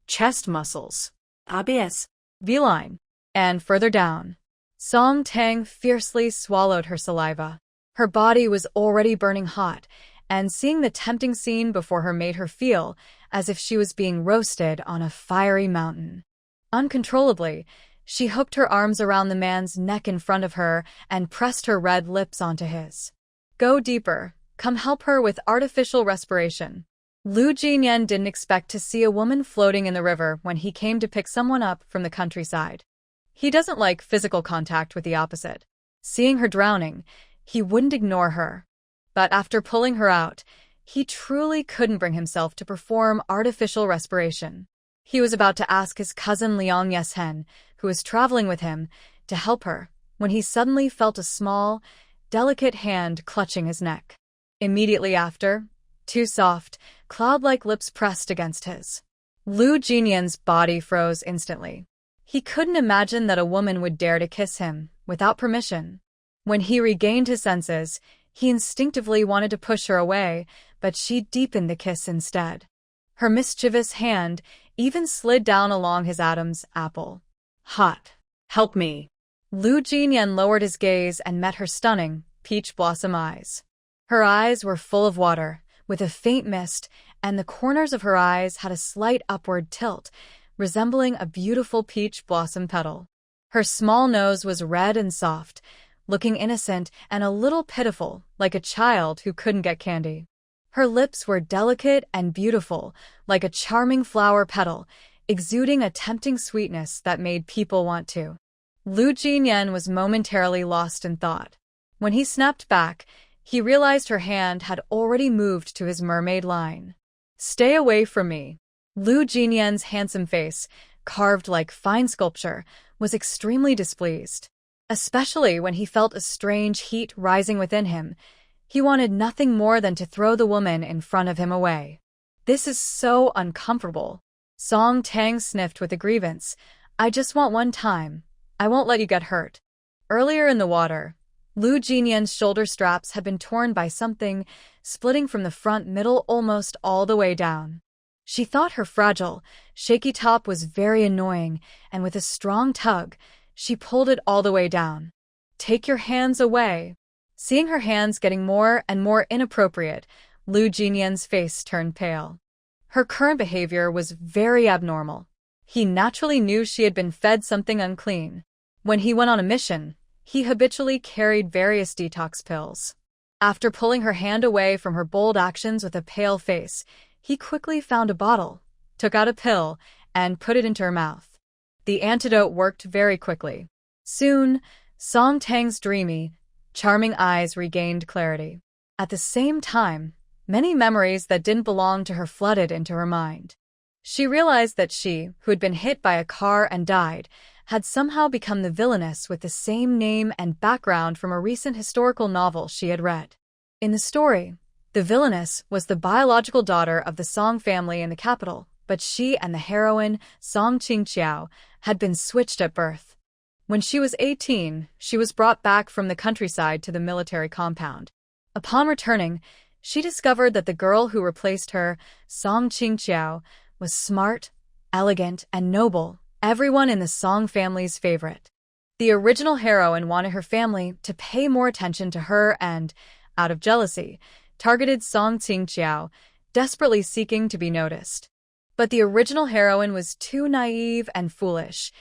chest muscles, obvious, V-line, and further down. Song Tang fiercely swallowed her saliva. Her body was already burning hot, and seeing the tempting scene before her made her feel as if she was being roasted on a fiery mountain. Uncontrollably, she hooked her arms around the man's neck in front of her and pressed her red lips onto his. Go deeper. Come help her with artificial respiration. Lu Jinyan didn't expect to see a woman floating in the river when he came to pick someone up from the countryside. He doesn't like physical contact with the opposite. Seeing her drowning, he wouldn't ignore her. But after pulling her out, he truly couldn't bring himself to perform artificial respiration. He was about to ask his cousin Liang Yeshen, who was traveling with him, to help her, when he suddenly felt a small, delicate hand clutching his neck. Immediately after, two soft, cloud-like lips pressed against his. Lu Jinyan's body froze instantly. He couldn't imagine that a woman would dare to kiss him without permission. When he regained his senses, he instinctively wanted to push her away, but she deepened the kiss instead. Her mischievous hand even slid down along his Adam's apple. Hot. Help me. Lu Jinyan lowered his gaze and met her stunning, peach blossom eyes. Her eyes were full of water, with a faint mist, and the corners of her eyes had a slight upward tilt, resembling a beautiful peach blossom petal. Her small nose was red and soft, looking innocent and a little pitiful, like a child who couldn't get candy. Her lips were delicate and beautiful, like a charming flower petal, exuding a tempting sweetness that made people want to. Lu Jinyan was momentarily lost in thought. When he snapped back, he realized her hand had already moved to his mermaid line. Stay away from me. Lu Jinyan's handsome face, carved like fine sculpture, was extremely displeased. Especially when he felt a strange heat rising within him, he wanted nothing more than to throw the woman in front of him away. This is so uncomfortable. Song Tang sniffed with a grievance. I just want one time. I won't let you get hurt. Earlier in the water, Lu Jinyan's shoulder straps had been torn by something, splitting from the front middle almost all the way down. She thought her fragile, shaky top was very annoying, and with a strong tug, she pulled it all the way down. Take your hands away. Seeing her hands getting more and more inappropriate, Lu Jinyan's face turned pale. Her current behavior was very abnormal. He naturally knew she had been fed something unclean. When he went on a mission, he habitually carried various detox pills. After pulling her hand away from her bold actions with a pale face, he quickly found a bottle, took out a pill, and put it into her mouth. The antidote worked very quickly. Soon, Song Tang's dreamy, charming eyes regained clarity. At the same time, many memories that didn't belong to her flooded into her mind. She realized that she, who had been hit by a car and died, had somehow become the villainess with the same name and background from a recent historical novel she had read. In the story, the villainess was the biological daughter of the Song family in the capital, but she and the heroine, Song Qingqiao, had been switched at birth. When she was 18, she was brought back from the countryside to the military compound. Upon returning, she discovered that the girl who replaced her, Song Qingqiao, was smart, elegant, and noble, everyone in the Song family's favorite. The original heroine wanted her family to pay more attention to her and, out of jealousy, targeted Song Qingqiao, desperately seeking to be noticed. But the original heroine was too naive and foolish.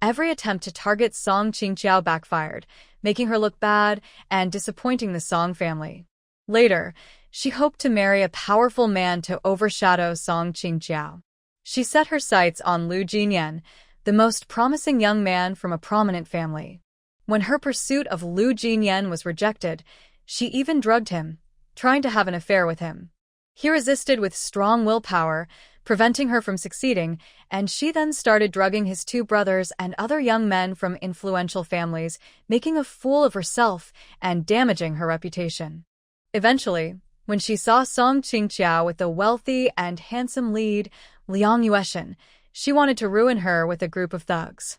Every attempt to target Song Qingqiao backfired, making her look bad and disappointing the Song family. Later, she hoped to marry a powerful man to overshadow Song Qingqiao. She set her sights on Lu Jinyan, the most promising young man from a prominent family. When her pursuit of Lu Jinyan was rejected, she even drugged him, trying to have an affair with him. He resisted with strong willpower, preventing her from succeeding, and she then started drugging his two brothers and other young men from influential families, making a fool of herself and damaging her reputation. Eventually, when she saw Song Qingqiao with the wealthy and handsome lead, Liang Yueshen, she wanted to ruin her with a group of thugs.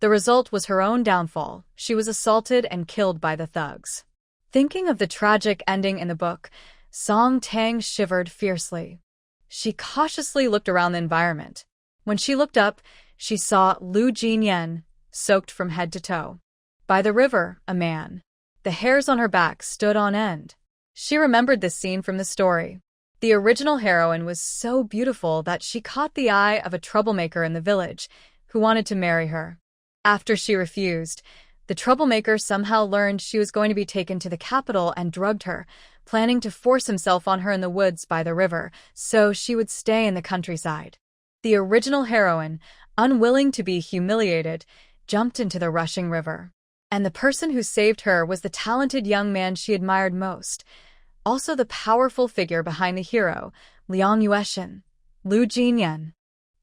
The result was her own downfall. She was assaulted and killed by the thugs. Thinking of the tragic ending in the book, Song Tang shivered fiercely. She cautiously looked around the environment. When she looked up, she saw Lu Jinyan, soaked from head to toe. By the river, a man. The hairs on her back stood on end. She remembered this scene from the story. The original heroine was so beautiful that she caught the eye of a troublemaker in the village who wanted to marry her. After she refused, the troublemaker somehow learned she was going to be taken to the capital and drugged her, planning to force himself on her in the woods by the river so she would stay in the countryside. The original heroine, unwilling to be humiliated, jumped into the rushing river. And the person who saved her was the talented young man she admired most, also the powerful figure behind the hero, Liang Yueshin, Lu Jinyan.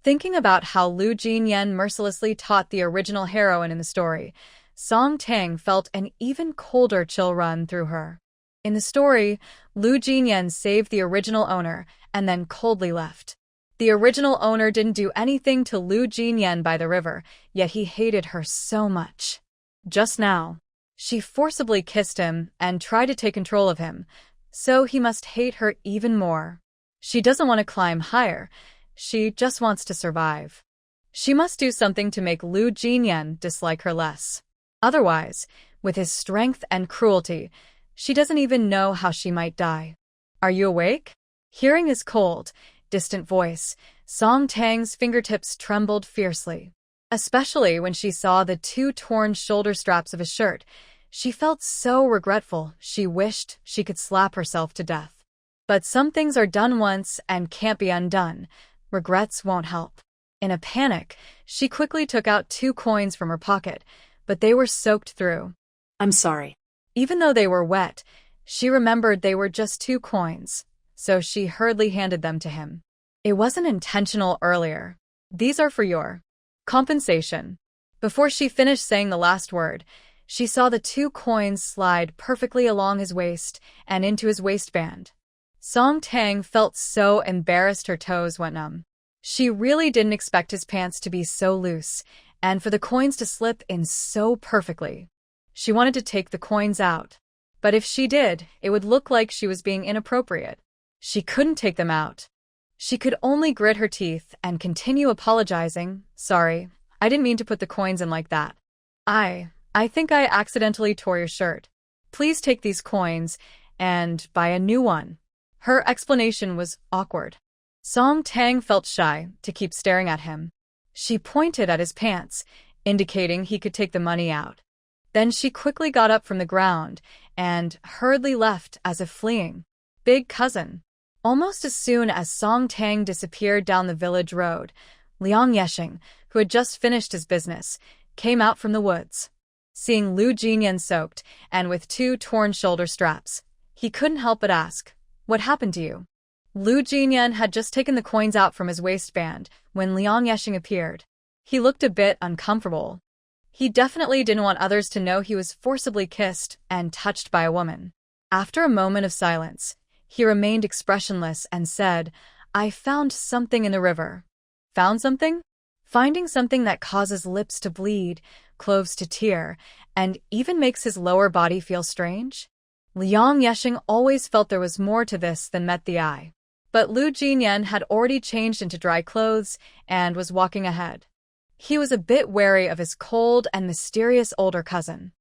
Thinking about how Lu Jinyan mercilessly taught the original heroine in the story, Song Tang felt an even colder chill run through her. In the story, Lu Jinyan saved the original owner and then coldly left. The original owner didn't do anything to Lu Jinyan by the river, yet he hated her so much. Just now, she forcibly kissed him and tried to take control of him, so he must hate her even more. She doesn't want to climb higher, she just wants to survive. She must do something to make Lu Jinyan dislike her less. Otherwise, with his strength and cruelty, she doesn't even know how she might die. Are you awake? Hearing his cold, distant voice, Song Tang's fingertips trembled fiercely. Especially when she saw the two torn shoulder straps of his shirt, she felt so regretful she wished she could slap herself to death. But some things are done once and can't be undone. Regrets won't help. In a panic, she quickly took out 2 coins from her pocket, but they were soaked through. I'm sorry. Even though they were wet, she remembered they were just 2 coins, so she hurriedly handed them to him. It wasn't intentional earlier. These are for your compensation. Before she finished saying the last word, she saw the 2 coins slide perfectly along his waist and into his waistband. Song Tang felt so embarrassed her toes went numb. She really didn't expect his pants to be so loose, and for the coins to slip in so perfectly. She wanted to take the coins out, but if she did, it would look like she was being inappropriate. She couldn't take them out. She could only grit her teeth and continue apologizing. Sorry, I didn't mean to put the coins in like that. I think I accidentally tore your shirt. Please take these coins and buy a new one. Her explanation was awkward. Song Tang felt shy to keep staring at him. She pointed at his pants, indicating he could take the money out. Then she quickly got up from the ground and hurriedly left as if fleeing. Big cousin. Almost as soon as Song Tang disappeared down the village road, Liang Yeshing, who had just finished his business, came out from the woods. Seeing Lu Jinyan soaked and with 2 torn shoulder straps, he couldn't help but ask, "What happened to you?" Lu Jinyan had just taken the coins out from his waistband when Liang Yeshing appeared. He looked a bit uncomfortable. He definitely didn't want others to know he was forcibly kissed and touched by a woman. After a moment of silence, he remained expressionless and said, "I found something in the river." Found something? Finding something that causes lips to bleed, cloves to tear, and even makes his lower body feel strange? Liang Yeshing always felt there was more to this than met the eye. But Lu Jinyan had already changed into dry clothes and was walking ahead. He was a bit wary of his cold and mysterious older cousin.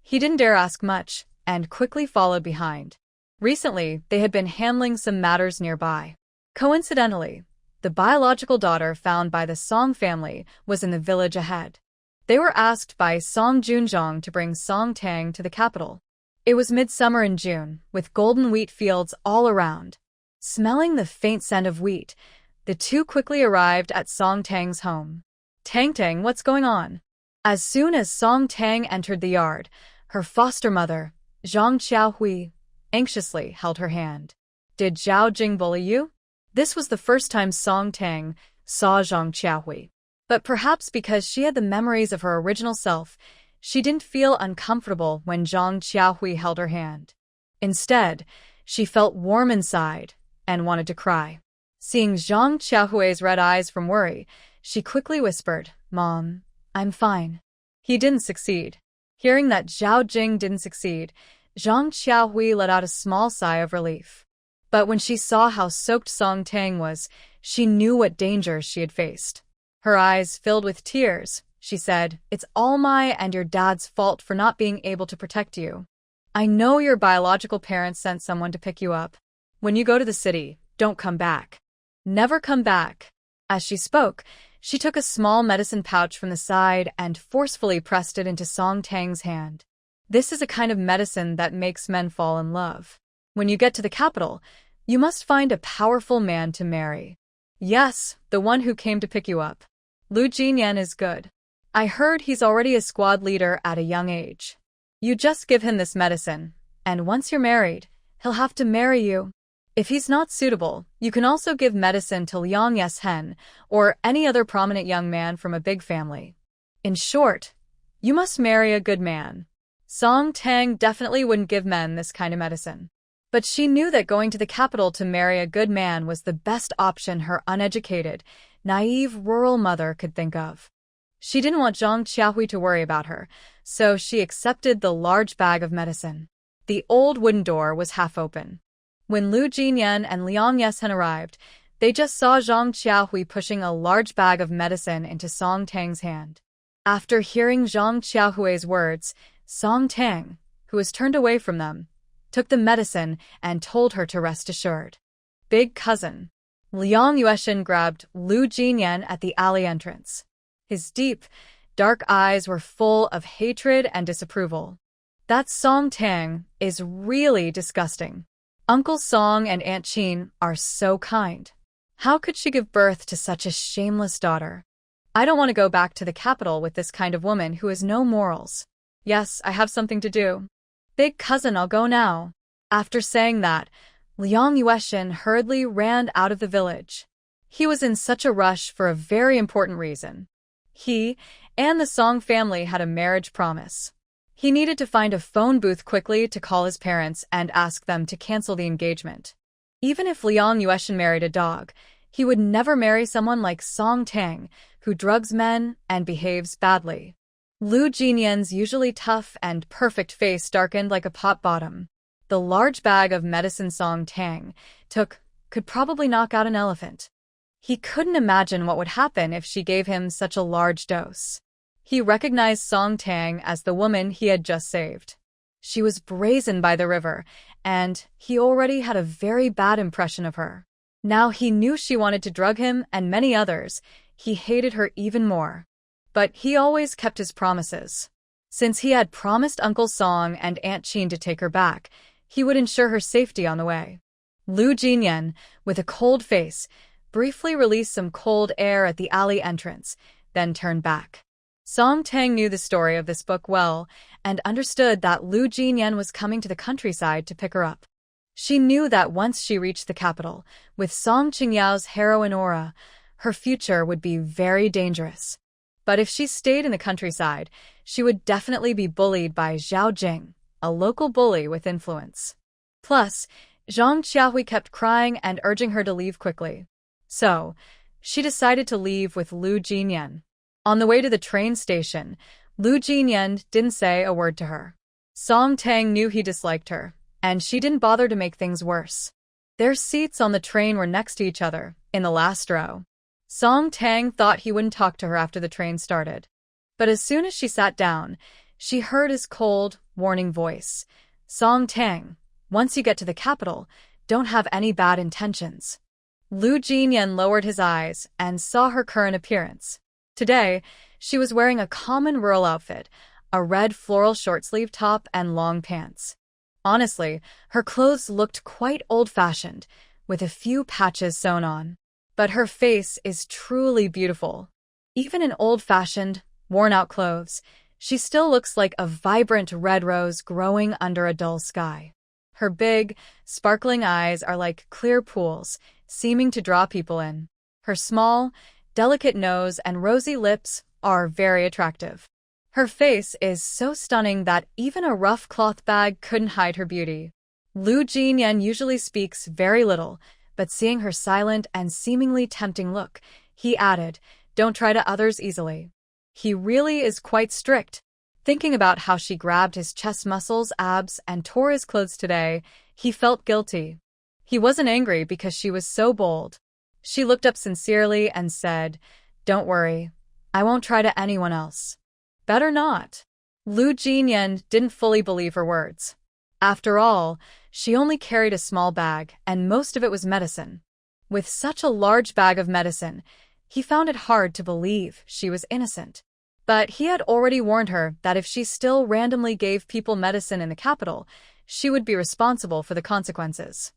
He didn't dare ask much and quickly followed behind. Recently, they had been handling some matters nearby. Coincidentally, the biological daughter found by the Song family was in the village ahead. They were asked by Song Junzhong to bring Song Tang to the capital. It was midsummer in June, with golden wheat fields all around. Smelling the faint scent of wheat, the two quickly arrived at Song Tang's home. Tang, what's going on?" As soon as Song Tang entered the yard, her foster mother, Zhang Xiaohui, anxiously held her hand. "Did Zhao Jing bully you?" This was the first time Song Tang saw Zhang Xiaohui. But perhaps because she had the memories of her original self, she didn't feel uncomfortable when Zhang Xiaohui held her hand. Instead, she felt warm inside and wanted to cry. Seeing Zhang Xiaohui's red eyes from worry, she quickly whispered, "Mom, I'm fine." He didn't succeed. Hearing that Zhao Jing didn't succeed, Zhang Xiaohui let out a small sigh of relief. But when she saw how soaked Song Tang was, she knew what dangers she had faced. Her eyes filled with tears. She said, "It's all my and your dad's fault for not being able to protect you. I know your biological parents sent someone to pick you up. When you go to the city, don't come back. Never come back." As she spoke, she took a small medicine pouch from the side and forcefully pressed it into Song Tang's hand. "This is a kind of medicine that makes men fall in love. When you get to the capital, you must find a powerful man to marry. Yes, the one who came to pick you up. Lu Jinyan is good. I heard he's already a squad leader at a young age. You just give him this medicine, and once you're married, he'll have to marry you. If he's not suitable, you can also give medicine to Liang Yeshen or any other prominent young man from a big family. In short, you must marry a good man." Song Tang definitely wouldn't give men this kind of medicine. But she knew that going to the capital to marry a good man was the best option her uneducated, naive rural mother could think of. She didn't want Zhang Qiahui to worry about her, so she accepted the large bag of medicine. The old wooden door was half open. When Lu Jinyan and Liang Yeshen arrived, they just saw Zhang Qiahui pushing a large bag of medicine into Song Tang's hand. After hearing Zhang Qiahui's words, Song Tang, who was turned away from them, took the medicine and told her to rest assured. "Big cousin." Liang Yueshin grabbed Lu Jinyan at the alley entrance. His deep, dark eyes were full of hatred and disapproval. "That Song Tang is really disgusting. Uncle Song and Aunt Qin are so kind. How could she give birth to such a shameless daughter? I don't want to go back to the capital with this kind of woman who has no morals. Yes, I have something to do. Big cousin, I'll go now." After saying that, Liang Yueshin hurriedly ran out of the village. He was in such a rush for a very important reason. He and the Song family had a marriage promise. He needed to find a phone booth quickly to call his parents and ask them to cancel the engagement. Even if Liang Yueshin married a dog, he would never marry someone like Song Tang, who drugs men and behaves badly. Lu Jinyan's usually tough and perfect face darkened like a pot bottom. The large bag of medicine Song Tang took could probably knock out an elephant. He couldn't imagine what would happen if she gave him such a large dose. He recognized Song Tang as the woman he had just saved. She was brazen by the river, and he already had a very bad impression of her. Now he knew she wanted to drug him and many others. He hated her even more. But he always kept his promises. Since he had promised Uncle Song and Aunt Qin to take her back, he would ensure her safety on the way. Lu Jinyan, with a cold face, briefly released some cold air at the alley entrance, then turned back. Song Tang knew the story of this book well and understood that Lu Jinyan was coming to the countryside to pick her up. She knew that once she reached the capital, with Song Qingyao's heroine aura, her future would be very dangerous. But if she stayed in the countryside, she would definitely be bullied by Zhao Jing, a local bully with influence. Plus, Zhang Qiahui kept crying and urging her to leave quickly. So, she decided to leave with Lu Jinyan. On the way to the train station, Lu Jinyan didn't say a word to her. Song Tang knew he disliked her, and she didn't bother to make things worse. Their seats on the train were next to each other, in the last row. Song Tang thought he wouldn't talk to her after the train started. But as soon as she sat down, she heard his cold, warning voice. "Song Tang, once you get to the capital, don't have any bad intentions." Lu Jinyan lowered his eyes and saw her current appearance. Today, she was wearing a common rural outfit, a red floral short-sleeve top and long pants. Honestly, her clothes looked quite old-fashioned, with a few patches sewn on. But her face is truly beautiful. Even in old-fashioned, worn-out clothes, she still looks like a vibrant red rose growing under a dull sky. Her big, sparkling eyes are like clear pools, seeming to draw people in. Her small, delicate nose and rosy lips are very attractive. Her face is so stunning that even a rough cloth bag couldn't hide her beauty. Lu Jinyan usually speaks very little, but seeing her silent and seemingly tempting look, he added, "Don't try to others easily. He really is quite strict." Thinking about how she grabbed his chest muscles, abs, and tore his clothes today, he felt guilty. He wasn't angry because she was so bold. She looked up sincerely and said, Don't worry. I won't try to anyone else. Better not. Lu Jinyan didn't fully believe her words. After all, she only carried a small bag, and most of it was medicine. With such a large bag of medicine, he found it hard to believe she was innocent. But he had already warned her that if she still randomly gave people medicine in the capital, she would be responsible for the consequences.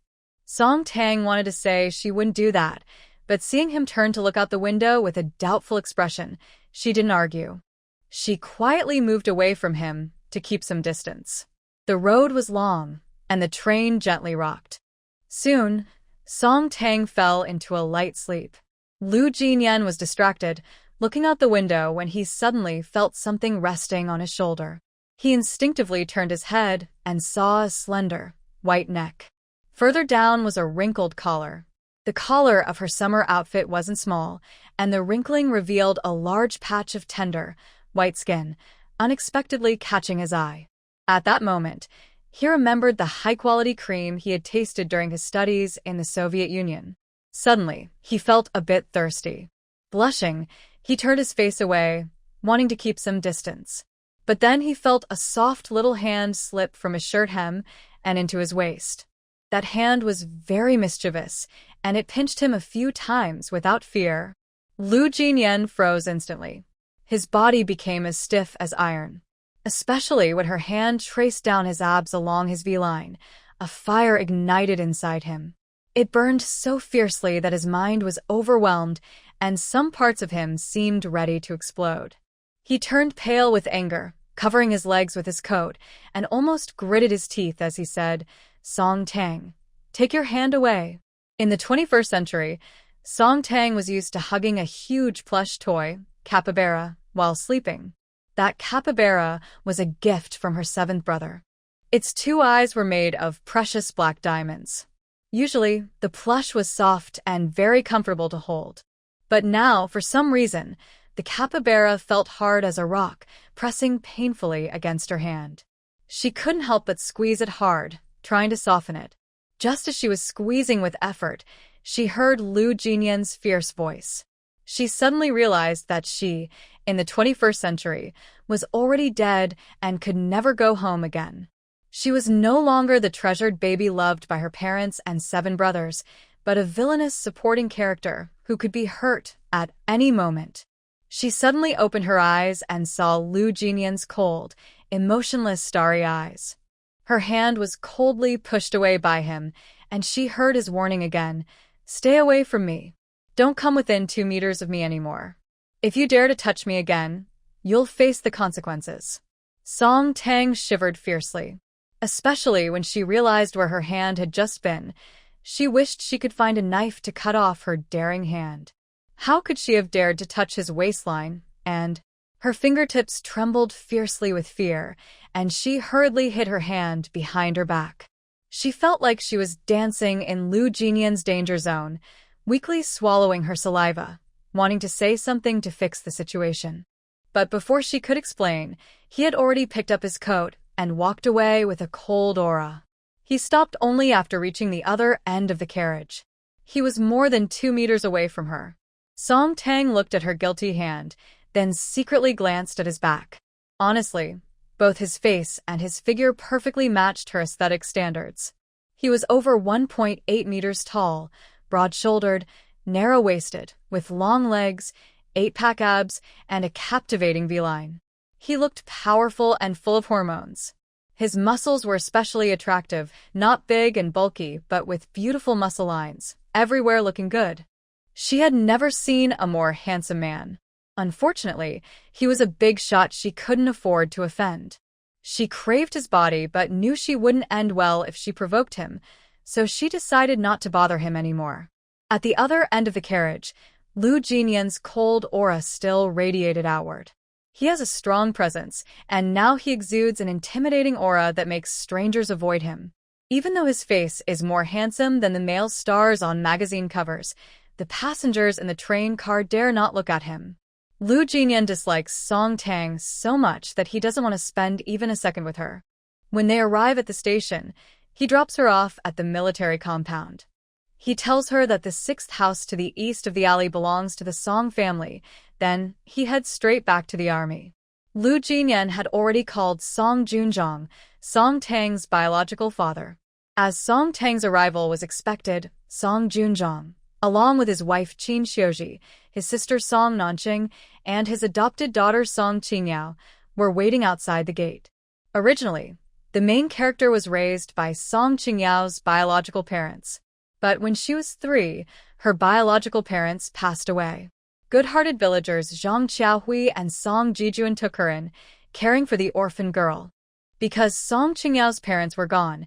Song Tang wanted to say she wouldn't do that, but seeing him turn to look out the window with a doubtful expression, she didn't argue. She quietly moved away from him to keep some distance. The road was long, and the train gently rocked. Soon, Song Tang fell into a light sleep. Lu Jinyan was distracted, looking out the window when he suddenly felt something resting on his shoulder. He instinctively turned his head and saw a slender, white neck. Further down was a wrinkled collar. The collar of her summer outfit wasn't small, and the wrinkling revealed a large patch of tender, white skin, unexpectedly catching his eye. At that moment, he remembered the high-quality cream he had tasted during his studies in the Soviet Union. Suddenly, he felt a bit thirsty. Blushing, he turned his face away, wanting to keep some distance. But then he felt a soft little hand slip from his shirt hem and into his waist. That hand was very mischievous, and it pinched him a few times without fear. Lu Jinyan froze instantly. His body became as stiff as iron. Especially when her hand traced down his abs along his V-line, a fire ignited inside him. It burned so fiercely that his mind was overwhelmed, and some parts of him seemed ready to explode. He turned pale with anger, covering his legs with his coat, and almost gritted his teeth as he said, "Song Tang, take your hand away." In the 21st century, Song Tang was used to hugging a huge plush toy, capybara, while sleeping. That capybara was a gift from her seventh brother. Its two eyes were made of precious black diamonds. Usually, the plush was soft and very comfortable to hold. But now, for some reason, the capybara felt hard as a rock, pressing painfully against her hand. She couldn't help but squeeze it hard, trying to soften it. Just as she was squeezing with effort, she heard Lu Jinyan's fierce voice. She suddenly realized that she, in the 21st century, was already dead and could never go home again. She was no longer the treasured baby loved by her parents and 7 brothers, but a villainous supporting character who could be hurt at any moment. She suddenly opened her eyes and saw Lu Jinyan's cold, emotionless starry eyes. Her hand was coldly pushed away by him, and she heard his warning again, "Stay away from me. Don't come within 2 meters of me anymore. If you dare to touch me again, you'll face the consequences." Song Tang shivered fiercely. Especially when she realized where her hand had just been, she wished she could find a knife to cut off her daring hand. How could she have dared to touch his waistline? And her fingertips trembled fiercely with fear, and she hurriedly hid her hand behind her back. She felt like she was dancing in Lu Jinyan's danger zone, weakly swallowing her saliva, wanting to say something to fix the situation. But before she could explain, he had already picked up his coat and walked away with a cold aura. He stopped only after reaching the other end of the carriage. He was more than 2 meters away from her. Song Tang looked at her guilty hand, then secretly glanced at his back. Honestly, both his face and his figure perfectly matched her aesthetic standards. He was over 1.8 meters tall, broad-shouldered, narrow-waisted, with long legs, 8-pack abs, and a captivating V-line. He looked powerful and full of hormones. His muscles were especially attractive, not big and bulky, but with beautiful muscle lines, everywhere looking good. She had never seen a more handsome man. Unfortunately, he was a big shot she couldn't afford to offend. She craved his body but knew she wouldn't end well if she provoked him, so she decided not to bother him anymore. At the other end of the carriage, Lu Jinyan's cold aura still radiated outward. He has a strong presence, and now he exudes an intimidating aura that makes strangers avoid him. Even though his face is more handsome than the male stars on magazine covers, the passengers in the train car dare not look at him. Lu Jinyan dislikes Song Tang so much that he doesn't want to spend even a second with her. When they arrive at the station, he drops her off at the military compound. He tells her that the sixth house to the east of the alley belongs to the Song family. Then, he heads straight back to the army. Lu Jinyan had already called Song Junzhong, Song Tang's biological father. As Song Tang's arrival was expected, Song Junzhong, along with his wife Qin Xiuji, his sister Song Nanqing, and his adopted daughter Song Qingyao, were waiting outside the gate. Originally, the main character was raised by Song Qingyao's biological parents. But when she was 3, her biological parents passed away. Good-hearted villagers Zhang Qiaohui and Song Jijuan took her in, caring for the orphan girl. Because Song Qingyao's parents were gone,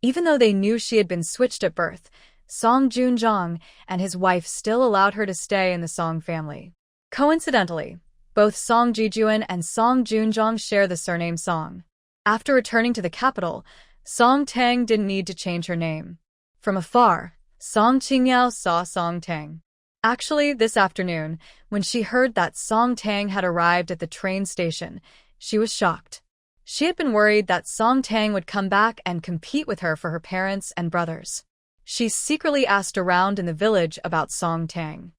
even though they knew she had been switched at birth, Song Junzhong and his wife still allowed her to stay in the Song family. Coincidentally, both Song Jijuan and Song Junzhong share the surname Song. After returning to the capital, Song Tang didn't need to change her name. From afar, Song Qingyao saw Song Tang. Actually, this afternoon, when she heard that Song Tang had arrived at the train station, she was shocked. She had been worried that Song Tang would come back and compete with her for her parents and brothers. She secretly asked around in the village about Song Tang.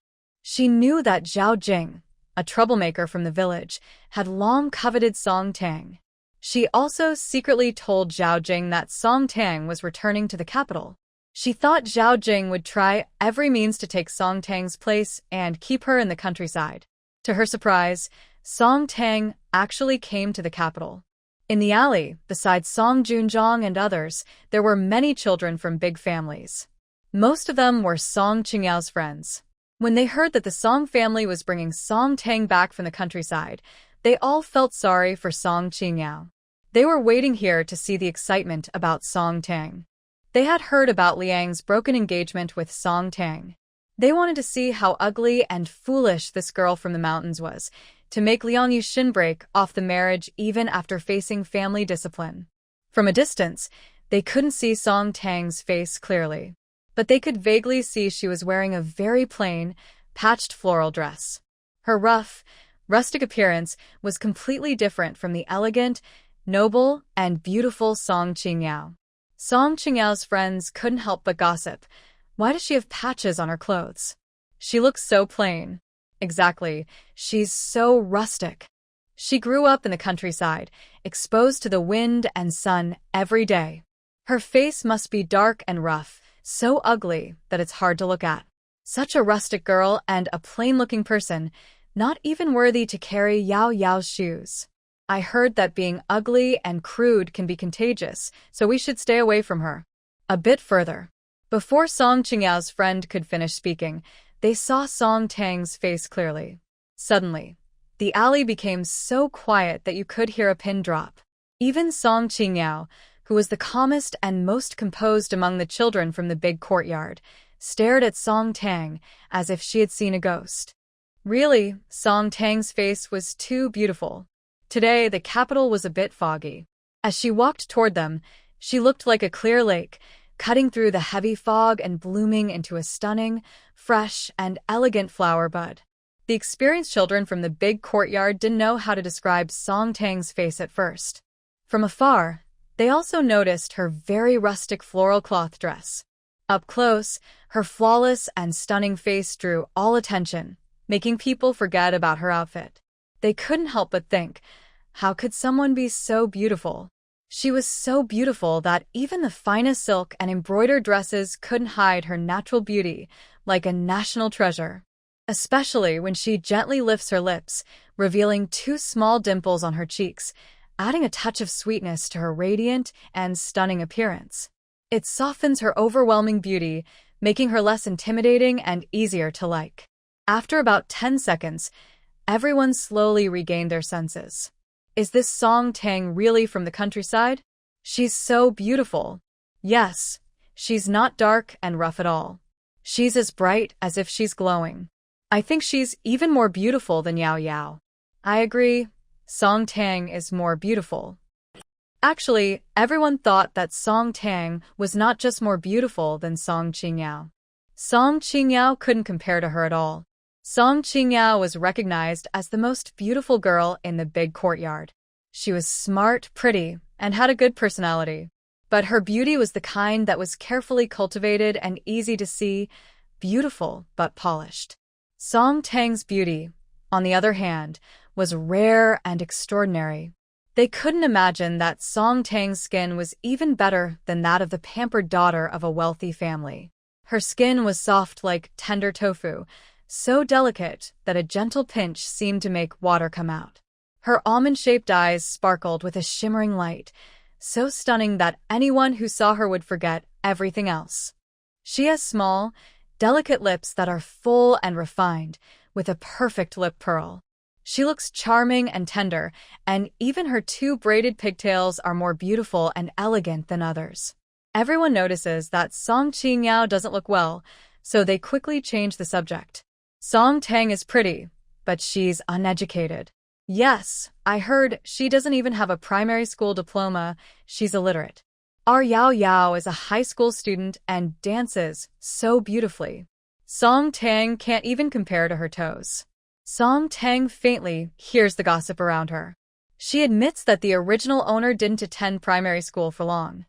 She knew that Zhao Jing, a troublemaker from the village, had long coveted Song Tang. She also secretly told Zhao Jing that Song Tang was returning to the capital. She thought Zhao Jing would try every means to take Song Tang's place and keep her in the countryside. To her surprise, Song Tang actually came to the capital. In the alley, besides Song Junzhong and others, there were many children from big families. Most of them were Song Qingyao's friends. When they heard that the Song family was bringing Song Tang back from the countryside, they all felt sorry for Song Qingyao. They were waiting here to see the excitement about Song Tang. They had heard about Liang's broken engagement with Song Tang. They wanted to see how ugly and foolish this girl from the mountains was, to make Liang Yushin break off the marriage even after facing family discipline. From a distance, they couldn't see Song Tang's face clearly, but they could vaguely see she was wearing a very plain, patched floral dress. Her rough, rustic appearance was completely different from the elegant, noble, and beautiful Song Qingyao. Song Qingyao's friends couldn't help but gossip. Why does she have patches on her clothes? She looks so plain. Exactly, she's so rustic. She grew up in the countryside, exposed to the wind and sun every day. Her face must be dark and rough, so ugly that it's hard to look at. Such a rustic girl and a plain-looking person, not even worthy to carry Yao Yao's shoes. I heard that being ugly and crude can be contagious, so we should stay away from her. A bit further. Before Song Qingyao's friend could finish speaking, they saw Song Tang's face clearly. Suddenly, the alley became so quiet that you could hear a pin drop. Even Song Qingyao, who was the calmest and most composed among the children from the big courtyard, stared at Song Tang as if she had seen a ghost. Really, Song Tang's face was too beautiful. Today, the capital was a bit foggy. As she walked toward them, she looked like a clear lake, cutting through the heavy fog and blooming into a stunning, fresh, and elegant flower bud. The experienced children from the big courtyard didn't know how to describe Song Tang's face at first. From afar, they also noticed her very rustic floral cloth dress. Up close, her flawless and stunning face drew all attention, making people forget about her outfit. They couldn't help but think, how could someone be so beautiful? She was so beautiful that even the finest silk and embroidered dresses couldn't hide her natural beauty, like a national treasure. Especially when she gently lifts her lips, revealing 2 small dimples on her cheeks, adding a touch of sweetness to her radiant and stunning appearance. It softens her overwhelming beauty, making her less intimidating and easier to like. After about 10 seconds, everyone slowly regained their senses. Is this Song Tang really from the countryside? She's so beautiful. Yes, she's not dark and rough at all. She's as bright as if she's glowing. I think she's even more beautiful than Yao Yao. I agree, Song Tang is more beautiful. Actually, everyone thought that Song Tang was not just more beautiful than Song Qingyao. Song Qingyao couldn't compare to her at all. Song Qingyao was recognized as the most beautiful girl in the big courtyard. She was smart, pretty, and had a good personality. But her beauty was the kind that was carefully cultivated and easy to see, beautiful but polished. Song Tang's beauty, on the other hand, was rare and extraordinary. They couldn't imagine that Song Tang's skin was even better than that of the pampered daughter of a wealthy family. Her skin was soft like tender tofu, so delicate that a gentle pinch seemed to make water come out. Her almond-shaped eyes sparkled with a shimmering light, so stunning that anyone who saw her would forget everything else. She has small, delicate lips that are full and refined, with a perfect lip pearl. She looks charming and tender, and even her two braided pigtails are more beautiful and elegant than others. Everyone notices that Song Qingyao doesn't look well, so they quickly change the subject. Song Tang is pretty, but she's uneducated. Yes, I heard she doesn't even have a primary school diploma, she's illiterate. Our Yao Yao is a high school student and dances so beautifully. Song Tang can't even compare to her toes. Song Tang faintly hears the gossip around her. She admits that the original owner didn't attend primary school for long.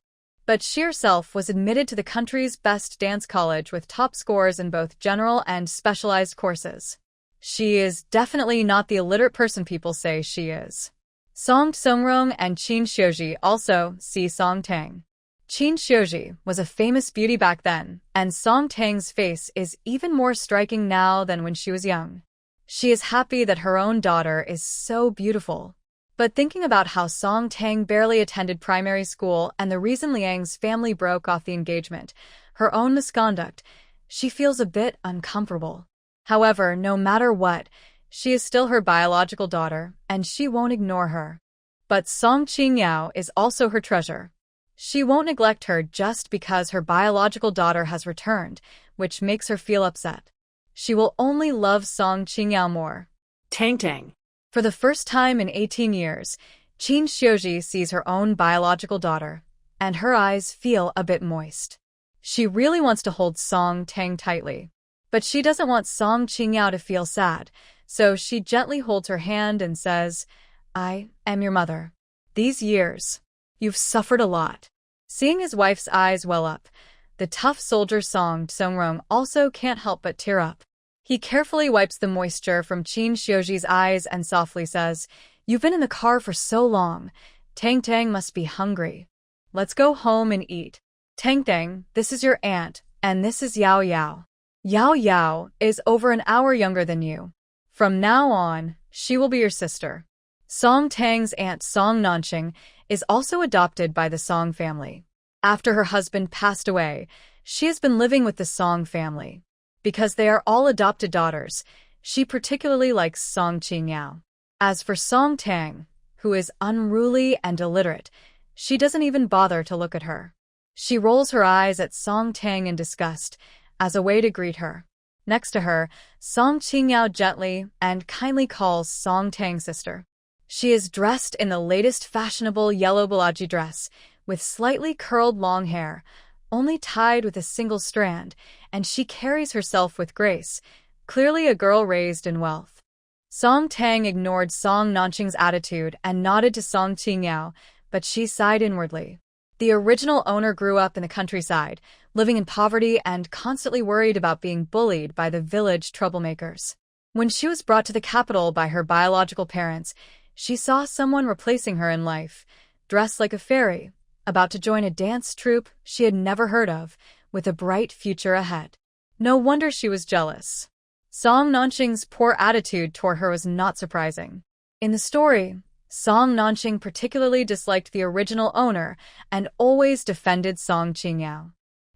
But she herself was admitted to the country's best dance college with top scores in both general and specialized courses. She is definitely not the illiterate person people say she is. Song Songrong and Qin Xiuji also see Song Tang. Qin Xiuji was a famous beauty back then, and Song Tang's face is even more striking now than when she was young. She is happy that her own daughter is so beautiful. But thinking about how Song Tang barely attended primary school and the reason Liang's family broke off the engagement, her own misconduct, she feels a bit uncomfortable. However, no matter what, she is still her biological daughter, and she won't ignore her. But Song Qingyao is also her treasure. She won't neglect her just because her biological daughter has returned, which makes her feel upset. She will only love Song Qingyao more. Tang. For the first time in 18 years, Qin Xiuji sees her own biological daughter, and her eyes feel a bit moist. She really wants to hold Song Tang tightly. But she doesn't want Song Qingyao to feel sad, so she gently holds her hand and says, I am your mother. These years, you've suffered a lot. Seeing his wife's eyes well up, the tough soldier Song Songrong also can't help but tear up. He carefully wipes the moisture from Qin Xiuji's eyes and softly says, You've been in the car for so long. Tang must be hungry. Let's go home and eat. Tang, this is your aunt, and this is Yao Yao. Yao Yao is over an hour younger than you. From now on, she will be your sister. Song Tang's aunt Song Nanqing is also adopted by the Song family. After her husband passed away, she has been living with the Song family. Because they are all adopted daughters, she particularly likes Song Qingyao. As for Song Tang, who is unruly and illiterate, she doesn't even bother to look at her. She rolls her eyes at Song Tang in disgust, as a way to greet her. Next to her, Song Qingyao gently and kindly calls Song Tang sister. She is dressed in the latest fashionable yellow balaji dress, with slightly curled long hair, only tied with a single strand, and she carries herself with grace, clearly a girl raised in wealth. Song Tang ignored Song Nanqing's attitude and nodded to Song Qingyao, but she sighed inwardly. The original owner grew up in the countryside, living in poverty and constantly worried about being bullied by the village troublemakers. When she was brought to the capital by her biological parents, she saw someone replacing her in life, dressed like a fairy, about to join a dance troupe she had never heard of, with a bright future ahead. No wonder she was jealous. Song Nanqing's poor attitude toward her was not surprising. In the story, Song Nanqing particularly disliked the original owner and always defended Song Qingyao.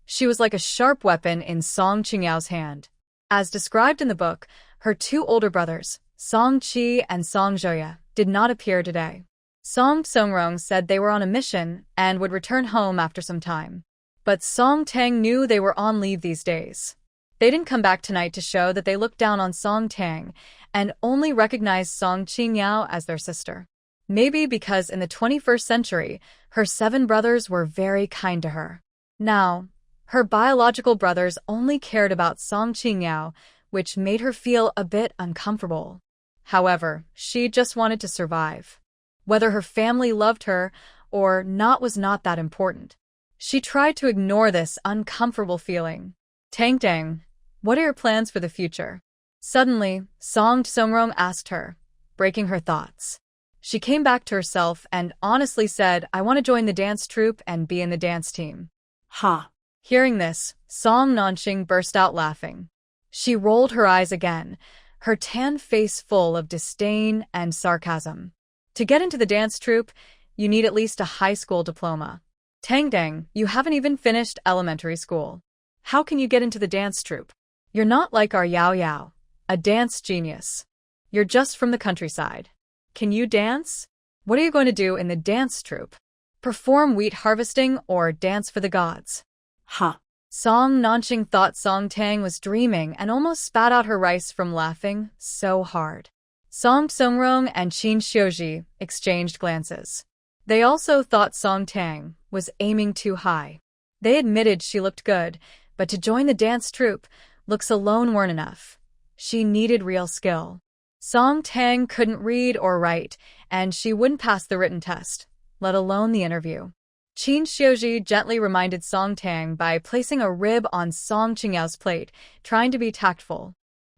She was like a sharp weapon in Song Qingyao's hand. As described in the book, her two older brothers, Song Qi and Song Zhoya, did not appear today. Song Songrong said they were on a mission and would return home after some time. But Song Tang knew they were on leave these days. They didn't come back tonight to show that they looked down on Song Tang and only recognized Song Qingyao as their sister. Maybe because in the 21st century, her 7 brothers were very kind to her. Now, her biological brothers only cared about Song Qingyao, which made her feel a bit uncomfortable. However, she just wanted to survive. Whether her family loved her or not was not that important. She tried to ignore this uncomfortable feeling. Tang, what are your plans for the future? Suddenly, Song Songrong asked her, breaking her thoughts. She came back to herself and honestly said, I want to join the dance troupe and be in the dance team. Ha! Hearing this, Song Nanqing burst out laughing. She rolled her eyes again, her tan face full of disdain and sarcasm. To get into the dance troupe, you need at least a high school diploma. Tang, you haven't even finished elementary school. How can you get into the dance troupe? You're not like our Yao Yao, a dance genius. You're just from the countryside. Can you dance? What are you going to do in the dance troupe? Perform wheat harvesting or dance for the gods? Ha! Song Nanqing thought Song Tang was dreaming and almost spat out her rice from laughing so hard. Song Songrong and Qin Xiuji exchanged glances. They also thought Song Tang was aiming too high. They admitted she looked good, but to join the dance troupe, looks alone weren't enough. She needed real skill. Song Tang couldn't read or write, and she wouldn't pass the written test, let alone the interview. Qin Xiuji gently reminded Song Tang by placing a rib on Song Qingyao's plate, trying to be tactful.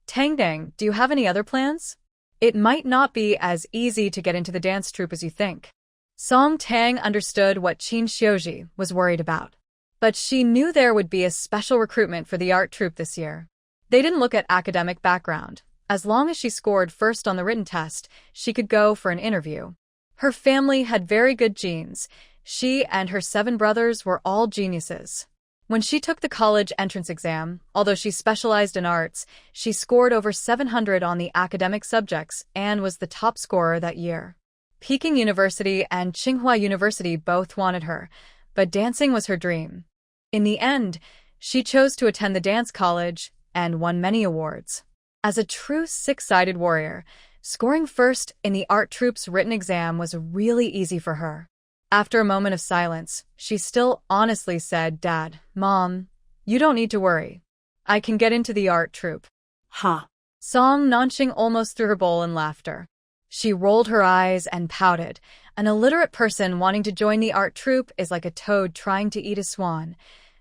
Tang, do you have any other plans? It might not be as easy to get into the dance troupe as you think. Song Tang understood what Qin Xiuji was worried about. But she knew there would be a special recruitment for the art troupe this year. They didn't look at academic background. As long as she scored first on the written test, she could go for an interview. Her family had very good genes. She and her 7 brothers were all geniuses. When she took the college entrance exam, although she specialized in arts, she scored over 700 on the academic subjects and was the top scorer that year. Peking University and Tsinghua University both wanted her, but dancing was her dream. In the end, she chose to attend the dance college and won many awards. As a true 6-sided warrior, scoring first in the art troupe's written exam was really easy for her. After a moment of silence, she still honestly said, Dad, Mom, you don't need to worry. I can get into the art troupe. Ha! Song Nanqing almost threw her bowl in laughter. She rolled her eyes and pouted. An illiterate person wanting to join the art troupe is like a toad trying to eat a swan,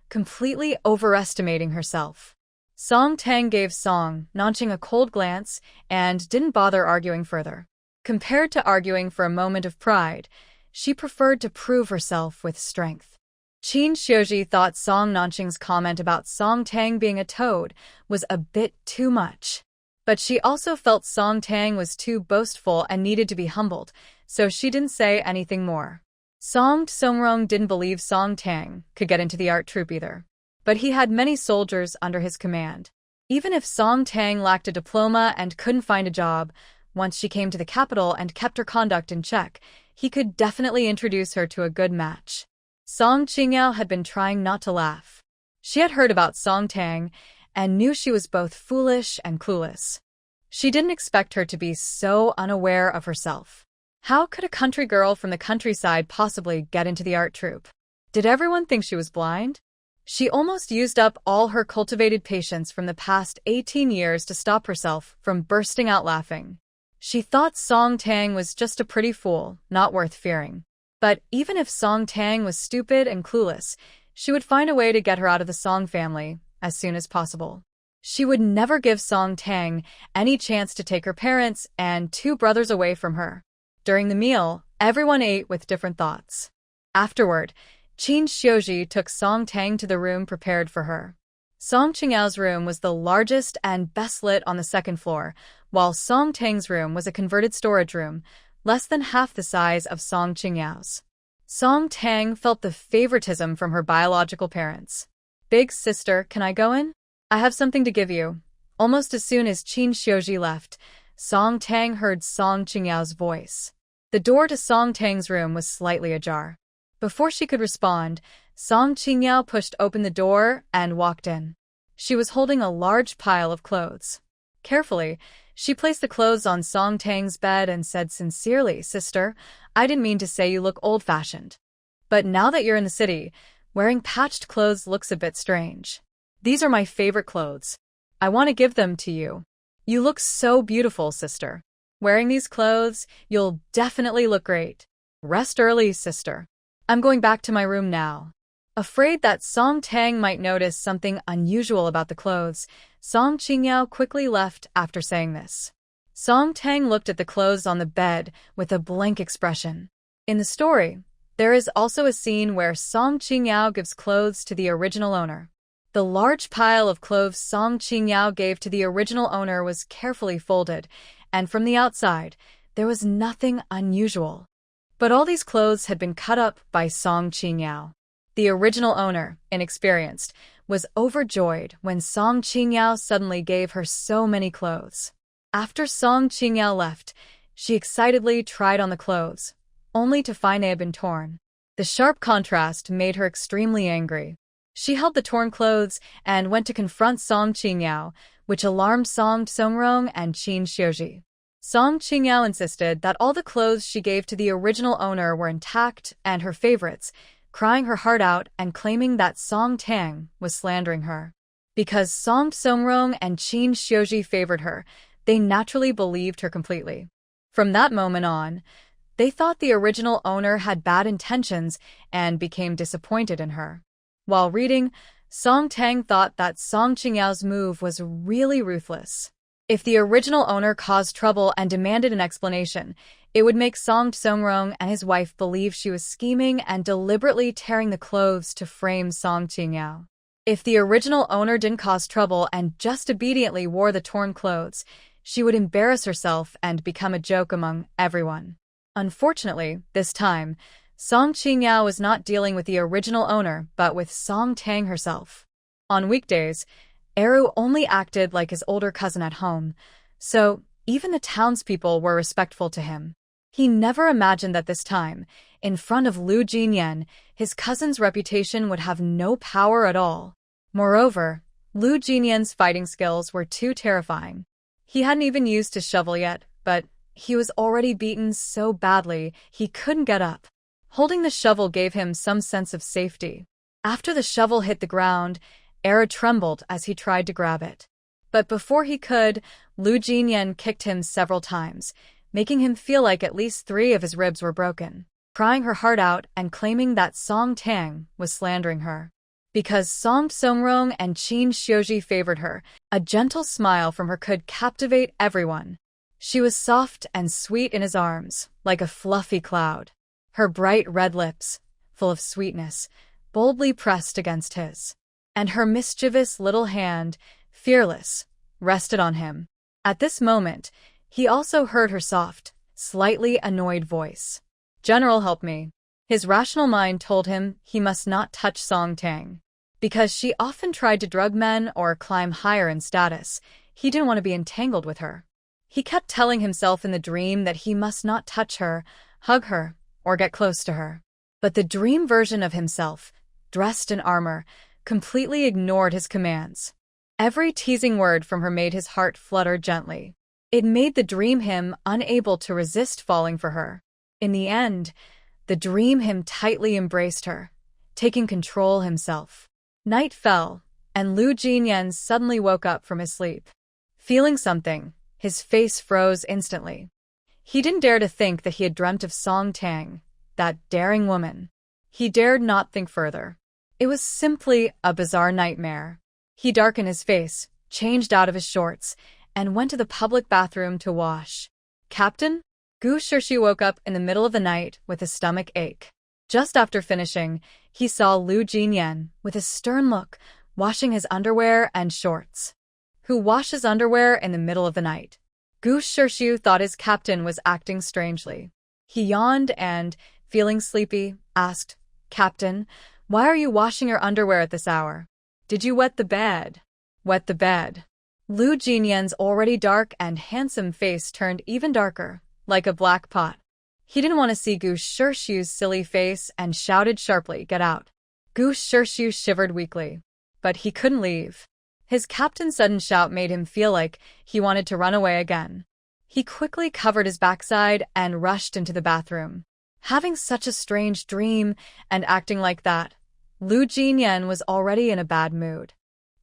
completely overestimating herself. Song Tang gave Song Nanqing a cold glance and didn't bother arguing further. Compared to arguing for a moment of pride, she preferred to prove herself with strength. Qin Xiuji thought Song Nanqing's comment about Song Tang being a toad was a bit too much. But she also felt Song Tang was too boastful and needed to be humbled, so she didn't say anything more. Song Songrong didn't believe Song Tang could get into the art troupe either. But he had many soldiers under his command. Even if Song Tang lacked a diploma and couldn't find a job, once she came to the capital and kept her conduct in check, he could definitely introduce her to a good match. Song Qingyao had been trying not to laugh. She had heard about Song Tang and knew she was both foolish and clueless. She didn't expect her to be so unaware of herself. How could a country girl from the countryside possibly get into the art troupe? Did everyone think she was blind? She almost used up all her cultivated patience from the past 18 years to stop herself from bursting out laughing. She thought Song Tang was just a pretty fool, not worth fearing. But even if Song Tang was stupid and clueless, she would find a way to get her out of the Song family as soon as possible. She would never give Song Tang any chance to take her parents and 2 brothers away from her. During the meal, everyone ate with different thoughts. Afterward, Qin Xiuji took Song Tang to the room prepared for her. Song Qingyao's room was the largest and best lit on the 2nd floor, while Song Tang's room was a converted storage room, less than half the size of Song Qingyao's. Song Tang felt the favoritism from her biological parents. Big sister, can I go in? I have something to give you. Almost as soon as Qin Xiuji left, Song Tang heard Song Qingyao's voice. The door to Song Tang's room was slightly ajar. Before she could respond, Song Qingyao pushed open the door and walked in. She was holding a large pile of clothes. Carefully, she placed the clothes on Song Tang's bed and said sincerely, Sister, I didn't mean to say you look old-fashioned. But now that you're in the city, wearing patched clothes looks a bit strange. These are my favorite clothes. I want to give them to you. You look so beautiful, sister. Wearing these clothes, you'll definitely look great. Rest early, sister. I'm going back to my room now. Afraid that Song Tang might notice something unusual about the clothes, Song Qingyao quickly left after saying this. Song Tang looked at the clothes on the bed with a blank expression. In the story, there is also a scene where Song Qingyao gives clothes to the original owner. The large pile of clothes Song Qingyao gave to the original owner was carefully folded, and from the outside, there was nothing unusual. But all these clothes had been cut up by Song Qingyao. The original owner, inexperienced, was overjoyed when Song Qingyao suddenly gave her so many clothes. After Song Qingyao left, she excitedly tried on the clothes, only to find they had been torn. The sharp contrast made her extremely angry. She held the torn clothes and went to confront Song Qingyao, which alarmed Song Songrong and Qin Xiuji. Song Qingyao insisted that all the clothes she gave to the original owner were intact and her favorites, crying her heart out and claiming that Song Tang was slandering her. Because Song Songrong and Qin Xiuji favored her, they naturally believed her completely. From that moment on, they thought the original owner had bad intentions and became disappointed in her. While reading, Song Tang thought that Song Qingyao's move was really ruthless. If the original owner caused trouble and demanded an explanation, it would make Song Songrong and his wife believe she was scheming and deliberately tearing the clothes to frame Song Qingyao. If the original owner didn't cause trouble and just obediently wore the torn clothes, she would embarrass herself and become a joke among everyone. Unfortunately, this time, Song Qingyao was not dealing with the original owner but with Song Tang herself. On weekdays, Eru only acted like his older cousin at home, so even the townspeople were respectful to him. He never imagined that this time, in front of Lu Jinyan, his cousin's reputation would have no power at all. Moreover, Lu Jinyan's fighting skills were too terrifying. He hadn't even used his shovel yet, but he was already beaten so badly he couldn't get up. Holding the shovel gave him some sense of safety. After the shovel hit the ground, Era trembled as he tried to grab it. But before he could, Lu Jinyan kicked him several times, making him feel like at least 3 of his ribs were broken, crying her heart out and claiming that Song Tang was slandering her. Because Song Songrong and Qin Xiuji favored her, a gentle smile from her could captivate everyone. She was soft and sweet in his arms, like a fluffy cloud. Her bright red lips, full of sweetness, boldly pressed against his. And her mischievous little hand, fearless, rested on him. At this moment, he also heard her soft, slightly annoyed voice. "General, help me." His rational mind told him he must not touch Song Tang. Because she often tried to drug men or climb higher in status, he didn't want to be entangled with her. He kept telling himself in the dream that he must not touch her, hug her, or get close to her. But the dream version of himself, dressed in armor, completely ignored his commands. Every teasing word from her made his heart flutter gently. It made the dream him unable to resist falling for her. In the end, the dream him tightly embraced her, taking control himself. Night fell, and Lu Jinyan suddenly woke up from his sleep. Feeling something, his face froze instantly. He didn't dare to think that he had dreamt of Song Tang, that daring woman. He dared not think further. It was simply a bizarre nightmare. He darkened his face, changed out of his shorts, and went to the public bathroom to wash. "Captain?" Gu Shirshi woke up in the middle of the night with a stomach ache. Just after finishing, he saw Lu Jinyan, with a stern look, washing his underwear and shorts. Who washes underwear in the middle of the night? Gu Shirshi thought his captain was acting strangely. He yawned and, feeling sleepy, asked, "Captain, why are you washing your underwear at this hour? Did you wet the bed?" Wet the bed. Lu Jinyan's already dark and handsome face turned even darker, like a black pot. He didn't want to see Gu Shirshu's silly face and shouted sharply, "Get out." Gu Shirshu shivered weakly. But he couldn't leave. His captain's sudden shout made him feel like he wanted to run away again. He quickly covered his backside and rushed into the bathroom. Having such a strange dream and acting like that, Lu Jinyan was already in a bad mood.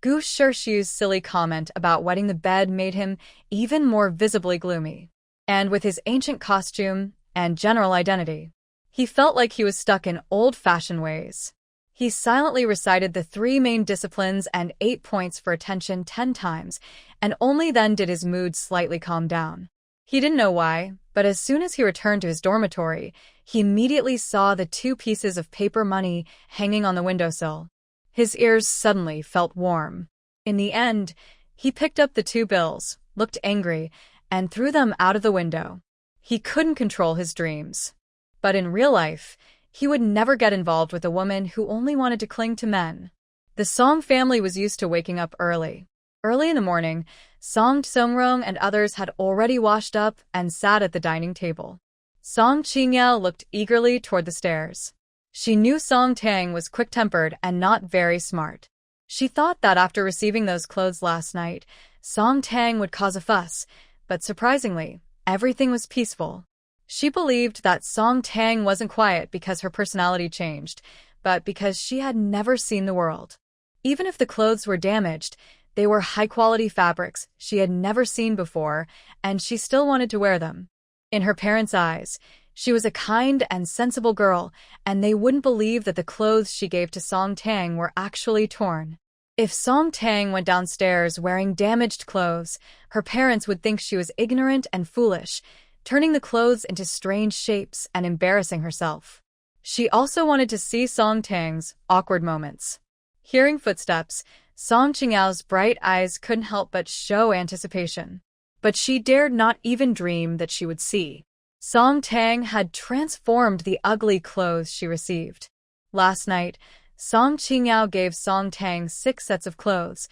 Gu Shirshu's silly comment about wetting the bed made him even more visibly gloomy. And with his ancient costume and general identity, he felt like he was stuck in old-fashioned ways. He silently recited the 3 main disciplines and 8 points for attention 10 times, and only then did his mood slightly calm down. He didn't know why, but as soon as he returned to his dormitory, he immediately saw the 2 pieces of paper money hanging on the windowsill. His ears suddenly felt warm. In the end, he picked up the 2 bills, looked angry, and threw them out of the window. He couldn't control his dreams. But in real life, he would never get involved with a woman who only wanted to cling to men. The Song family was used to waking up early. Early in the morning, Song Seongrong and others had already washed up and sat at the dining table. Song Qingyao looked eagerly toward the stairs. She knew Song Tang was quick-tempered and not very smart. She thought that after receiving those clothes last night, Song Tang would cause a fuss, but surprisingly, everything was peaceful. She believed that Song Tang wasn't quiet because her personality changed, but because she had never seen the world. Even if the clothes were damaged, they were high-quality fabrics she had never seen before, and she still wanted to wear them. In her parents' eyes, she was a kind and sensible girl, and they wouldn't believe that the clothes she gave to Song Tang were actually torn. If Song Tang went downstairs wearing damaged clothes, her parents would think she was ignorant and foolish, turning the clothes into strange shapes and embarrassing herself. She also wanted to see Song Tang's awkward moments. Hearing footsteps, Song Qingyao's bright eyes couldn't help but show anticipation. But she dared not even dream that she would see. Song Tang had transformed the ugly clothes she received. Last night, Song Qingyao gave Song Tang 6 sets of clothes,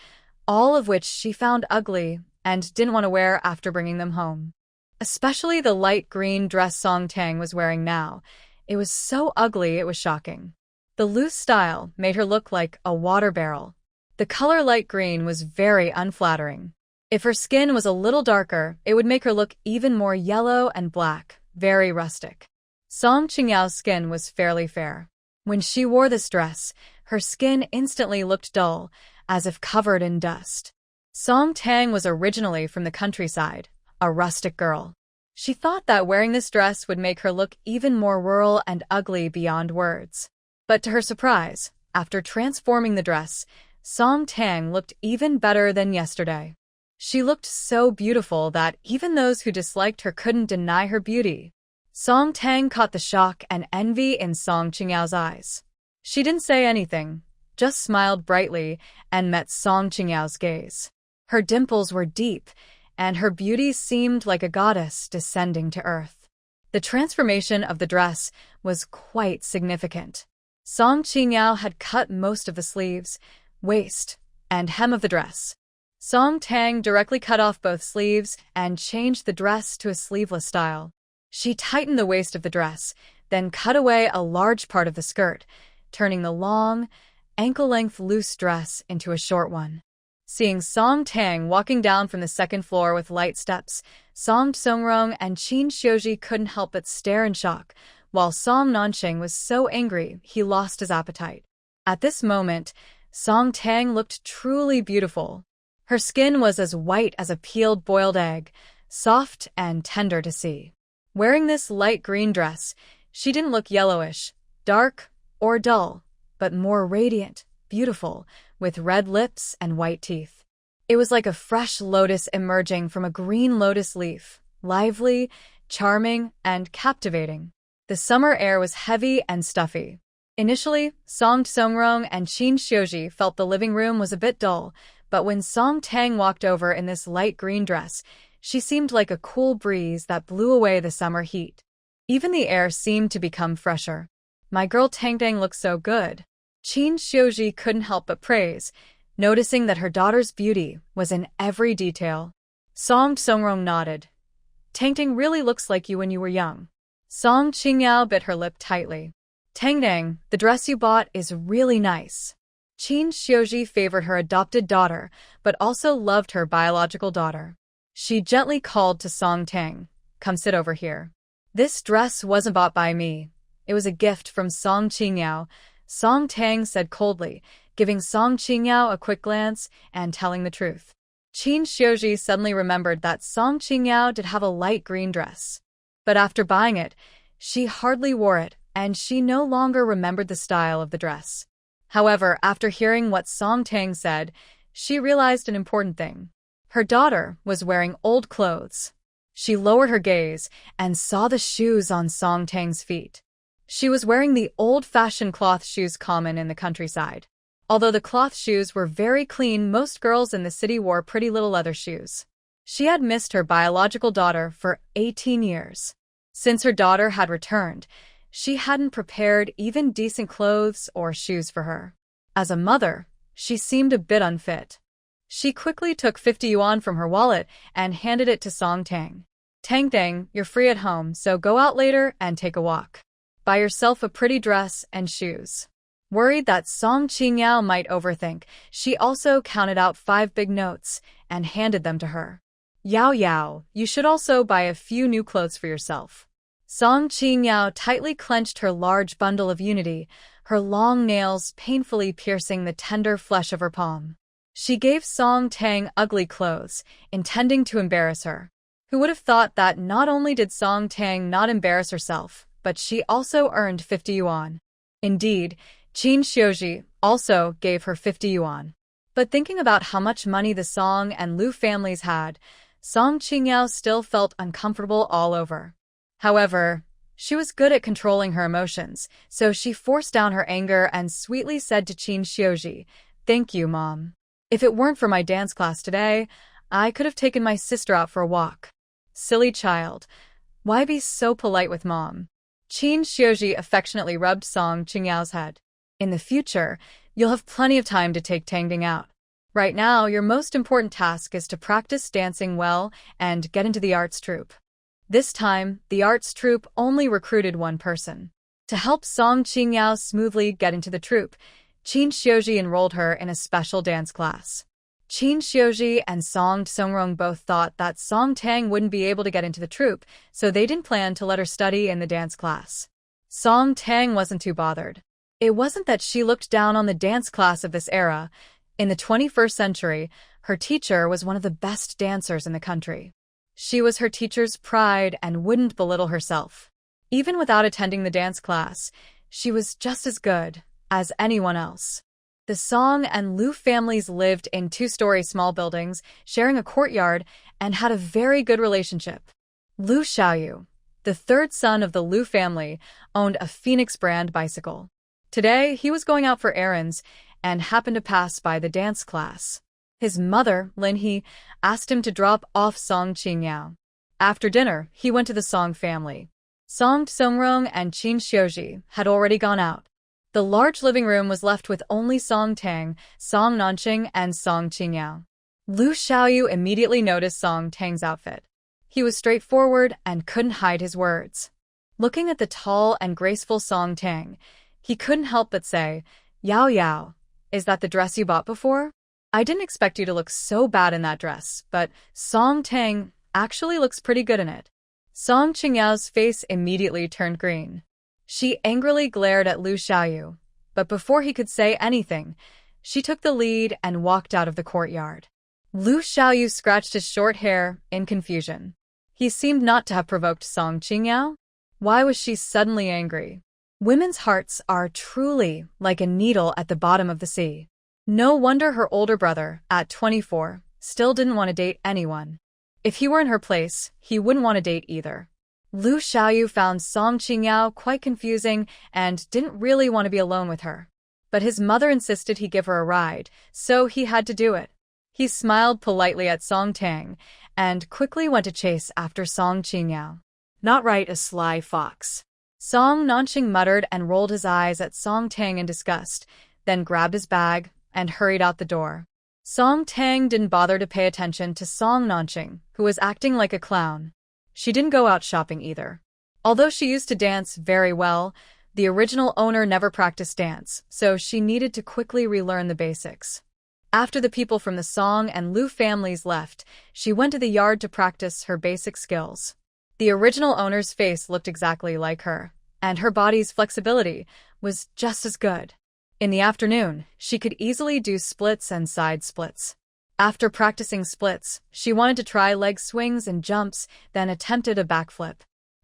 all of which she found ugly and didn't want to wear after bringing them home. Especially the light green dress Song Tang was wearing now. It was so ugly it was shocking. The loose style made her look like a water barrel. The color light green was very unflattering. If her skin was a little darker, it would make her look even more yellow and black, very rustic. Song Qingyao's skin was fairly fair. When she wore this dress, her skin instantly looked dull, as if covered in dust. Song Tang was originally from the countryside, a rustic girl. She thought that wearing this dress would make her look even more rural and ugly beyond words. But to her surprise, after transforming the dress, Song Tang looked even better than yesterday. She looked so beautiful that even those who disliked her couldn't deny her beauty. Song Tang caught the shock and envy in Song Qingyao's eyes. She didn't say anything, just smiled brightly and met Song Qingyao's gaze. Her dimples were deep, and her beauty seemed like a goddess descending to earth. The transformation of the dress was quite significant. Song Qingyao had cut most of the sleeves, waist, and hem of the dress. Song Tang directly cut off both sleeves and changed the dress to a sleeveless style. She tightened the waist of the dress, then cut away a large part of the skirt, turning the long, ankle-length loose dress into a short one. Seeing Song Tang walking down from the 2nd floor with light steps, Song Seongrong and Qin Xiuji couldn't help but stare in shock, while Song Nanqing was so angry he lost his appetite. At this moment, Song Tang looked truly beautiful. Her skin was as white as a peeled boiled egg, soft and tender to see. Wearing this light green dress, she didn't look yellowish, dark, or dull, but more radiant, beautiful, with red lips and white teeth. It was like a fresh lotus emerging from a green lotus leaf, lively, charming, and captivating. The summer air was heavy and stuffy. Initially, Song Seongrong and Qin Xiuji felt the living room was a bit dull, but when Song Tang walked over in this light green dress, she seemed like a cool breeze that blew away the summer heat. Even the air seemed to become fresher. "My girl Tang looks so good," Qin Xiuji couldn't help but praise, noticing that her daughter's beauty was in every detail. Song Seongrong nodded. "Tang really looks like you when you were young." Song Qingyao bit her lip tightly. "Tang, the dress you bought is really nice." Qin Xiuji favored her adopted daughter, but also loved her biological daughter. She gently called to Song Tang, "Come sit over here." "This dress wasn't bought by me. It was a gift from Song Qingyao," Song Tang said coldly, giving Song Qingyao a quick glance and telling the truth. Qin Xiuji suddenly remembered that Song Qingyao did have a light green dress. But after buying it, she hardly wore it, and she no longer remembered the style of the dress. However, after hearing what Song Tang said, she realized an important thing. Her daughter was wearing old clothes. She lowered her gaze and saw the shoes on Song Tang's feet. She was wearing the old-fashioned cloth shoes common in the countryside. Although the cloth shoes were very clean, most girls in the city wore pretty little leather shoes. She had missed her biological daughter for 18 years. Since her daughter had returned, she hadn't prepared even decent clothes or shoes for her. As a mother, she seemed a bit unfit. She quickly took 50 yuan from her wallet and handed it to Song Tang. Tang, you're free at home, so go out later and take a walk. Buy yourself a pretty dress and shoes. Worried that Song Qingyao might overthink, she also counted out 5 big notes and handed them to her. Yao, you should also buy a few new clothes for yourself. Song Qingyao tightly clenched her large bundle of unity, her long nails painfully piercing the tender flesh of her palm. She gave Song Tang ugly clothes, intending to embarrass her. Who would have thought that not only did Song Tang not embarrass herself, but she also earned 50 yuan. Indeed, Qin Xiuji also gave her 50 yuan. But thinking about how much money the Song and Lu families had, Song Qingyao still felt uncomfortable all over. However, she was good at controlling her emotions, so she forced down her anger and sweetly said to Qin Xiuji, "Thank you, Mom. If it weren't for my dance class today, I could have taken my sister out for a walk." Silly child. Why be so polite with Mom? Qin Xiuji affectionately rubbed Song Qingyao's head. In the future, you'll have plenty of time to take Tang out. Right now, your most important task is to practice dancing well and get into the arts troupe. This time, the arts troupe only recruited one person. To help Song Qingyao smoothly get into the troupe, Qin Xiuji enrolled her in a special dance class. Qin Xiuji and Song Songrong both thought that Song Tang wouldn't be able to get into the troupe, so they didn't plan to let her study in the dance class. Song Tang wasn't too bothered. It wasn't that she looked down on the dance class of this era. In the 21st century, her teacher was one of the best dancers in the country. She was her teacher's pride and wouldn't belittle herself. Even without attending the dance class, she was just as good as anyone else. The Song and Lu families lived in 2-story small buildings, sharing a courtyard, and had a very good relationship. Lu Xiaoyu, the third son of the Lu family, owned a Phoenix brand bicycle. Today, he was going out for errands and happened to pass by the dance class. His mother, Lin He, asked him to drop off Song Qingyao. After dinner, he went to the Song family. Song Songrong and Qin Xiuji had already gone out. The large living room was left with only Song Tang, Song Nanqing, and Song Qingyao. Lu Xiaoyu immediately noticed Song Tang's outfit. He was straightforward and couldn't hide his words. Looking at the tall and graceful Song Tang, he couldn't help but say, Yao, is that the dress you bought before? I didn't expect you to look so bad in that dress, but Song Tang actually looks pretty good in it. Song Qingyao's face immediately turned green. She angrily glared at Lu Xiaoyu, but before he could say anything, she took the lead and walked out of the courtyard. Lu Xiaoyu scratched his short hair in confusion. He seemed not to have provoked Song Qingyao. Why was she suddenly angry? Women's hearts are truly like a needle at the bottom of the sea. No wonder her older brother, at 24, still didn't want to date anyone. If he were in her place, he wouldn't want to date either. Lu Xiaoyu found Song Qingyao quite confusing and didn't really want to be alone with her. But his mother insisted he give her a ride, so he had to do it. He smiled politely at Song Tang and quickly went to chase after Song Qingyao. Not right, a sly fox. Song Nanqing muttered and rolled his eyes at Song Tang in disgust, then grabbed his bag and hurried out the door. Song Tang didn't bother to pay attention to Song Nanqing, who was acting like a clown. She didn't go out shopping either. Although she used to dance very well, the original owner never practiced dance, so she needed to quickly relearn the basics. After the people from the Song and Lu families left, she went to the yard to practice her basic skills. The original owner's face looked exactly like her, and her body's flexibility was just as good. In the afternoon, she could easily do splits and side splits. After practicing splits, she wanted to try leg swings and jumps, then attempted a backflip.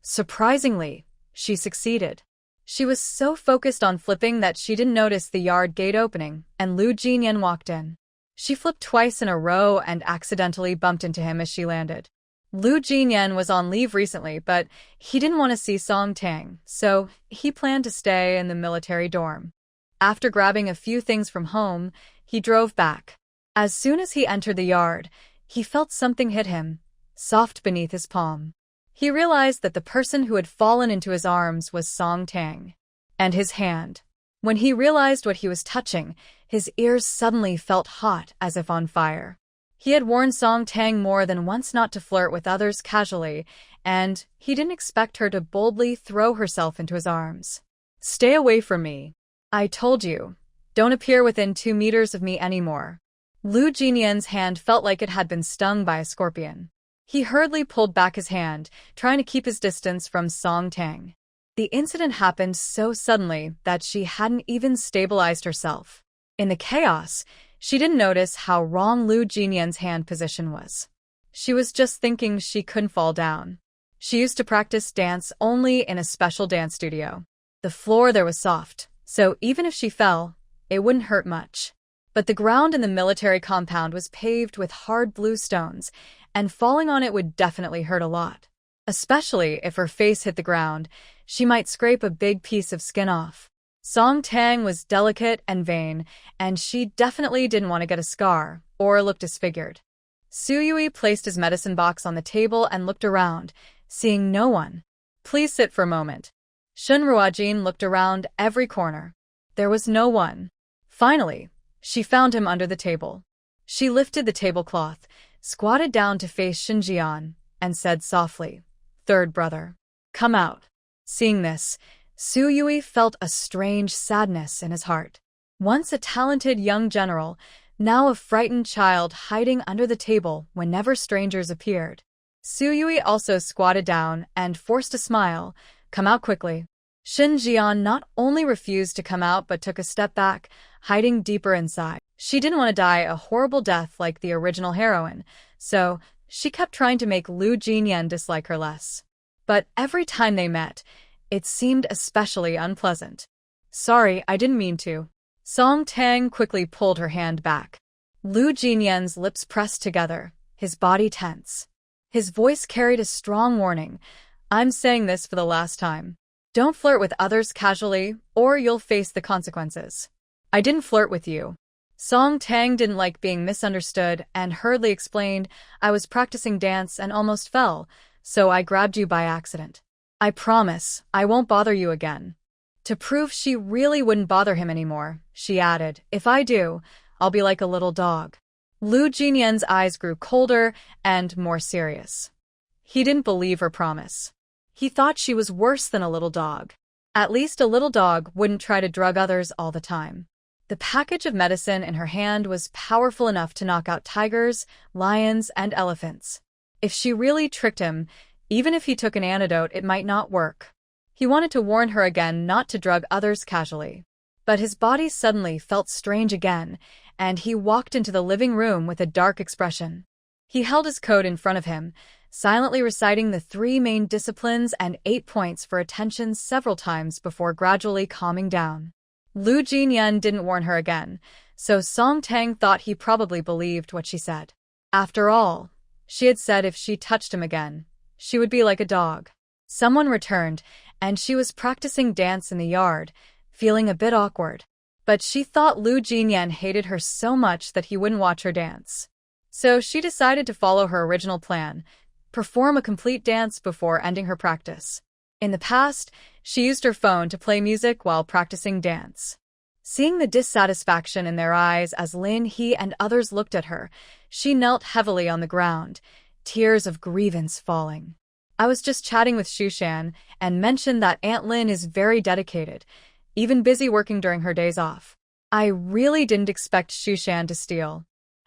Surprisingly, she succeeded. She was so focused on flipping that she didn't notice the yard gate opening, and Lu Jinyan walked in. She flipped twice in a row and accidentally bumped into him as she landed. Lu Jinyan was on leave recently, but he didn't want to see Song Tang, so he planned to stay in the military dorm. After grabbing a few things from home, he drove back. As soon as he entered the yard, he felt something hit him, soft beneath his palm. He realized that the person who had fallen into his arms was Song Tang. And his hand. When he realized what he was touching, his ears suddenly felt hot as if on fire. He had warned Song Tang more than once not to flirt with others casually, and he didn't expect her to boldly throw herself into his arms. "Stay away from me. I told you. Don't appear within 2 meters of me anymore." Lu Jinyan's hand felt like it had been stung by a scorpion. He hurriedly pulled back his hand, trying to keep his distance from Song Tang. The incident happened so suddenly that she hadn't even stabilized herself. In the chaos, she didn't notice how wrong Lu Jinyan's hand position was. She was just thinking she couldn't fall down. She used to practice dance only in a special dance studio. The floor there was soft, so even if she fell, it wouldn't hurt much. But the ground in the military compound was paved with hard blue stones, and falling on it would definitely hurt a lot. Especially if her face hit the ground, she might scrape a big piece of skin off. Song Tang was delicate and vain, and she definitely didn't want to get a scar or look disfigured. Su Yui placed his medicine box on the table and looked around, seeing no one. "Please sit for a moment." Shun Ruajin looked around every corner. There was no one. Finally, she found him under the table. She lifted the tablecloth, squatted down to face Shinjian, and said softly, "Third brother, come out." Seeing this, Su Yui felt a strange sadness in his heart. Once a talented young general, now a frightened child hiding under the table whenever strangers appeared. Su Yui also squatted down and forced a smile. "Come out quickly." Shinjian not only refused to come out but took a step back, hiding deeper inside. She didn't want to die a horrible death like the original heroine, so she kept trying to make Lu Jinyan dislike her less. But every time they met, it seemed especially unpleasant. "Sorry, I didn't mean to." Song Tang quickly pulled her hand back. Lu Jinyan's lips pressed together, his body tense. His voice carried a strong warning. "I'm saying this for the last time. Don't flirt with others casually, or you'll face the consequences." "I didn't flirt with you." Song Tang didn't like being misunderstood and hurriedly explained, "I was practicing dance and almost fell, so I grabbed you by accident. I promise, I won't bother you again." To prove she really wouldn't bother him anymore, she added, "If I do, I'll be like a little dog." Lu Jinyan's eyes grew colder and more serious. He didn't believe her promise. He thought she was worse than a little dog. At least a little dog wouldn't try to drug others all the time. The package of medicine in her hand was powerful enough to knock out tigers, lions, and elephants. If she really tricked him, even if he took an antidote, it might not work. He wanted to warn her again not to drug others casually. But his body suddenly felt strange again, and he walked into the living room with a dark expression. He held his code in front of him, silently reciting the 3 main disciplines and 8 points for attention several times before gradually calming down. Lu Jinyan didn't warn her again, so Song Tang thought he probably believed what she said. After all, she had said if she touched him again, she would be like a dog. Someone returned, and she was practicing dance in the yard, feeling a bit awkward. But she thought Lu Jinyan hated her so much that he wouldn't watch her dance. So she decided to follow her original plan, perform a complete dance before ending her practice. In the past, she used her phone to play music while practicing dance. Seeing the dissatisfaction in their eyes as Lin He and others looked at her, she knelt heavily on the ground, tears of grievance falling. "I was just chatting with Shushan and mentioned that Aunt Lin is very dedicated, even busy working during her days off. I really didn't expect Shushan to steal.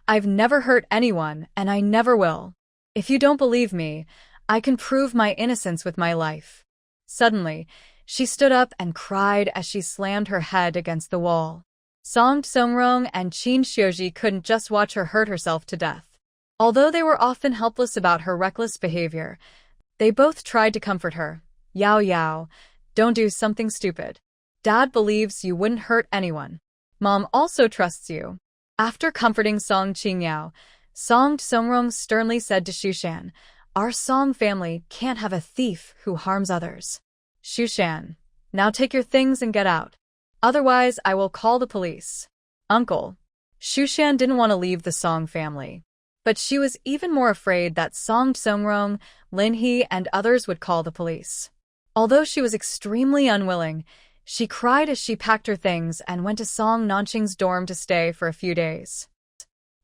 I've never hurt anyone, and I never will. If you don't believe me, I can prove my innocence with my life." Suddenly, she stood up and cried as she slammed her head against the wall. Song Tsungrong and Qin Xiuji couldn't just watch her hurt herself to death. Although they were often helpless about her reckless behavior, they both tried to comfort her. "Yao Yao, Don't do something stupid. Dad believes you wouldn't hurt anyone. Mom also trusts you. After comforting Song Qingyao, Song Songrong sternly said to Shushan, our Song family can't have a thief who harms others. Shushan, now take your things and get out. Otherwise, I will call the police. Uncle. Shushan didn't want to leave the Song family. But she was even more afraid that Song Songrong, Lin He, and others would call the police. Although she was extremely unwilling, she cried as she packed her things and went to Song Nanqing's dorm to stay for a few days.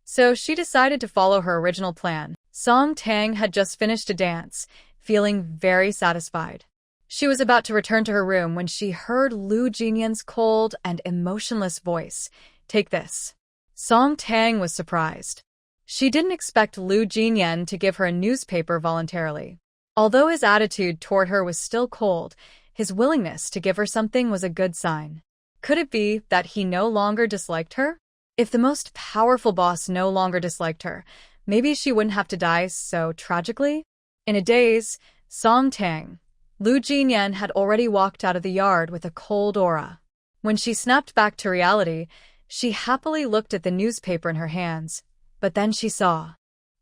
So she decided to follow her original plan. Song Tang had just finished a dance, feeling very satisfied. She was about to return to her room when she heard Lu Jinyan's cold and emotionless voice. Take this. Song Tang was surprised. She didn't expect Lu Jinyan to give her a newspaper voluntarily. Although his attitude toward her was still cold, his willingness to give her something was a good sign. Could it be that he no longer disliked her? If the most powerful boss no longer disliked her, maybe she wouldn't have to die so tragically? In a daze, Song Tang, Lu Jinyan had already walked out of the yard with a cold aura. When she snapped back to reality, she happily looked at the newspaper in her hands, but then she saw.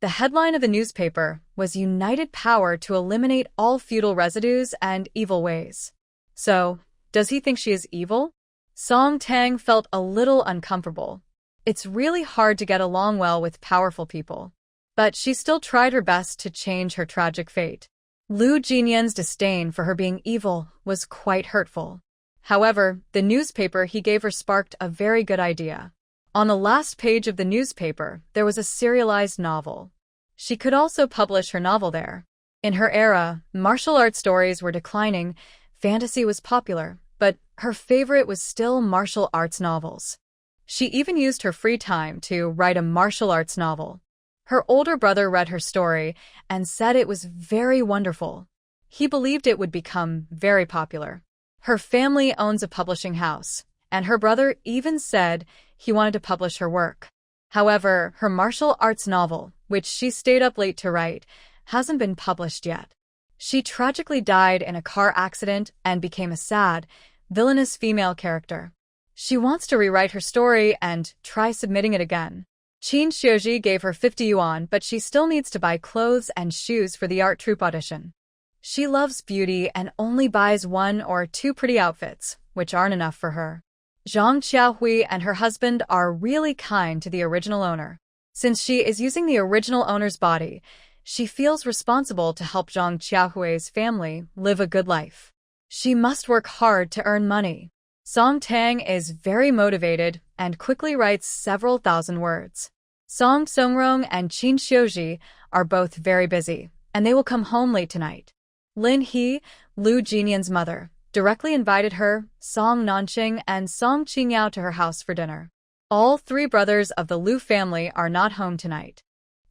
The headline of the newspaper was United Power to Eliminate All Feudal Residues and Evil Ways. So, does he think she is evil? Song Tang felt a little uncomfortable. It's really hard to get along well with powerful people. But she still tried her best to change her tragic fate. Lu Jinyan's disdain for her being evil was quite hurtful. However, the newspaper he gave her sparked a very good idea. On the last page of the newspaper, there was a serialized novel. She could also publish her novel there. In her era, martial arts stories were declining, fantasy was popular, but her favorite was still martial arts novels. She even used her free time to write a martial arts novel. Her older brother read her story and said it was very wonderful. He believed it would become very popular. Her family owns a publishing house, and her brother even said he wanted to publish her work. However, her martial arts novel, which she stayed up late to write, hasn't been published yet. She tragically died in a car accident and became a sad, villainous female character. She wants to rewrite her story and try submitting it again. Qin Xiuji gave her 50 yuan, but she still needs to buy clothes and shoes for the art troupe audition. She loves beauty and only buys 1 or 2 pretty outfits, which aren't enough for her. Zhang Qiaohui and her husband are really kind to the original owner. Since she is using the original owner's body, she feels responsible to help Zhang Qiaohui's family live a good life. She must work hard to earn money. Song Tang is very motivated and quickly writes several thousand words. Song Songrong and Qin Xiuji are both very busy, and they will come home late tonight. Lin He, Lu Jinyan's mother, directly invited her, Song Nanqing, and Song Qingyao to her house for dinner. All 3 brothers of the Lu family are not home tonight.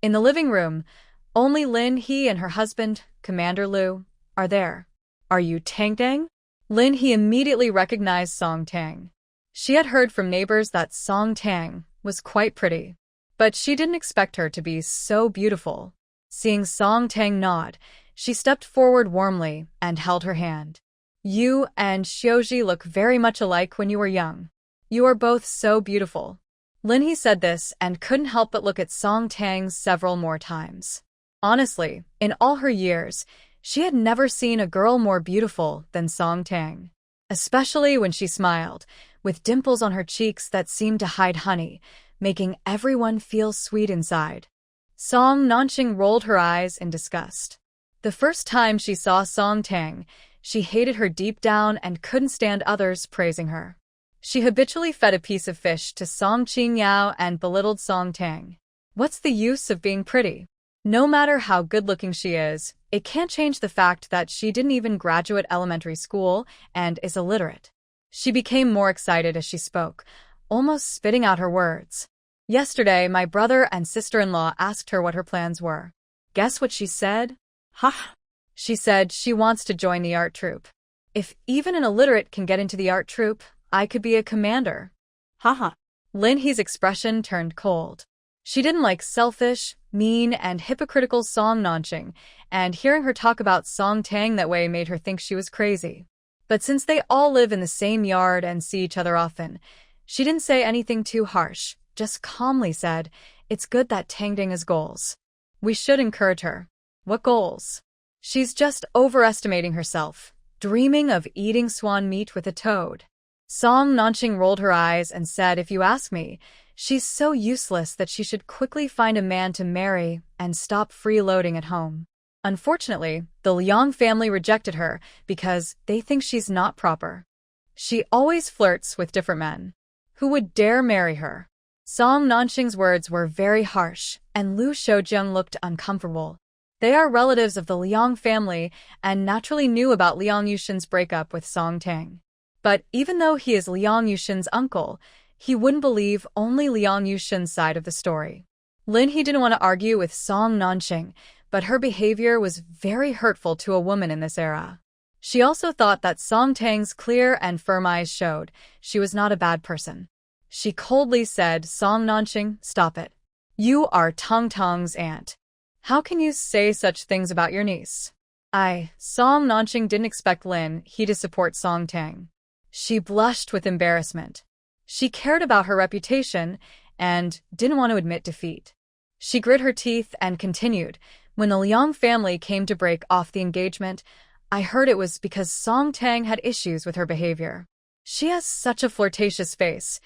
In the living room, only Lin He and her husband, Commander Lu, are there. Are you Tang Tang? Lin He immediately recognized Song Tang. She had heard from neighbors that Song Tang was quite pretty, but she didn't expect her to be so beautiful. Seeing Song Tang nod, she stepped forward warmly and held her hand. You and Xiuji look very much alike when you were young. You are both so beautiful. Lin He said this and couldn't help but look at Song Tang several more times. Honestly, in all her years, she had never seen a girl more beautiful than Song Tang, especially when she smiled, with dimples on her cheeks that seemed to hide honey, making everyone feel sweet inside. Song Nanqing rolled her eyes in disgust. The first time she saw Song Tang, she hated her deep down and couldn't stand others praising her. She habitually fed a piece of fish to Song Qingyao and belittled Song Tang. What's the use of being pretty? No matter how good-looking she is, it can't change the fact that she didn't even graduate elementary school and is illiterate. She became more excited as she spoke, almost spitting out her words. Yesterday, my brother and sister-in-law asked her what her plans were. Guess what she said? Ha! She said she wants to join the art troupe. If even an illiterate can get into the art troupe, I could be a commander. Haha. Lin He's expression turned cold. She didn't like selfish, mean, and hypocritical Song Nanqing, and hearing her talk about Song Tang that way made her think she was crazy. But since they all live in the same yard and see each other often, she didn't say anything too harsh, just calmly said, "It's good that Tangding has goals. We should encourage her." "What goals?" "She's just overestimating herself, dreaming of eating swan meat with a toad." Song Nanqing rolled her eyes and said, "If you ask me, she's so useless that she should quickly find a man to marry and stop freeloading at home." Unfortunately, the Liang family rejected her because they think she's not proper. She always flirts with different men. Who would dare marry her? Song Nanqing's words were very harsh, and Lu Shoujung looked uncomfortable. They are relatives of the Liang family and naturally knew about Liang Yushin's breakup with Song Tang. But even though he is Liang Yushin's uncle, he wouldn't believe only Liang Yushin's side of the story. Lin He didn't want to argue with Song Nanqing, but her behavior was very hurtful to a woman in this era. She also thought that Song Tang's clear and firm eyes showed she was not a bad person. She coldly said, "Song Nanqing, stop it. You are Tang Tang's aunt. How can you say such things about your niece?" Song Nanqing didn't expect Lin He to support Song Tang. She blushed with embarrassment. She cared about her reputation and didn't want to admit defeat. She grit her teeth and continued, "When the Liang family came to break off the engagement, I heard it was because Song Tang had issues with her behavior. She has such a flirtatious face.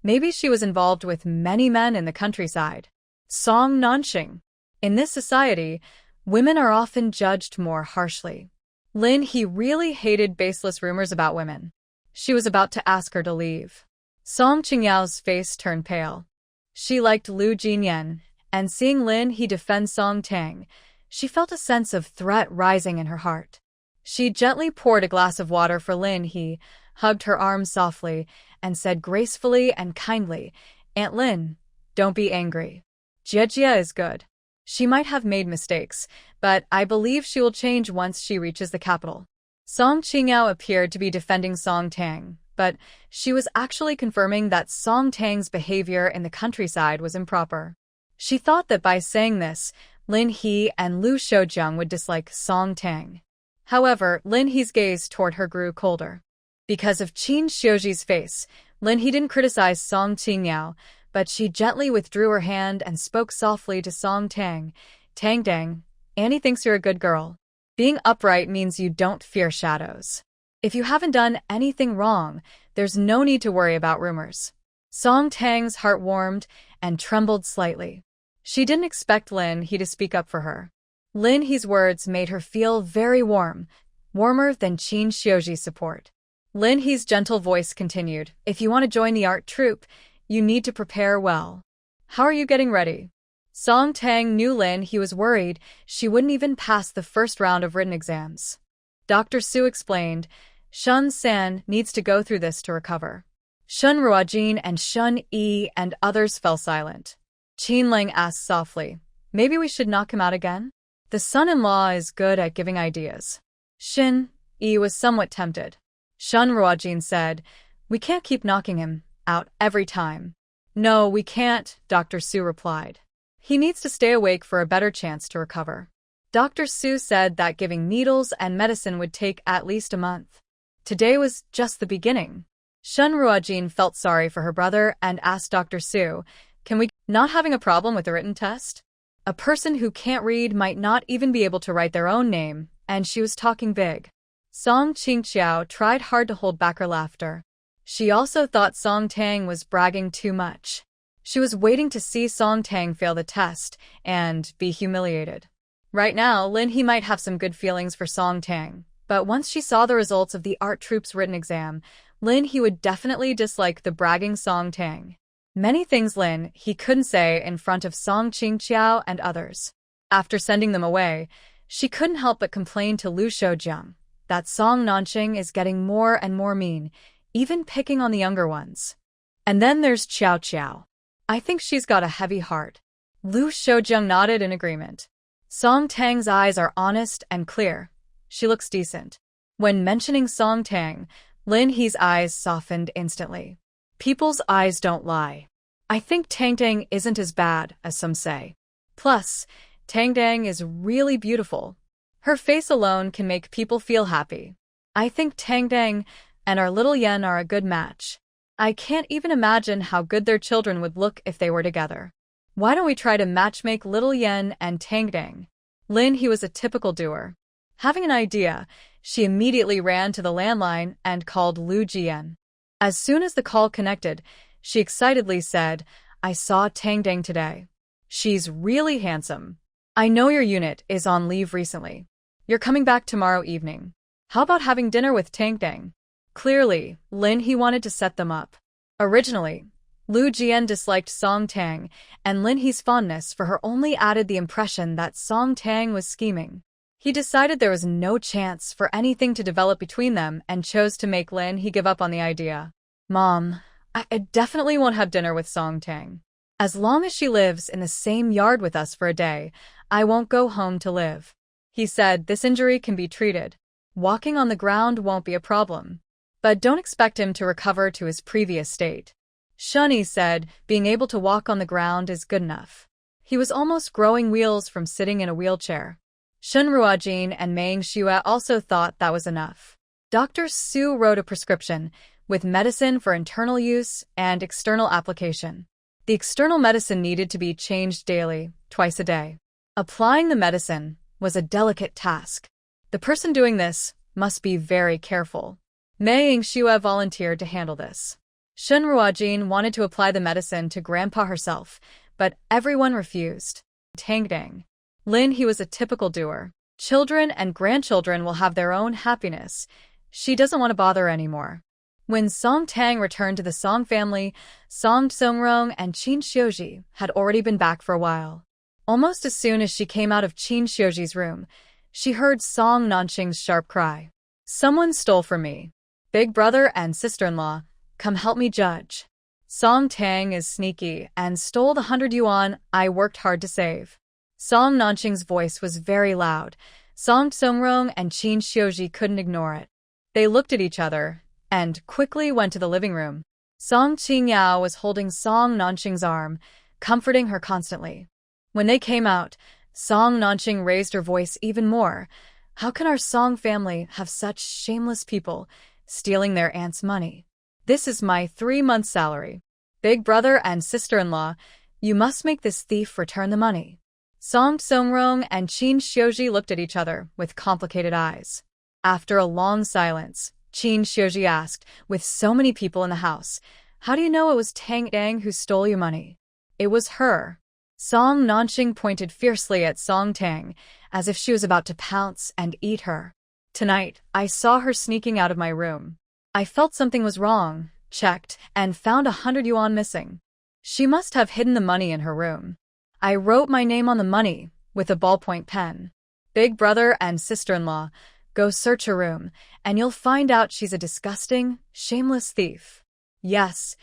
Maybe she was involved with many men in the countryside." Song Nanqing. In this society, women are often judged more harshly. Lin He really hated baseless rumors about women. She was about to ask her to leave. Song Qingyao's face turned pale. She liked Lu Jinyan, and seeing Lin He defend Song Tang, she felt a sense of threat rising in her heart. She gently poured a glass of water for Lin He, hugged her arm softly, and said gracefully and kindly, "Aunt Lin, don't be angry. Jiejia is good. She might have made mistakes, but I believe she will change once she reaches the capital." Song Qingyao appeared to be defending Song Tang, but she was actually confirming that Song Tang's behavior in the countryside was improper. She thought that by saying this, Lin He and Lu Shoujung would dislike Song Tang. However, Lin He's gaze toward her grew colder. Because of Qin Xiuji's face, Lin He didn't criticize Song Qingyao, but she gently withdrew her hand and spoke softly to Song Tang. "Tangdang, Annie thinks you're a good girl. Being upright means you don't fear shadows. If you haven't done anything wrong, there's no need to worry about rumors." Song Tang's heart warmed and trembled slightly. She didn't expect Lin He to speak up for her. Lin He's words made her feel very warm, warmer than Qin Xiuji's support. Lin He's gentle voice continued, "If you want to join the art troupe, you need to prepare well. How are you getting ready?" Song Tang knew Lin He was worried she wouldn't even pass the first round of written exams. Dr. Su explained, "Shun San needs to go through this to recover." Shun Ruojin and Shun Yi and others fell silent. Qin Ling asked softly, "Maybe we should knock him out again? The son-in-law is good at giving ideas." Shin Yi was somewhat tempted. Shun Ruojin said, "We can't keep knocking him out every time." "No, we can't," Dr. Su replied. "He needs to stay awake for a better chance to recover." Dr. Su said that giving needles and medicine would take at least a month. Today was just the beginning. Shun Ruojin felt sorry for her brother and asked Dr. Su, "Can we not having a problem with the written test? A person who can't read might not even be able to write their own name," and she was talking big. Song Qingqiao tried hard to hold back her laughter. She also thought Song Tang was bragging too much. She was waiting to see Song Tang fail the test and be humiliated. Right now, Lin He might have some good feelings for Song Tang, but once she saw the results of the art troupe's written exam, Lin He would definitely dislike the bragging Song Tang. Many things Lin He couldn't say in front of Song Qingqiao and others. After sending them away, she couldn't help but complain to Lu Shoujung that Song Nanqing is getting more and more mean, even picking on the younger ones. And then there's Qiao Qiao. I think she's got a heavy heart. Lu Shoujung nodded in agreement. Song Tang's eyes are honest and clear. She looks decent. When mentioning Song Tang, Lin He's eyes softened instantly. People's eyes don't lie. I think Tangdang isn't as bad as some say. Plus, Tangdang is really beautiful. Her face alone can make people feel happy. I think Tang and our little Yen are a good match. I can't even imagine how good their children would look if they were together. Why don't we try to matchmake little Yen and Tang? Lin, he was a typical doer. Having an idea, she immediately ran to the landline and called Lu Jian. As soon as the call connected, she excitedly said, I saw Tang today. She's really handsome. I know your unit is on leave recently. You're coming back tomorrow evening. How about having dinner with Tang? Clearly, Lin he wanted to set them up. Originally, Lu Jian disliked Song Tang, and Lin He's fondness for her only added the impression that Song Tang was scheming. He decided there was no chance for anything to develop between them and chose to make Lin He give up on the idea. Mom, I definitely won't have dinner with Song Tang. As long as she lives in the same yard with us for a day, I won't go home to live. He said this injury can be treated. Walking on the ground won't be a problem. But don't expect him to recover to his previous state. Shunyi said being able to walk on the ground is good enough. He was almost growing wheels from sitting in a wheelchair. Shun Ruojin and Meng Xue also thought that was enough. Dr. Su wrote a prescription with medicine for internal use and external application. The external medicine needed to be changed daily, twice a day. Applying the medicine was a delicate task. The person doing this must be very careful. Meng Xue volunteered to handle this. Shun Ruojin wanted to apply the medicine to Grandpa herself, but everyone refused. Tang. Lin he was a typical doer. Children and grandchildren will have their own happiness. She doesn't want to bother anymore. When Song Tang returned to the Song family, Song Songrong and Qin Xiuji had already been back for a while. Almost as soon as she came out of Qin Xiuji's room, she heard Song Nanqing's sharp cry. Someone stole from me. Big brother and sister-in-law, come help me judge. Song Tang is sneaky and stole the 100 yuan I worked hard to save. Song Nanqing's voice was very loud. Song Songrong and Qin Xiuji couldn't ignore it. They looked at each other and quickly went to the living room. Song Qingyao was holding Song Nanqing's arm, comforting her constantly. When they came out, Song Nanqing raised her voice even more. How can our Song family have such shameless people stealing their aunt's money? This is my 3-month salary. Big brother and sister-in-law, you must make this thief return the money. Song Songrong and Qin Xiuji looked at each other with complicated eyes. After a long silence, Qin Xiuji asked, with so many people in the house, how do you know it was Tang who stole your money? It was her. Song Nanqing pointed fiercely at Song Tang, as if she was about to pounce and eat her. Tonight, I saw her sneaking out of my room. I felt something was wrong, checked, and found 100 yuan missing. She must have hidden the money in her room. I wrote my name on the money with a ballpoint pen. Big brother and sister-in-law, go search her room, and you'll find out she's a disgusting, shameless thief. Yes,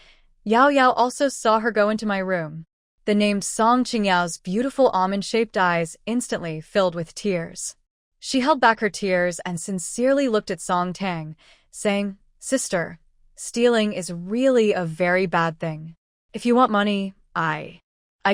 Yao Yao also saw her go into my room. The named Song Qingyao's beautiful almond-shaped eyes instantly filled with tears. She held back her tears and sincerely looked at Song Tang, saying, Sister, stealing is really a very bad thing. If you want money, I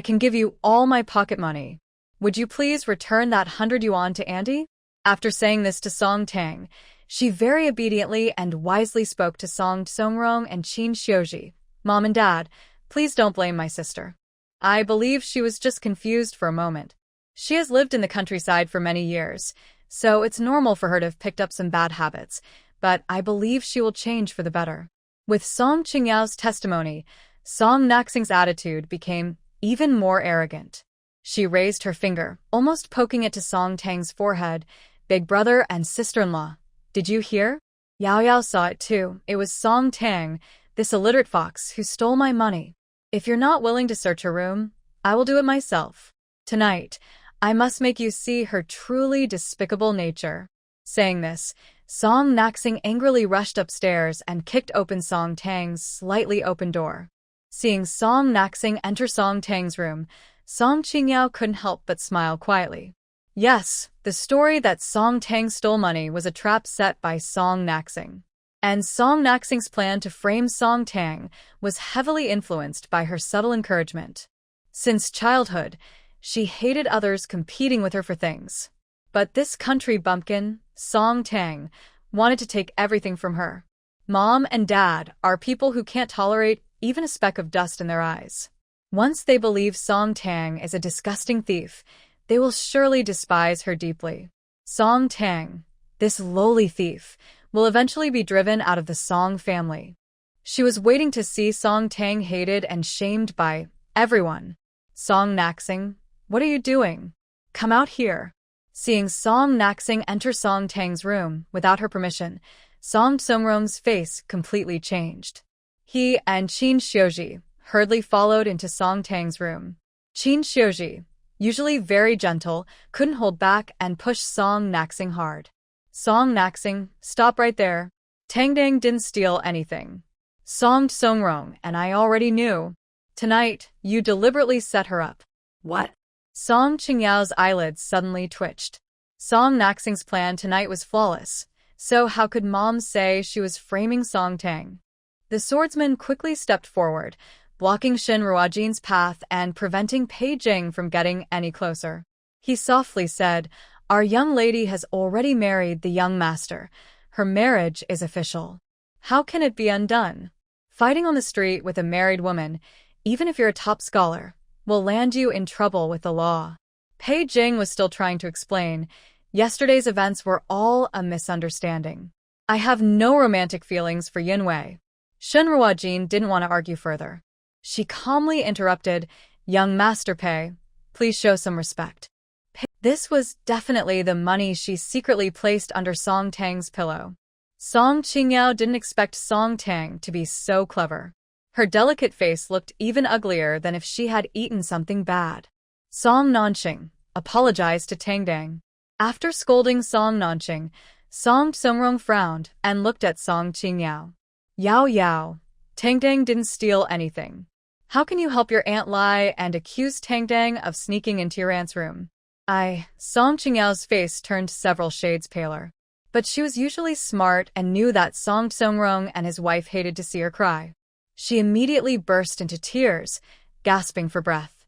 can give you all my pocket money. Would you please return that 100 yuan to Andy? After saying this to Song Tang, she very obediently and wisely spoke to Song Songrong and Qin Xiuji. Mom and Dad, please don't blame my sister. I believe she was just confused for a moment. She has lived in the countryside for many years, so it's normal for her to have picked up some bad habits, but I believe she will change for the better. With Song Qingyao's testimony, Song Naxing's attitude became even more arrogant. She raised her finger, almost poking it to Song Tang's forehead. Big brother and sister-in-law, did you hear? Yao Yao saw it too. It was Song Tang, this illiterate fox, who stole my money. If you're not willing to search her room, I will do it myself. Tonight, I must make you see her truly despicable nature. Saying this, Song Naxing angrily rushed upstairs and kicked open Song Tang's slightly open door. Seeing Song Naxing enter Song Tang's room, Song Qingyao couldn't help but smile quietly. Yes, the story that Song Tang stole money was a trap set by Song Naxing. And Song Naxing's plan to frame Song Tang was heavily influenced by her subtle encouragement. Since childhood, she hated others competing with her for things. But this country bumpkin, Song Tang, wanted to take everything from her. Mom and Dad are people who can't tolerate even a speck of dust in their eyes. Once they believe Song Tang is a disgusting thief, they will surely despise her deeply. Song Tang, this lowly thief, will eventually be driven out of the Song family. She was waiting to see Song Tang hated and shamed by everyone. Song Naxing, what are you doing? Come out here. Seeing Song Naxing enter Song Tang's room without her permission, Song Songrong's face completely changed. He and Qin Xiuji hurriedly followed into Song Tang's room. Qin Xiuji, usually very gentle, couldn't hold back and pushed Song Naxing hard. Song Naxing, stop right there. Tang didn't steal anything. Song Songrong and I already knew. Tonight, you deliberately set her up. What? Song Qingyao's eyelids suddenly twitched. Song Naxing's plan tonight was flawless, so how could Mom say she was framing Song Tang? The swordsman quickly stepped forward, blocking Shin Ruojin's path and preventing Pei Jing from getting any closer. He softly said, "Our young lady has already married the young master. Her marriage is official. How can it be undone? Fighting on the street with a married woman, even if you're a top scholar, will land you in trouble with the law." Pei Jing was still trying to explain. Yesterday's events were all a misunderstanding. I have no romantic feelings for Yinwei. Shin Ruojin didn't want to argue further. She calmly interrupted, "Young Master Pei, please show some respect." This was definitely the money she secretly placed under Song Tang's pillow. Song Qingyao didn't expect Song Tang to be so clever. Her delicate face looked even uglier than if she had eaten something bad. Song Nanqing apologized to Tang Dang. After scolding Song Nanqing, Song Songrong frowned and looked at Song Qingyao. "Yao Yao, Tang Dang didn't steal anything. How can you help your aunt lie and accuse Tang Dang of sneaking into your aunt's room?" Song Qingyao's face turned several shades paler. But she was usually smart and knew that Song Songrong and his wife hated to see her cry. She immediately burst into tears, gasping for breath.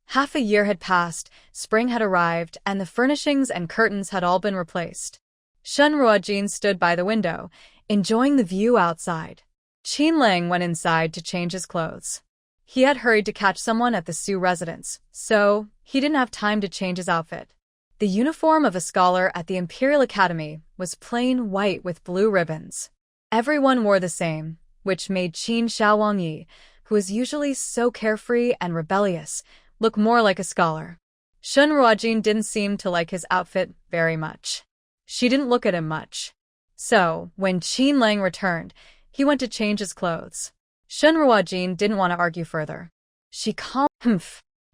Half a year had passed, spring had arrived, and the furnishings and curtains had all been replaced. Shen Ruojin stood by the window, enjoying the view outside. Qin Lang went inside to change his clothes. He had hurried to catch someone at the Su residence, so he didn't have time to change his outfit. The uniform of a scholar at the Imperial Academy was plain white with blue ribbons. Everyone wore the same, which made Qin Xiaowangyi, who was usually so carefree and rebellious, look more like a scholar. Shen Ruojin didn't seem to like his outfit very much. She didn't look at him much. So, when Qin Lang returned, he went to change his clothes. Shen Ruojin didn't want to argue further. She calmed him.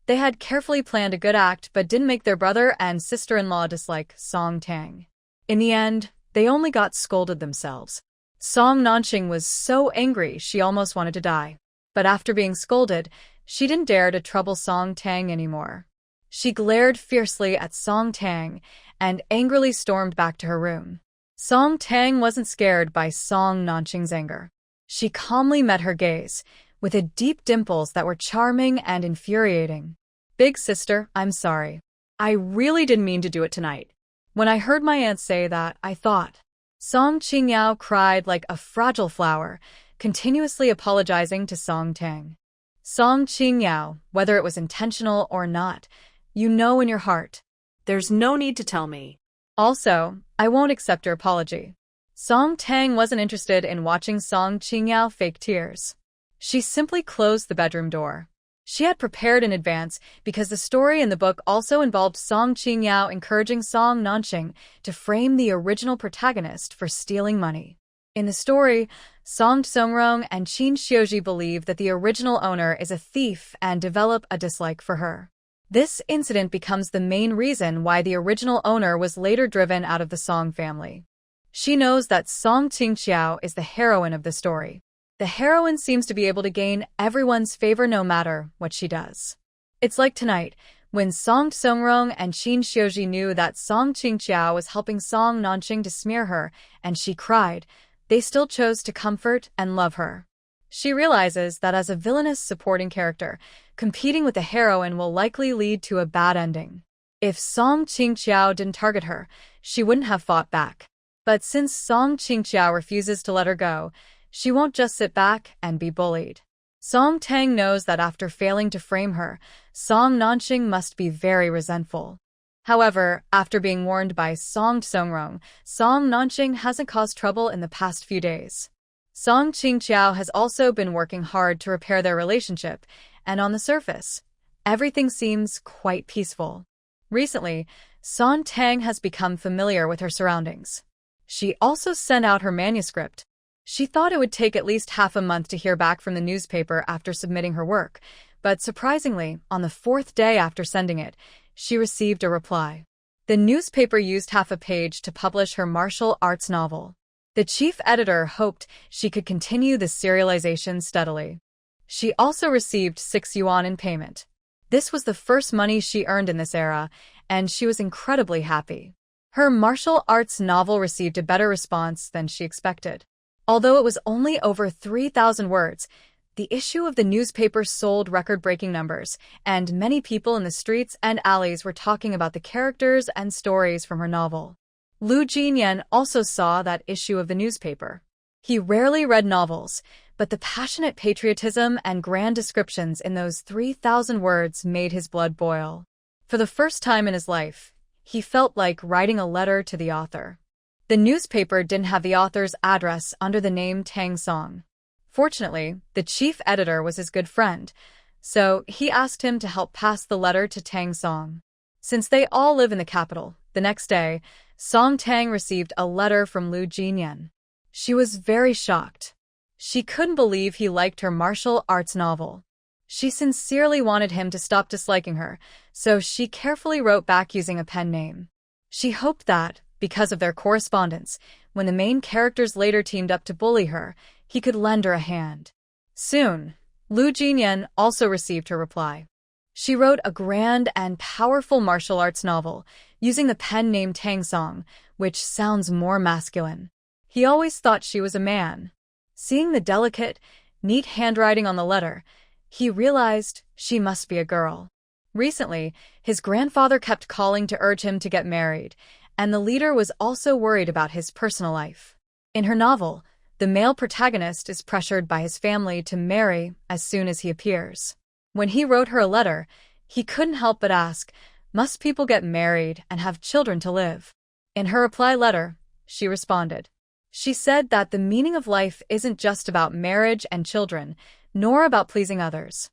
They had carefully planned a good act but didn't make their brother and sister-in-law dislike Song Tang. In the end, they only got scolded themselves. Song Nanqing was so angry she almost wanted to die. But after being scolded, she didn't dare to trouble Song Tang anymore. She glared fiercely at Song Tang and angrily stormed back to her room. Song Tang wasn't scared by Song Nanqing's anger. She calmly met her gaze, with a deep dimples that were charming and infuriating. "Big sister, I'm sorry. I really didn't mean to do it tonight. When I heard my aunt say that, I thought." Song Qingyao cried like a fragile flower, continuously apologizing to Song Tang. "Song Qingyao, whether it was intentional or not, you know in your heart. There's no need to tell me. Also, I won't accept your apology." Song Tang wasn't interested in watching Song Qingyao fake tears. She simply closed the bedroom door. She had prepared in advance because the story in the book also involved Song Qingyao encouraging Song Nanqing to frame the original protagonist for stealing money. In the story, Song Songrong and Qin Xiuji believe that the original owner is a thief and develop a dislike for her. This incident becomes the main reason why the original owner was later driven out of the Song family. She knows that Song Qingxiao is the heroine of the story. The heroine seems to be able to gain everyone's favor no matter what she does. It's like tonight, when Song Songrong and Qin Xiuji knew that Song Qingxiao was helping Song Nanqing to smear her, and she cried, they still chose to comfort and love her. She realizes that as a villainous supporting character, competing with the heroine will likely lead to a bad ending. If Song Qingxiao didn't target her, she wouldn't have fought back. But since Song Qingqiao refuses to let her go, she won't just sit back and be bullied. Song Tang knows that after failing to frame her, Song Nanqing must be very resentful. However, after being warned by Song Songrong, Song Nanqing hasn't caused trouble in the past few days. Song Qingqiao has also been working hard to repair their relationship, and on the surface, everything seems quite peaceful. Recently, Song Tang has become familiar with her surroundings. She also sent out her manuscript. She thought it would take at least half a month to hear back from the newspaper after submitting her work, but surprisingly, on the 4th day after sending it, she received a reply. The newspaper used half a page to publish her martial arts novel. The chief editor hoped she could continue the serialization steadily. She also received 6 yuan in payment. This was the first money she earned in this era, and she was incredibly happy. Her martial arts novel received a better response than she expected. Although it was only over 3,000 words, the issue of the newspaper sold record-breaking numbers, and many people in the streets and alleys were talking about the characters and stories from her novel. Lu Jinyan also saw that issue of the newspaper. He rarely read novels, but the passionate patriotism and grand descriptions in those 3,000 words made his blood boil. For the first time in his life, he felt like writing a letter to the author. The newspaper didn't have the author's address under the name Tang Song. Fortunately, the chief editor was his good friend, so he asked him to help pass the letter to Tang Song. Since they all live in the capital, the next day, Song Tang received a letter from Lu Jinyan. She was very shocked. She couldn't believe he liked her martial arts novel. She sincerely wanted him to stop disliking her, so she carefully wrote back using a pen name. She hoped that, because of their correspondence, when the main characters later teamed up to bully her, he could lend her a hand. Soon, Lu Jinyan also received her reply. She wrote a grand and powerful martial arts novel, using the pen name Tang Song, which sounds more masculine. He always thought she was a man. Seeing the delicate, neat handwriting on the letter, he realized she must be a girl. Recently, his grandfather kept calling to urge him to get married, and the leader was also worried about his personal life. In her novel, the male protagonist is pressured by his family to marry as soon as he appears. When he wrote her a letter, he couldn't help but ask, must people get married and have children to live? In her reply letter, she responded. She said that the meaning of life isn't just about marriage and children, nor about pleasing others.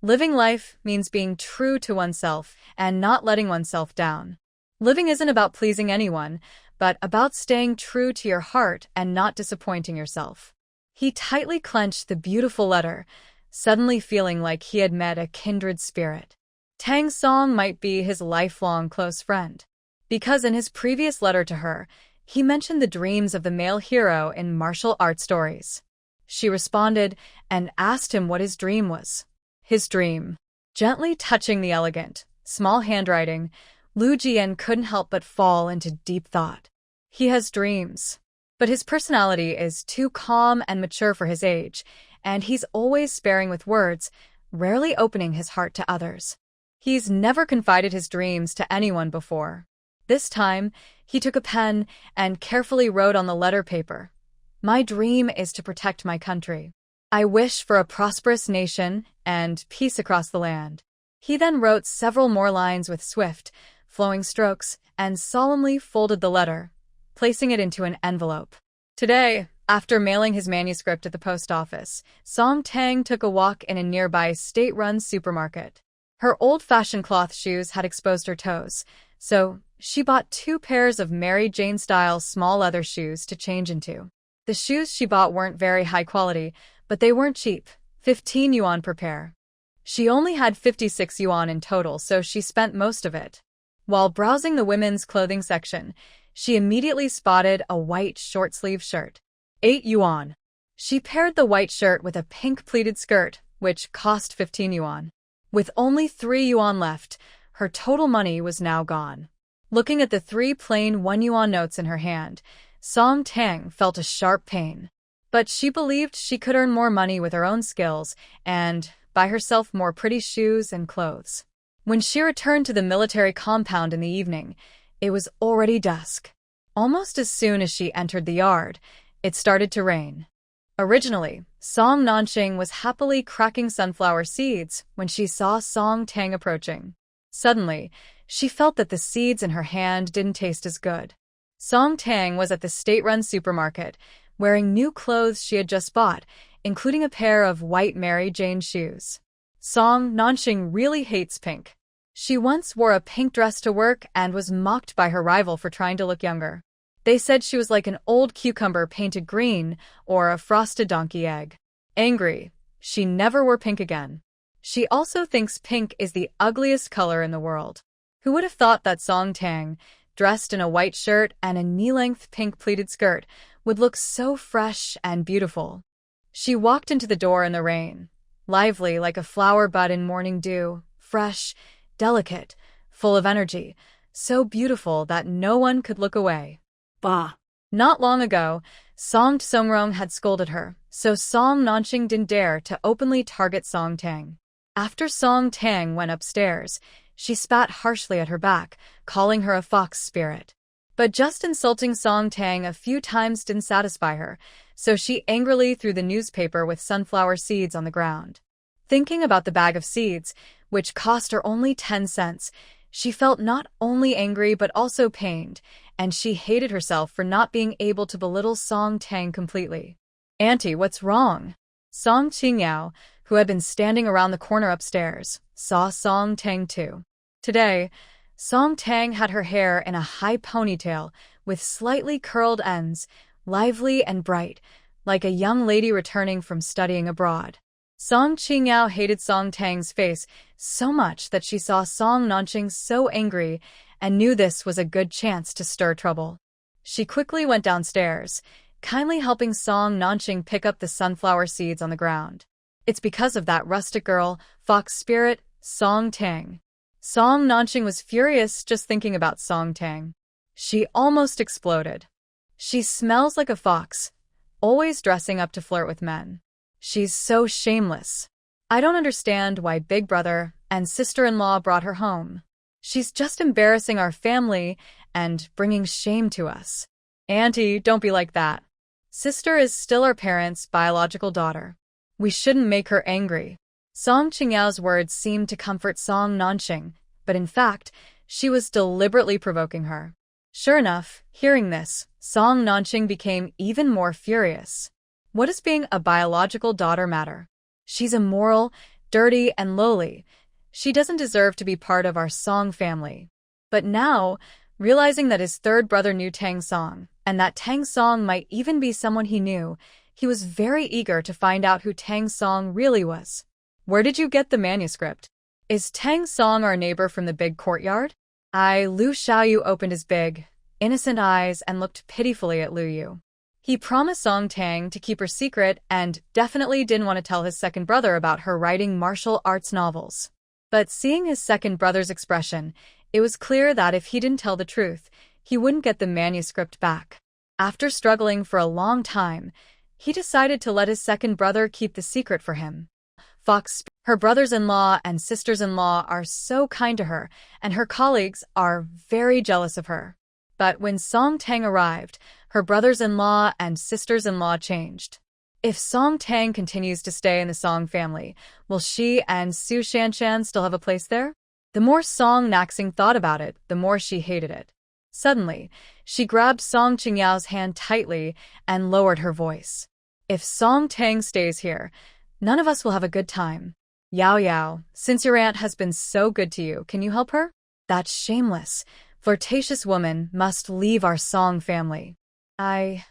Living life means being true to oneself and not letting oneself down. Living isn't about pleasing anyone, but about staying true to your heart and not disappointing yourself. He tightly clenched the beautiful letter, suddenly feeling like he had met a kindred spirit. Tang Song might be his lifelong close friend, because in his previous letter to her, he mentioned the dreams of the male hero in martial arts stories. She responded and asked him what his dream was. His dream. Gently touching the elegant, small handwriting, Lu Jian couldn't help but fall into deep thought. He has dreams, but his personality is too calm and mature for his age, and he's always sparing with words, rarely opening his heart to others. He's never confided his dreams to anyone before. This time, he took a pen and carefully wrote on the letter paper, "My dream is to protect my country. I wish for a prosperous nation and peace across the land." He then wrote several more lines with swift, flowing strokes, and solemnly folded the letter, placing it into an envelope. Today, after mailing his manuscript at the post office, Song Tang took a walk in a nearby state-run supermarket. Her old-fashioned cloth shoes had exposed her toes, so she bought 2 pairs of Mary Jane-style small leather shoes to change into. The shoes she bought weren't very high quality, but they weren't cheap, 15 yuan per pair. She only had 56 yuan in total, so she spent most of it. While browsing the women's clothing section, she immediately spotted a white short-sleeve shirt. 8 yuan. She paired the white shirt with a pink pleated skirt, which cost 15 yuan. With only 3 yuan left, her total money was now gone. Looking at the 3 plain 1 yuan notes in her hand, Song Tang felt a sharp pain. But she believed she could earn more money with her own skills and buy herself more pretty shoes and clothes. When she returned to the military compound in the evening, it was already dusk. Almost as soon as she entered the yard, it started to rain. Originally, Song Nanqing was happily cracking sunflower seeds when she saw Song Tang approaching. Suddenly, she felt that the seeds in her hand didn't taste as good. Song Tang was at the state-run supermarket, wearing new clothes she had just bought, including a pair of white Mary Jane shoes. Song Nanqing really hates pink. She once wore a pink dress to work and was mocked by her rival for trying to look younger. They said she was like an old cucumber painted green or a frosted donkey egg. Angry, she never wore pink again. She also thinks pink is the ugliest color in the world. Who would have thought that Song Tang, dressed in a white shirt and a knee-length pink pleated skirt, would look so fresh and beautiful? She walked into the door in the rain, lively like a flower bud in morning dew, fresh, delicate, full of energy, so beautiful that no one could look away. Bah! Not long ago, Song Tsongrong had scolded her, so Song Nanqing didn't dare to openly target Song Tang. After Song Tang went upstairs, she spat harshly at her back, calling her a fox spirit. But just insulting Song Tang a few times didn't satisfy her, so she angrily threw the newspaper with sunflower seeds on the ground. Thinking about the bag of seeds, which cost her only 10 cents, she felt not only angry but also pained, and she hated herself for not being able to belittle Song Tang completely. "Auntie, what's wrong?" Song Qingyao, who had been standing around the corner upstairs, saw Song Tang too. Today, Song Tang had her hair in a high ponytail with slightly curled ends, lively and bright, like a young lady returning from studying abroad. Song Qingyao hated Song Tang's face so much that she saw Song Nanqing so angry and knew this was a good chance to stir trouble. She quickly went downstairs, kindly helping Song Nanqing pick up the sunflower seeds on the ground. It's because of that rustic girl, fox spirit, Song Tang. Song Nanqing was furious just thinking about Song Tang. She almost exploded. She smells like a fox, always dressing up to flirt with men. She's so shameless. I don't understand why big brother and sister-in-law brought her home. She's just embarrassing our family and bringing shame to us. Auntie, don't be like that. Sister is still our parents' biological daughter. We shouldn't make her angry. Song Qingyao's words seemed to comfort Song Nanqing, but in fact, she was deliberately provoking her. Sure enough, hearing this, Song Nanqing became even more furious. What does being a biological daughter matter? She's immoral, dirty, and lowly. She doesn't deserve to be part of our Song family. But now, realizing that his third brother knew Tang Song, and that Tang Song might even be someone he knew, he was very eager to find out who Tang Song really was. Where did you get the manuscript? Is Tang Song our neighbor from the big courtyard? Lu Xiaoyu opened his big, innocent eyes and looked pitifully at Lu Yu. He promised Song Tang to keep her secret and definitely didn't want to tell his second brother about her writing martial arts novels. But seeing his second brother's expression, it was clear that if he didn't tell the truth, he wouldn't get the manuscript back. After struggling for a long time, he decided to let his second brother keep the secret for him. Her brothers-in-law and sisters-in-law are so kind to her, and her colleagues are very jealous of her. But when Song Tang arrived, her brothers-in-law and sisters-in-law changed. If Song Tang continues to stay in the Song family, will she and Su Shanshan still have a place there? The more Song Naxing thought about it, the more she hated it. Suddenly, she grabbed Song Qingyao's hand tightly and lowered her voice. If Song Tang stays here, none of us will have a good time. Yao Yao, since your aunt has been so good to you, can you help her? That shameless, flirtatious woman must leave our Song family.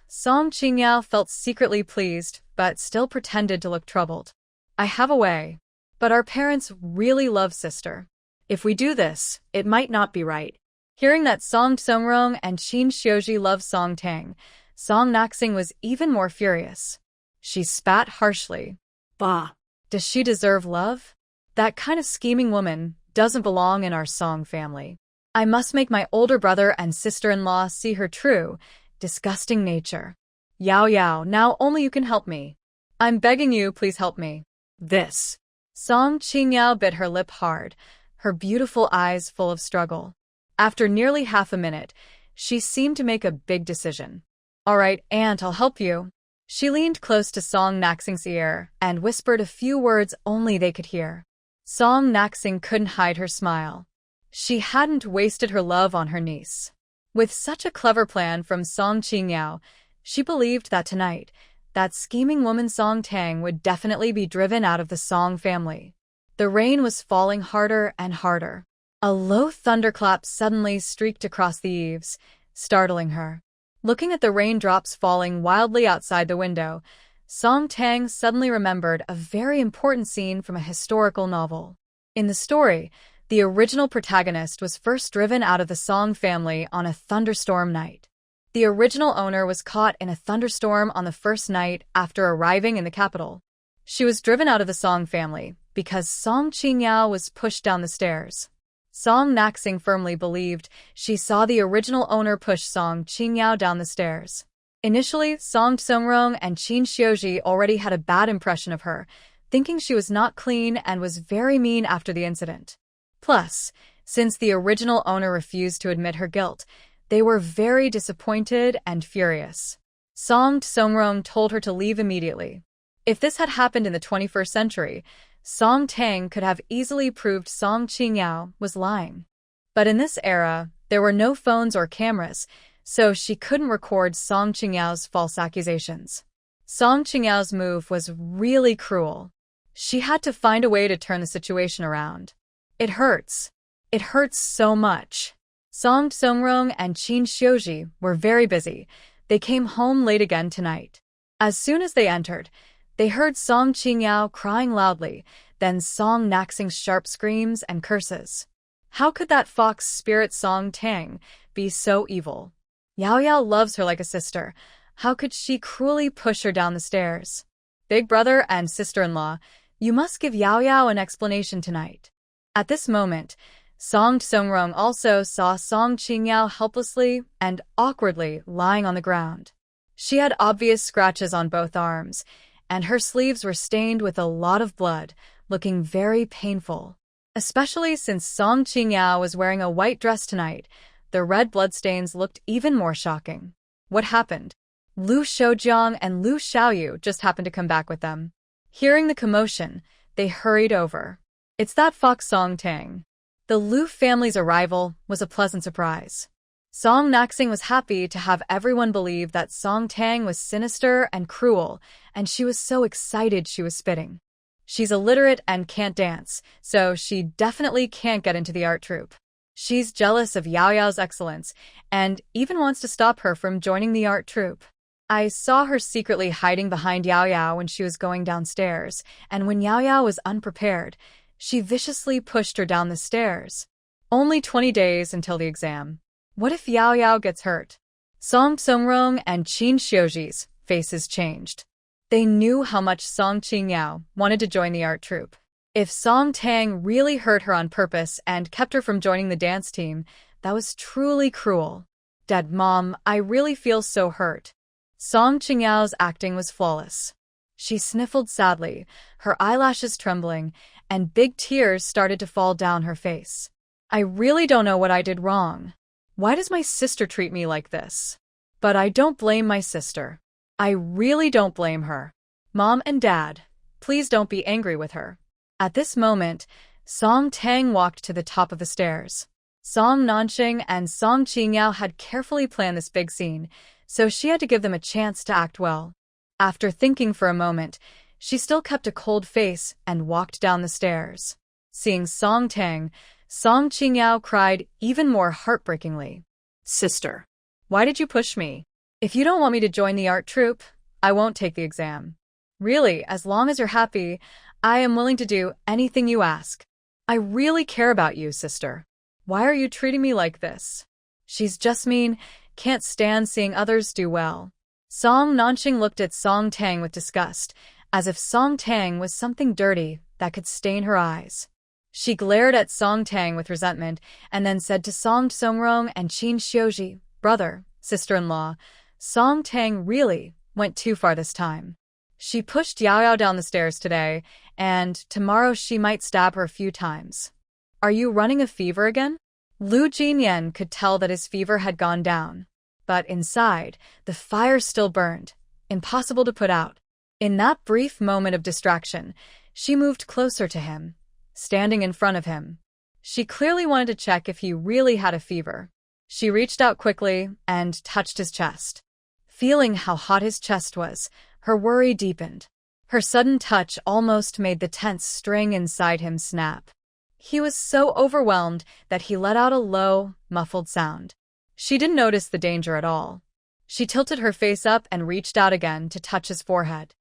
Song Qingyao felt secretly pleased, but still pretended to look troubled. I have a way. But our parents really love sister. If we do this, it might not be right. Hearing that Song Tsongrong and Qin Xiuji love Song Tang, Song Naxing was even more furious. She spat harshly. Bah! Does she deserve love? That kind of scheming woman doesn't belong in our Song family. I must make my older brother and sister-in-law see her true, disgusting nature. Yao Yao, now only you can help me. I'm begging you, please help me. This. Song Qingyao bit her lip hard, her beautiful eyes full of struggle. After nearly half a minute, she seemed to make a big decision. All right, Aunt, I'll help you. She leaned close to Song Naxing's ear and whispered a few words only they could hear. Song Naxing couldn't hide her smile. She hadn't wasted her love on her niece. With such a clever plan from Song Qingyao, she believed that tonight, that scheming woman Song Tang would definitely be driven out of the Song family. The rain was falling harder and harder. A low thunderclap suddenly streaked across the eaves, startling her. Looking at the raindrops falling wildly outside the window, Song Tang suddenly remembered a very important scene from a historical novel. In the story, the original protagonist was first driven out of the Song family on a thunderstorm night. The original owner was caught in a thunderstorm on the first night after arriving in the capital. She was driven out of the Song family because Song Qingyao was pushed down the stairs. Song Naxing firmly believed she saw the original owner push Song Qingyao down the stairs. Initially, Song Tsongrong and Qin Xiuji already had a bad impression of her, thinking she was not clean and was very mean after the incident. Plus, since the original owner refused to admit her guilt, they were very disappointed and furious. Song Tsongrong told her to leave immediately. If this had happened in the 21st century, Song Tang could have easily proved Song Qingyao was lying. But in this era, there were no phones or cameras, so she couldn't record Song Qingyao's false accusations. Song Qingyao's move was really cruel. She had to find a way to turn the situation around. It hurts. It hurts so much. Song Tsongrong and Qin Xiuji were very busy. They came home late again tonight. As soon as they entered, they heard Song Qingyao crying loudly, then Song Naxing's sharp screams and curses. How could that fox spirit Song Tang be so evil? Yao Yao loves her like a sister. How could she cruelly push her down the stairs? Big brother and sister-in-law, you must give Yao Yao an explanation tonight. At this moment, Song Tsongrong also saw Song Qingyao helplessly and awkwardly lying on the ground. She had obvious scratches on both arms, and her sleeves were stained with a lot of blood, looking very painful. Especially since Song Qingyao was wearing a white dress tonight, the red bloodstains looked even more shocking. What happened? Lu Shoujiang and Lu Xiaoyu just happened to come back with them. Hearing the commotion, they hurried over. It's that fox Song Tang. The Lu family's arrival was a pleasant surprise. Song Naxing was happy to have everyone believe that Song Tang was sinister and cruel, and she was so excited she was spitting. She's illiterate and can't dance, so she definitely can't get into the art troupe. She's jealous of Yao Yao's excellence and even wants to stop her from joining the art troupe. I saw her secretly hiding behind Yao Yao when she was going downstairs, and when Yao Yao was unprepared, she viciously pushed her down the stairs. Only 20 days until the exam. What if Yao Yao gets hurt? Song Tsongrong and Qin Xiuji's faces changed. They knew how much Song Qingyao wanted to join the art troupe. If Song Tang really hurt her on purpose and kept her from joining the dance team, that was truly cruel. Dad, Mom, I really feel so hurt. Song Qingyao's acting was flawless. She sniffled sadly, her eyelashes trembling, and big tears started to fall down her face. I really don't know what I did wrong. Why does my sister treat me like this? But I don't blame my sister. I really don't blame her. Mom and Dad, please don't be angry with her. At this moment, Song Tang walked to the top of the stairs. Song Nanxing and Song Qingyao had carefully planned this big scene, so she had to give them a chance to act well. After thinking for a moment, she still kept a cold face and walked down the stairs. Seeing Song Tang, Song Qingyao cried even more heartbreakingly. Sister, why did you push me? If you don't want me to join the art troupe, I won't take the exam. Really, as long as you're happy, I am willing to do anything you ask. I really care about you, sister. Why are you treating me like this? She's just mean, can't stand seeing others do well. Song Nanxing looked at Song Tang with disgust, as if Song Tang was something dirty that could stain her eyes. She glared at Song Tang with resentment and then said to Song Tsongrong and Qin Xiuji, brother, sister-in-law, Song Tang really went too far this time. She pushed Yao Yao down the stairs today, and tomorrow she might stab her a few times. Are you running a fever again? Lu Jinyan could tell that his fever had gone down, but inside, the fire still burned, impossible to put out. In that brief moment of distraction, she moved closer to him, standing in front of him. She clearly wanted to check if he really had a fever. She reached out quickly and touched his chest. Feeling how hot his chest was, her worry deepened. Her sudden touch almost made the tense string inside him snap. He was so overwhelmed that he let out a low, muffled sound. She didn't notice the danger at all. She tilted her face up and reached out again to touch his forehead.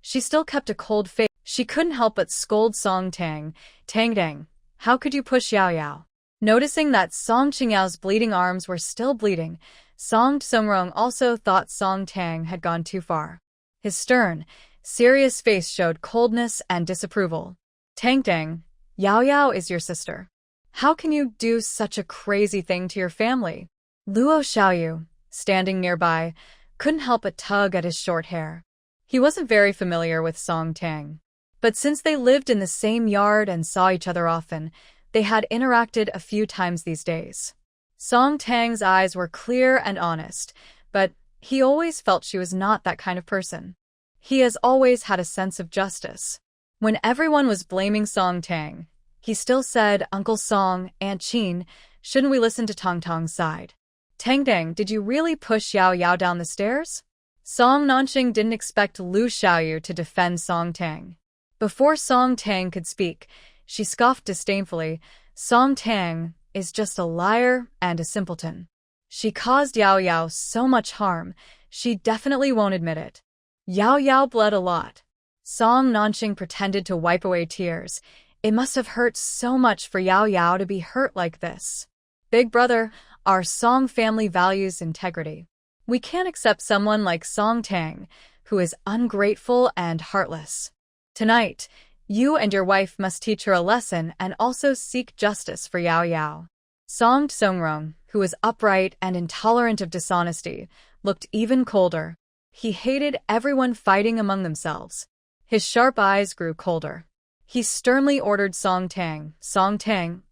She still kept a cold face. She couldn't help but scold Song Tang. Tang, how could you push Yao Yao? Noticing that Song Qingyao's bleeding arms were still bleeding, Song Songrong also thought Song Tang had gone too far. His stern, serious face showed coldness and disapproval. Tang, Yao Yao is your sister. How can you do such a crazy thing to your family? Luo Xiaoyu, standing nearby, couldn't help but tug at his short hair. He wasn't very familiar with Song Tang, but since they lived in the same yard and saw each other often, they had interacted a few times these days. Song Tang's eyes were clear and honest, but he always felt she was not that kind of person. He has always had a sense of justice. When everyone was blaming Song Tang, he still said, Uncle Song, Aunt Qin, shouldn't we listen to Tong Tong's side? Tang, did you really push Yao Yao down the stairs? Song Nanqing didn't expect Lu Xiaoyu to defend Song Tang. Before Song Tang could speak, she scoffed disdainfully, Song Tang is just a liar and a simpleton. She caused Yao Yao so much harm, she definitely won't admit it. Yao Yao bled a lot. Song Nanqing pretended to wipe away tears. It must have hurt so much for Yao Yao to be hurt like this. Big brother, our Song family values integrity. We can't accept someone like Song Tang, who is ungrateful and heartless. Tonight, you and your wife must teach her a lesson and also seek justice for Yao Yao. Song Songrong, who was upright and intolerant of dishonesty, looked even colder. He hated everyone fighting among themselves. His sharp eyes grew colder. He sternly ordered Song Tang,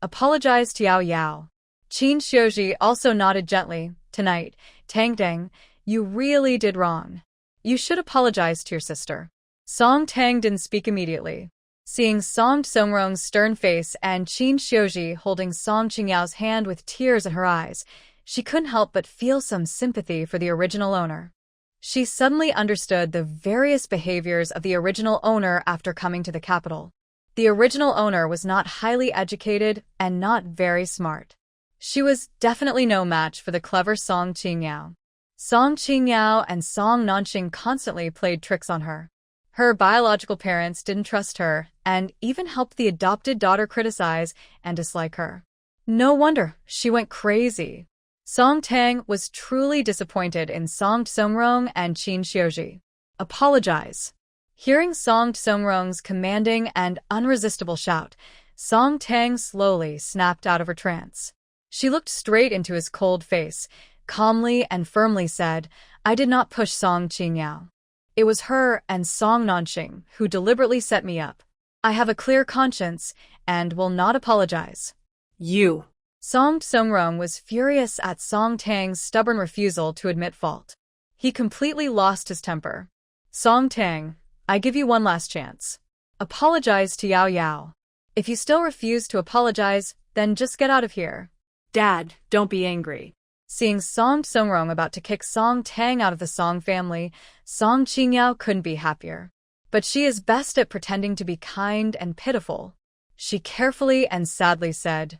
apologize to Yao Yao. Qin Xiuji also nodded gently. Tonight, Tang, you really did wrong. You should apologize to your sister. Song Tang didn't speak immediately. Seeing Song Songrong's stern face and Qin Xiuji holding Song Qingyao's hand with tears in her eyes, she couldn't help but feel some sympathy for the original owner. She suddenly understood the various behaviors of the original owner after coming to the capital. The original owner was not highly educated and not very smart. She was definitely no match for the clever Song Qingyao. Song Qingyao and Song Nanqing constantly played tricks on her. Her biological parents didn't trust her and even helped the adopted daughter criticize and dislike her. No wonder she went crazy. Song Tang was truly disappointed in Song Songrong and Qin Xiuji. Apologize. Hearing Song Songrong's commanding and unresistible shout, Song Tang slowly snapped out of her trance. She looked straight into his cold face, calmly and firmly said, I did not push Song Qingyao. It was her and Song Nanqing who deliberately set me up. I have a clear conscience and will not apologize. You. Song Songrong was furious at Song Tang's stubborn refusal to admit fault. He completely lost his temper. Song Tang, I give you one last chance. Apologize to Yao Yao. If you still refuse to apologize, then just get out of here. Dad, don't be angry. Seeing Song Songrong about to kick Song Tang out of the Song family, Song Qingyao couldn't be happier. But she is best at pretending to be kind and pitiful. She carefully and sadly said,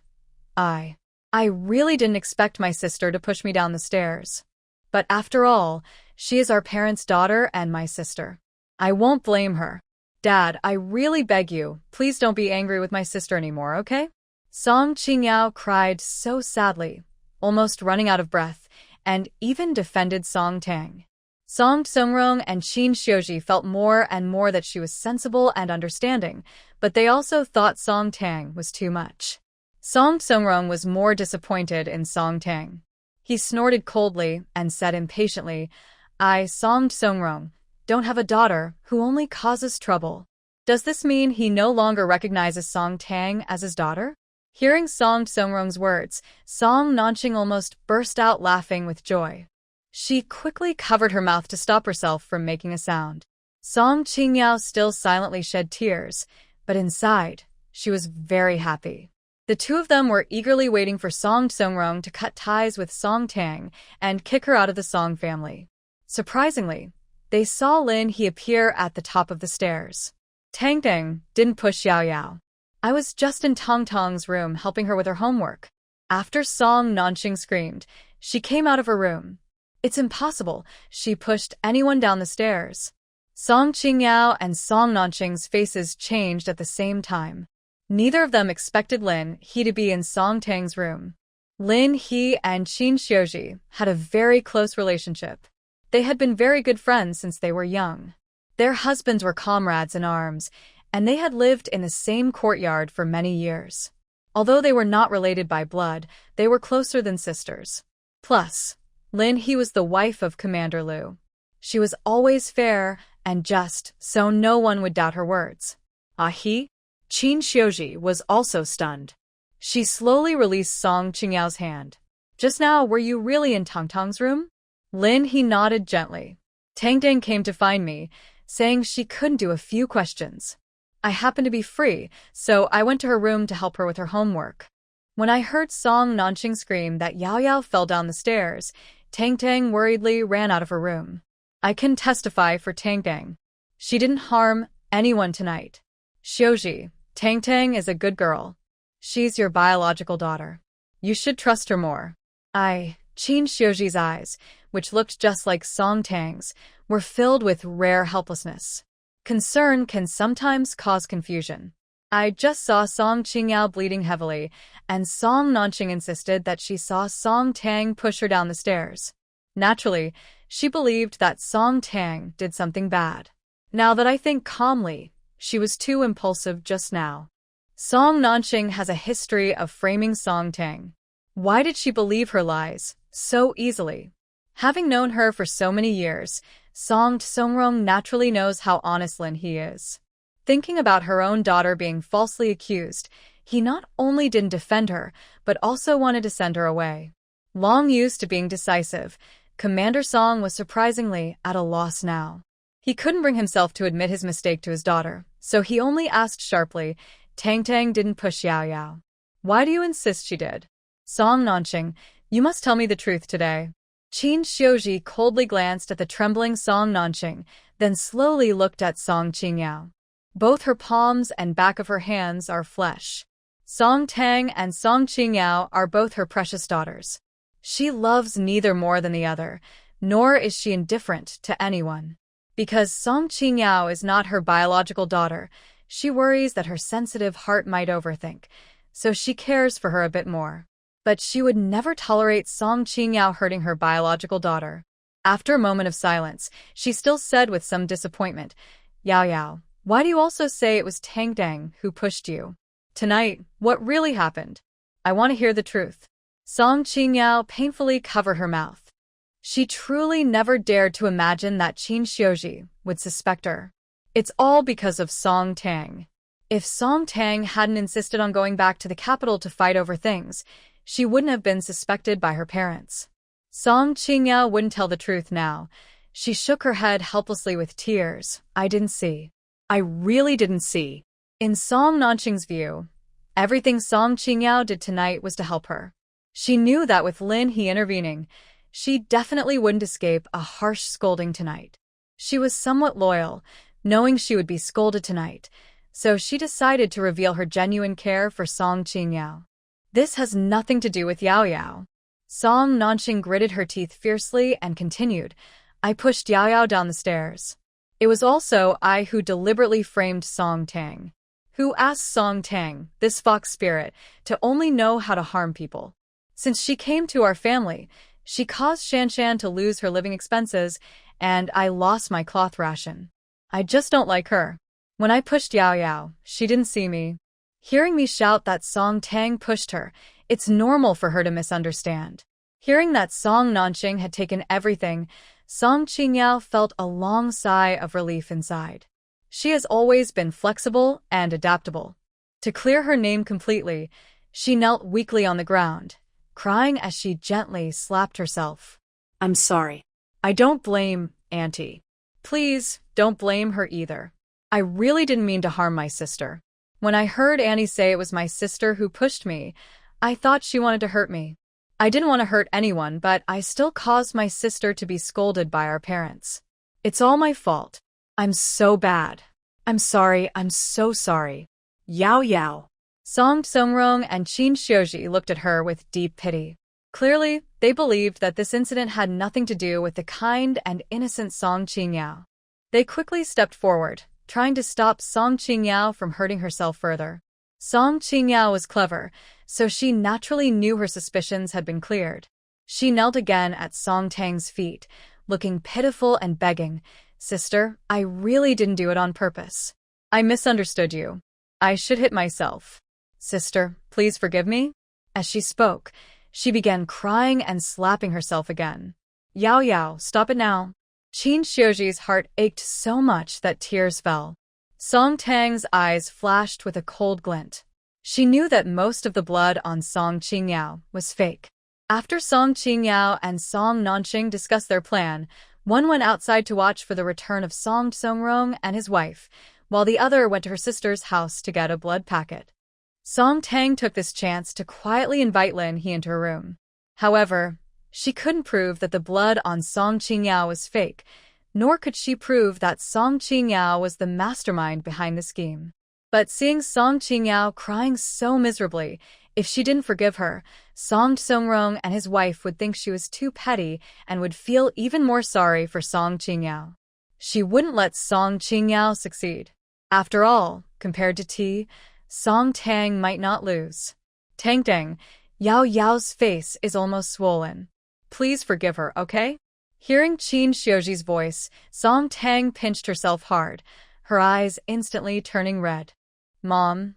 I really didn't expect my sister to push me down the stairs. But after all, she is our parents' daughter and my sister. I won't blame her. Dad, I really beg you, please don't be angry with my sister anymore, okay? Song Qingyao cried so sadly, almost running out of breath, and even defended Song Tang. Song Songrong and Qin Xiuji felt more and more that she was sensible and understanding, but they also thought Song Tang was too much. Song Songrong was more disappointed in Song Tang. He snorted coldly and said impatiently, I, Song Songrong, don't have a daughter who only causes trouble. Does this mean he no longer recognizes Song Tang as his daughter? Hearing Song Songrong's words, Song Nanqing almost burst out laughing with joy. She quickly covered her mouth to stop herself from making a sound. Song Qingyao still silently shed tears, but inside, she was very happy. The two of them were eagerly waiting for Song Songrong to cut ties with Song Tang and kick her out of the Song family. Surprisingly, they saw Lin He appear at the top of the stairs. Tang didn't push Yao Yao. I was just in Tang Tang's room helping her with her homework. After Song Nanqing screamed, she came out of her room. It's impossible, she pushed anyone down the stairs. Song Qingyao and Song Nanqing's faces changed at the same time. Neither of them expected Lin He to be in Song Tang's room. Lin He and Qin Xiuji had a very close relationship. They had been very good friends since they were young. Their husbands were comrades in arms, and they had lived in the same courtyard for many years. Although they were not related by blood, they were closer than sisters. Plus, Lin He was the wife of Commander Liu. She was always fair and just, so no one would doubt her words. He? Qin Xiuji was also stunned. She slowly released Song Qingyao's hand. Just now, were you really in Tang Tang's room? Lin He nodded gently. Tang came to find me, saying she couldn't do a few questions. I happened to be free, so I went to her room to help her with her homework. When I heard Song Nanqing scream that Yao Yao fell down the stairs, Tang worriedly ran out of her room. I can testify for Tang. She didn't harm anyone tonight. Xiuji, Tang is a good girl. She's your biological daughter. You should trust her more. Qin Xiuji's eyes, which looked just like Song Tang's, were filled with rare helplessness. Concern can sometimes cause confusion. I just saw Song Qingyao bleeding heavily, and Song Nanqing insisted that she saw Song Tang push her down the stairs. Naturally, she believed that Song Tang did something bad. Now that I think calmly, she was too impulsive just now. Song Nanqing has a history of framing Song Tang. Why did she believe her lies so easily? Having known her for so many years, Song Songrong naturally knows how honest Lin He is. Thinking about her own daughter being falsely accused, he not only didn't defend her, but also wanted to send her away. Long used to being decisive, Commander Song was surprisingly at a loss now. He couldn't bring himself to admit his mistake to his daughter, so he only asked sharply, Tang didn't push Yao Yao. Why do you insist she did? Song Nanqing, you must tell me the truth today. Qin Xiuji coldly glanced at the trembling Song Nanqing, then slowly looked at Song Qingyao. Both her palms and back of her hands are flesh. Song Tang and Song Qingyao are both her precious daughters. She loves neither more than the other, nor is she indifferent to anyone. Because Song Qingyao is not her biological daughter, she worries that her sensitive heart might overthink, so she cares for her a bit more. But she would never tolerate Song Qingyao hurting her biological daughter. After a moment of silence, she still said with some disappointment, Yao Yao, why do you also say it was Tang who pushed you? Tonight, what really happened? I want to hear the truth. Song Qingyao painfully covered her mouth. She truly never dared to imagine that Qin Xiuji would suspect her. It's all because of Song Tang. If Song Tang hadn't insisted on going back to the capital to fight over things, she wouldn't have been suspected by her parents. Song Qingyao wouldn't tell the truth now. She shook her head helplessly with tears. I didn't see. I really didn't see. In Song Nanqing's view, everything Song Qingyao did tonight was to help her. She knew that with Lin He intervening, she definitely wouldn't escape a harsh scolding tonight. She was somewhat loyal, knowing she would be scolded tonight, so she decided to reveal her genuine care for Song Qingyao. This has nothing to do with Yao Yao. Song Nanqing gritted her teeth fiercely and continued, I pushed Yao Yao down the stairs. It was also I who deliberately framed Song Tang. Who asked Song Tang, this fox spirit, to only know how to harm people. Since she came to our family, she caused Shanshan to lose her living expenses, and I lost my cloth ration. I just don't like her. When I pushed Yao Yao, she didn't see me. Hearing me shout that Song Tang pushed her, it's normal for her to misunderstand. Hearing that Song Nanqing had taken everything, Song Qingyao felt a long sigh of relief inside. She has always been flexible and adaptable. To clear her name completely, She knelt weakly on the ground, crying as she gently slapped herself. I'm sorry. I don't blame Auntie. Please, don't blame her either. I really didn't mean to harm my sister. When I heard Annie say it was my sister who pushed me, I thought she wanted to hurt me. I didn't want to hurt anyone, but I still caused my sister to be scolded by our parents. It's all my fault. I'm so bad. I'm sorry, I'm so sorry. Yao Yao. Song Songrong and Qin Xiuji looked at her with deep pity. Clearly, they believed that this incident had nothing to do with the kind and innocent Song Qingyao. They quickly stepped forward, trying to stop Song Qingyao from hurting herself further. Song Qingyao was clever, so she naturally knew her suspicions had been cleared. She knelt again at Song Tang's feet, looking pitiful and begging, "Sister, I really didn't do it on purpose. I misunderstood you. I should hit myself. Sister, please forgive me?" As she spoke, she began crying and slapping herself again. "Yao Yao, stop it now." Qin Xiuji's heart ached so much that tears fell. Song Tang's eyes flashed with a cold glint. She knew that most of the blood on Song Qingyao was fake. After Song Qingyao and Song Nanqing discussed their plan, one went outside to watch for the return of Song Songrong and his wife, while the other went to her sister's house to get a blood packet. Song Tang took this chance to quietly invite Lin He into her room. However, she couldn't prove that the blood on Song Qingyao was fake, nor could she prove that Song Qingyao was the mastermind behind the scheme. But seeing Song Qingyao crying so miserably, if she didn't forgive her, Song Songrong and his wife would think she was too petty and would feel even more sorry for Song Qingyao. She wouldn't let Song Qingyao succeed. After all, compared to T, Song Tang might not lose. Tang, Yao Yao's face is almost swollen. Please forgive her, okay? Hearing Qin Xiuji's voice, Song Tang pinched herself hard, her eyes instantly turning red. Mom,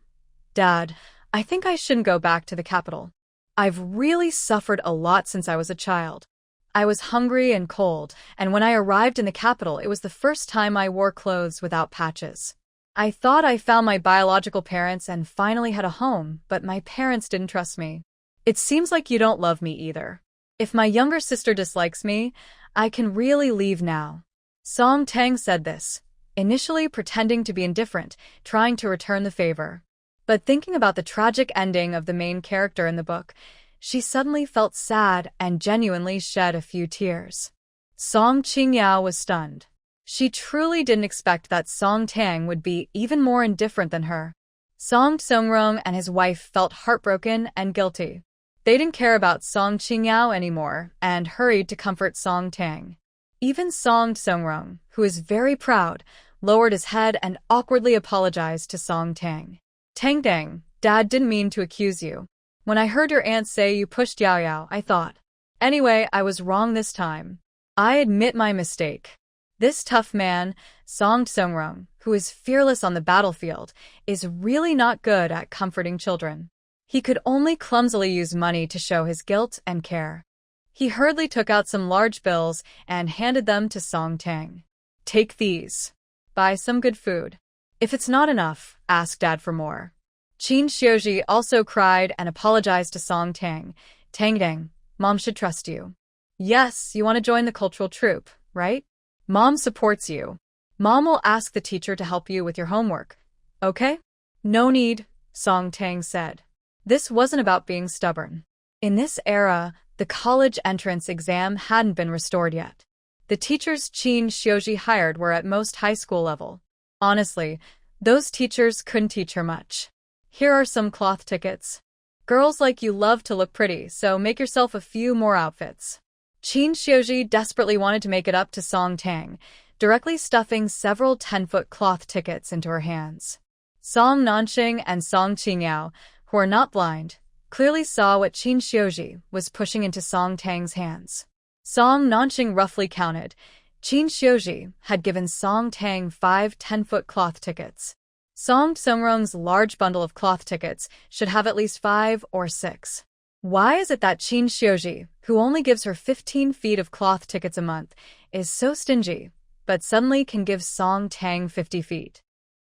Dad, I think I shouldn't go back to the capital. I've really suffered a lot since I was a child. I was hungry and cold, and when I arrived in the capital, it was the first time I wore clothes without patches. I thought I found my biological parents and finally had a home, but my parents didn't trust me. It seems like you don't love me either. If my younger sister dislikes me, I can really leave now. Song Tang said this, initially pretending to be indifferent, trying to return the favor. But thinking about the tragic ending of the main character in the book, she suddenly felt sad and genuinely shed a few tears. Song Qingyao was stunned. She truly didn't expect that Song Tang would be even more indifferent than her. Song Songrong and his wife felt heartbroken and guilty. They didn't care about Song Qingyao anymore and hurried to comfort Song Tang. Even Song Songrong, who is very proud, lowered his head and awkwardly apologized to Song Tang. Tang, Dad didn't mean to accuse you. When I heard your aunt say you pushed Yao Yao, I thought. Anyway, I was wrong this time. I admit my mistake. This tough man, Song Songrong, who is fearless on the battlefield, is really not good at comforting children. He could only clumsily use money to show his guilt and care. He hurriedly took out some large bills and handed them to Song Tang. Take these. Buy some good food. If it's not enough, ask Dad for more. Qin Xiuji also cried and apologized to Song Tang. Tang, Mom should trust you. Yes, you want to join the cultural troupe, right? Mom supports you. Mom will ask the teacher to help you with your homework. Okay? No need, Song Tang said. This wasn't about being stubborn. In this era, the college entrance exam hadn't been restored yet. The teachers Qin Xiuji hired were at most high school level. Honestly, those teachers couldn't teach her much. Here are some cloth tickets. Girls like you love to look pretty, so make yourself a few more outfits. Qin Xiuji desperately wanted to make it up to Song Tang, directly stuffing several 10-foot cloth tickets into her hands. Song Nanqing and Song Qingyao, who are not blind, clearly saw what Qin Xiuji was pushing into Song Tang's hands. Song Nanqing roughly counted. Qin Xiuji had given Song Tang 5 10-foot cloth tickets. Song Songrong's large bundle of cloth tickets should have at least 5 or 6. Why is it that Qin Xiuji, who only gives her 15 feet of cloth tickets a month, is so stingy, but suddenly can give Song Tang 50 feet?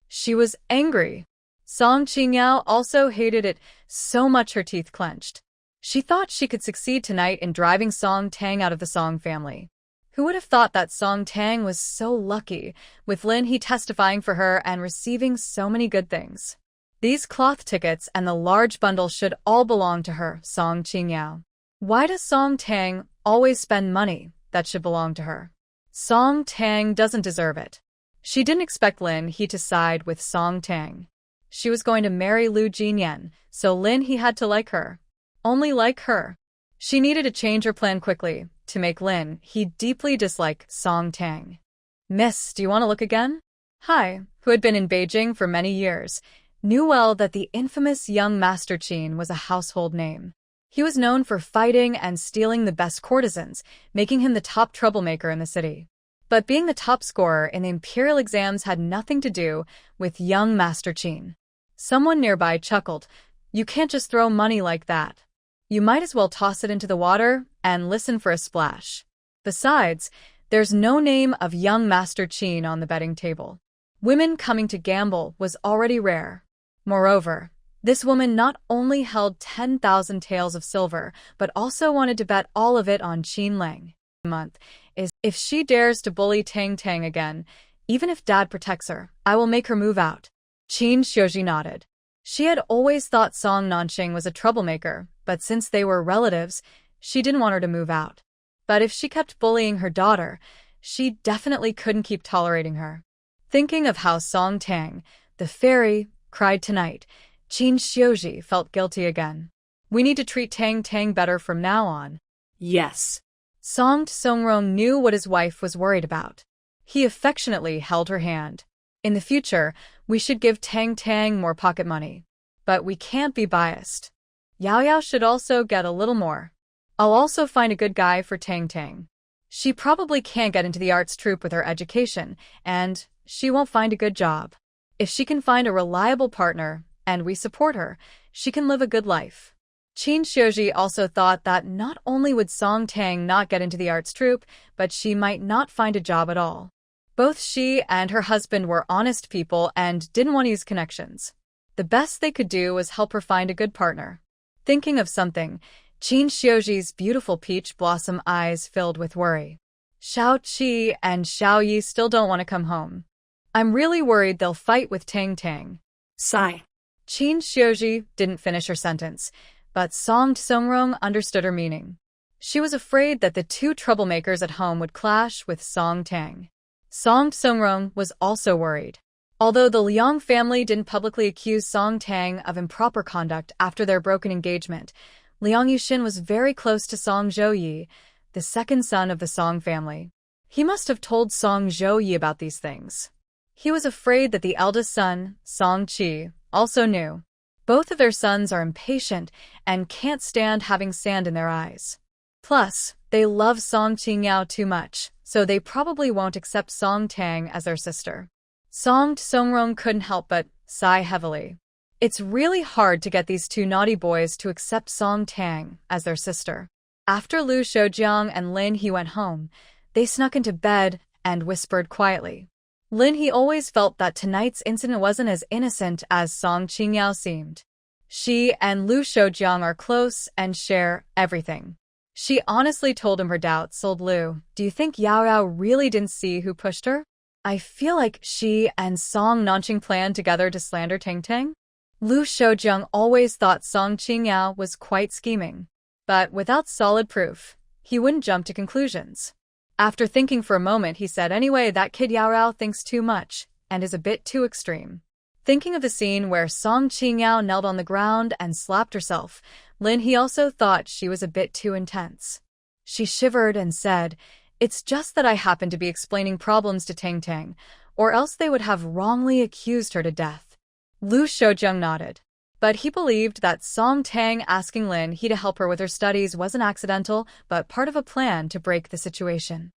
She was angry. Song Qingyao also hated it so much her teeth clenched. She thought she could succeed tonight in driving Song Tang out of the Song family. Who would have thought that Song Tang was so lucky, with Lin He testifying for her and receiving so many good things. These cloth tickets and the large bundle should all belong to her, Song Qingyao. Why does Song Tang always spend money that should belong to her? Song Tang doesn't deserve it. She didn't expect Lin He to side with Song Tang. She was going to marry Lu Jinyan, so Lin He had to like her. Only like her. She needed to change her plan quickly to make Lin He deeply dislike Song Tang. Miss, do you want to look again? Hai, who had been in Beijing for many years, knew well that the infamous young Master Qin was a household name. He was known for fighting and stealing the best courtesans, making him the top troublemaker in the city. But being the top scorer in the imperial exams had nothing to do with young Master Qin. Someone nearby chuckled, "You can't just throw money like that. You might as well toss it into the water and listen for a splash. Besides, there's no name of young Master Qin on the betting table." Women coming to gamble was already rare. Moreover, this woman not only held 10,000 taels of silver, but also wanted to bet all of it on Qin Lang. Month is, if she dares to bully Tang Tang again, even if Dad protects her, I will make her move out. Qin Xiuji nodded. She had always thought Song Nanqing was a troublemaker, but since they were relatives, she didn't want her to move out. But if she kept bullying her daughter, she definitely couldn't keep tolerating her. Thinking of how Song Tang, the fairy, cried tonight, Qin Xiuji felt guilty again. We need to treat Tang Tang better from now on. Yes. Song Songrong knew what his wife was worried about. He affectionately held her hand. In the future, we should give Tang Tang more pocket money. But we can't be biased. Yao Yao should also get a little more. I'll also find a good guy for Tang Tang. She probably can't get into the arts troupe with her education, and she won't find a good job. If she can find a reliable partner, and we support her, she can live a good life. Qin Xiuji also thought that not only would Song Tang not get into the arts troupe, but she might not find a job at all. Both she and her husband were honest people and didn't want to use connections. The best they could do was help her find a good partner. Thinking of something, Qin Xiuji's beautiful peach blossom eyes filled with worry. Xiao Qi and Xiao Yi still don't want to come home. I'm really worried they'll fight with Tang Tang. Sigh. Qin Xiuji didn't finish her sentence, but Song Songrong understood her meaning. She was afraid that the two troublemakers at home would clash with Song Tang. Song Songrong was also worried. Although the Liang family didn't publicly accuse Song Tang of improper conduct after their broken engagement, Liang Yuxin was very close to Song Zhouyi, the second son of the Song family. He must have told Song Zhouyi about these things. He was afraid that the eldest son, Song Qi, also knew. Both of their sons are impatient and can't stand having sand in their eyes. Plus, they love Song Qingyao too much, so they probably won't accept Song Tang as their sister. Song Songrong couldn't help but sigh heavily. It's really hard to get these two naughty boys to accept Song Tang as their sister. After Lu Shoujiang and Lin He went home, they snuck into bed and whispered quietly. Lin He always felt that tonight's incident wasn't as innocent as Song Qingyao seemed. She and Lu Shoujiang are close and share everything. She honestly told him her doubts. Old Lu, do you think Yao Yao really didn't see who pushed her? I feel like she and Song Nanqing planned together to slander Tang Tang. Lu Shoujiang always thought Song Qingyao was quite scheming. But without solid proof, he wouldn't jump to conclusions. After thinking for a moment, he said, anyway, that kid Yao Yao thinks too much and is a bit too extreme. Thinking of the scene where Song Qingyao knelt on the ground and slapped herself, Lin He also thought she was a bit too intense. She shivered and said, it's just that I happened to be explaining problems to Tang Tang, or else they would have wrongly accused her to death. Lu Shoujiang nodded. But he believed that Song Tang asking Lin He to help her with her studies wasn't accidental, but part of a plan to break the situation.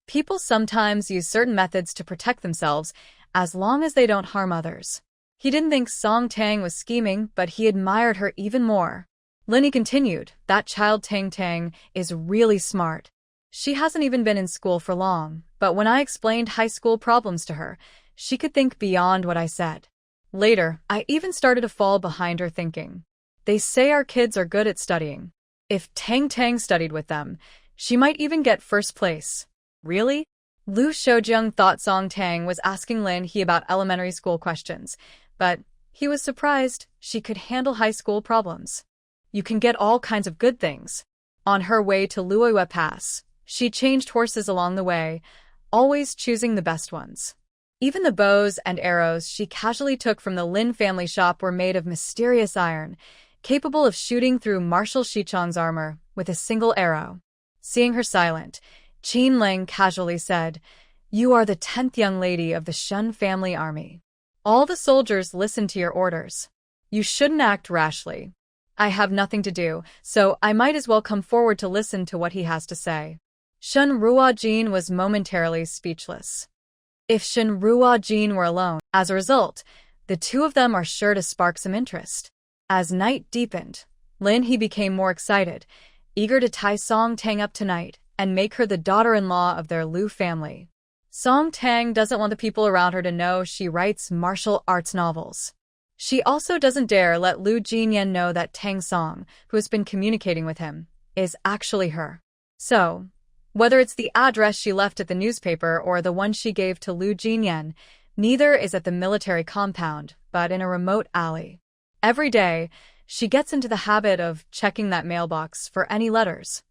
People sometimes use certain methods to protect themselves, as long as they don't harm others. He didn't think Song Tang was scheming, but he admired her even more. Lin He continued, that child Tang Tang is really smart. She hasn't even been in school for long, but when I explained high school problems to her, she could think beyond what I said. Later, I even started to fall behind her thinking. They say our kids are good at studying. If Tang studied with them, she might even get first place. Really? Lu Shoujung thought Song Tang was asking Lin He about elementary school questions, but he was surprised she could handle high school problems. You can get all kinds of good things. On her way to Luoyue Pass, she changed horses along the way, always choosing the best ones. Even the bows and arrows she casually took from the Lin family shop were made of mysterious iron, capable of shooting through Marshal Shichong's armor with a single arrow. Seeing her silent, Qin Ling casually said, "You are the 10th young lady of the Shun family army. All the soldiers listen to your orders. You shouldn't act rashly. I have nothing to do, so I might as well come forward to listen to what he has to say." Shun Ruojin was momentarily speechless. If Shun Ruojin were alone, as a result, the two of them are sure to spark some interest. As night deepened, Lin He became more excited, eager to tie Song Tang up tonight and make her the daughter-in-law of their Lu family. Song Tang doesn't want the people around her to know she writes martial arts novels. She also doesn't dare let Lu Jinyan know that Tang Song, who has been communicating with him, is actually her. So, whether it's the address she left at the newspaper or the one she gave to Lu Jinyan, neither is at the military compound, but in a remote alley. Every day, she gets into the habit of checking that mailbox for any letters.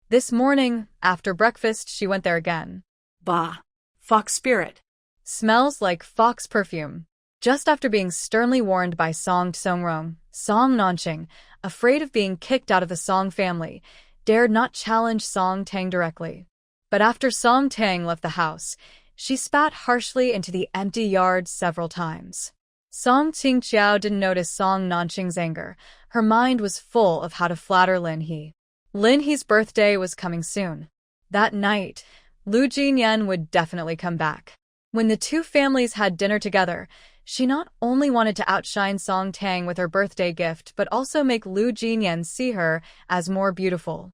This morning, after breakfast, she went there again. Bah. Fox spirit. Smells like fox perfume. Just after being sternly warned by Song Tsongrong, Song Nanqing, afraid of being kicked out of the Song family, dared not challenge Song Tang directly. But after Song Tang left the house, she spat harshly into the empty yard several times. Song Qingqiao didn't notice Song Nanqing's anger. Her mind was full of how to flatter Lin He. Lin He's birthday was coming soon. That night, Lu Jinyan would definitely come back. When the two families had dinner together, she not only wanted to outshine Song Tang with her birthday gift but also make Lu Jinyan see her as more beautiful.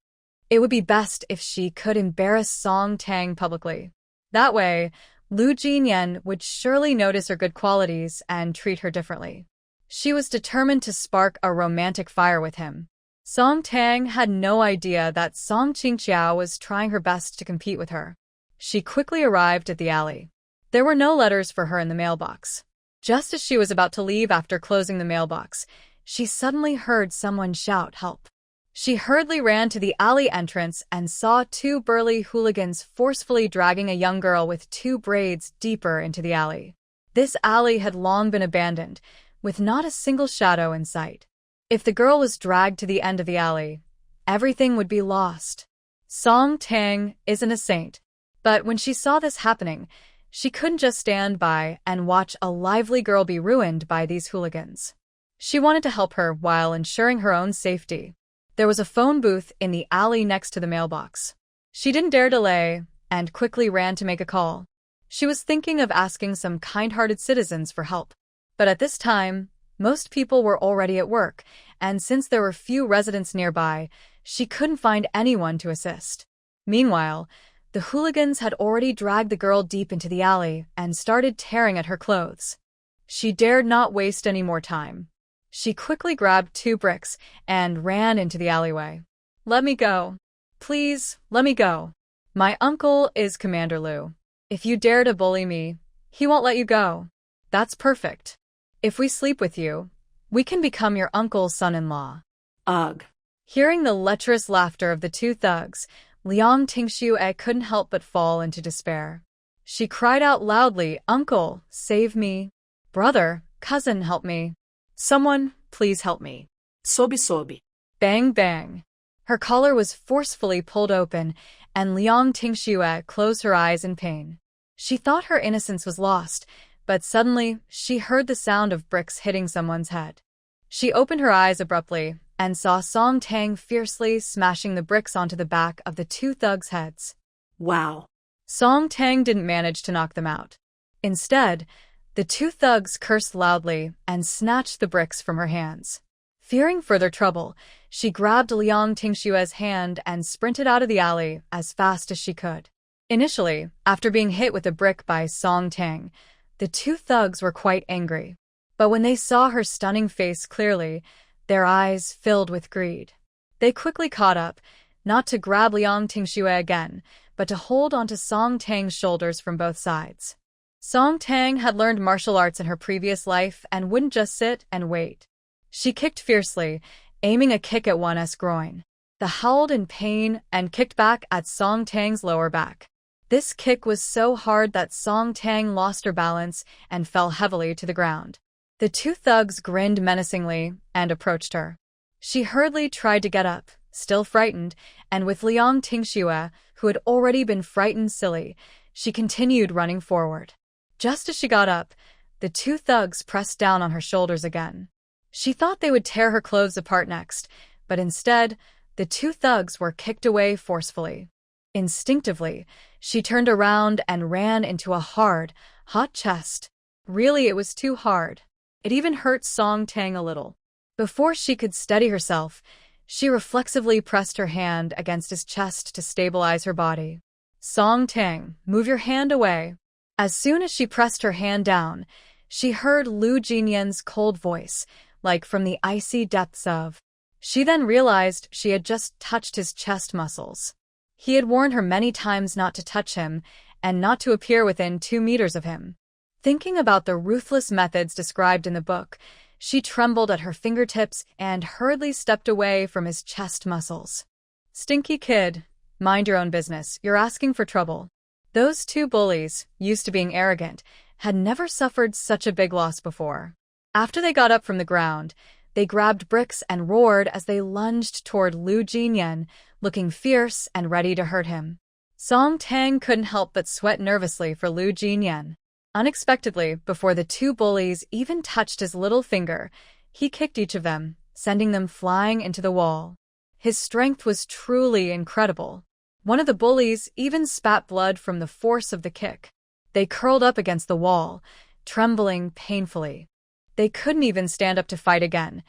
It would be best if she could embarrass Song Tang publicly. That way, Lu Jinyan would surely notice her good qualities and treat her differently. She was determined to spark a romantic fire with him. Song Tang had no idea that Song Qingqiao was trying her best to compete with her. She quickly arrived at the alley. There were no letters for her in the mailbox. Just as she was about to leave after closing the mailbox, she suddenly heard someone shout help. She hurriedly ran to the alley entrance and saw two burly hooligans forcefully dragging a young girl with two braids deeper into the alley. This alley had long been abandoned, with not a single shadow in sight. If the girl was dragged to the end of the alley, everything would be lost. Song Tang isn't a saint, but when she saw this happening, she couldn't just stand by and watch a lively girl be ruined by these hooligans. She wanted to help her while ensuring her own safety. There was a phone booth in the alley next to the mailbox. She didn't dare delay and quickly ran to make a call. She was thinking of asking some kind-hearted citizens for help. But at this time, most people were already at work, and since there were few residents nearby, she couldn't find anyone to assist. Meanwhile, the hooligans had already dragged the girl deep into the alley and started tearing at her clothes. She dared not waste any more time. She quickly grabbed 2 bricks and ran into the alleyway. "Let me go. Please, let me go. My uncle is Commander Lu. If you dare to bully me, he won't let you go. That's perfect. If we sleep with you, we can become your uncle's son-in-law." Ugh. Hearing the lecherous laughter of the 2 thugs, Liang Tingxue couldn't help but fall into despair. She cried out loudly, "Uncle, save me. Brother, cousin, help me. Someone, please help me." Sobi. Bang bang. Her collar was forcefully pulled open, and Liang Tingxue closed her eyes in pain. She thought her innocence was lost, but suddenly she heard the sound of bricks hitting someone's head. She opened her eyes abruptly and saw Song Tang fiercely smashing the bricks onto the back of the 2 thugs' heads. Wow. Song Tang didn't manage to knock them out. Instead, the 2 thugs cursed loudly and snatched the bricks from her hands. Fearing further trouble, she grabbed Liang Tingxue's hand and sprinted out of the alley as fast as she could. Initially, after being hit with a brick by Song Tang, the 2 thugs were quite angry. But when they saw her stunning face clearly, their eyes filled with greed. They quickly caught up, not to grab Liang Tingxue again, but to hold onto Song Tang's shoulders from both sides. Song Tang had learned martial arts in her previous life and wouldn't just sit and wait. She kicked fiercely, aiming a kick at one's groin. The howled in pain and kicked back at Song Tang's lower back. This kick was so hard that Song Tang lost her balance and fell heavily to the ground. The two thugs grinned menacingly and approached her. She hurriedly tried to get up, still frightened, and with Liang Tingxue, who had already been frightened silly, she continued running forward. Just as she got up, the two thugs pressed down on her shoulders again. She thought they would tear her clothes apart next, but instead, the two thugs were kicked away forcefully. Instinctively, she turned around and ran into a hard, hot chest. Really, it was too hard. It even hurt Song Tang a little. Before she could steady herself, she reflexively pressed her hand against his chest to stabilize her body. Song Tang, move your hand away. As soon as she pressed her hand down, she heard Lu Jinyan's cold voice, like from the icy depths of. She then realized she had just touched his chest muscles. He had warned her many times not to touch him and not to appear within 2 meters of him. Thinking about the ruthless methods described in the book, she trembled at her fingertips and hurriedly stepped away from his chest muscles. Stinky kid, mind your own business, you're asking for trouble. Those two bullies, used to being arrogant, had never suffered such a big loss before. After they got up from the ground, they grabbed bricks and roared as they lunged toward Lu Jinyan, looking fierce and ready to hurt him. Song Tang couldn't help but sweat nervously for Lu Jinyan. Unexpectedly, before the two bullies even touched his little finger, he kicked each of them, sending them flying into the wall. His strength was truly incredible. One of the bullies even spat blood from the force of the kick. They curled up against the wall, trembling painfully. They couldn't even stand up to fight again.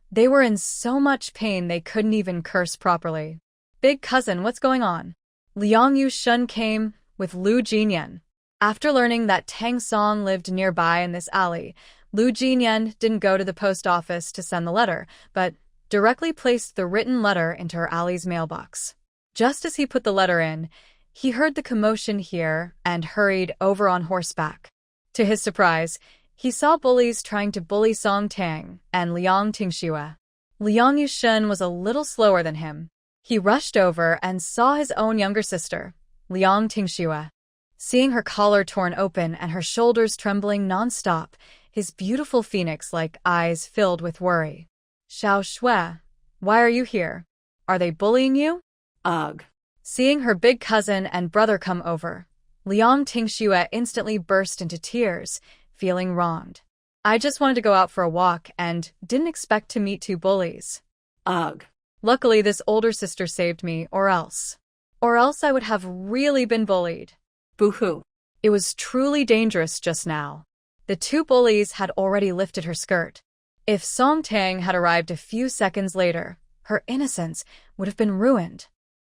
They were in so much pain they couldn't even curse properly. Big cousin, what's going on? Liang Yushun came with Lu Jinyan. After learning that Tang Song lived nearby in this alley, Lu Jinyan didn't go to the post office to send the letter, but directly placed the written letter into her alley's mailbox. Just as he put the letter in, he heard the commotion here and hurried over on horseback. To his surprise, he saw bullies trying to bully Song Tang and Liang Tingxue. Liang Yushun was a little slower than him. He rushed over and saw his own younger sister, Liang Tingxue. Seeing her collar torn open and her shoulders trembling non-stop, his beautiful phoenix-like eyes filled with worry. Xiao Shui, why are you here? Are they bullying you? Ugh. Seeing her big cousin and brother come over, Liang Tingxue instantly burst into tears, feeling wronged. I just wanted to go out for a walk and didn't expect to meet two bullies. Ugh. Luckily, this older sister saved me, or else I would have really been bullied. Boo-hoo. It was truly dangerous just now. The two bullies had already lifted her skirt. If Song Tang had arrived a few seconds later, her innocence would have been ruined.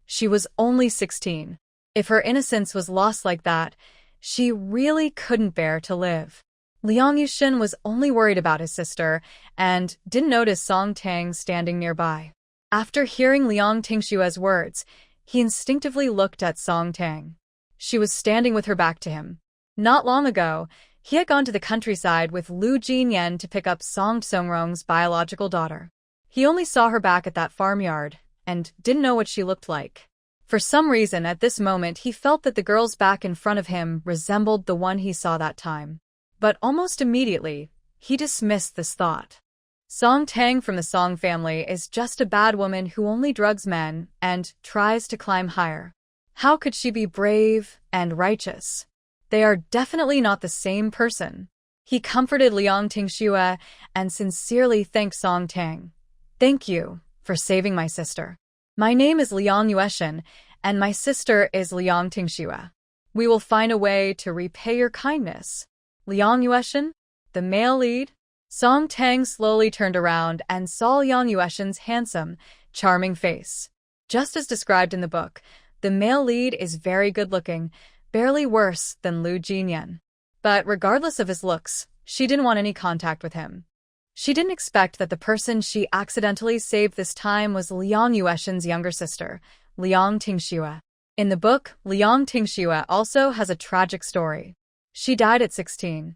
She was only 16. If her innocence was lost like that, she really couldn't bear to live. Liang Yushun was only worried about his sister and didn't notice Song Tang standing nearby. After hearing Liang Tingxue's words, he instinctively looked at Song Tang. She was standing with her back to him. Not long ago, he had gone to the countryside with Lu Jinyan to pick up Song Songrong's biological daughter. He only saw her back at that farmyard and didn't know what she looked like. For some reason, at this moment, he felt that the girl's back in front of him resembled the one he saw that time. But almost immediately, he dismissed this thought. Song Tang from the Song family is just a bad woman who only drugs men and tries to climb higher. How could she be brave and righteous? They are definitely not the same person. He comforted Liang Tingxue and sincerely thanked Song Tang. Thank you for saving my sister. My name is Liang Yueshin, and my sister is Liang Tingxue. We will find a way to repay your kindness. Liang Yueshin, the male lead? Song Tang slowly turned around and saw Liang Yueshin's handsome, charming face. Just as described in the book, the male lead is very good-looking, barely worse than Lu Jinyan. But regardless of his looks, She didn't want any contact with him. She didn't expect that the person she accidentally saved this time was Liang Yueshin's younger sister, Liang Tingxue. In the book, Liang Tingxue also has a tragic story. She died at 16,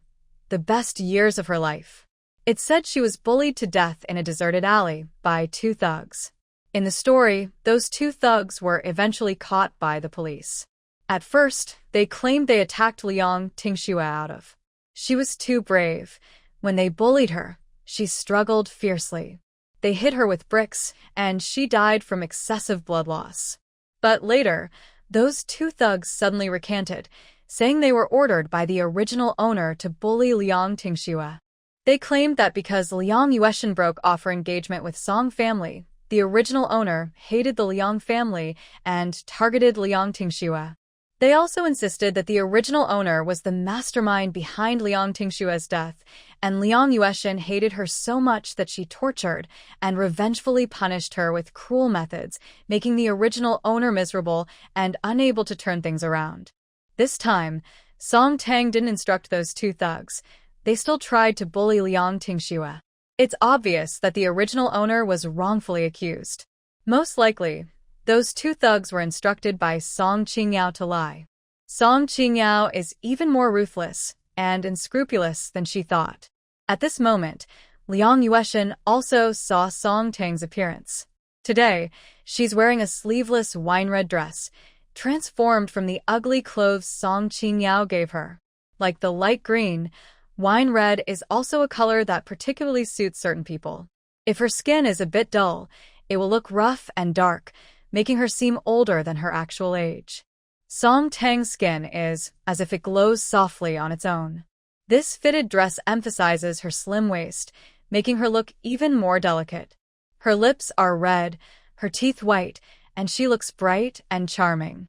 the best years of her life. It's said she was bullied to death in a deserted alley by 2 thugs. In the story, those 2 thugs were eventually caught by the police. At first, they claimed they attacked Liang Tingxue out of. She was too brave. When they bullied her, she struggled fiercely. They hit her with bricks, and she died from excessive blood loss. But later, those 2 thugs suddenly recanted, saying they were ordered by the original owner to bully Liang Tingxue. They claimed that because Liang Yueshin broke off her engagement with Song family, the original owner hated the Liang family and targeted Liang Tingxue. They also insisted that the original owner was the mastermind behind Liang Tingxue's death, and Liang Yueshin hated her so much that she tortured and revengefully punished her with cruel methods, making the original owner miserable and unable to turn things around. This time, Song Tang didn't instruct those 2 thugs. They still tried to bully Liang Tingxue. It's obvious that the original owner was wrongfully accused. Most likely, those 2 thugs were instructed by Song Qingyao to lie. Song Qingyao is even more ruthless and unscrupulous than she thought. At this moment, Liang Yueshin also saw Song Tang's appearance. Today, she's wearing a sleeveless wine-red dress, transformed from the ugly clothes Song Qingyao gave her. Like the light green, wine red is also a color that particularly suits certain people. If her skin is a bit dull, it will look rough and dark, making her seem older than her actual age. Song Tang's skin is as if it glows softly on its own. This fitted dress emphasizes her slim waist, making her look even more delicate. Her lips are red, her teeth white, and she looks bright and charming.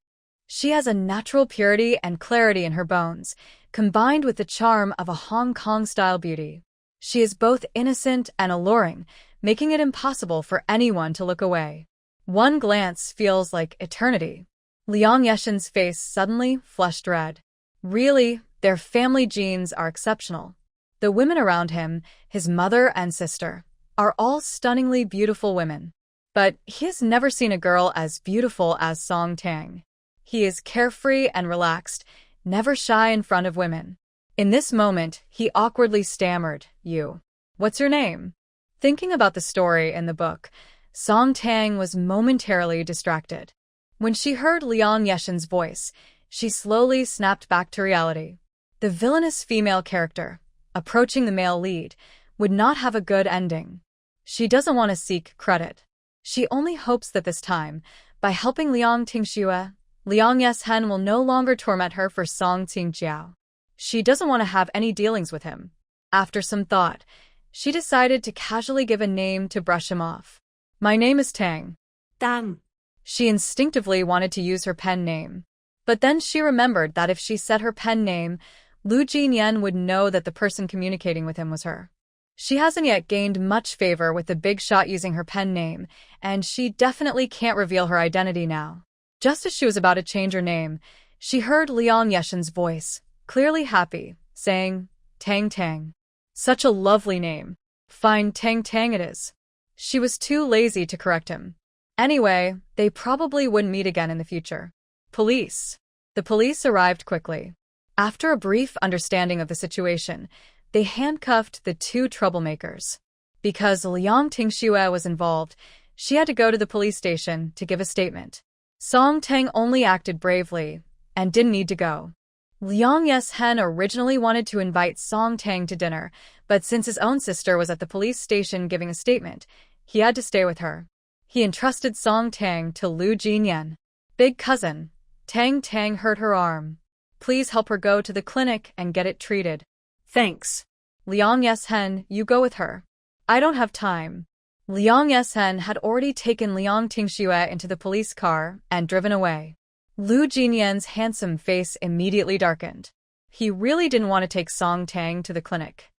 She has a natural purity and clarity in her bones, combined with the charm of a Hong Kong-style beauty. She is both innocent and alluring, making it impossible for anyone to look away. One glance feels like eternity. Liang Yueshin's face suddenly flushed red. Really, their family genes are exceptional. The women around him, his mother and sister, are all stunningly beautiful women. But he has never seen a girl as beautiful as Song Tang. He is carefree and relaxed, never shy in front of women. In this moment, he awkwardly stammered, "You. What's your name?" Thinking about the story in the book, Song Tang was momentarily distracted. When she heard Liang Yueshin's voice, she slowly snapped back to reality. The villainous female character, approaching the male lead, would not have a good ending. She doesn't want to seek credit. She only hopes that this time, by helping Liang Tingxue, Liang Yueshin will no longer torment her for Song Qingjiao. She doesn't want to have any dealings with him. After some thought, she decided to casually give a name to brush him off. "My name is Tang." Tang. She instinctively wanted to use her pen name. But then she remembered that if she said her pen name, Lu Jinyan would know that the person communicating with him was her. She hasn't yet gained much favor with the big shot using her pen name, and she definitely can't reveal her identity now. Just as she was about to change her name, she heard Liang Yueshin's voice, clearly happy, saying, "Tang Tang. Such a lovely name. Fine Tang Tang it is." She was too lazy to correct him. Anyway, they probably wouldn't meet again in the future. Police. The police arrived quickly. After a brief understanding of the situation, they handcuffed the 2 troublemakers. Because Liang Tingxue was involved, she had to go to the police station to give a statement. Song Tang only acted bravely and didn't need to go. Liang Yueshin originally wanted to invite Song Tang to dinner, but since his own sister was at the police station giving a statement, he had to stay with her. He entrusted Song Tang to Lu Jinyan. "Big cousin, Tang Tang hurt her arm. Please help her go to the clinic and get it treated." Thanks. Liang Yueshin, you go with her. I don't have time. Liang Yueshin had already taken Liang Tingxue into the police car and driven away. Lu Jinyan's handsome face immediately darkened. He really didn't want to take Song Tang to the clinic.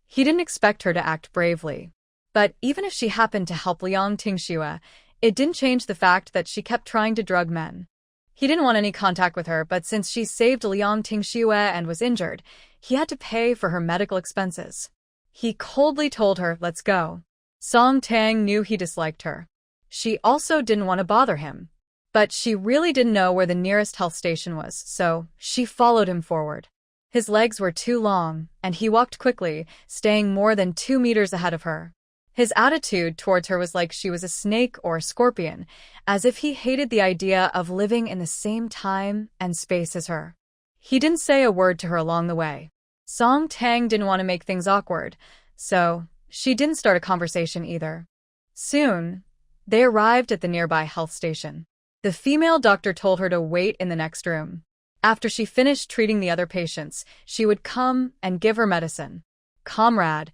He didn't expect her to act bravely. But even if she happened to help Liang Tingxue, it didn't change the fact that she kept trying to drug men. He didn't want any contact with her, but since she saved Liang Tingxue and was injured, he had to pay for her medical expenses. He coldly told her, "Let's go." Song Tang knew he disliked her. She also didn't want to bother him. But she really didn't know where the nearest health station was, so she followed him forward. His legs were too long, and he walked quickly, staying more than 2 meters ahead of her. His attitude towards her was like she was a snake or a scorpion, as if he hated the idea of living in the same time and space as her. He didn't say a word to her along the way. Song Tang didn't want to make things awkward, so she didn't start a conversation either. Soon, they arrived at the nearby health station. The female doctor told her to wait in the next room. After she finished treating the other patients, she would come and give her medicine. "Comrade,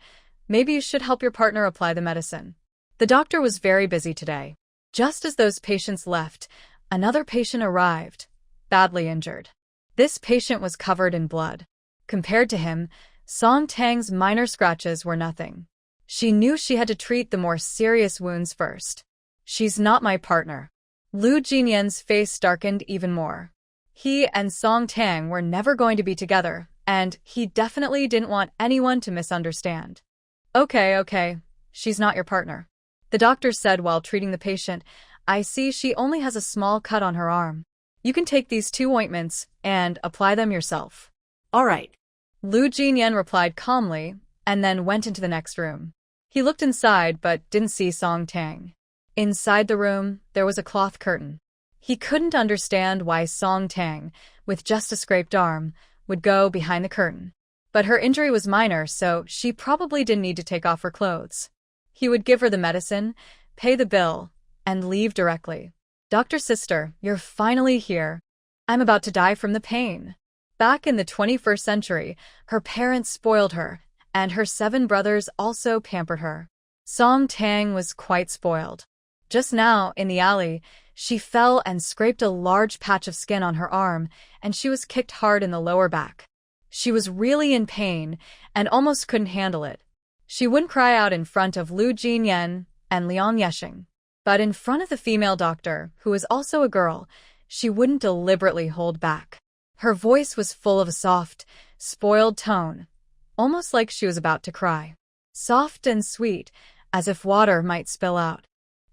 maybe you should help your partner apply the medicine." The doctor was very busy today. Just as those patients left, another patient arrived, badly injured. This patient was covered in blood. Compared to him, Song Tang's minor scratches were nothing. She knew she had to treat the more serious wounds first. "She's not my partner." Lu Jinyan's face darkened even more. He and Song Tang were never going to be together, and he definitely didn't want anyone to misunderstand. Okay, she's not your partner," the doctor said while treating the patient. "I see she only has a small cut on her arm. You can take these 2 ointments and apply them yourself." All right. Lu Jinyan replied calmly, and then went into the next room. He looked inside but didn't see Song Tang. Inside the room, there was a cloth curtain. He couldn't understand why Song Tang, with just a scraped arm, would go behind the curtain. But her injury was minor, so she probably didn't need to take off her clothes. He would give her the medicine, pay the bill, and leave directly. "Dr. Sister, you're finally here. I'm about to die from the pain." Back in the 21st century, her parents spoiled her, and her 7 brothers also pampered her. Song Tang was quite spoiled. Just now, in the alley, she fell and scraped a large patch of skin on her arm, and she was kicked hard in the lower back. She was really in pain and almost couldn't handle it. She wouldn't cry out in front of Lu Jinyan and Liang Yexing. But in front of the female doctor, who was also a girl, she wouldn't deliberately hold back. Her voice was full of a soft, spoiled tone, almost like she was about to cry. Soft and sweet, as if water might spill out.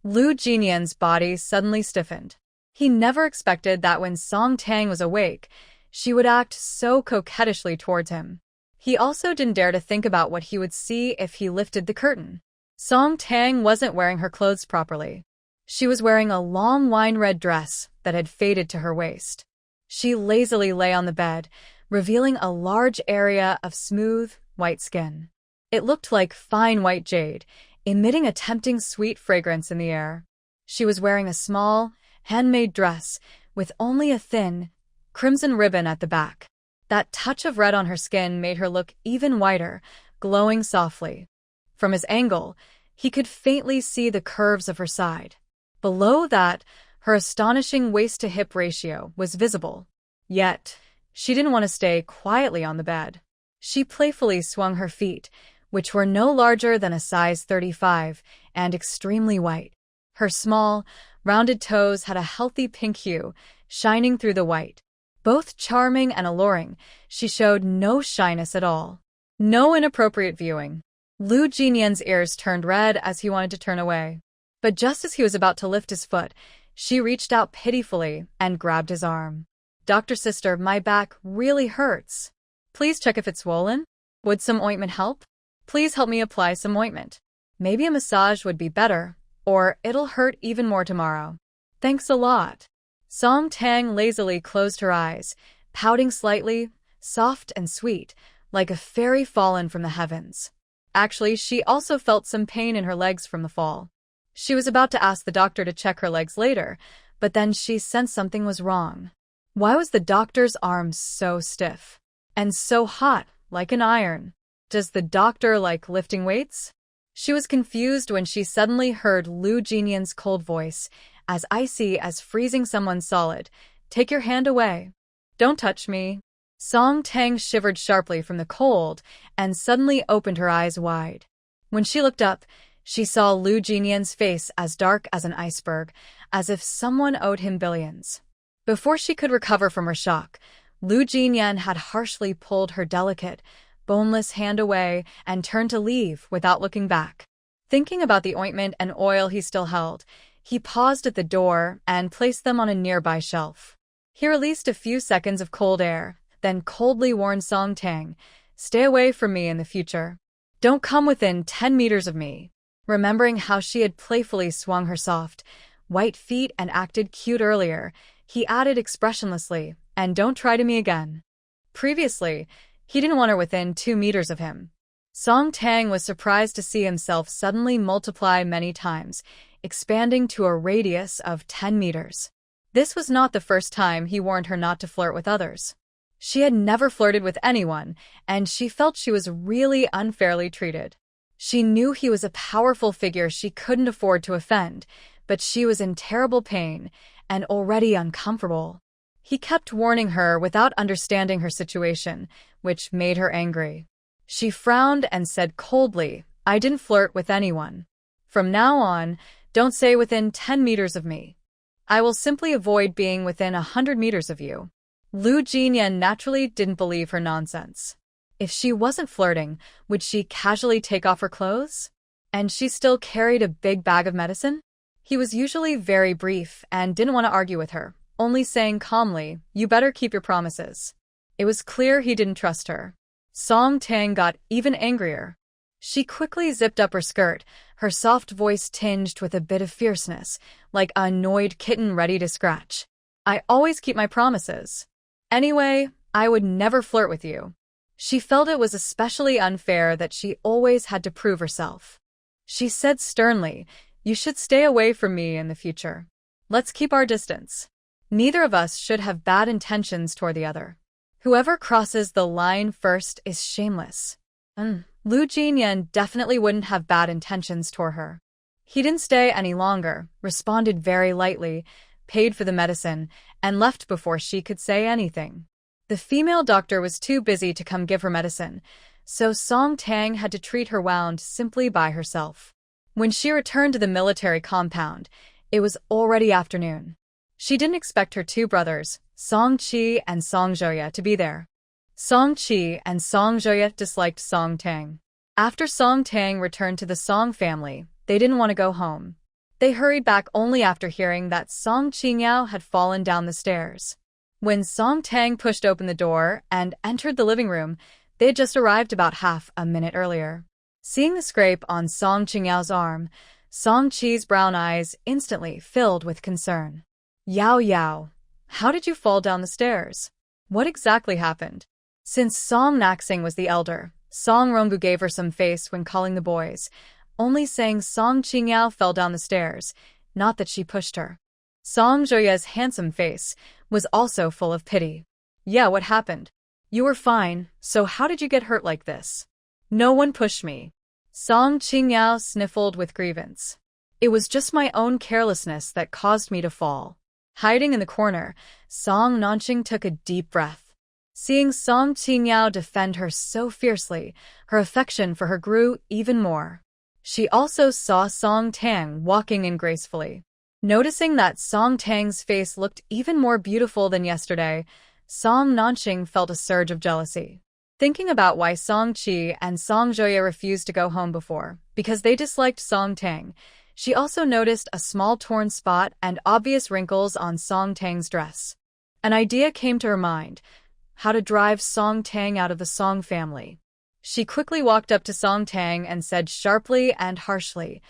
Lu Jinyan's body suddenly stiffened. He never expected that when Song Tang was awake, she would act so coquettishly towards him. He also didn't dare to think about what he would see if he lifted the curtain. Song Tang wasn't wearing her clothes properly. She was wearing a long wine-red dress that had faded to her waist. She lazily lay on the bed, revealing a large area of smooth, white skin. It looked like fine white jade, emitting a tempting sweet fragrance in the air. She was wearing a small, handmade dress with only a thin, crimson ribbon at the back. That touch of red on her skin made her look even whiter, glowing softly. From his angle, he could faintly see the curves of her side. Below that, her astonishing waist-to-hip ratio was visible. Yet, she didn't want to stay quietly on the bed. She playfully swung her feet, which were no larger than a size 35 and extremely white. Her small, rounded toes had a healthy pink hue, shining through the white. Both charming and alluring, she showed no shyness at all. No inappropriate viewing. Lu Jinyan's ears turned red as he wanted to turn away. But just as he was about to lift his foot, she reached out pitifully and grabbed his arm. "Dr. Sister, my back really hurts. Please check if it's swollen. Would some ointment help? Please help me apply some ointment. Maybe a massage would be better, or it'll hurt even more tomorrow. Thanks a lot." Song Tang lazily closed her eyes, pouting slightly, soft and sweet, like a fairy fallen from the heavens. Actually, she also felt some pain in her legs from the fall. She was about to ask the doctor to check her legs later, but then she sensed something was wrong. Why was the doctor's arm so stiff? And so hot, like an iron? Does the doctor like lifting weights? She was confused when she suddenly heard Lu Jinyan's cold voice, as icy as freezing someone solid. "Take your hand away. Don't touch me." Song Tang shivered sharply from the cold and suddenly opened her eyes wide. When she looked up, she saw Lu Jinyan's face as dark as an iceberg, as if someone owed him billions. Before she could recover from her shock, Lu Jinyan had harshly pulled her delicate, boneless hand away and turned to leave without looking back. Thinking about the ointment and oil he still held, he paused at the door and placed them on a nearby shelf. He released a few seconds of cold air, then coldly warned Song Tang, "Stay away from me in the future. Don't come within 10 meters of me." Remembering how she had playfully swung her soft, white feet and acted cute earlier, he added expressionlessly, "And don't try to me again." Previously, he didn't want her within 2 meters of him. Song Tang was surprised to see himself suddenly multiply many times, expanding to a radius of 10 meters. This was not the first time he warned her not to flirt with others. She had never flirted with anyone, and she felt she was really unfairly treated. She knew he was a powerful figure she couldn't afford to offend, but she was in terrible pain and already uncomfortable. He kept warning her without understanding her situation, which made her angry. She frowned and said coldly, "I didn't flirt with anyone. From now on, don't say within 10 meters of me. I will simply avoid being within 100 meters of you." Lu Jinyan naturally didn't believe her nonsense. If she wasn't flirting, would she casually take off her clothes? And she still carried a big bag of medicine? He was usually very brief and didn't want to argue with her, only saying calmly, "You better keep your promises." It was clear he didn't trust her. Song Tang got even angrier. She quickly zipped up her skirt, her soft voice tinged with a bit of fierceness, like an annoyed kitten ready to scratch. "I always keep my promises. Anyway, I would never flirt with you." She felt it was especially unfair that she always had to prove herself. She said sternly, "You should stay away from me in the future. Let's keep our distance. Neither of us should have bad intentions toward the other. Whoever crosses the line first is shameless." Lu Jinyan definitely wouldn't have bad intentions toward her. He didn't stay any longer, responded very lightly, paid for the medicine, and left before she could say anything. The female doctor was too busy to come give her medicine, so Song Tang had to treat her wound simply by herself. When she returned to the military compound, it was already afternoon. She didn't expect her two brothers, Song Qi and Song Zhoya, to be there. Song Qi and Song Zhoya disliked Song Tang. After Song Tang returned to the Song family, they didn't want to go home. They hurried back only after hearing that Song Qingyao had fallen down the stairs. When Song Tang pushed open the door and entered the living room, they had just arrived about half a minute earlier. Seeing the scrape on Song Qingyao's arm, Song Qi's brown eyes instantly filled with concern. "Yao Yao, how did you fall down the stairs? What exactly happened?" Since Song Naxing was the elder, Song Rongbu gave her some face when calling the boys, only saying Song Qingyao fell down the stairs, not that she pushed her. Song Zhoya's handsome face was also full of pity. "Yeah, what happened? You were fine, so how did you get hurt like this?" "No one pushed me." Song Qingyao sniffled with grievance. "It was just my own carelessness that caused me to fall." Hiding in the corner, Song Nanqing took a deep breath. Seeing Song Qingyao defend her so fiercely, her affection for her grew even more. She also saw Song Tang walking in gracefully. Noticing that Song Tang's face looked even more beautiful than yesterday, Song Nanqing felt a surge of jealousy. Thinking about why Song Qi and Song Zhoya refused to go home before, because they disliked Song Tang, she also noticed a small torn spot and obvious wrinkles on Song Tang's dress. An idea came to her mind: how to drive Song Tang out of the Song family. She quickly walked up to Song Tang and said sharply and harshly,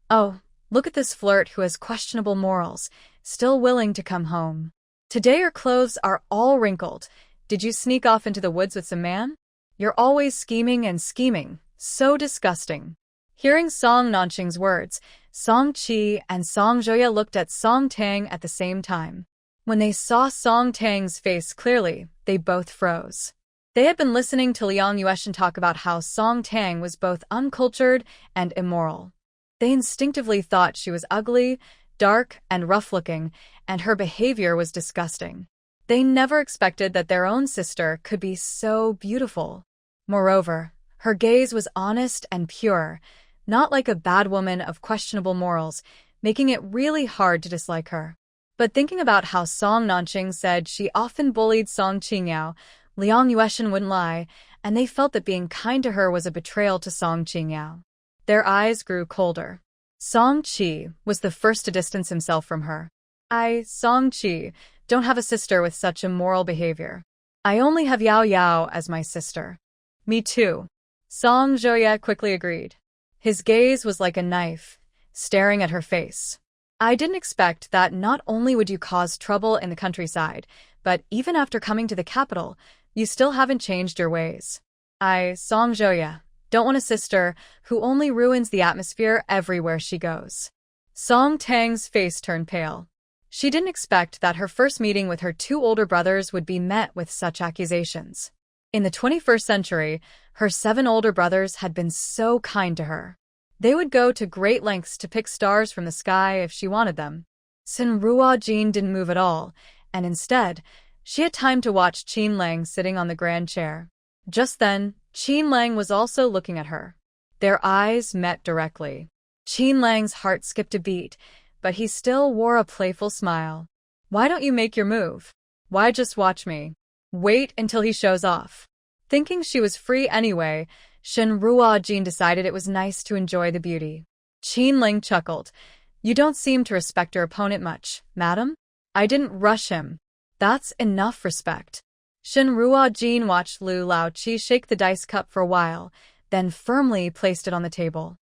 "Oh, look at this flirt who has questionable morals, still willing to come home. Today your clothes are all wrinkled. Did you sneak off into the woods with some man? You're always scheming and scheming. So disgusting." Hearing Song Nanqing's words, Song Qi and Song Zhoya looked at Song Tang at the same time. When they saw Song Tang's face clearly, they both froze. They had been listening to Liang Yueshan talk about how Song Tang was both uncultured and immoral. They instinctively thought she was ugly, dark, and rough-looking, and her behavior was disgusting. They never expected that their own sister could be so beautiful. Moreover, her gaze was honest and pure, not like a bad woman of questionable morals, making it really hard to dislike her. But thinking about how Song Nanqing said she often bullied Song Qingyao, Liang Yueshan wouldn't lie, and they felt that being kind to her was a betrayal to Song Qingyao. Their eyes grew colder. Song Qi was the first to distance himself from her. I, Song Qi, don't have a sister with such immoral behavior. I only have Yao Yao as my sister. Me too. Song Zhouye quickly agreed. His gaze was like a knife, staring at her face. I didn't expect that not only would you cause trouble in the countryside, but even after coming to the capital, you still haven't changed your ways. I, Song Zhouye, don't want a sister who only ruins the atmosphere everywhere she goes. Song Tang's face turned pale. She didn't expect that her first meeting with her two older brothers would be met with such accusations. In the 21st century, her 7 older brothers had been so kind to her. They would go to great lengths to pick stars from the sky if she wanted them. Sinrua Jin didn't move at all, and instead, she had time to watch Qin Lang sitting on the grand chair. Just then, Qin Lang was also looking at her. Their eyes met directly. Qin Lang's heart skipped a beat, but he still wore a playful smile. Why don't you make your move? Why just watch me? Wait until he shows off. Thinking she was free anyway, Shenrua Jin decided it was nice to enjoy the beauty. Qin Lang chuckled. You don't seem to respect your opponent much, madam? I didn't rush him. That's enough respect. Shenrua Jin watched Lu Laoqi shake the dice cup for a while, then firmly placed it on the table.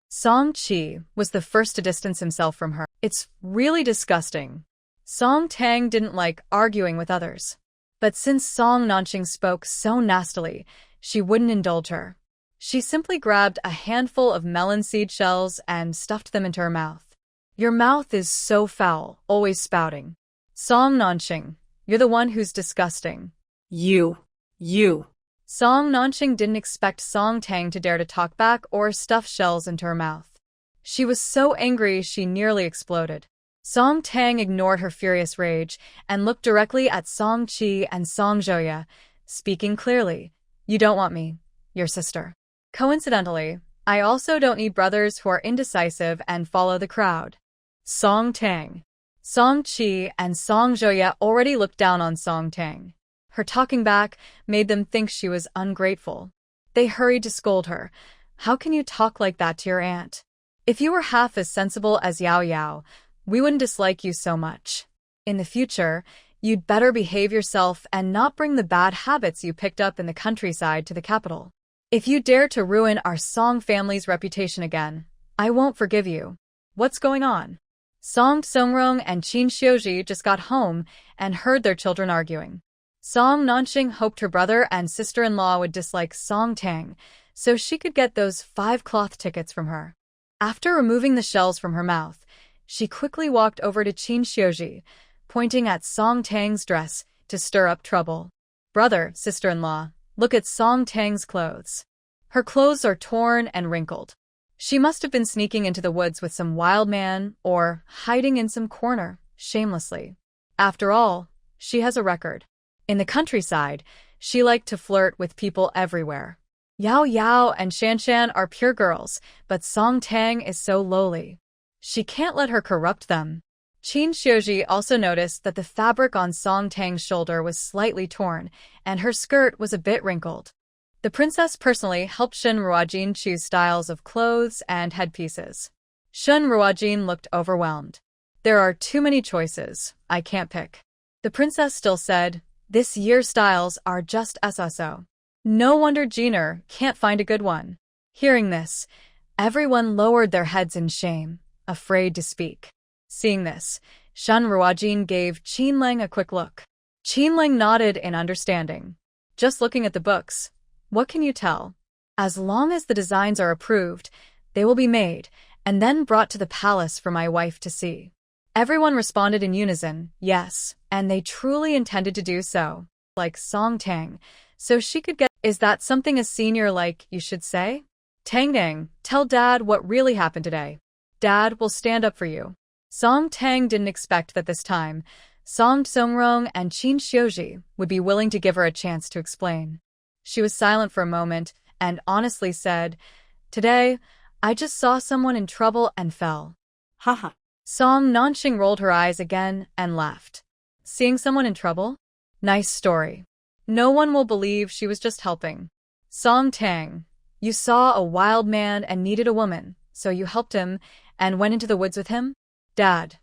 Song Qi was the first to distance himself from her. It's really disgusting. Song Tang didn't like arguing with others. But since Song Nanqing spoke so nastily, she wouldn't indulge her. She simply grabbed a handful of melon seed shells and stuffed them into her mouth. Your mouth is so foul, always spouting. Song Nanqing, you're the one who's disgusting. You. Song Nanqing didn't expect Song Tang to dare to talk back or stuff shells into her mouth. She was so angry she nearly exploded. Song Tang ignored her furious rage and looked directly at Song Qi and Song Zhouye, speaking clearly. You don't want me, your sister. Coincidentally, I also don't need brothers who are indecisive and follow the crowd. Song Tang. Song Qi and Song Zhouye already looked down on Song Tang. Her talking back made them think she was ungrateful. They hurried to scold her. How can you talk like that to your aunt? If you were half as sensible as Yao Yao, we wouldn't dislike you so much. In the future, you'd better behave yourself and not bring the bad habits you picked up in the countryside to the capital. If you dare to ruin our Song family's reputation again, I won't forgive you. What's going on? Song Songrong and Qin Xiuji just got home and heard their children arguing. Song Nanqing hoped her brother and sister-in-law would dislike Song Tang, so she could get those 5 cloth tickets from her. After removing the shells from her mouth, she quickly walked over to Qin Xiuji, pointing at Song Tang's dress to stir up trouble. Brother, sister-in-law, look at Song Tang's clothes. Her clothes are torn and wrinkled. She must have been sneaking into the woods with some wild man or hiding in some corner, shamelessly. After all, she has a record. In the countryside, she liked to flirt with people everywhere. Yao Yao and Shanshan are pure girls, but Song Tang is so lowly. She can't let her corrupt them. Qin Xiuji also noticed that the fabric on Song Tang's shoulder was slightly torn, and her skirt was a bit wrinkled. The princess personally helped Shen Ruojin choose styles of clothes and headpieces. Shen Ruojin looked overwhelmed. There are too many choices, I can't pick. The princess still said, this year's styles are just so. No wonder Jeaner can't find a good one. Hearing this, everyone lowered their heads in shame, afraid to speak. Seeing this, Shen Ruojin gave Qin Lang a quick look. Qin Lang nodded in understanding. Just looking at the books, what can you tell? As long as the designs are approved, they will be made and then brought to the palace for my wife to see. Everyone responded in unison, yes, and they truly intended to do so, like Song Tang, so she could get. Is that something a senior like you should say? Tang, tell Dad what really happened today. Dad will stand up for you. Song Tang didn't expect that this time, Song Songrong and Qin Xiuji would be willing to give her a chance to explain. She was silent for a moment and honestly said, today, I just saw someone in trouble and fell. Haha. Song Nanxing rolled her eyes again and laughed. Seeing someone in trouble? Nice story. No one will believe she was just helping. Song Tang, you saw a wild man and needed a woman, so you helped him and went into the woods with him? Dad,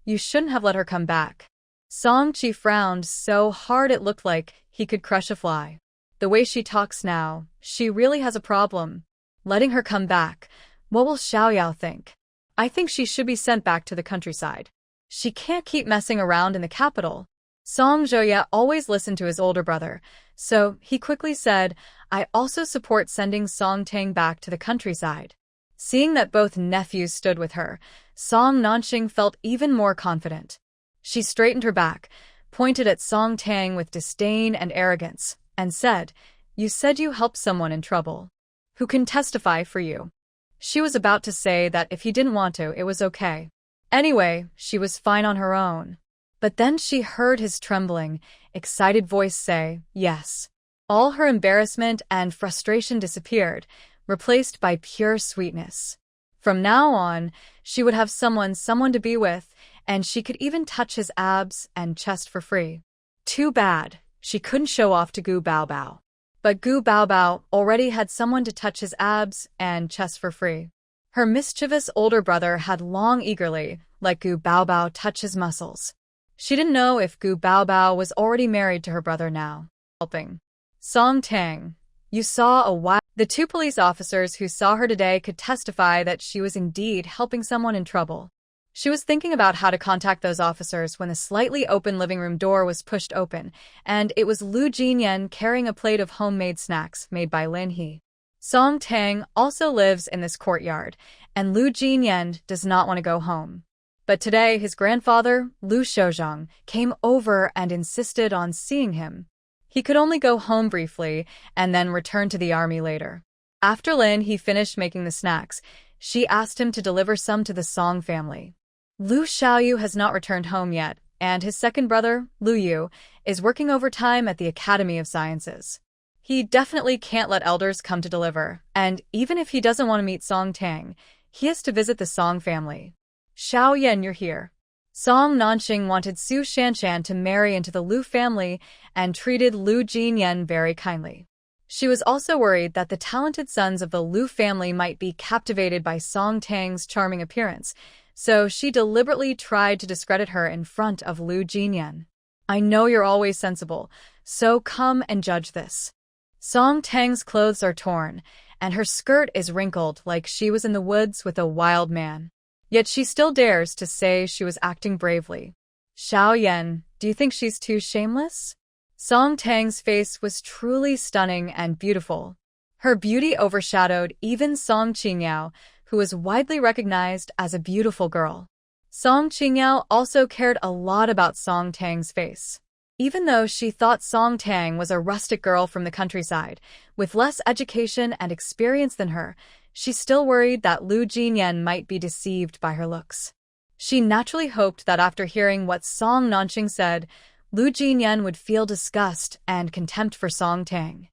you shouldn't have let her come back. Song Chi frowned so hard it looked like he could crush a fly. The way she talks now, she really has a problem. Letting her come back, what will Xiaoyao think? I think she should be sent back to the countryside. She can't keep messing around in the capital. Song Zhouye always listened to his older brother, so he quickly said, I also support sending Song Tang back to the countryside. Seeing that both nephews stood with her, Song Nanxing felt even more confident. She straightened her back, pointed at Song Tang with disdain and arrogance, and said, You said you helped someone in trouble. Who can testify for you? She was about to say that if he didn't want to, it was okay. Anyway, she was fine on her own. But then she heard his trembling, excited voice say, yes. All her embarrassment and frustration disappeared, replaced by pure sweetness. From now on, she would have someone to be with, and she could even touch his abs and chest for free. Too bad, she couldn't show off to Gu Baobao. But Gu Baobao already had someone to touch his abs and chest for free. Her mischievous older brother had long eagerly let Gu Baobao touch his muscles. She didn't know if Gu Baobao was already married to her brother now. Helping. Song Tang, you saw a wild... The two police officers who saw her today could testify that she was indeed helping someone in trouble. She was thinking about how to contact those officers when the slightly open living room door was pushed open, and it was Lu Jinyan carrying a plate of homemade snacks made by Lin He. Song Tang also lives in this courtyard, and Lu Jinyan does not want to go home. But today his grandfather, Lu Shouzhong, came over and insisted on seeing him. He could only go home briefly and then return to the army later. After Lin He finished making the snacks, she asked him to deliver some to the Song family. Lu Xiaoyu has not returned home yet, and his second brother, Lu Yu, is working overtime at the Academy of Sciences. He definitely can't let elders come to deliver, and even if he doesn't want to meet Song Tang, he has to visit the Song family. Xiao Yan, you're here. Song Nanxing wanted Su Shanshan to marry into the Lu family and treated Lu Jinyan very kindly. She was also worried that the talented sons of the Lu family might be captivated by Song Tang's charming appearance, so she deliberately tried to discredit her in front of Lu Jinyan. I know you're always sensible, so come and judge this. Song Tang's clothes are torn, and her skirt is wrinkled like she was in the woods with a wild man. Yet she still dares to say she was acting bravely. Xiao Yan, do you think she's too shameless? Song Tang's face was truly stunning and beautiful. Her beauty overshadowed even Song Qingyao, who was widely recognized as a beautiful girl. Song Qingyao also cared a lot about Song Tang's face. Even though she thought Song Tang was a rustic girl from the countryside, with less education and experience than her, she still worried that Lu Jinyan might be deceived by her looks. She naturally hoped that after hearing what Song Nanxing said, Lu Jinyan would feel disgust and contempt for Song Tang.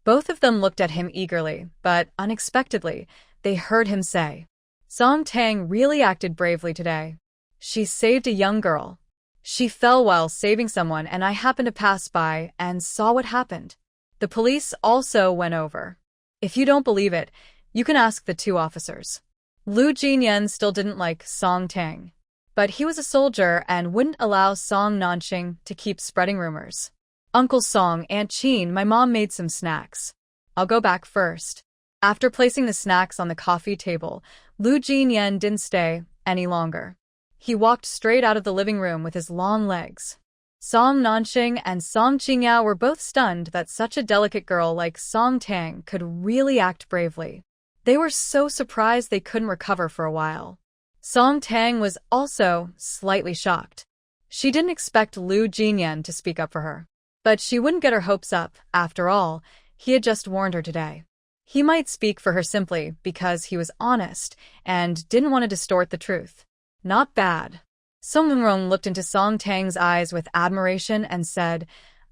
Both of them looked at him eagerly, but unexpectedly, they heard him say, Song Tang really acted bravely today. She saved a young girl. She fell while saving someone, and I happened to pass by and saw what happened. The police also went over. If you don't believe it, you can ask the two officers. Lu Jinyan still didn't like Song Tang, but he was a soldier and wouldn't allow Song Nanxing to keep spreading rumors. Uncle Song, Aunt Qin, my mom made some snacks. I'll go back first. After placing the snacks on the coffee table, Lu Jinyan didn't stay any longer. He walked straight out of the living room with his long legs. Song Nanxing and Song Qingyao were both stunned that such a delicate girl like Song Tang could really act bravely. They were so surprised they couldn't recover for a while. Song Tang was also slightly shocked. She didn't expect Lu Jinyan to speak up for her. But she wouldn't get her hopes up. After all, he had just warned her today. He might speak for her simply because he was honest and didn't want to distort the truth. Not bad. Song Mingrong looked into Song Tang's eyes with admiration and said,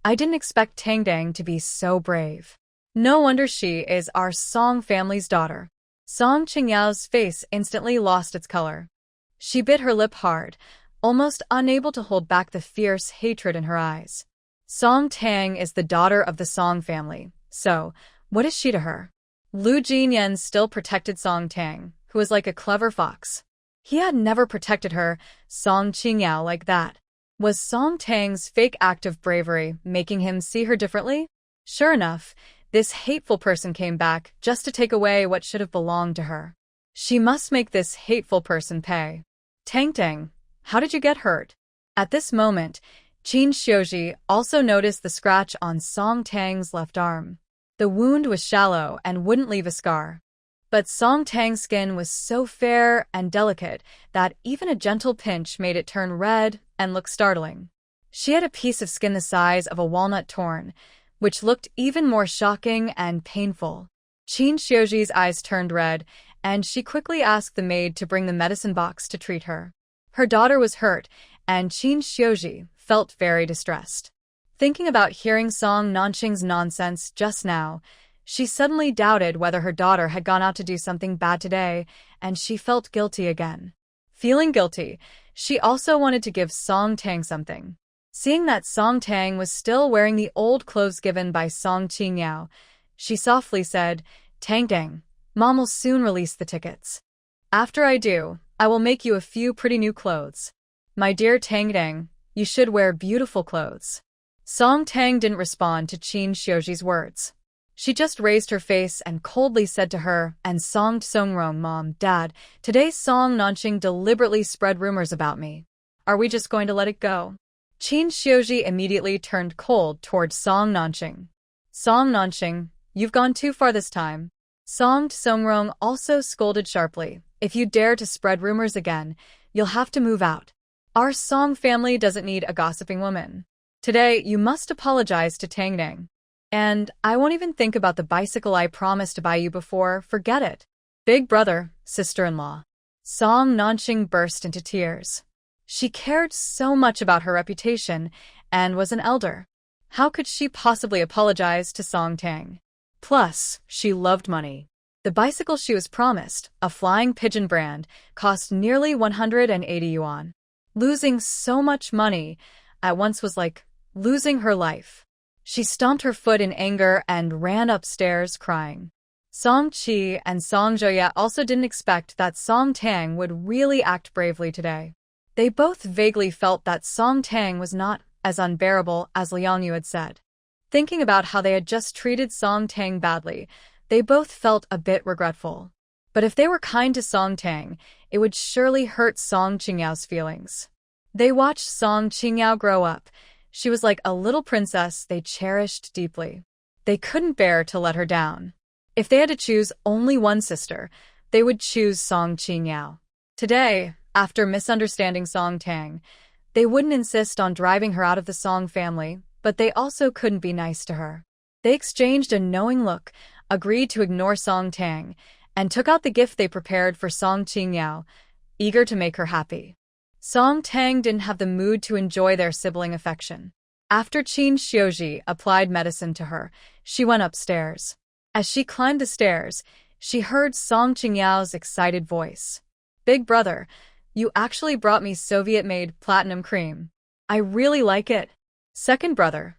I didn't expect Tang Dang to be so brave. No wonder she is our Song family's daughter. Song Qingyao's face instantly lost its color. She bit her lip hard, almost unable to hold back the fierce hatred in her eyes. Song Tang is the daughter of the Song family, so what is she to her? Lu Jinyan still protected Song Tang, who was like a clever fox. He had never protected her, Song Qingyao, like that. Was Song Tang's fake act of bravery making him see her differently? Sure enough, this hateful person came back just to take away what should have belonged to her. She must make this hateful person pay. Tang, how did you get hurt? At this moment, Qin Xiuji also noticed the scratch on Song Tang's left arm. The wound was shallow and wouldn't leave a scar. But Song Tang's skin was so fair and delicate that even a gentle pinch made it turn red and look startling. She had a piece of skin the size of a walnut torn, which looked even more shocking and painful. Qin Xiuji's eyes turned red, and she quickly asked the maid to bring the medicine box to treat her. Her daughter was hurt, and Qin Xiuji felt very distressed. Thinking about hearing Song Nanqing's nonsense just now, she suddenly doubted whether her daughter had gone out to do something bad today, and she felt guilty again. Feeling guilty, she also wanted to give Song Tang something. Seeing that Song Tang was still wearing the old clothes given by Song Qingyao, she softly said, Tang, Mom will soon release the tickets. After I do, I will make you a few pretty new clothes. My dear Tang, you should wear beautiful clothes. Song Tang didn't respond to Qin Xiuji's words. She just raised her face and coldly said to her and Song Tsongrong, Mom, Dad, today Song Nanqing deliberately spread rumors about me. Are we just going to let it go? Qin Xiuji immediately turned cold toward Song Nanqing. Song Nanqing, you've gone too far this time. Song Tsongrong also scolded sharply. If you dare to spread rumors again, you'll have to move out. Our Song family doesn't need a gossiping woman. Today, you must apologize to Tang. And I won't even think about the bicycle I promised to buy you before, forget it. Big brother, sister-in-law. Song Nanqing burst into tears. She cared so much about her reputation and was an elder. How could she possibly apologize to Song Tang? Plus, she loved money. The bicycle she was promised, a Flying Pigeon brand, cost nearly 180 yuan. Losing so much money at once was like losing her life. She stomped her foot in anger and ran upstairs crying. Song Qi and Song Zhouya also didn't expect that Song Tang would really act bravely today. They both vaguely felt that Song Tang was not as unbearable as Liang Yu had said. Thinking about how they had just treated Song Tang badly, they both felt a bit regretful. But if they were kind to Song Tang, it would surely hurt Song Qingyao's feelings. They watched Song Qingyao grow up. She was like a little princess they cherished deeply. They couldn't bear to let her down. If they had to choose only one sister, they would choose Song Qingyao. Today, after misunderstanding Song Tang, they wouldn't insist on driving her out of the Song family, but they also couldn't be nice to her. They exchanged a knowing look, agreed to ignore Song Tang, and took out the gift they prepared for Song Qingyao, eager to make her happy. Song Tang didn't have the mood to enjoy their sibling affection. After Qin Xiuji applied medicine to her, she went upstairs. As she climbed the stairs, she heard Song Qingyao's excited voice. Big brother, you actually brought me Soviet-made platinum cream. I really like it. Second brother,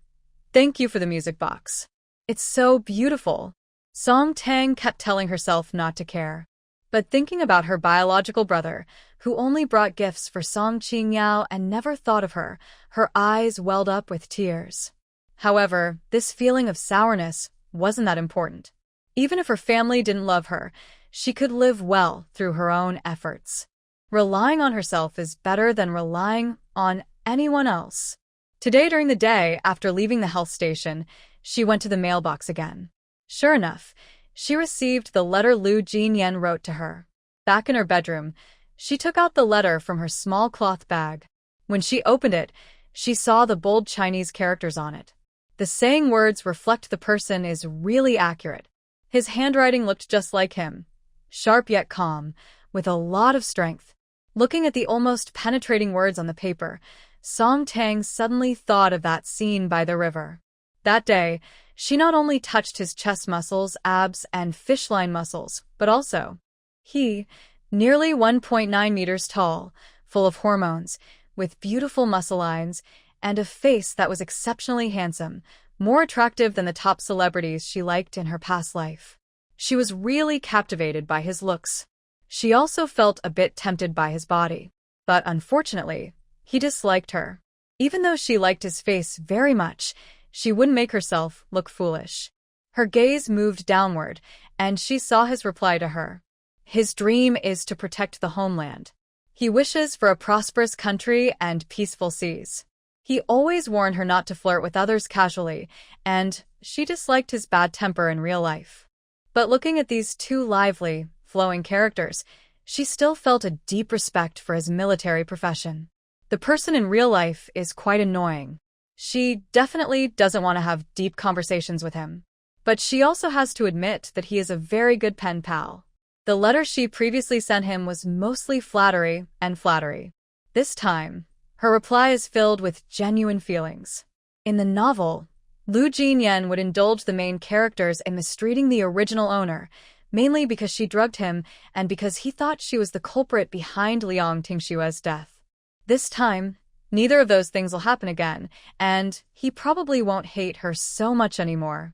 thank you for the music box. It's so beautiful. Song Tang kept telling herself not to care. But thinking about her biological brother, who only brought gifts for Song Qingyao and never thought of her, her eyes welled up with tears. However, this feeling of sourness wasn't that important. Even if her family didn't love her, she could live well through her own efforts. Relying on herself is better than relying on anyone else. Today during the day, after leaving the health station, she went to the mailbox again. Sure enough, she received the letter Lu Jinyan wrote to her. Back in her bedroom, she took out the letter from her small cloth bag. When she opened it, she saw the bold Chinese characters on it. The saying words reflect the person is really accurate. His handwriting looked just like him, sharp yet calm, with a lot of strength. Looking at the almost penetrating words on the paper, Song Tang suddenly thought of that scene by the river. That day, she not only touched his chest muscles, abs, and fishline muscles, but also, he Nearly 1.9 meters tall, full of hormones, with beautiful muscle lines, and a face that was exceptionally handsome, more attractive than the top celebrities she liked in her past life. She was really captivated by his looks. She also felt a bit tempted by his body. But unfortunately, he disliked her. Even though she liked his face very much, she wouldn't make herself look foolish. Her gaze moved downward, and she saw his reply to her. His dream is to protect the homeland. He wishes for a prosperous country and peaceful seas. He always warned her not to flirt with others casually, and she disliked his bad temper in real life. But looking at these two lively, flowing characters, she still felt a deep respect for his military profession. The person in real life is quite annoying. She definitely doesn't want to have deep conversations with him. But she also has to admit that he is a very good pen pal. The letter she previously sent him was mostly flattery and flattery. This time, her reply is filled with genuine feelings. In the novel, Lu Jinyan would indulge the main characters in mistreating the original owner, mainly because she drugged him and because he thought she was the culprit behind Liang Tingshua's death. This time, neither of those things will happen again, and he probably won't hate her so much anymore.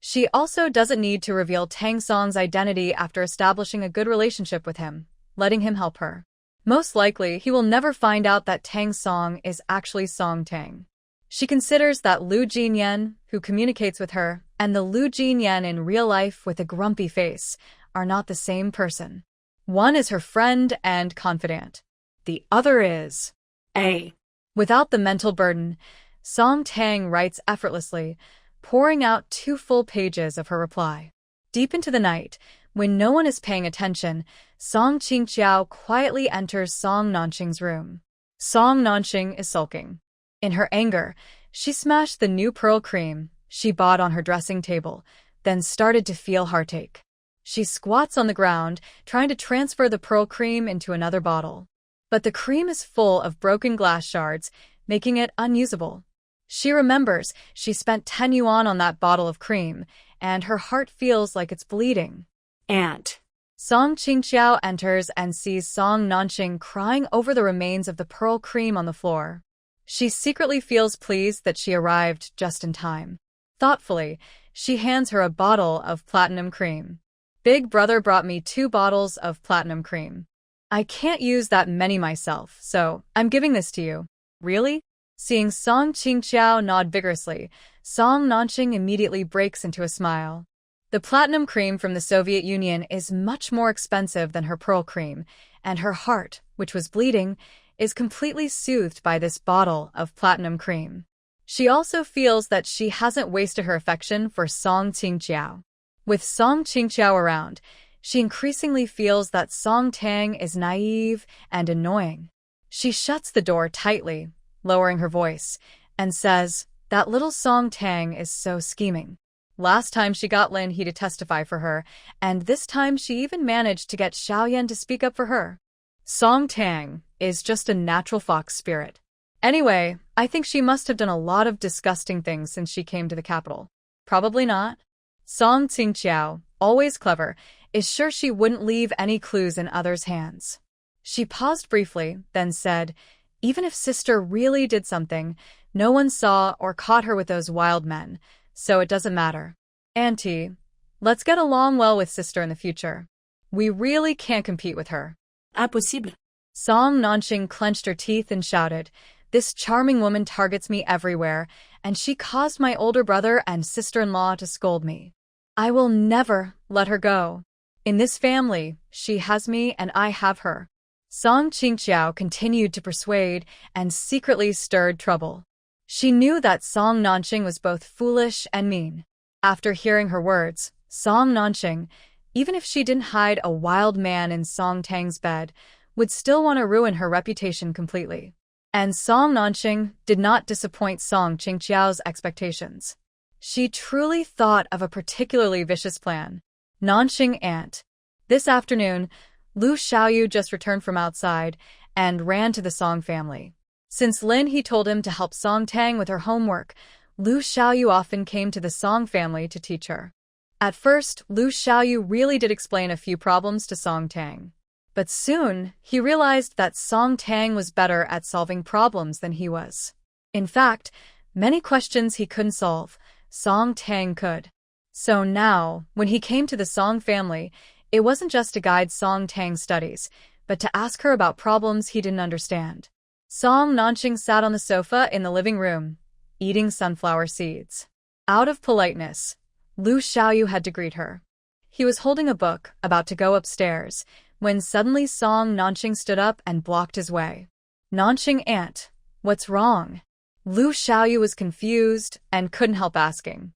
She also doesn't need to reveal Tang Song's identity after establishing a good relationship with him, letting him help her. Most likely, he will never find out that Tang Song is actually Song Tang. She considers that Lu Jinyan, who communicates with her, and the Lu Jinyan in real life with a grumpy face, are not the same person. One is her friend and confidant. The other is A. Without the mental burden, Song Tang writes effortlessly, pouring out 2 full pages of her reply. Deep into the night, when no one is paying attention, Song Qingqiao quietly enters Song Nanqing's room. Song Nanqing is sulking. In her anger, she smashed the new pearl cream she bought on her dressing table, then started to feel heartache. She squats on the ground, trying to transfer the pearl cream into another bottle. But the cream is full of broken glass shards, making it unusable. She remembers she spent 10 yuan on that bottle of cream, and her heart feels like it's bleeding. Ant. Song Qingqiao enters and sees Song Nanqing crying over the remains of the pearl cream on the floor. She secretly feels pleased that she arrived just in time. Thoughtfully, she hands her a bottle of platinum cream. Big brother brought me 2 bottles of platinum cream. I can't use that many myself, so I'm giving this to you. Really? Seeing Song Qingqiao nod vigorously, Song Nanqing immediately breaks into a smile. The platinum cream from the Soviet Union is much more expensive than her pearl cream, and her heart, which was bleeding, is completely soothed by this bottle of platinum cream. She also feels that she hasn't wasted her affection for Song Qingqiao. With Song Qingqiao around, she increasingly feels that Song Tang is naive and annoying. She shuts the door tightly, lowering her voice, and says, "That little Song Tang is so scheming." Last time she got Lin He to testify for her, and this time she even managed to get Xiaoyan to speak up for her. Song Tang is just a natural fox spirit. Anyway, I think she must have done a lot of disgusting things since she came to the capital. Probably not. Song Qingqiao, always clever, is sure she wouldn't leave any clues in others' hands. She paused briefly, then said, "Even if sister really did something, no one saw or caught her with those wild men, so it doesn't matter. Auntie, let's get along well with sister in the future. We really can't compete with her." Impossible. Song Nanqing clenched her teeth and shouted, "This charming woman targets me everywhere, and she caused my older brother and sister-in-law to scold me. I will never let her go. In this family, she has me and I have her." Song Qingqiao continued to persuade and secretly stirred trouble. She knew that Song Nanqing was both foolish and mean. After hearing her words, Song Nanqing, even if she didn't hide a wild man in Song Tang's bed, would still want to ruin her reputation completely. And Song Nanqing did not disappoint Song Qingqiao's expectations. She truly thought of a particularly vicious plan. Nanqing Aunt. This afternoon, Lu Xiaoyu just returned from outside and ran to the Song family. Since Lin He told him to help Song Tang with her homework, Lu Xiaoyu often came to the Song family to teach her. At first, Lu Xiaoyu really did explain a few problems to Song Tang. But soon, he realized that Song Tang was better at solving problems than he was. In fact, many questions he couldn't solve, Song Tang could. So now, when he came to the Song family, it wasn't just to guide Song Tang's studies, but to ask her about problems he didn't understand. Song Nanqing sat on the sofa in the living room, eating sunflower seeds. Out of politeness, Lu Xiaoyu had to greet her. He was holding a book, about to go upstairs, when suddenly Song Nanqing stood up and blocked his way. Nanqing aunt, what's wrong? Lu Xiaoyu was confused and couldn't help asking.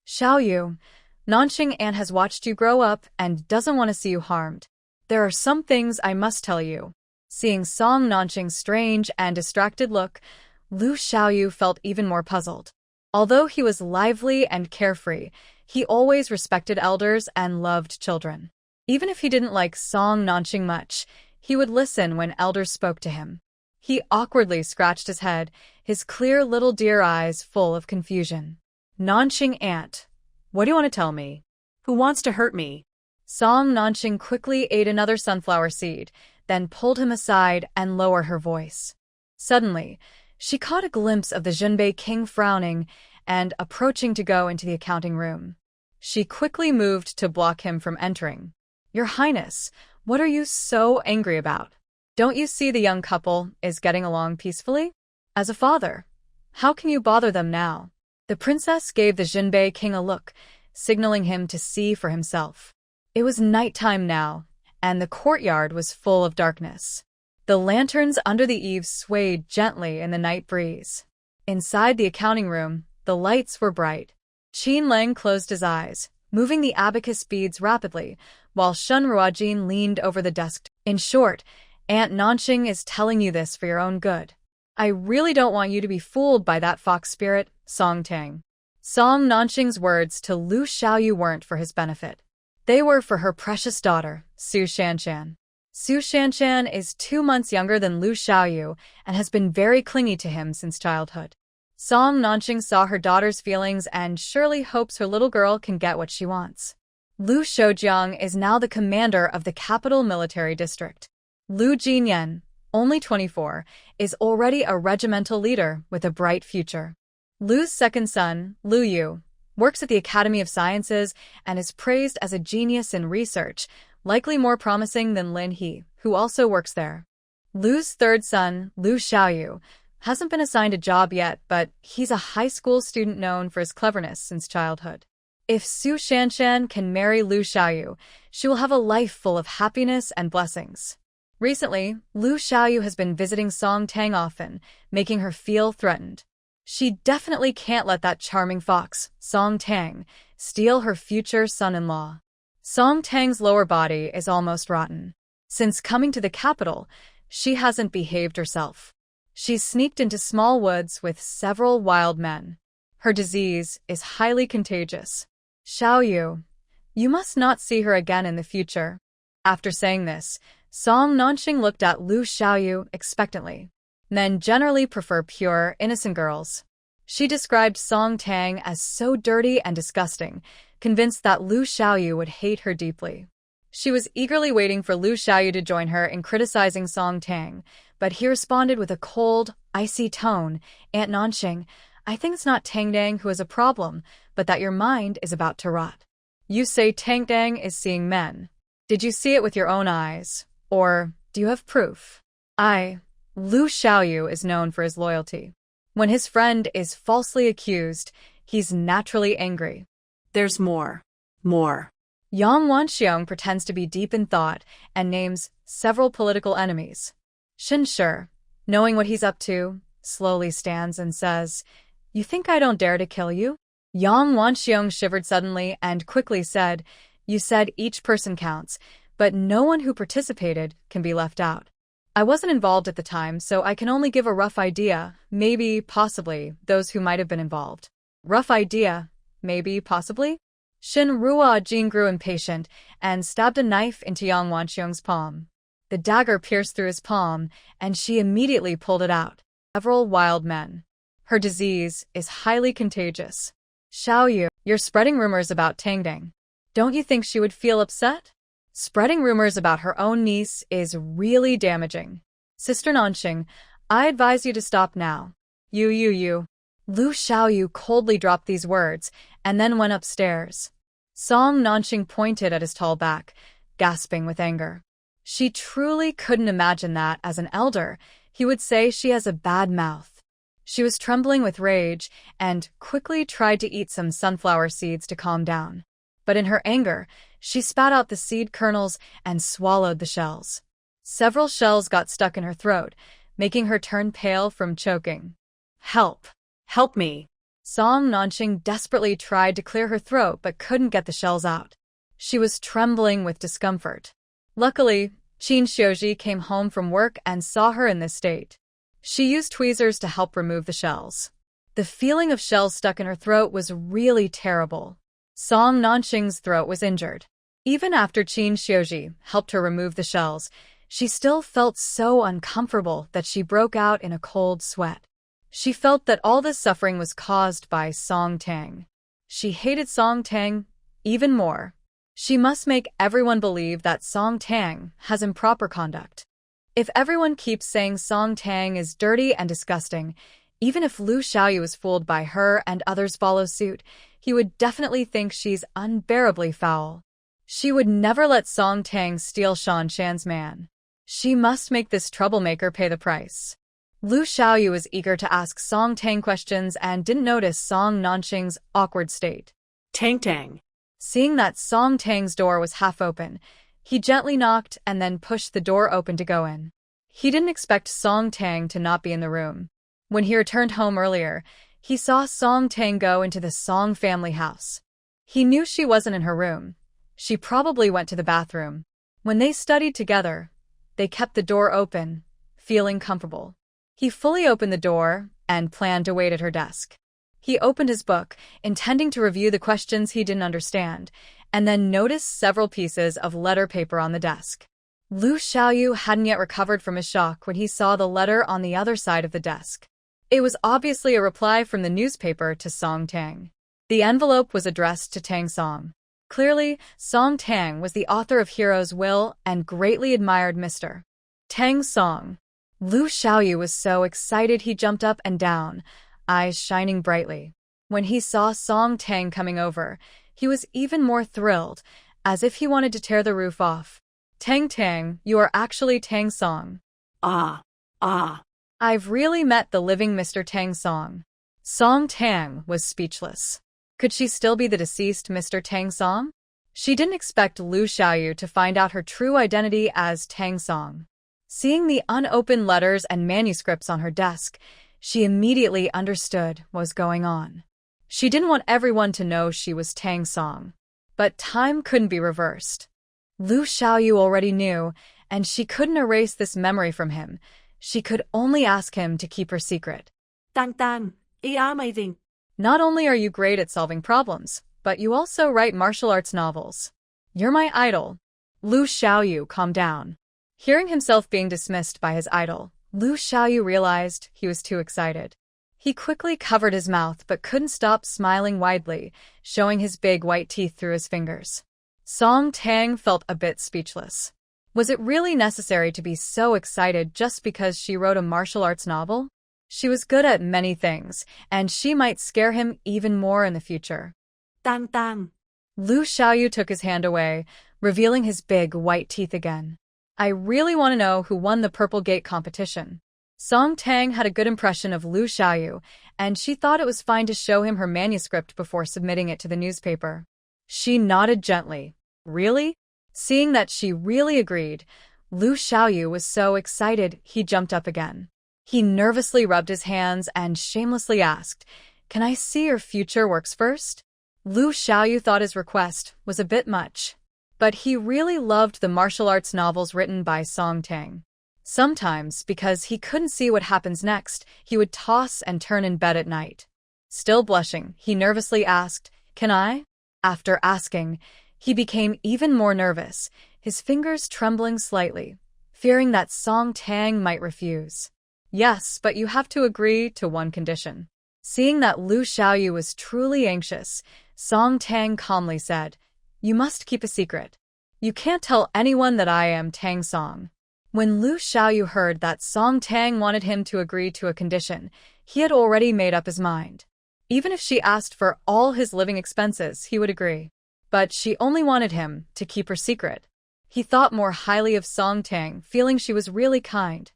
Xiaoyu, Nanqing aunt has watched you grow up and doesn't want to see you harmed. There are some things I must tell you. Seeing Song Nanqing's strange and distracted look, Lu Xiaoyu felt even more puzzled. Although he was lively and carefree, he always respected elders and loved children. Even if he didn't like Song Nanqing much, he would listen when elders spoke to him. He awkwardly scratched his head, his clear little deer eyes full of confusion. Nanqing aunt, what do you want to tell me? Who wants to hurt me? Song Nanqing quickly ate another sunflower seed, then pulled him aside and lowered her voice. Suddenly, she caught a glimpse of the Junbei king frowning and approaching to go into the accounting room. She quickly moved to block him from entering. Your Highness, what are you so angry about? Don't you see the young couple is getting along peacefully? As a father, how can you bother them now? The princess gave the Junbei king a look, signaling him to see for himself. It was nighttime now, and the courtyard was full of darkness. The lanterns under the eaves swayed gently in the night breeze. Inside the accounting room, the lights were bright. Qin Lang closed his eyes, moving the abacus beads rapidly, while Shun Ruojin leaned over the desk. In short, Aunt Nanqing is telling you this for your own good. I really don't want you to be fooled by that fox spirit, Song Tang. Song Nanqing's words to Lu Xiaoyu weren't for his benefit. They were for her precious daughter, Su Shanshan. Su Shanshan is 2 months younger than Lu Xiaoyu and has been very clingy to him since childhood. Song Nanqing saw her daughter's feelings and surely hopes her little girl can get what she wants. Lu Shoujiang is now the commander of the capital military district. Lu Jinyan, only 24, is already a regimental leader with a bright future. Lu's second son, Lu Yu, works at the Academy of Sciences and is praised as a genius in research, likely more promising than Lin He, who also works there. Lu's third son, Lu Xiaoyu, hasn't been assigned a job yet, but he's a high school student known for his cleverness since childhood. If Su Shanshan can marry Lu Xiaoyu, she will have a life full of happiness and blessings. Recently, Lu Xiaoyu has been visiting Song Tang often, making her feel threatened. She definitely can't let that charming fox, Song Tang, steal her future son-in-law. Song Tang's lower body is almost rotten. Since coming to the capital, she hasn't behaved herself. She's sneaked into small woods with several wild men. Her disease is highly contagious. Xiaoyu, you must not see her again in the future. After saying this, Song Nanqing looked at Lu Xiaoyu expectantly. Men generally prefer pure, innocent girls. She described Song Tang as so dirty and disgusting, convinced that Lu Xiaoyu would hate her deeply. She was eagerly waiting for Lu Xiaoyu to join her in criticizing Song Tang, but he responded with a cold, icy tone, Aunt Nanqing, I think it's not Tang Dang who has a problem, but that your mind is about to rot. You say Tang Dang is seeing men. Did you see it with your own eyes? Or do you have proof? Lu Xiaoyu is known for his loyalty. When his friend is falsely accused, he's naturally angry. There's more. More. Yang Wanxiong pretends to be deep in thought and names several political enemies. Shin Shi, knowing what he's up to, slowly stands and says, You think I don't dare to kill you? Yang Wanxiong shivered suddenly and quickly said, You said each person counts, but no one who participated can be left out. I wasn't involved at the time, so I can only give a rough idea, maybe, possibly, those who might have been involved. Rough idea, maybe, possibly? Shin Ruojin grew impatient and stabbed a knife into Yang Wanxiong's palm. The dagger pierced through his palm, and she immediately pulled it out. Several wild men. Her disease is highly contagious. Xiaoyu, you're spreading rumors about Tang Dang. Don't you think she would feel upset? Spreading rumors about her own niece is really damaging. Sister Nanxing, I advise you to stop now. You. Lu Xiaoyu coldly dropped these words and then went upstairs. Song Nanxing pointed at his tall back, gasping with anger. She truly couldn't imagine that, as an elder, he would say she has a bad mouth. She was trembling with rage and quickly tried to eat some sunflower seeds to calm down. But in her anger, she spat out the seed kernels and swallowed the shells. Several shells got stuck in her throat, making her turn pale from choking. Help! Help me! Song Nanxing desperately tried to clear her throat but couldn't get the shells out. She was trembling with discomfort. Luckily, Qin Xiuji came home from work and saw her in this state. She used tweezers to help remove the shells. The feeling of shells stuck in her throat was really terrible. Song Nanxing's throat was injured. Even after Qin Xiuji helped her remove the shells, she still felt so uncomfortable that she broke out in a cold sweat. She felt that all this suffering was caused by Song Tang. She hated Song Tang even more. She must make everyone believe that Song Tang has improper conduct. If everyone keeps saying Song Tang is dirty and disgusting, even if Lu Xiaoyu is fooled by her and others follow suit, he would definitely think she's unbearably foul. She would never let Song Tang steal Shan Shan's man. She must make this troublemaker pay the price. Lu Xiaoyu was eager to ask Song Tang questions and didn't notice Song Nanxing's awkward state. Tang. Seeing that Song Tang's door was half open, he gently knocked and then pushed the door open to go in. He didn't expect Song Tang to not be in the room. When he returned home earlier, he saw Song Tang go into the Song family house. He knew she wasn't in her room. She probably went to the bathroom. When they studied together, they kept the door open, feeling comfortable. He fully opened the door and planned to wait at her desk. He opened his book, intending to review the questions he didn't understand, and then noticed several pieces of letter paper on the desk. Lu Xiaoyu hadn't yet recovered from his shock when he saw the letter on the other side of the desk. It was obviously a reply from the newspaper to Song Tang. The envelope was addressed to Tang Song. Clearly, Song Tang was the author of Hero's Will and greatly admired Mr. Tang Song. Lu Xiaoyu was so excited he jumped up and down, eyes shining brightly. When he saw Song Tang coming over, he was even more thrilled, as if he wanted to tear the roof off. Tang, you are actually Tang Song. Ah. I've really met the living Mr. Tang Song. Song Tang was speechless. Could she still be the deceased Mr. Tang Song? She didn't expect Lu Xiaoyu to find out her true identity as Tang Song. Seeing the unopened letters and manuscripts on her desk, she immediately understood what was going on. She didn't want everyone to know she was Tang Song. But time couldn't be reversed. Lu Xiaoyu already knew, and she couldn't erase this memory from him. She could only ask him to keep her secret. Tang, you are amazing. Not only are you great at solving problems, but you also write martial arts novels. You're my idol. Lu Xiaoyu calmed down. Hearing himself being dismissed by his idol, Lu Xiaoyu realized he was too excited. He quickly covered his mouth but couldn't stop smiling widely, showing his big white teeth through his fingers. Song Tang felt a bit speechless. Was it really necessary to be so excited just because she wrote a martial arts novel? She was good at many things, and she might scare him even more in the future. Tang. Lu Xiaoyu took his hand away, revealing his big white teeth again. I really want to know who won the Purple Gate competition. Song Tang had a good impression of Lu Xiaoyu, and she thought it was fine to show him her manuscript before submitting it to the newspaper. She nodded gently. Really? Seeing that she really agreed, Lu Xiaoyu was so excited he jumped up again. He nervously rubbed his hands and shamelessly asked, "Can I see your future works first?" Lu Xiaoyu thought his request was a bit much, but he really loved the martial arts novels written by Song Tang. Sometimes, because he couldn't see what happens next, he would toss and turn in bed at night. Still blushing, he nervously asked, "Can I?" After asking, he became even more nervous, his fingers trembling slightly, fearing that Song Tang might refuse. "Yes, but you have to agree to one condition." Seeing that Lu Xiaoyu was truly anxious, Song Tang calmly said, "You must keep a secret." You can't tell anyone that I am Tang Song. When Lu Xiaoyu heard that Song Tang wanted him to agree to a condition, he had already made up his mind. Even if she asked for all his living expenses, he would agree. But she only wanted him to keep her secret. He thought more highly of Song Tang, feeling she was really kind.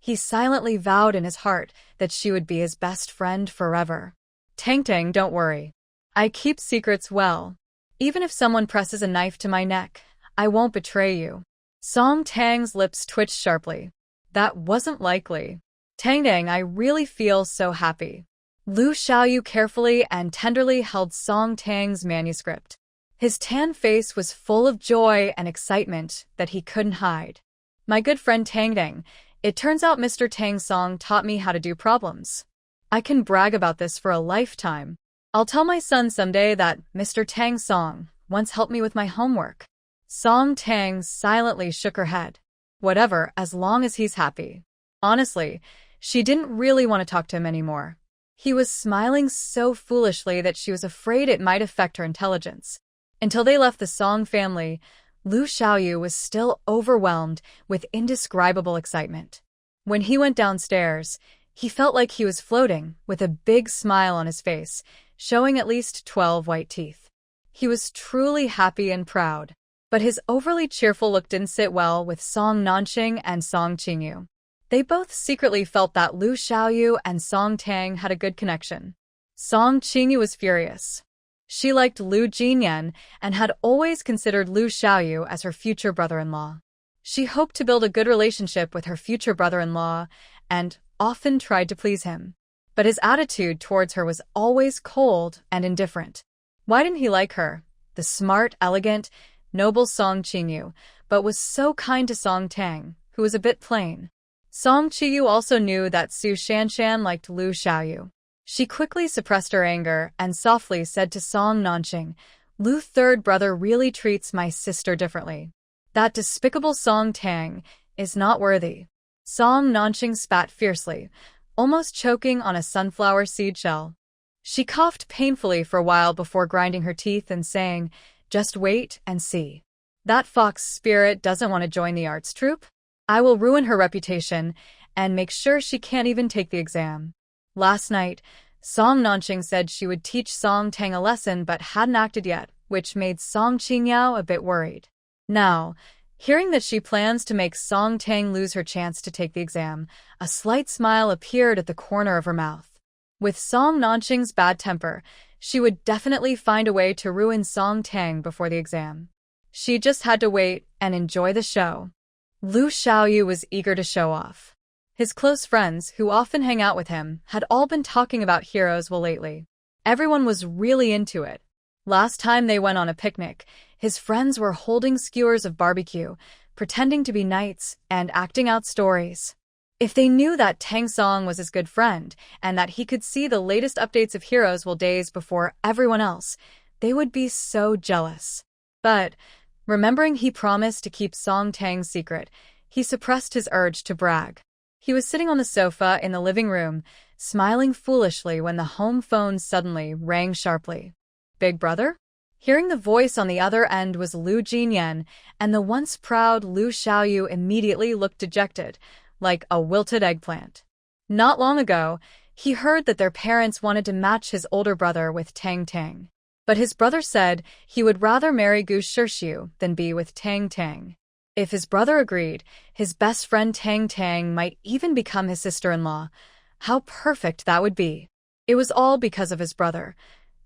He silently vowed in his heart that she would be his best friend forever. Tang, don't worry. I keep secrets well. Even if someone presses a knife to my neck, I won't betray you. Song Tang's lips twitched sharply. That wasn't likely. Tang, I really feel so happy. Lu Xiaoyu carefully and tenderly held Song Tang's manuscript. His tan face was full of joy and excitement that he couldn't hide. My good friend Tang, it turns out Mr. Tang Song taught me how to do problems. I can brag about this for a lifetime. I'll tell my son someday that Mr. Tang Song once helped me with my homework. Song Tang silently shook her head. Whatever, as long as he's happy. Honestly, she didn't really want to talk to him anymore. He was smiling so foolishly that she was afraid it might affect her intelligence. Until they left the Song family, Lu Xiaoyu was still overwhelmed with indescribable excitement. When he went downstairs, he felt like he was floating, with a big smile on his face, showing at least 12 white teeth. He was truly happy and proud. But his overly cheerful look didn't sit well with Song Nanxing and Song Qingyu. They both secretly felt that Lu Xiaoyu and Song Tang had a good connection. Song Qingyu was furious. She liked Lu Jinyan and had always considered Lu Xiaoyu as her future brother-in-law. She hoped to build a good relationship with her future brother-in-law and often tried to please him. But his attitude towards her was always cold and indifferent. Why didn't he like her? The smart, elegant, noble Song Qingyu, but was so kind to Song Tang, who was a bit plain. Song Qingyu also knew that Su Shanshan liked Lu Xiaoyu. She quickly suppressed her anger and softly said to Song Nanxing, Lu's third brother really treats my sister differently. That despicable Song Tang is not worthy. Song Nanxing spat fiercely, almost choking on a sunflower seed shell. She coughed painfully for a while before grinding her teeth and saying, Just wait and see. That fox spirit doesn't want to join the arts troupe. I will ruin her reputation and make sure she can't even take the exam. Last night, Song Nanxing said she would teach Song Tang a lesson but hadn't acted yet, which made Song Qingyao a bit worried. Now, hearing that she plans to make Song Tang lose her chance to take the exam, a slight smile appeared at the corner of her mouth. With Song Nanxing's bad temper, she would definitely find a way to ruin Song Tang before the exam. She just had to wait and enjoy the show. Lu Xiaoyu was eager to show off. His close friends, who often hang out with him, had all been talking about Heroes well lately. Everyone was really into it. Last time they went on a picnic, his friends were holding skewers of barbecue, pretending to be knights, and acting out stories. If they knew that Tang Song was his good friend, and that he could see the latest updates of Heroes well days before everyone else, they would be so jealous. But, remembering he promised to keep Song Tang's secret, he suppressed his urge to brag. He was sitting on the sofa in the living room, smiling foolishly when the home phone suddenly rang sharply. Big brother? Hearing the voice on the other end was Lu Jinyan, and the once proud Lu Xiaoyu immediately looked dejected, like a wilted eggplant. Not long ago, he heard that their parents wanted to match his older brother with Tang. But his brother said he would rather marry Gu Shixiu than be with Tang. If his brother agreed, his best friend Tang might even become his sister-in-law. How perfect that would be. It was all because of his brother.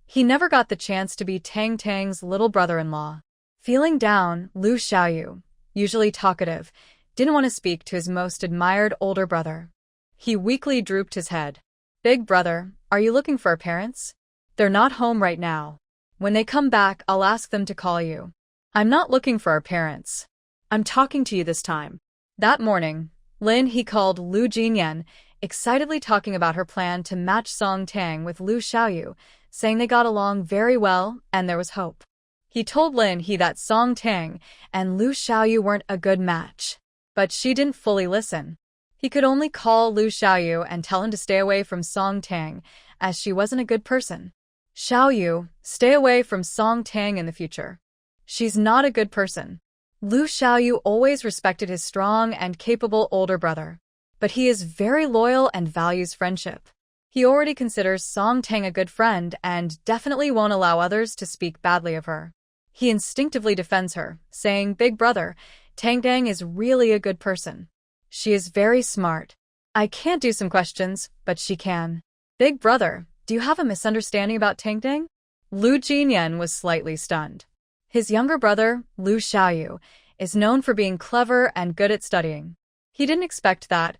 He never got the chance to be Tang's little brother-in-law. Feeling down, Lu Xiaoyu, usually talkative, didn't want to speak to his most admired older brother. He weakly drooped his head. Big brother, are you looking for our parents? They're not home right now. When they come back, I'll ask them to call you. I'm not looking for our parents. I'm talking to you this time. That morning, he called Lu Jinyan, excitedly talking about her plan to match Song Tang with Lu Xiaoyu, saying they got along very well and there was hope. He told that Song Tang and Lu Xiaoyu weren't a good match. But she didn't fully listen. He could only call Lu Xiaoyu and tell him to stay away from Song Tang, as she wasn't a good person. Xiaoyu, stay away from Song Tang in the future. She's not a good person. Lu Xiaoyu always respected his strong and capable older brother, but he is very loyal and values friendship. He already considers Song Tang a good friend and definitely won't allow others to speak badly of her. He instinctively defends her, saying, "Big brother, Tang Tang is really a good person. She is very smart. I can't do some questions, but she can." "Big brother, do you have a misunderstanding about Tang Tang?" Lu Jinyan was slightly stunned. His younger brother, Lu Xiaoyu, is known for being clever and good at studying. He didn't expect that,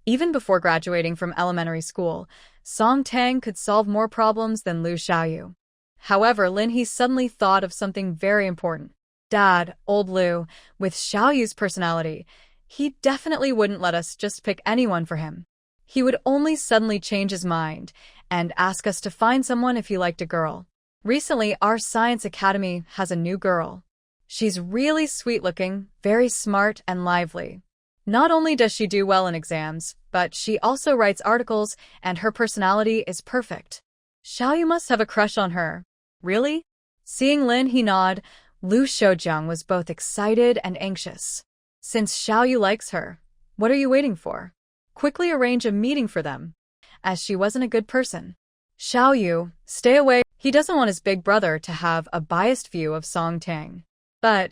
even before graduating from elementary school, Song Tang could solve more problems than Lu Xiaoyu. However, Lin He suddenly thought of something very important. Dad, old Lu, with Xiaoyu's personality, he definitely wouldn't let us just pick anyone for him. He would only suddenly change his mind and ask us to find someone if he liked a girl. Recently, our science academy has a new girl. She's really sweet-looking, very smart and lively. Not only does she do well in exams, but she also writes articles and her personality is perfect. Xiaoyu must have a crush on her. Really? Seeing Lin He nod, Lu Shoujiang was both excited and anxious. Since Xiaoyu likes her, what are you waiting for? Quickly arrange a meeting for them. As she wasn't a good person. Xiaoyu, stay away. He doesn't want his big brother to have a biased view of Song Tang. But,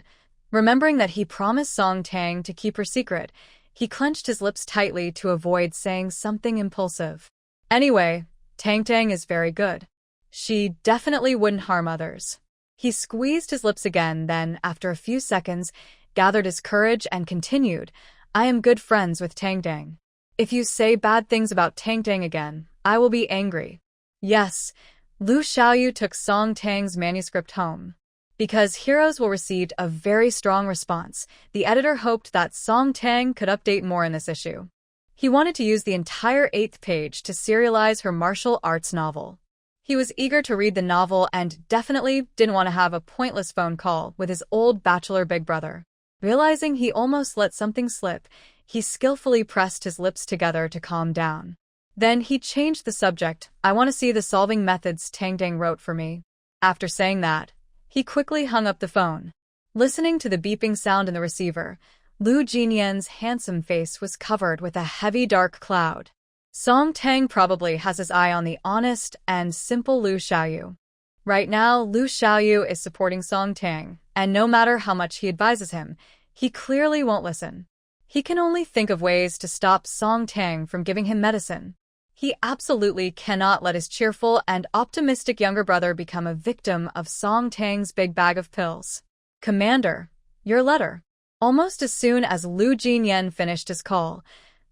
remembering that he promised Song Tang to keep her secret, he clenched his lips tightly to avoid saying something impulsive. Anyway, Tang Tang is very good. She definitely wouldn't harm others. He squeezed his lips again, then, after a few seconds, gathered his courage and continued, "I am good friends with Tang Tang. If you say bad things about Tang Tang again, I will be angry." Yes, Lu Xiaoyu took Song Tang's manuscript home. Because Heroes will receive a very strong response, the editor hoped that Song Tang could update more in this issue. He wanted to use the entire 8th page to serialize her martial arts novel. He was eager to read the novel and definitely didn't want to have a pointless phone call with his old bachelor big brother. Realizing he almost let something slip, he skillfully pressed his lips together to calm down. Then he changed the subject. "I want to see the solving methods Tang Tang wrote for me." After saying that, he quickly hung up the phone. Listening to the beeping sound in the receiver, Lu Jinyan's handsome face was covered with a heavy dark cloud. Song Tang probably has his eye on the honest and simple Lu Xiaoyu. Right now, Lu Xiaoyu is supporting Song Tang, and no matter how much he advises him, he clearly won't listen. He can only think of ways to stop Song Tang from giving him medicine. He absolutely cannot let his cheerful and optimistic younger brother become a victim of Song Tang's big bag of pills. "Commander, your letter." Almost as soon as Lu Jinyan finished his call,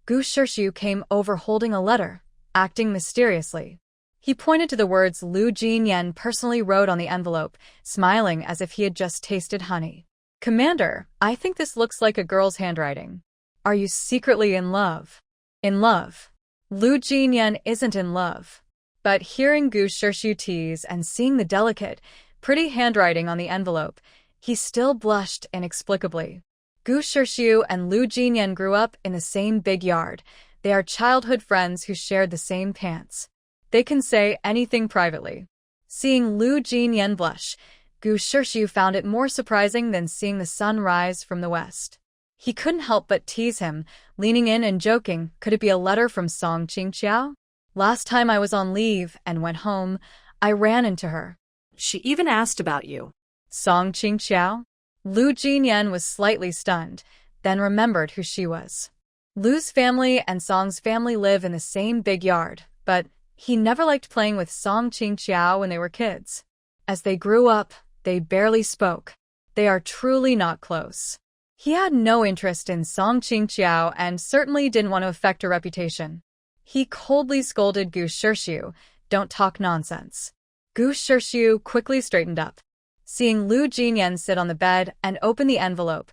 Gu Shirshu came over holding a letter, acting mysteriously. He pointed to the words Lu Jinyan personally wrote on the envelope, smiling as if he had just tasted honey. "Commander, I think this looks like a girl's handwriting. Are you secretly in love?" "In love?" Lu Jinyan isn't in love. But hearing Gu Shirshu tease and seeing the delicate, pretty handwriting on the envelope, he still blushed inexplicably. Gu Shirshu and Lu Jinyan grew up in the same big yard. They are childhood friends who shared the same pants. They can say anything privately. Seeing Lu Jinyan blush, Gu Shirshu found it more surprising than seeing the sun rise from the west. He couldn't help but tease him, leaning in and joking, "Could it be a letter from Song Qingqiao? Last time I was on leave and went home, I ran into her. She even asked about you." Song Qingqiao? Lu Jinyan was slightly stunned, then remembered who she was. Lu's family and Song's family live in the same big yard, but he never liked playing with Song Qingqiao when they were kids. As they grew up, they barely spoke. They are truly not close. He had no interest in Song Qingqiao and certainly didn't want to affect her reputation. He coldly scolded Gu Shirshu, "Don't talk nonsense." Gu Shirshu quickly straightened up. Seeing Lu Jinyan sit on the bed and open the envelope,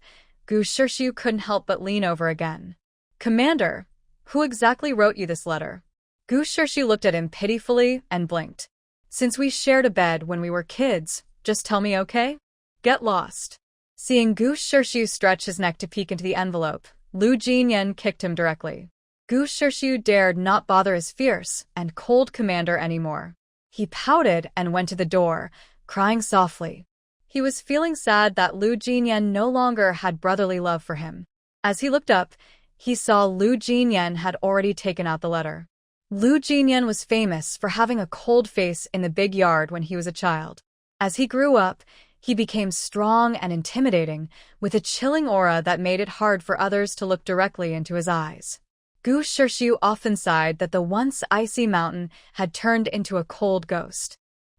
Gu Shirshu couldn't help but lean over again. "Commander, who exactly wrote you this letter?" Gu Shirshu looked at him pitifully and blinked. "Since we shared a bed when we were kids, just tell me, okay? Get lost." Seeing Gu Shirshu stretch his neck to peek into the envelope, Lu Jinyan kicked him directly. Gu Shirshu dared not bother his fierce and cold commander anymore. He pouted and went to the door, crying softly. He was feeling sad that Lu Jinyan no longer had brotherly love for him. As he looked up, he saw Lu Jinyan had already taken out the letter. Lu Jinyan was famous for having a cold face in the big yard when he was a child. As he grew up, he became strong and intimidating, with a chilling aura that made it hard for others to look directly into his eyes. Gu Shirshu often sighed that the once icy mountain had turned into a cold ghost.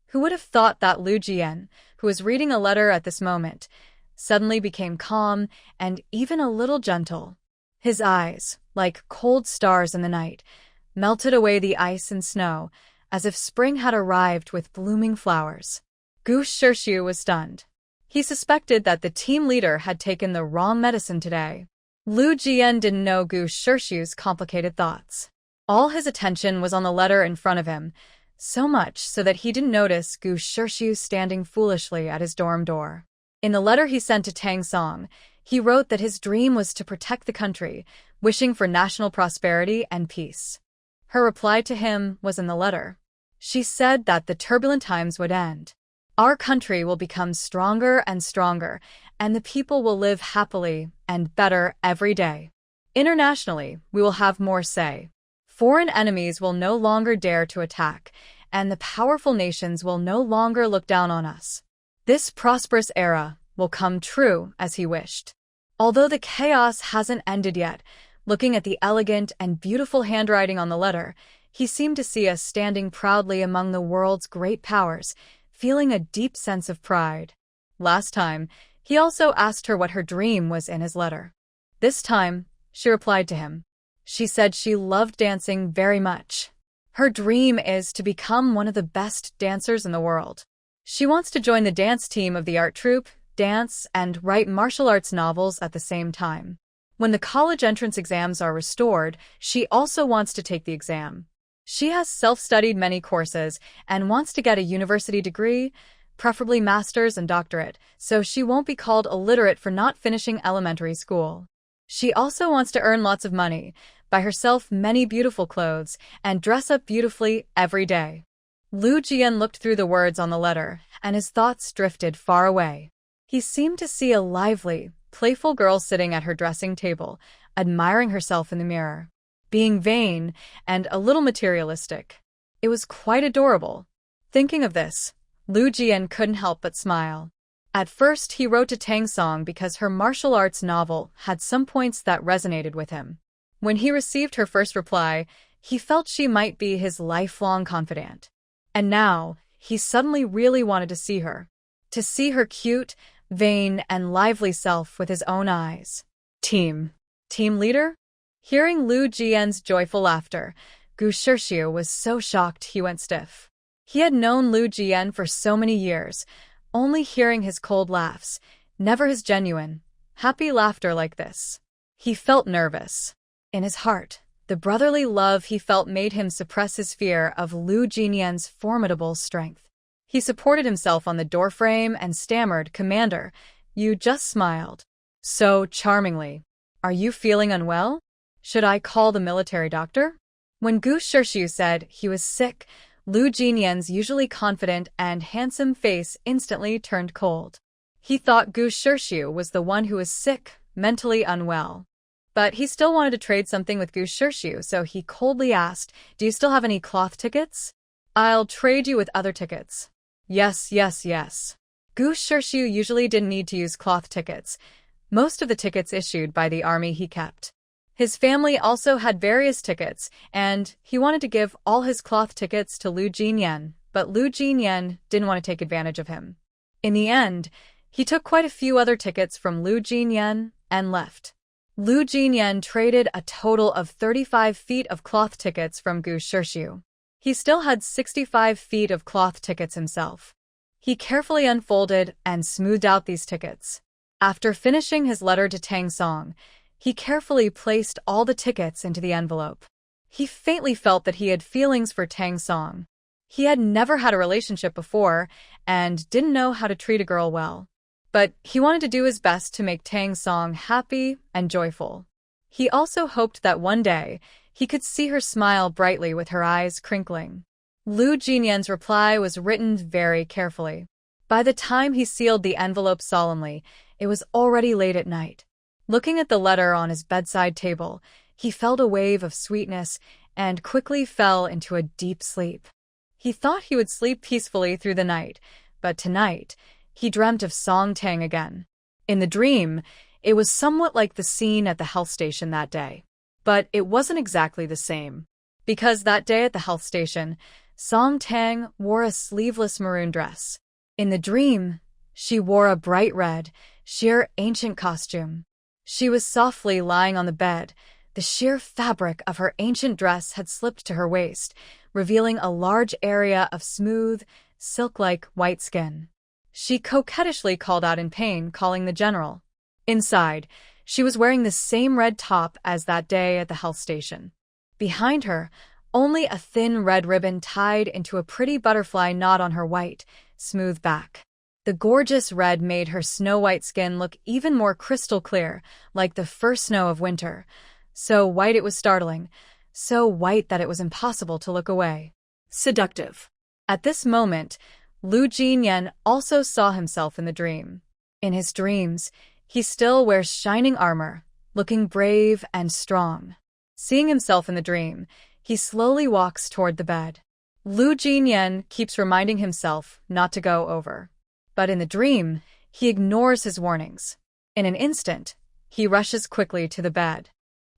Who would have thought that Lu Jian, who was reading a letter at this moment, suddenly became calm and even a little gentle. His eyes, like cold stars in the night, melted away the ice and snow, as if spring had arrived with blooming flowers. Gu Shirshu was stunned. He suspected that the team leader had taken the wrong medicine today. Lu Jian didn't know Gu Shirshu's complicated thoughts. All his attention was on the letter in front of him, so much so that he didn't notice Gu Shirshu standing foolishly at his dorm door. In the letter he sent to Tang Song, he wrote that his dream was to protect the country, wishing for national prosperity and peace. Her reply to him was in the letter. She said that the turbulent times would end. Our country will become stronger and stronger, and the people will live happily and better every day. Internationally, we will have more say. Foreign enemies will no longer dare to attack, and the powerful nations will no longer look down on us. This prosperous era will come true as he wished. Although the chaos hasn't ended yet, looking at the elegant and beautiful handwriting on the letter, he seemed to see us standing proudly among the world's great powers, feeling a deep sense of pride. Last time, he also asked her what her dream was in his letter. This time, she replied to him. She said she loved dancing very much. Her dream is to become one of the best dancers in the world. She wants to join the dance team of the art troupe, dance, and write martial arts novels at the same time. When the college entrance exams are restored, she also wants to take the exam. She has self-studied many courses and wants to get a university degree, preferably master's and doctorate, so she won't be called illiterate for not finishing elementary school. She also wants to earn lots of money, buy herself many beautiful clothes, and dress up beautifully every day. Lu Jian looked through the words on the letter, and his thoughts drifted far away. He seemed to see a lively, playful girl sitting at her dressing table, admiring herself in the mirror, being vain and a little materialistic. It was quite adorable. Thinking of this, Lu Jian couldn't help but smile. At first, he wrote to Tang Song because her martial arts novel had some points that resonated with him. When he received her first reply, he felt she might be his lifelong confidant. And now, he suddenly really wanted to see her. To see her cute, vain, and lively self with his own eyes. Team leader? Hearing Lu Jian's joyful laughter, Gu Shirshu was so shocked he went stiff. He had known Lu Jian for so many years, only hearing his cold laughs, never his genuine, happy laughter like this. He felt nervous. In his heart, the brotherly love he felt made him suppress his fear of Lu Jinyan's formidable strength. He supported himself on the doorframe and stammered, "Commander, you just smiled so charmingly. Are you feeling unwell? Should I call the military doctor?" When Gu Shirshu said he was sick, Lu Jinyan's usually confident and handsome face instantly turned cold. He thought Gu Shirshu was the one who was sick, mentally unwell. But he still wanted to trade something with Gu Shirshu, so he coldly asked, "Do you still have any cloth tickets? I'll trade you with other tickets." Yes. Gu Shirshu usually didn't need to use cloth tickets. Most of the tickets issued by the army he kept. His family also had various tickets, and he wanted to give all his cloth tickets to Lu Jinyan, but Lu Jinyan didn't want to take advantage of him. In the end, he took quite a few other tickets from Lu Jinyan and left. Lu Jinyan traded a total of 35 feet of cloth tickets from Gu Shirshu. He still had 65 feet of cloth tickets himself. He carefully unfolded and smoothed out these tickets. After finishing his letter to Tang Song, he carefully placed all the tickets into the envelope. He faintly felt that he had feelings for Tang Song. He had never had a relationship before and didn't know how to treat a girl well. But he wanted to do his best to make Tang Song happy and joyful. He also hoped that one day he could see her smile brightly with her eyes crinkling. Lu Jinyan's reply was written very carefully. By the time he sealed the envelope solemnly, it was already late at night. Looking at the letter on his bedside table, he felt a wave of sweetness and quickly fell into a deep sleep. He thought he would sleep peacefully through the night, but tonight, he dreamt of Song Tang again. In the dream, it was somewhat like the scene at the health station that day. But it wasn't exactly the same. Because that day at the health station, Song Tang wore a sleeveless maroon dress. In the dream, she wore a bright red, sheer ancient costume. She was softly lying on the bed. The sheer fabric of her ancient dress had slipped to her waist, revealing a large area of smooth, silk-like white skin. She coquettishly called out in pain, calling the general. Inside, she was wearing the same red top as that day at the health station. Behind her, only a thin red ribbon tied into a pretty butterfly knot on her white, smooth back. The gorgeous red made her snow-white skin look even more crystal clear, like the first snow of winter. So white it was startling, so white that it was impossible to look away. Seductive. At this moment, Lu Jinyan also saw himself in the dream. In his dreams, he still wears shining armor, looking brave and strong. Seeing himself in the dream, he slowly walks toward the bed. Lu Jinyan keeps reminding himself not to go over. But in the dream, he ignores his warnings. In an instant, he rushes quickly to the bed.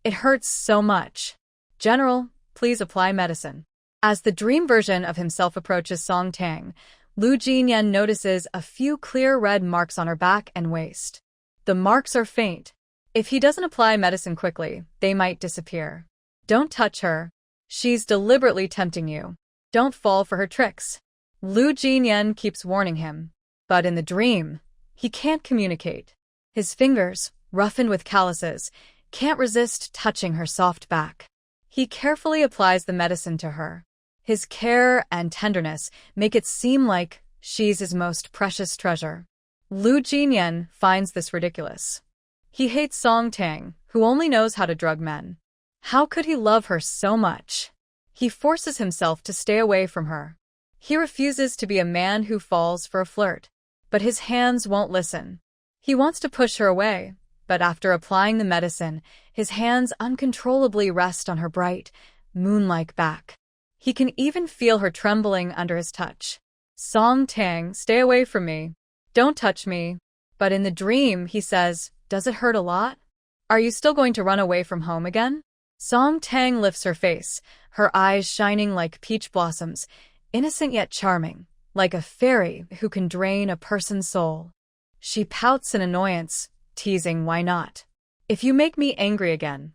It hurts so much. General, please apply medicine. As the dream version of himself approaches Song Tang, Lu Jinyan notices a few clear red marks on her back and waist. The marks are faint. If he doesn't apply medicine quickly, they might disappear. Don't touch her. She's deliberately tempting you. Don't fall for her tricks. Lu Jinyan keeps warning him. But in the dream, he can't communicate. His fingers, roughened with calluses, can't resist touching her soft back. He carefully applies the medicine to her. His care and tenderness make it seem like she's his most precious treasure. Lu Jinyan finds this ridiculous. He hates Song Tang, who only knows how to drug men. How could he love her so much? He forces himself to stay away from her. He refuses to be a man who falls for a flirt. But his hands won't listen. He wants to push her away, but after applying the medicine, his hands uncontrollably rest on her bright, moon-like back. He can even feel her trembling under his touch. Song Tang, stay away from me. Don't touch me. But in the dream, he says, does it hurt a lot? Are you still going to run away from home again? Song Tang lifts her face, her eyes shining like peach blossoms, innocent yet charming, like a fairy who can drain a person's soul. She pouts in annoyance, teasing why not. If you make me angry again,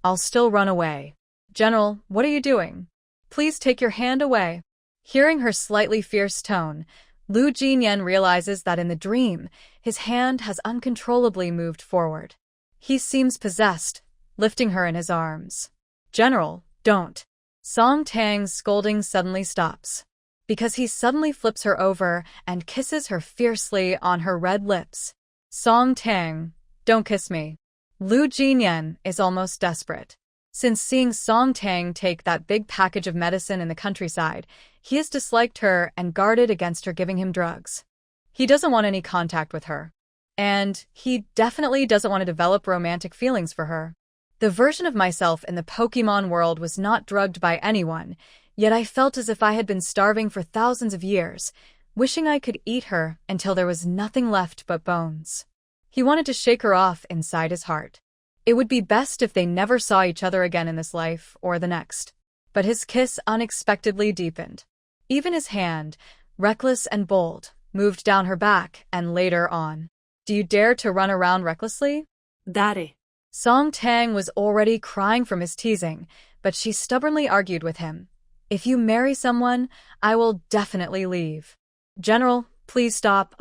I'll still run away. General, what are you doing? Please take your hand away. Hearing her slightly fierce tone, Lu Jinyan realizes that in the dream, his hand has uncontrollably moved forward. He seems possessed, lifting her in his arms. General, don't. Song Tang's scolding suddenly stops. Because he suddenly flips her over and kisses her fiercely on her red lips. Song Tang, don't kiss me. Lu Jinyan is almost desperate. Since seeing Song Tang take that big package of medicine in the countryside, he has disliked her and guarded against her giving him drugs. He doesn't want any contact with her. And he definitely doesn't want to develop romantic feelings for her. The version of myself in the Pokemon world was not drugged by anyone, yet I felt as if I had been starving for thousands of years, wishing I could eat her until there was nothing left but bones. He wanted to shake her off inside his heart. It would be best if they never saw each other again in this life or the next. But his kiss unexpectedly deepened. Even his hand, reckless and bold, moved down her back and later on. Do you dare to run around recklessly? Daddy. Song Tang was already crying from his teasing, but she stubbornly argued with him. If you marry someone, I will definitely leave. General, please stop.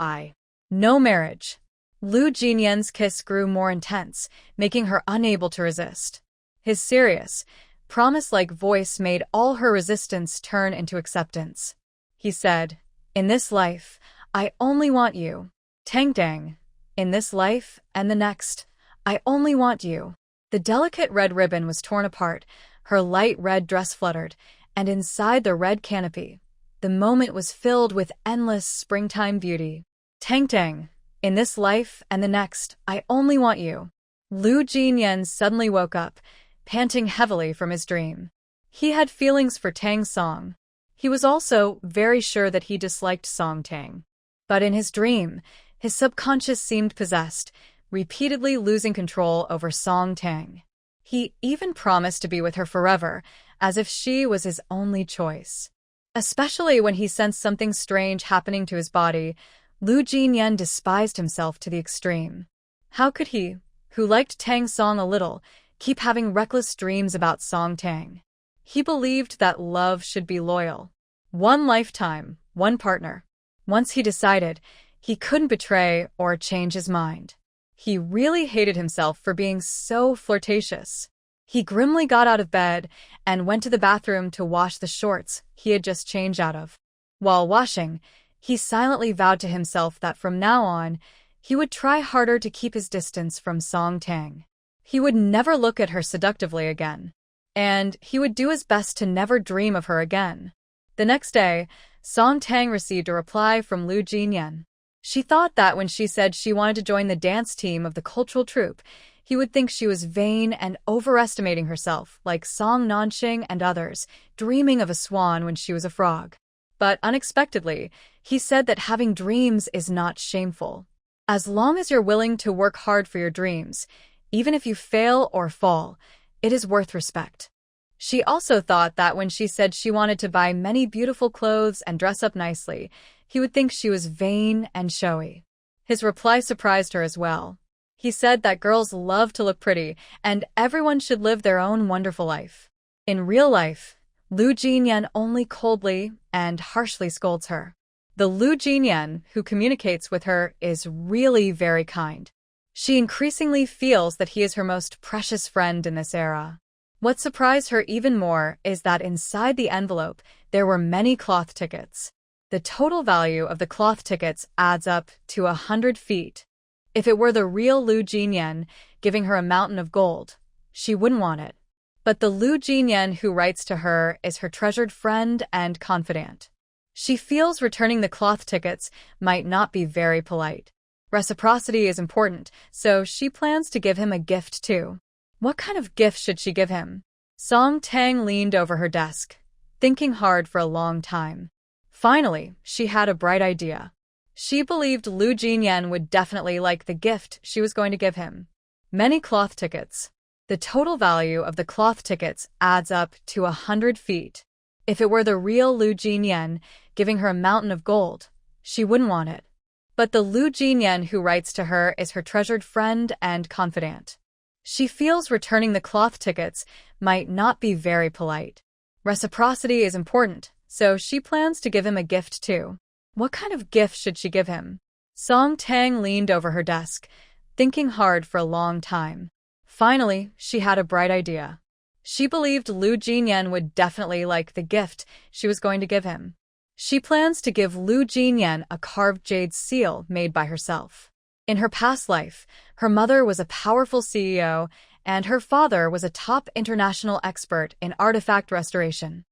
No marriage. Lu Jinyan's kiss grew more intense, making her unable to resist. His serious, promise-like voice made all her resistance turn into acceptance. He said, in this life, I only want you. Tang. In this life and the next, I only want you. The delicate red ribbon was torn apart, her light red dress fluttered, and inside the red canopy, The moment was filled with endless springtime beauty. Tang, in this life and the next, I only want you. Lu Jinyan suddenly woke up, panting heavily from his dream. He had feelings for Tang Song. He was also very sure that he disliked Song Tang. But in his dream, his subconscious seemed possessed, repeatedly losing control over Song Tang. He even promised to be with her forever, as if she was his only choice. Especially when he sensed something strange happening to his body, Lu Jinyan despised himself to the extreme. How could he, who liked Tang Song a little, keep having reckless dreams about Song Tang? He believed that love should be loyal. One lifetime, one partner. Once he decided, he couldn't betray or change his mind. He really hated himself for being so flirtatious. He grimly got out of bed and went to the bathroom to wash the shorts he had just changed out of. While washing, he silently vowed to himself that from now on, he would try harder to keep his distance from Song Tang. He would never look at her seductively again. And he would do his best to never dream of her again. The next day, Song Tang received a reply from Lu Jinyan. She thought that when she said she wanted to join the dance team of the cultural troupe, he would think she was vain and overestimating herself, like Song Nanxing and others, dreaming of a swan when she was a frog. But unexpectedly, he said that having dreams is not shameful. As long as you're willing to work hard for your dreams, even if you fail or fall, it is worth respect. She also thought that when she said she wanted to buy many beautiful clothes and dress up nicely, he would think she was vain and showy. His reply surprised her as well. He said that girls love to look pretty and everyone should live their own wonderful life. In real life, Lu Jinyan only coldly and harshly scolds her. The Lu Jinyan who communicates with her is really very kind. She increasingly feels that he is her most precious friend in this era. What surprised her even more is that inside the envelope, there were many cloth tickets. The total value of the cloth tickets adds up to 100 feet. If it were the real Lu Jinyan giving her a mountain of gold, she wouldn't want it. But the Lu Jinyan who writes to her is her treasured friend and confidant. She feels returning the cloth tickets might not be very polite. Reciprocity is important, so she plans to give him a gift too. What kind of gift should she give him? Song Tang leaned over her desk, thinking hard for a long time. Finally, she had a bright idea. She believed Lu Jinyan would definitely like the gift she was going to give him. Many cloth tickets. The total value of the cloth tickets adds up to 100 feet. If it were the real Lu Jinyan giving her a mountain of gold, she wouldn't want it. But the Lu Jinyan who writes to her is her treasured friend and confidant. She feels returning the cloth tickets might not be very polite. Reciprocity is important, so she plans to give him a gift too. What kind of gift should she give him? Song Tang leaned over her desk, thinking hard for a long time. Finally, she had a bright idea. She believed Lu Jinyan would definitely like the gift she was going to give him. She plans to give Lu Jinyan a carved jade seal made by herself. In her past life, her mother was a powerful CEO and her father was a top international expert in artifact restoration.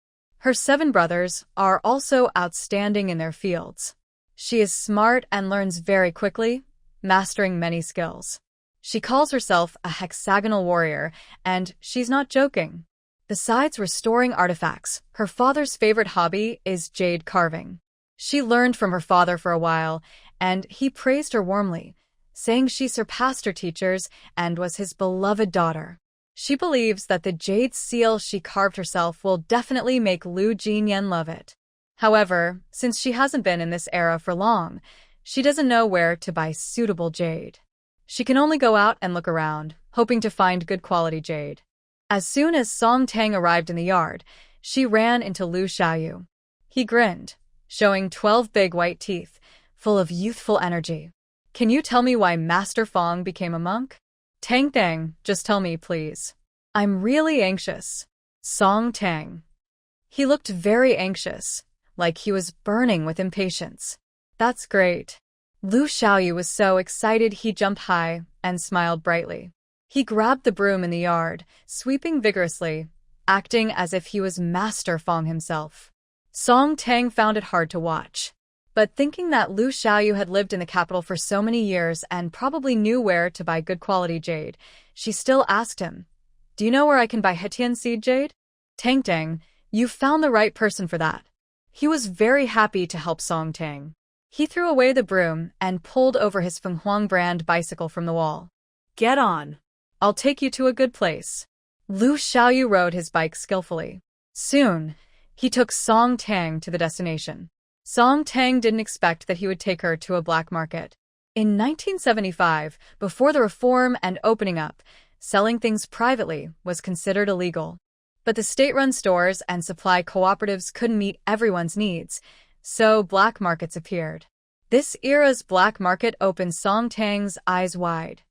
Her 7 brothers are also outstanding in their fields. She is smart and learns very quickly, mastering many skills. She calls herself a hexagonal warrior, and she's not joking. Besides restoring artifacts, her father's favorite hobby is jade carving. She learned from her father for a while, and he praised her warmly, saying she surpassed her teachers and was his beloved daughter. She believes that the jade seal she carved herself will definitely make Lu Jinyan love it. However, since she hasn't been in this era for long, she doesn't know where to buy suitable jade. She can only go out and look around, hoping to find good quality jade. As soon as Song Tang arrived in the yard, she ran into Lu Xiaoyu. He grinned, showing 12 big white teeth, full of youthful energy. Can you tell me why Master Fong became a monk? Tang, just tell me, please. I'm really anxious. Song Tang. He looked very anxious, like he was burning with impatience. That's great. Lu Xiaoyu was so excited he jumped high and smiled brightly. He grabbed the broom in the yard, sweeping vigorously, acting as if he was Master Fong himself. Song Tang found it hard to watch. But thinking that Lu Xiaoyu had lived in the capital for so many years and probably knew where to buy good quality jade, she still asked him, "Do you know where I can buy Hetian seed jade?" Tang, you found the right person for that. He was very happy to help Song Tang. He threw away the broom and pulled over his Fenghuang brand bicycle from the wall. Get on. I'll take you to a good place. Lu Xiaoyu rode his bike skillfully. Soon, he took Song Tang to the destination. Song Tang didn't expect that he would take her to a black market. In 1975, before the reform and opening up, selling things privately was considered illegal. But the state-run stores and supply cooperatives couldn't meet everyone's needs, so black markets appeared. This era's black market opened Song Tang's eyes wide.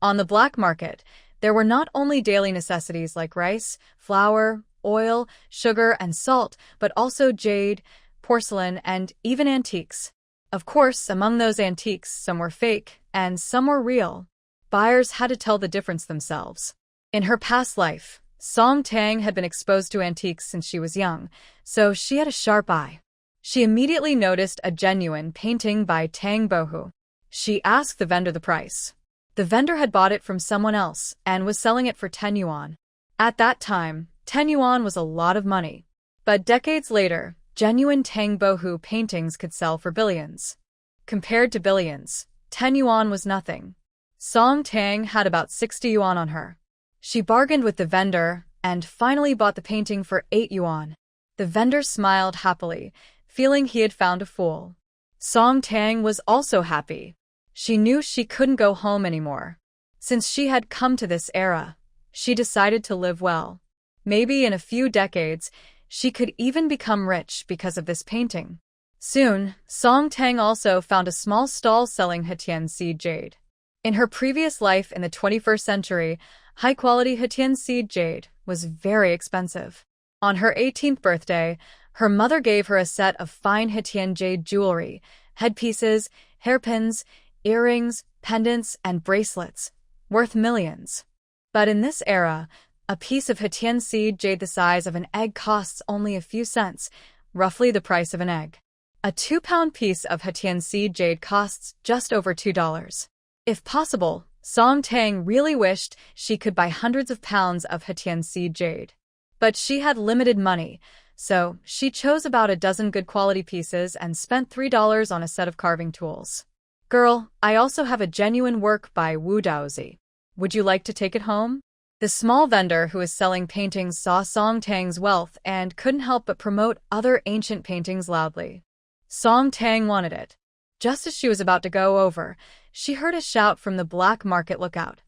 On the black market, there were not only daily necessities like rice, flour, oil, sugar, and salt, but also jade, porcelain, and even antiques. Of course, among those antiques, some were fake and some were real. Buyers had to tell the difference themselves. In her past life, Song Tang had been exposed to antiques since she was young, so she had a sharp eye. She immediately noticed a genuine painting by Tang Bohu. She asked the vendor the price. The vendor had bought it from someone else and was selling it for 10 yuan. At that time, 10 yuan was a lot of money. But decades later, genuine Tang Bohu paintings could sell for billions. Compared to billions, 10 yuan was nothing. Song Tang had about 60 yuan on her. She bargained with the vendor and finally bought the painting for 8 yuan. The vendor smiled happily, feeling he had found a fool. Song Tang was also happy. She knew she couldn't go home anymore. Since she had come to this era, she decided to live well. Maybe in a few decades, she could even become rich because of this painting. Soon, Song Tang also found a small stall selling Hetian seed jade. In her previous life in the 21st century, high-quality Hetian seed jade was very expensive. On her 18th birthday, her mother gave her a set of fine Hetian jade jewelry, headpieces, hairpins, earrings, pendants, and bracelets, worth millions. But in this era, a piece of Hetian seed jade the size of an egg costs only a few cents, roughly the price of an egg. A 2-pound piece of Hetian seed jade costs just over $2. If possible, Song Tang really wished she could buy hundreds of pounds of Hetian seed jade. But she had limited money, so she chose about a dozen good quality pieces and spent $3 on a set of carving tools. "Girl, I also have a genuine work by Wu Daozi. Would you like to take it home?" The small vendor who was selling paintings saw Song Tang's wealth and couldn't help but promote other ancient paintings loudly. Song Tang wanted it. Just as she was about to go over, she heard a shout from the black market lookout.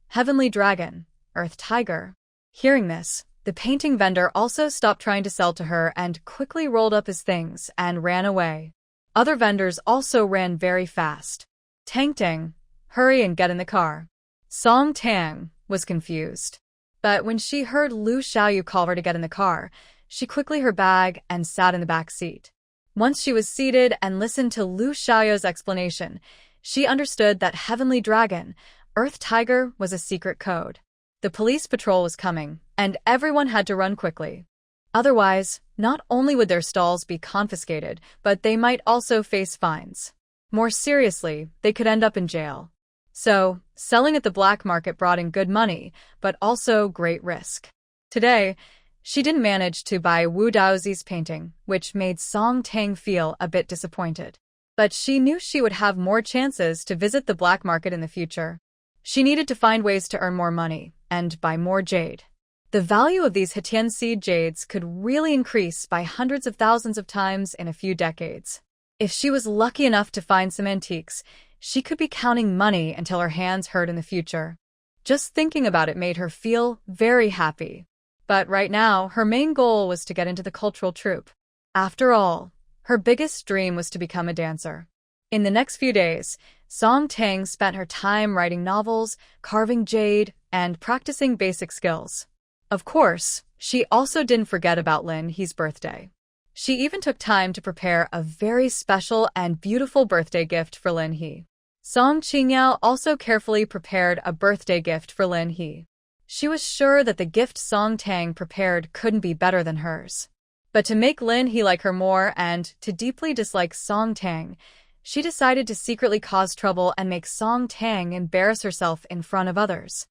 "Heavenly Dragon, Earth Tiger." Hearing this, the painting vendor also stopped trying to sell to her and quickly rolled up his things and ran away. Other vendors also ran very fast. Tang, hurry and get in the car." Song Tang was confused. But when she heard Lu Xiaoyu call her to get in the car, she quickly her bag and sat in the back seat. Once she was seated and listened to Lu Xiaoyu's explanation, she understood that Heavenly Dragon, Earth Tiger, was a secret code. The police patrol was coming, and everyone had to run quickly. Otherwise, not only would their stalls be confiscated, but they might also face fines. More seriously, they could end up in jail. So, selling at the black market brought in good money, but also great risk. Today, she didn't manage to buy Wu Daozi's painting, which made Song Tang feel a bit disappointed. But she knew she would have more chances to visit the black market in the future. She needed to find ways to earn more money and buy more jade. The value of these Hetian seed jades could really increase by hundreds of thousands of times in a few decades. If she was lucky enough to find some antiques, she could be counting money until her hands hurt in the future. Just thinking about it made her feel very happy. But right now, her main goal was to get into the cultural troupe. After all, her biggest dream was to become a dancer. In the next few days, Song Tang spent her time writing novels, carving jade, and practicing basic skills. Of course, she also didn't forget about Lin He's birthday. She even took time to prepare a very special and beautiful birthday gift for Lin He. Song Qingyao also carefully prepared a birthday gift for Lin He. She was sure that the gift Song Tang prepared couldn't be better than hers. But to make Lin He like her more and to deeply dislike Song Tang, she decided to secretly cause trouble and make Song Tang embarrass herself in front of others.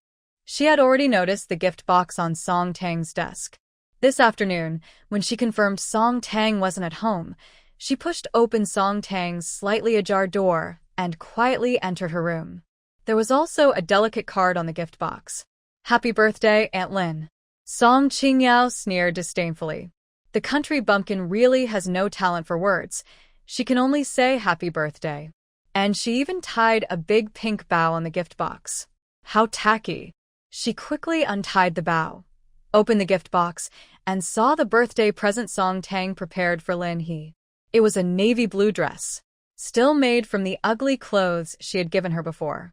She had already noticed the gift box on Song Tang's desk. This afternoon, when she confirmed Song Tang wasn't at home, she pushed open Song Tang's slightly ajar door and quietly entered her room. There was also a delicate card on the gift box. "Happy birthday, Aunt Lin." Song Qingyao sneered disdainfully. The country bumpkin really has no talent for words. She can only say happy birthday. And she even tied a big pink bow on the gift box. How tacky. She quickly untied the bow, opened the gift box, and saw the birthday present Song Tang prepared for Lin He. It was a navy blue dress, still made from the ugly clothes she had given her before.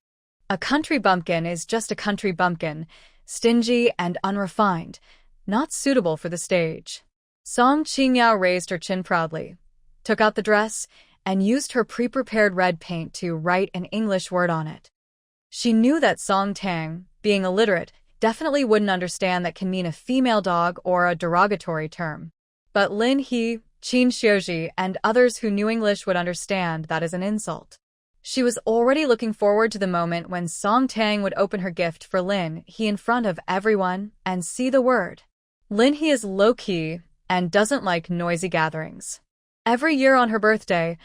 A country bumpkin is just a country bumpkin, stingy and unrefined, not suitable for the stage. Song Qingyao raised her chin proudly, took out the dress, and used her pre-prepared red paint to write an English word on it. She knew that Song Tang, being illiterate, definitely wouldn't understand that can mean a female dog or a derogatory term. But Lin He, Qin Xiuji, and others who knew English would understand that as an insult. She was already looking forward to the moment when Song Tang would open her gift for Lin He in front of everyone and see the word. Lin He is low-key and doesn't like noisy gatherings. Every year on her birthday,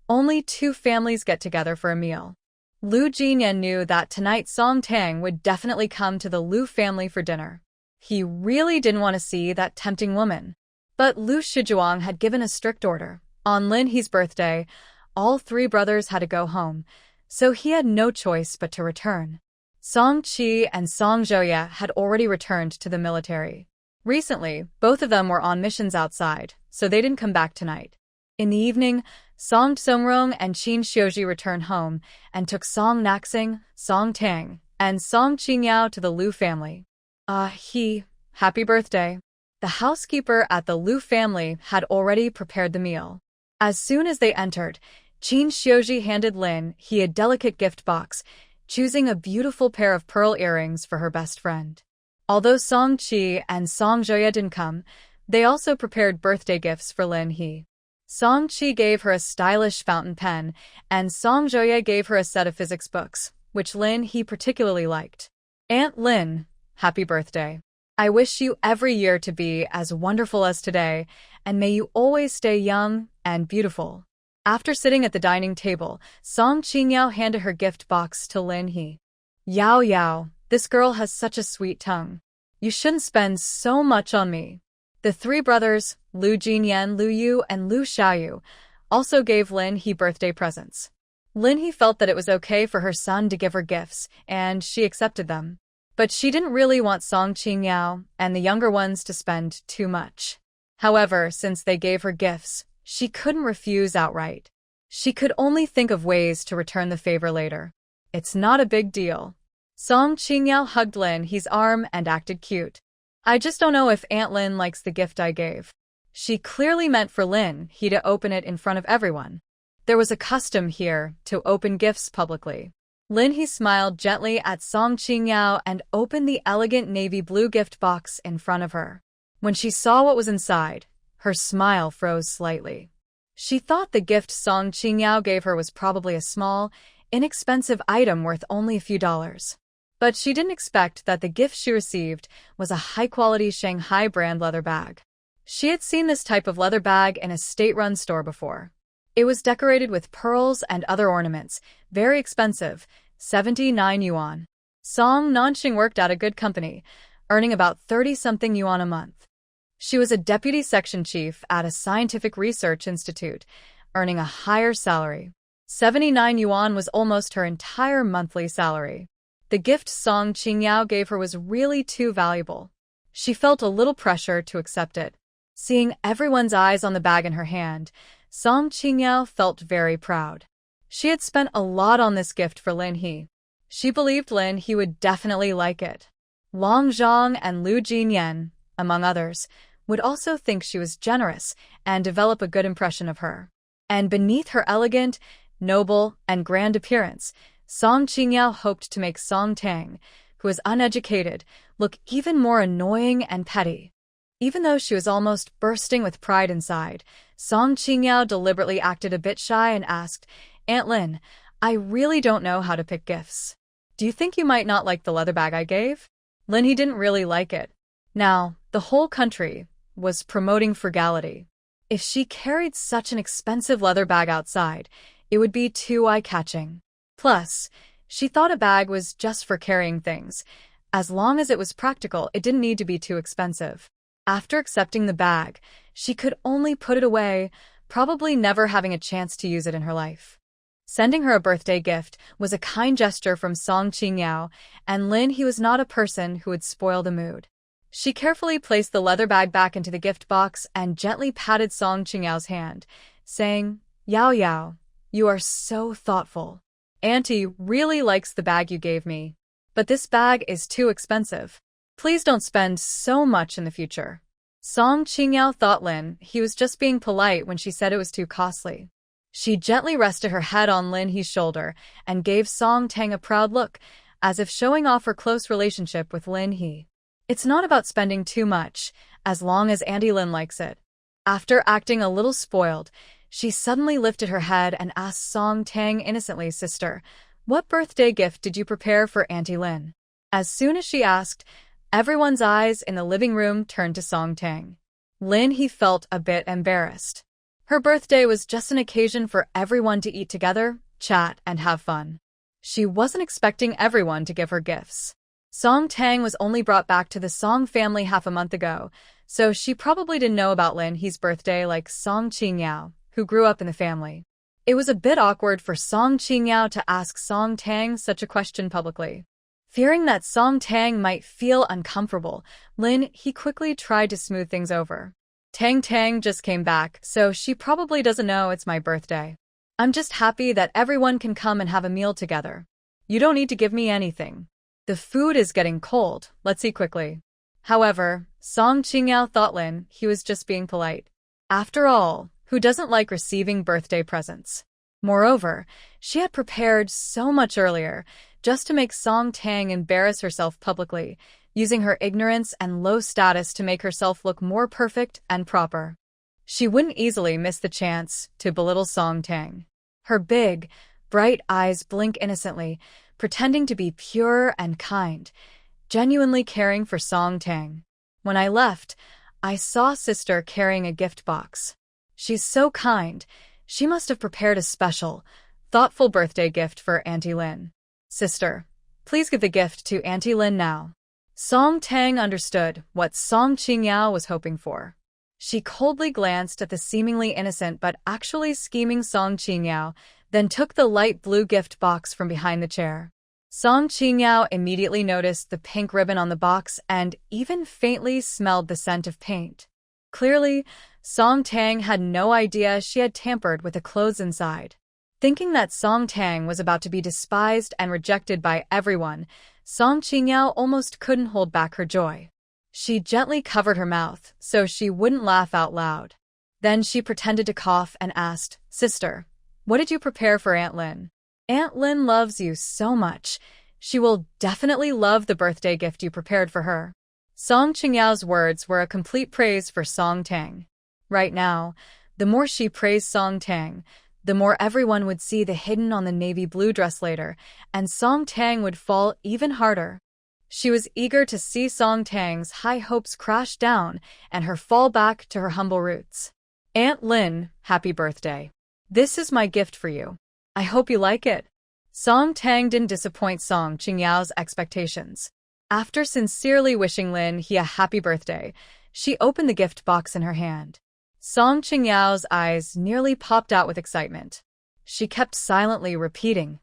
only 2 families get together for a meal. Lu Jinyan knew that tonight Song Tang would definitely come to the Lu family for dinner. He really didn't want to see that tempting woman. But Lu Shijuang had given a strict order. On Lin He's birthday, all 3 brothers had to go home, so he had no choice but to return. Song Qi and Song Zhouya had already returned to the military. Recently, both of them were on missions outside, so they didn't come back tonight. In the evening, Song Tsongrong and Qin Xiuji returned home and took Song Naxing, Song Tang, and Song Qingyao to the Lu family. Happy birthday. The housekeeper at the Lu family had already prepared the meal. As soon as they entered, Qin Xiuji handed Lin He a delicate gift box, choosing a beautiful pair of pearl earrings for her best friend. Although Song Qi and Song Zhouya didn't come, they also prepared birthday gifts for Lin He. Song Qi gave her a stylish fountain pen, and Song Zhouya gave her a set of physics books, which Lin He particularly liked. Aunt Lin, happy birthday. I wish you every year to be as wonderful as today, and may you always stay young and beautiful. After sitting at the dining table, Song Qingyao handed her gift box to Lin He. Yao Yao, this girl has such a sweet tongue. You shouldn't spend so much on me. The 3 brothers, Lu Jinyan, Lu Yu, and Lu Xiaoyu, also gave Lin He birthday presents. Lin He felt that it was okay for her son to give her gifts, and she accepted them. But she didn't really want Song Qingyao and the younger ones to spend too much. However, since they gave her gifts, she couldn't refuse outright. She could only think of ways to return the favor later. It's not a big deal. Song Qingyao hugged Lin He's arm and acted cute. I just don't know if Aunt Lin likes the gift I gave. She clearly meant for Lin He to open it in front of everyone. There was a custom here to open gifts publicly. Lin He smiled gently at Song Qingyao and opened the elegant navy blue gift box in front of her. When she saw what was inside, her smile froze slightly. She thought the gift Song Qingyao gave her was probably a small, inexpensive item worth only a few dollars. But she didn't expect that the gift she received was a high-quality Shanghai brand leather bag. She had seen this type of leather bag in a state-run store before. It was decorated with pearls and other ornaments, very expensive, 79 yuan. Song Nanxing worked at a good company, earning about 30-something yuan a month. She was a deputy section chief at a scientific research institute, earning a higher salary. 79 yuan was almost her entire monthly salary. The gift Song Qingyao gave her was really too valuable. She felt a little pressure to accept it. Seeing everyone's eyes on the bag in her hand, Song Qingyao felt very proud. She had spent a lot on this gift for Lin He. She believed Lin He would definitely like it. Long Zhang and Lu Jinyan, among others, would also think she was generous and develop a good impression of her. And beneath her elegant, noble, and grand appearance, Song Qingyao hoped to make Song Tang, who was uneducated, look even more annoying and petty. Even though she was almost bursting with pride inside, Song Qingyao deliberately acted a bit shy and asked, Aunt Lin, I really don't know how to pick gifts. Do you think you might not like the leather bag I gave? Lin, he didn't really like it. Now, the whole country was promoting frugality. If she carried such an expensive leather bag outside, it would be too eye-catching. Plus, she thought a bag was just for carrying things. As long as it was practical, it didn't need to be too expensive. After accepting the bag, she could only put it away, probably never having a chance to use it in her life. Sending her a birthday gift was a kind gesture from Song Qingyao, and Lin, he was not a person who would spoil the mood. She carefully placed the leather bag back into the gift box and gently patted Song Qingyao's hand, saying, Yao Yao, you are so thoughtful. Auntie really likes the bag you gave me. But this bag is too expensive. Please don't spend so much in the future. Song Qingyao thought Lin, he was just being polite when she said it was too costly. She gently rested her head on Lin He's shoulder and gave Song Tang a proud look, as if showing off her close relationship with Lin He. It's not about spending too much, as long as Auntie Lin likes it. After acting a little spoiled, she suddenly lifted her head and asked Song Tang innocently, Sister, what birthday gift did you prepare for Auntie Lin? As soon as she asked, everyone's eyes in the living room turned to Song Tang. Lin He felt a bit embarrassed. Her birthday was just an occasion for everyone to eat together, chat, and have fun. She wasn't expecting everyone to give her gifts. Song Tang was only brought back to the Song family half a month ago, so she probably didn't know about Lin He's birthday like Song Qingyao, who grew up in the family. It was a bit awkward for Song Qingyao to ask Song Tang such a question publicly. Fearing that Song Tang might feel uncomfortable, Lin He quickly tried to smooth things over. Tang just came back, so she probably doesn't know it's my birthday. I'm just happy that everyone can come and have a meal together. You don't need to give me anything. The food is getting cold, let's eat quickly. However, Song Qingyao thought Lin He was just being polite. After all, who doesn't like receiving birthday presents? Moreover, she had prepared so much earlier, just to make Song Tang embarrass herself publicly, using her ignorance and low status to make herself look more perfect and proper. She wouldn't easily miss the chance to belittle Song Tang. Her big, bright eyes blink innocently, pretending to be pure and kind, genuinely caring for Song Tang. When I left, I saw Sister carrying a gift box. She's so kind. She must have prepared a special, thoughtful birthday gift for Auntie Lin. Sister, please give the gift to Auntie Lin now. Song Tang understood what Song Qingyao was hoping for. She coldly glanced at the seemingly innocent but actually scheming Song Qingyao, then took the light blue gift box from behind the chair. Song Qingyao immediately noticed the pink ribbon on the box and even faintly smelled the scent of paint. Clearly, Song Tang had no idea she had tampered with the clothes inside. Thinking that Song Tang was about to be despised and rejected by everyone, Song Qingyao almost couldn't hold back her joy. She gently covered her mouth so she wouldn't laugh out loud. Then she pretended to cough and asked, Sister, what did you prepare for Aunt Lin? Aunt Lin loves you so much. She will definitely love the birthday gift you prepared for her. Song Qingyao's words were a complete praise for Song Tang. Right now, the more she praised Song Tang, the more everyone would see the hidden on the navy blue dress later, and Song Tang would fall even harder. She was eager to see Song Tang's high hopes crash down and her fall back to her humble roots. Aunt Lin, happy birthday. This is my gift for you. I hope you like it. Song Tang didn't disappoint Song Qingyao's expectations. After sincerely wishing Lin He a happy birthday, she opened the gift box in her hand. Song Qingyao's eyes nearly popped out with excitement. She kept silently repeating.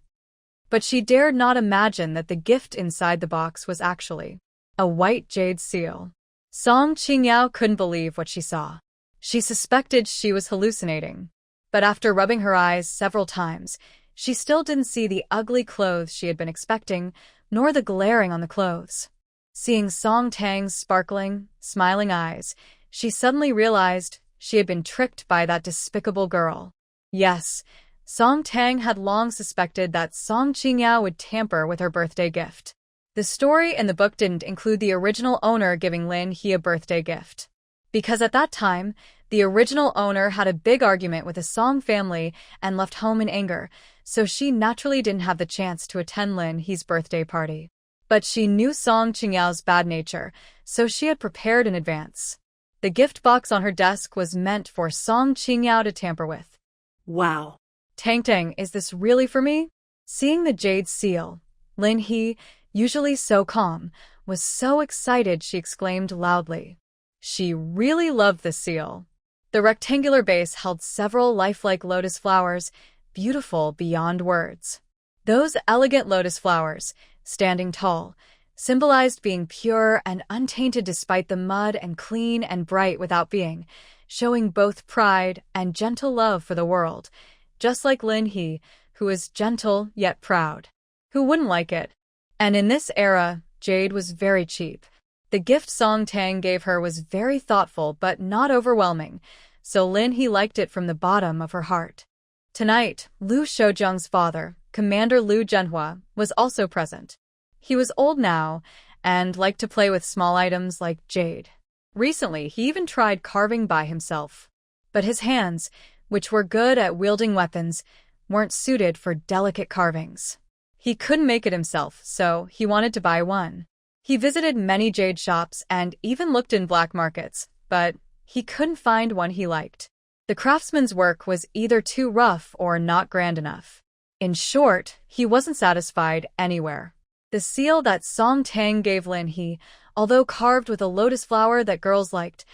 But she dared not imagine that the gift inside the box was actually a white jade seal. Song Qingyao couldn't believe what she saw. She suspected she was hallucinating. But after rubbing her eyes several times, she still didn't see the ugly clothes she had been expecting, nor the glaring on the clothes. Seeing Song Tang's sparkling, smiling eyes, she suddenly realized she had been tricked by that despicable girl. Yes, Song Tang had long suspected that Song Qingyao would tamper with her birthday gift. The story in the book didn't include the original owner giving Lin He a birthday gift. because at that time, the original owner had a big argument with the Song family and left home in anger, so she naturally didn't have the chance to attend Lin He's birthday party. But she knew Song Qingyao's bad nature, so she had prepared in advance. The gift box on her desk was meant for Song Qingyao to tamper with. Wow. Tang, is this really for me? Seeing the jade seal, Lin He, usually so calm, was so excited she exclaimed loudly. She really loved the seal. The rectangular base held several lifelike lotus flowers, beautiful beyond words. Those elegant lotus flowers, standing tall, symbolized being pure and untainted despite the mud and clean and bright without being, showing both pride and gentle love for the world, just like Lin He, who is gentle yet proud. Who wouldn't like it? And in this era, jade was very cheap. The gift Song Tang gave her was very thoughtful but not overwhelming, so Lin He liked it from the bottom of her heart. Tonight, Lu Shouzheng's father, Commander Lu Zhenhua, was also present. He was old now and liked to play with small items like jade. Recently, he even tried carving by himself. But his hands, which were good at wielding weapons, weren't suited for delicate carvings. He couldn't make it himself, so he wanted to buy one. He visited many jade shops and even looked in black markets, but he couldn't find one he liked. The craftsman's work was either too rough or not grand enough. In short, he wasn't satisfied anywhere. The seal that Song Tang gave Lin He, although carved with a lotus flower that girls liked,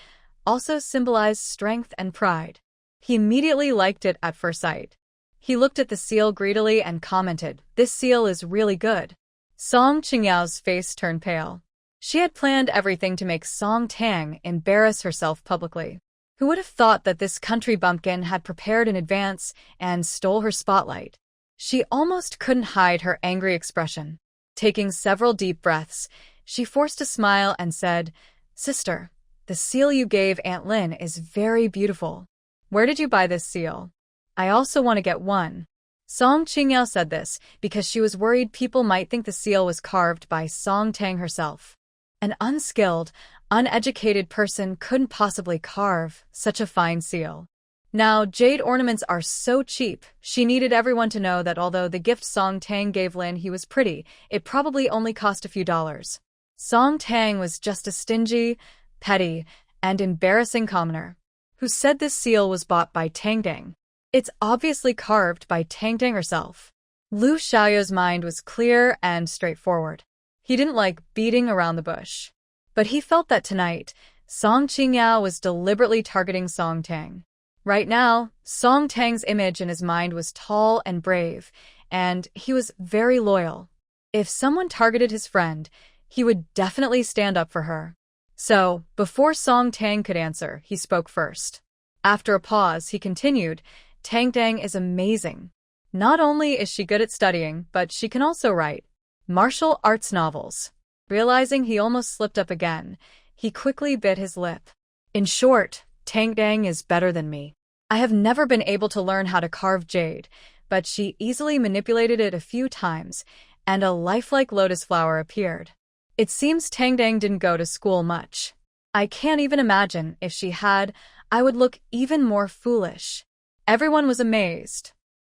also symbolized strength and pride. He immediately liked it at first sight. He looked at the seal greedily and commented, "This seal is really good." Song Qingyao's face turned pale. She had planned everything to make Song Tang embarrass herself publicly. Who would have thought that this country bumpkin had prepared in advance and stole her spotlight? She almost couldn't hide her angry expression. Taking several deep breaths, she forced a smile and said, "Sister, the seal you gave Aunt Lin is very beautiful. Where did you buy this seal? I also want to get one." Song Qingyao said this because she was worried people might think the seal was carved by Song Tang herself. An unskilled, uneducated person couldn't possibly carve such a fine seal. Now, jade ornaments are so cheap, she needed everyone to know that although the gift Song Tang gave Lin He was pretty, it probably only cost a few dollars. Song Tang was just a stingy, petty, and embarrassing commoner who said this seal was bought by Tang. It's obviously carved by Tang herself. Lu Xiaoyao's mind was clear and straightforward. He didn't like beating around the bush. But he felt that tonight, Song Qingyao was deliberately targeting Song Tang. Right now, Song Tang's image in his mind was tall and brave, and he was very loyal. If someone targeted his friend, he would definitely stand up for her. So, before Song Tang could answer, he spoke first. After a pause, he continued, "Tang is amazing. Not only is she good at studying, but she can also write martial arts novels." Realizing he almost slipped up again, he quickly bit his lip. "In short, Tang is better than me. I have never been able to learn how to carve jade, but she easily manipulated it a few times, and a lifelike lotus flower appeared. It seems Tang didn't go to school much. I can't even imagine if she had, I would look even more foolish." Everyone was amazed.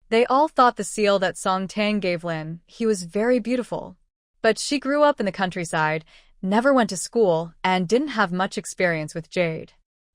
They all thought the seal that Song Tang gave Lin He was very beautiful. But she grew up in the countryside, never went to school, and didn't have much experience with jade.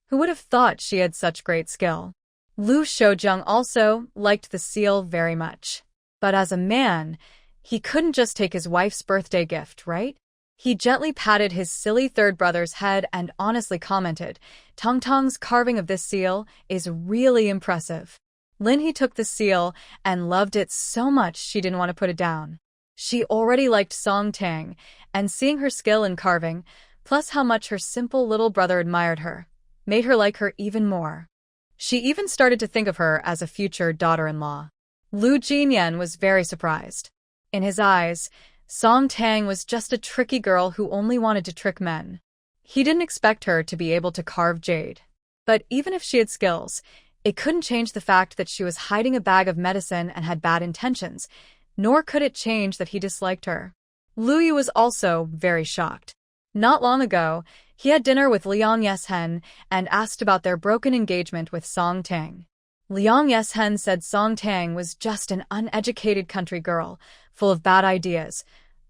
Who would have thought she had such great skill? Lu Shouzheng also liked the seal very much. But as a man, he couldn't just take his wife's birthday gift, right? He gently patted his silly third brother's head and honestly commented, "Tang's carving of this seal is really impressive." Lin He took the seal and loved it so much she didn't want to put it down. She already liked Song Tang, and seeing her skill in carving, plus how much her simple little brother admired her, made her like her even more. She even started to think of her as a future daughter-in-law. Lu Jinyan was very surprised. In his eyes, Song Tang was just a tricky girl who only wanted to trick men. He didn't expect her to be able to carve jade. But even if she had skills, it couldn't change the fact that she was hiding a bag of medicine and had bad intentions, nor could it change that he disliked her. Lu Yu was also very shocked. Not long ago, He had dinner with Liang Yeshen and asked about their broken engagement with Song Tang. Liang Yeshen said Song Tang was just an uneducated country girl, full of bad ideas,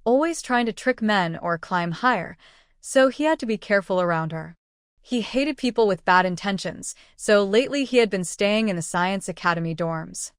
always trying to trick men or climb higher, so he had to be careful around her. He hated people with bad intentions, so lately he had been staying in the Science Academy dorms.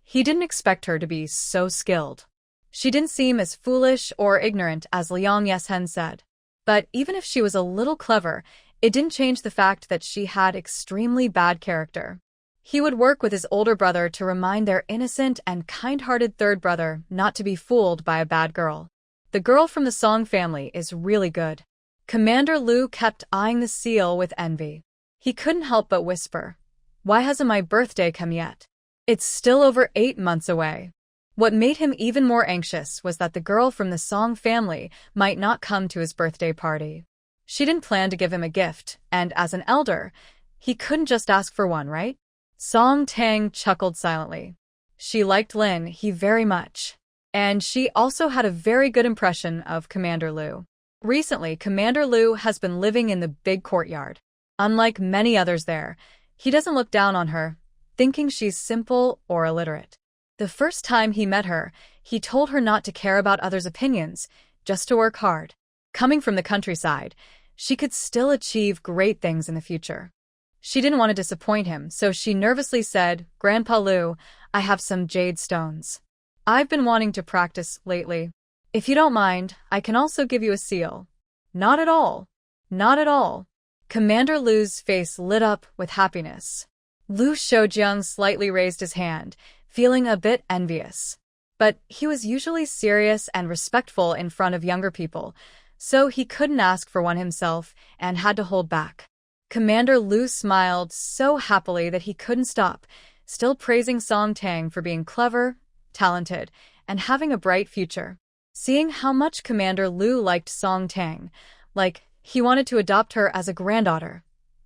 He didn't expect her to be so skilled. She didn't seem as foolish or ignorant as Liang Yeshen said. But even if she was a little clever, it didn't change the fact that she had extremely bad character. He would work with his older brother to remind their innocent and kind-hearted third brother not to be fooled by a bad girl. The girl from the Song family is really good. Commander Lu kept eyeing the seal with envy. He couldn't help but whisper, "Why hasn't my birthday come yet? It's still over 8 months away." What made him even more anxious was that the girl from the Song family might not come to his birthday party. She didn't plan to give him a gift, and as an elder, he couldn't just ask for one, right? Song Tang chuckled silently. She liked Lin He very much, and she also had a very good impression of Commander Lu. Recently, Commander Lu has been living in the big courtyard. Unlike many others there, he doesn't look down on her, thinking she's simple or illiterate. The first time he met her, he told her not to care about others' opinions, just to work hard. Coming from the countryside, she could still achieve great things in the future. She didn't want to disappoint him, so she nervously said, "Grandpa Lu, I have some jade stones. I've been wanting to practice lately. If you don't mind, I can also give you a seal." "Not at all. Not at all." Commander Lu's face lit up with happiness. Lu Shoujiang slightly raised his hand, feeling a bit envious. But he was usually serious and respectful in front of younger people, so he couldn't ask for one himself and had to hold back. Commander Lu smiled so happily that he couldn't stop, still praising Song Tang for being clever, talented, and having a bright future. Seeing how much Commander Lu liked Song Tang, like he wanted to adopt her as a granddaughter,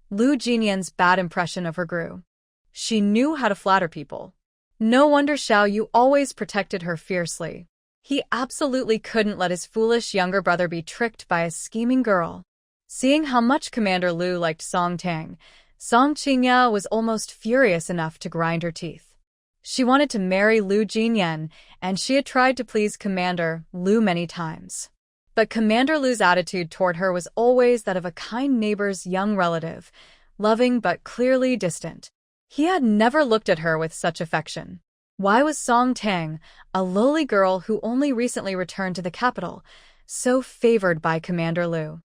Lu Jinyan's bad impression of her grew. She knew how to flatter people. No wonder Xiao Yu always protected her fiercely. He absolutely couldn't let his foolish younger brother be tricked by a scheming girl. Seeing how much Commander Lu liked Song Tang, Song Qingya was almost furious enough to grind her teeth. She wanted to marry Lu Jinyan, and she had tried to please Commander Lu many times. But Commander Lu's attitude toward her was always that of a kind neighbor's young relative, loving but clearly distant. He had never looked at her with such affection. Why was Song Tang, a lowly girl who only recently returned to the capital, so favored by Commander Lu?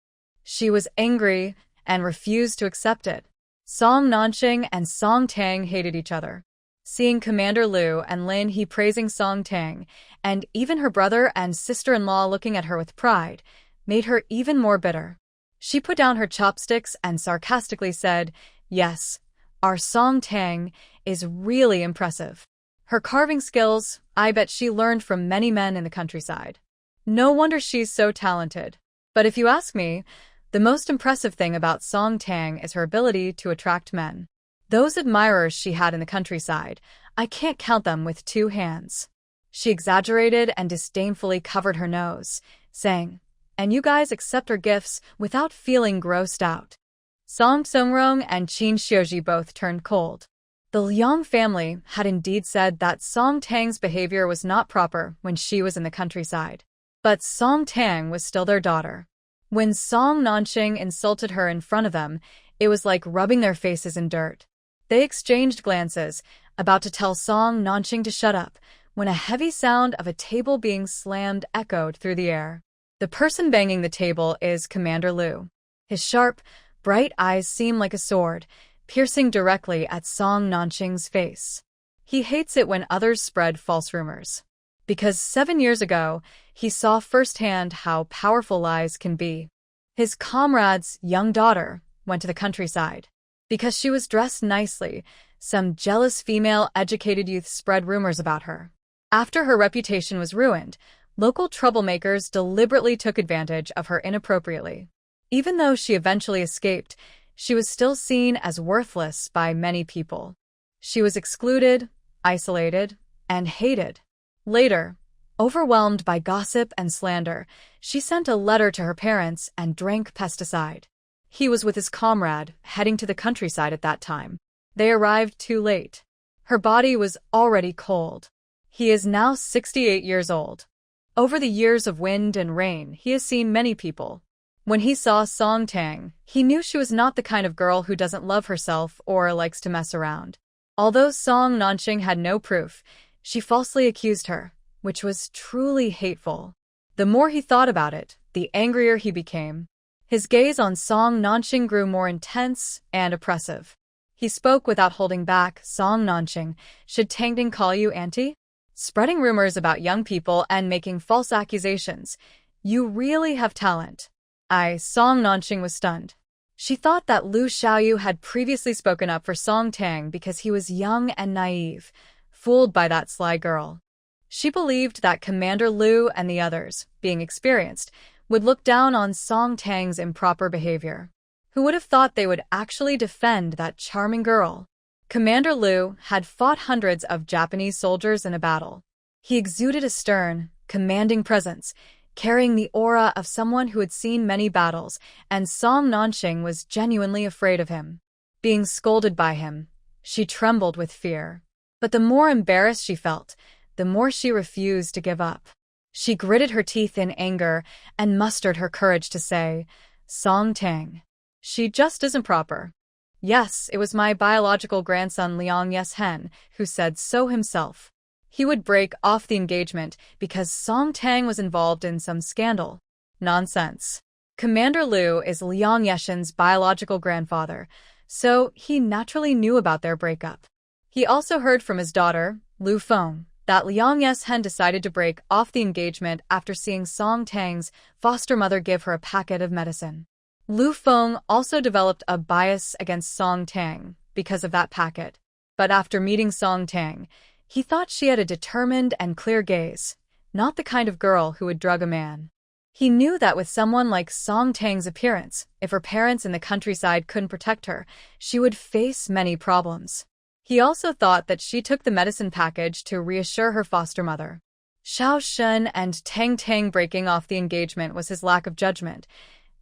She was angry and refused to accept it. Song Nanqing and Song Tang hated each other. Seeing Commander Lu and Lin He praising Song Tang, and even her brother and sister-in-law looking at her with pride, made her even more bitter. She put down her chopsticks and sarcastically said, "Yes, our Song Tang is really impressive. Her carving skills, I bet she learned from many men in the countryside. No wonder she's so talented. But if you ask me, the most impressive thing about Song Tang is her ability to attract men. Those admirers she had in the countryside, I can't count them with 2 hands." She exaggerated and disdainfully covered her nose, saying, "And you guys accept her gifts without feeling grossed out." Song Songrong and Qin Xiuji both turned cold. The Liang family had indeed said that Song Tang's behavior was not proper when she was in the countryside. But Song Tang was still their daughter. When Song Nanqing insulted her in front of them, it was like rubbing their faces in dirt. They exchanged glances, about to tell Song Nanqing to shut up, when a heavy sound of a table being slammed echoed through the air. The person banging the table is Commander Lu. His sharp, bright eyes seem like a sword, piercing directly at Song Nanqing's face. He hates it when others spread false rumors. Because 7 years ago, he saw firsthand how powerful lies can be. His comrade's young daughter went to the countryside. Because she was dressed nicely, some jealous female educated youth spread rumors about her. After her reputation was ruined, local troublemakers deliberately took advantage of her inappropriately. Even though she eventually escaped, she was still seen as worthless by many people. She was excluded, isolated, and hated. Later, overwhelmed by gossip and slander, she sent a letter to her parents and drank pesticide. He was with his comrade, heading to the countryside at that time. They arrived too late. Her body was already cold. He is now 68 years old. Over the years of wind and rain, he has seen many people. When he saw Song Tang, he knew she was not the kind of girl who doesn't love herself or likes to mess around. Although Song Nanqing had no proof, she falsely accused her, which was truly hateful. The more he thought about it, the angrier he became. His gaze on Song Nanqing grew more intense and oppressive. He spoke without holding back. Song Nanqing, should Tangding call you auntie? Spreading rumors about young people and making false accusations. You really have talent. Song Nanqing was stunned. She thought that Lu Xiaoyu had previously spoken up for Song Tang because he was young and naive, fooled by that sly girl. She believed that Commander Lu and the others, being experienced, would look down on Song Tang's improper behavior. Who would have thought they would actually defend that charming girl? Commander Lu had fought hundreds of Japanese soldiers in a battle. He exuded a stern, commanding presence, carrying the aura of someone who had seen many battles, and Song Nanqing was genuinely afraid of him. Being scolded by him, she trembled with fear. But the more embarrassed she felt, the more she refused to give up. She gritted her teeth in anger and mustered her courage to say, Song Tang, she just isn't proper. Yes, it was my biological grandson Liang Yeshen who said so himself. He would break off the engagement because Song Tang was involved in some scandal. Nonsense. Commander Lu is Liang Yeshen's biological grandfather, so he naturally knew about their breakup. He also heard from his daughter, Lu Feng, that Liang Yeshen decided to break off the engagement after seeing Song Tang's foster mother give her a packet of medicine. Lu Feng also developed a bias against Song Tang because of that packet. But after meeting Song Tang, he thought she had a determined and clear gaze, not the kind of girl who would drug a man. He knew that with someone like Song Tang's appearance, if her parents in the countryside couldn't protect her, she would face many problems. He also thought that she took the medicine package to reassure her foster mother. Xiao Shun and Tang breaking off the engagement was his lack of judgment.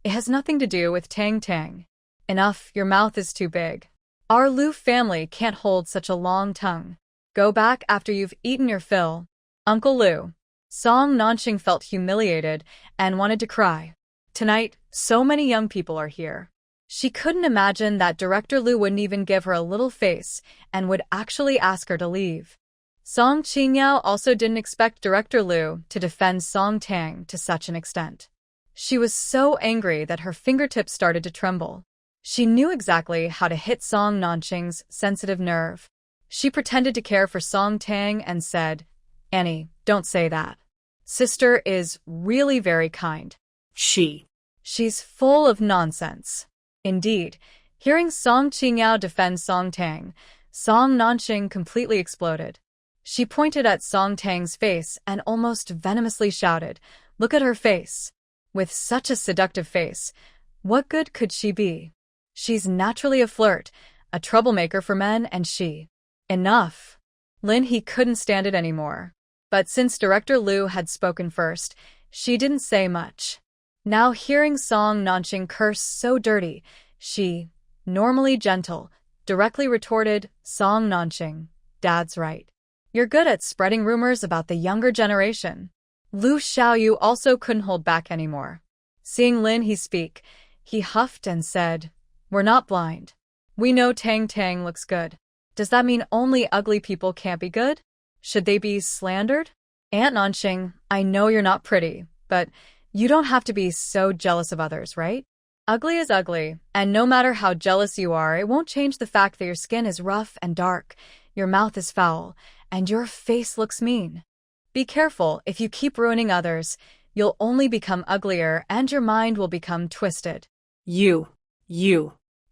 It has nothing to do with Tang. Enough, your mouth is too big. Our Lu family can't hold such a long tongue. Go back after you've eaten your fill. Uncle Lu. Song Nanqing felt humiliated and wanted to cry. Tonight, so many young people are here. She couldn't imagine that Director Lu wouldn't even give her a little face and would actually ask her to leave. Song Qingyao also didn't expect Director Lu to defend Song Tang to such an extent. She was so angry that her fingertips started to tremble. She knew exactly how to hit Song Nanqing's sensitive nerve. She pretended to care for Song Tang and said, Annie, don't say that. Sister is really very kind. She's full of nonsense. Indeed, hearing Song Qingyao defend Song Tang, Song Nanqing completely exploded. She pointed at Song Tang's face and almost venomously shouted, Look at her face. With such a seductive face, what good could she be? She's naturally a flirt, a troublemaker for men, and she. Enough. Lin He couldn't stand it anymore. But since Director Lu had spoken first, she didn't say much. Now hearing Song Nanqing curse so dirty, she, normally gentle, directly retorted, Song Nanqing, Dad's right. You're good at spreading rumors about the younger generation. Lu Xiaoyu also couldn't hold back anymore. Seeing Lin He speak, he huffed and said, We're not blind. We know Tang looks good. Does that mean only ugly people can't be good? Should they be slandered? Aunt Nanqing, I know you're not pretty, but you don't have to be so jealous of others, right? Ugly is ugly, and no matter how jealous you are, it won't change the fact that your skin is rough and dark, your mouth is foul, and your face looks mean. Be careful, if you keep ruining others, you'll only become uglier and your mind will become twisted. You.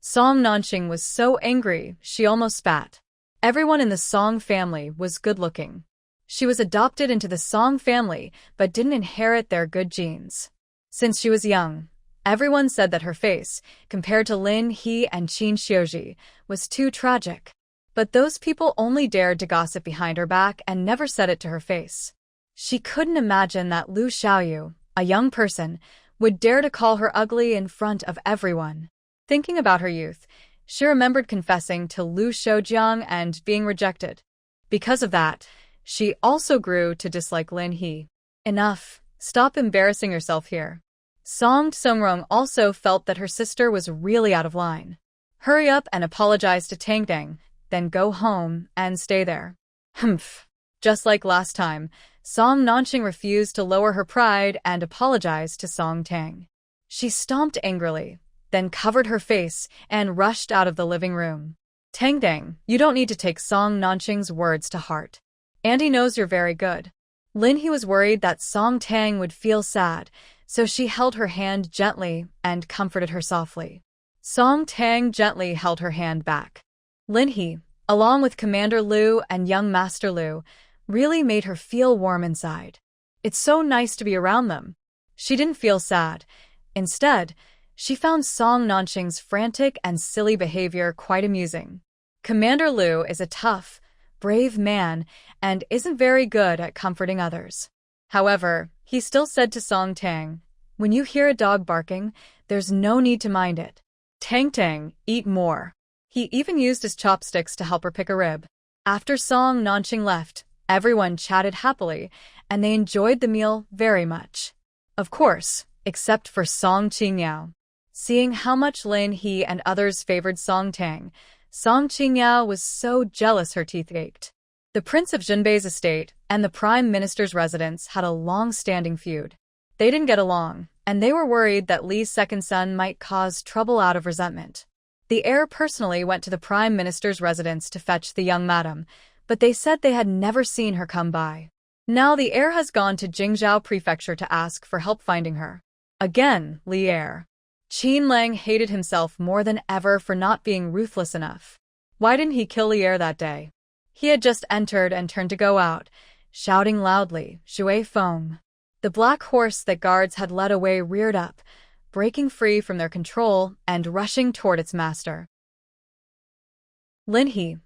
Song Nanqing was so angry, she almost spat. Everyone in the Song family was good-looking. She was adopted into the Song family, but didn't inherit their good genes. Since she was young, everyone said that her face, compared to Lin He and Qin Xiuji, was too tragic. But those people only dared to gossip behind her back and never said it to her face. She couldn't imagine that Lu Xiaoyu, a young person, would dare to call her ugly in front of everyone. Thinking about her youth, she remembered confessing to Lu Shoujiang and being rejected. Because of that, she also grew to dislike Lin He. Enough. Stop embarrassing yourself here. Song Tsungrong also felt that her sister was really out of line. Hurry up and apologize to Tang, then go home and stay there. Humph. Just like last time, Song Nanqing refused to lower her pride and apologize to Song Tang. She stomped angrily, then covered her face and rushed out of the living room. Tang, you don't need to take Song Nanqing's words to heart. Andy knows you're very good. Lin He was worried that Song Tang would feel sad, so she held her hand gently and comforted her softly. Song Tang gently held her hand back. Lin He, along with Commander Lu and young Master Lu, really made her feel warm inside. It's so nice to be around them. She didn't feel sad. Instead, she found Song Nanqing's frantic and silly behavior quite amusing. Commander Lu is a tough, brave man and isn't very good at comforting others. However, he still said to Song Tang, "When you hear a dog barking, there's no need to mind it. Tang, eat more." He even used his chopsticks to help her pick a rib. After Song Nanqing left, everyone chatted happily, and they enjoyed the meal very much. Of course, except for Song Qingyao. Seeing how much Lin He and others favored Song Tang, Song Qingyao was so jealous her teeth ached. The Prince of Jinbei's estate and the Prime Minister's residence had a long-standing feud. They didn't get along, and they were worried that Li's second son might cause trouble out of resentment. The heir personally went to the Prime Minister's residence to fetch the young madam, but they said they had never seen her come by. Now the heir has gone to Jingzhou Prefecture to ask for help finding her. Again, Li heir. Qin Lang hated himself more than ever for not being ruthless enough. Why didn't he kill Li heir that day? He had just entered and turned to go out, shouting loudly, "Shui Feng." The black horse that guards had led away reared up, breaking free from their control and rushing toward its master. Lin He,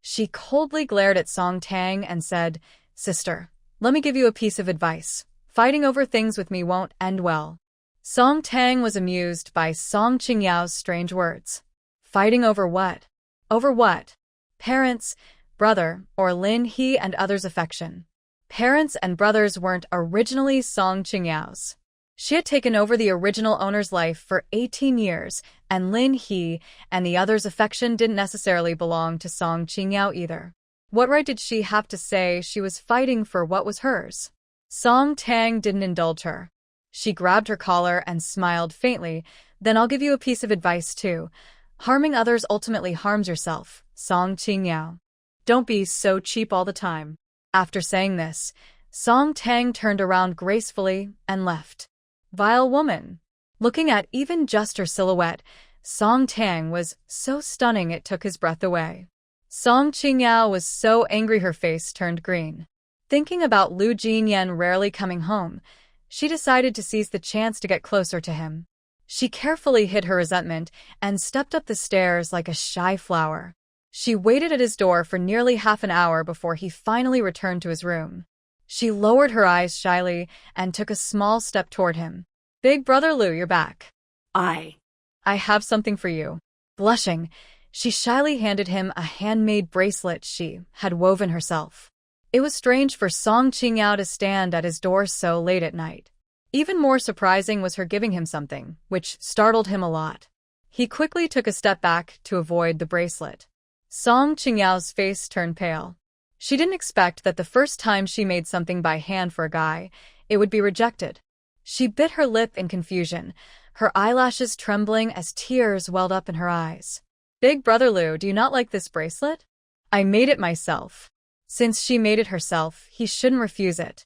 she coldly glared at Song Tang and said, "Sister, let me give you a piece of advice. Fighting over things with me won't end well." Song Tang was amused by Song Qingyao's strange words. Fighting over what? Over what? Parents, brother, or Lin He and others' affection. Parents and brothers weren't originally Song Qingyao's. She had taken over the original owner's life for 18 years, and Lin He and the others' affection didn't necessarily belong to Song Qingyao either. What right did she have to say she was fighting for what was hers? Song Tang didn't indulge her. She grabbed her collar and smiled faintly. "Then I'll give you a piece of advice too. Harming others ultimately harms yourself, Song Qingyao. Don't be so cheap all the time." After saying this, Song Tang turned around gracefully and left. Vile woman. Looking at even just her silhouette, Song Tang was so stunning it took his breath away. Song Qingyao was so angry her face turned green. Thinking about Lu Jinyan rarely coming home, she decided to seize the chance to get closer to him. She carefully hid her resentment and stepped up the stairs like a shy flower. She waited at his door for nearly half an hour before he finally returned to his room. She lowered her eyes shyly and took a small step toward him. "Big brother Lu, you're back. I have something for you." Blushing, she shyly handed him a handmade bracelet she had woven herself. It was strange for Song Qingyao to stand at his door so late at night. Even more surprising was her giving him something, which startled him a lot. He quickly took a step back to avoid the bracelet. Song Qingyao's face turned pale. She didn't expect that the first time she made something by hand for a guy, it would be rejected. She bit her lip in confusion, her eyelashes trembling as tears welled up in her eyes. "Big brother Lu, do you not like this bracelet? I made it myself." Since she made it herself, he shouldn't refuse it.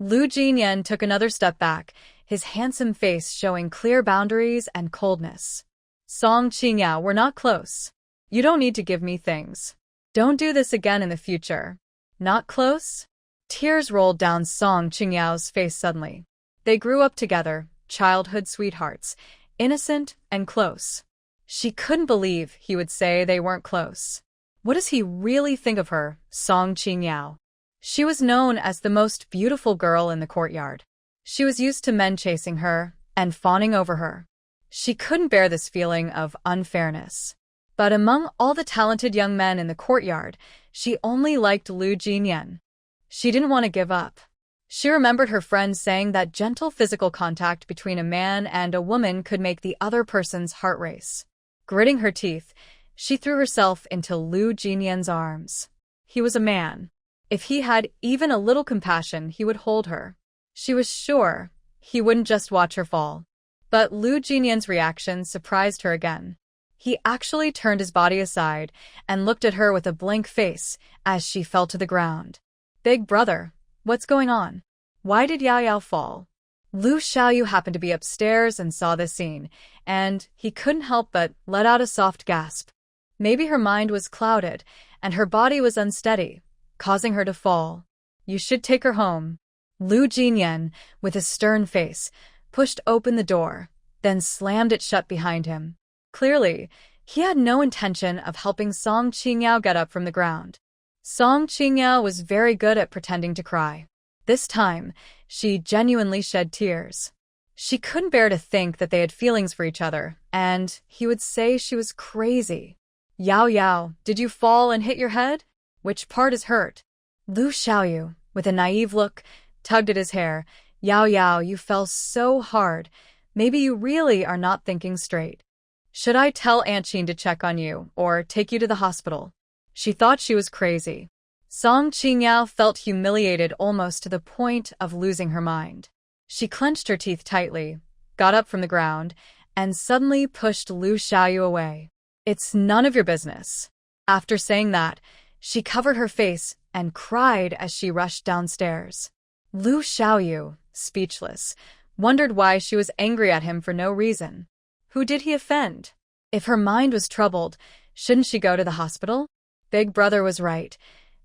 Lu Jinyan took another step back, his handsome face showing clear boundaries and coldness. "Song Qingyao, we're not close. You don't need to give me things. Don't do this again in the future." "Not close?" Tears rolled down Song Qingyao's face suddenly. They grew up together, childhood sweethearts, innocent and close. She couldn't believe he would say they weren't close. What does he really think of her, Song Qingyao? She was known as the most beautiful girl in the courtyard. She was used to men chasing her and fawning over her. She couldn't bear this feeling of unfairness. But among all the talented young men in the courtyard, she only liked Lu Jinyan. She didn't want to give up. She remembered her friends saying that gentle physical contact between a man and a woman could make the other person's heart race. Gritting her teeth, she threw herself into Lu Jinyan's arms. He was a man. If he had even a little compassion, he would hold her. She was sure he wouldn't just watch her fall. But Lu Jinyan's reaction surprised her again. He actually turned his body aside and looked at her with a blank face as she fell to the ground. Big brother, what's going on? Why did Yao Yao fall? Lu Xiaoyu happened to be upstairs and saw this scene, and he couldn't help but let out a soft gasp. Maybe her mind was clouded, and her body was unsteady, causing her to fall. You should take her home. Lu Jinyan, with a stern face, pushed open the door, then slammed it shut behind him. Clearly, he had no intention of helping Song Qingyao get up from the ground. Song Qingyao was very good at pretending to cry. This time, she genuinely shed tears. She couldn't bear to think that they had feelings for each other, and he would say she was crazy. Yao Yao, did you fall and hit your head? Which part is hurt? Lu Xiaoyu, with a naive look, tugged at his hair. Yao Yao, you fell so hard. Maybe you really are not thinking straight. Should I tell Aunt Qin to check on you, or take you to the hospital? She thought she was crazy. Song Qingyao felt humiliated almost to the point of losing her mind. She clenched her teeth tightly, got up from the ground, and suddenly pushed Lu Xiaoyu away. It's none of your business. After saying that, she covered her face and cried as she rushed downstairs. Lu Xiaoyu, speechless, wondered why she was angry at him for no reason. Who did he offend? If her mind was troubled, shouldn't she go to the hospital? Big brother was right.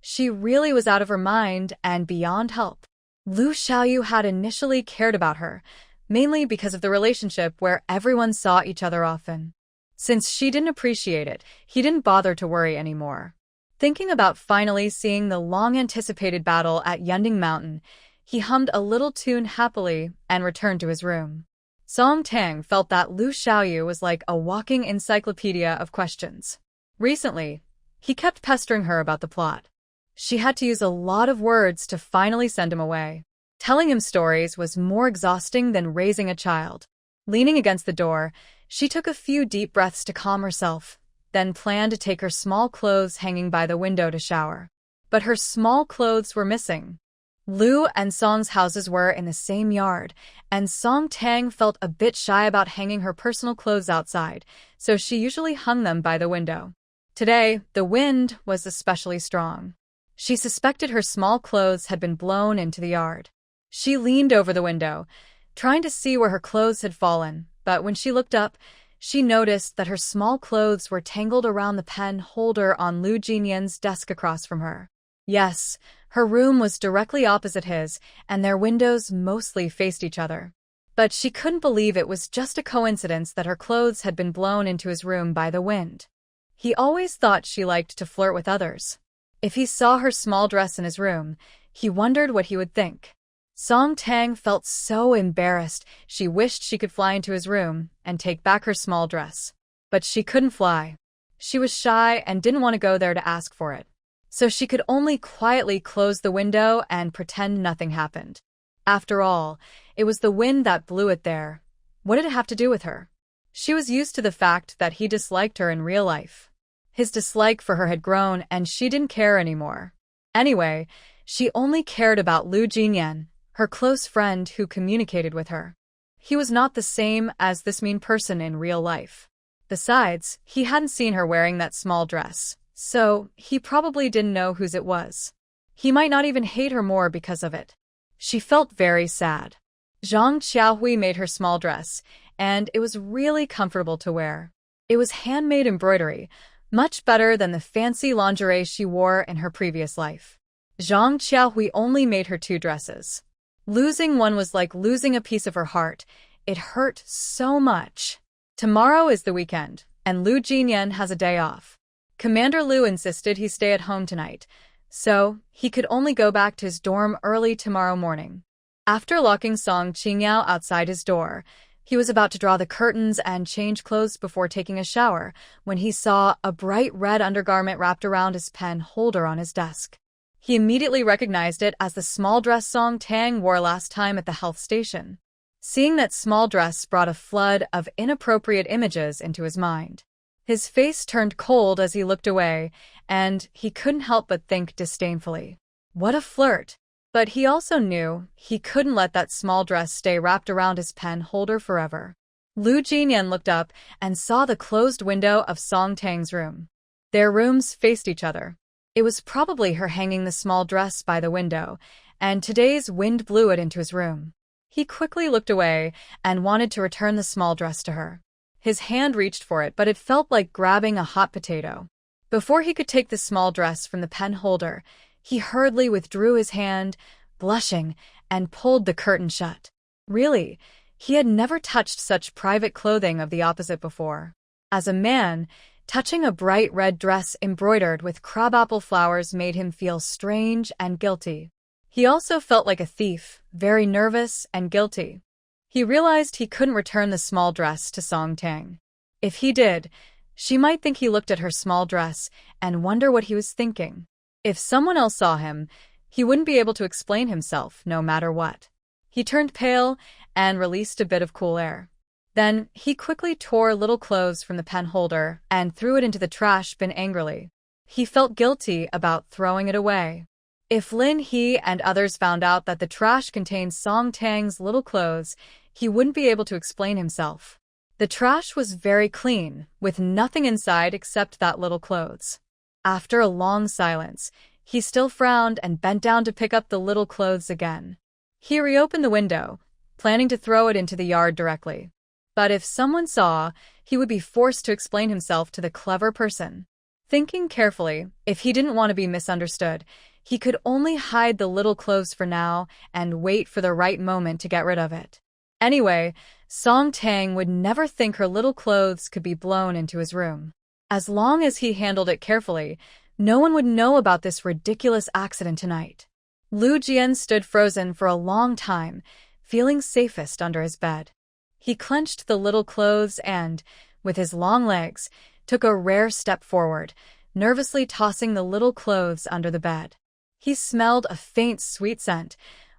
She really was out of her mind and beyond help. Lu Xiaoyu had initially cared about her, mainly because of the relationship where everyone saw each other often. Since she didn't appreciate it, he didn't bother to worry anymore. Thinking about finally seeing the long-anticipated battle at Yunding Mountain, he hummed a little tune happily and returned to his room. Song Tang felt that Lu Xiaoyu was like a walking encyclopedia of questions. Recently, he kept pestering her about the plot. She had to use a lot of words to finally send him away. Telling him stories was more exhausting than raising a child. Leaning against the door, she took a few deep breaths to calm herself, then planned to take her small clothes hanging by the window to shower. But her small clothes were missing. Lu and Song's houses were in the same yard, and Song Tang felt a bit shy about hanging her personal clothes outside, so she usually hung them by the window. Today, the wind was especially strong. She suspected her small clothes had been blown into the yard. She leaned over the window, trying to see where her clothes had fallen, but when she looked up, she noticed that her small clothes were tangled around the pen holder on Lu Jinyan's desk across from her. Yes, her room was directly opposite his, and their windows mostly faced each other. But she couldn't believe it was just a coincidence that her clothes had been blown into his room by the wind. He always thought she liked to flirt with others. If he saw her small dress in his room, he wondered what he would think. Song Tang felt so embarrassed she wished she could fly into his room and take back her small dress. But she couldn't fly. She was shy and didn't want to go there to ask for it. So she could only quietly close the window and pretend nothing happened. After all, it was the wind that blew it there. What did it have to do with her? She was used to the fact that he disliked her in real life. His dislike for her had grown and she didn't care anymore. Anyway, she only cared about Lu Jinyan, her close friend who communicated with her. He was not the same as this mean person in real life. Besides, he hadn't seen her wearing that small dress, so he probably didn't know whose it was. He might not even hate her more because of it. She felt very sad. Zhang Xiaohui made her small dress, and it was really comfortable to wear. It was handmade embroidery, much better than the fancy lingerie she wore in her previous life. Zhang Xiaohui only made her 2 dresses. Losing one was like losing a piece of her heart. It hurt so much. Tomorrow is the weekend, and Lu Jinyan has a day off. Commander Lu insisted he stay at home tonight, so he could only go back to his dorm early tomorrow morning. After locking Song Qingyao outside his door, He was about to draw the curtains and change clothes before taking a shower when he saw a bright red undergarment wrapped around his pen holder on his desk. He immediately recognized it as the small dress Song Tang wore last time at the health station. Seeing that small dress brought a flood of inappropriate images into his mind. His face turned cold as he looked away, and he couldn't help but think disdainfully. What a flirt! But he also knew he couldn't let that small dress stay wrapped around his pen holder forever. Lu Jinyan looked up and saw the closed window of Song Tang's room. Their rooms faced each other. It was probably her hanging the small dress by the window, and today's wind blew it into his room. He quickly looked away and wanted to return the small dress to her. His hand reached for it, but it felt like grabbing a hot potato. Before he could take the small dress from the pen holder, he hurriedly withdrew his hand, blushing, and pulled the curtain shut. Really, he had never touched such private clothing of the opposite before. As a man, touching a bright red dress embroidered with crabapple flowers made him feel strange and guilty. He also felt like a thief, very nervous and guilty. He realized he couldn't return the small dress to Song Tang. If he did, she might think he looked at her small dress and wonder what he was thinking. If someone else saw him, he wouldn't be able to explain himself no matter what. He turned pale and released a bit of cool air. Then he quickly tore little clothes from the pen holder and threw it into the trash bin angrily. He felt guilty about throwing it away. If Lin He and others found out that the trash contained Song Tang's little clothes, he wouldn't be able to explain himself. The trash was very clean, with nothing inside except that little clothes. After a long silence, he still frowned and bent down to pick up the little clothes again. He reopened the window, planning to throw it into the yard directly. But if someone saw, he would be forced to explain himself to the clever person. Thinking carefully, if he didn't want to be misunderstood, he could only hide the little clothes for now and wait for the right moment to get rid of it. Anyway, Song Tang would never think her little clothes could be blown into his room. As long as he handled it carefully, no one would know about this ridiculous accident tonight. Lu Jian stood frozen for a long time, feeling safest under his bed. He clenched the little clothes and, with his long legs, took a rare step forward, nervously tossing the little clothes under the bed. He smelled a faint sweet scent,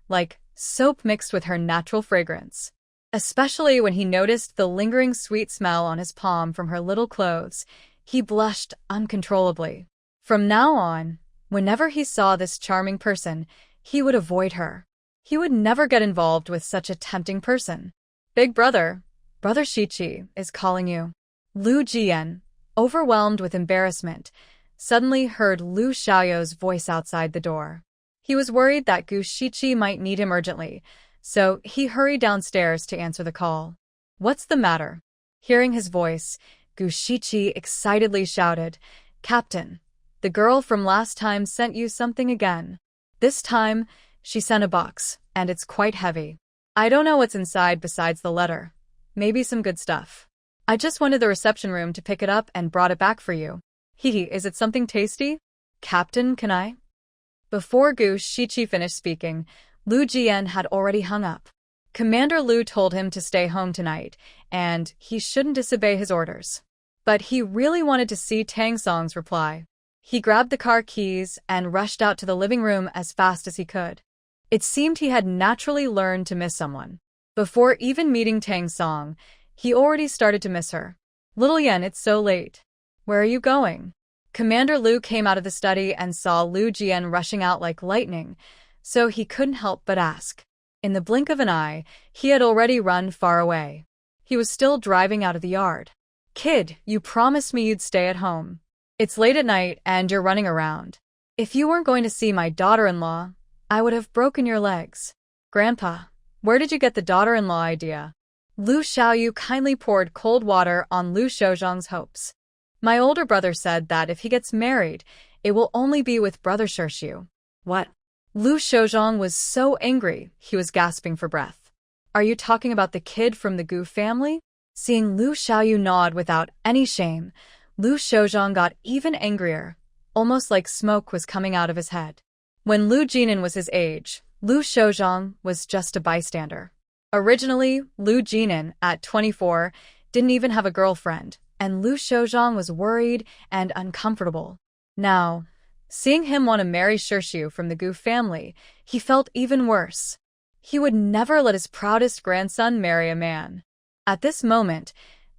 like soap mixed with her natural fragrance. Especially when he noticed the lingering sweet smell on his palm from her little clothes, he blushed uncontrollably. From now on, whenever he saw this charming person, he would avoid her. He would never get involved with such a tempting person. Big brother, Brother Shichi, is calling you. Lu Jian, overwhelmed with embarrassment, suddenly heard Lu Xiaoyou's voice outside the door. He was worried that Gu Shichi might need him urgently, so he hurried downstairs to answer the call. What's the matter? Hearing his voice, Gu Shichi excitedly shouted, Captain, the girl from last time sent you something again. This time, she sent a box, and it's quite heavy. I don't know what's inside besides the letter. Maybe some good stuff. I just went to the reception room to pick it up and brought it back for you. Hee, is it something tasty? Captain, can I? Before Gu Shichi finished speaking, Lu Jian had already hung up. Commander Lu told him to stay home tonight, and he shouldn't disobey his orders. But he really wanted to see Tang Song's reply. He grabbed the car keys and rushed out to the living room as fast as he could. It seemed he had naturally learned to miss someone. Before even meeting Tang Song, he already started to miss her. Little Yen, it's so late. Where are you going? Commander Lu came out of the study and saw Lu Jian rushing out like lightning, so he couldn't help but ask. In the blink of an eye, he had already run far away. He was still driving out of the yard. Kid, you promised me you'd stay at home. It's late at night and you're running around. If you weren't going to see my daughter-in-law, I would have broken your legs. Grandpa, where did you get the daughter-in-law idea? Lu Xiaoyu kindly poured cold water on Lu Shouzhang's hopes. My older brother said that if he gets married, it will only be with Brother Shirshu. What? Lu Shouzhang was so angry, he was gasping for breath. Are you talking about the kid from the Gu family? Seeing Lu Xiaoyu nod without any shame, Lu Shouzhang got even angrier, almost like smoke was coming out of his head. When Lu Jinan was his age, Lu Shouzhang was just a bystander. Originally, Lu Jinan, at 24, didn't even have a girlfriend, and Lu Shouzhang was worried and uncomfortable. Now, seeing him want to marry Shirshu from the Gu family, he felt even worse. He would never let his proudest grandson marry a man. At this moment,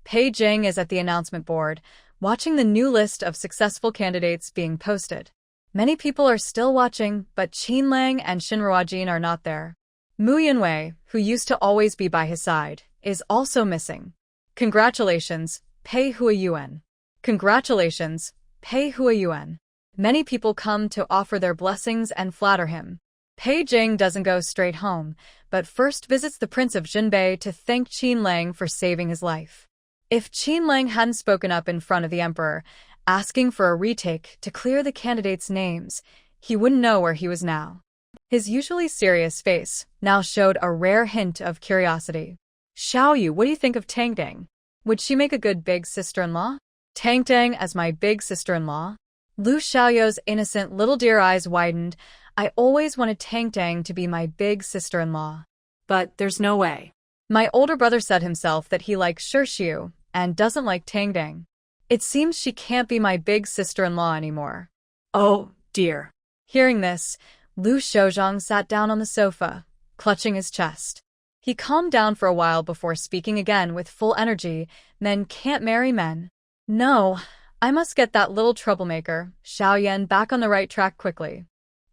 Pei Jing is at the announcement board, watching the new list of successful candidates being posted. Many people are still watching, but Qin Lang and Shinruo Jin are not there. Mu Yunwei, who used to always be by his side, is also missing. Congratulations, Pei Huayuan. Congratulations, Pei Huayuan. Many people come to offer their blessings and flatter him. Pei Jing doesn't go straight home, but first visits the Prince of Jinbei to thank Qin Lang for saving his life. If Qin Lang hadn't spoken up in front of the emperor, asking for a retake to clear the candidates' names, he wouldn't know where he was now. His usually serious face now showed a rare hint of curiosity. Xiaoyu, what do you think of Tang Tang? Would she make a good big sister-in-law? Tang Tang as my big sister-in-law? Lu Xiaoyu's innocent little deer eyes widened. I always wanted Tang Tang to be my big sister-in-law. But there's no way. My older brother said himself that he likes Shirshu and doesn't like Tang Tang. It seems she can't be my big sister-in-law anymore. Oh, dear. Hearing this, Lu Shouzhang sat down on the sofa, clutching his chest. He calmed down for a while before speaking again with full energy. Men can't marry men. No, I must get that little troublemaker, Xiaoyan, back on the right track quickly.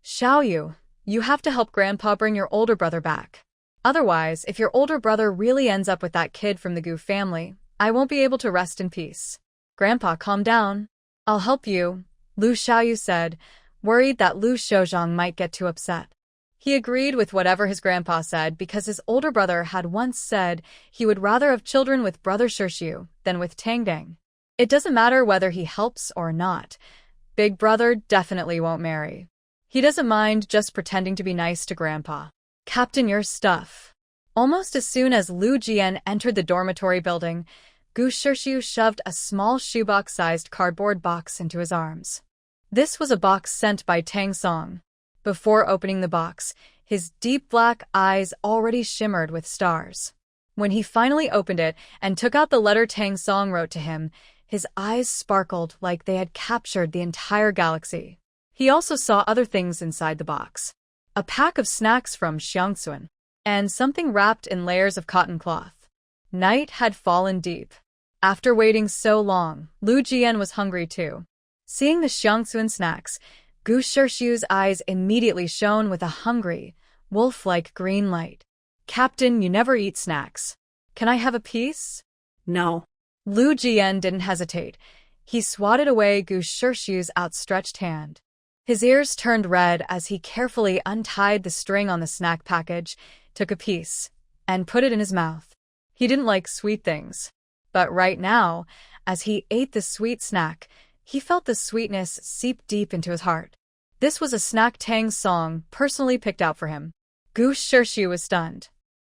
Xiaoyu, you have to help Grandpa bring your older brother back. Otherwise, if your older brother really ends up with that kid from the Gu family, I won't be able to rest in peace. Grandpa, calm down. I'll help you, Lu Xiaoyu said, worried that Lu Shouzhang might get too upset. He agreed with whatever his grandpa said because his older brother had once said he would rather have children with brother Shirshu than with Tang Tang. It doesn't matter whether he helps or not. Big brother definitely won't marry. He doesn't mind just pretending to be nice to Grandpa. Captain, your stuff. Almost as soon as Lu Jian entered the dormitory building, Gu Shirshu shoved a small shoebox-sized cardboard box into his arms. This was a box sent by Tang Song. Before opening the box, his deep black eyes already shimmered with stars. When he finally opened it and took out the letter Tang Song wrote to him, his eyes sparkled like they had captured the entire galaxy. He also saw other things inside the box. A pack of snacks from Xiangsuan, and something wrapped in layers of cotton cloth. Night had fallen deep. After waiting so long, Lu Jian was hungry too. Seeing the Xiangsuan snacks, Gu Shirshu's eyes immediately shone with a hungry, wolf-like green light. Captain, you never eat snacks. Can I have a piece? No. Lu Jian didn't hesitate. He swatted away Gu Shirshu's outstretched hand. His ears turned red as he carefully untied the string on the snack package, took a piece, and put it in his mouth. He didn't like sweet things. But right now, as he ate the sweet snack, he felt the sweetness seep deep into his heart. This was a snack Tang Song personally picked out for him. Gu Shirshu was stunned.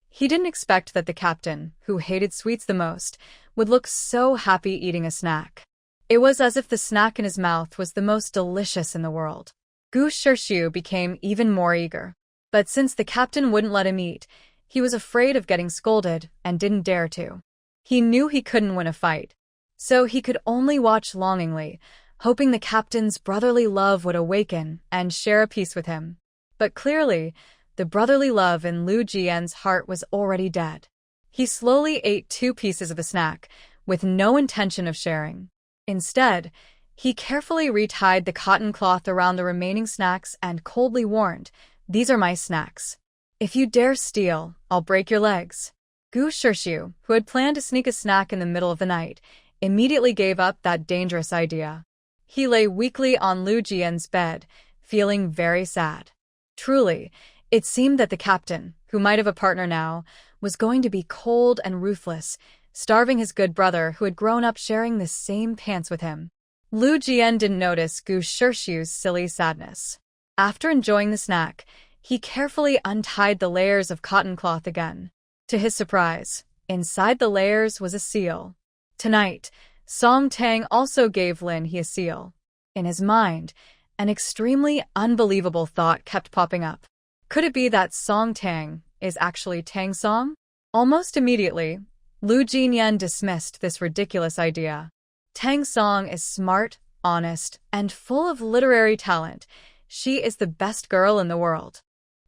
He didn't expect that the captain, who hated sweets the most, would look so happy eating a snack. It was as if the snack in his mouth was the most delicious in the world. Gu Shirshu became even more eager. But since the captain wouldn't let him eat, he was afraid of getting scolded and didn't dare to. He knew he couldn't win a fight, so he could only watch longingly, hoping the captain's brotherly love would awaken and share a piece with him. But clearly, the brotherly love in Lu Jian's heart was already dead. He slowly ate 2 pieces of the snack, with no intention of sharing. Instead, he carefully retied the cotton cloth around the remaining snacks and coldly warned, "These are my snacks. If you dare steal, I'll break your legs." Gu Shirshu, who had planned to sneak a snack in the middle of the night, immediately gave up that dangerous idea. He lay weakly on Lu Jian's bed, feeling very sad. Truly, it seemed that the captain, who might have a partner now, was going to be cold and ruthless, starving his good brother who had grown up sharing the same pants with him. Lu Jian didn't notice Gu Shirshu's silly sadness. After enjoying the snack, he carefully untied the layers of cotton cloth again. To his surprise, inside the layers was a seal. Tonight, Song Tang also gave Lin He a seal. In his mind, an extremely unbelievable thought kept popping up. Could it be that Song Tang is actually Tang Song? Almost immediately, Lu Jinyan dismissed this ridiculous idea. Tang Song is smart, honest, and full of literary talent. She is the best girl in the world.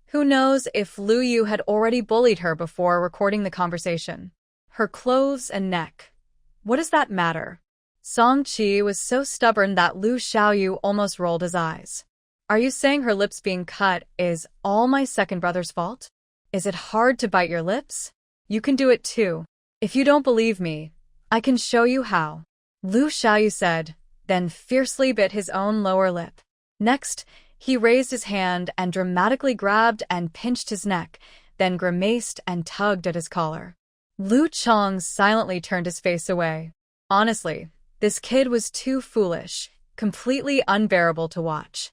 Who knows if Lu Yu had already bullied her before recording the conversation. Her clothes and neck. What does that matter? Song Chi was so stubborn that Lu Xiaoyu almost rolled his eyes. Are you saying her lips being cut is all my second brother's fault? Is it hard to bite your lips? You can do it too. If you don't believe me, I can show you how. Lu Xiaoyu said, then fiercely bit his own lower lip. Next, he raised his hand and dramatically grabbed and pinched his neck, then grimaced and tugged at his collar. Lu Chong silently turned his face away. Honestly, this kid was too foolish, completely unbearable to watch.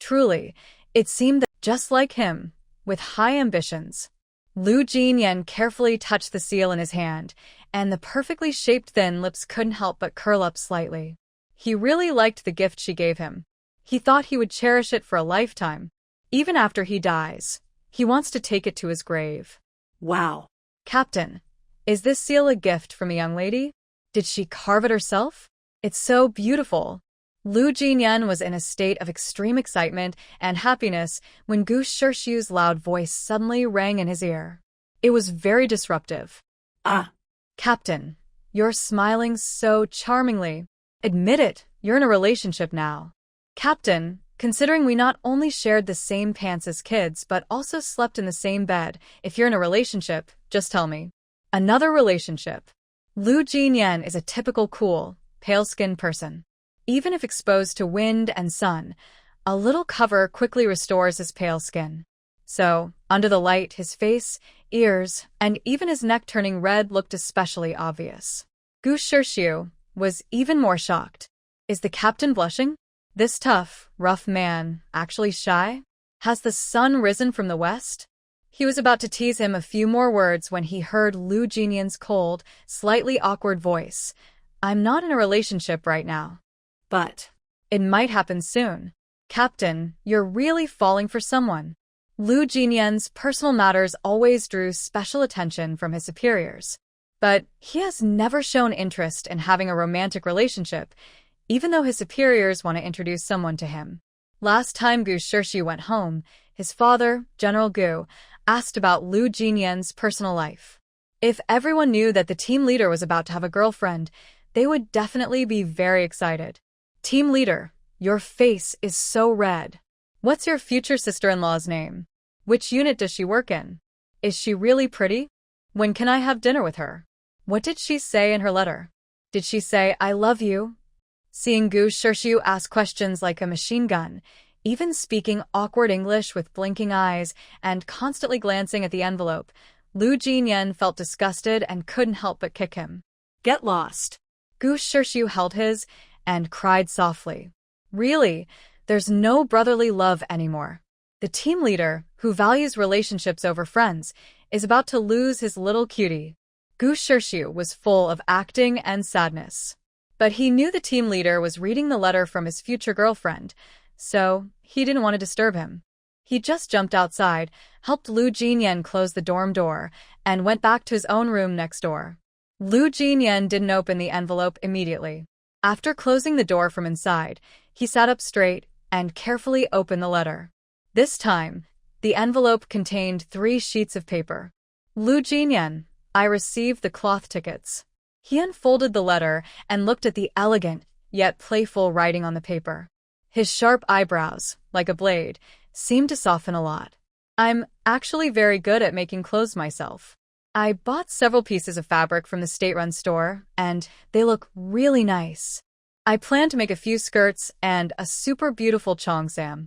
Truly, it seemed that just like him, with high ambitions. Lu Jinyan carefully touched the seal in his hand, and the perfectly shaped thin lips couldn't help but curl up slightly. He really liked the gift she gave him. He thought he would cherish it for a lifetime. Even after he dies, he wants to take it to his grave. Wow. Captain, is this seal a gift from a young lady? Did she carve it herself? It's so beautiful. Lu Jinyan was in a state of extreme excitement and happiness when Gu Shirshu's loud voice suddenly rang in his ear. It was very disruptive. Ah. Captain, you're smiling so charmingly. Admit it, you're in a relationship now. Captain, considering we not only shared the same pants as kids but also slept in the same bed, if you're in a relationship, just tell me. Another relationship. Lu Jinyan is a typical cool, pale-skinned person. Even if exposed to wind and sun, a little cover quickly restores his pale skin. So, under the light, his face, ears, and even his neck turning red looked especially obvious. Gu Shirshu was even more shocked. Is the captain blushing? This tough, rough man actually shy? Has the sun risen from the west? He was about to tease him a few more words when he heard Lu Jinyan's cold, slightly awkward voice. I'm not in a relationship right now. But it might happen soon. Captain, you're really falling for someone. Lu Jinyan's personal matters always drew special attention from his superiors. But he has never shown interest in having a romantic relationship, even though his superiors want to introduce someone to him. Last time Gu Shirshu went home, his father, General Gu, asked about Lu Jinyan's personal life. If everyone knew that the team leader was about to have a girlfriend, they would definitely be very excited. Team leader, your face is so red. What's your future sister-in-law's name? Which unit does she work in? Is she really pretty? When can I have dinner with her? What did she say in her letter? Did she say, I love you? Seeing Gu Shirshu ask questions like a machine gun, even speaking awkward English with blinking eyes and constantly glancing at the envelope, Lu Jinyan felt disgusted and couldn't help but kick him. Get lost. Gu Shirshu held his and cried softly. Really, there's no brotherly love anymore. The team leader, who values relationships over friends, is about to lose his little cutie. Gu Shirshu was full of acting and sadness. But he knew the team leader was reading the letter from his future girlfriend, so he didn't want to disturb him. He just jumped outside, helped Lu Jinyan close the dorm door, and went back to his own room next door. Lu Jinyan didn't open the envelope immediately. After closing the door from inside, he sat up straight and carefully opened the letter. This time, the envelope contained 3 sheets of paper. Lu Jinyan, I received the cloth tickets. He unfolded the letter and looked at the elegant, yet playful writing on the paper. His sharp eyebrows, like a blade, seemed to soften a lot. I'm actually very good at making clothes myself. I bought several pieces of fabric from the state-run store, and they look really nice. I plan to make a few skirts and a super beautiful cheongsam.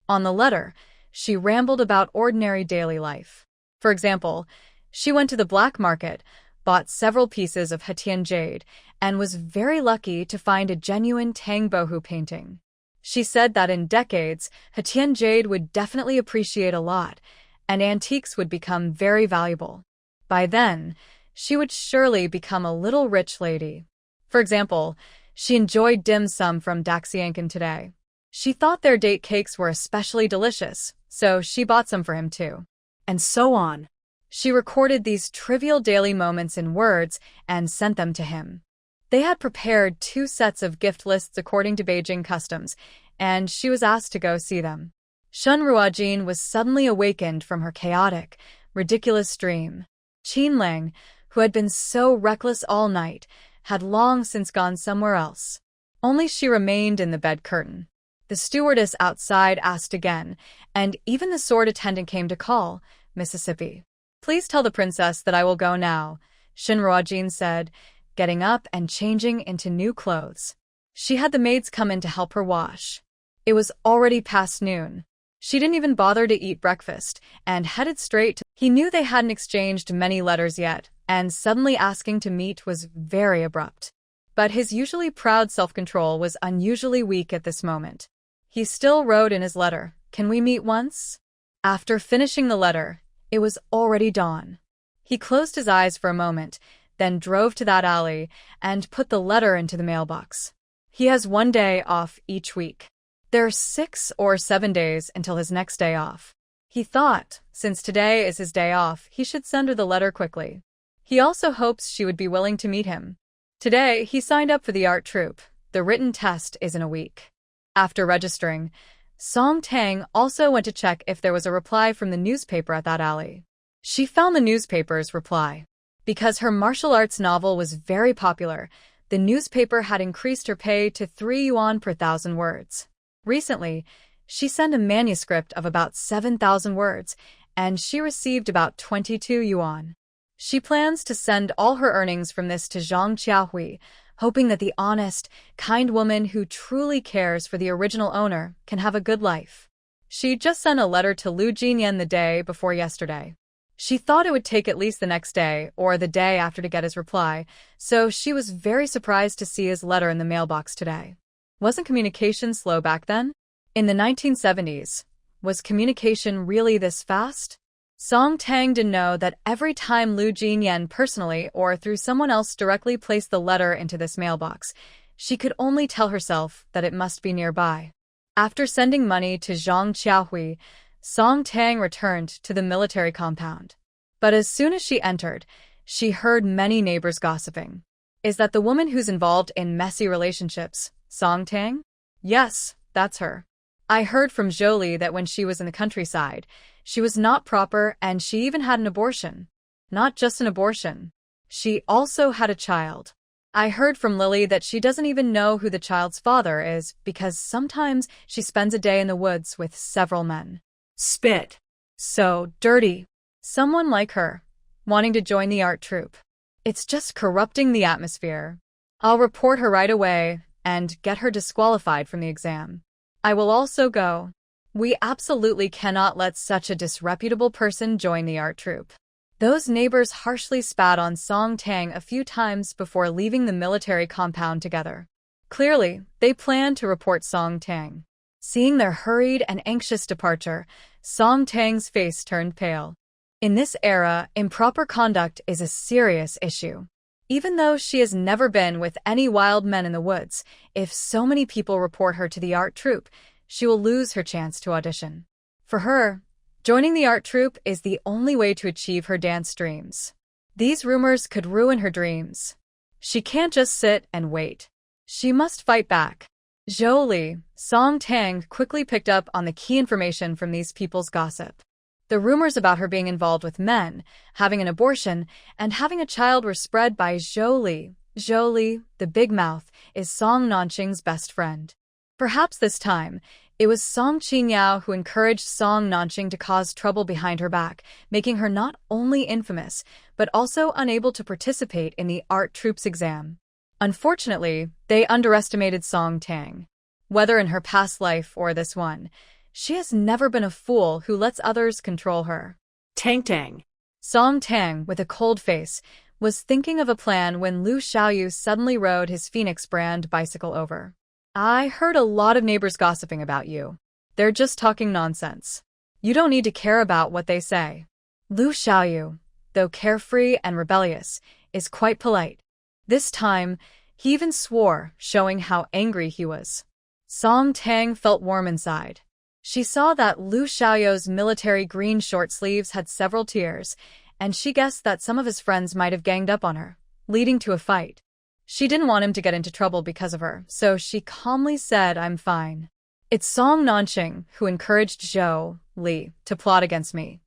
On the letter, she rambled about ordinary daily life. For example, she went to the black market, bought several pieces of Hetian jade, and was very lucky to find a genuine Tang bohu painting. She said that in decades, Hetian jade would definitely appreciate a lot, and antiques would become very valuable. By then, she would surely become a little rich lady. For example, she enjoyed dim sum from Daxiankin today. She thought their date cakes were especially delicious, so she bought some for him too. And so on. She recorded these trivial daily moments in words and sent them to him. They had prepared 2 sets of gift lists according to Beijing customs, and she was asked to go see them. Shun Ruojin was suddenly awakened from her chaotic, ridiculous dream. Qinlang, who had been so reckless all night, had long since gone somewhere else. Only she remained in the bed curtain. The stewardess outside asked again, and even the sword attendant came to call, Mississippi. "Please tell the princess that I will go now," Shun Ruojin said, getting up and changing into new clothes. She had the maids come in to help her wash. It was already past noon. She didn't even bother to eat breakfast, and headed straight to— He knew they hadn't exchanged many letters yet, and suddenly asking to meet was very abrupt. But his usually proud self-control was unusually weak at this moment. He still wrote in his letter, "Can we meet once?" After finishing the letter, it was already dawn. He closed his eyes for a moment, then drove to that alley and put the letter into the mailbox. He has 1 day off each week. There are 6 or 7 days until his next day off. He thought, since today is his day off, he should send her the letter quickly. He also hopes she would be willing to meet him. Today, he signed up for the art troupe. The written test is in a week. After registering, Song Tang also went to check if there was a reply from the newspaper at that alley. She found the newspaper's reply. Because her martial arts novel was very popular, the newspaper had increased her pay to 3 yuan per 1,000 words. Recently, she sent a manuscript of about 7,000 words, and she received about 22 yuan. She plans to send all her earnings from this to Zhang Qiahui, hoping that the honest, kind woman who truly cares for the original owner can have a good life. She just sent a letter to Lu Jinyan the day before yesterday. She thought it would take at least the next day or the day after to get his reply, so she was very surprised to see his letter in the mailbox today. Wasn't communication slow back then? In the 1970s, was communication really this fast? Song Tang didn't know that every time Lu Jinyan personally or through someone else directly placed the letter into this mailbox, she could only tell herself that it must be nearby. After sending money to Zhang Qiahui, Song Tang returned to the military compound. But as soon as she entered, she heard many neighbors gossiping. "Is that the woman who's involved in messy relationships, Song Tang?" "Yes, that's her. I heard from Jolie that when she was in the countryside, she was not proper and she even had an abortion. Not just an abortion. She also had a child. I heard from Lily that she doesn't even know who the child's father is because sometimes she spends a day in the woods with several men." Spit. So dirty. Someone like her, wanting to join the art troupe. It's just corrupting the atmosphere. I'll report her right away and get her disqualified from the exam. I will also go. We absolutely cannot let such a disreputable person join the art troupe. Those neighbors harshly spat on Song Tang a few times before leaving the military compound together. Clearly, they planned to report Song Tang. Seeing their hurried and anxious departure, Song Tang's face turned pale. In this era, improper conduct is a serious issue. Even though she has never been with any wild men in the woods, if so many people report her to the art troupe, she will lose her chance to audition. For her, joining the art troupe is the only way to achieve her dance dreams. These rumors could ruin her dreams. She can't just sit and wait. She must fight back. Jolie, Song Tang quickly picked up on the key information from these people's gossip. The rumors about her being involved with men, having an abortion, and having a child were spread by Jolie. Jolie, the big mouth, is Song Nanqing's best friend. Perhaps this time, it was Song Qingyao who encouraged Song Nanqing to cause trouble behind her back, making her not only infamous, but also unable to participate in the art troupe's exam. Unfortunately, they underestimated Song Tang. Whether in her past life or this one, she has never been a fool who lets others control her. Tang. Song Tang, with a cold face, was thinking of a plan when Lu Xiaoyu suddenly rode his Phoenix brand bicycle over. "I heard a lot of neighbors gossiping about you. They're just talking nonsense. You don't need to care about what they say." Lu Xiaoyu, though carefree and rebellious, is quite polite. This time, he even swore, showing how angry he was. Song Tang felt warm inside. She saw that Lu Xiaoyu's military green short sleeves had several tears, and she guessed that some of his friends might have ganged up on her, leading to a fight. She didn't want him to get into trouble because of her, so she calmly said, "I'm fine." It's Song Nanqing who encouraged Zhou Li to plot against me.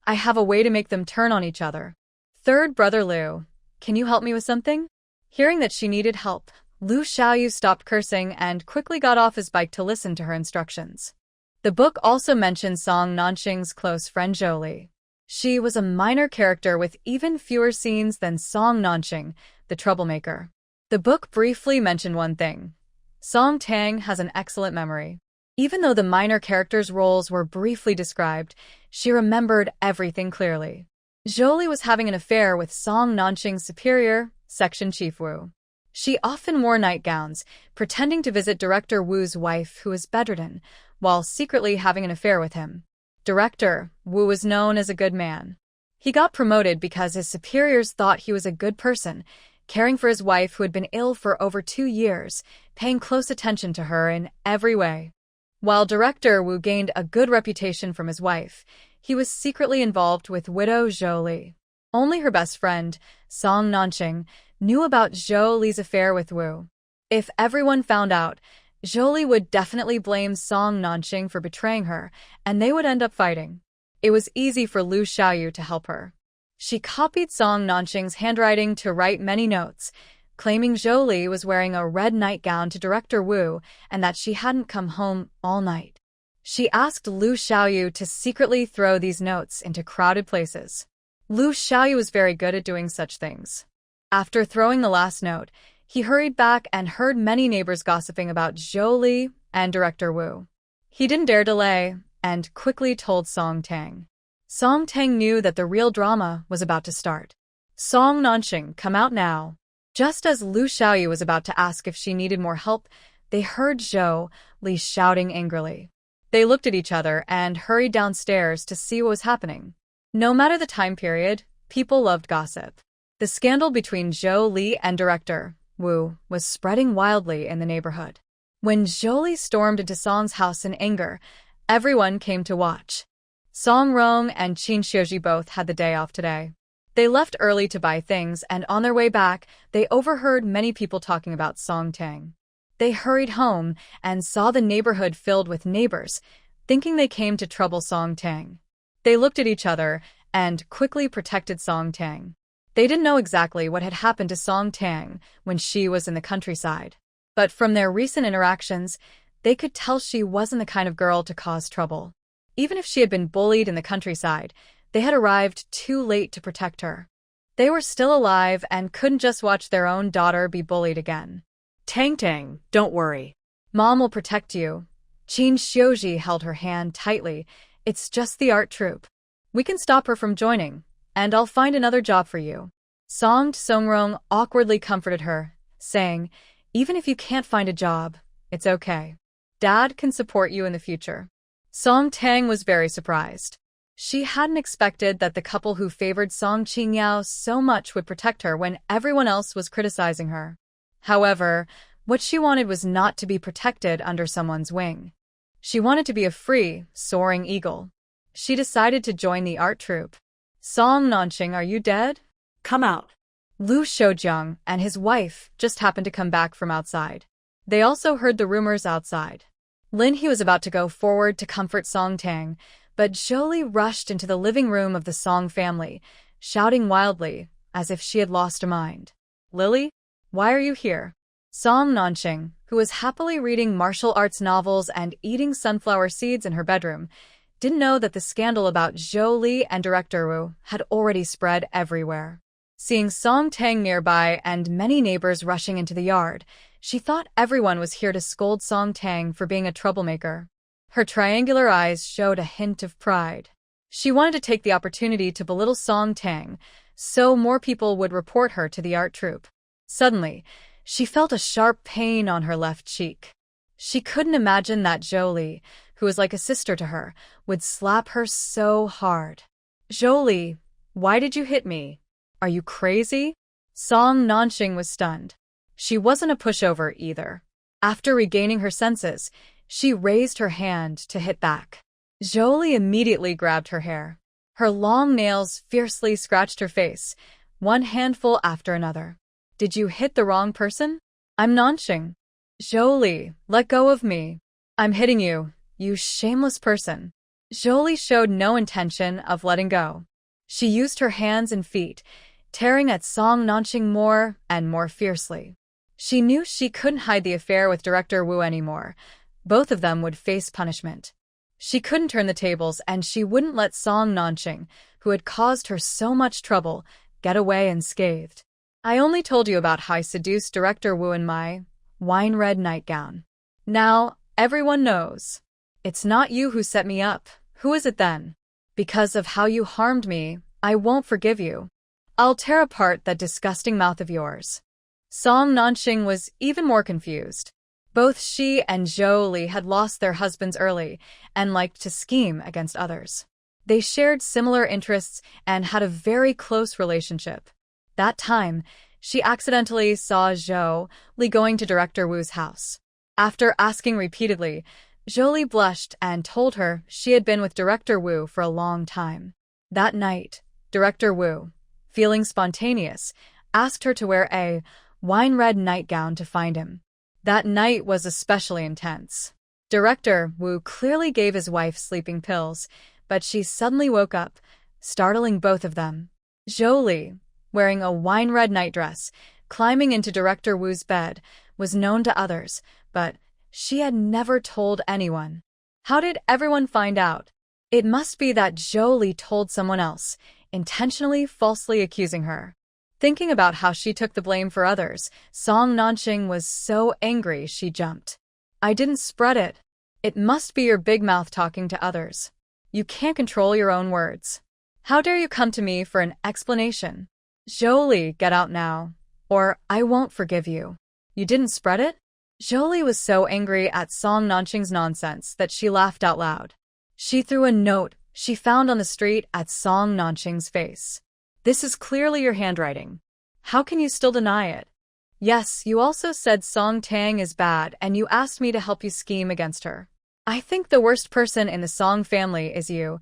I have a way to make them turn on each other. Third brother Liu, can you help me with something? Hearing that she needed help, Liu Xiaoyu stopped cursing and quickly got off his bike to listen to her instructions. The book also mentions Song Nanqing's close friend Zhou Li. She was a minor character with even fewer scenes than Song Nanqing, the troublemaker. The book briefly mentioned one thing. Song Tang has an excellent memory. Even though the minor characters' roles were briefly described, she remembered everything clearly. Zhou Li was having an affair with Song Nanqing's superior, Section Chief Wu. She often wore nightgowns, pretending to visit Director Wu's wife who was bedridden, while secretly having an affair with him. Director Wu was known as a good man. He got promoted because his superiors thought he was a good person, caring for his wife who had been ill for over 2 years, paying close attention to her in every way. While Director Wu gained a good reputation from his wife, he was secretly involved with widow Zhou Li. Only her best friend, Song Nanqing, knew about Zhou Li's affair with Wu. If everyone found out, Zhou Li would definitely blame Song Nanqing for betraying her, and they would end up fighting. It was easy for Liu Xiaoyu to help her. She copied Song Nanqing's handwriting to write many notes, claiming Zhou Li was wearing a red nightgown to Director Wu and that she hadn't come home all night. She asked Liu Xiaoyu to secretly throw these notes into crowded places. Liu Xiaoyu was very good at doing such things. After throwing the last note, he hurried back and heard many neighbors gossiping about Zhou Li and Director Wu. He didn't dare delay and quickly told Song Tang. Song Tang knew that the real drama was about to start. Song Nanqing, come out now. Just as Liu Xiaoyu was about to ask if she needed more help, they heard Zhou Li shouting angrily. They looked at each other and hurried downstairs to see what was happening. No matter the time period, people loved gossip. The scandal between Zhou Li and Director Wu was spreading wildly in the neighborhood. When Zhou Li stormed into Song's house in anger, everyone came to watch. Song Rong and Qin Xiuji both had the day off today. They left early to buy things, and on their way back, they overheard many people talking about Song Tang. They hurried home and saw the neighborhood filled with neighbors, thinking they came to trouble Song Tang. They looked at each other and quickly protected Song Tang. They didn't know exactly what had happened to Song Tang when she was in the countryside. But from their recent interactions, they could tell she wasn't the kind of girl to cause trouble. Even if she had been bullied in the countryside, they had arrived too late to protect her. They were still alive and couldn't just watch their own daughter be bullied again. Tang, don't worry. Mom will protect you. Qin Xiuji held her hand tightly. It's just the art troupe. We can stop her from joining, and I'll find another job for you. Song Songrong awkwardly comforted her, saying, even if you can't find a job, it's okay. Dad can support you in the future. Song Tang was very surprised. She hadn't expected that the couple who favored Song Qingyao so much would protect her when everyone else was criticizing her. However, what she wanted was not to be protected under someone's wing. She wanted to be a free, soaring eagle. She decided to join the art troupe. Song Nanqing, are you dead? Come out. Liu Shoujiang and his wife just happened to come back from outside. They also heard the rumors outside. Lin He was about to go forward to comfort Song Tang, but Zhou Li rushed into the living room of the Song family, shouting wildly, as if she had lost her mind. Lily? Why are you here? Song Nanqing, who was happily reading martial arts novels and eating sunflower seeds in her bedroom, didn't know that the scandal about Zhou Li and Director Wu had already spread everywhere. Seeing Song Tang nearby and many neighbors rushing into the yard, she thought everyone was here to scold Song Tang for being a troublemaker. Her triangular eyes showed a hint of pride. She wanted to take the opportunity to belittle Song Tang, so more people would report her to the art troupe. Suddenly, she felt a sharp pain on her left cheek. She couldn't imagine that Zhou Li, who was like a sister to her, would slap her so hard. Zhou Li, why did you hit me? Are you crazy? Song Nanqing was stunned. She wasn't a pushover either. After regaining her senses, she raised her hand to hit back. Zhou Li immediately grabbed her hair. Her long nails fiercely scratched her face, one handful after another. Did you hit the wrong person? I'm Nanxing. Zhou, let go of me. I'm hitting you, you shameless person. Zhou showed no intention of letting go. She used her hands and feet, tearing at Song Nanxing more and more fiercely. She knew she couldn't hide the affair with Director Wu anymore. Both of them would face punishment. She couldn't turn the tables, and she wouldn't let Song Nanxing, who had caused her so much trouble, get away unscathed. I only told you about how I seduced Director Wu in my wine-red nightgown. Now, everyone knows. It's not you who set me up. Who is it then? Because of how you harmed me, I won't forgive you. I'll tear apart that disgusting mouth of yours. Song Nanxing was even more confused. Both she and Zhou had lost their husbands early and liked to scheme against others. They shared similar interests and had a very close relationship. That time, she accidentally saw Zhou going to Director Wu's house. After asking repeatedly, Zhou blushed and told her she had been with Director Wu for a long time. That night, Director Wu, feeling spontaneous, asked her to wear a wine-red nightgown to find him. That night was especially intense. Director Wu clearly gave his wife sleeping pills, but she suddenly woke up, startling both of them. Zhou, wearing a wine-red nightdress, climbing into Director Wu's bed, was known to others, but she had never told anyone. How did everyone find out? It must be that Zhou told someone else, intentionally falsely accusing her. Thinking about how she took the blame for others, Song Nanxing was so angry she jumped. I didn't spread it. It must be your big mouth talking to others. You can't control your own words. How dare you come to me for an explanation? Zhou, get out now, or I won't forgive you. You didn't spread it? Zhou was so angry at Song Nanxing's nonsense that she laughed out loud. She threw a note she found on the street at Song Nanxing's face. This is clearly your handwriting. How can you still deny it? Yes, you also said Song Tang is bad and you asked me to help you scheme against her. I think the worst person in the Song family is you,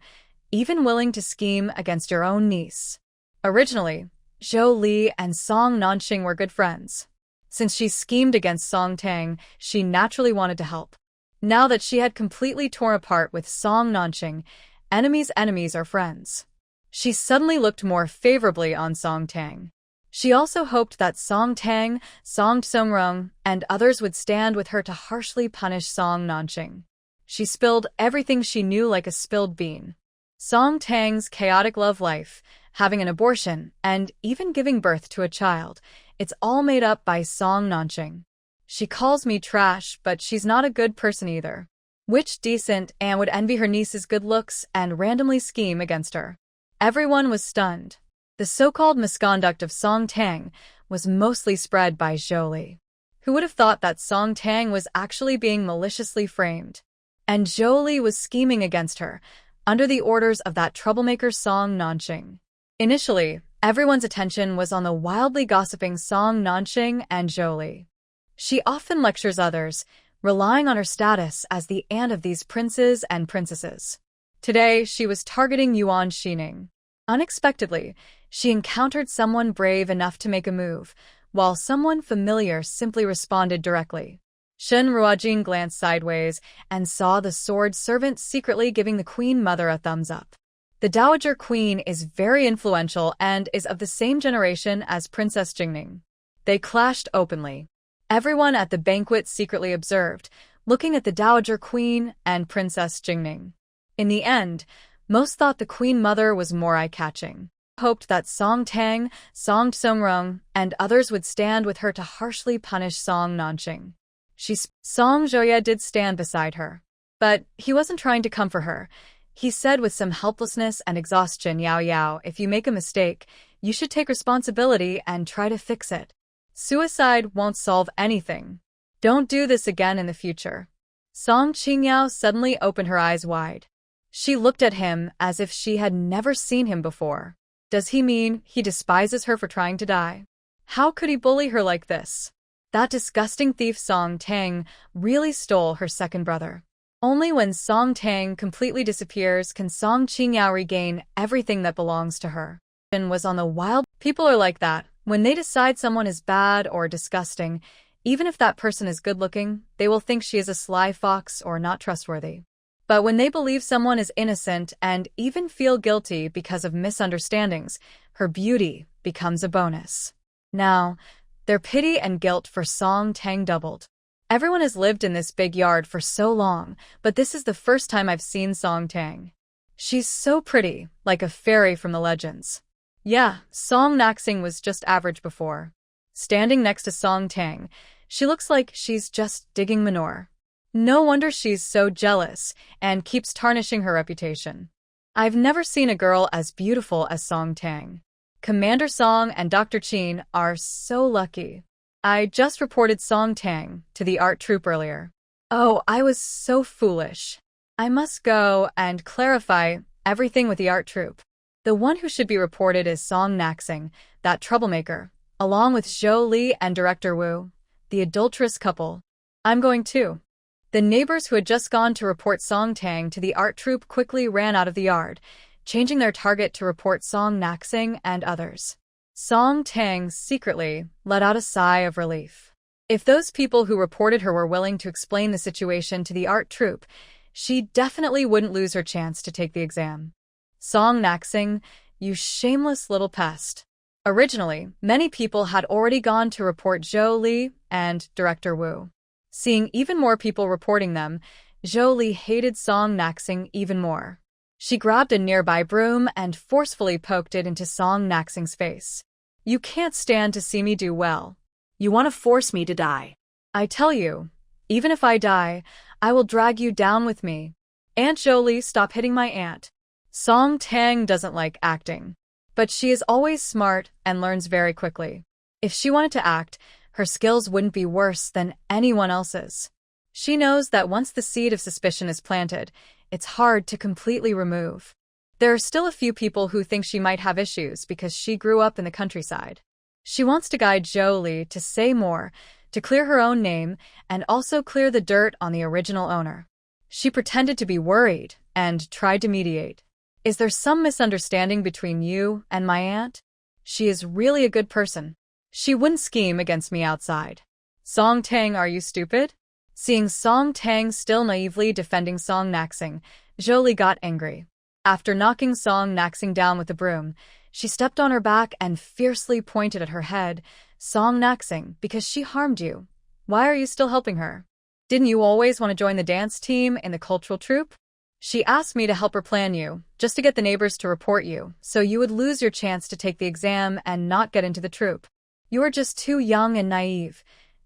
even willing to scheme against your own niece. Originally, Zhou and Song Nanxing were good friends. Since she schemed against Song Tang, she naturally wanted to help. Now that she had completely torn apart with Song Nanxing, enemies' enemies are friends. She suddenly looked more favorably on Song Tang. She also hoped that Song Tang, Song Tsongrong, and others would stand with her to harshly punish Song Nanxing. She spilled everything she knew like a spilled bean. Song Tang's chaotic love life, having an abortion, and even giving birth to a child, it's all made up by Song Nanxing. She calls me trash, but she's not a good person either. Which decent and would envy her niece's good looks and randomly scheme against her. Everyone was stunned. The so-called misconduct of Song Tang was mostly spread by Zhou. Who would have thought that Song Tang was actually being maliciously framed? And Zhou was scheming against her, under the orders of that troublemaker Song Nanxing. Initially, everyone's attention was on the wildly gossiping Song Nanxing and Zhou. She often lectures others, relying on her status as the aunt of these princes and princesses. Today, she was targeting Yuan Xining. Unexpectedly, she encountered someone brave enough to make a move, while someone familiar simply responded directly. Shen Ruojing glanced sideways and saw the sword servant secretly giving the Queen Mother a thumbs up. The Dowager Queen is very influential and is of the same generation as Princess Jingning. They clashed openly. Everyone at the banquet secretly observed, looking at the Dowager Queen and Princess Jingning. In the end, most thought the Queen Mother was more eye-catching. Hoped that Song Tang, Song Tsongrong, and others would stand with her to harshly punish Song Nanxing. Song Zhoya did stand beside her. But he wasn't trying to comfort her. He said with some helplessness and exhaustion, Yao Yao, if you make a mistake, you should take responsibility and try to fix it. Suicide won't solve anything. Don't do this again in the future. Song Qingyao suddenly opened her eyes wide. She looked at him as if she had never seen him before. Does he mean he despises her for trying to die? How could he bully her like this? That disgusting thief Song Tang really stole her second brother. Only when Song Tang completely disappears can Song Qingyao regain everything that belongs to her. And was on the wild. People are like that. When they decide someone is bad or disgusting, even if that person is good-looking, they will think she is a sly fox or not trustworthy. But when they believe someone is innocent and even feel guilty because of misunderstandings, her beauty becomes a bonus. Now, their pity and guilt for Song Tang doubled. Everyone has lived in this big yard for so long, but this is the first time I've seen Song Tang. She's so pretty, like a fairy from the legends. Yeah, Song Naxing was just average before. Standing next to Song Tang, she looks like she's just digging manure. No wonder she's so jealous and keeps tarnishing her reputation. I've never seen a girl as beautiful as Song Tang. Commander Song and Dr. Qin are so lucky. I just reported Song Tang to the art troupe earlier. Oh, I was so foolish. I must go and clarify everything with the art troupe. The one who should be reported is Song Naxing, that troublemaker, along with Zhou Li and Director Wu, the adulterous couple. I'm going too. The neighbors who had just gone to report Song Tang to the art troupe quickly ran out of the yard, changing their target to report Song Naxing and others. Song Tang secretly let out a sigh of relief. If those people who reported her were willing to explain the situation to the art troupe, she definitely wouldn't lose her chance to take the exam. Song Naxing, you shameless little pest. Originally, many people had already gone to report Zhou Li and Director Wu. Seeing even more people reporting them, Zhou Li hated Song Naxing even more. She grabbed a nearby broom and forcefully poked it into Song Naxing's face. You can't stand to see me do well. You want to force me to die. I tell you, even if I die, I will drag you down with me. Aunt Zhou Li, stop hitting my aunt. Song Tang doesn't like acting, but she is always smart and learns very quickly. If she wanted to act, her skills wouldn't be worse than anyone else's. She knows that once the seed of suspicion is planted, it's hard to completely remove. There are still a few people who think she might have issues because she grew up in the countryside. She wants to guide Zhou Li to say more, to clear her own name, and also clear the dirt on the original owner. She pretended to be worried and tried to mediate. Is there some misunderstanding between you and my aunt? She is really a good person. She wouldn't scheme against me outside. Song Tang, are you stupid? Seeing Song Tang still naively defending Song Naxing, Zhou Li got angry. After knocking Song Naxing down with a broom, she stepped on her back and fiercely pointed at her head. Song Naxing, because she harmed you. Why are you still helping her? Didn't you always want to join the dance team in the cultural troupe? She asked me to help her plan you, just to get the neighbors to report you, so you would lose your chance to take the exam and not get into the troupe. You are just too young and naive.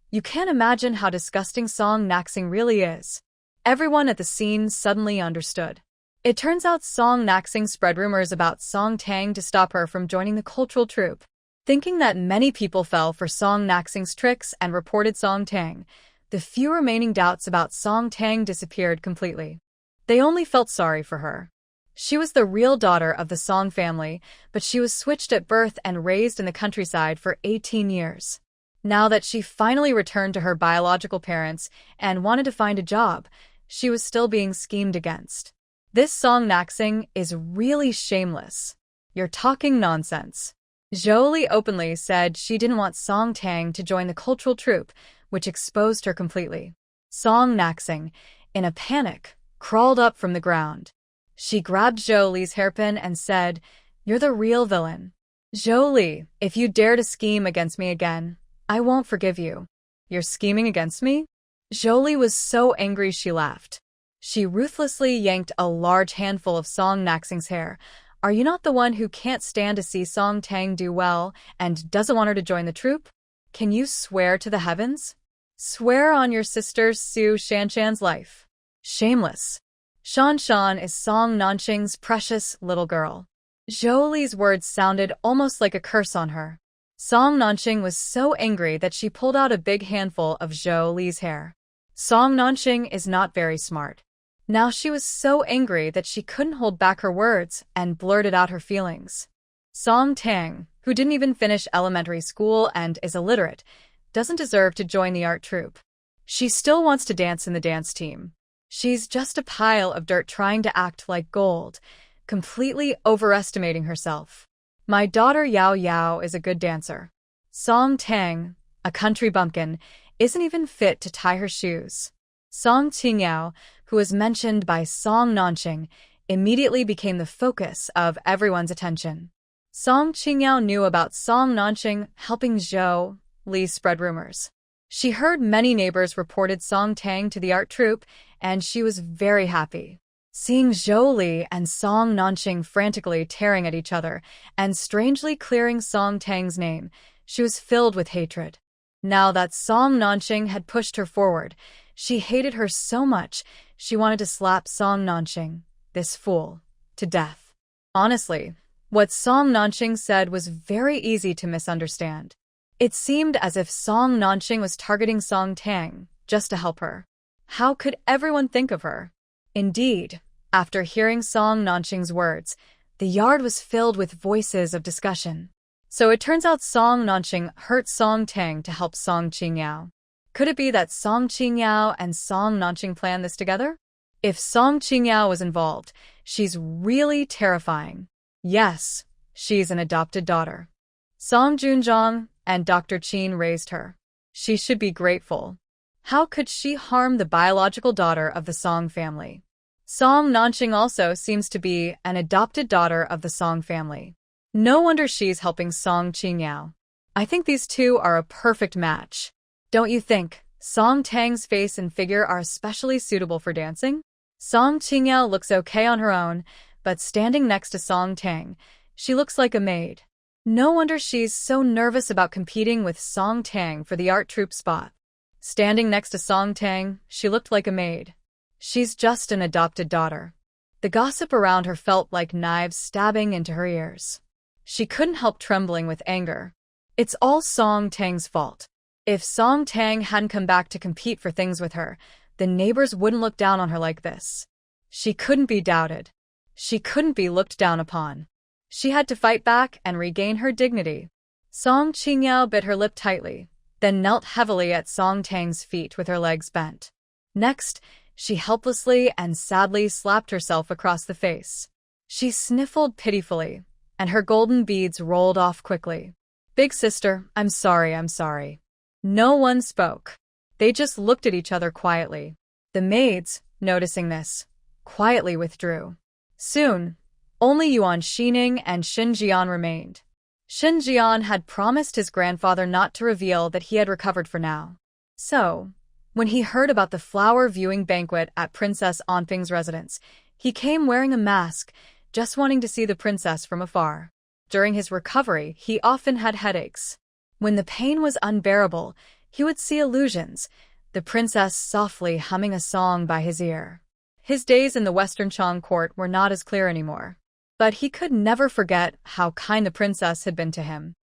You can't imagine how disgusting Song Naxing really is. Everyone at the scene suddenly understood. It turns out Song Naxing spread rumors about Song Tang to stop her from joining the cultural troupe. Thinking that many people fell for Song Naxing's tricks and reported Song Tang, the few remaining doubts about Song Tang disappeared completely. They only felt sorry for her. She was the real daughter of the Song family, but she was switched at birth and raised in the countryside for 18 years. Now that she finally returned to her biological parents and wanted to find a job, she was still being schemed against. This Song Naxing is really shameless. You're talking nonsense. Zhou Li openly said she didn't want Song Tang to join the cultural troupe, which exposed her completely. Song Naxing, in a panic, crawled up from the ground. She grabbed Zhou Li's hairpin and said, "You're the real villain. Zhou Li, if you dare to scheme against me again, I won't forgive you." You're scheming against me? Zhou Li was so angry she laughed. She ruthlessly yanked a large handful of Song Naxing's hair. Are you not the one who can't stand to see Song Tang do well and doesn't want her to join the troupe? Can you swear to the heavens? Swear on your sister Su Shanshan's life. Shameless. Shanshan is Song Nanqing's precious little girl. Zhou Li's words sounded almost like a curse on her. Song Nanqing was so angry that she pulled out a big handful of Zhou Li's hair. Song Nanqing is not very smart. Now she was so angry that she couldn't hold back her words and blurted out her feelings. Song Tang, who didn't even finish elementary school and is illiterate, doesn't deserve to join the art troupe. She still wants to dance in the dance team. She's just a pile of dirt trying to act like gold, completely overestimating herself. My daughter Yao Yao is a good dancer. Song Tang, a country bumpkin, isn't even fit to tie her shoes. Song Qingyao, who was mentioned by Song Nanqing, immediately became the focus of everyone's attention. Song Qingyao knew about Song Nanqing helping Zhou Li spread rumors. She heard many neighbors reported Song Tang to the art troupe, and she was very happy. Seeing Zhou Li and Song Nanqing frantically tearing at each other and strangely clearing Song Tang's name, she was filled with hatred. Now that Song Nanqing had pushed her forward, she hated her so much she wanted to slap Song Nanqing, this fool, to death. Honestly, what Song Nanqing said was very easy to misunderstand. It seemed as if Song Nanqing was targeting Song Tang just to help her. How could everyone think of her? Indeed, after hearing Song Nanqing's words, the yard was filled with voices of discussion. So it turns out Song Nanqing hurt Song Tang to help Song Qingyao. Could it be that Song Qingyao and Song Nanqing planned this together? If Song Qingyao was involved, she's really terrifying. Yes, she's an adopted daughter. Song Junzhong and Dr. Qin raised her. She should be grateful. How could she harm the biological daughter of the Song family? Song Nanqing also seems to be an adopted daughter of the Song family. No wonder she's helping Song Qingyao. I think these two are a perfect match. Don't you think? Song Tang's face and figure are especially suitable for dancing? Song Qingyao looks okay on her own, but standing next to Song Tang, she looks like a maid. No wonder she's so nervous about competing with Song Tang for the art troupe spot. Standing next to Song Tang, she looked like a maid. She's just an adopted daughter. The gossip around her felt like knives stabbing into her ears. She couldn't help trembling with anger. It's all Song Tang's fault. If Song Tang hadn't come back to compete for things with her, the neighbors wouldn't look down on her like this. She couldn't be doubted. She couldn't be looked down upon. She had to fight back and regain her dignity. Song Qingyao bit her lip tightly, then knelt heavily at Song Tang's feet with her legs bent. Next, she helplessly and sadly slapped herself across the face. She sniffled pitifully, and her golden beads rolled off quickly. Big sister, I'm sorry. No one spoke. They just looked at each other quietly. The maids, noticing this, quietly withdrew. Soon, only Yuan Xining and Xin Jian remained. Xin Jian had promised his grandfather not to reveal that he had recovered for now. So, when he heard about the flower viewing banquet at Princess Anfeng's residence, he came wearing a mask, just wanting to see the princess from afar. During his recovery, he often had headaches. When the pain was unbearable, he would see illusions, the princess softly humming a song by his ear. His days in the Western Chang court were not as clear anymore. But he could never forget how kind the princess had been to him.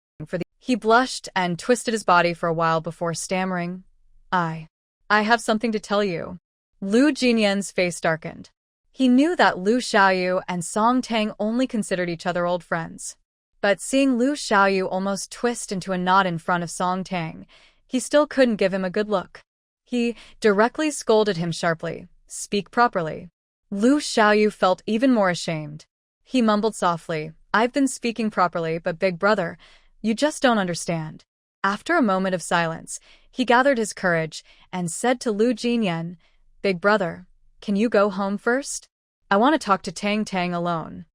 He blushed and twisted his body for a while before stammering, I have something to tell you. Lu Jinyan's face darkened. He knew that Lu Xiaoyu and Song Tang only considered each other old friends. But seeing Lu Xiaoyu almost twist into a knot in front of Song Tang, he still couldn't give him a good look. He directly scolded him sharply, speak properly. Lu Xiaoyu felt even more ashamed. He mumbled softly, I've been speaking properly, but big brother, you just don't understand. After a moment of silence, he gathered his courage and said to Lu Jinyan, Big brother, can you go home first? I want to talk to Tang alone.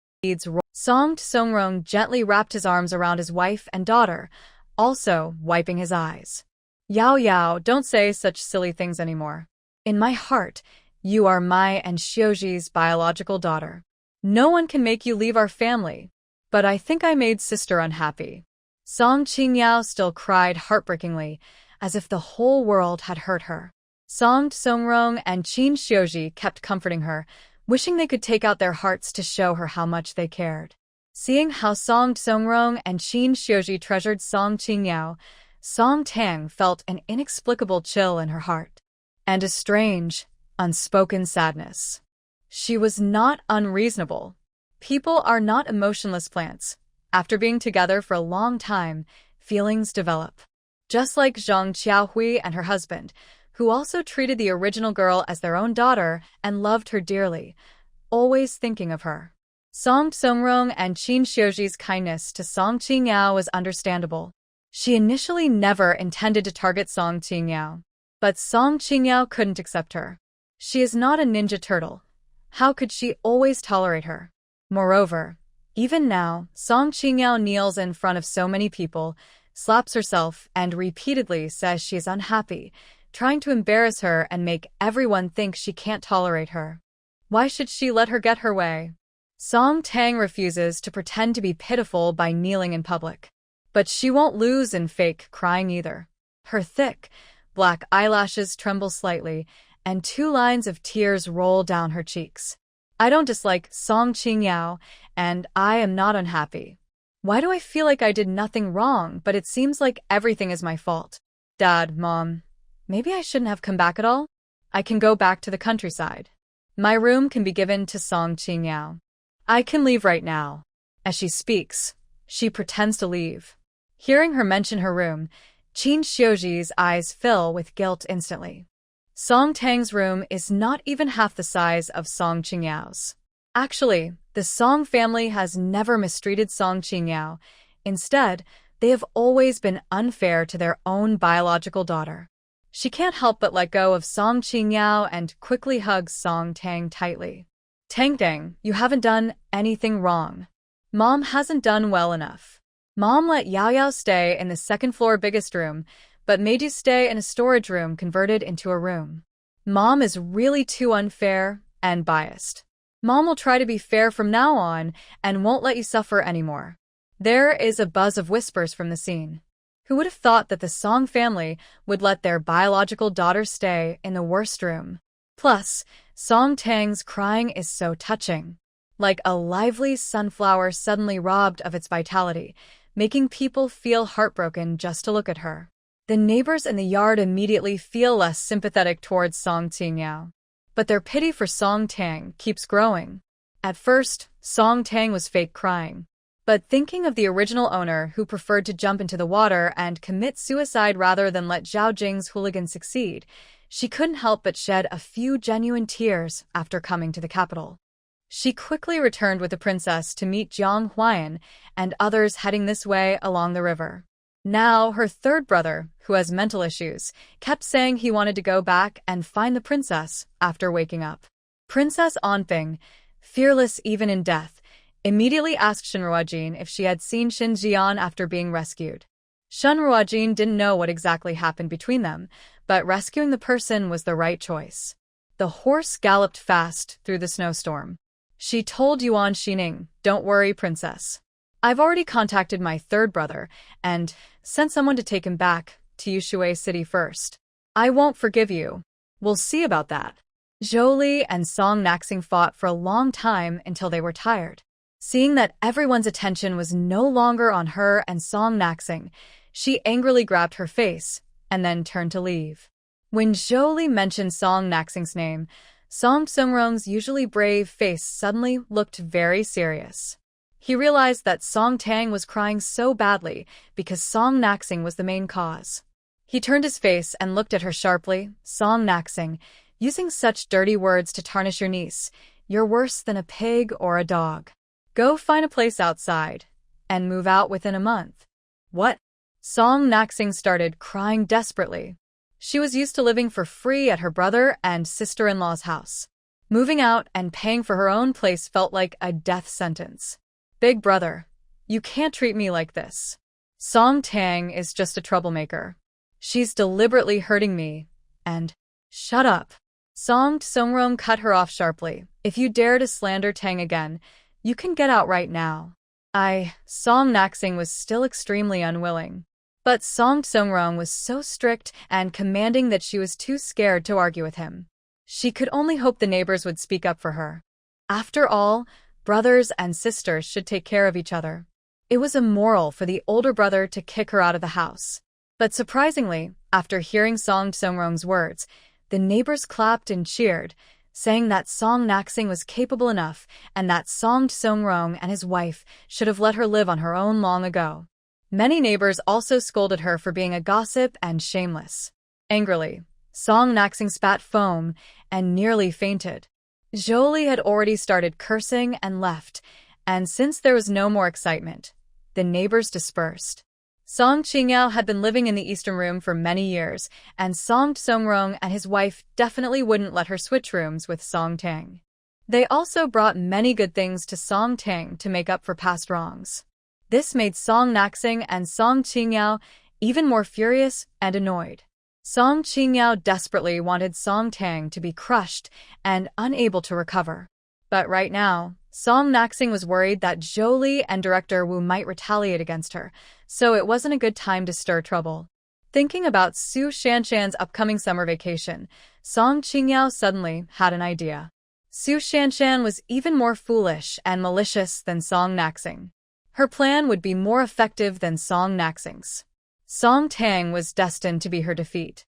Song Songrong gently wrapped his arms around his wife and daughter, also wiping his eyes. Yao, don't say such silly things anymore. In my heart, you are my and Xiuji's biological daughter. No one can make you leave our family. But I think I made sister unhappy. Song Qingyao still cried heartbreakingly, as if the whole world had hurt her. Song Songrong and Qin Xiuji kept comforting her, wishing they could take out their hearts to show her how much they cared. Seeing how Song Songrong and Qin Xiuji treasured Song Qingyao, Song Tang felt an inexplicable chill in her heart, and a strange, unspoken sadness. She was not unreasonable. People are not emotionless plants. After being together for a long time, feelings develop. Just like Zhang Qiaohui and her husband, who also treated the original girl as their own daughter and loved her dearly, always thinking of her. Song Seongrong and Qin Xiuji's kindness to Song Qingyao was understandable. She initially never intended to target Song Qingyao, but Song Qingyao couldn't accept her. She is not a ninja turtle. How could she always tolerate her? Moreover, even now, Song Qingyao kneels in front of so many people, slaps herself, and repeatedly says she is unhappy, trying to embarrass her and make everyone think she can't tolerate her. Why should she let her get her way? Song Tang refuses to pretend to be pitiful by kneeling in public. But she won't lose in fake crying either. Her thick, black eyelashes tremble slightly, and 2 lines of tears roll down her cheeks. I don't dislike Song Qingyao, and I am not unhappy. Why do I feel like I did nothing wrong, but it seems like everything is my fault? Dad, Mom, maybe I shouldn't have come back at all? I can go back to the countryside. My room can be given to Song Qingyao. I can leave right now. As she speaks, she pretends to leave. Hearing her mention her room, Qin Xiuji's eyes fill with guilt instantly. Song Tang's room is not even half the size of Song Qingyao's. Actually, the Song family has never mistreated Song Qingyao. Instead, they have always been unfair to their own biological daughter. She can't help but let go of Song Qingyao and quickly hugs Song Tang tightly. Tang, you haven't done anything wrong. Mom hasn't done well enough. Mom let Yao Yao stay in the second-floor biggest room, but made you stay in a storage room converted into a room. Mom is really too unfair and biased. Mom will try to be fair from now on and won't let you suffer anymore. There is a buzz of whispers from the scene. Who would have thought that the Song family would let their biological daughter stay in the worst room? Plus, Song Tang's crying is so touching. Like a lively sunflower suddenly robbed of its vitality, making people feel heartbroken just to look at her. The neighbors in the yard immediately feel less sympathetic towards Song Qingyao. But their pity for Song Tang keeps growing. At first, Song Tang was fake crying. But thinking of the original owner who preferred to jump into the water and commit suicide rather than let Zhao Jing's hooligan succeed, she couldn't help but shed a few genuine tears after coming to the capital. She quickly returned with the princess to meet Jiang Huayan and others heading this way along the river. Now, her third brother, who has mental issues, kept saying he wanted to go back and find the princess after waking up. Princess Anping, fearless even in death, immediately asked Shenruojin if she had seen Shin Jian after being rescued. Shenruojin didn't know what exactly happened between them, but rescuing the person was the right choice. The horse galloped fast through the snowstorm. She told Yuan Xining, "Don't worry, princess. I've already contacted my third brother and sent someone to take him back to Yushui City first. I won't forgive you. We'll see about that." Zhou Li and Song Naxing fought for a long time until they were tired. Seeing that everyone's attention was no longer on her and Song Naxing, she angrily grabbed her face and then turned to leave. When Zhou Li mentioned Song Naxing's name, Song Seongrong's usually brave face suddenly looked very serious. He realized that Song Tang was crying so badly because Song Naxing was the main cause. He turned his face and looked at her sharply. "Song Naxing, using such dirty words to tarnish your niece, you're worse than a pig or a dog. Go find a place outside and move out within a month." "What?" Song Naxing started crying desperately. She was used to living for free at her brother and sister-in-law's house. Moving out and paying for her own place felt like a death sentence. "Big brother, you can't treat me like this. Song Tang is just a troublemaker. She's deliberately hurting me, and..." "Shut up." Song Seongrong cut her off sharply. "If you dare to slander Tang again, you can get out right now." Song Naxing was still extremely unwilling. But Song Seongrong was so strict and commanding that she was too scared to argue with him. She could only hope the neighbors would speak up for her. After all, brothers and sisters should take care of each other. It was immoral for the older brother to kick her out of the house. But surprisingly, after hearing Song Seongrong's words, the neighbors clapped and cheered, saying that Song Naxing was capable enough and that Song Seongrong and his wife should have let her live on her own long ago. Many neighbors also scolded her for being a gossip and shameless. Angrily, Song Naxing spat foam and nearly fainted. Jolie had already started cursing and left, and since there was no more excitement, the neighbors dispersed. Song Qingyao had been living in the Eastern Room for many years, and Song Tsongrong and his wife definitely wouldn't let her switch rooms with Song Tang. They also brought many good things to Song Tang to make up for past wrongs. This made Song Naxing and Song Qingyao even more furious and annoyed. Song Qingyao desperately wanted Song Tang to be crushed and unable to recover. But right now, Song Naxing was worried that Jolie and Director Wu might retaliate against her, so it wasn't a good time to stir trouble. Thinking about Su Shanshan's upcoming summer vacation, Song Qingyao suddenly had an idea. Su Shanshan was even more foolish and malicious than Song Naxing. Her plan would be more effective than Song Naxing's. Song Tang was destined to be her defeat.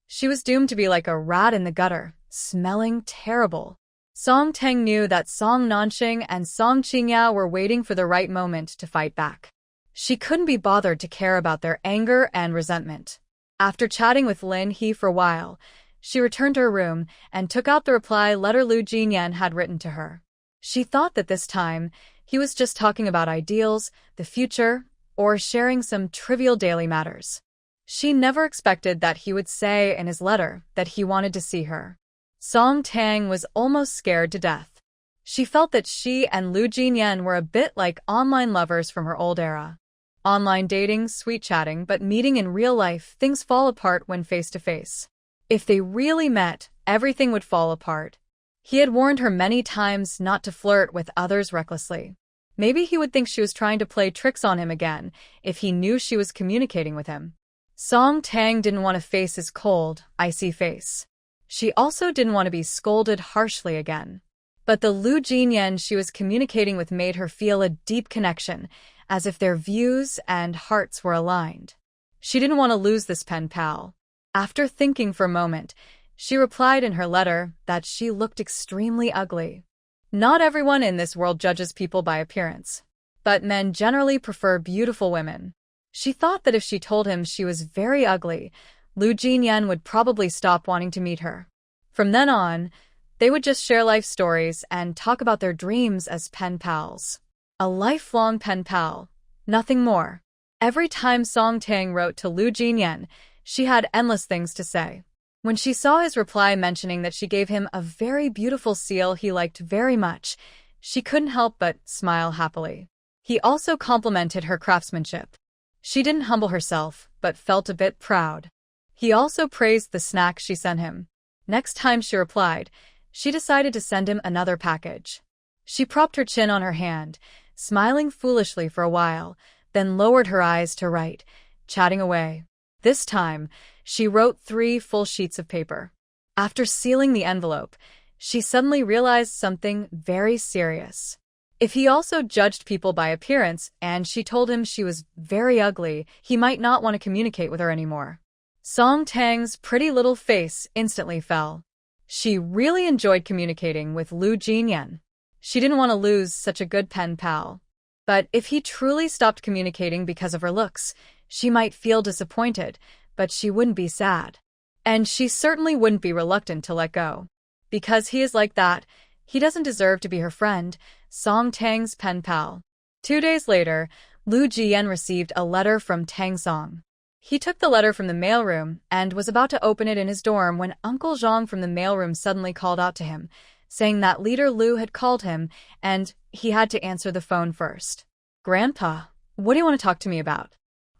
She was doomed to be like a rat in the gutter, smelling terrible. Song Tang knew that Song Nanxing and Song Qingyao were waiting for the right moment to fight back. She couldn't be bothered to care about their anger and resentment. After chatting with Lin He for a while, she returned to her room and took out the reply letter Lu Jinyan had written to her. She thought that this time, he was just talking about ideals, the future, or sharing some trivial daily matters. She never expected that he would say in his letter that he wanted to see her. Song Tang was almost scared to death. She felt that she and Lu Jinyan were a bit like online lovers from her old era. Online dating, sweet chatting, but meeting in real life, things fall apart when face to face. If they really met, everything would fall apart. He had warned her many times not to flirt with others recklessly. Maybe he would think she was trying to play tricks on him again if he knew she was communicating with him. Song Tang didn't want to face his cold, icy face. She also didn't want to be scolded harshly again. But the Lu Jinyan she was communicating with made her feel a deep connection, as if their views and hearts were aligned. She didn't want to lose this pen pal. After thinking for a moment, she replied in her letter that she looked extremely ugly. Not everyone in this world judges people by appearance, but men generally prefer beautiful women. She thought that if she told him she was very ugly, Lu Jinyan would probably stop wanting to meet her. From then on, they would just share life stories and talk about their dreams as pen pals. A lifelong pen pal, nothing more. Every time Song Tang wrote to Lu Jinyan, she had endless things to say. When she saw his reply mentioning that she gave him a very beautiful seal he liked very much, she couldn't help but smile happily. He also complimented her craftsmanship. She didn't humble herself, but felt a bit proud. He also praised the snack she sent him. Next time she replied, she decided to send him another package. She propped her chin on her hand, smiling foolishly for a while, then lowered her eyes to write, chatting away. This time, she wrote 3 full sheets of paper. After sealing the envelope, she suddenly realized something very serious. If he also judged people by appearance and she told him she was very ugly, he might not want to communicate with her anymore. Song Tang's pretty little face instantly fell. She really enjoyed communicating with Lu Jinyan. She didn't want to lose such a good pen pal. But if he truly stopped communicating because of her looks, she might feel disappointed, but she wouldn't be sad. And she certainly wouldn't be reluctant to let go. Because he is like that, he doesn't deserve to be her friend, Song Tang's pen pal. 2 days later, Lu Jiyan received a letter from Tang Song. He took the letter from the mailroom and was about to open it in his dorm when Uncle Zhang from the mailroom suddenly called out to him, saying that Leader Lu had called him and he had to answer the phone first. "Grandpa, what do you want to talk to me about?"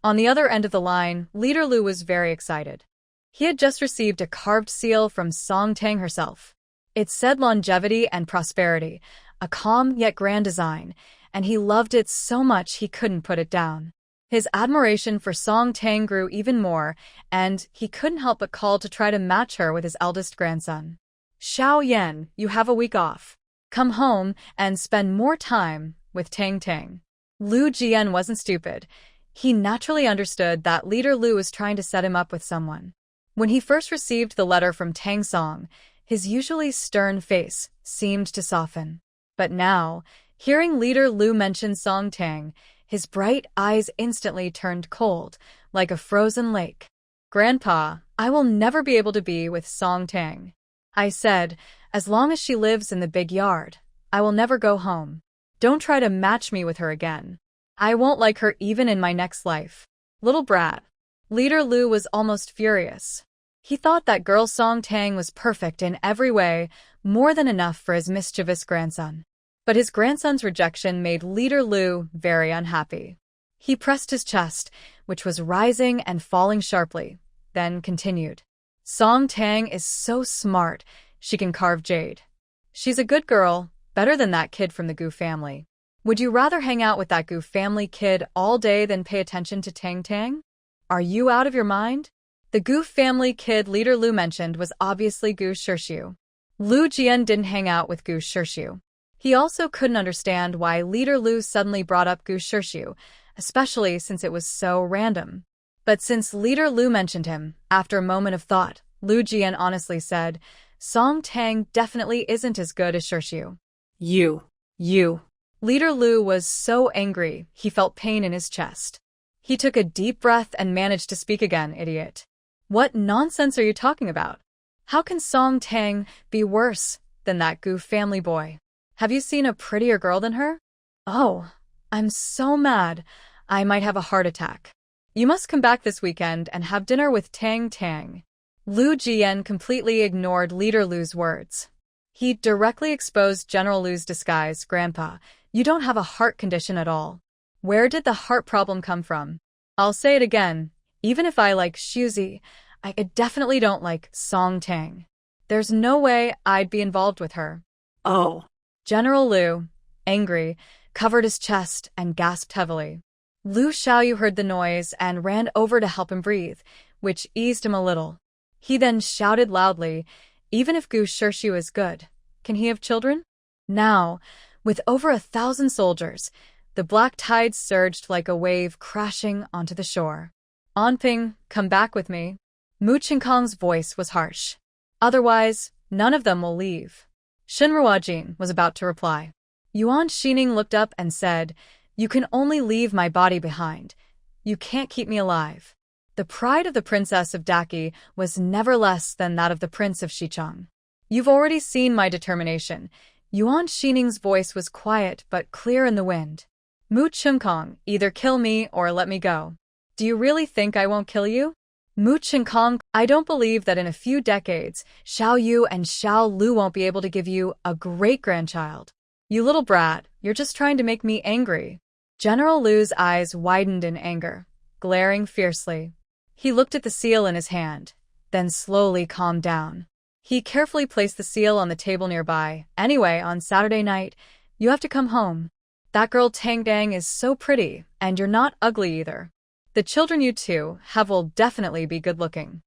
On the other end of the line, Leader Lu was very excited. He had just received a carved seal from Song Tang herself. It said longevity and prosperity, a calm yet grand design, and he loved it so much he couldn't put it down. His admiration for Song Tang grew even more, and he couldn't help but call to try to match her with his eldest grandson. "Xiao Yan, you have a week off. Come home and spend more time with Tang Tang." Lu Jian wasn't stupid. He naturally understood that Leader Lu was trying to set him up with someone. When he first received the letter from Tang Song, his usually stern face seemed to soften. But now, hearing Leader Lu mention Song Tang, his bright eyes instantly turned cold, like a frozen lake. "Grandpa, I will never be able to be with Song Tang. I said, as long as she lives in the big yard, I will never go home. Don't try to match me with her again. I won't like her even in my next life. Little brat. Leader Lu was almost furious. He thought that girl Song Tang was perfect in every way, more than enough for his mischievous grandson. But his grandson's rejection made Leader Lu very unhappy. He pressed his chest, which was rising and falling sharply, then continued. Song Tang is so smart, she can carve jade. She's a good girl, better than that kid from the Gu family. Would you rather hang out with that Gu family kid all day than pay attention to Tang? Are you out of your mind? The Gu family kid Leader Lu mentioned was obviously Gu Shirshu. Lu Jian didn't hang out with Gu Shirshu. He also couldn't understand why Leader Lu suddenly brought up Gu Shirshu, especially since it was so random. But since Leader Lu mentioned him, after a moment of thought, Lu Jian honestly said, Song Tang definitely isn't as good as Shirshu. You. Leader Lu was so angry, he felt pain in his chest. He took a deep breath and managed to speak again, idiot. What nonsense are you talking about? How can Song Tang be worse than that Gu family boy? Have you seen a prettier girl than her? Oh, I'm so mad. I might have a heart attack. You must come back this weekend and have dinner with Tang. Lu Jian completely ignored Leader Lu's words. He directly exposed General Lu's disguise. Grandpa, you don't have a heart condition at all. Where did the heart problem come from? I'll say it again. Even if I like Shuzi, I definitely don't like Song Tang. There's no way I'd be involved with her. Oh. General Lu, angry, covered his chest and gasped heavily. Lu Xiaoyu heard the noise and ran over to help him breathe, which eased him a little. He then shouted loudly, even if Gu Shirshu is good, can he have children? Now, with over 1,000 soldiers, the black tide surged like a wave crashing onto the shore. Anping, come back with me. Mu Qingkong's voice was harsh. Otherwise, none of them will leave. Shinrua Jin was about to reply. Yuan Xining looked up and said, You can only leave my body behind. You can't keep me alive. The pride of the princess of Daqi was never less than that of the prince of Xicheng. You've already seen my determination. Yuan Xining's voice was quiet but clear in the wind. Mu Qingkong, either kill me or let me go. Do you really think I won't kill you? Mu Qingkong, I don't believe that in a few decades, Xiao Yu and Xiao Lu won't be able to give you a great-grandchild. You little brat, you're just trying to make me angry. General Lu's eyes widened in anger, glaring fiercely. He looked at the seal in his hand, then slowly calmed down. He carefully placed the seal on the table nearby. Anyway, on Saturday night, you have to come home. That girl Tang is so pretty, and you're not ugly either. The children you two have will definitely be good-looking.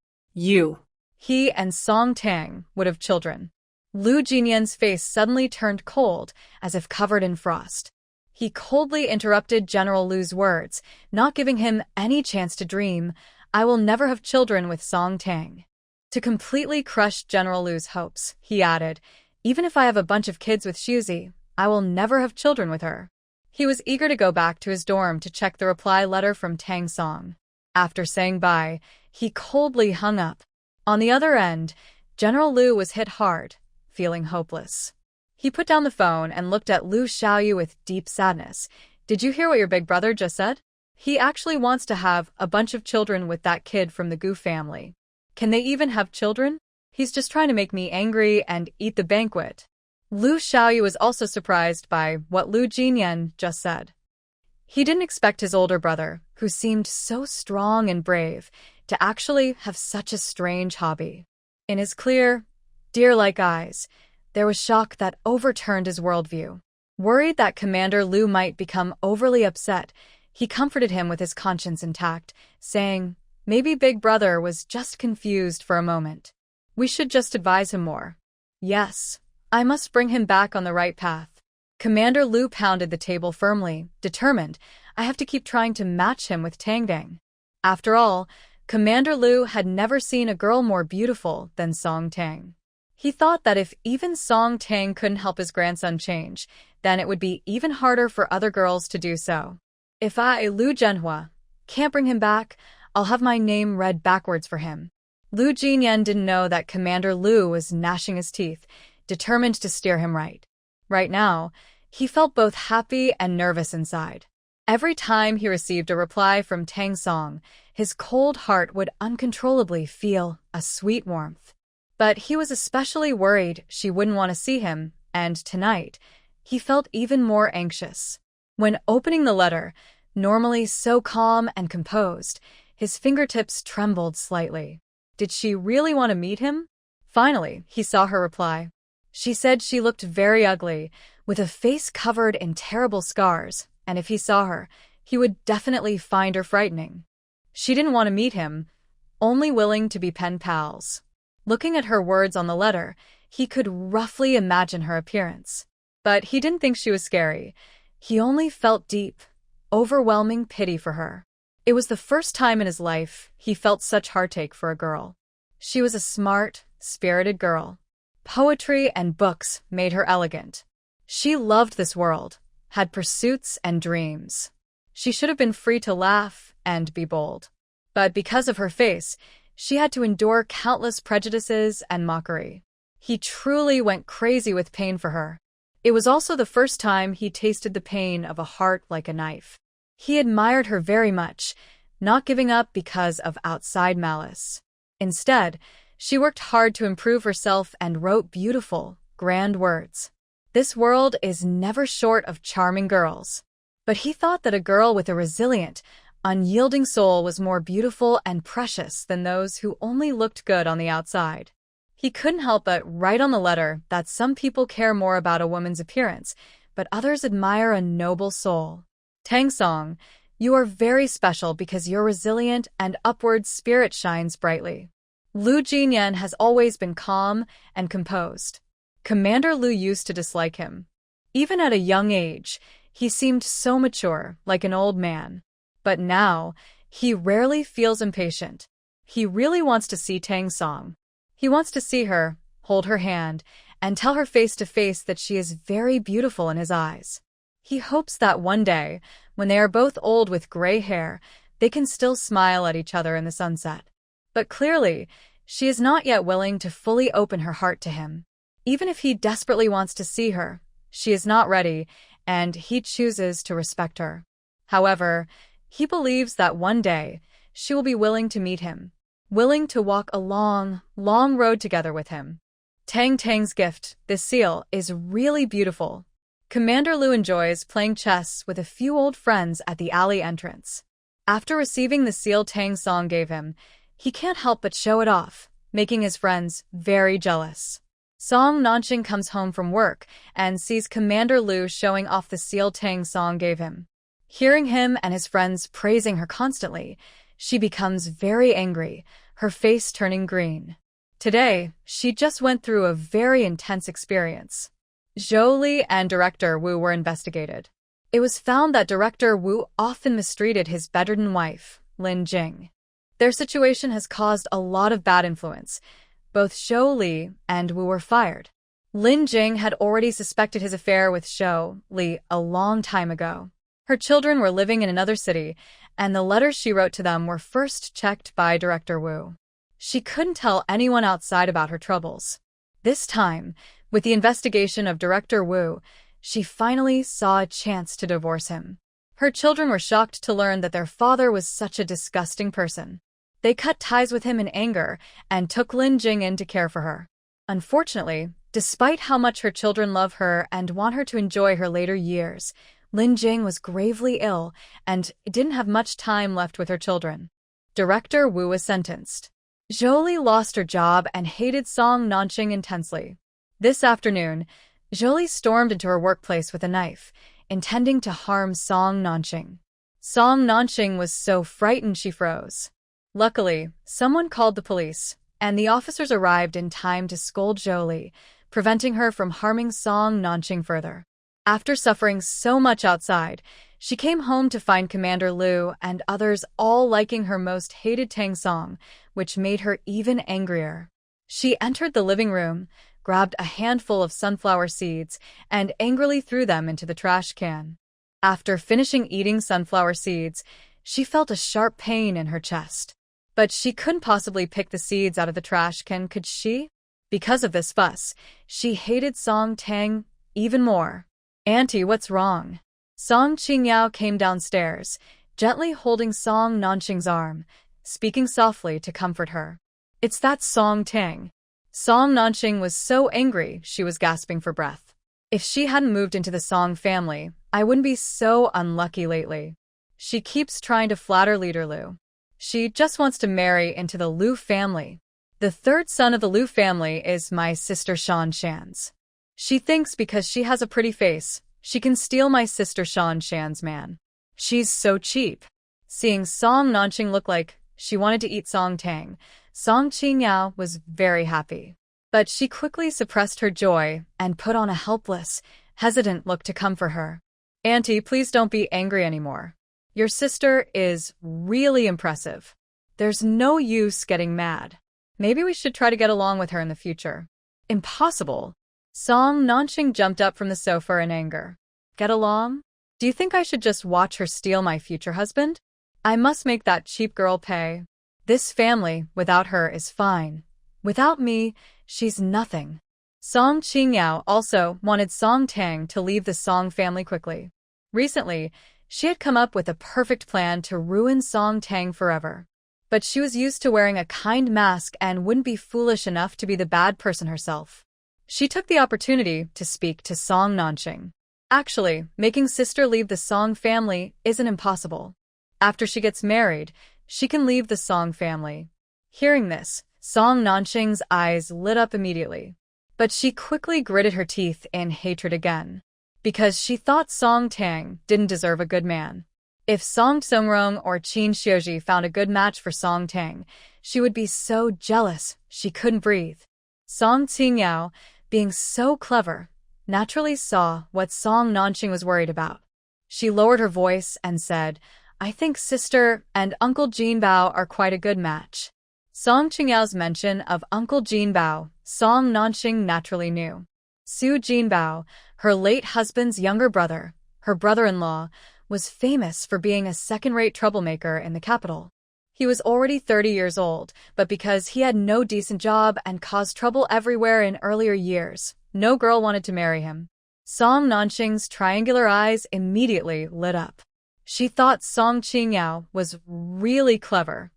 He and Song Tang would have children. Lu Jinyan's face suddenly turned cold, as if covered in frost. He coldly interrupted General Lu's words, not giving him any chance to dream. I will never have children with Song Tang. To completely crush General Lu's hopes, he added, even if I have a bunch of kids with Shuzi, I will never have children with her. He was eager to go back to his dorm to check the reply letter from Tang Song. After saying bye, he coldly hung up. On the other end, General Lu was hit hard, feeling hopeless. He put down the phone and looked at Lu Xiaoyu with deep sadness. Did you hear what your big brother just said? He actually wants to have a bunch of children with that kid from the Gu family. Can they even have children? He's just trying to make me angry and eat the banquet. Lu Xiaoyu was also surprised by what Lu Jinyan just said. He didn't expect his older brother, who seemed so strong and brave, to actually have such a strange hobby. In his clear, deer-like eyes, there was shock that overturned his worldview. Worried that Commander Lu might become overly upset, he comforted him with his conscience intact, saying, maybe Big Brother was just confused for a moment. We should just advise him more. Yes, I must bring him back on the right path. Commander Lu pounded the table firmly, determined. I have to keep trying to match him with Tang. After all, Commander Lu had never seen a girl more beautiful than Song Tang. He thought that if even Song Tang couldn't help his grandson change, then it would be even harder for other girls to do so. If I, Lu Zhenhua, can't bring him back, I'll have my name read backwards for him. Lu Jinyan didn't know that Commander Lu was gnashing his teeth, determined to steer him right. Right now, he felt both happy and nervous inside. Every time he received a reply from Tang Song, his cold heart would uncontrollably feel a sweet warmth. But he was especially worried she wouldn't want to see him, and tonight, he felt even more anxious. When opening the letter, normally so calm and composed, his fingertips trembled slightly. Did she really want to meet him? Finally, he saw her reply. She said she looked very ugly, with a face covered in terrible scars, and if he saw her, he would definitely find her frightening. She didn't want to meet him, only willing to be pen pals. Looking at her words on the letter, he could roughly imagine her appearance. But he didn't think she was scary. He only felt deep, overwhelming pity for her. It was the first time in his life he felt such heartache for a girl. She was a smart, spirited girl. Poetry and books made her elegant. She loved this world, had pursuits and dreams. She should have been free to laugh and be bold. But because of her face, she had to endure countless prejudices and mockery. He truly went crazy with pain for her. It was also the first time he tasted the pain of a heart like a knife. He admired her very much, not giving up because of outside malice. Instead, she worked hard to improve herself and wrote beautiful, grand words. This world is never short of charming girls. But he thought that a girl with a resilient, unyielding soul was more beautiful and precious than those who only looked good on the outside. He couldn't help but write on the letter that some people care more about a woman's appearance, but others admire a noble soul. Tang Song, you are very special because your resilient and upward spirit shines brightly. Lu Jinyan has always been calm and composed. Commander Lu used to dislike him. Even at a young age, he seemed so mature, like an old man. But now, he rarely feels impatient. He really wants to see Tang Song. He wants to see her, hold her hand, and tell her face to face that she is very beautiful in his eyes. He hopes that one day, when they are both old with gray hair, they can still smile at each other in the sunset. But clearly, she is not yet willing to fully open her heart to him. Even if he desperately wants to see her, she is not ready, and he chooses to respect her. However, he believes that one day, she will be willing to meet him, willing to walk a long, long road together with him. Tang's gift, this seal, is really beautiful. Commander Lu enjoys playing chess with a few old friends at the alley entrance. After receiving the seal Tang Song gave him, he can't help but show it off, making his friends very jealous. Song Nanqing comes home from work and sees Commander Lu showing off the seal Tang Song gave him. Hearing him and his friends praising her constantly, she becomes very angry, her face turning green. Today, she just went through a very intense experience. Zhou Li and Director Wu were investigated. It was found that Director Wu often mistreated his bedridden wife, Lin Jing. Their situation has caused a lot of bad influence. Both Zhou Li and Wu were fired. Lin Jing had already suspected his affair with Zhou Li a long time ago. Her children were living in another city, and the letters she wrote to them were first checked by Director Wu. She couldn't tell anyone outside about her troubles. This time, with the investigation of Director Wu, she finally saw a chance to divorce him. Her children were shocked to learn that their father was such a disgusting person. They cut ties with him in anger and took Lin Jing in to care for her. Unfortunately, despite how much her children love her and want her to enjoy her later years, Lin Jing was gravely ill and didn't have much time left with her children. Director Wu was sentenced. Zhou Li lost her job and hated Song Nanqing intensely. This afternoon, Zhou Li stormed into her workplace with a knife, intending to harm Song Nanqing. Song Nanqing was so frightened she froze. Luckily, someone called the police, and the officers arrived in time to scold Zhou Li, preventing her from harming Song Nanqing further. After suffering so much outside, she came home to find Commander Lu and others all liking her most hated Tang Song, which made her even angrier. She entered the living room, grabbed a handful of sunflower seeds, and angrily threw them into the trash can. After finishing eating sunflower seeds, she felt a sharp pain in her chest. But she couldn't possibly pick the seeds out of the trash can, could she? Because of this fuss, she hated Song Tang even more. Auntie, what's wrong? Song Qingyao came downstairs, gently holding Song Nanqing's arm, speaking softly to comfort her. It's that Song Tang. Song Nanqing was so angry she was gasping for breath. If she hadn't moved into the Song family, I wouldn't be so unlucky lately. She keeps trying to flatter Leader Lu. She just wants to marry into the Lu family. The third son of the Lu family is my sister Shan Shan's. She thinks because she has a pretty face, she can steal my sister Shan Shan's man. She's so cheap. Seeing Song Nanqing look like she wanted to eat Song Tang, Song Qingyao was very happy. But she quickly suppressed her joy and put on a helpless, hesitant look to comfort her. Auntie, please don't be angry anymore. Your sister is really impressive. There's no use getting mad. Maybe we should try to get along with her in the future. Impossible. Song Nanqing jumped up from the sofa in anger. Get along? Do you think I should just watch her steal my future husband? I must make that cheap girl pay. This family, without her, is fine. Without me, she's nothing. Song Qingyao also wanted Song Tang to leave the Song family quickly. Recently, she had come up with a perfect plan to ruin Song Tang forever. But she was used to wearing a kind mask and wouldn't be foolish enough to be the bad person herself. She took the opportunity to speak to Song Nanqing. Actually, making sister leave the Song family isn't impossible. After she gets married, she can leave the Song family. Hearing this, Song Nanqing's eyes lit up immediately. But she quickly gritted her teeth in hatred again. Because she thought Song Tang didn't deserve a good man. If Song Songrong or Qin Xiuji found a good match for Song Tang, she would be so jealous she couldn't breathe. Song Qingyao, being so clever, naturally saw what Song Nanqing was worried about. She lowered her voice and said, I think sister and Uncle Jinbao are quite a good match. Song Qingyao's mention of Uncle Jinbao, Song Nanqing naturally knew. Su Jinbao, her late husband's younger brother, her brother-in-law, was famous for being a second-rate troublemaker in the capital. He was already 30 years old, but because he had no decent job and caused trouble everywhere in earlier years, no girl wanted to marry him. Song Nanqing's triangular eyes immediately lit up. She thought Song Qingyao was really clever.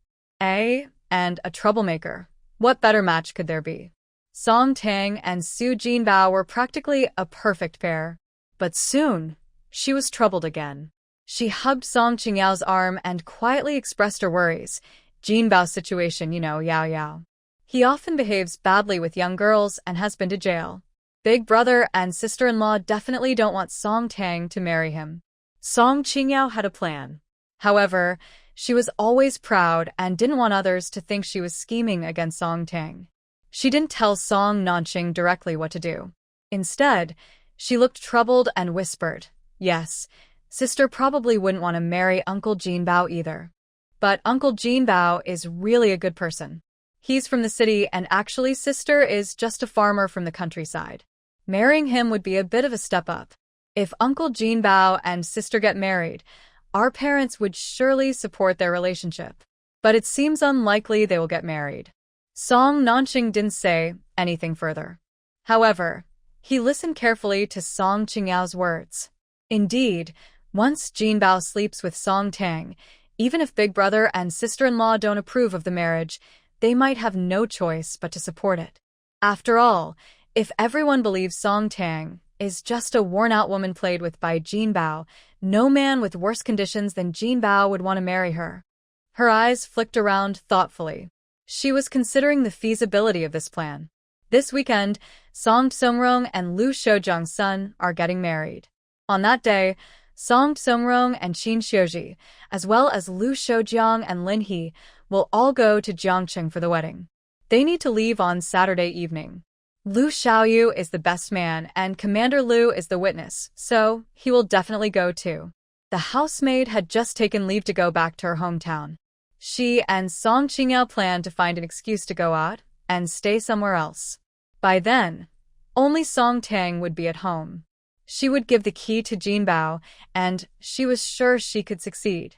And a troublemaker. What better match could there be? Song Tang and Su Jinbao were practically a perfect pair. But soon, she was troubled again. She hugged Song Qingyao's arm and quietly expressed her worries. Jinbao's situation, Yao Yao. He often behaves badly with young girls and has been to jail. Big brother and sister-in-law definitely don't want Song Tang to marry him. Song Qingyao had a plan. However, she was always proud and didn't want others to think she was scheming against Song Tang. She didn't tell Song Nanqing directly what to do. Instead, she looked troubled and whispered, Yes, sister probably wouldn't want to marry Uncle Jinbao either. But Uncle Jinbao is really a good person. He's from the city and actually sister is just a farmer from the countryside. Marrying him would be a bit of a step up. If Uncle Jinbao and sister get married, our parents would surely support their relationship. But it seems unlikely they will get married. Song Nanqing didn't say anything further. However, he listened carefully to Song Qingyao's words. Indeed, once Jinbao sleeps with Song Tang, even if big brother and sister-in-law don't approve of the marriage, they might have no choice but to support it. After all, if everyone believes Song Tang is just a worn-out woman played with by Jinbao, no man with worse conditions than Jinbao would want to marry her. Her eyes flicked around thoughtfully. She was considering the feasibility of this plan. This weekend, Song Songrong and Lu Shouzhang's son are getting married. On that day, Song Songrong and Qin Xiuji, as well as Lu Shoujiang and Lin He, will all go to Jiangcheng for the wedding. They need to leave on Saturday evening. Lu Xiaoyu is the best man and Commander Lu is the witness, so he will definitely go too. The housemaid had just taken leave to go back to her hometown. She and Song Qingyao planned to find an excuse to go out and stay somewhere else. By then, only Song Tang would be at home. She would give the key to Jinbao, and she was sure she could succeed.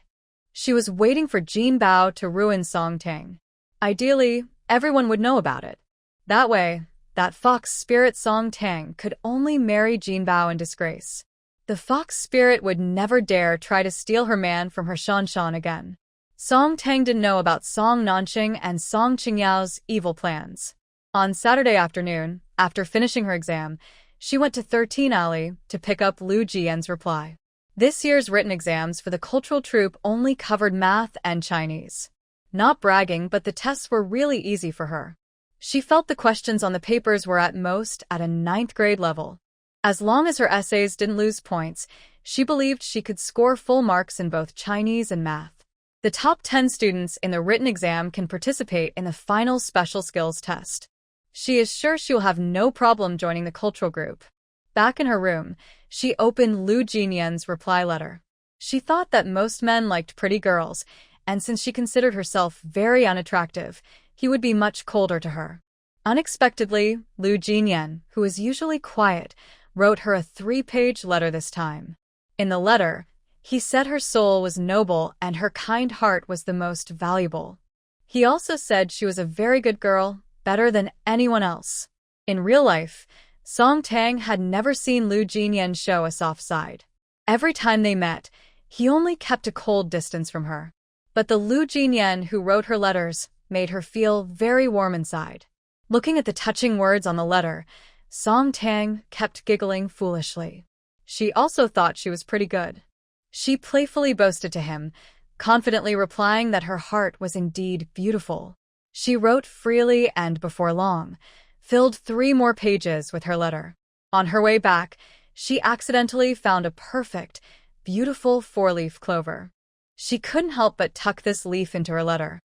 She was waiting for Jin Bao to ruin Song Tang. Ideally, everyone would know about it. That way, that fox spirit Song Tang could only marry Jin Bao in disgrace. The fox spirit would never dare try to steal her man from her Shan Shan again. Song Tang didn't know about Song Nanqing and Song Qingyao's evil plans. On Saturday afternoon, after finishing her exam, she went to 13 Alley to pick up Lu Jian's reply. This year's written exams for the cultural troupe only covered math and Chinese. Not bragging, but the tests were really easy for her. She felt the questions on the papers were at most at a 9th grade level. As long as her essays didn't lose points, she believed she could score full marks in both Chinese and math. The top 10 students in the written exam can participate in the final special skills test. She is sure she will have no problem joining the cultural group. Back in her room, she opened Lu Jinyan's reply letter. She thought that most men liked pretty girls, and since she considered herself very unattractive, he would be much colder to her. Unexpectedly, Lu Jinyan, who is usually quiet, wrote her a 3-page letter this time. In the letter, he said her soul was noble and her kind heart was the most valuable. He also said she was a very good girl, better than anyone else. In real life, Song Tang had never seen Lu Jinyan show a soft side. Every time they met, he only kept a cold distance from her. But the Lu Jinyan who wrote her letters made her feel very warm inside. Looking at the touching words on the letter, Song Tang kept giggling foolishly. She also thought she was pretty good. She playfully boasted to him, confidently replying that her heart was indeed beautiful. She wrote freely and, before long, filled 3 more pages with her letter. On her way back, she accidentally found a perfect, beautiful 4-leaf clover. She couldn't help but tuck this leaf into her letter.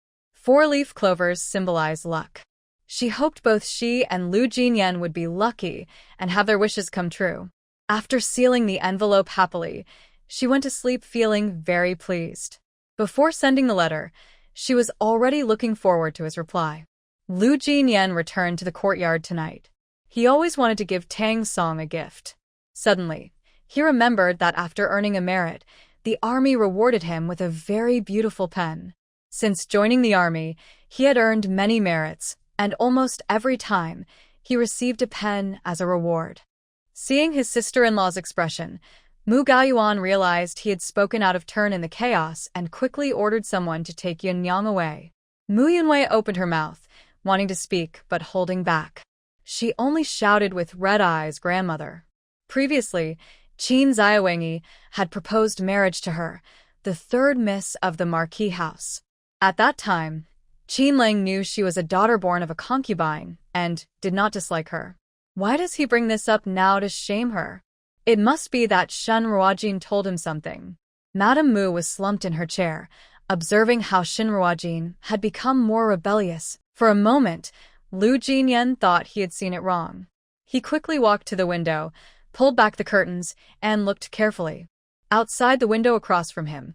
4-leaf clovers symbolize luck. She hoped both she and Lu Jinyan would be lucky and have their wishes come true. After sealing the envelope happily, she went to sleep feeling very pleased. Before sending the letter, she was already looking forward to his reply. Lu Jinyan returned to the courtyard tonight. He always wanted to give Tang Song a gift. Suddenly, he remembered that after earning a merit, the army rewarded him with a very beautiful pen. Since joining the army, he had earned many merits, and almost every time, he received a pen as a reward. Seeing his sister-in-law's expression, Mu Gaoyuan realized he had spoken out of turn in the chaos and quickly ordered someone to take Yunyang away. Mu Yunwei opened her mouth, wanting to speak but holding back. She only shouted with red eyes, "Grandmother." Previously, Qin Xiaowengi had proposed marriage to her, the 3rd miss of the Marquis house. At that time, Qin Lang knew she was a daughter born of a concubine and did not dislike her. Why does he bring this up now to shame her? It must be that Shen Ruojin told him something. Madame Mu was slumped in her chair, observing how Shen Ruojin had become more rebellious. For a moment, Lu Jinyan thought he had seen it wrong. He quickly walked to the window, pulled back the curtains, and looked carefully. Outside the window across from him,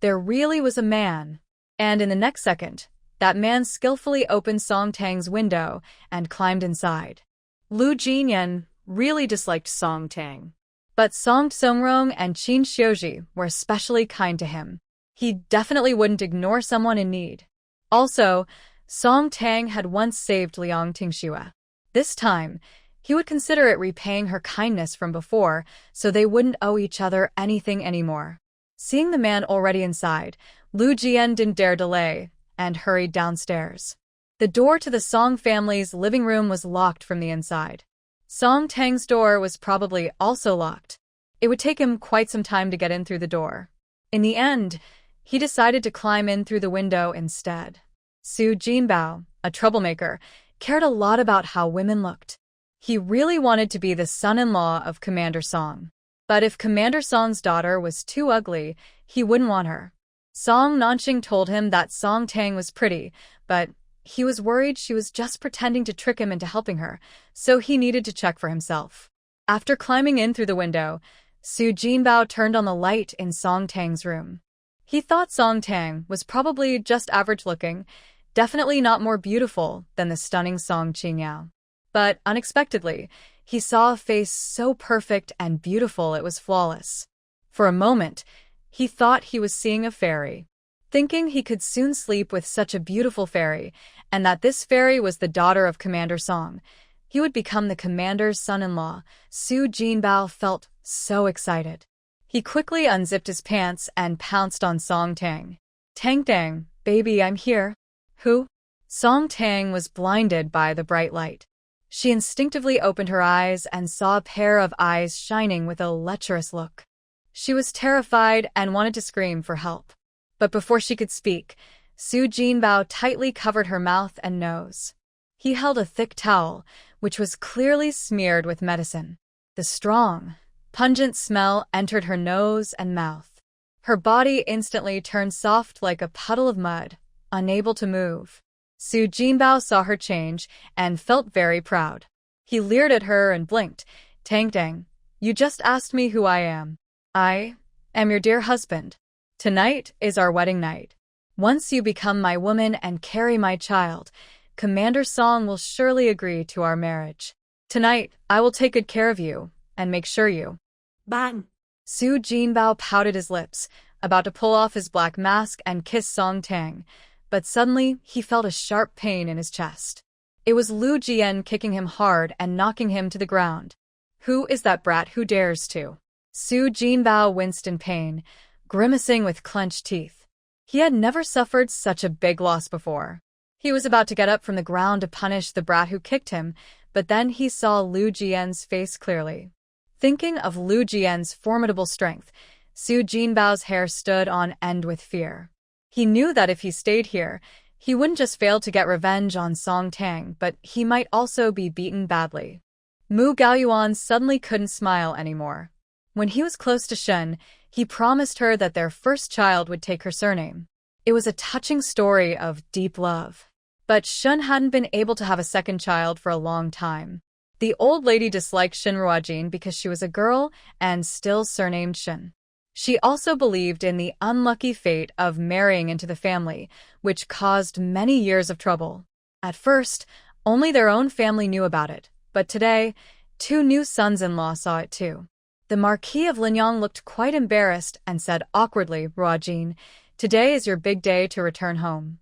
there really was a man. And in the next second, that man skillfully opened Song Tang's window and climbed inside. Lu Jinyan really disliked Song Tang. But Song Tsongrong and Qin Xiuji were especially kind to him. He definitely wouldn't ignore someone in need. Also, Song Tang had once saved Liang Tingxue. This time, he would consider it repaying her kindness from before, so they wouldn't owe each other anything anymore. Seeing the man already inside, Lu Jian didn't dare delay and hurried downstairs. The door to the Song family's living room was locked from the inside. Song Tang's door was probably also locked. It would take him quite some time to get in through the door. In the end, he decided to climb in through the window instead. Su Jinbao, a troublemaker, cared a lot about how women looked. He really wanted to be the son-in-law of Commander Song. But if Commander Song's daughter was too ugly, he wouldn't want her. Song Nanqing told him that Song Tang was pretty, but he was worried she was just pretending to trick him into helping her, so he needed to check for himself. After climbing in through the window, Su Jinbao turned on the light in Song Tang's room. He thought Song Tang was probably just average-looking, definitely not more beautiful than the stunning Song Qingyao. But unexpectedly, he saw a face so perfect and beautiful it was flawless. For a moment, he thought he was seeing a fairy. Thinking he could soon sleep with such a beautiful fairy, and that this fairy was the daughter of Commander Song, he would become the commander's son-in-law, Su Jinbao felt so excited. He quickly unzipped his pants and pounced on Song Tang. Tang, baby, I'm here. Who? Song Tang was blinded by the bright light. She instinctively opened her eyes and saw a pair of eyes shining with a lecherous look. She was terrified and wanted to scream for help. But before she could speak, Su Jinbao tightly covered her mouth and nose. He held a thick towel, which was clearly smeared with medicine. The strong, pungent smell entered her nose and mouth. Her body instantly turned soft like a puddle of mud, unable to move. Su Jinbao saw her change and felt very proud. He leered at her and blinked. Tang, you just asked me who I am. I am your dear husband. Tonight is our wedding night. Once you become my woman and carry my child, Commander Song will surely agree to our marriage. Tonight, I will take good care of you and make sure you... Bang! Su Jinbao pouted his lips, about to pull off his black mask and kiss Song Tang, but suddenly he felt a sharp pain in his chest. It was Lu Jian kicking him hard and knocking him to the ground. Who is that brat who dares to? Su Jinbao winced in pain, grimacing with clenched teeth. He had never suffered such a big loss before. He was about to get up from the ground to punish the brat who kicked him, but then he saw Lu Jian's face clearly. Thinking of Lu Jian's formidable strength, Su Jinbao's hair stood on end with fear. He knew that if he stayed here, he wouldn't just fail to get revenge on Song Tang, but he might also be beaten badly. Mu Gaoyuan suddenly couldn't smile anymore. When he was close to Shun, he promised her that their first child would take her surname. It was a touching story of deep love. But Shun hadn't been able to have a second child for a long time. The old lady disliked Shun Ruojin because she was a girl and still surnamed Shun. She also believed in the unlucky fate of marrying into the family, which caused many years of trouble. At first, only their own family knew about it, but today, 2 new sons-in-law saw it too. The Marquis of Linyang looked quite embarrassed and said awkwardly, Ruojin, today is your big day to return home.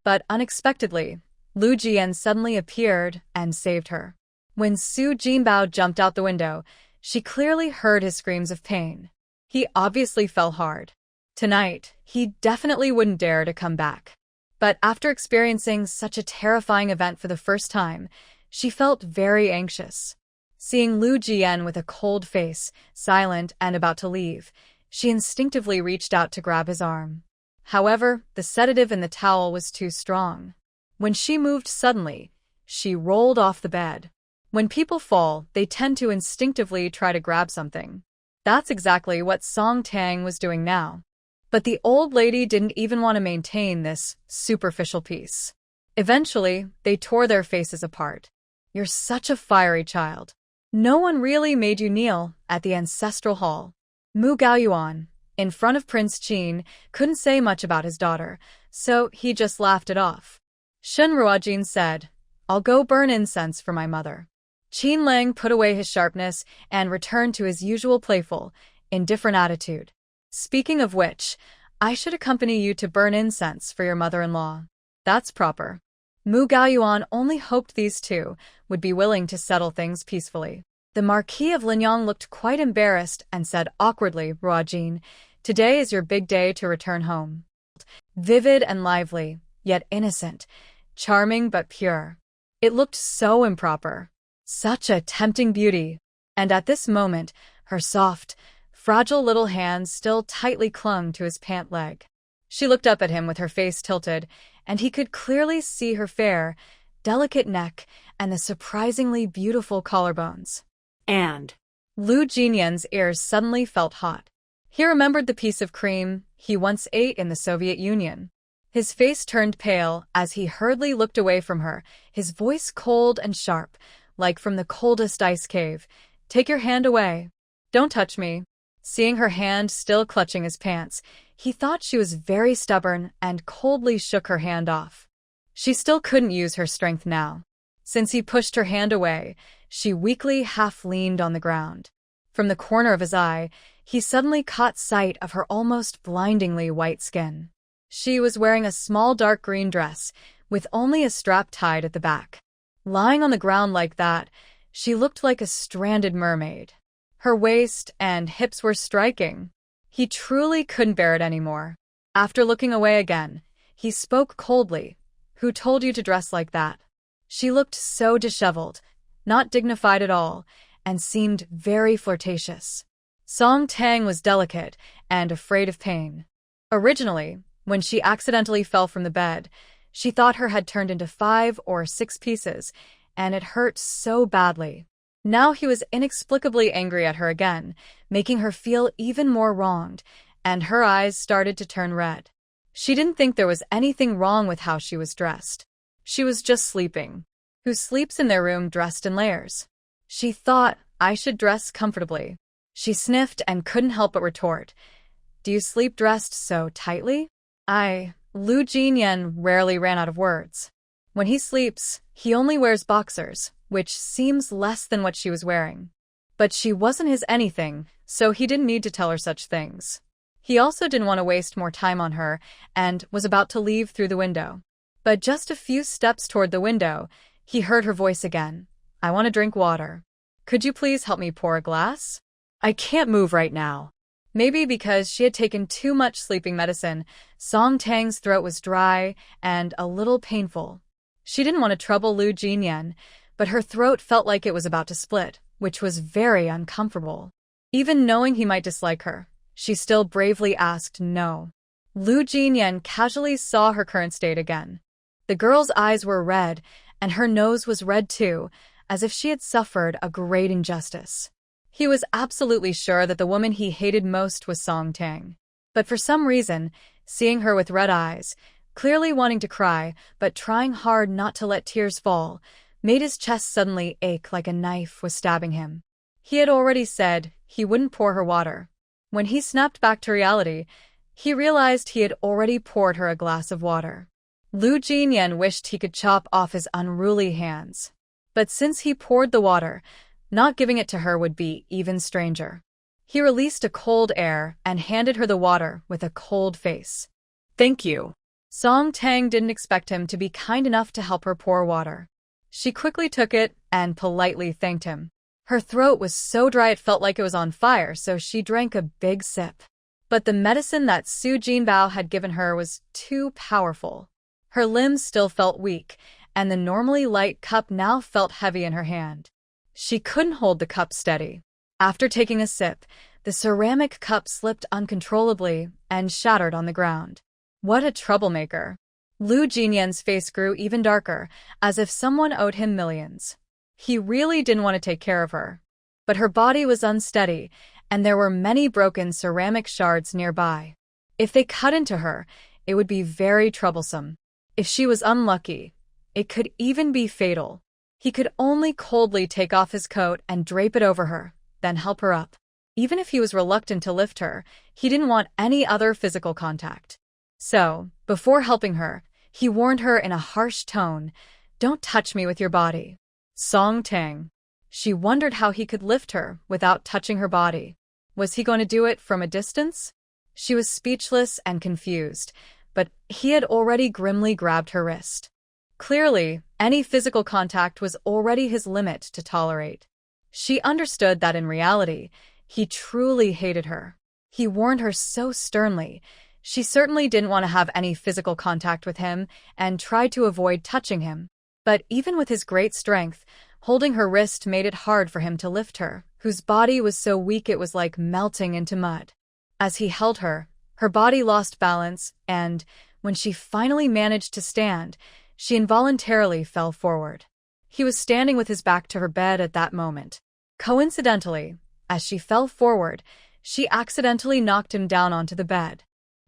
But unexpectedly, Lu Jian suddenly appeared and saved her. When Su Jinbao jumped out the window, she clearly heard his screams of pain. He obviously fell hard. Tonight, he definitely wouldn't dare to come back. But after experiencing such a terrifying event for the first time, she felt very anxious. Seeing Lu Jian with a cold face, silent and about to leave, she instinctively reached out to grab his arm. However, the sedative in the towel was too strong. When she moved suddenly, she rolled off the bed. When people fall, they tend to instinctively try to grab something. That's exactly what Song Tang was doing now. But the old lady didn't even want to maintain this superficial peace. Eventually, they tore their faces apart. You're such a fiery child. No one really made you kneel at the ancestral hall. Mu Gaoyuan, in front of Prince Qin, couldn't say much about his daughter, so he just laughed it off. Shun Ruojin said, I'll go burn incense for my mother. Qin Lang put away his sharpness and returned to his usual playful, indifferent attitude. Speaking of which, I should accompany you to burn incense for your mother-in-law. That's proper. Mu Gaoyuan only hoped these two would be willing to settle things peacefully. The Marquis of Linyang looked quite embarrassed and said awkwardly, Ruojin, today is your big day to return home. Vivid and lively, yet innocent, charming but pure. It looked so improper. Such a tempting beauty. And at this moment, her soft, fragile little hands still tightly clung to his pant leg. She looked up at him with her face tilted, and he could clearly see her fair, delicate neck and the surprisingly beautiful collarbones. And Lu Jinyan's ears suddenly felt hot. He remembered the piece of cream he once ate in the Soviet Union. His face turned pale as he hurriedly looked away from her, his voice cold and sharp, like from the coldest ice cave. Take your hand away. Don't touch me. Seeing her hand still clutching his pants, he thought she was very stubborn and coldly shook her hand off. She still couldn't use her strength now. Since he pushed her hand away, she weakly half-leaned on the ground. From the corner of his eye, he suddenly caught sight of her almost blindingly white skin. She was wearing a small dark green dress, with only a strap tied at the back. Lying on the ground like that, she looked like a stranded mermaid. Her waist and hips were striking. He truly couldn't bear it anymore. After looking away again, he spoke coldly. "Who told you to dress like that?" She looked so disheveled, not dignified at all, and seemed very flirtatious. Song Tang was delicate and afraid of pain. Originally, when she accidentally fell from the bed, she thought her head turned into 5 or 6 pieces, and it hurt so badly. Now he was inexplicably angry at her again, making her feel even more wronged, and her eyes started to turn red. She didn't think there was anything wrong with how she was dressed. She was just sleeping. Who sleeps in their room dressed in layers? She thought, "I should dress comfortably." She sniffed and couldn't help but retort, "Do you sleep dressed so tightly?" Lu Jinyan rarely ran out of words. When he sleeps, he only wears boxers, which seems less than what she was wearing. But she wasn't his anything, so he didn't need to tell her such things. He also didn't want to waste more time on her and was about to leave through the window. But just a few steps toward the window, he heard her voice again. "I want to drink water. Could you please help me pour a glass?" I can't move right now. Maybe because she had taken too much sleeping medicine, Song Tang's throat was dry and a little painful. She didn't want to trouble Lu Jinyan, but her throat felt like it was about to split, which was very uncomfortable. Even knowing he might dislike her, she still bravely asked no. Lu Jinyan casually saw her current state again. The girl's eyes were red, and her nose was red too, as if she had suffered a great injustice. He was absolutely sure that the woman he hated most was Song Tang. But for some reason, seeing her with red eyes, clearly wanting to cry but trying hard not to let tears fall, made his chest suddenly ache like a knife was stabbing him. He had already said he wouldn't pour her water. When he snapped back to reality, he realized he had already poured her a glass of water. Lu Jinyan wished he could chop off his unruly hands. But since he poured the water, not giving it to her would be even stranger. He released a cold air and handed her the water with a cold face. Thank you. Song Tang didn't expect him to be kind enough to help her pour water. She quickly took it and politely thanked him. Her throat was so dry it felt like it was on fire, so she drank a big sip. But the medicine that Su Jinbao had given her was too powerful. Her limbs still felt weak, and the normally light cup now felt heavy in her hand. She couldn't hold the cup steady. After taking a sip, the ceramic cup slipped uncontrollably and shattered on the ground. What a troublemaker. Lu Jinyan's face grew even darker, as if someone owed him millions. He really didn't want to take care of her. But her body was unsteady, and there were many broken ceramic shards nearby. If they cut into her, it would be very troublesome. If she was unlucky, it could even be fatal. He could only coldly take off his coat and drape it over her, then help her up. Even if he was reluctant to lift her, he didn't want any other physical contact. So, before helping her, he warned her in a harsh tone, "Don't touch me with your body." Song Tang. She wondered how he could lift her without touching her body. Was he going to do it from a distance? She was speechless and confused, but he had already grimly grabbed her wrist. Clearly, any physical contact was already his limit to tolerate. She understood that in reality, he truly hated her. He warned her so sternly. She certainly didn't want to have any physical contact with him and tried to avoid touching him. But even with his great strength, holding her wrist made it hard for him to lift her, whose body was so weak it was like melting into mud. As he held her, her body lost balance, and, when she finally managed to stand, she involuntarily fell forward. He was standing with his back to her bed at that moment. Coincidentally, as she fell forward, she accidentally knocked him down onto the bed.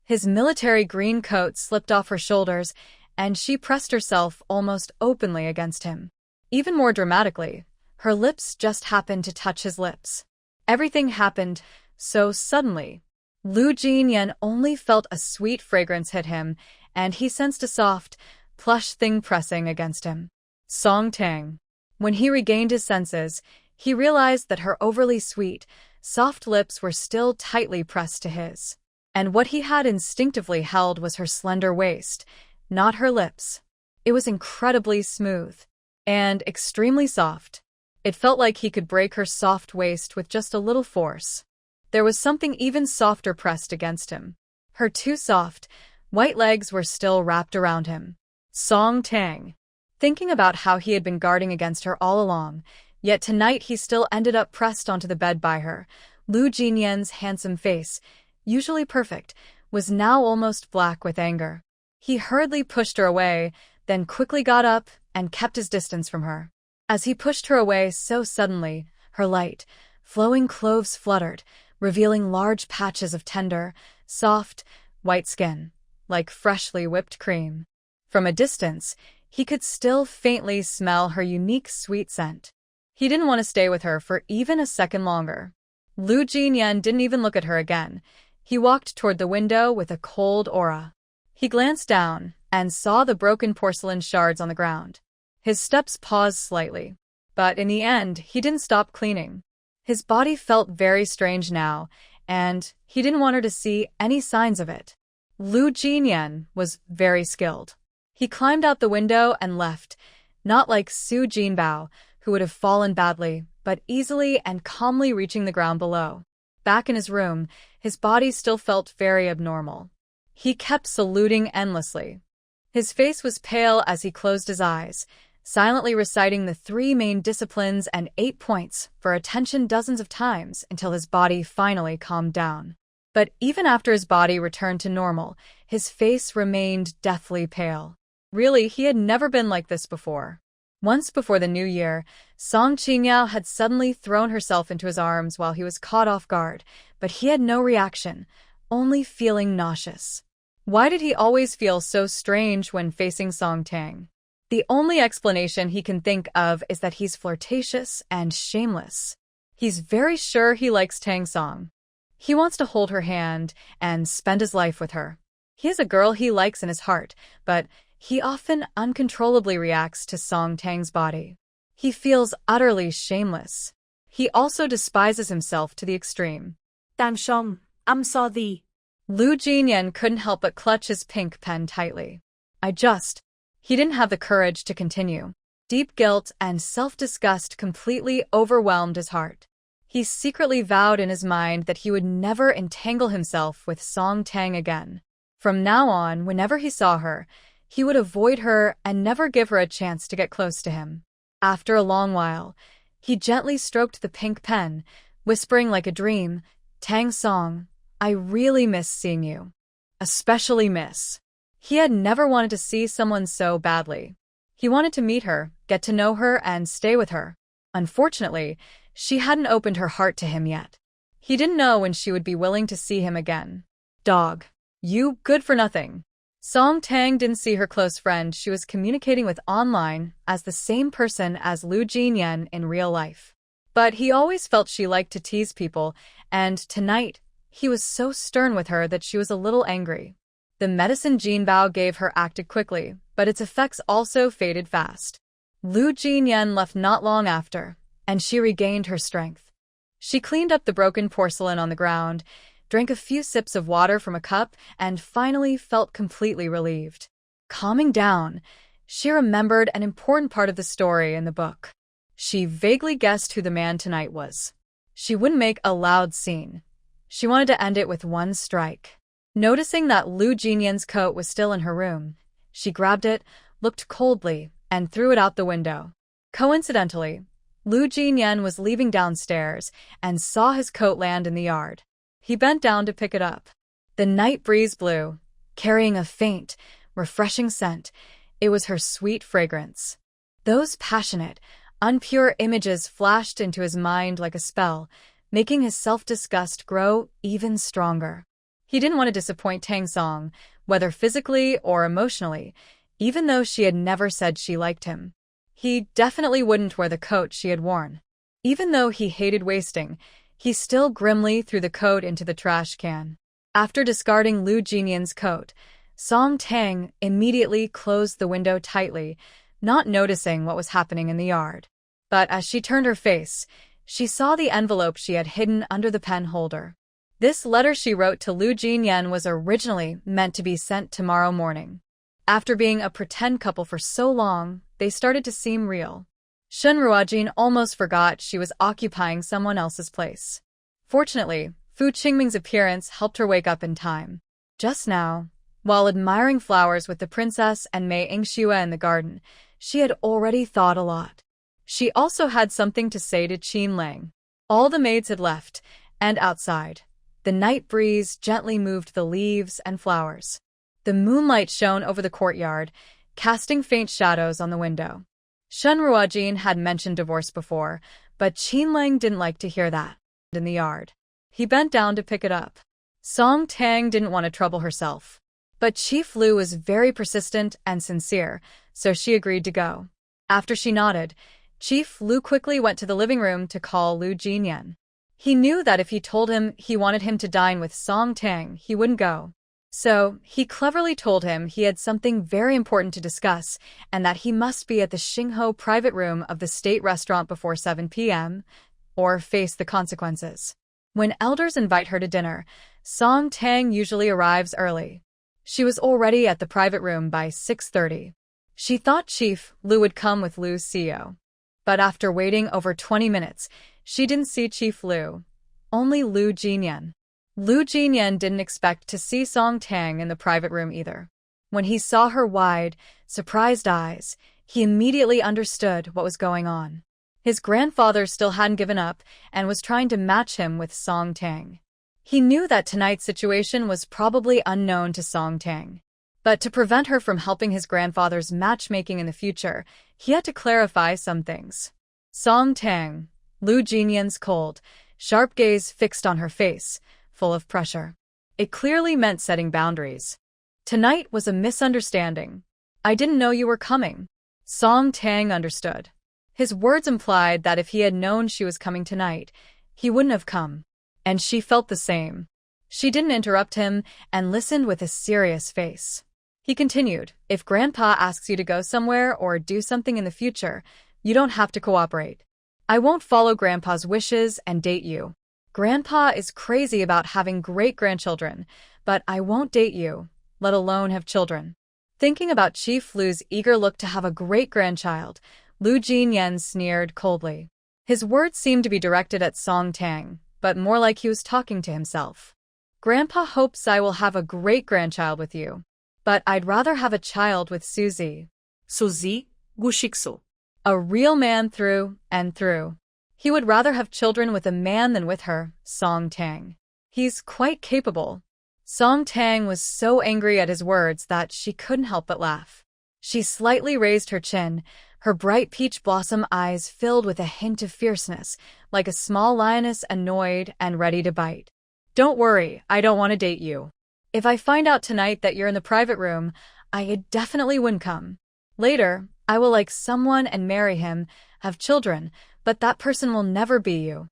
His military green coat slipped off her shoulders, and she pressed herself almost openly against him. Even more dramatically, her lips just happened to touch his lips. Everything happened so suddenly. Lu Jinyan only felt a sweet fragrance hit him, and he sensed a soft, plush thing pressing against him. Song Tang. When he regained his senses, he realized that her overly sweet, soft lips were still tightly pressed to his. and what he had instinctively held was her slender waist, not her lips. It was incredibly smooth and extremely soft. It felt like he could break her soft waist with just a little force. There was something even softer pressed against him. Her two soft, white legs were still wrapped around him. Song Tang. Thinking about how he had been guarding against her all along, yet tonight he still ended up pressed onto the bed by her. Lu Jinyan's handsome face, usually perfect, was now almost black with anger. He hurriedly pushed her away, then quickly got up and kept his distance from her. As he pushed her away so suddenly, her light, flowing clothes fluttered, revealing large patches of tender, soft, white skin, like freshly whipped cream. From a distance, he could still faintly smell her unique sweet scent. He didn't want to stay with her for even a second longer. Lu Jinyan didn't even look at her again. He walked toward the window with a cold aura. He glanced down and saw the broken porcelain shards on the ground. His steps paused slightly, but in the end, he didn't stop cleaning. His body felt very strange now, and he didn't want her to see any signs of it. Lu Jinyan was very skilled. He climbed out the window and left, not like Su Jinbao, who would have fallen badly, but easily and calmly reaching the ground below. Back in his room, his body still felt very abnormal. He kept saluting endlessly. His face was pale as he closed his eyes, silently reciting the 3 main disciplines and 8 points for attention dozens of times until his body finally calmed down. But even after his body returned to normal, his face remained deathly pale. Really, he had never been like this before. Once before the new year, Song Qingyao had suddenly thrown herself into his arms while he was caught off guard, but he had no reaction, only feeling nauseous. Why did he always feel so strange when facing Song Tang? The only explanation he can think of is that he's flirtatious and shameless. He's very sure he likes Tang Song. He wants to hold her hand and spend his life with her. He has a girl he likes in his heart, but he often uncontrollably reacts to Song Tang's body. He feels utterly shameless. He also despises himself to the extreme. Tang Song, I'm sorry. Lu Jinyan couldn't help but clutch his pink pen tightly. He didn't have the courage to continue. Deep guilt and self-disgust completely overwhelmed his heart. He secretly vowed in his mind that he would never entangle himself with Song Tang again. From now on, whenever he saw her, he would avoid her and never give her a chance to get close to him. After a long while, he gently stroked the pink pen, whispering like a dream, "Tang Song, I really miss seeing you. Especially miss." He had never wanted to see someone so badly. He wanted to meet her, get to know her, and stay with her. Unfortunately, she hadn't opened her heart to him yet. He didn't know when she would be willing to see him again. Dog. You good for nothing. Song Tang didn't see her close friend she was communicating with online as the same person as Lu Jinyan in real life. But he always felt she liked to tease people, and tonight, he was so stern with her that she was a little angry. The medicine Jinbao gave her acted quickly, but its effects also faded fast. Lu Jinyan left not long after, and she regained her strength. She cleaned up the broken porcelain on the ground, drank a few sips of water from a cup, and finally felt completely relieved. Calming down, she remembered an important part of the story in the book. She vaguely guessed who the man tonight was. She wouldn't make a loud scene. She wanted to end it with one strike. Noticing that Lu Jinyan's coat was still in her room, she grabbed it, looked coldly, and threw it out the window. Coincidentally, Lu Jinyan was leaving downstairs and saw his coat land in the yard. He bent down to pick it up. The night breeze blew, carrying a faint, refreshing scent. It was her sweet fragrance. Those passionate, unpure images flashed into his mind like a spell, making his self-disgust grow even stronger. He didn't want to disappoint Tang Song, whether physically or emotionally, even though she had never said she liked him. He definitely wouldn't wear the coat she had worn. Even though he hated wasting, he still grimly threw the coat into the trash can. After discarding Lu Jinyan's coat, Song Tang immediately closed the window tightly, not noticing what was happening in the yard. But as she turned her face, she saw the envelope she had hidden under the pen holder. This letter she wrote to Lu Jinyan was originally meant to be sent tomorrow morning. After being a pretend couple for so long, they started to seem real. Shen Ruojin almost forgot she was occupying someone else's place. Fortunately, Fu Qingming's appearance helped her wake up in time. Just now, while admiring flowers with the princess and Mei Yingxue in the garden, she had already thought a lot. She also had something to say to Qin Lang. All the maids had left, and outside, the night breeze gently moved the leaves and flowers. The moonlight shone over the courtyard, casting faint shadows on the window. Shen Ruojin had mentioned divorce before, but Qin Lang didn't like to hear that. In the yard, he bent down to pick it up. Song Tang didn't want to trouble herself. But Chief Lu was very persistent and sincere, so she agreed to go. After she nodded, Chief Lu quickly went to the living room to call Lu Jinyan. He knew that if he told him he wanted him to dine with Song Tang, he wouldn't go. So, he cleverly told him he had something very important to discuss and that he must be at the Xingho private room of the state restaurant before 7 p.m., or face the consequences. When elders invite her to dinner, Song Tang usually arrives early. She was already at the private room by 6:30. She thought Chief Lu would come with Lu's CEO. But after waiting over 20 minutes, she didn't see Chief Lu, only Lu Jinyan. Lu Jinyan didn't expect to see Song Tang in the private room either. When he saw her wide, surprised eyes, he immediately understood what was going on. His grandfather still hadn't given up and was trying to match him with Song Tang. He knew that tonight's situation was probably unknown to Song Tang. But to prevent her from helping his grandfather's matchmaking in the future, he had to clarify some things. Song Tang, Lu Jinyan's cold, sharp gaze fixed on her face, full of pressure. It clearly meant setting boundaries. Tonight was a misunderstanding. I didn't know you were coming. Song Tang understood. His words implied that if he had known she was coming tonight, he wouldn't have come. And she felt the same. She didn't interrupt him and listened with a serious face. He continued, if Grandpa asks you to go somewhere or do something in the future, you don't have to cooperate. I won't follow Grandpa's wishes and date you. Grandpa is crazy about having great-grandchildren, but I won't date you, let alone have children. Thinking about Chief Lu's eager look to have a great-grandchild, Lu Jinyan sneered coldly. His words seemed to be directed at Song Tang, but more like he was talking to himself. Grandpa hopes I will have a great-grandchild with you, but I'd rather have a child with Suzy. Suzy, gushikso. A real man through and through. He would rather have children with a man than with her, Song Tang. He's quite capable. Song Tang was so angry at his words that she couldn't help but laugh. She slightly raised her chin, her bright peach blossom eyes filled with a hint of fierceness, like a small lioness annoyed and ready to bite. Don't worry, I don't want to date you. If I find out tonight that you're in the private room, I definitely wouldn't come. Later, I will like someone and marry him, have children, but that person will never be you.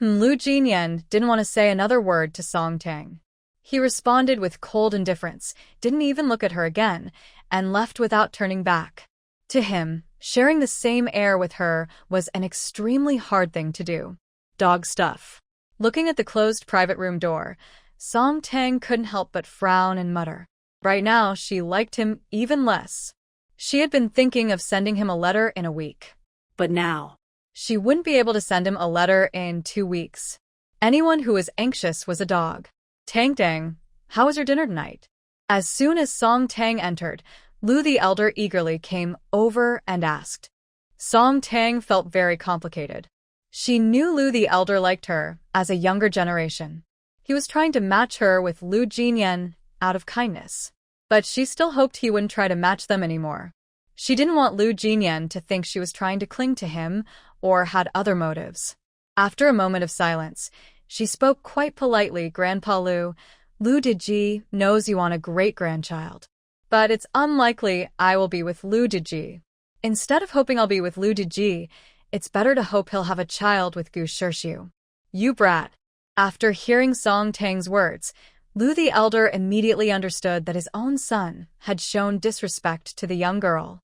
Lu Jinyan didn't want to say another word to Song Tang. He responded with cold indifference, didn't even look at her again, and left without turning back. To him, sharing the same air with her was an extremely hard thing to do. Dog stuff. Looking at the closed private room door, Song Tang couldn't help but frown and mutter. Right now, she liked him even less. She had been thinking of sending him a letter in a week. But now, she wouldn't be able to send him a letter in 2 weeks. Anyone who was anxious was a dog. Tang, how was your dinner tonight? As soon as Song Tang entered, Lu the Elder eagerly came over and asked. Song Tang felt very complicated. She knew Lu the Elder liked her as a younger generation. He was trying to match her with Lu Jinyan out of kindness. But she still hoped he wouldn't try to match them anymore. She didn't want Lu Jinyan to think she was trying to cling to him or had other motives. After a moment of silence, she spoke quite politely. Grandpa Lu Diji knows you want a great-grandchild. But it's unlikely I will be with Lu Diji. Instead of hoping I'll be with Lu Diji, it's better to hope he'll have a child with Gu Shirshu. You brat. After hearing Song Tang's words, Lu the Elder immediately understood that his own son had shown disrespect to the young girl.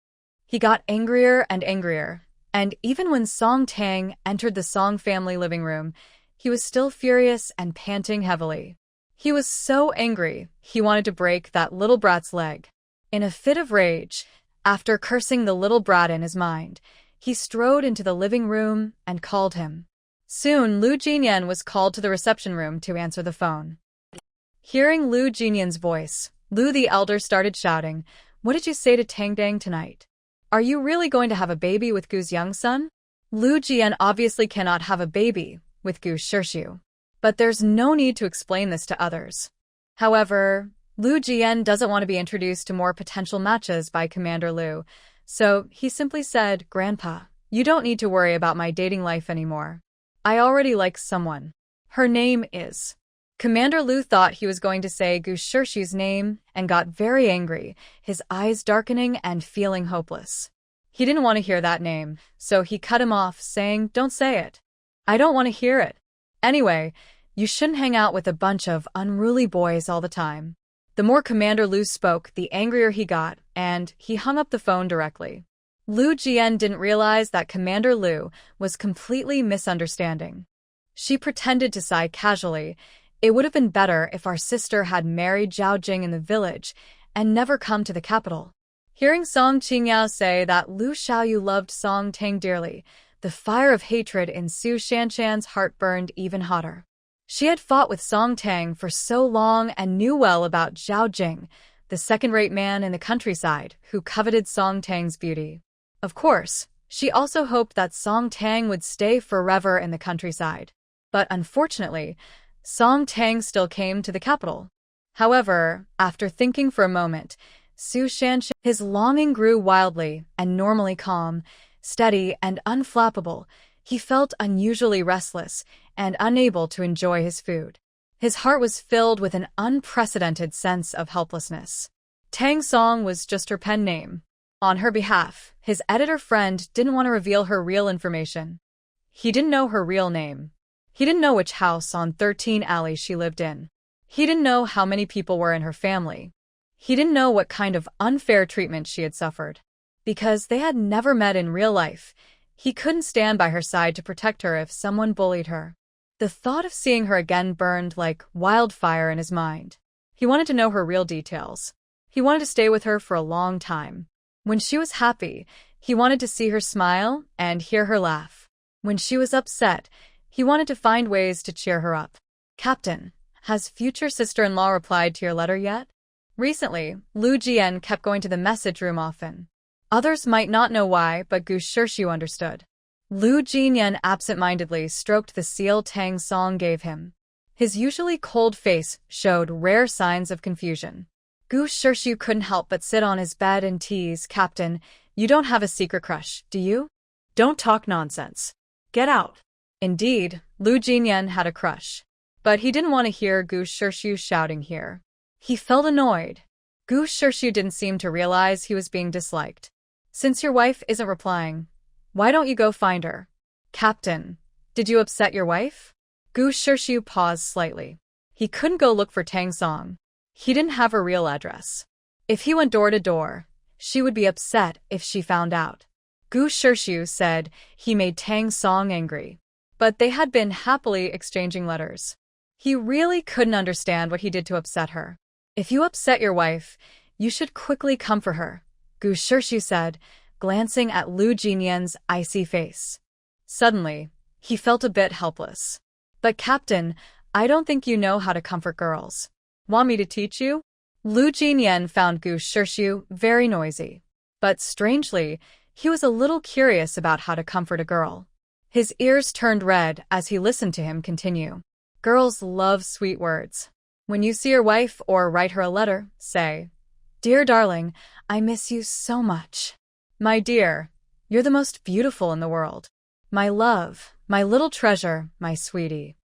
He got angrier and angrier, and even when Song Tang entered the Song family living room, He was still furious and panting heavily. He was so angry, he wanted to break that little brat's leg. In a fit of rage, after cursing the little brat in his mind, he strode into the living room and called him. Soon, Lu Jinyan was called to the reception room to answer the phone. Hearing Lu Jinyan's voice, Lu the elder started shouting, "What did you say to Tang tonight? Are you really going to have a baby with Gu's young son?" Lu Jian obviously cannot have a baby with Gu Shirshu, but there's no need to explain this to others. However, Lu Jian doesn't want to be introduced to more potential matches by Commander Lu, so he simply said, "Grandpa, you don't need to worry about my dating life anymore. I already like someone. Her name is..." Commander Lu thought he was going to say Gu Shirshu's name and got very angry, his eyes darkening and feeling hopeless. He didn't want to hear that name, so he cut him off, saying, "Don't say it. I don't want to hear it. Anyway, you shouldn't hang out with a bunch of unruly boys all the time." The more Commander Lu spoke, the angrier he got, and he hung up the phone directly. Lu Jian didn't realize that Commander Lu was completely misunderstanding. She pretended to sigh casually. "It would have been better if our sister had married Zhao Jing in the village and never come to the capital." Hearing Song Qingyao say that Lu Xiaoyu loved Song Tang dearly, the fire of hatred in Su Shanshan's heart burned even hotter. She had fought with Song Tang for so long and knew well about Zhao Jing, the second-rate man in the countryside who coveted Song Tang's beauty. Of course, she also hoped that Song Tang would stay forever in the countryside. But unfortunately, Song Tang still came to the capital. However, after thinking for a moment, Su Shanshan, his longing grew wildly, and normally calm, steady, and unflappable, he felt unusually restless and unable to enjoy his food. His heart was filled with an unprecedented sense of helplessness. Tang Song was just her pen name. On her behalf, his editor friend didn't want to reveal her real information. He didn't know her real name. He didn't know which house on 13 Alley she lived in. He didn't know how many people were in her family. He didn't know what kind of unfair treatment she had suffered. Because they had never met in real life, he couldn't stand by her side to protect her if someone bullied her. The thought of seeing her again burned like wildfire in his mind. He wanted to know her real details. He wanted to stay with her for a long time. When she was happy, he wanted to see her smile and hear her laugh. When she was upset, he wanted to find ways to cheer her up. "Captain, has future sister-in-law replied to your letter yet?" Recently, Lu Jian kept going to the message room often. Others might not know why, but Gu Shirshu understood. Lu Jinyan absent-mindedly stroked the seal Tang Song gave him. His usually cold face showed rare signs of confusion. Gu Shirshu couldn't help but sit on his bed and tease, "Captain, you don't have a secret crush, do you? Don't talk nonsense. Get out." Indeed, Lu Jinyan had a crush. But he didn't want to hear Gu Shirshu shouting here. He felt annoyed. Gu Shirshu didn't seem to realize he was being disliked. "Since your wife isn't replying, why don't you go find her?" "Captain, did you upset your wife?" Gu Shirshu paused slightly. He couldn't go look for Tang Song. He didn't have her real address. If he went door to door, she would be upset if she found out. Gu Shirshu said he made Tang Song angry. But they had been happily exchanging letters. He really couldn't understand what he did to upset her. "If you upset your wife, you should quickly come for her," Gu Shirshu said, glancing at Lu Jinyan's icy face. Suddenly, he felt a bit helpless. "But Captain, I don't think you know how to comfort girls. Want me to teach you?" Lu Jinyan found Gu Shirshu very noisy. But strangely, he was a little curious about how to comfort a girl. His ears turned red as he listened to him continue. "Girls love sweet words. When you see your wife or write her a letter, say, 'Dear darling, I miss you so much. My dear, you're the most beautiful in the world. My love, my little treasure, my sweetie.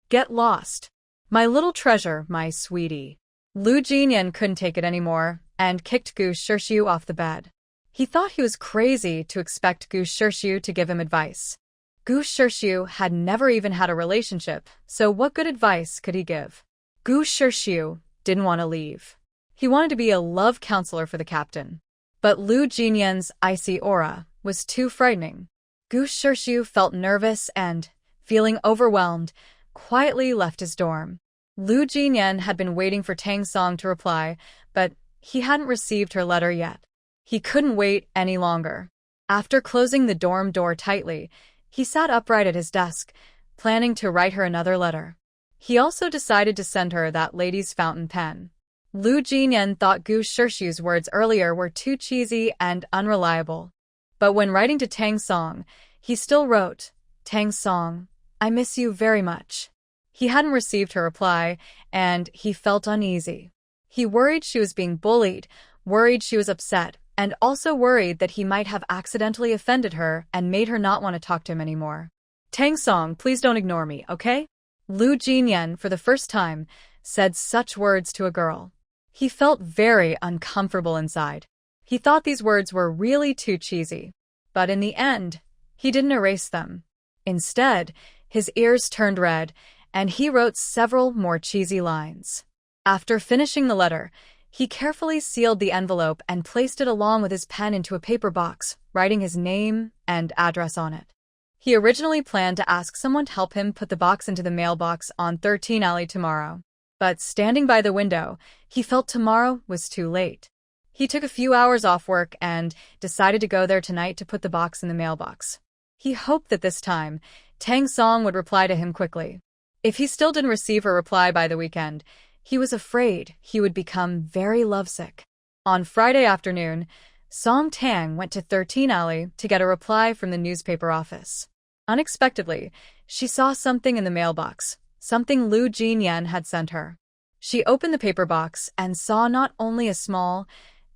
Get lost. My little treasure, my sweetie.'" Lu Jinyan couldn't take it anymore and kicked Gu Shirshu off the bed. He thought he was crazy to expect Gu Shirshu to give him advice. Gu Shirshu had never even had a relationship, so what good advice could he give? Gu Shirshu didn't want to leave. He wanted to be a love counselor for the captain. But Lu Jinyan's icy aura was too frightening. Gu Shirshu felt nervous and, feeling overwhelmed, quietly left his dorm. Lu Jinyan had been waiting for Tang Song to reply, but he hadn't received her letter yet. He couldn't wait any longer. After closing the dorm door tightly, he sat upright at his desk, planning to write her another letter. He also decided to send her that lady's fountain pen. Lu Jinyan thought Gu Shirshu's words earlier were too cheesy and unreliable. But when writing to Tang Song, he still wrote, "Tang Song, I miss you very much." He hadn't received her reply, and he felt uneasy. He worried she was being bullied, worried she was upset, and also worried that he might have accidentally offended her and made her not want to talk to him anymore. Tang Song, please don't ignore me, okay? Lu Jinyan, for the first time, said such words to a girl. He felt very uncomfortable inside. He thought these words were really too cheesy. But in the end, he didn't erase them. Instead, his ears turned red, and he wrote several more cheesy lines. After finishing the letter, he carefully sealed the envelope and placed it along with his pen into a paper box, writing his name and address on it. He originally planned to ask someone to help him put the box into the mailbox on 13 Alley tomorrow. But standing by the window, he felt tomorrow was too late. He took a few hours off work and decided to go there tonight to put the box in the mailbox. He hoped that this time, Tang Song would reply to him quickly. If he still didn't receive her reply by the weekend, he was afraid he would become very lovesick. On Friday afternoon, Song Tang went to 13 Alley to get a reply from the newspaper office. Unexpectedly, she saw something in the mailbox, something Lu Jinyan had sent her. She opened the paper box and saw not only a small,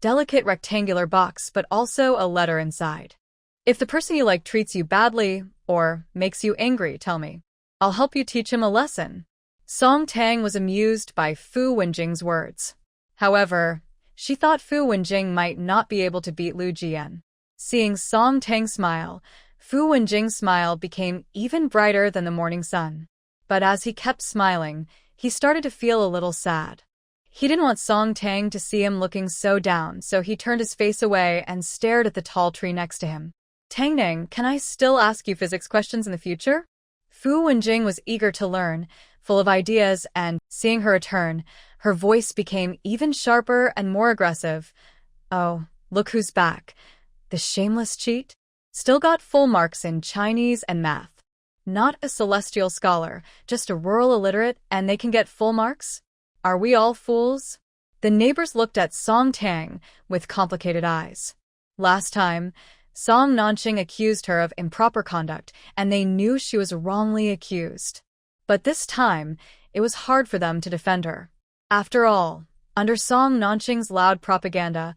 delicate rectangular box but also a letter inside. "If the person you like treats you badly or makes you angry, tell me. I'll help you teach him a lesson." Song Tang was amused by Fu Wenjing's words. However, she thought Fu Wenjing might not be able to beat Lu Jian. Seeing Song Tang smile, Fu Wenjing's smile became even brighter than the morning sun. But as he kept smiling, he started to feel a little sad. He didn't want Song Tang to see him looking so down, so he turned his face away and stared at the tall tree next to him. "Tang Nang, can I still ask you physics questions in the future?" Fu Wenjing was eager to learn, full of ideas, and, seeing her return, her voice became even sharper and more aggressive. "Oh, look who's back. The shameless cheat? Still got full marks in Chinese and math. Not a celestial scholar, just a rural illiterate, and they can get full marks? Are we all fools?" The neighbors looked at Song Tang with complicated eyes. Last time, Song Nanqing accused her of improper conduct, and they knew she was wrongly accused. But this time, it was hard for them to defend her. After all, under Song Nanqing's loud propaganda,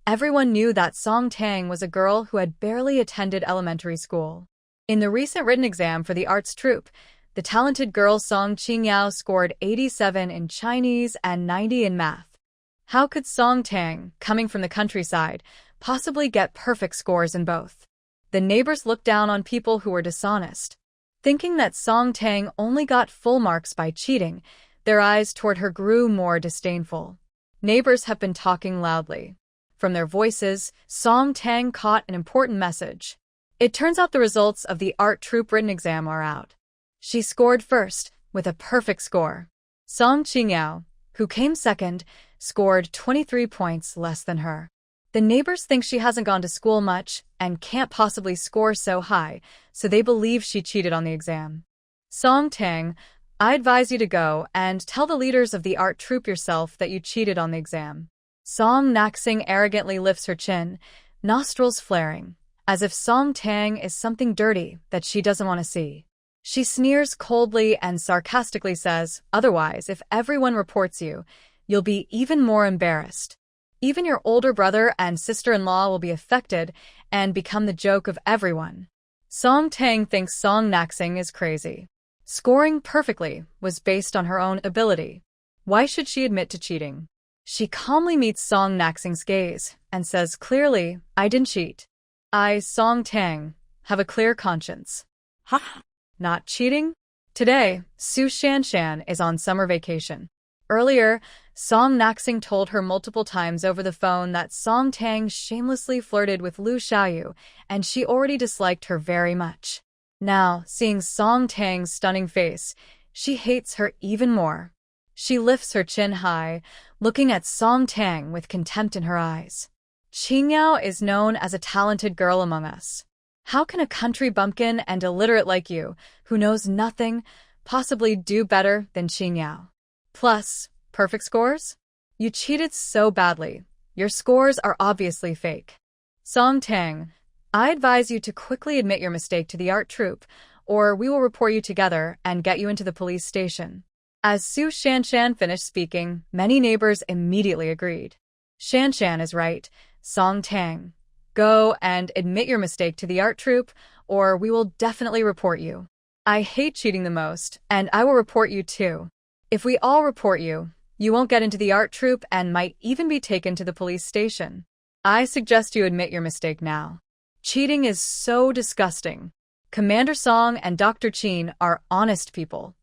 everyone knew that Song Tang was a girl who had barely attended elementary school. In the recent written exam for the arts troupe, the talented girl Song Qingyao scored 87 in Chinese and 90 in math. How could Song Tang, coming from the countryside, possibly get perfect scores in both? The neighbors looked down on people who were dishonest. Thinking that Song Tang only got full marks by cheating, their eyes toward her grew more disdainful. Neighbors have been talking loudly. From their voices, Song Tang caught an important message. It turns out the results of the art troupe written exam are out. She scored first, with a perfect score. Song Qingyao, who came second, scored 23 points less than her. The neighbors think she hasn't gone to school much and can't possibly score so high, so they believe she cheated on the exam. Song Tang, I advise you to go and tell the leaders of the art troupe yourself that you cheated on the exam. Song Naxing arrogantly lifts her chin, nostrils flaring, as if Song Tang is something dirty that she doesn't want to see. She sneers coldly and sarcastically says, "Otherwise, if everyone reports you, you'll be even more embarrassed. Even your older brother and sister-in-law will be affected and become the joke of everyone." Song Tang thinks Song Naxing is crazy. Scoring perfectly was based on her own ability. Why should she admit to cheating? She calmly meets Song Naxing's gaze and says clearly, "I didn't cheat. I, Song Tang, have a clear conscience." Ha! Not cheating? Today, Su Shanshan is on summer vacation. Earlier, Song Naxing told her multiple times over the phone that Song Tang shamelessly flirted with Lu Xiaoyu, and she already disliked her very much. Now, seeing Song Tang's stunning face, she hates her even more. She lifts her chin high, looking at Song Tang with contempt in her eyes. Qingyao is known as a talented girl among us. How can a country bumpkin and illiterate like you, who knows nothing, possibly do better than Qingyao? Plus, perfect scores? You cheated so badly. Your scores are obviously fake. Song Tang, I advise you to quickly admit your mistake to the art troupe, or we will report you together and get you into the police station. As Su Shanshan finished speaking, many neighbors immediately agreed. Shanshan is right. Song Tang, go and admit your mistake to the art troupe, or we will definitely report you. I hate cheating the most, and I will report you too. If we all report you, you won't get into the art troupe and might even be taken to the police station. I suggest you admit your mistake now. Cheating is so disgusting. Commander Song and Dr. Qin are honest people.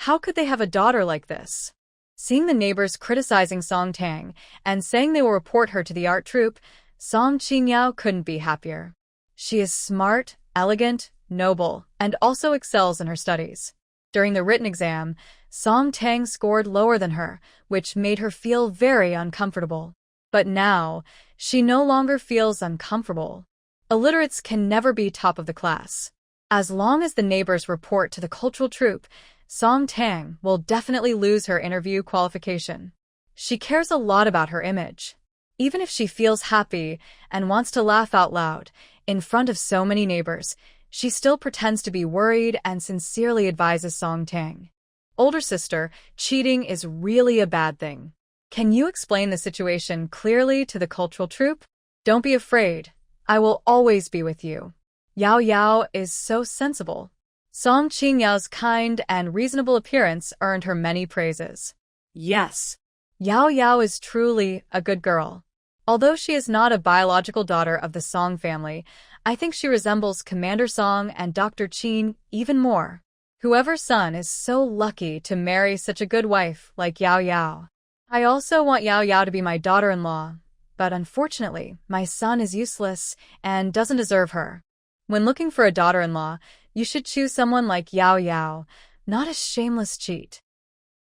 How could they have a daughter like this? Seeing the neighbors criticizing Song Tang and saying they will report her to the art troupe, Song Qingyao couldn't be happier. She is smart, elegant, noble, and also excels in her studies. During the written exam, Song Tang scored lower than her, which made her feel very uncomfortable. But now, she no longer feels uncomfortable. Illiterates can never be top of the class. As long as the neighbors report to the cultural troupe, Song Tang will definitely lose her interview qualification. She cares a lot about her image. Even if she feels happy and wants to laugh out loud in front of so many neighbors, she still pretends to be worried and sincerely advises Song Tang. Older sister, cheating is really a bad thing. Can you explain the situation clearly to the cultural troupe? Don't be afraid. I will always be with you. Yao Yao is so sensible. Song Qingyao's kind and reasonable appearance earned her many praises. Yes. Yao Yao is truly a good girl. Although she is not a biological daughter of the Song family, I think she resembles Commander Song and Dr. Qin even more. Whoever's son is so lucky to marry such a good wife like Yao Yao. I also want Yao Yao to be my daughter-in-law, but unfortunately, my son is useless and doesn't deserve her. When looking for a daughter-in-law, you should choose someone like Yao Yao, not a shameless cheat.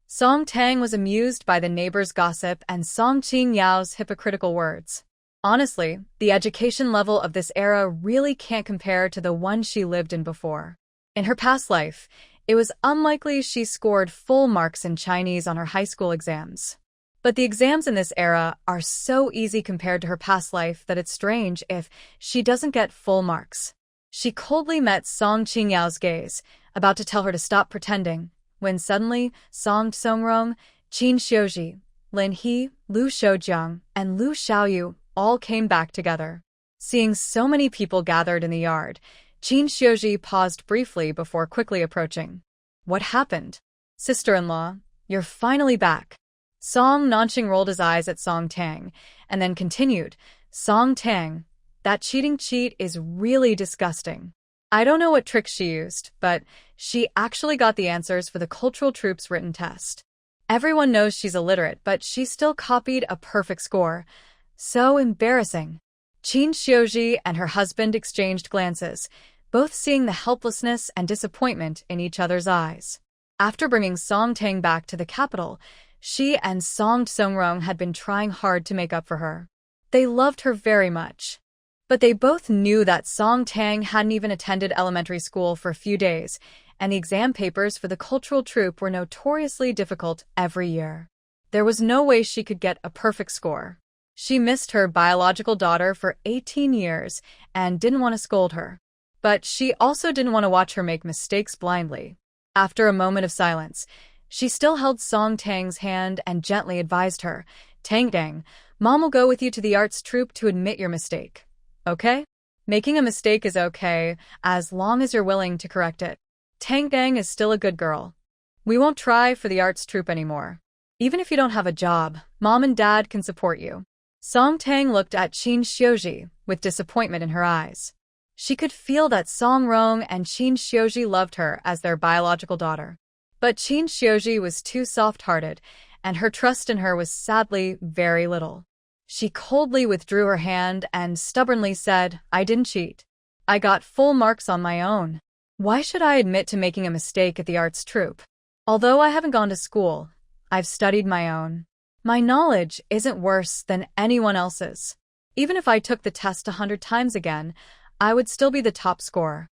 Song Tang was amused by the neighbors' gossip and Song Qingyao's hypocritical words. Honestly, the education level of this era really can't compare to the one she lived in before. In her past life, it was unlikely she scored full marks in Chinese on her high school exams. But the exams in this era are so easy compared to her past life that it's strange if she doesn't get full marks. She coldly met Song Qingyao's gaze, about to tell her to stop pretending, when suddenly Song Tsongrong, Qin Xiuji, Lin He, Lu Shoujiang, and Lu Xiaoyu all came back together. Seeing so many people gathered in the yard, Qin Xiuji paused briefly before quickly approaching. What happened? Sister-in-law, you're finally back. Song Nanqing rolled his eyes at Song Tang, and then continued, Song Tang, that cheating cheat is really disgusting. I don't know what tricks she used, but she actually got the answers for the cultural troupe's written test. Everyone knows she's illiterate, but she still copied a perfect score. So embarrassing. Qin Xiuji and her husband exchanged glances, both seeing the helplessness and disappointment in each other's eyes. After bringing Song Tang back to the capital, she and Song Tsongrong had been trying hard to make up for her. They loved her very much. But they both knew that Song Tang hadn't even attended elementary school for a few days, and the exam papers for the cultural troupe were notoriously difficult every year. There was no way she could get a perfect score. She missed her biological daughter for 18 years and didn't want to scold her. But she also didn't want to watch her make mistakes blindly. After a moment of silence, she still held Song Tang's hand and gently advised her, Tang, Mom will go with you to the arts troupe to admit your mistake. Okay? Making a mistake is okay, as long as you're willing to correct it. Tang is still a good girl. We won't try for the arts troupe anymore. Even if you don't have a job, Mom and Dad can support you. Song Tang looked at Qin Xiuji with disappointment in her eyes. She could feel that Song Rong and Qin Xiuji loved her as their biological daughter. But Qin Xiuji was too soft-hearted, and her trust in her was sadly very little. She coldly withdrew her hand and stubbornly said, I didn't cheat. I got full marks on my own. Why should I admit to making a mistake at the arts troupe? Although I haven't gone to school, I've studied my own. My knowledge isn't worse than anyone else's. Even if I took the test 100 times again, I would still be the top scorer.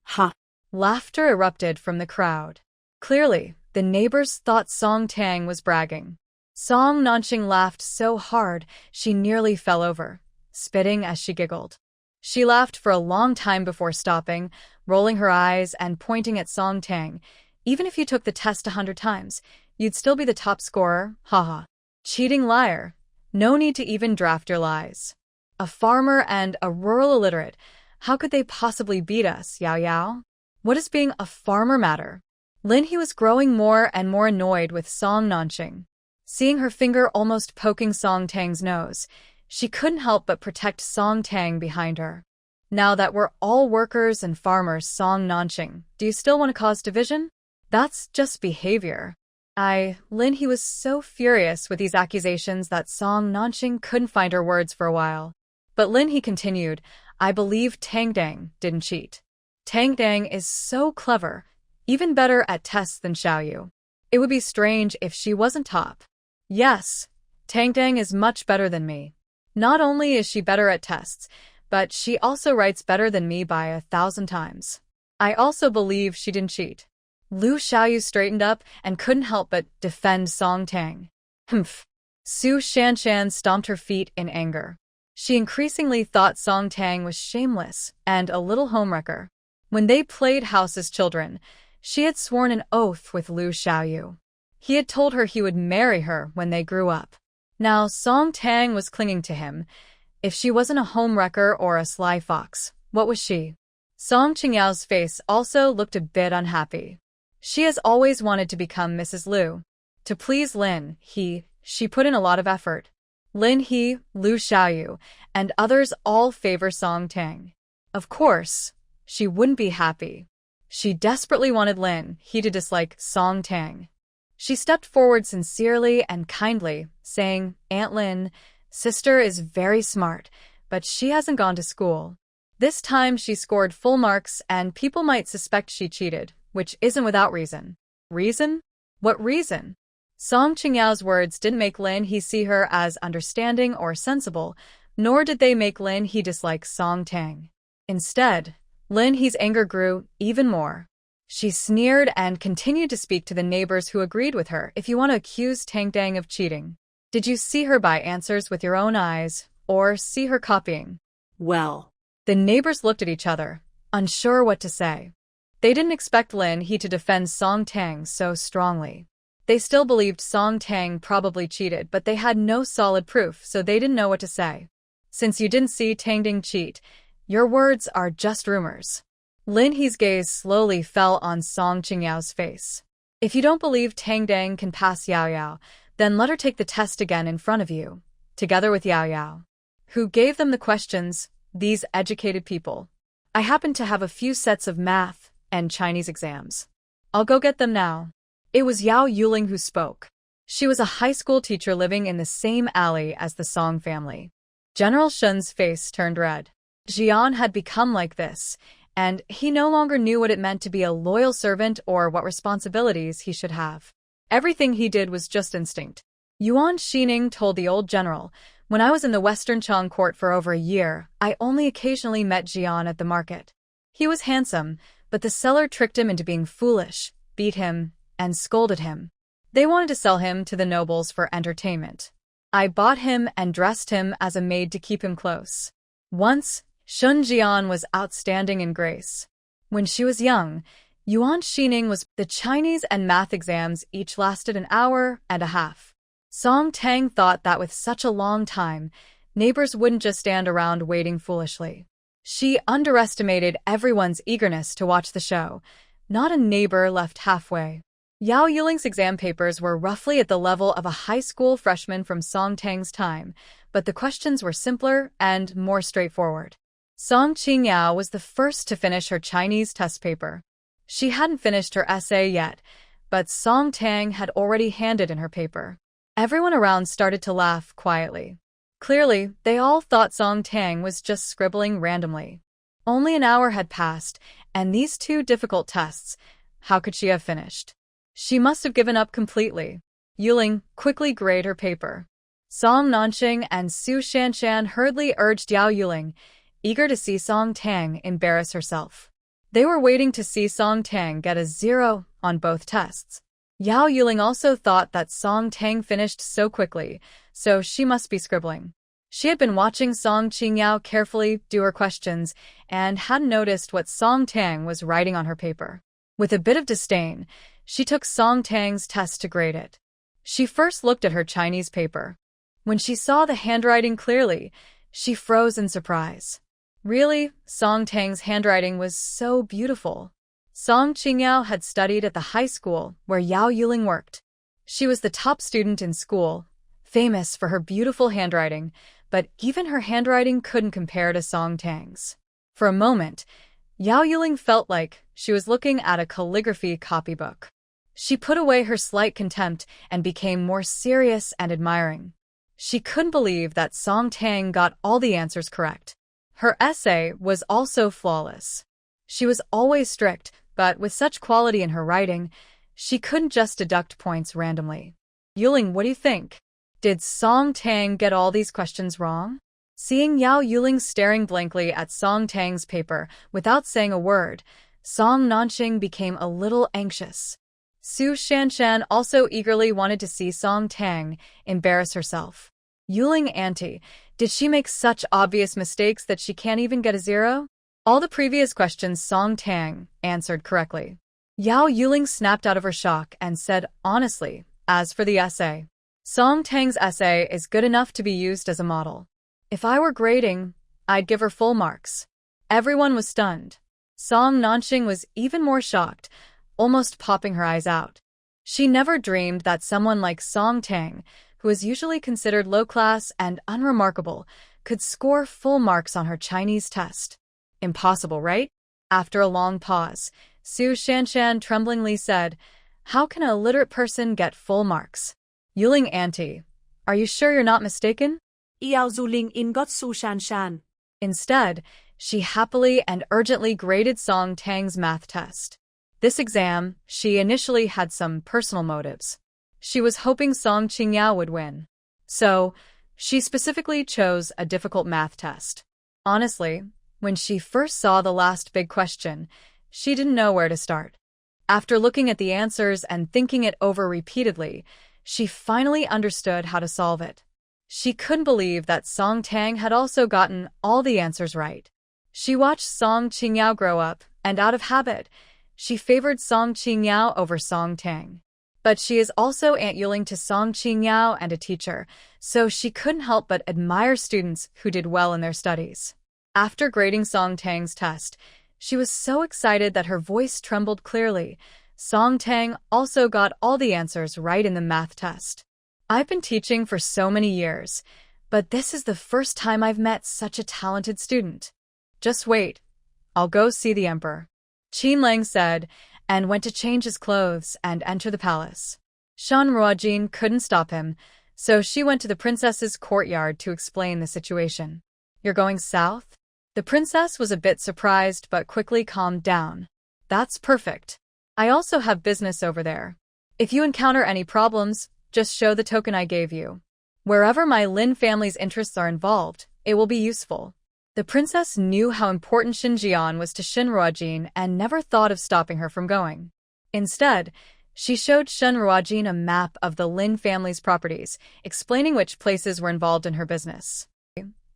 Ha! Laughter erupted from the crowd. Clearly, the neighbors thought Song Tang was bragging. Song Nanqing laughed so hard she nearly fell over, spitting as she giggled. She laughed for a long time before stopping, rolling her eyes and pointing at Song Tang. Even if you took the test 100 times, you'd still be the top scorer, haha. Cheating liar. No need to even draft your lies. A farmer and a rural illiterate. How could they possibly beat us, Yao Yao? What does being a farmer matter? Lin He was growing more and more annoyed with Song Nanqing. Seeing her finger almost poking Song Tang's nose, she couldn't help but protect Song Tang behind her. Now that we're all workers and farmers, Song Nanqing, do you still want to cause division? That's just behavior. Lin He was so furious with these accusations that Song Nanqing couldn't find her words for a while. But Lin He continued, I believe Tang Dang didn't cheat. Tang Dang is so clever, even better at tests than Xiaoyu. It would be strange if she wasn't top. Yes, Tang Dang is much better than me. Not only is she better at tests, but she also writes better than me by 1,000 times. I also believe she didn't cheat. Lu Xiaoyu straightened up and couldn't help but defend Song Tang. Humph. Su Shanshan stomped her feet in anger. She increasingly thought Song Tang was shameless and a little homewrecker. When they played house as children, she had sworn an oath with Lu Xiaoyu. He had told her he would marry her when they grew up. Now Song Tang was clinging to him. If she wasn't a homewrecker or a sly fox, what was she? Song Qingyao's face also looked a bit unhappy. She has always wanted to become Mrs. Liu. To please Lin He, she put in a lot of effort. Lin He, Lu Xiaoyu, and others all favor Song Tang. Of course, she wouldn't be happy. She desperately wanted Lin He to dislike Song Tang. She stepped forward sincerely and kindly, saying, Aunt Lin, sister is very smart, but she hasn't gone to school. This time she scored full marks and people might suspect she cheated, which isn't without reason. Reason? What reason? Song Qingyao's words didn't make Lin He see her as understanding or sensible, nor did they make Lin He dislike Song Tang. Instead, Lin He's anger grew even more. She sneered and continued to speak to the neighbors who agreed with her. If you want to accuse Tang Dang of cheating, did you see her buy answers with your own eyes, or see her copying? Well. The neighbors looked at each other, unsure what to say. They didn't expect Lin He to defend Song Tang so strongly. They still believed Song Tang probably cheated, but they had no solid proof, so they didn't know what to say. Since you didn't see Tang Dang cheat, your words are just rumors. Lin He's gaze slowly fell on Song Qingyao's face. If you don't believe Tang Dang can pass Yao Yao, then let her take the test again in front of you, together with Yao Yao. Who gave them the questions? These educated people. I happen to have a few sets of math and Chinese exams. I'll go get them now. It was Yao Yuling who spoke. She was a high school teacher living in the same alley as the Song family. General Shun's face turned red. Jian had become like this, and he no longer knew what it meant to be a loyal servant or what responsibilities he should have. Everything he did was just instinct. Yuan Xining told the old general, when I was in the Western Chong court for over a year, I only occasionally met Jian at the market. He was handsome, but the seller tricked him into being foolish, beat him, and scolded him. They wanted to sell him to the nobles for entertainment. I bought him and dressed him as a maid to keep him close. Once, Shun Jian was outstanding in grace. When she was young, Yuan Xining was. The Chinese and math exams each lasted an hour and a half. Song Tang thought that with such a long time, neighbors wouldn't just stand around waiting foolishly. She underestimated everyone's eagerness to watch the show. Not a neighbor left halfway. Yao Yuling's exam papers were roughly at the level of a high school freshman from Song Tang's time, but the questions were simpler and more straightforward. Song Qingyao was the first to finish her Chinese test paper. She hadn't finished her essay yet, but Song Tang had already handed in her paper. Everyone around started to laugh quietly. Clearly, they all thought Song Tang was just scribbling randomly. Only an hour had passed, and these two difficult tests, how could she have finished? She must have given up completely. Yuling quickly grayed her paper. Song Nanqing and Su Shanshan hurriedly urged Yao Yuling, eager to see Song Tang embarrass herself. They were waiting to see Song Tang get a 0 on both tests. Yao Yuling also thought that Song Tang finished so quickly, so she must be scribbling. She had been watching Song Qingyao carefully do her questions and hadn't noticed what Song Tang was writing on her paper. With a bit of disdain, she took Song Tang's test to grade it. She first looked at her Chinese paper. When she saw the handwriting clearly, she froze in surprise. Really, Song Tang's handwriting was so beautiful. Song Qingyao had studied at the high school where Yao Yuling worked. She was the top student in school, famous for her beautiful handwriting, but even her handwriting couldn't compare to Song Tang's. For a moment, Yao Yuling felt like she was looking at a calligraphy copybook. She put away her slight contempt and became more serious and admiring. She couldn't believe that Song Tang got all the answers correct. Her essay was also flawless. She was always strict, but with such quality in her writing, she couldn't just deduct points randomly. Yuling, what do you think? Did Song Tang get all these questions wrong? Seeing Yao Yuling staring blankly at Song Tang's paper without saying a word, Song Nanqing became a little anxious. Su Shanshan also eagerly wanted to see Song Tang embarrass herself. Yuling auntie, did she make such obvious mistakes that she can't even get a 0? All the previous questions Song Tang answered correctly. Yao Yuling snapped out of her shock and said honestly, as for the essay, Song Tang's essay is good enough to be used as a model. If I were grading, I'd give her full marks. Everyone was stunned. Song Nanqing was even more shocked, almost popping her eyes out. She never dreamed that someone like Song Tang, who is usually considered low-class and unremarkable, could score full marks on her Chinese test. Impossible, right? After a long pause, Su Shanshan tremblingly said, "How can a illiterate person get full marks?" Yuling auntie, are you sure you're not mistaken? Yao Zuling in got Su Shanshan. Instead, she happily and urgently graded Song Tang's math test. This exam, she initially had some personal motives. She was hoping Song Qingyao would win. So, she specifically chose a difficult math test. Honestly, when she first saw the last big question, she didn't know where to start. After looking at the answers and thinking it over repeatedly, she finally understood how to solve it. She couldn't believe that Song Tang had also gotten all the answers right. She watched Song Qingyao grow up, and out of habit, she favored Song Qingyao over Song Tang. But she is also Aunt Yuling to Song Qingyao and a teacher, so she couldn't help but admire students who did well in their studies. After grading Song Tang's test, she was so excited that her voice trembled clearly. Song Tang also got all the answers right in the math test. I've been teaching for so many years, but this is the first time I've met such a talented student. Just wait. I'll go see the emperor. Qin Lang said, and went to change his clothes and enter the palace. Shan Ruojin couldn't stop him, so she went to the princess's courtyard to explain the situation. You're going south? The princess was a bit surprised but quickly calmed down. That's perfect. I also have business over there. If you encounter any problems, just show the token I gave you. Wherever my Lin family's interests are involved, it will be useful. The princess knew how important Xinjiang was to Shen Ruojin and never thought of stopping her from going. Instead, she showed Shen Ruojin a map of the Lin family's properties, explaining which places were involved in her business.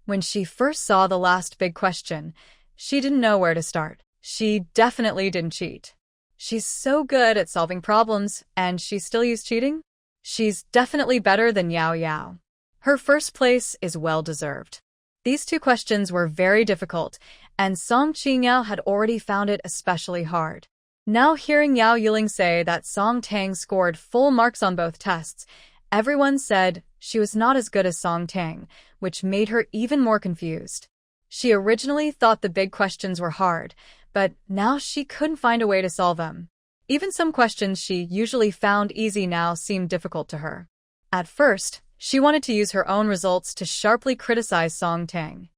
When she first saw the last big question, she didn't know where to start. She definitely didn't cheat. She's so good at solving problems, and she still used cheating? She's definitely better than Yao Yao. Her first place is well-deserved. These two questions were very difficult, and Song Qingyao had already found it especially hard. Now hearing Yao Yuling say that Song Tang scored full marks on both tests, everyone said she was not as good as Song Tang, which made her even more confused. She originally thought the big questions were hard, but now she couldn't find a way to solve them. Even some questions she usually found easy now seemed difficult to her. At first, she wanted to use her own results to sharply criticize Song Tang.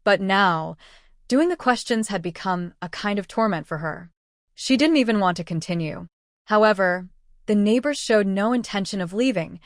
But now, doing the questions had become a kind of torment for her. She didn't even want to continue. However, The neighbors showed no intention of leaving.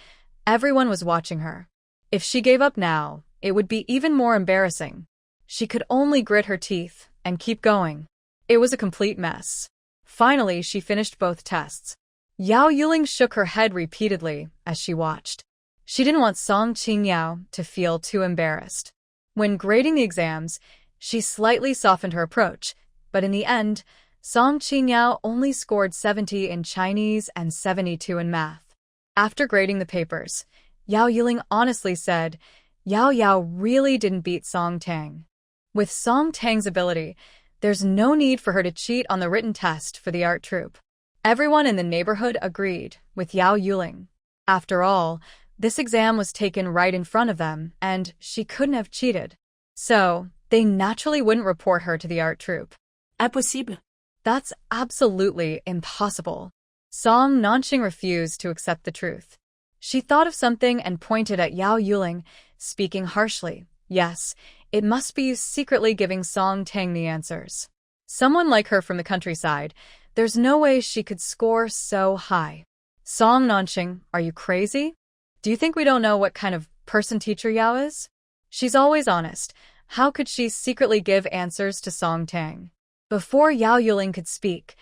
Everyone was watching her. If she gave up now, it would be even more embarrassing. She could only grit her teeth and keep going. It was a complete mess. Finally, she finished both tests. Yao Yuling shook her head repeatedly as she watched. She didn't want Song Qingyao to feel too embarrassed. When grading the exams, she slightly softened her approach, but in the end, Song Qingyao only scored 70 in Chinese and 72 in math. After grading the papers, Yao Yuling honestly said, Yao Yao really didn't beat Song Tang. With Song Tang's ability, there's no need for her to cheat on the written test for the art troupe. Everyone in the neighborhood agreed with Yao Yuling. After all, this exam was taken right in front of them, and she couldn't have cheated. So, they naturally wouldn't report her to the art troupe. Impossible. That's absolutely impossible. Song Nanqing refused to accept the truth. She thought of something and pointed at Yao Yuling, speaking harshly. Yes, it must be you secretly giving Song Tang the answers. Someone like her from the countryside, there's no way she could score so high. Song Nanqing, are you crazy? Do you think we don't know what kind of person teacher Yao is? She's always honest. How could she secretly give answers to Song Tang? Before Yao Yuling could speak,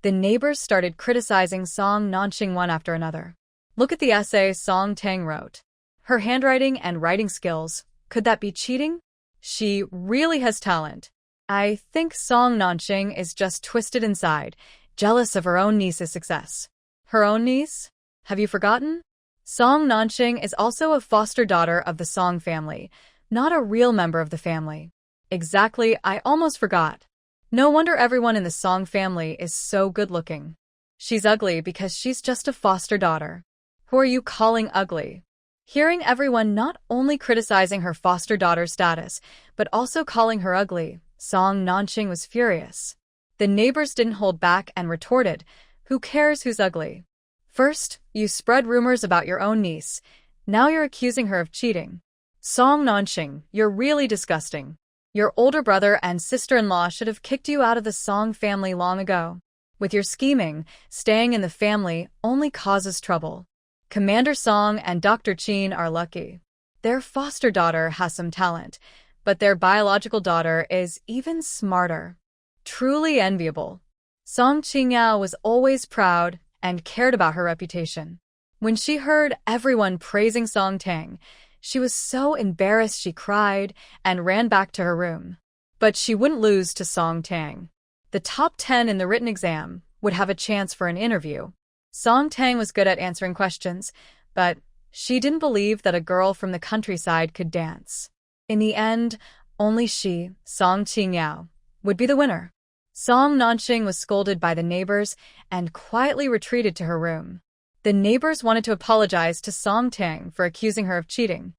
the neighbors started criticizing Song Nanqing one after another. Look at the essay Song Tang wrote. Her handwriting and writing skills, could that be cheating? She really has talent. I think Song Nanqing is just twisted inside, jealous of her own niece's success. Her own niece? Have you forgotten? Song Nanqing is also a foster daughter of the Song family, not a real member of the family. Exactly, I almost forgot. No wonder everyone in the Song family is so good-looking. She's ugly because she's just a foster daughter. Who are you calling ugly? Hearing everyone not only criticizing her foster daughter's status, but also calling her ugly, Song Nanqing was furious. The neighbors didn't hold back and retorted, who cares who's ugly? First, you spread rumors about your own niece. Now you're accusing her of cheating. Song Nanqing, you're really disgusting. Your older brother and sister-in-law should have kicked you out of the Song family long ago. With your scheming, staying in the family only causes trouble. Commander Song and Dr. Qin are lucky. Their foster daughter has some talent, but their biological daughter is even smarter. Truly enviable. Song Qingyao was always proud and cared about her reputation. When she heard everyone praising Song Tang, she was so embarrassed she cried and ran back to her room. But she wouldn't lose to Song Tang. The top 10 in the written exam would have a chance for an interview. Song Tang was good at answering questions, but she didn't believe that a girl from the countryside could dance. In the end, only she, Song Qingyao, would be the winner. Song Nanqing was scolded by the neighbors and quietly retreated to her room. The neighbors wanted to apologize to Song Tang for accusing her of cheating.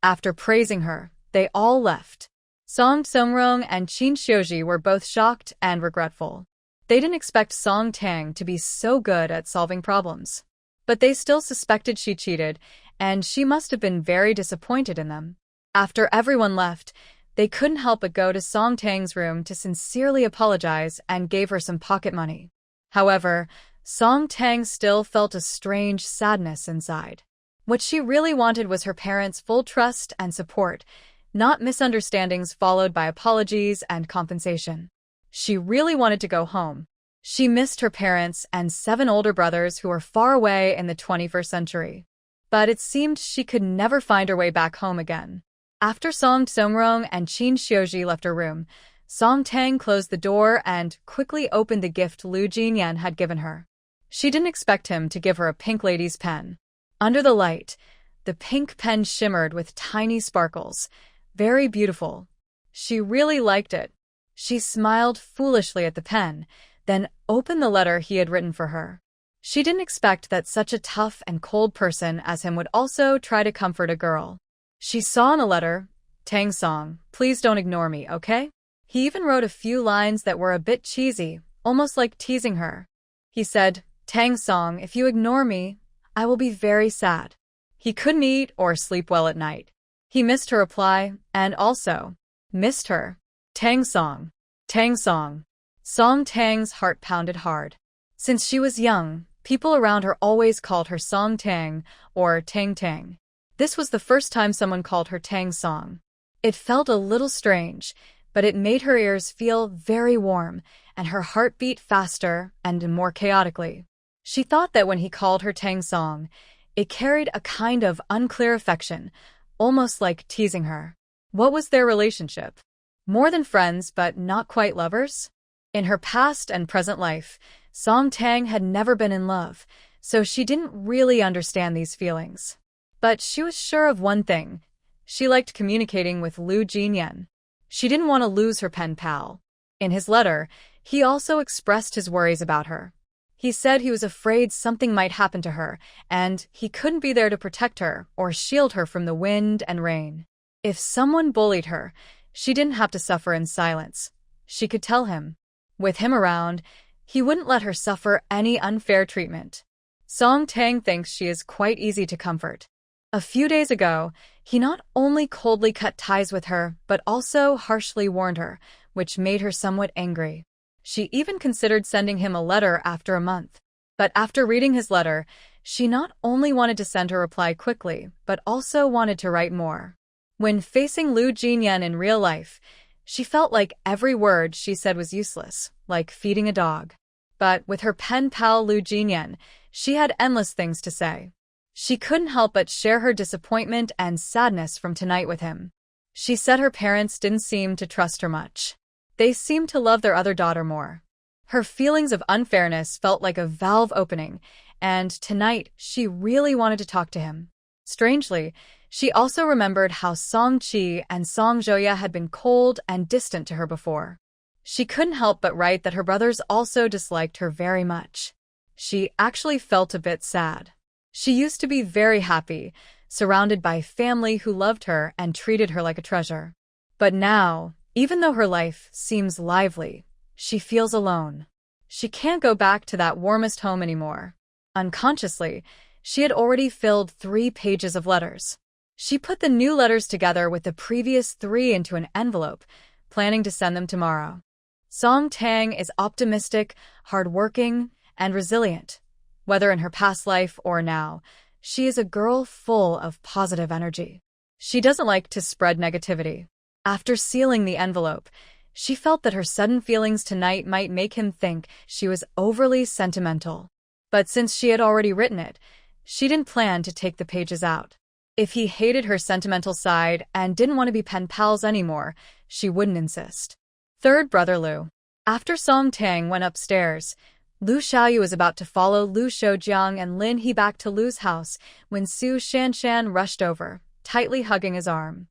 After praising her, they all left. Song Songrong and Qin Xiuji were both shocked and regretful. They didn't expect Song Tang to be so good at solving problems. But they still suspected she cheated, and she must have been very disappointed in them. After everyone left, they couldn't help but go to Song Tang's room to sincerely apologize and gave her some pocket money. However, Song Tang still felt a strange sadness inside. What she really wanted was her parents' full trust and support, not misunderstandings followed by apologies and compensation. She really wanted to go home. She missed her parents and 7 older brothers who were far away in the 21st century. But it seemed she could never find her way back home again. After Song Songrong and Qin Xiuji left her room, Song Tang closed the door and quickly opened the gift Lu Jinyan had given her. She didn't expect him to give her a pink lady's pen. Under the light, the pink pen shimmered with tiny sparkles. Very beautiful. She really liked it. She smiled foolishly at the pen, then opened the letter he had written for her. She didn't expect that such a tough and cold person as him would also try to comfort a girl. She saw in the letter, Tang Song, please don't ignore me, okay? He even wrote a few lines that were a bit cheesy, almost like teasing her. He said, Tang Song, if you ignore me, I will be very sad. He couldn't eat or sleep well at night. He missed her reply, and also missed her. Tang Song. Tang Song. Song Tang's heart pounded hard. Since she was young, People around her always called her Song Tang or Tang Tang. This was the first time someone called her Tang Song. It felt a little strange, but it made her ears feel very warm and her heart beat faster and more chaotically. She thought that when he called her Tang Song, it carried a kind of unclear affection, almost like teasing her. What was their relationship? More than friends, but not quite lovers? In her past and present life, Song Tang had never been in love, so she didn't really understand these feelings. But she was sure of one thing. She liked communicating with Lu Jinyan. She didn't want to lose her pen pal. In his letter, he also expressed his worries about her. He said he was afraid something might happen to her, and he couldn't be there to protect her or shield her from the wind and rain. If someone bullied her, she didn't have to suffer in silence. She could tell him. With him around, he wouldn't let her suffer any unfair treatment. Song Tang thinks she is quite easy to comfort. A few days ago, he not only coldly cut ties with her, but also harshly warned her, which made her somewhat angry. She even considered sending him a letter after a month. But after reading his letter, she not only wanted to send her reply quickly, but also wanted to write more. When facing Lu Jinyan in real life, she felt like every word she said was useless, like feeding a dog. But with her pen pal Lu Jinyan, she had endless things to say. She couldn't help but share her disappointment and sadness from tonight with him. She said her parents didn't seem to trust her much. They seemed to love their other daughter more. Her feelings of unfairness felt like a valve opening, and tonight she really wanted to talk to him. Strangely, she also remembered how Song Qi and Song Zhoya had been cold and distant to her before. She couldn't help but write that her brothers also disliked her very much. She actually felt a bit sad. She used to be very happy, surrounded by family who loved her and treated her like a treasure. But now, even though her life seems lively, she feels alone. She can't go back to that warmest home anymore. Unconsciously, she had already filled 3 pages of letters. She put the new letters together with the previous 3 into an envelope, planning to send them tomorrow. Song Tang is optimistic, hardworking, and resilient. Whether in her past life or now, she is a girl full of positive energy. She doesn't like to spread negativity. After sealing the envelope, she felt that her sudden feelings tonight might make him think she was overly sentimental. But since she had already written it, she didn't plan to take the pages out. If he hated her sentimental side and didn't want to be pen pals anymore, she wouldn't insist. Third brother Lu. After Song Tang went upstairs, Lu Xiaoyu was about to follow Lu Shoujiang and Lin He back to Lu's house when Su Shanshan rushed over, tightly hugging his arm.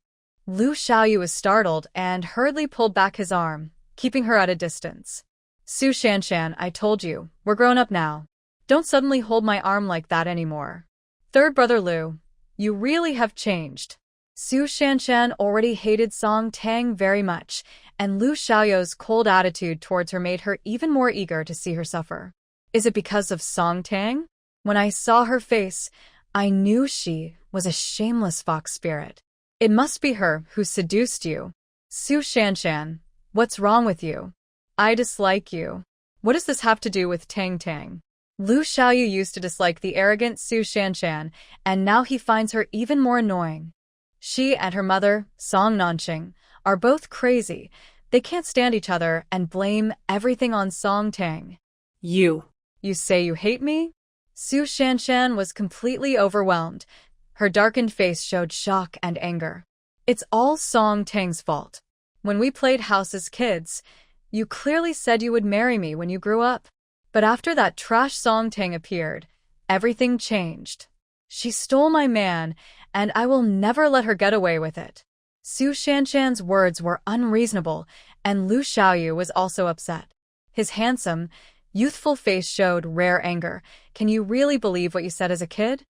Lu Xiaoyu was startled and hurriedly pulled back his arm, keeping her at a distance. Su Shanshan, I told you, we're grown up now. Don't suddenly hold my arm like that anymore. Third brother Lu, you really have changed. Su Shanshan already hated Song Tang very much, and Lu Xiaoyu's cold attitude towards her made her even more eager to see her suffer. Is it because of Song Tang? When I saw her face, I knew she was a shameless fox spirit. It must be her who seduced you. Su Shanshan, what's wrong with you? I dislike you. What does this have to do with Tang Tang? Lu Xiaoyu used to dislike the arrogant Su Shanshan, and now he finds her even more annoying. She and her mother, Song Nanqing, are both crazy. They can't stand each other and blame everything on Song Tang. You say you hate me? Su Shanshan was completely overwhelmed. Her darkened face showed shock and anger. It's all Song Tang's fault. When we played house as kids, you clearly said you would marry me when you grew up. But after that trash Song Tang appeared, everything changed. She stole my man, and I will never let her get away with it. Su Shanshan's words were unreasonable, and Lu Xiaoyu was also upset. His handsome, youthful face showed rare anger. Can you really believe what you said as a kid?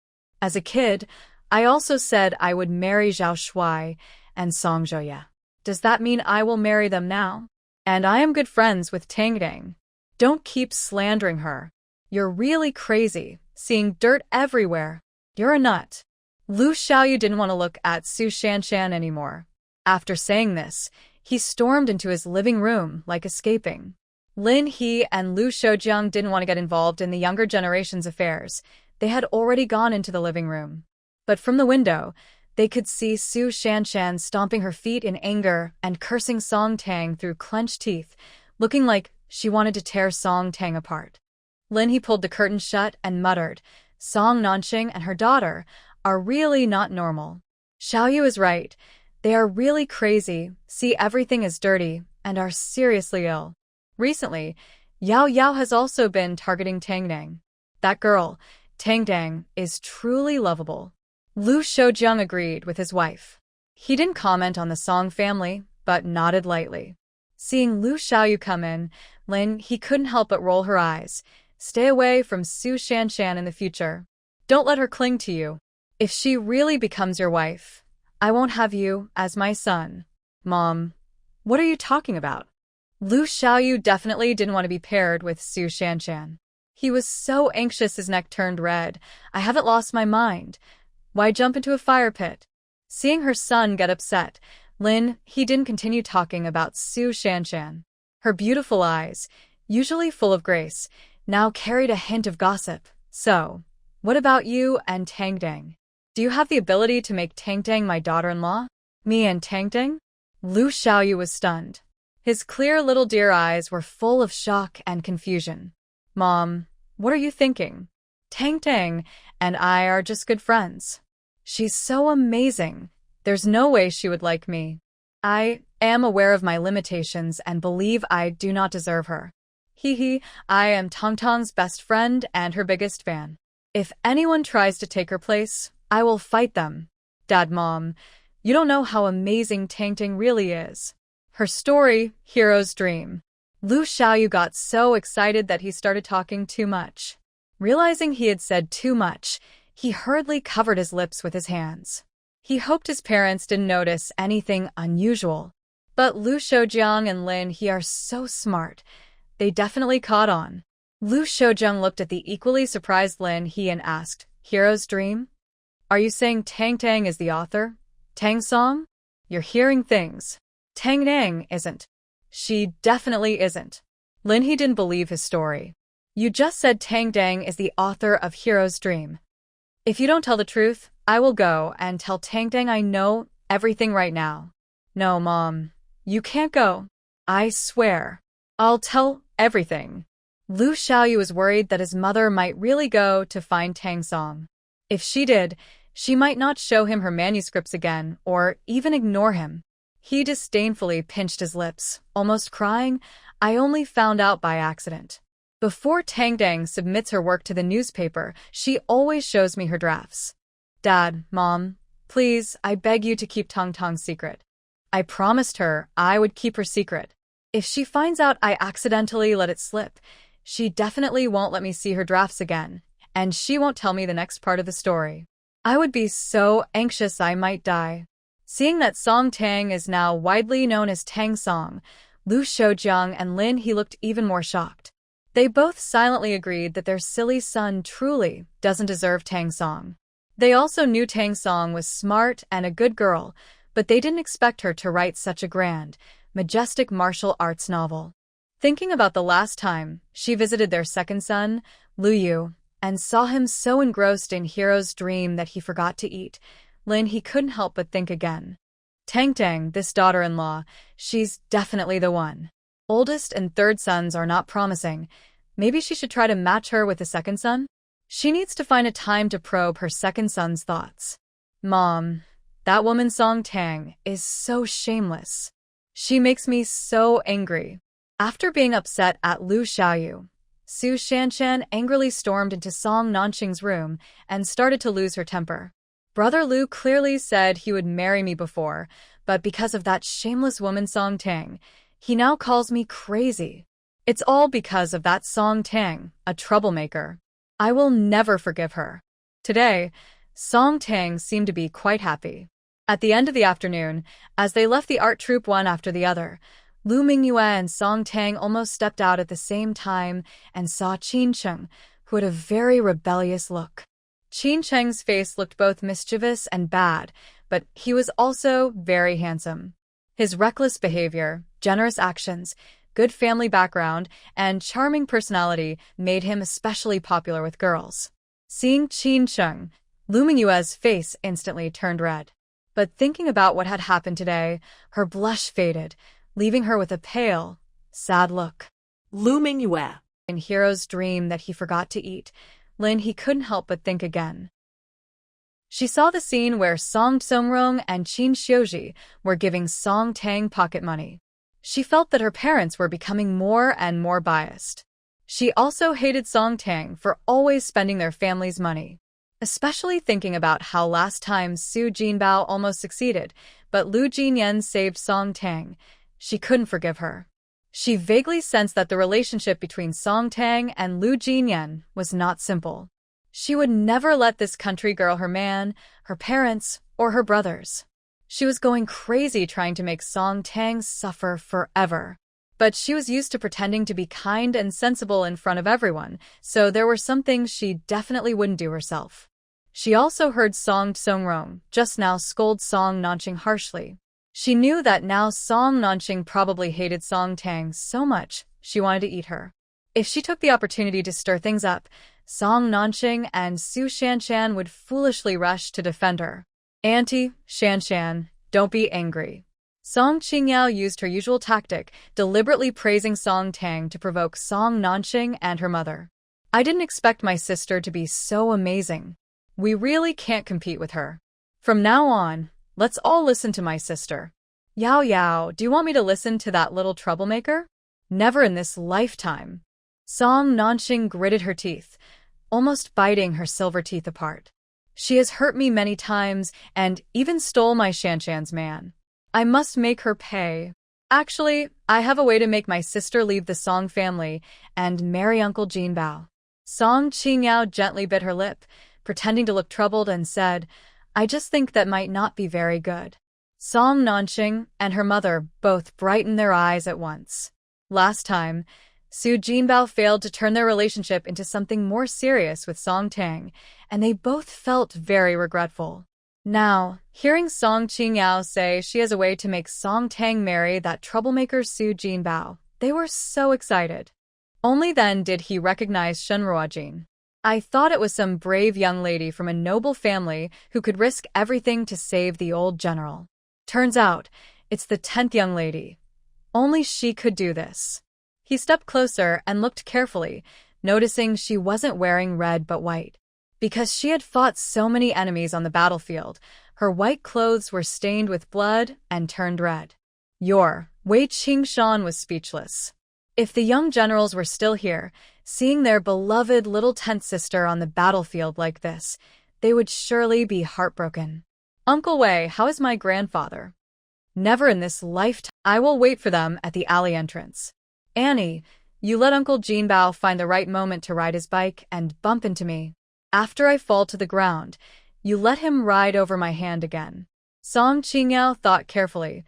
As a kid, I also said I would marry Zhao Shuai and Song Zhoya. Does that mean I will marry them now? And I am good friends with Tang Tang. Don't keep slandering her. You're really crazy, seeing dirt everywhere. You're a nut. Lu Xiaoyu didn't want to look at Su Shanshan anymore. After saying this, he stormed into his living room like escaping. Lin He and Lu Shoujiang didn't want to get involved in the younger generation's affairs. They had already gone into the living room. But from the window, they could see Su Shanshan stomping her feet in anger and cursing Song Tang through clenched teeth, looking like she wanted to tear Song Tang apart. Lin He pulled the curtain shut and muttered, Song Nanqing and her daughter are really not normal. Xiaoyu is right. They are really crazy, see everything as dirty, and are seriously ill. Recently, Yao Yao has also been targeting Tang Dang. That girl, Tang Dang, is truly lovable. Lu Shoujiang agreed with his wife. He didn't comment on the Song family, but nodded lightly. Seeing Lu Xiaoyu come in, Lin He couldn't help but roll her eyes. Stay away from Su Shanshan in the future. Don't let her cling to you. If she really becomes your wife, I won't have you as my son. Mom, what are you talking about? Lu Xiaoyu definitely didn't want to be paired with Su Shanshan. He was so anxious his neck turned red. I haven't lost my mind. Why jump into a fire pit? Seeing her son get upset, Lin He didn't continue talking about Su Shanshan. Her beautiful eyes, usually full of grace, now carried a hint of gossip. So, what about you and Tang Dang? Do you have the ability to make Tang Dang my daughter-in-law? Me and Tang Dang? Lu Xiaoyu was stunned. His clear little deer eyes were full of shock and confusion. Mom, what are you thinking? Tang Dang and I are just good friends. She's so amazing. There's no way she would like me. I am aware of my limitations and believe I do not deserve her. I am Tang Tang's best friend and her biggest fan. If anyone tries to take her place, I will fight them. Dad, Mom, you don't know how amazing Tang Tang really is. Her story, hero's dream. Lu Xiaoyu got so excited that he started talking too much. Realizing he had said too much, he hurriedly covered his lips with his hands. He hoped his parents didn't notice anything unusual. But Lu Shoujiang and Lin He are so smart. They definitely caught on. Lu Shoujiang looked at the equally surprised Lin He and asked, Hero's dream? Are you saying Tang Tang is the author? Tang Song? You're hearing things. Tang Dang isn't. She definitely isn't. Lin He didn't believe his story. You just said Tang Dang is the author of Hero's Dream. If you don't tell the truth, I will go and tell Tang Dang I know everything right now. No, Mom. You can't go. I swear. I'll tell everything. Lu Xiaoyu was worried that his mother might really go to find Tang Song. If she did, she might not show him her manuscripts again or even ignore him. He disdainfully pinched his lips, almost crying. I only found out by accident. Before Tang Dang submits her work to the newspaper, she always shows me her drafts. Dad, Mom, please, I beg you to keep Tang Tang's secret. I promised her I would keep her secret. If she finds out I accidentally let it slip, she definitely won't let me see her drafts again, and she won't tell me the next part of the story. I would be so anxious I might die. Seeing that Song Tang is now widely known as Tang Song, Lu Shoujiang and Lin He looked even more shocked. They both silently agreed that their silly son truly doesn't deserve Tang Song. They also knew Tang Song was smart and a good girl, but they didn't expect her to write such a grand, majestic martial arts novel. Thinking about the last time she visited their second son, Lu Yu, and saw him so engrossed in Hero's Dream that he forgot to eat, Lin He couldn't help but think again. Tang Tang, this daughter-in-law, she's definitely the one. Oldest and third sons are not promising. Maybe she should try to match her with the second son? She needs to find a time to probe her second son's thoughts. Mom, that woman Song Tang is so shameless. She makes me so angry. After being upset at Lu Xiaoyu, Su Shanshan angrily stormed into Song Nanqing's room and started to lose her temper. Brother Lu clearly said he would marry me before, but because of that shameless woman Song Tang, he now calls me crazy. It's all because of that Song Tang, a troublemaker. I will never forgive her. Today, Song Tang seemed to be quite happy. At the end of the afternoon, as they left the art troupe one after the other, Lu Mingyue and Song Tang almost stepped out at the same time and saw Qin Cheng, who had a very rebellious look. Qin Cheng's face looked both mischievous and bad, but he was also very handsome. His reckless behavior, generous actions, good family background, and charming personality made him especially popular with girls. Seeing Qin Sheng, Lu Mingyue's face instantly turned red. But thinking about what had happened today, her blush faded, leaving her with a pale, sad look. Lu Mingyue. In Hero's dream that he forgot to eat, he couldn't help but think again. She saw the scene where Song Tsongrong and Qin Xiuji were giving Song Tang pocket money. She felt that her parents were becoming more and more biased. She also hated Song Tang for always spending their family's money, especially thinking about how last time Su Jinbao almost succeeded, but Lu Jinyan saved Song Tang. She couldn't forgive her. She vaguely sensed that the relationship between Song Tang and Lu Jinyan was not simple. She would never let this country girl her man, her parents, or her brothers. She was going crazy trying to make Song Tang suffer forever. But she was used to pretending to be kind and sensible in front of everyone, so there were some things she definitely wouldn't do herself. She also heard Song Tsongrong just now scold Song Nanqing harshly. She knew that now Song Nanqing probably hated Song Tang so much she wanted to eat her. If she took the opportunity to stir things up, Song Nanqing and Su Shanshan would foolishly rush to defend her. Auntie, Shanshan, don't be angry. Song Qingyao used her usual tactic, deliberately praising Song Tang to provoke Song Nanqing and her mother. I didn't expect my sister to be so amazing. We really can't compete with her. From now on, let's all listen to my sister. Yao Yao, do you want me to listen to that little troublemaker? Never in this lifetime. Song Nanqing gritted her teeth, almost biting her silver teeth apart. She has hurt me many times and even stole my Shanshan's man. I must make her pay. Actually, I have a way to make my sister leave the Song family and marry Uncle Jinbao. Song Qingyao gently bit her lip, pretending to look troubled, and said, I just think that might not be very good. Song Nanqing and her mother both brightened their eyes at once. Last time, Su Jinbao failed to turn their relationship into something more serious with Song Tang, and they both felt very regretful. Now, hearing Song Qingyao say she has a way to make Song Tang marry that troublemaker Su Jinbao, they were so excited. Only then did he recognize Shenruojin. I thought it was some brave young lady from a noble family who could risk everything to save the old general. Turns out, it's the 10th young lady. Only she could do this. He stepped closer and looked carefully, noticing she wasn't wearing red but white. Because she had fought so many enemies on the battlefield, her white clothes were stained with blood and turned red. Wei Qingshan was speechless. If the young generals were still here, seeing their beloved little 10th sister on the battlefield like this, they would surely be heartbroken. Uncle Wei, how is my grandfather? Never in this lifetime. I will wait for them at the alley entrance. Annie, you let Uncle Jinbao find the right moment to ride his bike and bump into me. After I fall to the ground, you let him ride over my hand again. Song Qingyao thought carefully.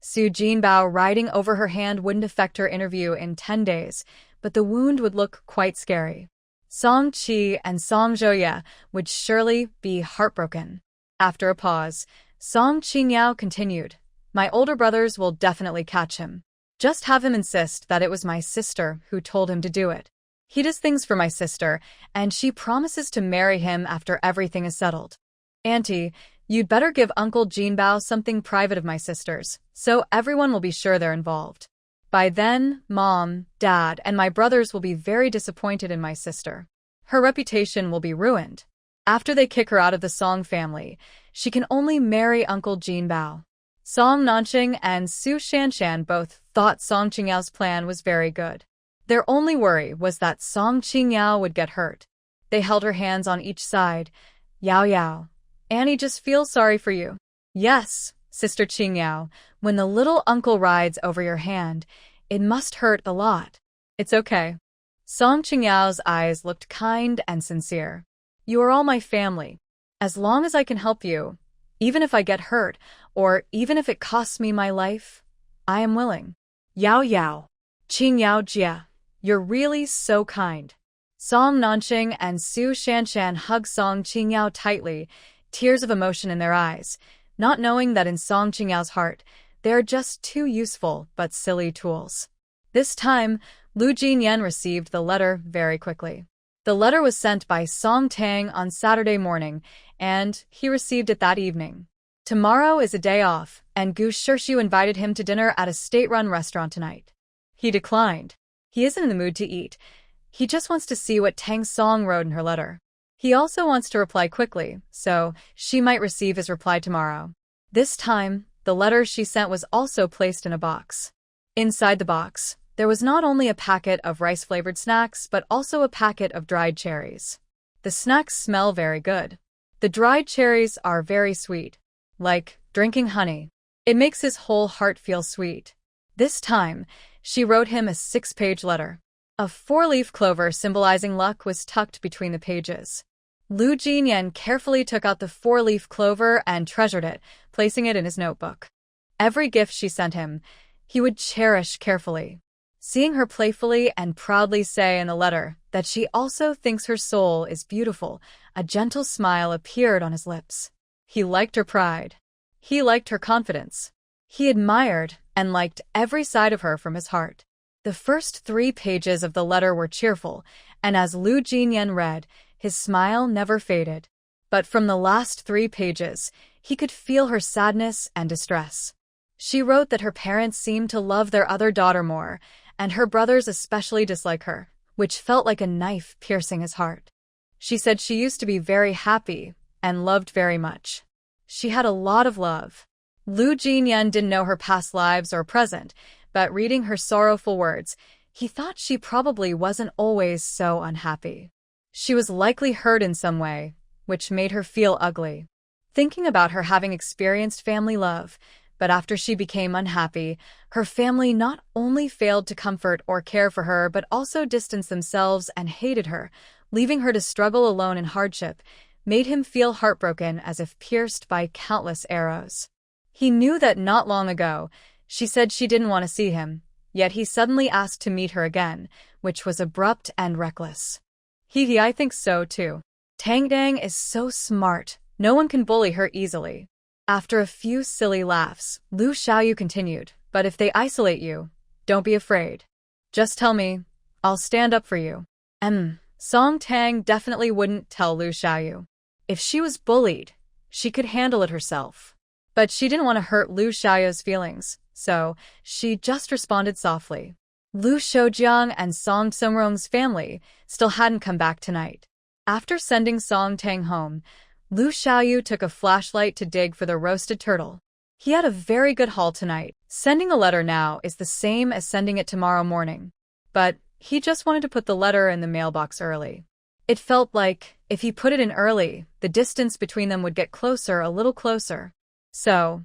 Su Jinbao riding over her hand wouldn't affect her interview in 10 days, but the wound would look quite scary. Song Qi and Song Zhouye would surely be heartbroken. After a pause, Song Qingyao continued, My older brothers will definitely catch him. Just have him insist that it was my sister who told him to do it. He does things for my sister, and she promises to marry him after everything is settled. Auntie, you'd better give Uncle Jinbao something private of my sister's, so everyone will be sure they're involved. By then, Mom, Dad, and my brothers will be very disappointed in my sister. Her reputation will be ruined. After they kick her out of the Song family, she can only marry Uncle Jinbao. Song Nanqing and Su Shanshan both thought Song Qingyao's plan was very good. Their only worry was that Song Qingyao would get hurt. They held her hands on each side. Yao Yao, Annie just feels sorry for you. Yes, Sister Qingyao, when the little uncle rides over your hand, it must hurt a lot. It's okay. Song Qingyao's eyes looked kind and sincere. You are all my family. As long as I can help you, even if I get hurt, or even if it costs me my life, I am willing. Yao Yao, Qingyao Jia, you're really so kind. Song Nanqing and Su Shanshan hugged Song Qingyao tightly, tears of emotion in their eyes, not knowing that in Song Qingyao's heart, they are just two useful but silly tools. This time, Lu Jinyan received the letter very quickly. The letter was sent by Song Tang on Saturday morning, and he received it that evening. Tomorrow is a day off, and Gu Shirshu invited him to dinner at a state-run restaurant tonight. He declined. He isn't in the mood to eat. He just wants to see what Tang Song wrote in her letter. He also wants to reply quickly, so she might receive his reply tomorrow. This time, the letter she sent was also placed in a box. Inside the box, there was not only a packet of rice-flavored snacks, but also a packet of dried cherries. The snacks smell very good. The dried cherries are very sweet, like drinking honey. It makes his whole heart feel sweet. This time, she wrote him a 6-page letter. A 4-leaf clover symbolizing luck was tucked between the pages. Lu Jinyan carefully took out the 4-leaf clover and treasured it, placing it in his notebook. Every gift she sent him, he would cherish carefully. Seeing her playfully and proudly say in the letter that she also thinks her soul is beautiful, a gentle smile appeared on his lips. He liked her pride. He liked her confidence. He admired and liked every side of her from his heart. The first 3 pages of the letter were cheerful, and as Lu Jinyan read, his smile never faded. But from the last 3 pages, he could feel her sadness and distress. She wrote that her parents seemed to love their other daughter more, and her brothers especially dislike her, which felt like a knife piercing his heart. She said she used to be very happy and loved very much. She had a lot of love. Lu Jinyan didn't know her past lives or present, but reading her sorrowful words, he thought she probably wasn't always so unhappy. She was likely hurt in some way, which made her feel ugly. Thinking about her having experienced family love, but after she became unhappy, her family not only failed to comfort or care for her, but also distanced themselves and hated her, leaving her to struggle alone in hardship, made him feel heartbroken as if pierced by countless arrows. He knew that not long ago, she said she didn't want to see him, yet he suddenly asked to meet her again, which was abrupt and reckless. I think so too. Tang is so smart, no one can bully her easily. After a few silly laughs, Lu Xiaoyu continued, but if they isolate you, don't be afraid. Just tell me, I'll stand up for you. Song Tang definitely wouldn't tell Lu Xiaoyu. If she was bullied, she could handle it herself. But she didn't want to hurt Lu Xiaoyu's feelings, so she just responded softly. Lu Shoujiang and Song Tsumrong's family still hadn't come back tonight. After sending Song Tang home, Lu Xiaoyu took a flashlight to dig for the roasted turtle. He had a very good haul tonight. Sending a letter now is the same as sending it tomorrow morning. But he just wanted to put the letter in the mailbox early. It felt like, if he put it in early, the distance between them would get closer, a little closer. So,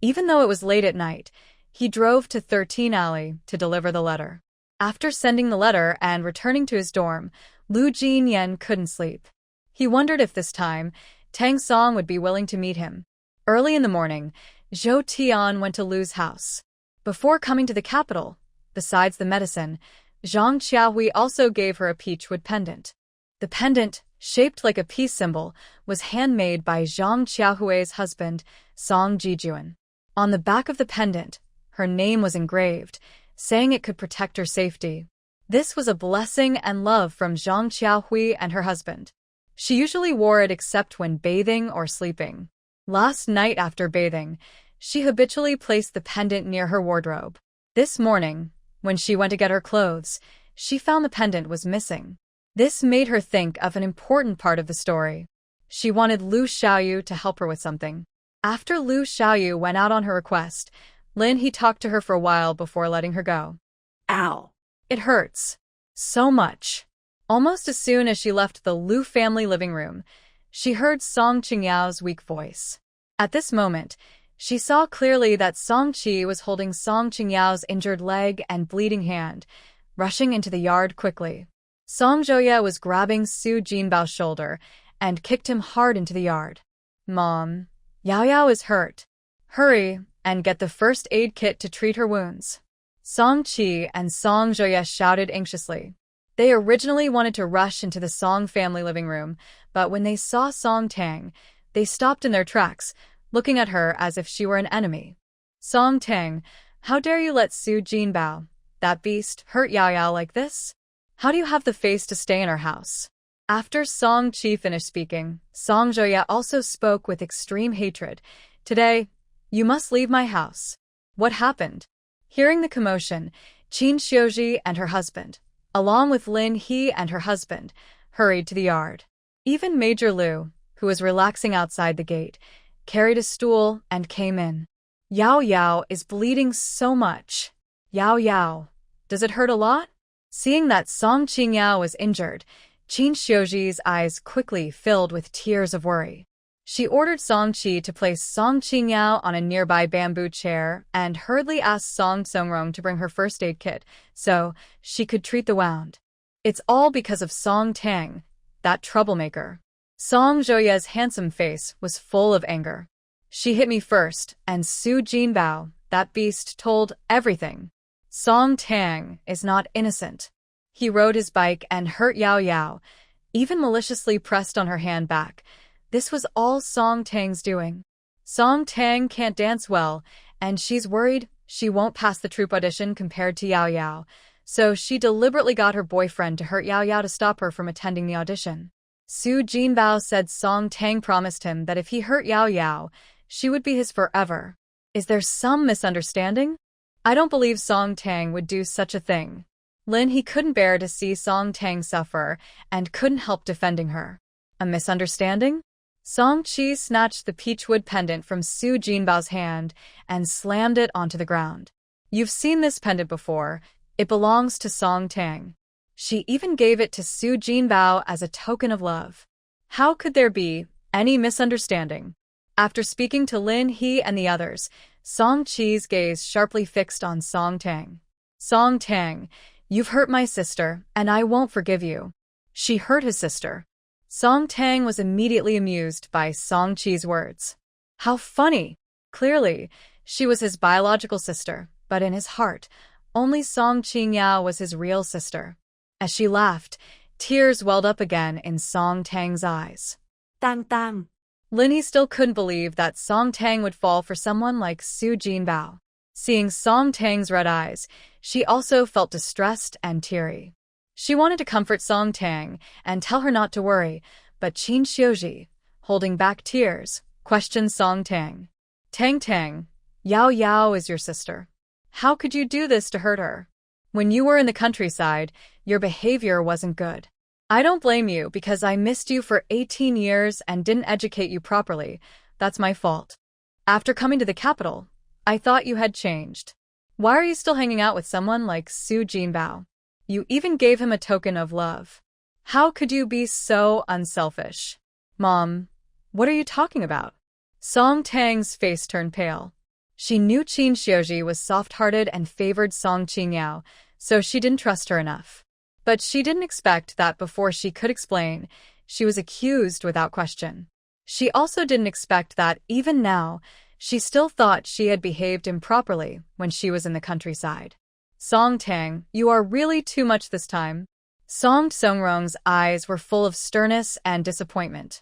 even though it was late at night, he drove to 13 Alley to deliver the letter. After sending the letter and returning to his dorm, Lu Jinyan couldn't sleep. He wondered if this time, Tang Song would be willing to meet him. Early in the morning, Zhou Tian went to Lu's house. Before coming to the capital, besides the medicine, Zhang Qiahui also gave her a peachwood pendant. The pendant, shaped like a peace symbol, was handmade by Zhang Qiahui's husband, Song Jijuan. On the back of the pendant, her name was engraved, saying it could protect her safety. This was a blessing and love from Zhang Qiahui and her husband. She usually wore it except when bathing or sleeping. Last night after bathing, she habitually placed the pendant near her wardrobe. This morning, when she went to get her clothes, she found the pendant was missing. This made her think of an important part of the story. She wanted Lu Xiaoyu to help her with something. After Lu Xiaoyu went out on her request, he talked to her for a while before letting her go. Ow. It hurts. So much. Almost as soon as she left the Lu family living room, she heard Song Qingyao's weak voice. At this moment, she saw clearly that Song Qi was holding Song Qingyao's injured leg and bleeding hand, rushing into the yard quickly. Song Zhouya was grabbing Su Jinbao's shoulder and kicked him hard into the yard. Mom, Yao Yao is hurt. Hurry and get the first aid kit to treat her wounds. Song Qi and Song Zhouya shouted anxiously. They originally wanted to rush into the Song family living room, but when they saw Song Tang, they stopped in their tracks, looking at her as if she were an enemy. Song Tang, how dare you let Su Jinbao, that beast, hurt Yao Yao like this? How do you have the face to stay in our house? After Song Chi finished speaking, Song Joya also spoke with extreme hatred. Today, you must leave my house. What happened? Hearing the commotion, Qin Xiuji and her husband, along with Lin He and her husband, hurried to the yard. Even Major Liu, who was relaxing outside the gate, carried a stool and came in. Yao Yao is bleeding so much. Yao Yao, does it hurt a lot? Seeing that Song Qingyao was injured, Qin Xiuji's eyes quickly filled with tears of worry. She ordered Song Qi to place Song Qingyao on a nearby bamboo chair and hurriedly asked Song Songrong to bring her first aid kit so she could treat the wound. It's all because of Song Tang, that troublemaker. Song Joya's handsome face was full of anger. She hit me first, and Su Jinbao, that beast, told everything. Song Tang is not innocent. He rode his bike and hurt Yao Yao, even maliciously pressed on her hand back. This was all Song Tang's doing. Song Tang can't dance well, and she's worried she won't pass the troupe audition compared to Yao Yao, so she deliberately got her boyfriend to hurt Yao Yao to stop her from attending the audition. Su Jinbao said Song Tang promised him that if he hurt Yao Yao, she would be his forever. Is there some misunderstanding? I don't believe Song Tang would do such a thing. Lin He couldn't bear to see Song Tang suffer and couldn't help defending her. A misunderstanding? Song Chi snatched the peachwood pendant from Su Jinbao's hand and slammed it onto the ground. You've seen this pendant before. It belongs to Song Tang. She even gave it to Su Jinbao as a token of love. How could there be any misunderstanding? After speaking to Lin He and the others, Song Chi's gaze sharply fixed on Song Tang. Song Tang, you've hurt my sister, and I won't forgive you. She hurt his sister. Song Tang was immediately amused by Song Chi's words. How funny! Clearly, she was his biological sister, but in his heart, only Song Qingyao was his real sister. As she laughed, tears welled up again in Song Tang's eyes. Tang. Lin He still couldn't believe that Song Tang would fall for someone like Su Jinbao. Seeing Song Tang's red eyes, she also felt distressed and teary. She wanted to comfort Song Tang and tell her not to worry, but Qin Xiuji, holding back tears, questioned Song Tang. Tang, Yao Yao is your sister. How could you do this to hurt her? When you were in the countryside, your behavior wasn't good. I don't blame you because I missed you for 18 years and didn't educate you properly. That's my fault. After coming to the capital, I thought you had changed. Why are you still hanging out with someone like Su Jinbao? You even gave him a token of love. How could you be so unselfish? Mom, what are you talking about? Song Tang's face turned pale. She knew Qin Xiuji was soft-hearted and favored Song Qingyao, so she didn't trust her enough. But she didn't expect that before she could explain, she was accused without question. She also didn't expect that, even now, she still thought she had behaved improperly when she was in the countryside. Song Tang, you are really too much this time. Song Songrong's eyes were full of sternness and disappointment.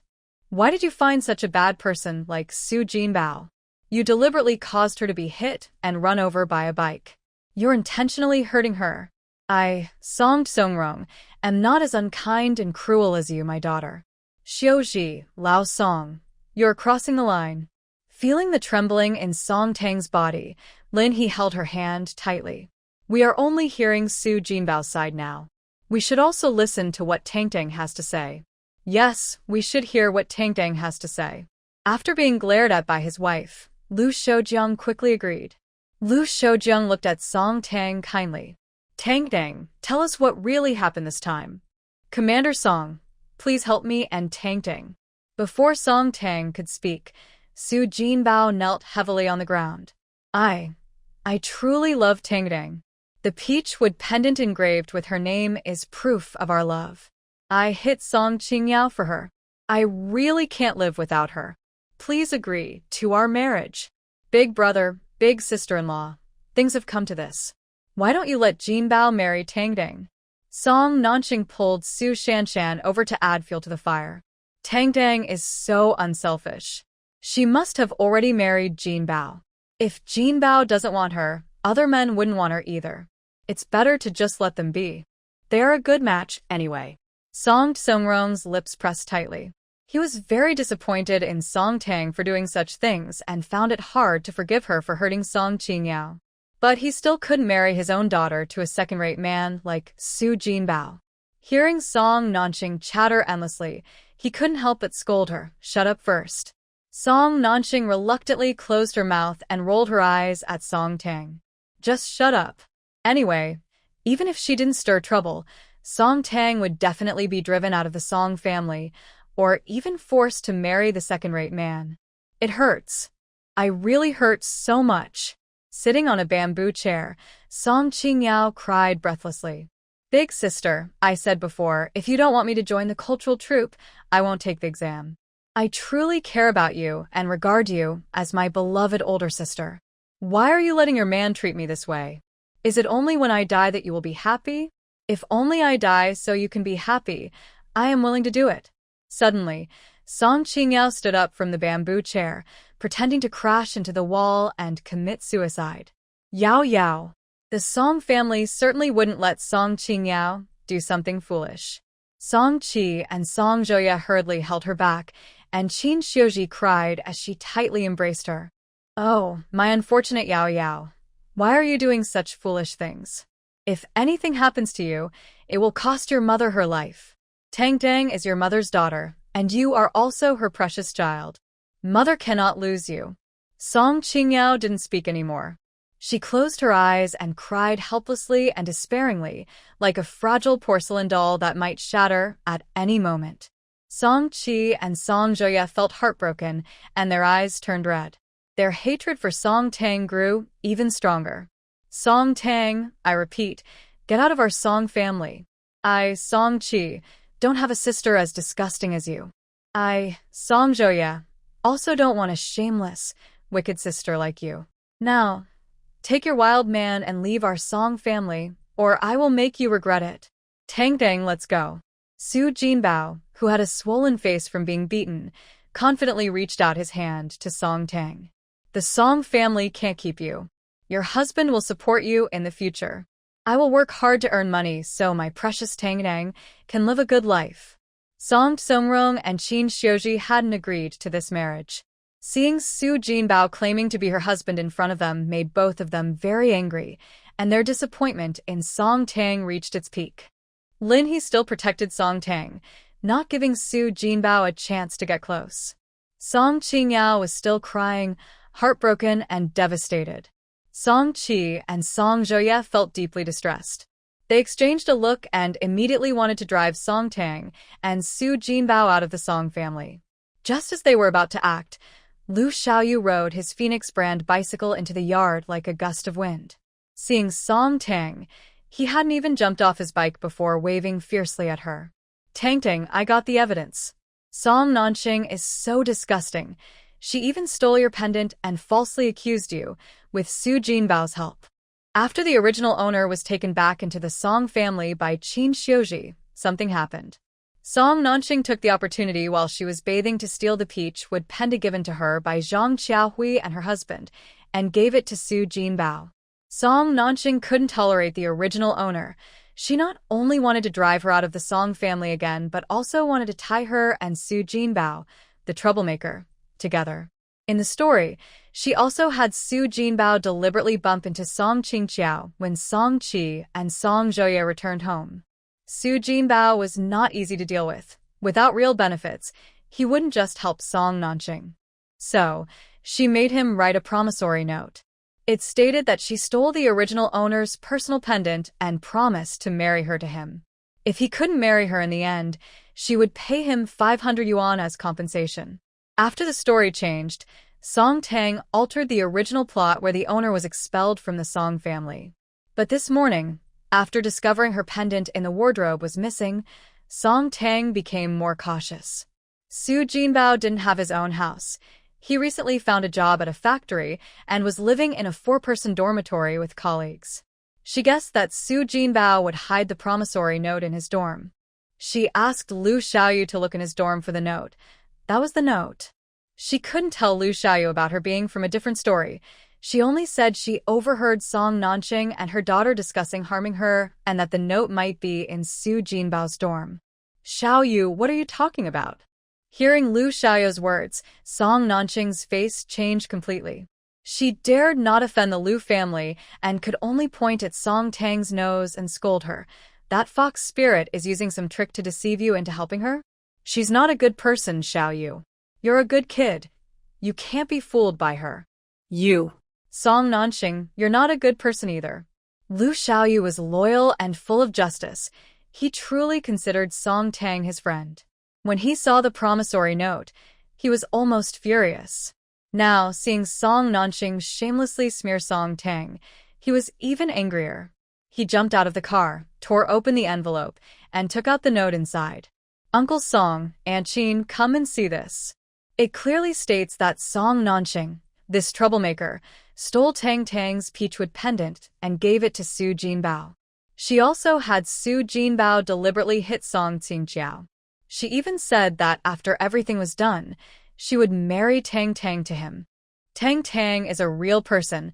Why did you find such a bad person like Su Jinbao? You deliberately caused her to be hit and run over by a bike. You're intentionally hurting her. I, Song Songrong, am not as unkind and cruel as you, my daughter. Xiuji, Lao Song, you're crossing the line. Feeling the trembling in Song Tang's body, Lin He held her hand tightly. We are only hearing Su Jinbao's side now. We should also listen to what Tang has to say. Yes, we should hear what Tang has to say. After being glared at by his wife, Lu Shoujiang quickly agreed. Lu Shoujiang looked at Song Tang kindly. Tang, tell us what really happened this time. Commander Song, please help me and Tang. Before Song Tang could speak, Su Jinbao knelt heavily on the ground. I truly love Tang. The peachwood pendant engraved with her name is proof of our love. I hit Song Qingyao for her. I really can't live without her. Please agree to our marriage. Big brother, big sister-in-law, things have come to this. Why don't you let Jinbao marry Tang? Song Nanqing pulled Su Shanshan over to add fuel to the fire. Tang is so unselfish. She must have already married Jinbao. If Jinbao doesn't want her, other men wouldn't want her either. It's better to just let them be. They are a good match, anyway. Song Seongrong's lips pressed tightly. He was very disappointed in Song Tang for doing such things and found it hard to forgive her for hurting Song Qingyao. But he still couldn't marry his own daughter to a second-rate man like Su Jinbao. Hearing Song Nanqing chatter endlessly, he couldn't help but scold her. Shut up first. Song Nanqing reluctantly closed her mouth and rolled her eyes at Song Tang. Just shut up. Anyway, even if she didn't stir trouble, Song Tang would definitely be driven out of the Song family, or even forced to marry the second-rate man. It hurts. I really hurt so much. Sitting on a bamboo chair, Song Qingyao cried breathlessly. Big sister, I said before, if you don't want me to join the cultural troupe, I won't take the exam. I truly care about you and regard you as my beloved older sister. Why are you letting your man treat me this way? Is it only when I die that you will be happy? If only I die so you can be happy, I am willing to do it. Suddenly, Song Qingyao stood up from the bamboo chair, pretending to crash into the wall and commit suicide. Yao Yao. The Song family certainly wouldn't let Song Qingyao do something foolish. Song Qi and Song Zhoya hurriedly held her back, and Qin Xiuji cried as she tightly embraced her. Oh, my unfortunate Yao Yao. Why are you doing such foolish things? If anything happens to you, it will cost your mother her life. Tang is your mother's daughter, and you are also her precious child. Mother cannot lose you. Song Qingyao didn't speak anymore. She closed her eyes and cried helplessly and despairingly, like a fragile porcelain doll that might shatter at any moment. Song Qi and Song Zhoya felt heartbroken, and their eyes turned red. Their hatred for Song Tang grew even stronger. Song Tang, I repeat, get out of our Song family. I, Song Qi, don't have a sister as disgusting as you. I, Song Zhoya, also don't want a shameless, wicked sister like you. Now, take your wild man and leave our Song family, or I will make you regret it. Tang, let's go. Su Jinbao, who had a swollen face from being beaten, confidently reached out his hand to Song Tang. The Song family can't keep you. Your husband will support you in the future. I will work hard to earn money so my precious Tang can live a good life. Song Seongrong and Qin Xiuji hadn't agreed to this marriage. Seeing Su Jinbao claiming to be her husband in front of them made both of them very angry, and their disappointment in Song Tang reached its peak. Lin He still protected Song Tang, not giving Su Jinbao a chance to get close. Song Qingyao was still crying, heartbroken and devastated. Song Qi and Song Zhoya felt deeply distressed. They exchanged a look and immediately wanted to drive Song Tang and Su Jinbao out of the Song family. Just as they were about to act, Lu Xiaoyu rode his Phoenix brand bicycle into the yard like a gust of wind. Seeing Song Tang, he hadn't even jumped off his bike before waving fiercely at her. Tang, I got the evidence. Song Nanqing is so disgusting. She even stole your pendant and falsely accused you, with Su Jinbao's help. After the original owner was taken back into the Song family by Qin Xiuji, something happened. Song Nanqing took the opportunity while she was bathing to steal the peach-wood pendant given to her by Zhang Qiaohui and her husband, and gave it to Su Jinbao. Song Nanqing couldn't tolerate the original owner. She not only wanted to drive her out of the Song family again, but also wanted to tie her and Su Jinbao, the troublemaker, together. In the story, she also had Su Jinbao deliberately bump into Song Qingqiao when Song Qi and Song Zhoya returned home. Su Jinbao was not easy to deal with. Without real benefits, he wouldn't just help Song Nanqing. So, she made him write a promissory note. It stated that she stole the original owner's personal pendant and promised to marry her to him. If he couldn't marry her in the end, she would pay him 500 yuan as compensation. After the story changed, Song Tang altered the original plot where the owner was expelled from the Song family. But this morning, after discovering her pendant in the wardrobe was missing, Song Tang became more cautious. Su Jinbao didn't have his own house. He recently found a job at a factory and was living in a 4-person dormitory with colleagues. She guessed that Su Jinbao would hide the promissory note in his dorm. She asked Lu Xiaoyu to look in his dorm for the note. That was the note. She couldn't tell Lu Xiaoyu about her being from a different story. She only said she overheard Song Nanqing and her daughter discussing harming her and that the note might be in Su Jinbao's dorm. Xiaoyu, what are you talking about? Hearing Lu Xiaoyu's words, Song Nanqing's face changed completely. She dared not offend the Lu family and could only point at Song Tang's nose and scold her. That fox spirit is using some trick to deceive you into helping her? She's not a good person, Xiaoyu. You're a good kid. You can't be fooled by her. You. Song Nanqing, you're not a good person either. Lu Xiaoyu was loyal and full of justice. He truly considered Song Tang his friend. When he saw the promissory note, he was almost furious. Now, seeing Song Nanqing shamelessly smear Song Tang, he was even angrier. He jumped out of the car, tore open the envelope, and took out the note inside. Uncle Song, Aunt Qin, come and see this. It clearly states that Song Nanqing, this troublemaker, stole Tang's peachwood pendant and gave it to Su Jinbao. She also had Su Jinbao deliberately hit Song Qingqiao. She even said that after everything was done, she would marry Tang to him. Tang is a real person,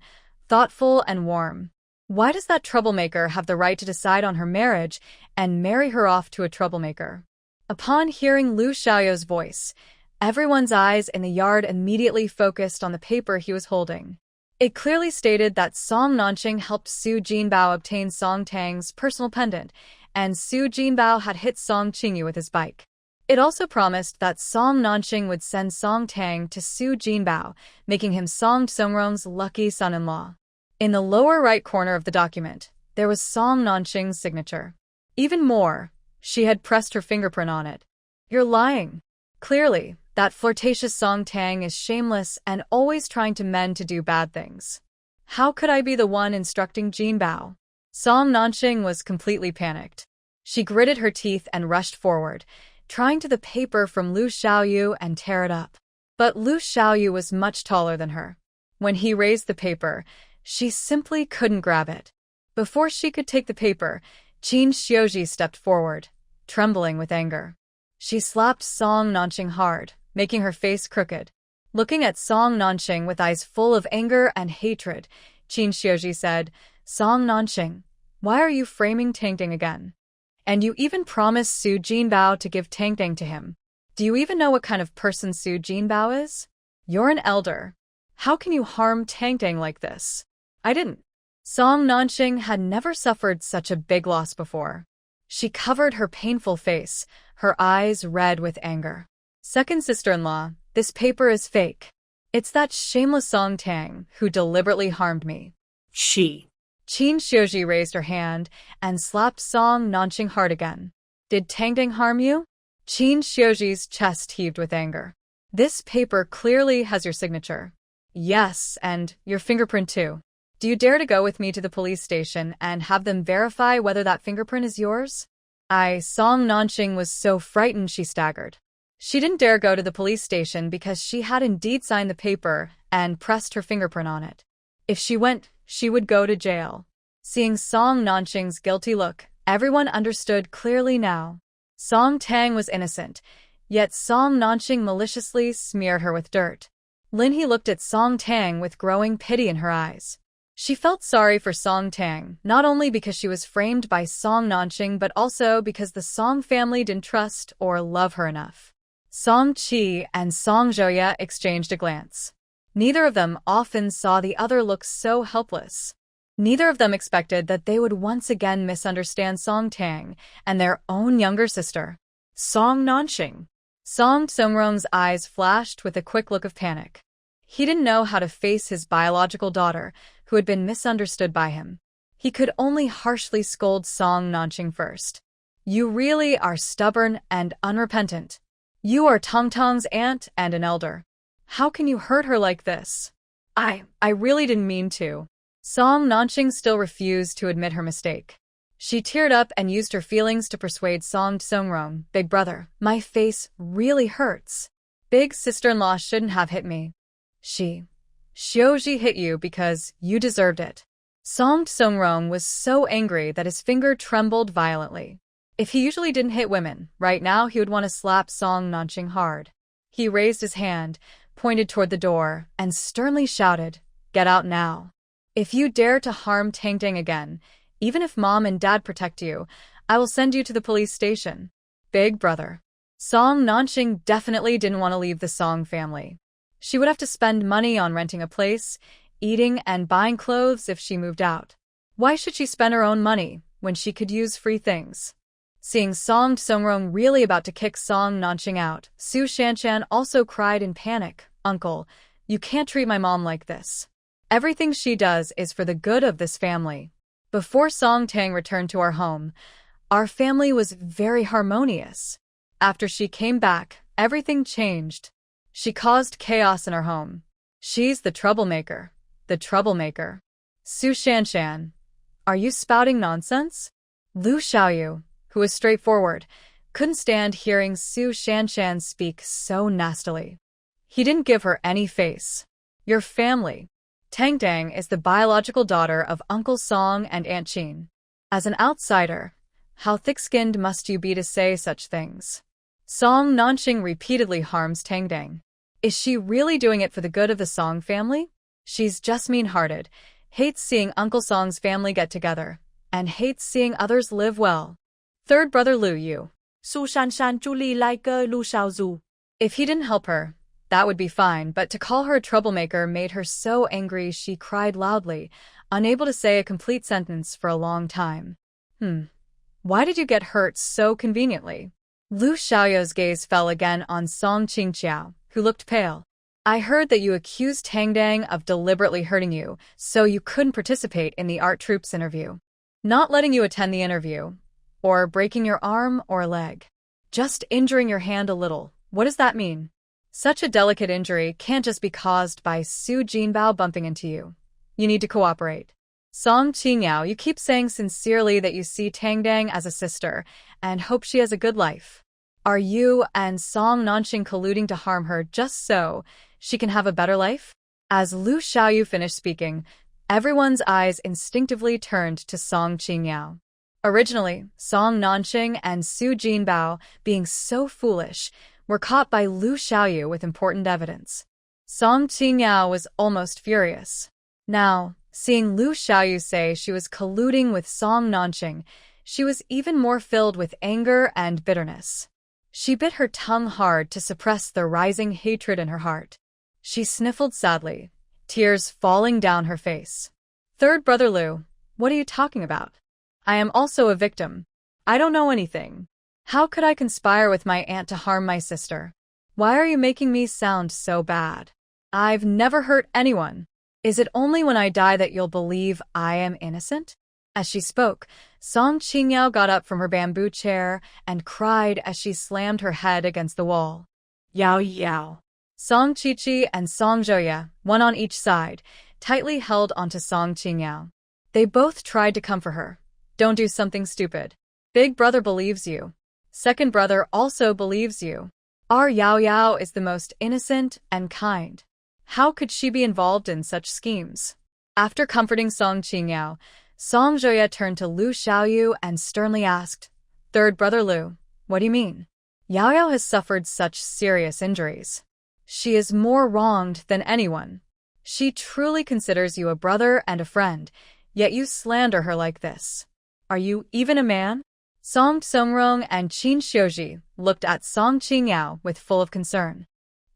thoughtful and warm. Why does that troublemaker have the right to decide on her marriage and marry her off to a troublemaker? Upon hearing Lu Xiaoyu's voice, everyone's eyes in the yard immediately focused on the paper he was holding. It clearly stated that Song Nanqing helped Su Jinbao obtain Song Tang's personal pendant, and Su Jinbao had hit Song Qingyu with his bike. It also promised that Song Nanqing would send Song Tang to Su Jinbao, making him Song Songrong's lucky son-in-law. In the lower right corner of the document, there was Song Nanqing's signature. Even more, she had pressed her fingerprint on it. You're lying. Clearly, that flirtatious Song Tang is shameless and always trying to men to do bad things. How could I be the one instructing Jinbao? Song Nanqing was completely panicked. She gritted her teeth and rushed forward, trying to the paper from Lu Xiaoyu and tear it up. But Lu Xiaoyu was much taller than her. When he raised the paper, she simply couldn't grab it. Before she could take the paper, Qin Xiuji stepped forward, trembling with anger. She slapped Song Nanqing hard, making her face crooked. Looking at Song Nanqing with eyes full of anger and hatred, Qin Xiuji said, Song Nanqing, why are you framing Tang again? And you even promised Su Jinbao to give Tang to him. Do you even know what kind of person Su Jinbao is? You're an elder. How can you harm Tang like this? I didn't. Song Nanqing had never suffered such a big loss before. She covered her painful face, her eyes red with anger. Second sister-in-law, this paper is fake. It's that shameless Song Tang who deliberately harmed me. She. Qin Xiuji raised her hand and slapped Song Nanqing hard again. Did Tang harm you? Qin Xiuji's chest heaved with anger. This paper clearly has your signature. Yes, and your fingerprint too. Do you dare to go with me to the police station and have them verify whether that fingerprint is yours? Song Nanqing was so frightened she staggered. She didn't dare go to the police station because she had indeed signed the paper and pressed her fingerprint on it. If she went, she would go to jail. Seeing Song Nanqing's guilty look, everyone understood clearly now. Song Tang was innocent, yet Song Nanqing maliciously smeared her with dirt. Linhe looked at Song Tang with growing pity in her eyes. She felt sorry for Song Tang, not only because she was framed by Song Nanqing but also because the Song family didn't trust or love her enough. Song Qi and Song Zhouya exchanged a glance. Neither of them often saw the other look so helpless. Neither of them expected that they would once again misunderstand Song Tang and their own younger sister. Song Nanqing. Song Songrong's eyes flashed with a quick look of panic. He didn't know how to face his biological daughter, who had been misunderstood by him. He could only harshly scold Song Nanqing first. You really are stubborn and unrepentant. You are Tang's aunt and an elder. How can you hurt her like this? I really didn't mean to. Song Nanqing still refused to admit her mistake. She teared up and used her feelings to persuade Song Songrong, Big brother, my face really hurts. Big sister-in-law shouldn't have hit me. Xiuji hit you because you deserved it. Song Songrong was so angry that his finger trembled violently. If he usually didn't hit women, right now he would want to slap Song Nanqing hard. He raised his hand, pointed toward the door, and sternly shouted, Get out now. If you dare to harm Tang again, even if mom and dad protect you, I will send you to the police station. Big brother. Song Nanxing definitely didn't want to leave the Song family. She would have to spend money on renting a place, eating, and buying clothes if she moved out. Why should she spend her own money when she could use free things? Seeing Song Songrong really about to kick Song Nanxing out, Su Shanshan also cried in panic, "Uncle, you can't treat my mom like this. Everything she does is for the good of this family." Before Song Tang returned to our home, our family was very harmonious. After she came back, everything changed. She caused chaos in our home. She's the troublemaker. The troublemaker. Su Shanshan, are you spouting nonsense? Lu Xiaoyu, who was straightforward, couldn't stand hearing Su Shanshan speak so nastily. He didn't give her any face. Your family. Tang is the biological daughter of Uncle Song and Aunt Qin. As an outsider, how thick-skinned must you be to say such things? Song Nanxing repeatedly harms Tang. Is she really doing it for the good of the Song family? She's just mean-hearted, hates seeing Uncle Song's family get together, and hates seeing others live well. Third brother Lu Yu. Su Shanshan Julie like Lu Xiaozu. If he didn't help her, that would be fine, but to call her a troublemaker made her so angry she cried loudly, unable to say a complete sentence for a long time. Why did you get hurt so conveniently? Lu Xiaoyu's gaze fell again on Song Qingqiao, who looked pale. I heard that you accused Tang of deliberately hurting you, so you couldn't participate in the art troupe's interview. Not letting you attend the interview, or breaking your arm or leg. Just injuring your hand a little. What does that mean? Such a delicate injury can't just be caused by Su Jinbao bumping into you. You need to cooperate. Song Qingyao, you keep saying sincerely that you see Tang as a sister and hope she has a good life. Are you and Song Nanxing colluding to harm her just so she can have a better life? As Lu Xiaoyu finished speaking, everyone's eyes instinctively turned to Song Qingyao. Originally, Song Nanxing and Su Jinbao, being so foolish, were caught by Lu Xiaoyu with important evidence. Song Qingyao was almost furious. Now, seeing Lu Xiaoyu say she was colluding with Song Nanxing, she was even more filled with anger and bitterness. She bit her tongue hard to suppress the rising hatred in her heart. She sniffled sadly, tears falling down her face. Third brother Lu, what are you talking about? I am also a victim. I don't know anything. How could I conspire with my aunt to harm my sister? Why are you making me sound so bad? I've never hurt anyone. Is it only when I die that you'll believe I am innocent? As she spoke, Song Qingyao got up from her bamboo chair and cried as she slammed her head against the wall. Yao Yao. Song Qiqi and Song Zhouya, one on each side, tightly held onto Song Qingyao. They both tried to comfort her. Don't do something stupid. Big brother believes you. Second brother also believes you. Our Yao Yao is the most innocent and kind. How could she be involved in such schemes? After comforting Song Qingyao, Song Zhouya turned to Lu Xiaoyu and sternly asked, Third brother Lu, what do you mean? Yao Yao has suffered such serious injuries. She is more wronged than anyone. She truly considers you a brother and a friend, yet you slander her like this. Are you even a man? Song Songrong and Qin Xiuji looked at Song Qingyao with full of concern.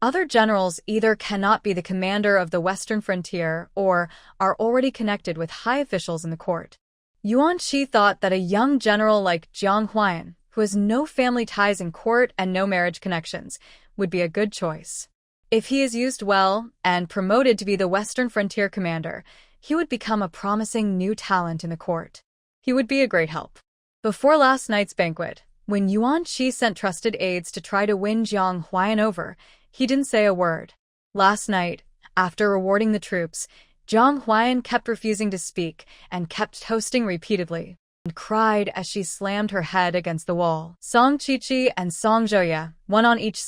Other generals either cannot be the commander of the Western frontier or are already connected with high officials in the court. Yuan Shi thought that a young general like Jiang Huayan, who has no family ties in court and no marriage connections, would be a good choice. If he is used well and promoted to be the Western frontier commander, he would become a promising new talent in the court. He would be a great help. Before last night's banquet, when Yuan Shi sent trusted aides to try to win Jiang Huayan over, he didn't say a word. Last night, after rewarding the troops, Jiang Huayan kept refusing to speak and kept toasting repeatedly, and cried as she slammed her head against the wall. Song Qiqi and Song Zhouya, one on each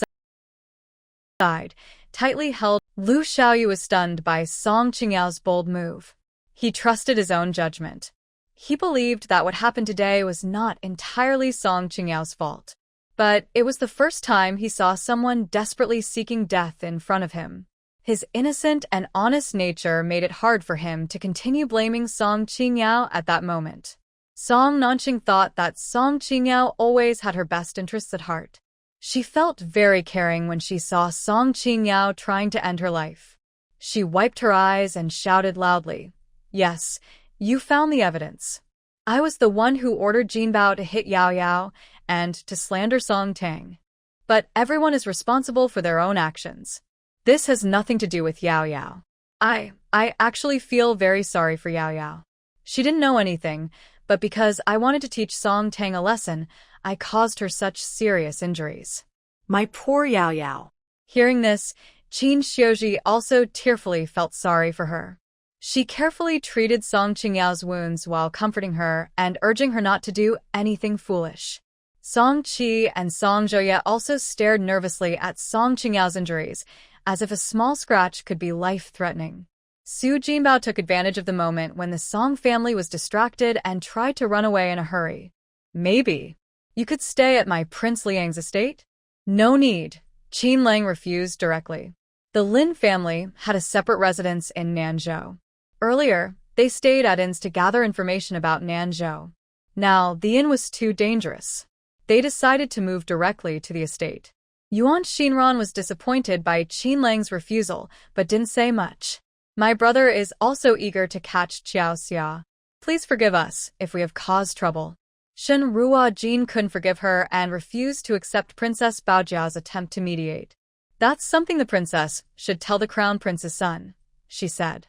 side, tightly held. Lu Xiaoyu was stunned by Song Qingyao's bold move. He trusted his own judgment. He believed that what happened today was not entirely Song Qingyao's fault. But it was the first time he saw someone desperately seeking death in front of him. His innocent and honest nature made it hard for him to continue blaming Song Qingyao at that moment. Song Nanqing thought that Song Qingyao always had her best interests at heart. She felt very caring when she saw Song Qingyao trying to end her life. She wiped her eyes and shouted loudly, "Yes, you found the evidence. I was the one who ordered Jinbao to hit Yao Yao and to slander Song Tang. But everyone is responsible for their own actions. This has nothing to do with Yao Yao. I actually feel very sorry for Yao Yao. She didn't know anything, but because I wanted to teach Song Tang a lesson, I caused her such serious injuries." My poor Yao Yao. Hearing this, Qin Xiuji also tearfully felt sorry for her. She carefully treated Song Qingyao's wounds while comforting her and urging her not to do anything foolish. Song Qi and Song Zhouye also stared nervously at Song Qingyao's injuries, as if a small scratch could be life-threatening. Su Jinbao took advantage of the moment when the Song family was distracted and tried to run away in a hurry. "Maybe you could stay at my Prince Liang's estate?" "No need," Qin Lang refused directly. The Lin family had a separate residence in Nanzhou. Earlier, they stayed at inns to gather information about Nanzhou. Now, the inn was too dangerous. They decided to move directly to the estate. Yuan Xinran was disappointed by Qin Lang's refusal, but didn't say much. "My brother is also eager to catch Qiao Xia. Please forgive us if we have caused trouble." Shen Ruo Jin couldn't forgive her and refused to accept Princess Baojiao's attempt to mediate. "That's something the princess should tell the crown prince's son," she said.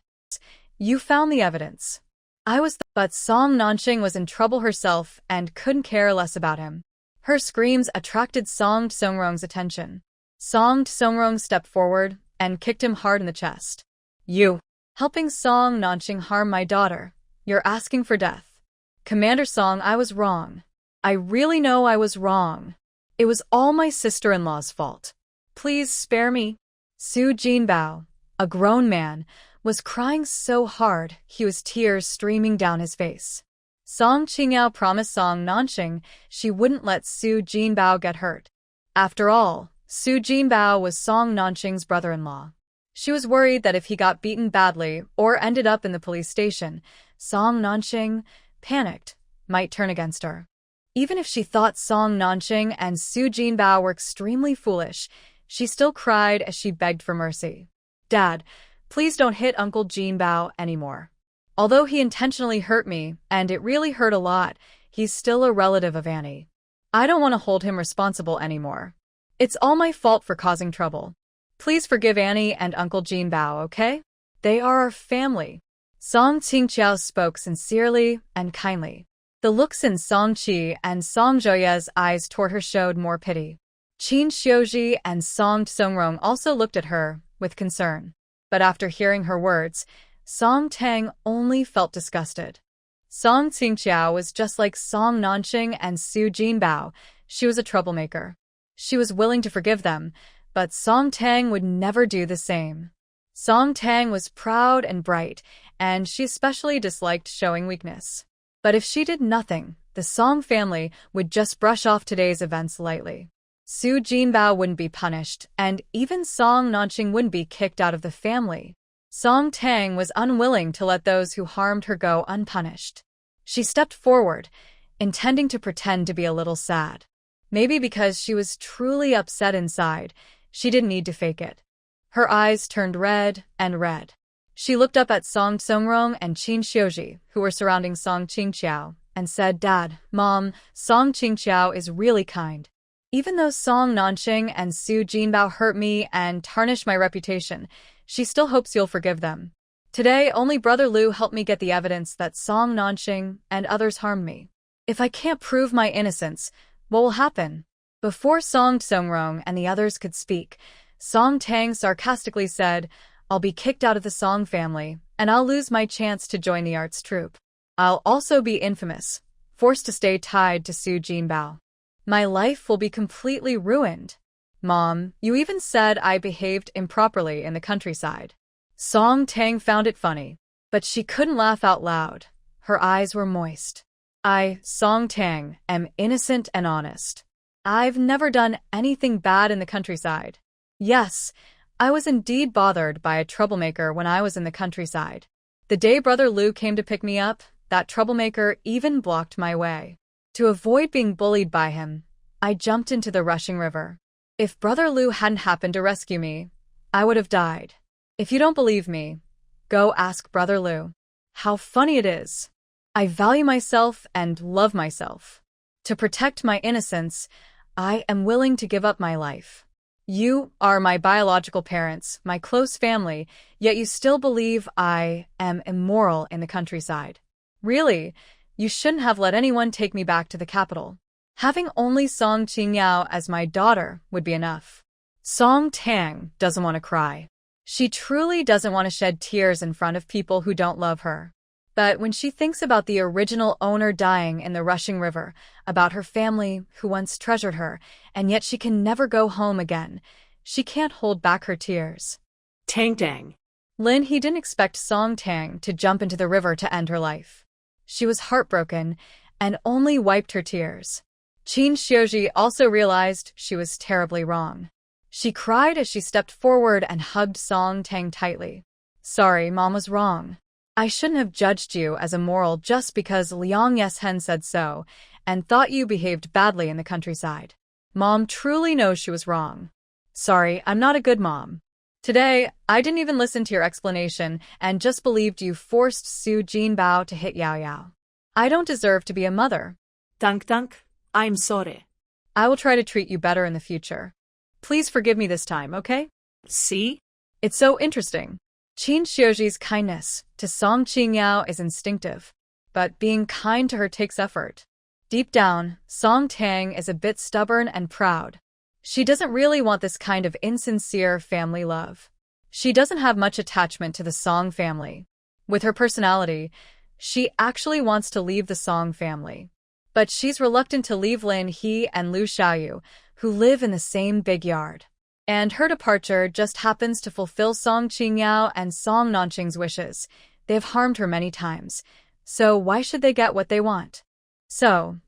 "You found the evidence. But Song Nanqing was in trouble herself and couldn't care less about him. Her screams attracted Song Tsongrong's attention. Song Tsongrong stepped forward and kicked him hard in the chest. "You, helping Song Nanqing harm my daughter. You're asking for death." "Commander Song, I was wrong. I really know I was wrong. It was all my sister-in-law's fault. Please spare me." Su Jinbao, a grown man, was crying so hard he was tears streaming down his face. Song Qingyao promised Song Nanqing she wouldn't let Su Jinbao get hurt. After all, Su Jinbao was Song Nanqing's brother-in-law. She was worried that if he got beaten badly or ended up in the police station, Song Nanqing, panicked, might turn against her. Even if she thought Song Nanqing and Su Jinbao were extremely foolish, she still cried as she begged for mercy. "Dad, please don't hit Uncle Jinbao anymore. Although he intentionally hurt me, and it really hurt a lot, he's still a relative of Annie. I don't want to hold him responsible anymore. It's all my fault for causing trouble. Please forgive Annie and Uncle Jinbao, okay? They are our family." Song Qingqiao spoke sincerely and kindly. The looks in Song Qi and Song Zhouye's eyes toward her showed more pity. Qin Xiuji and Song Tsongrong also looked at her with concern. But after hearing her words, Song Tang only felt disgusted. Song Qingqiao was just like Song Nanqing and Su Jinbao. She was a troublemaker. She was willing to forgive them, but Song Tang would never do the same. Song Tang was proud and bright, and she especially disliked showing weakness. But if she did nothing, the Song family would just brush off today's events lightly. Su Jinbao wouldn't be punished, and even Song Nanqing wouldn't be kicked out of the family. Song Tang was unwilling to let those who harmed her go unpunished. She stepped forward, intending to pretend to be a little sad. Maybe because she was truly upset inside, she didn't need to fake it. Her eyes turned red and red. She looked up at Song Tsongrong and Qin Xiuji, who were surrounding Song Qingqiao, and said, "Dad, Mom, Song Qingqiao is really kind. Even though Song Nanqing and Su Jinbao hurt me and tarnished my reputation, she still hopes you'll forgive them. Today, only Brother Liu helped me get the evidence that Song Nanqing and others harmed me. If I can't prove my innocence, what will happen?" Before Song Tsongrong and the others could speak, Song Tang sarcastically said, "I'll be kicked out of the Song family, and I'll lose my chance to join the arts troupe. I'll also be infamous, forced to stay tied to Su Jinbao. My life will be completely ruined. Mom, you even said I behaved improperly in the countryside." Song Tang found it funny, but she couldn't laugh out loud. Her eyes were moist. "I, Song Tang, am innocent and honest. I've never done anything bad in the countryside. Yes, I was indeed bothered by a troublemaker when I was in the countryside. The day Brother Lu came to pick me up, that troublemaker even blocked my way. To avoid being bullied by him, I jumped into the rushing river. If Brother Lu hadn't happened to rescue me, I would have died. If you don't believe me, go ask Brother Lu. How funny it is. I value myself and love myself. To protect my innocence, I am willing to give up my life. You are my biological parents, my close family, yet you still believe I am immoral in the countryside. Really, you shouldn't have let anyone take me back to the capital. Having only Song Qingyao as my daughter would be enough. Song Tang doesn't want to cry. She truly doesn't want to shed tears in front of people who don't love her. But when she thinks about the original owner dying in the rushing river, about her family who once treasured her, and yet she can never go home again, she can't hold back her tears. Tang. Lin he didn't expect Song Tang to jump into the river to end her life. She was heartbroken and only wiped her tears. Qin Xiuji also realized she was terribly wrong. She cried as she stepped forward and hugged Song Tang tightly. Sorry, Mom was wrong. I shouldn't have judged you as immoral just because Liang Yeshen said so and thought you behaved badly in the countryside. Mom truly knows she was wrong. Sorry, I'm not a good mom. Today, I didn't even listen to your explanation and just believed you forced Su Jinbao to hit Yao Yao. I don't deserve to be a mother. Tang, I'm sorry. I will try to treat you better in the future. Please forgive me this time, okay? See? It's so interesting. Qin Xiuji's kindness to Song Qingyao is instinctive, but being kind to her takes effort. Deep down, Song Tang is a bit stubborn and proud. She doesn't really want this kind of insincere family love. She doesn't have much attachment to the Song family. With her personality, she actually wants to leave the Song family. But she's reluctant to leave Lin He and Lu Xiaoyu, who live in the same big yard. And her departure just happens to fulfill Song Qingyao and Song Nanqing's wishes. They've harmed her many times, so why should they get what they want? So,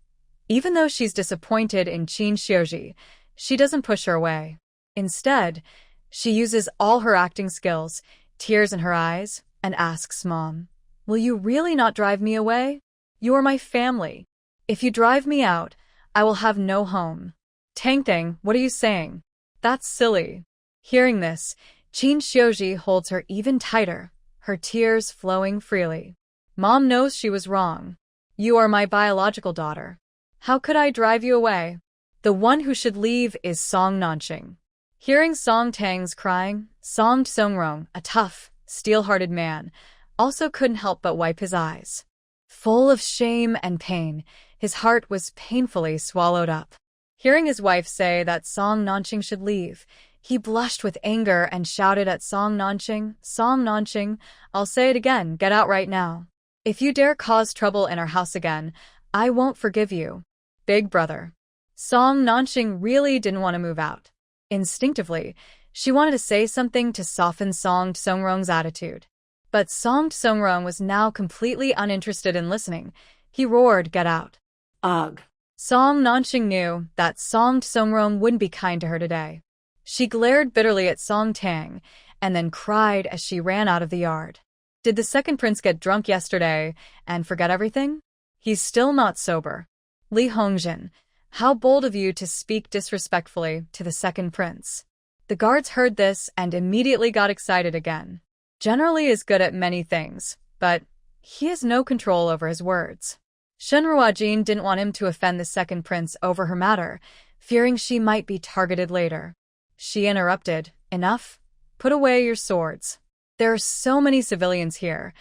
even though she's disappointed in Qin Xiuji, she doesn't push her away. Instead, she uses all her acting skills, tears in her eyes, and asks Mom, "Will you really not drive me away? You are my family. If you drive me out, I will have no home." Tang, what are you saying? That's silly. Hearing this, Qin Xiuji holds her even tighter, her tears flowing freely. Mom knows she was wrong. You are my biological daughter. How could I drive you away? The one who should leave is Song Nanqing. Hearing Song Tang's crying, Song Tsongrong, a tough, steel-hearted man, also couldn't help but wipe his eyes. Full of shame and pain, his heart was painfully swallowed up. Hearing his wife say that Song Nanqing should leave, he blushed with anger and shouted at Song Nanqing, I'll say it again, get out right now. If you dare cause trouble in our house again, I won't forgive you. Big brother. Song Nanqing really didn't want to move out. Instinctively, she wanted to say something to soften Song Tsongrong's attitude. But Song Tsongrong was now completely uninterested in listening. He roared, get out. Ugh. Song Nanqing knew that Song Tsongrong wouldn't be kind to her today. She glared bitterly at Song Tang, and then cried as she ran out of the yard. Did the second prince get drunk yesterday and forget everything? He's still not sober. Li Hongjin, how bold of you to speak disrespectfully to the second prince. The guards heard this and immediately got excited again. Generally is good at many things, but he has no control over his words. Shenruojin didn't want him to offend the second prince over her matter, fearing she might be targeted later. She interrupted, enough? Put away your swords. There are so many civilians here.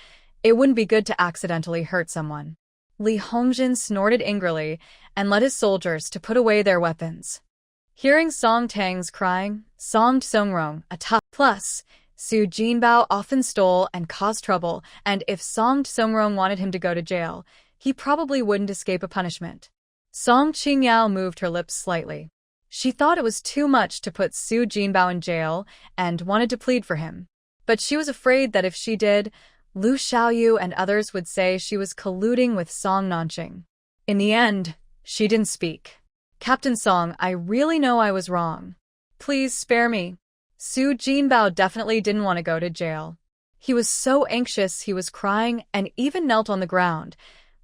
It wouldn't be good to accidentally hurt someone. Li Hongjin snorted angrily and led his soldiers to put away their weapons. Hearing Song Tang's crying, Song Tsongrong, a tough plus, Su Jinbao often stole and caused trouble, and if Song Tsongrong wanted him to go to jail, he probably wouldn't escape a punishment. Song Qingyao moved her lips slightly. She thought it was too much to put Su Jinbao in jail and wanted to plead for him. But she was afraid that if she did, Lu Xiaoyu and others would say she was colluding with Song Nanqing. In the end, she didn't speak. Captain Song, I really know I was wrong. Please spare me. Su Jinbao definitely didn't want to go to jail. He was so anxious he was crying and even knelt on the ground,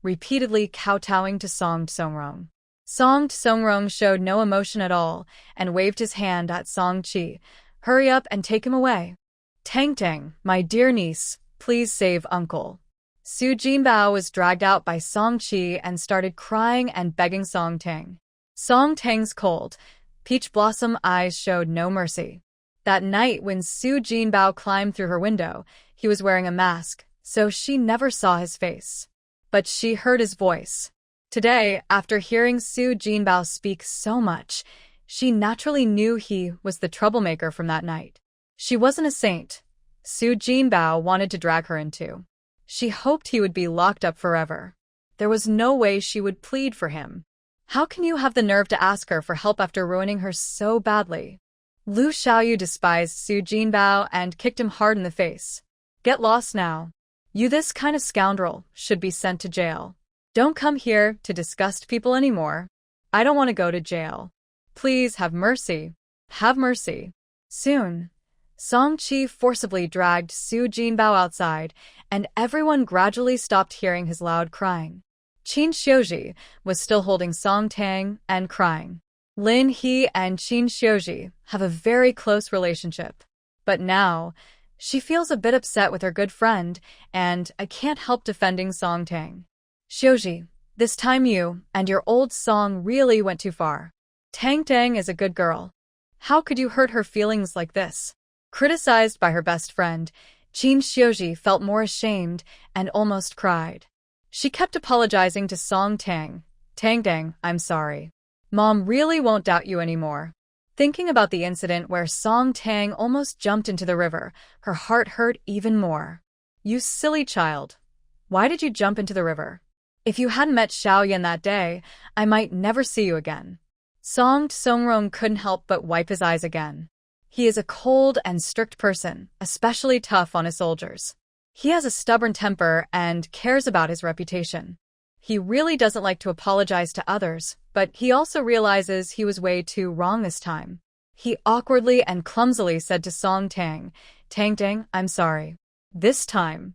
repeatedly kowtowing to Song Songrong. Song Songrong showed no emotion at all and waved his hand at Song Chi. Hurry up and take him away. Tang, my dear niece, please save uncle. Su Jinbao was dragged out by Song Chi and started crying and begging Song Tang. Song Tang's cold, peach blossom eyes showed no mercy. That night when Su Jinbao climbed through her window, he was wearing a mask, so she never saw his face. But she heard his voice. Today, after hearing Su Jinbao speak so much, she naturally knew he was the troublemaker from that night. She wasn't a saint. Su Jinbao wanted to drag her into. She hoped he would be locked up forever. There was no way she would plead for him. How can you have the nerve to ask her for help after ruining her so badly? Lu Xiaoyu despised Su Jinbao and kicked him hard in the face. Get lost now. You this kind of scoundrel should be sent to jail. Don't come here to disgust people anymore. I don't want to go to jail. Please have mercy. Have mercy. Soon, Song Chi forcibly dragged Su Jinbao outside, and everyone gradually stopped hearing his loud crying. Qin Xiuji was still holding Song Tang and crying. Lin He and Qin Xiuji have a very close relationship. But now, she feels a bit upset with her good friend, and I can't help defending Song Tang. Xiuji, this time you and your old song really went too far. Tang is a good girl. How could you hurt her feelings like this? Criticized by her best friend, Qin Xiuji felt more ashamed and almost cried. She kept apologizing to Song Tang. Tang, I'm sorry. Mom really won't doubt you anymore. Thinking about the incident where Song Tang almost jumped into the river, her heart hurt even more. You silly child. Why did you jump into the river? If you hadn't met Xiaoyan that day, I might never see you again. Song Songrong couldn't help but wipe his eyes again. He is a cold and strict person, especially tough on his soldiers. He has a stubborn temper and cares about his reputation. He really doesn't like to apologize to others, but he also realizes he was way too wrong this time. He awkwardly and clumsily said to Song Tang, Tang, I'm sorry. This time,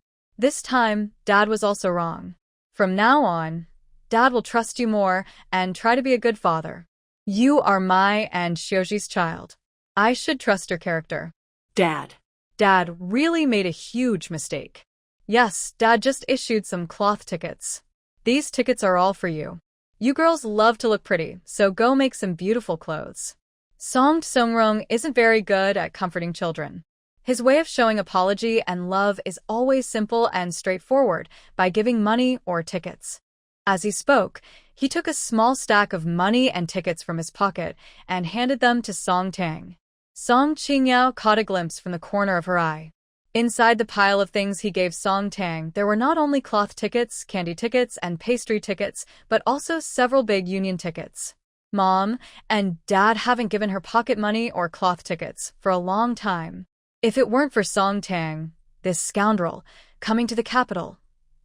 Dad was also wrong. From now on, Dad will trust you more and try to be a good father. You are my and Xiuji's child. I should trust your character. Dad. Dad really made a huge mistake. Yes, Dad just issued some cloth tickets. These tickets are all for you. You girls love to look pretty, so go make some beautiful clothes. Song Songrong isn't very good at comforting children. His way of showing apology and love is always simple and straightforward, by giving money or tickets. As he spoke, he took a small stack of money and tickets from his pocket and handed them to Song Tang. Song Qingyao caught a glimpse from the corner of her eye. Inside the pile of things he gave Song Tang, there were not only cloth tickets, candy tickets, and pastry tickets, but also several big union tickets. Mom and Dad haven't given her pocket money or cloth tickets for a long time. If it weren't for Song Tang, this scoundrel, coming to the capital,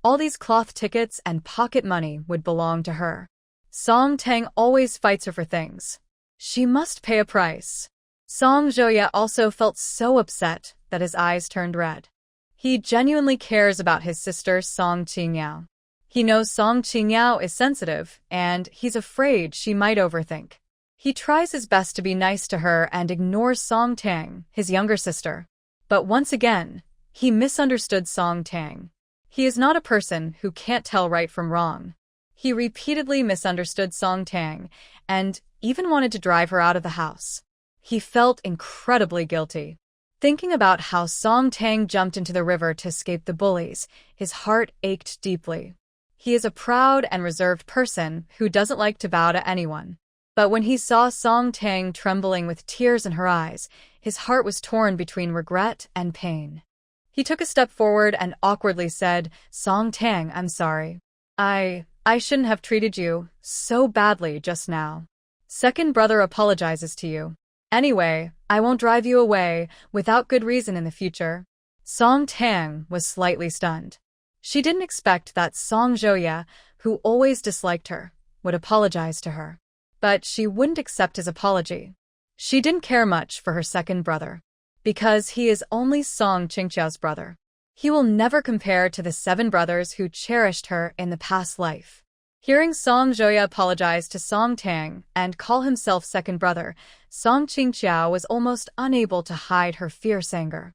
all these cloth tickets and pocket money would belong to her. Song Tang always fights her for things. She must pay a price. Song Zhouya also felt so upset that his eyes turned red. He genuinely cares about his sister Song Qingyao. He knows Song Qingyao is sensitive, and he's afraid she might overthink. He tries his best to be nice to her and ignores Song Tang, his younger sister. But once again, he misunderstood Song Tang. He is not a person who can't tell right from wrong. He repeatedly misunderstood Song Tang and even wanted to drive her out of the house. He felt incredibly guilty. Thinking about how Song Tang jumped into the river to escape the bullies, his heart ached deeply. He is a proud and reserved person who doesn't like to bow to anyone. But when he saw Song Tang trembling with tears in her eyes, his heart was torn between regret and pain. He took a step forward and awkwardly said, Song Tang, I'm sorry. I shouldn't have treated you so badly just now. Second brother apologizes to you. Anyway, I won't drive you away without good reason in the future. Song Tang was slightly stunned. She didn't expect that Song Zhouya, who always disliked her, would apologize to her. But she wouldn't accept his apology. She didn't care much for her second brother. because he is only Song Qingqiao's brother. He will never compare to the 7 brothers who cherished her in the past life. Hearing Song Zhoya apologize to Song Tang and call himself second brother, Song Qingqiao was almost unable to hide her fierce anger.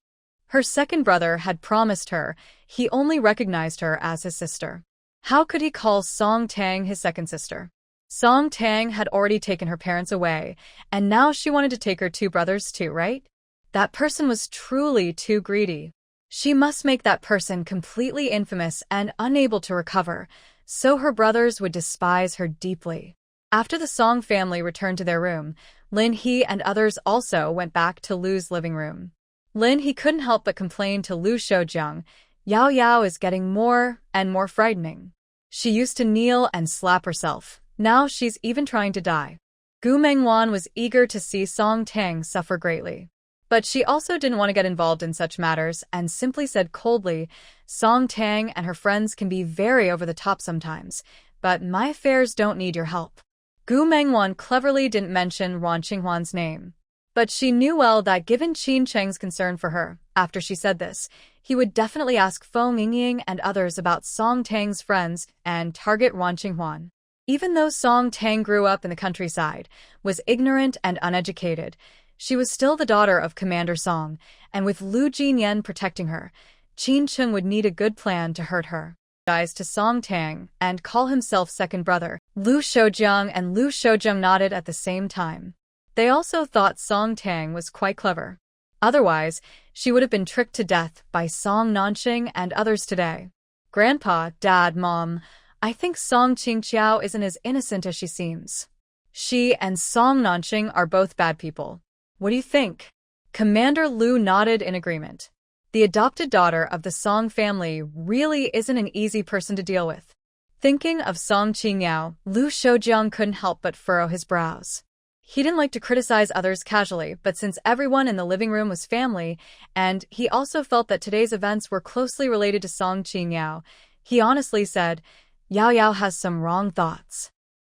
Her second brother had promised her he only recognized her as his sister. How could he call Song Tang his second sister? Song Tang had already taken her parents away, and now she wanted to take her 2 brothers too, right? That person was truly too greedy. She must make that person completely infamous and unable to recover, so her brothers would despise her deeply. After the Song family returned to their room, Lin He and others also went back to Lu's living room. Lin He couldn't help but complain to Lu Shoujiang, Yao Yao is getting more and more frightening. She used to kneel and slap herself. Now she's even trying to die. Gu Mengwan was eager to see Song Tang suffer greatly. But she also didn't want to get involved in such matters and simply said coldly, Song Tang and her friends can be very over the top sometimes, but my affairs don't need your help. Gu Mengwan cleverly didn't mention Wan Qinghuan's name. But she knew well that given Qin Cheng's concern for her, after she said this, he would definitely ask Feng Yingying and others about Song Tang's friends and target Wan Qinghuan. Even though Song Tang grew up in the countryside, was ignorant and uneducated, she was still the daughter of Commander Song, and with Lu Jinyan protecting her, Qin Cheng would need a good plan to hurt her. To Song Tang and call himself second brother, Lu Shoujiang and Lu Shoujiang nodded at the same time. They also thought Song Tang was quite clever. Otherwise, she would have been tricked to death by Song Nanqing and others today. Grandpa, Dad, Mom, I think Song Qingqiao isn't as innocent as she seems. She and Song Nanqing are both bad people. What do you think? Commander Lu nodded in agreement. The adopted daughter of the Song family really isn't an easy person to deal with. Thinking of Song Qingyao, Lu Shoujiang couldn't help but furrow his brows. He didn't like to criticize others casually, but since everyone in the living room was family, and he also felt that today's events were closely related to Song Qingyao, he honestly said, Yao Yao has some wrong thoughts.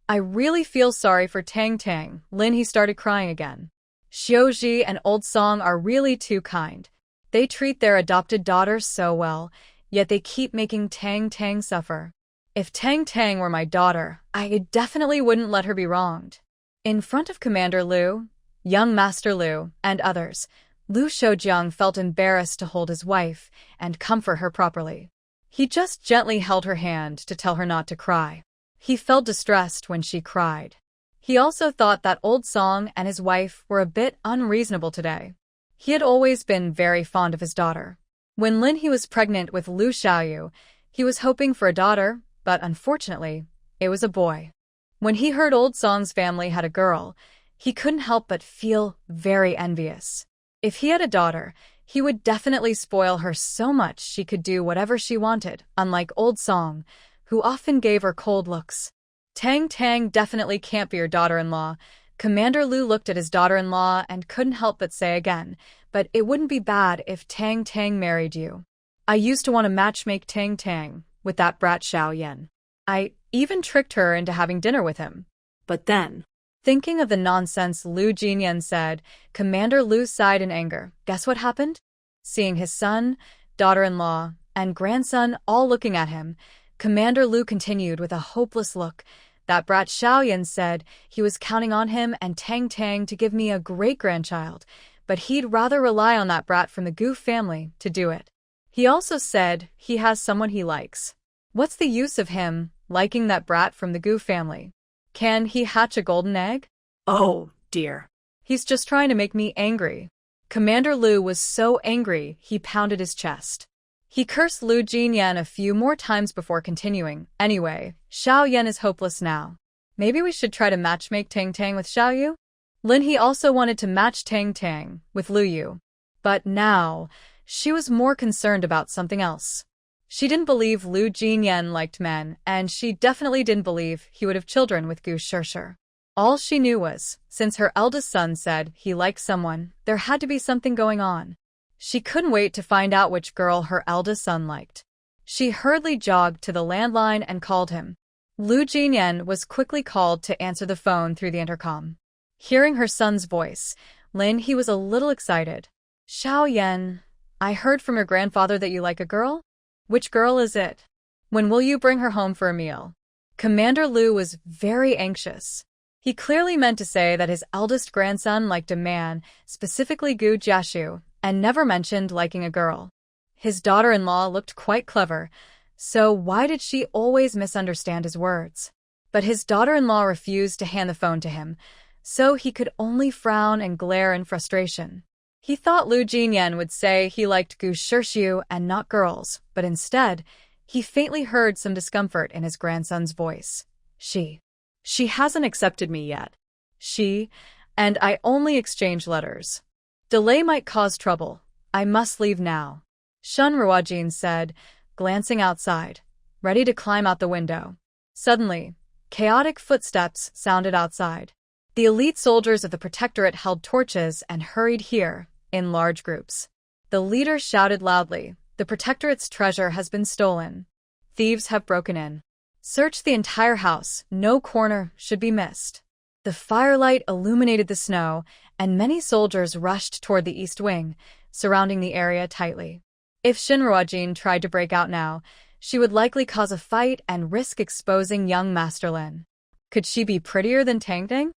I really feel sorry for Tang Tang. Lin He started crying again. Xiaozhi and Old Song are really too kind. They treat their adopted daughter so well, yet they keep making Tang Tang suffer. If Tang Tang were my daughter, I definitely wouldn't let her be wronged. In front of Commander Lu, young Master Lu, and others, Lu Shoujiang felt embarrassed to hold his wife and comfort her properly. He just gently held her hand to tell her not to cry. He felt distressed when she cried. He also thought that Old Song and his wife were a bit unreasonable today. He had always been very fond of his daughter. When Lin He was pregnant with Lu Xiaoyu, he was hoping for a daughter, but unfortunately, it was a boy. When he heard Old Song's family had a girl, he couldn't help but feel very envious. If he had a daughter, he would definitely spoil her so much she could do whatever she wanted, unlike Old Song, who often gave her cold looks. Tang Tang definitely can't be your daughter-in-law. Commander Lu looked at his daughter-in-law and couldn't help but say again, but it wouldn't be bad if Tang Tang married you. I used to want to matchmake Tang Tang with that brat Xiao Yan. I even tricked her into having dinner with him. But then, thinking of the nonsense Lu Jinyan said, Commander Lu sighed in anger. Guess what happened? Seeing his son, daughter-in-law, and grandson all looking at him, Commander Lu continued with a hopeless look. That brat Xiao Yan said he was counting on him and Tang Tang to give me a great-grandchild, but he'd rather rely on that brat from the Gu family to do it. He also said he has someone he likes. What's the use of him liking that brat from the Gu family? Can he hatch a golden egg? oh, dear. He's just trying to make me angry. Commander Lu was so angry he pounded his chest. He cursed Lu Jinyan a few more times before continuing. Anyway, Xiao Yan is hopeless now. Maybe we should try to matchmake Tang Tang with Xiao Yu? Lin He also wanted to match Tang Tang with Lu Yu. But now, she was more concerned about something else. She didn't believe Lu Jinyan liked men, and she definitely didn't believe he would have children with Gu Shishir. All she knew was, since her eldest son said he liked someone, there had to be something going on. She couldn't wait to find out which girl her eldest son liked. She hurriedly jogged to the landline and called him. Lu Jinyan was quickly called to answer the phone through the intercom. Hearing her son's voice, Lin He was a little excited. Xiao Yan, I heard from your grandfather that you like a girl? Which girl is it? When will you bring her home for a meal? Commander Lu was very anxious. He clearly meant to say that his eldest grandson liked a man, specifically Gu Jiashu, and never mentioned liking a girl. His daughter-in-law looked quite clever, so why did she always misunderstand his words? But his daughter-in-law refused to hand the phone to him, so he could only frown and glare in frustration. He thought Lu Jinyan would say he liked Gu Shirshu and not girls, but instead, he faintly heard some discomfort in his grandson's voice. She hasn't accepted me yet. And I only exchange letters. Delay might cause trouble. I must leave now. Shun Ruojin said, glancing outside, ready to climb out the window. Suddenly, chaotic footsteps sounded outside. The elite soldiers of the Protectorate held torches and hurried here, in large groups. The leader shouted loudly, "The Protectorate's treasure has been stolen. Thieves have broken in. Search the entire house, no corner should be missed." The firelight illuminated the snow, and many soldiers rushed toward the east wing, surrounding the area tightly. If Shinruojin tried to break out now, she would likely cause a fight and risk exposing young Master Lin. Could she be prettier than Tang?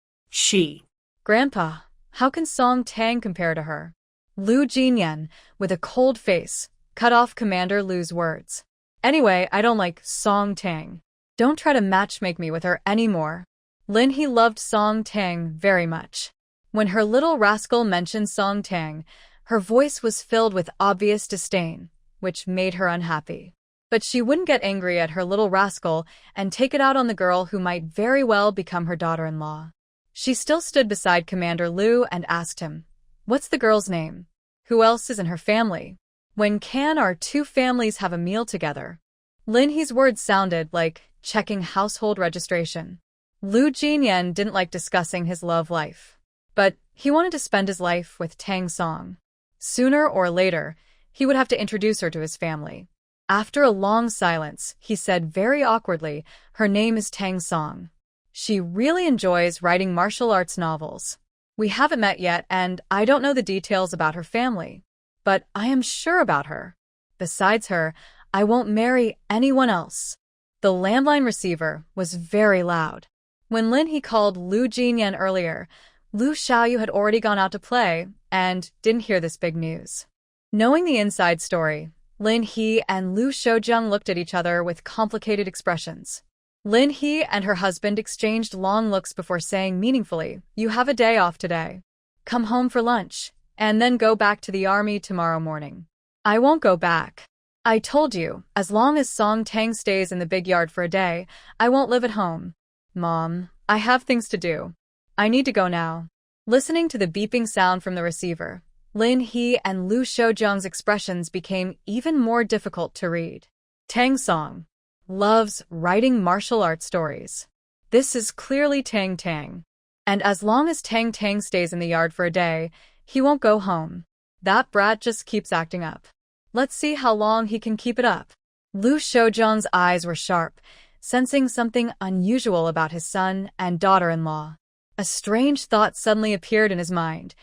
Grandpa, how can Song Tang compare to her? Lu Jinyan, with a cold face, cut off Commander Lu's words. Anyway, I don't like Song Tang. Don't try to matchmake me with her anymore. Lin He loved Song Tang very much. When her little rascal mentioned Song Tang, her voice was filled with obvious disdain, which made her unhappy. But she wouldn't get angry at her little rascal and take it out on the girl who might very well become her daughter-in-law. She still stood beside Commander Lu and asked him, "What's the girl's name? Who else is in her family? When can our two families have a meal together?" Lin He's words sounded like checking household registration. Lu Jinyan didn't like discussing his love life, but he wanted to spend his life with Tang Song. Sooner or later, he would have to introduce her to his family. After a long silence, he said very awkwardly, "Her name is Tang Song. She really enjoys writing martial arts novels. We haven't met yet, and I don't know the details about her family, but I am sure about her. Besides her, I won't marry anyone else." The landline receiver was very loud. When Lin He called Lu Jinyan earlier, Lu Xiaoyu had already gone out to play and didn't hear this big news. Knowing the inside story, Lin He and Lu Shoujung looked at each other with complicated expressions. Lin He and her husband exchanged long looks before saying meaningfully, "You have a day off today. Come home for lunch, and then go back to the army tomorrow morning." "I won't go back. I told you, as long as Song Tang stays in the big yard for a day, I won't live at home. Mom, I have things to do. I need to go now." Listening to the beeping sound from the receiver, Lin He and Lu Shoujung's expressions became even more difficult to read. Tang Song loves writing martial arts stories. This is clearly Tang Tang. And as long as Tang Tang stays in the yard for a day, he won't go home. That brat just keeps acting up. Let's see how long he can keep it up. Lu Shoujung's eyes were sharp, sensing something unusual about his son and daughter-in-law. A strange thought suddenly appeared in his mind.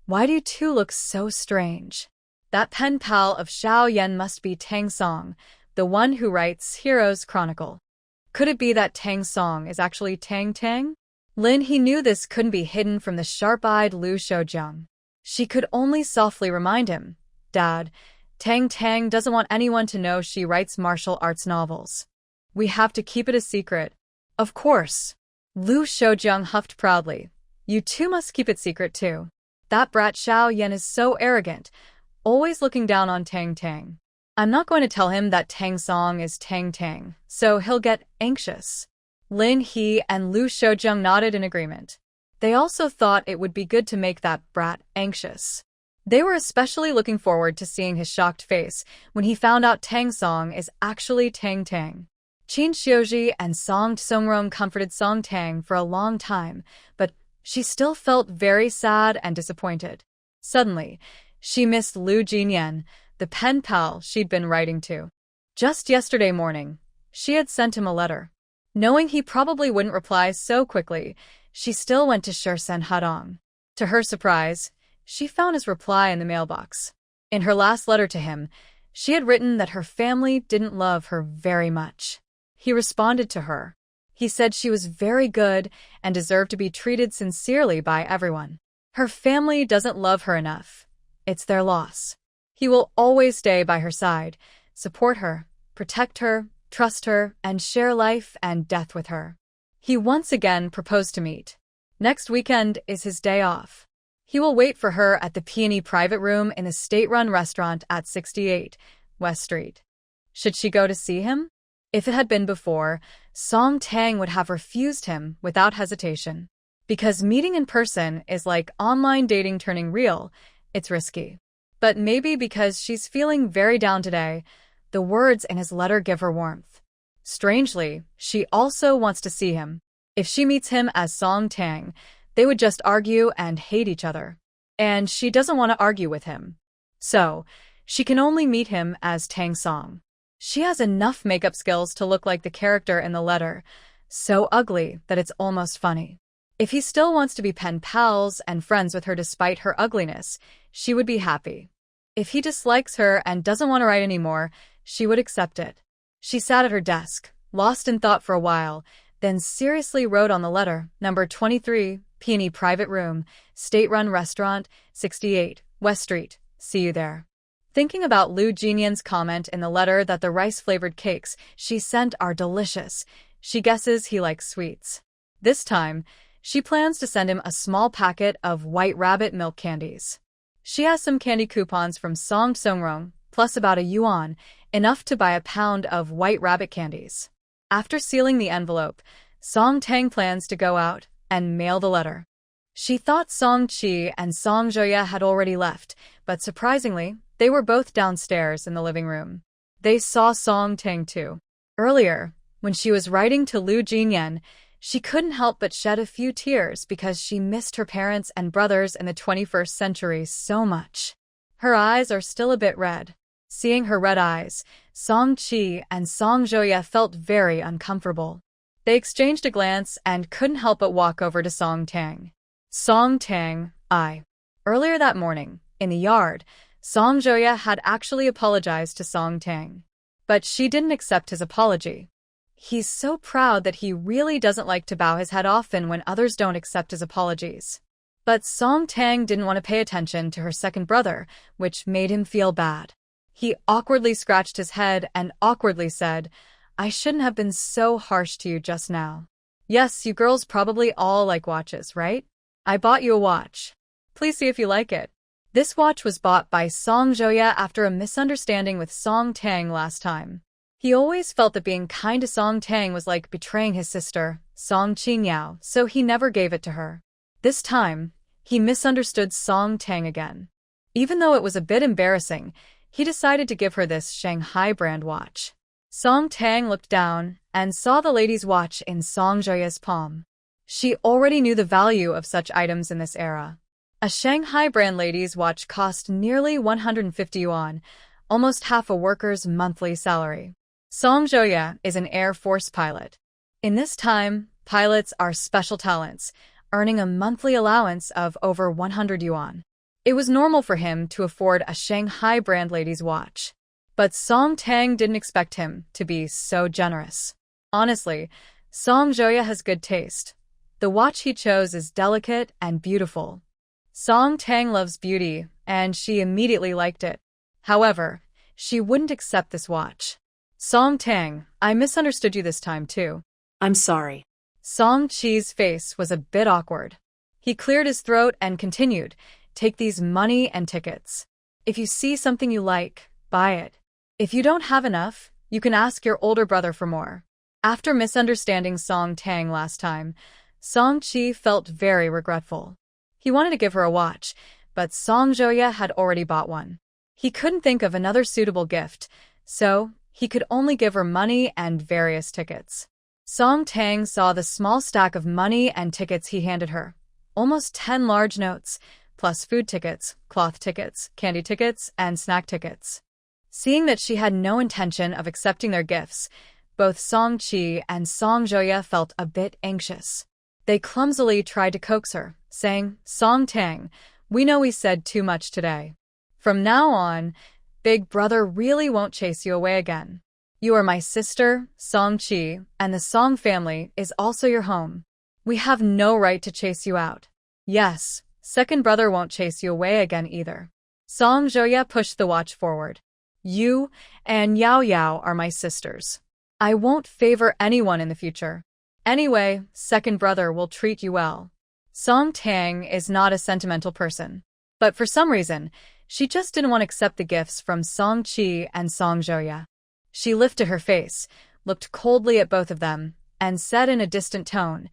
Why do you two look so strange? That pen pal of Xiao Yan must be Tang Song, the one who writes Hero's Chronicle. Could it be that Tang Song is actually Tang Tang? Lin He knew this couldn't be hidden from the sharp-eyed Lu Shoujung. She could only softly remind him, "Dad, Tang Tang doesn't want anyone to know she writes martial arts novels. We have to keep it a secret." "Of course." Lu Shoujung huffed proudly. "You two must keep it secret too. That brat Xiao Yan is so arrogant, always looking down on Tang Tang. I'm not going to tell him that Tang Song is Tang Tang, so he'll get anxious." Lin He and Lu Shoujung nodded in agreement. They also thought it would be good to make that brat anxious. They were especially looking forward to seeing his shocked face when he found out Tang Song is actually Tang Tang. Qin Xiuji and Song Tsongrong comforted Song Tang for a long time, but she still felt very sad and disappointed. Suddenly, she missed Lu Jinyan, the pen pal she'd been writing to. Just yesterday morning, she had sent him a letter. Knowing he probably wouldn't reply so quickly, she still went to Shursen Hadong. To her surprise, She found his reply in the mailbox. In her last letter to him, she had written that her family didn't love her very much. He responded to her. He said she was very good and deserved to be treated sincerely by everyone. Her family doesn't love her enough. It's their loss. He will always stay by her side, support her, protect her, trust her, and share life and death with her. He once again proposed to meet. Next weekend is his day off. He will wait for her at the Peony private room in the state-run restaurant at 68 West Street. Should she go to see him? If it had been before, Song Tang would have refused him without hesitation. Because meeting in person is like online dating turning real, it's risky. But maybe because she's feeling very down today, the words in his letter give her warmth. Strangely, she also wants to see him. If she meets him as Song Tang, they would just argue and hate each other. And she doesn't want to argue with him. So, she can only meet him as Tang Song. She has enough makeup skills to look like the character in the letter, so ugly that it's almost funny. If he still wants to be pen pals and friends with her despite her ugliness, she would be happy. If he dislikes her and doesn't want to write anymore, she would accept it. She sat at her desk, lost in thought for a while, then seriously wrote on the letter, number 23, Peony private room, state-run restaurant, 68 West Street, see you there. Thinking about Liu Jinyan's comment in the letter that the rice-flavored cakes she sent are delicious, she guesses he likes sweets. This time, she plans to send him a small packet of White Rabbit milk candies. She has some candy coupons from Song Songrong, plus about a yuan, enough to buy a pound of White Rabbit candies. After sealing the envelope, Song Tang plans to go out and mail the letter. She thought Song Chi and Song Joya had already left, but surprisingly, they were both downstairs in the living room. They saw Song Tang too. Earlier, when she was writing to Liu Jinyan, she couldn't help but shed a few tears because she missed her parents and brothers in the 21st century so much. Her eyes are still a bit red. Seeing her red eyes, Song Chi and Song Joya felt very uncomfortable. They exchanged a glance and couldn't help but walk over to Song Tang. Song Tang, I. Earlier that morning, in the yard, Song Joya had actually apologized to Song Tang. But she didn't accept his apology. He's so proud that he really doesn't like to bow his head often when others don't accept his apologies. But Song Tang didn't want to pay attention to her second brother, which made him feel bad. He awkwardly scratched his head and awkwardly said, I shouldn't have been so harsh to you just now. Yes, you girls probably all like watches, right? I bought you a watch. Please see if you like it. This watch was bought by Song Joya after a misunderstanding with Song Tang last time. He always felt that being kind to Song Tang was like betraying his sister, Song Qingyao, so he never gave it to her. This time, he misunderstood Song Tang again. Even though it was a bit embarrassing, he decided to give her this Shanghai brand watch. Song Tang looked down and saw the lady's watch in Song Joya's palm. She already knew the value of such items in this era. A Shanghai brand lady's watch cost nearly 150 yuan, almost half a worker's monthly salary. Song Joya is an Air Force pilot. In this time, pilots are special talents, earning a monthly allowance of over 100 yuan. It was normal for him to afford a Shanghai brand lady's watch. But Song Tang didn't expect him to be so generous. Honestly, Song Joya has good taste. The watch he chose is delicate and beautiful. Song Tang loves beauty, and she immediately liked it. However, she wouldn't accept this watch. Song Tang, I misunderstood you this time too. I'm sorry. Song Chi's face was a bit awkward. He cleared his throat and continued, take these money and tickets. If you see something you like, buy it. If you don't have enough, you can ask your older brother for more. After misunderstanding Song Tang last time, Song Chi felt very regretful. He wanted to give her a watch, but Song Joya had already bought one. He couldn't think of another suitable gift, so he could only give her money and various tickets. Song Tang saw the small stack of money and tickets he handed her. Almost 10 large notes, plus food tickets, cloth tickets, candy tickets, and snack tickets. Seeing that she had no intention of accepting their gifts, both Song Chi and Song Joya felt a bit anxious. They clumsily tried to coax her, saying, Song Tang, We know we said too much today. From now on, Big Brother really won't chase you away again. You are my sister, Song-chi, and the Song family is also your home. We have no right to chase you out. Yes, second brother won't chase you away again either. Song Joya pushed the watch forward. You and Yao Yao are my sisters. I won't favor anyone in the future. Anyway, second brother will treat you well. Song Tang is not a sentimental person. But for some reason, she just didn't want to accept the gifts from Song Chi and Song Joya. She lifted her face, looked coldly at both of them, and said in a distant tone,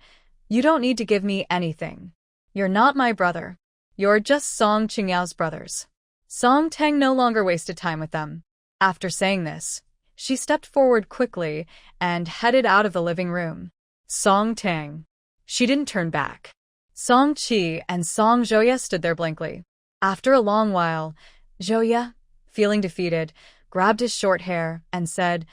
"You don't need to give me anything. You're not my brother. You're just Song Qingyao's brothers." Song Tang no longer wasted time with them. After saying this, she stepped forward quickly and headed out of the living room. Song Tang. She didn't turn back. Song Chi and Song Joya stood there blankly. After a long while, Joya, feeling defeated, grabbed his short hair and said,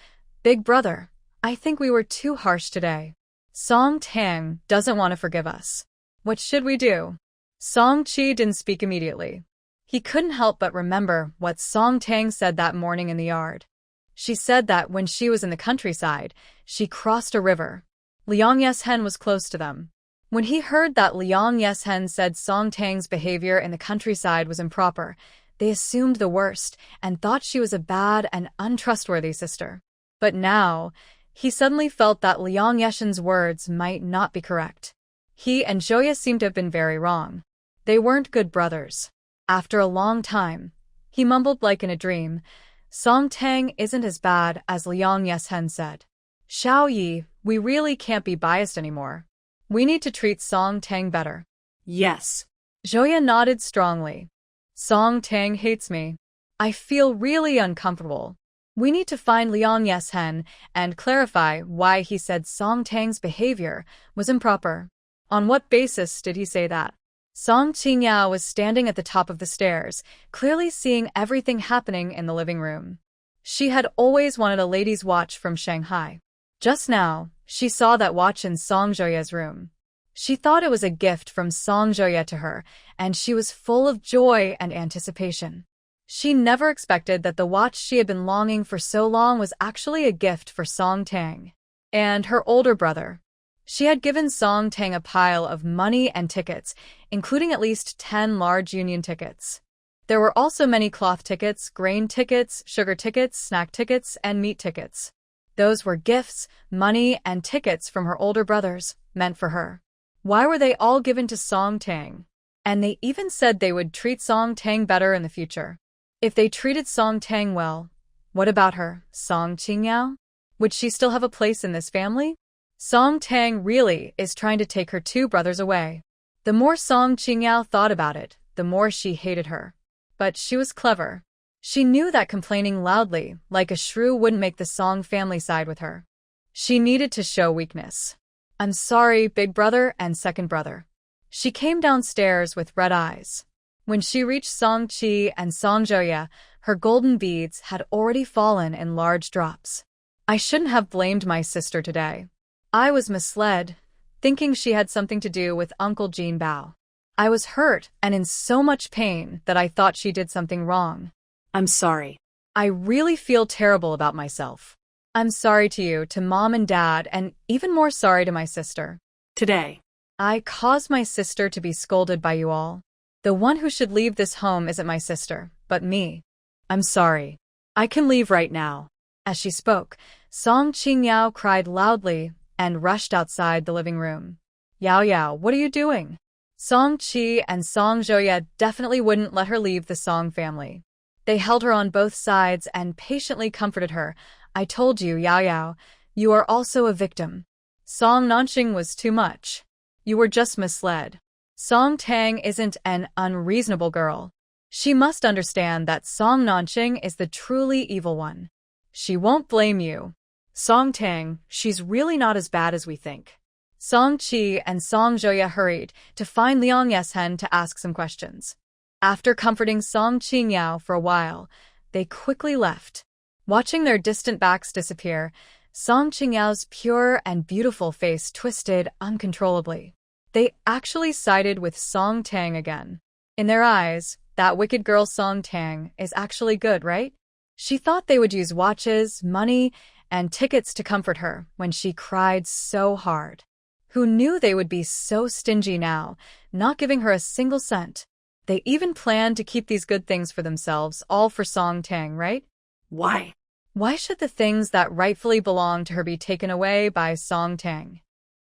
"Big brother, I think we were too harsh today. Song Tang doesn't want to forgive us. What should we do?" Song Chi didn't speak immediately. He couldn't help but remember what Song Tang said that morning in the yard. She said that when she was in the countryside, she crossed a river. Liang Yeshen was close to them. When he heard that Liang Yeshen said Song Tang's behavior in the countryside was improper, they assumed the worst and thought she was a bad and untrustworthy sister. But now, he suddenly felt that Liang Yeshen's words might not be correct. He and Joya seemed to have been very wrong. They weren't good brothers. After a long time, he mumbled like in a dream, "Song Tang isn't as bad as Liang Yeshen said. Xiao Yi, we really can't be biased anymore. We need to treat Song Tang better." Yes. Joya nodded strongly. "Song Tang hates me. I feel really uncomfortable. We need to find Liang Yeshen and clarify why he said Song Tang's behavior was improper. On what basis did he say that?" Song Qingyao was standing at the top of the stairs, clearly seeing everything happening in the living room. She had always wanted a lady's watch from Shanghai. Just now, she saw that watch in Song Joya's room. She thought it was a gift from Song Joya to her, and she was full of joy and anticipation. She never expected that the watch she had been longing for so long was actually a gift for Song Tang and her older brother. She had given Song Tang a pile of money and tickets, including at least 10 large union tickets. There were also many cloth tickets, grain tickets, sugar tickets, snack tickets, and meat tickets. Those were gifts, money, and tickets from her older brothers, meant for her. Why were they all given to Song Tang? And they even said they would treat Song Tang better in the future. If they treated Song Tang well, what about her, Song Qingyao? Would she still have a place in this family? Song Tang really is trying to take her two brothers away. The more Song Qingyao thought about it, the more she hated her. But she was clever. She knew that complaining loudly, like a shrew, wouldn't make the Song family side with her. She needed to show weakness. "I'm sorry, big brother and second brother." She came downstairs with red eyes. When she reached Song Chi and Song Joya, her golden beads had already fallen in large drops. "I shouldn't have blamed my sister today. I was misled, thinking she had something to do with Uncle Jean Bao. I was hurt and in so much pain that I thought she did something wrong. I'm sorry. I really feel terrible about myself. I'm sorry to you, to Mom and Dad, and even more sorry to my sister. Today, I caused my sister to be scolded by you all. The one who should leave this home isn't my sister, but me. I'm sorry. I can leave right now." As she spoke, Song Qingyao cried loudly and rushed outside the living room. "Yao Yao, what are you doing?" Song Chi and Song Joya definitely wouldn't let her leave the Song family. They held her on both sides and patiently comforted her. "I told you, Yao Yao, you are also a victim. Song Nanxing was too much. You were just misled. Song Tang isn't an unreasonable girl. She must understand that Song Nanxing is the truly evil one. She won't blame you. Song Tang, she's really not as bad as we think." Song Chi and Song Joya hurried to find Liang Yeshen to ask some questions. After comforting Song Qingyao for a while, they quickly left. Watching their distant backs disappear, Song Qingyao's pure and beautiful face twisted uncontrollably. They actually sided with Song Tang again. In their eyes, that wicked girl Song Tang is actually good, right? She thought they would use watches, money, and tickets to comfort her when she cried so hard. Who knew they would be so stingy now, not giving her a single cent? They even planned to keep these good things for themselves, all for Song Tang, right? Why? Why should the things that rightfully belong to her be taken away by Song Tang?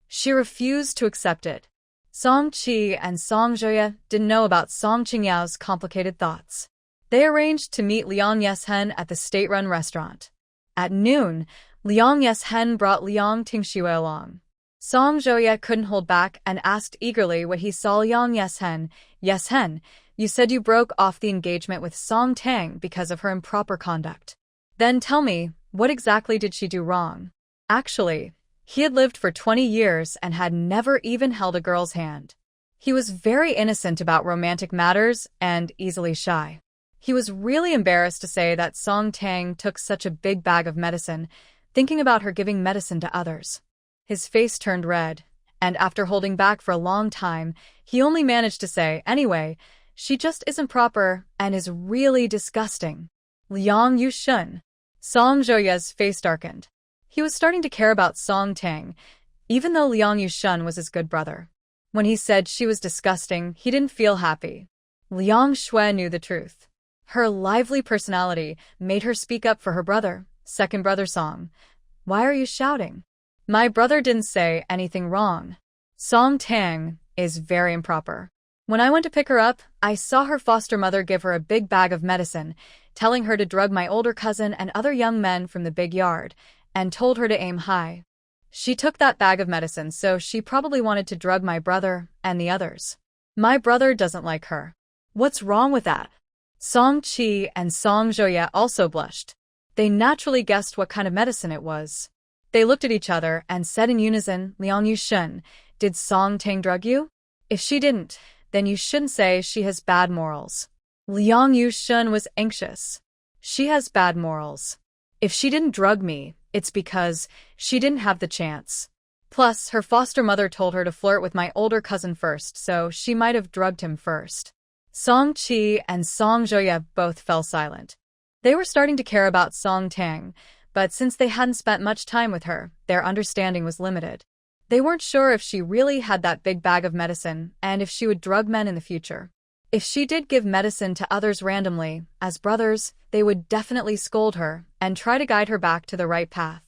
She refused to accept it. Song Qi and Song Zhoya didn't know about Song Qingyao's complicated thoughts. They arranged to meet Liang Yeshen at the state-run restaurant. At noon, Liang Yeshen brought Liang Tingxue along. Song Zhoya couldn't hold back and asked eagerly what he saw Liang Yeshen. Yeshen, you said you broke off the engagement with Song Tang because of her improper conduct. Then tell me, what exactly did she do wrong? Actually, he had lived for 20 years and had never even held a girl's hand. He was very innocent about romantic matters and easily shy. He was really embarrassed to say that Song Tang took such a big bag of medicine, thinking about her giving medicine to others. His face turned red, and after holding back for a long time, he only managed to say, anyway, she just isn't proper and is really disgusting. Liang Yushun. Song Zhoya's face darkened. He was starting to care about Song Tang, even though Liang Yushun was his good brother. When he said she was disgusting, he didn't feel happy. Liang Shui knew the truth. Her lively personality made her speak up for her brother, second brother Song. Why are you shouting? My brother didn't say anything wrong. Song Tang is very improper. When I went to pick her up, I saw her foster mother give her a big bag of medicine, telling her to drug my older cousin and other young men from the big yard, and told her to aim high. She took that bag of medicine, so she probably wanted to drug my brother and the others. My brother doesn't like her. What's wrong with that? Song Qi and Song Zhoya also blushed. They naturally guessed what kind of medicine it was. They looked at each other and said in unison, Liang Yushun, did Song Tang drug you? If she didn't, then you shouldn't say she has bad morals. Liang Yushun was anxious. She has bad morals. If she didn't drug me, it's because she didn't have the chance. Plus, her foster mother told her to flirt with my older cousin first, so she might have drugged him first. Song Qi and Song Zhoya both fell silent. They were starting to care about Song Tang, but since they hadn't spent much time with her, their understanding was limited. They weren't sure if she really had that big bag of medicine and if she would drug men in the future. If she did give medicine to others randomly, as brothers, they would definitely scold her and try to guide her back to the right path.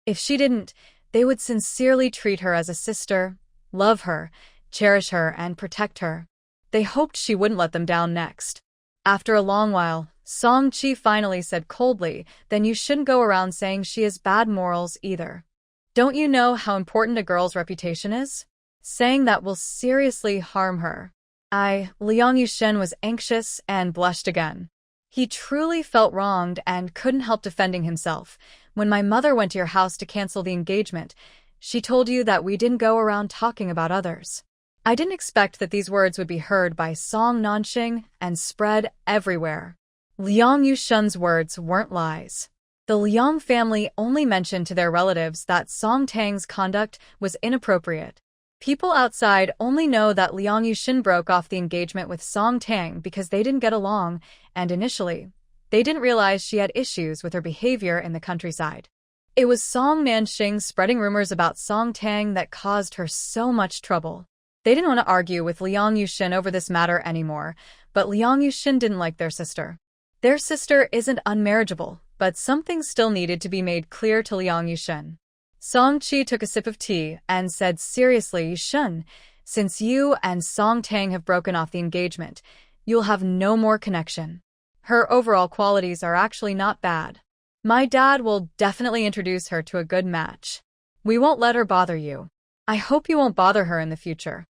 If she didn't, they would sincerely treat her as a sister, love her, cherish her, and protect her. They hoped she wouldn't let them down next. After a long while, Song Qi finally said coldly, then you shouldn't go around saying she has bad morals either. Don't you know how important a girl's reputation is? Saying that will seriously harm her. Liang Yushun was anxious and blushed again. He truly felt wronged and couldn't help defending himself. When my mother went to your house to cancel the engagement, she told you that we didn't go around talking about others. I didn't expect that these words would be heard by Song Nanxing and spread everywhere. Liang Yushun's words weren't lies. The Liang family only mentioned to their relatives that Song Tang's conduct was inappropriate. People outside only know that Liang Yushun broke off the engagement with Song Tang because they didn't get along, and initially, they didn't realize she had issues with her behavior in the countryside. It was Song Nanxing spreading rumors about Song Tang that caused her so much trouble. They didn't want to argue with Liang Yushun over this matter anymore, but Liang Yushun didn't like their sister. Their sister isn't unmarriageable, but something still needed to be made clear to Liang Yushun. Song Qi took a sip of tea and said seriously, Yushun, since you and Song Tang have broken off the engagement, you'll have no more connection. Her overall qualities are actually not bad. My dad will definitely introduce her to a good match. We won't let her bother you. I hope you won't bother her in the future.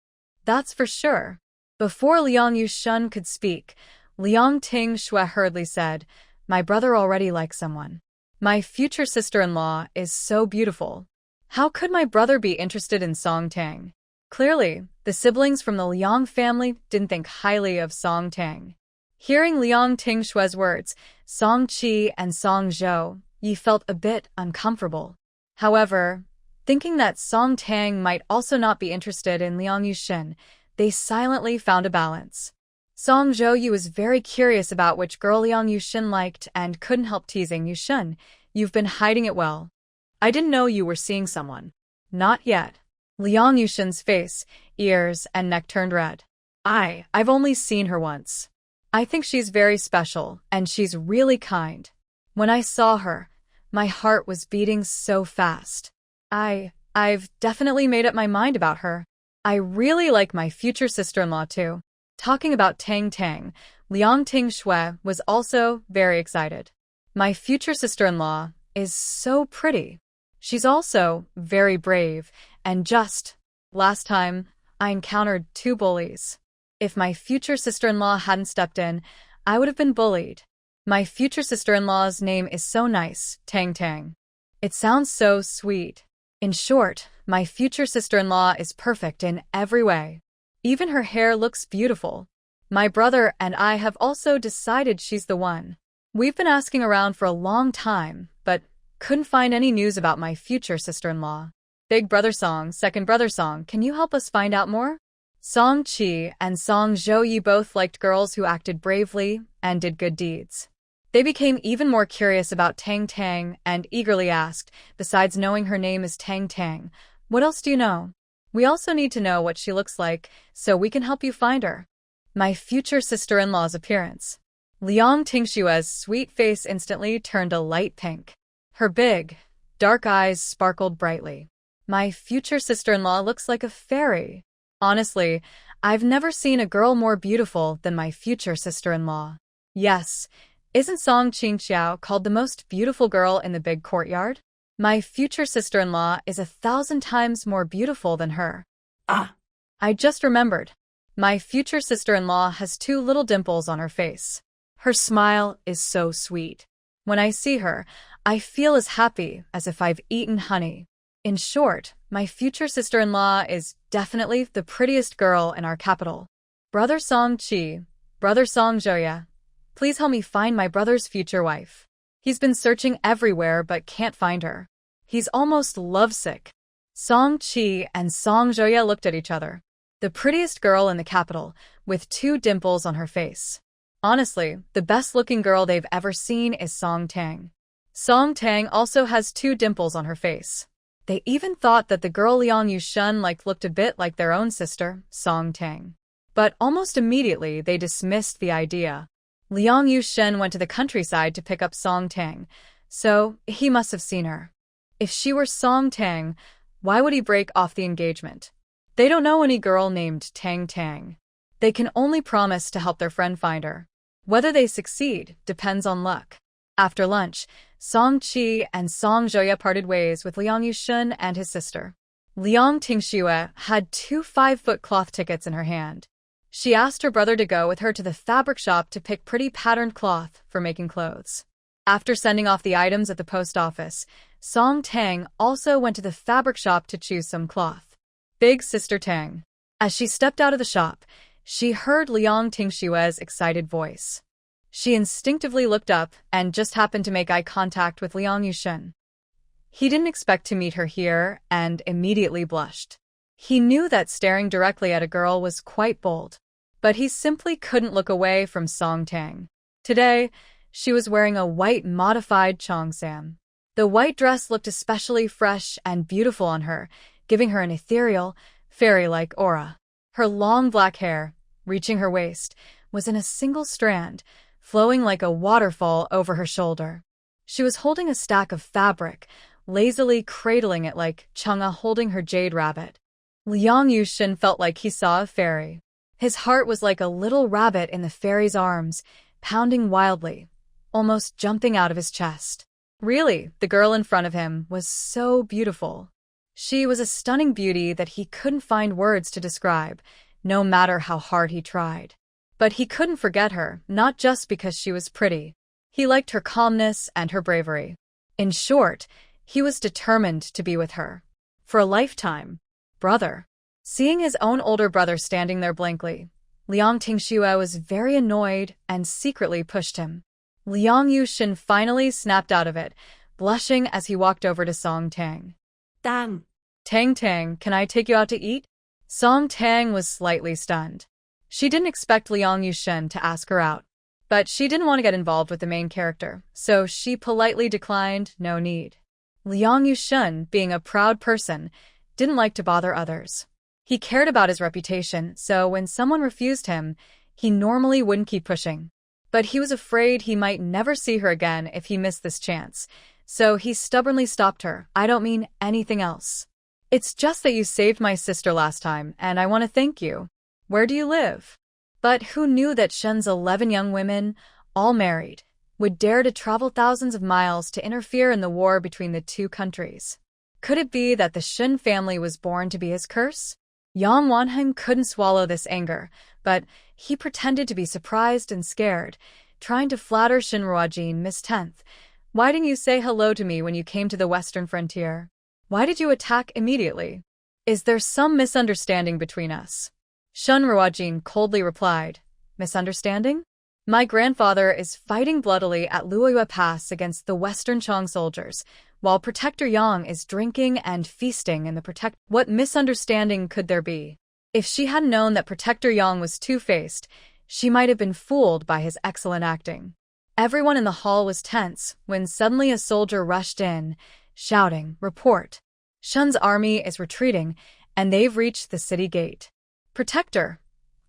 That's for sure. Before Liang Yushun could speak, Liang Tingxue hurriedly said, my brother already likes someone. My future sister-in-law is so beautiful. How could my brother be interested in Song Tang? Clearly, the siblings from the Liang family didn't think highly of Song Tang. Hearing Liang Tingxue's words, Song Qi and Song Zhou Yi felt a bit uncomfortable. However, thinking that Song Tang might also not be interested in Liang Yushun, they silently found a balance. Song Zhouyu was very curious about which girl Liang Yuxin liked and couldn't help teasing. Yuxin, you've been hiding it well. I didn't know you were seeing someone. Not yet. Liang Yuxin's face, ears, and neck turned red. I've only seen her once. I think she's very special, and she's really kind. When I saw her, my heart was beating so fast. I've definitely made up my mind about her. I really like my future sister-in-law too. Talking about Tang, Liang Tingshui was also very excited. My future sister-in-law is so pretty. She's also very brave, and just last time, I encountered 2 bullies. If my future sister-in-law hadn't stepped in, I would have been bullied. My future sister-in-law's name is so nice, Tang. It sounds so sweet. In short, my future sister-in-law is perfect in every way. Even her hair looks beautiful. My brother and I have also decided she's the one. We've been asking around for a long time, but couldn't find any news about my future sister-in-law. Big brother Song, second brother Song, can you help us find out more? Song Qi and Song Zhouyi both liked girls who acted bravely and did good deeds. They became even more curious about Tang and eagerly asked, besides knowing her name is Tang, what else do you know? We also need to know what she looks like, so we can help you find her. My future sister-in-law's appearance. Liang Tingshui's sweet face instantly turned a light pink. Her big, dark eyes sparkled brightly. My future sister-in-law looks like a fairy. Honestly, I've never seen a girl more beautiful than my future sister-in-law. Yes, isn't Song Qingxiao called the most beautiful girl in the big courtyard? My future sister-in-law is 1,000 times more beautiful than her. I just remembered. My future sister-in-law has 2 little dimples on her face. Her smile is so sweet. When I see her, I feel as happy as if I've eaten honey. In short, my future sister-in-law is definitely the prettiest girl in our capital. Brother Song Qi, brother Song Zhouya, please help me find my brother's future wife. He's been searching everywhere but can't find her. He's almost lovesick. Song Qi and Song Zhouya looked at each other. The prettiest girl in the capital, with 2 dimples on her face. Honestly, the best-looking girl they've ever seen is Song Tang. Song Tang also has 2 dimples on her face. They even thought that the girl Liang Yuxin looked a bit like their own sister, Song Tang. But almost immediately they dismissed the idea. Liang Yuxin went to the countryside to pick up Song Tang, so he must have seen her. If she were Song Tang, why would he break off the engagement? They don't know any girl named Tang. They can only promise to help their friend find her. Whether they succeed depends on luck. After lunch, Song Qi and Song Zhouya parted ways with Liang Yuxin and his sister. Liang Tingshui had 2 5-foot cloth tickets in her hand. She asked her brother to go with her to the fabric shop to pick pretty patterned cloth for making clothes. After sending off the items at the post office, Song Tang also went to the fabric shop to choose some cloth. Big sister Tang. As she stepped out of the shop, she heard Liang Tingshui's excited voice. She instinctively looked up and just happened to make eye contact with Liang Yuxin. He didn't expect to meet her here and immediately blushed. He knew that staring directly at a girl was quite bold, but he simply couldn't look away from Song Tang. Today, she was wearing a white modified cheongsam. The white dress looked especially fresh and beautiful on her, giving her an ethereal, fairy-like aura. Her long black hair, reaching her waist, was in a single strand, flowing like a waterfall over her shoulder. She was holding a stack of fabric, lazily cradling it like Chang'e holding her jade rabbit. Liang Yuxin felt like he saw a fairy. His heart was like a little rabbit in the fairy's arms, pounding wildly, almost jumping out of his chest. Really, the girl in front of him was so beautiful. She was a stunning beauty that he couldn't find words to describe, no matter how hard he tried. But he couldn't forget her, not just because she was pretty. He liked her calmness and her bravery. In short, he was determined to be with her. For a lifetime. Brother. Seeing his own older brother standing there blankly, Liang Tingshui was very annoyed and secretly pushed him. Liang Yuxin finally snapped out of it, blushing as he walked over to Song Tang. Tang. Tang, can I take you out to eat? Song Tang was slightly stunned. She didn't expect Liang Yushin to ask her out, but she didn't want to get involved with the main character, so she politely declined, no need. Liang Yushin, being a proud person, didn't like to bother others. He cared about his reputation, so when someone refused him, he normally wouldn't keep pushing. But he was afraid he might never see her again if he missed this chance, so he stubbornly stopped her. I don't mean anything else. It's just that you saved my sister last time, and I want to thank you. Where do you live? But who knew that Shen's 11 young women, all married, would dare to travel thousands of miles to interfere in the war between the two countries? Could it be that the Shen family was born to be his curse? Yang Wanheng couldn't swallow this anger, but he pretended to be surprised and scared, trying to flatter Shinruojin. Miss 10th, why didn't you say hello to me when you came to the western frontier? Why did you attack immediately? Is there some misunderstanding between us? Shinruojin coldly replied, Misunderstanding? My grandfather is fighting bloodily at Luoyue Pass against the Western Chong soldiers, while Protector Yang is drinking and feasting in the protect. What misunderstanding could there be? If she had known that Protector Yang was two-faced, she might have been fooled by his excellent acting. Everyone in the hall was tense when suddenly a soldier rushed in, shouting, Report! Shen's army is retreating, and they've reached the city gate. Protector,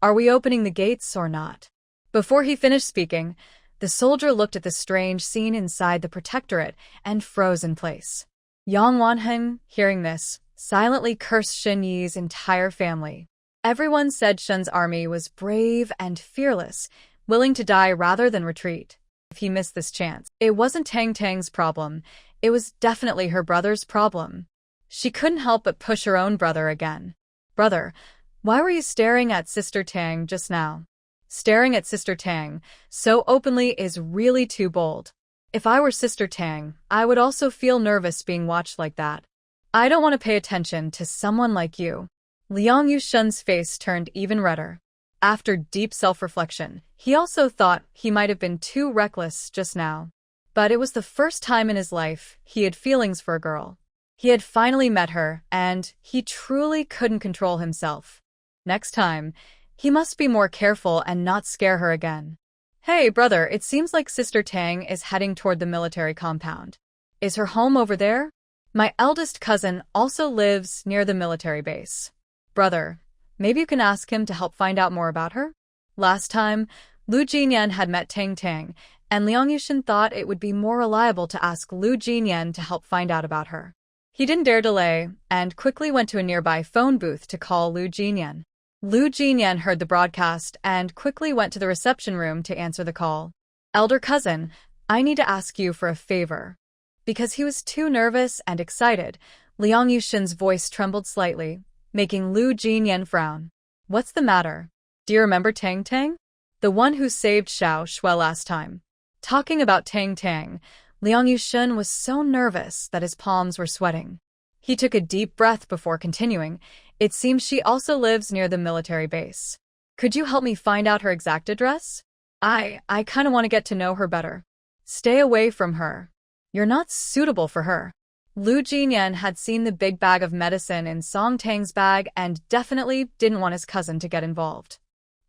are we opening the gates or not? Before he finished speaking, the soldier looked at the strange scene inside the protectorate and froze in place. Yang Wanheng, hearing this, silently cursed Shen Yi's entire family. Everyone said Shen's army was brave and fearless, willing to die rather than retreat. If he missed this chance, it wasn't Tang's problem, it was definitely her brother's problem. She couldn't help but push her own brother again. Brother, why were you staring at Sister Tang just now? Staring at Sister Tang so openly is really too bold. If I were Sister Tang, I would also feel nervous being watched like that. I don't want to pay attention to someone like you. Liang Yushin's face turned even redder. After deep self-reflection, he also thought he might have been too reckless just now. But it was the first time in his life he had feelings for a girl. He had finally met her, and he truly couldn't control himself. Next time, he must be more careful and not scare her again. Hey, brother, it seems like Sister Tang is heading toward the military compound. Is her home over there? My eldest cousin also lives near the military base. Brother, maybe you can ask him to help find out more about her? Last time, Lu Jinyan had met Tang, and Liang Yushin thought it would be more reliable to ask Lu Jinyan to help find out about her. He didn't dare delay, and quickly went to a nearby phone booth to call Lu Jinyan. Lu Jinyan heard the broadcast and quickly went to the reception room to answer the call. Elder cousin, I need to ask you for a favor. Because he was too nervous and excited, Liang Yushin's voice trembled slightly, making Lu Jinyan frown. What's the matter? Do you remember Tang? The one who saved Xiao Shui last time. Talking about Tang, Liang Yushin was so nervous that his palms were sweating. He took a deep breath before continuing. It seems she also lives near the military base. Could you help me find out her exact address? I kinda want to get to know her better. Stay away from her. You're not suitable for her. Lu Jinyan had seen the big bag of medicine in Song Tang's bag and definitely didn't want his cousin to get involved.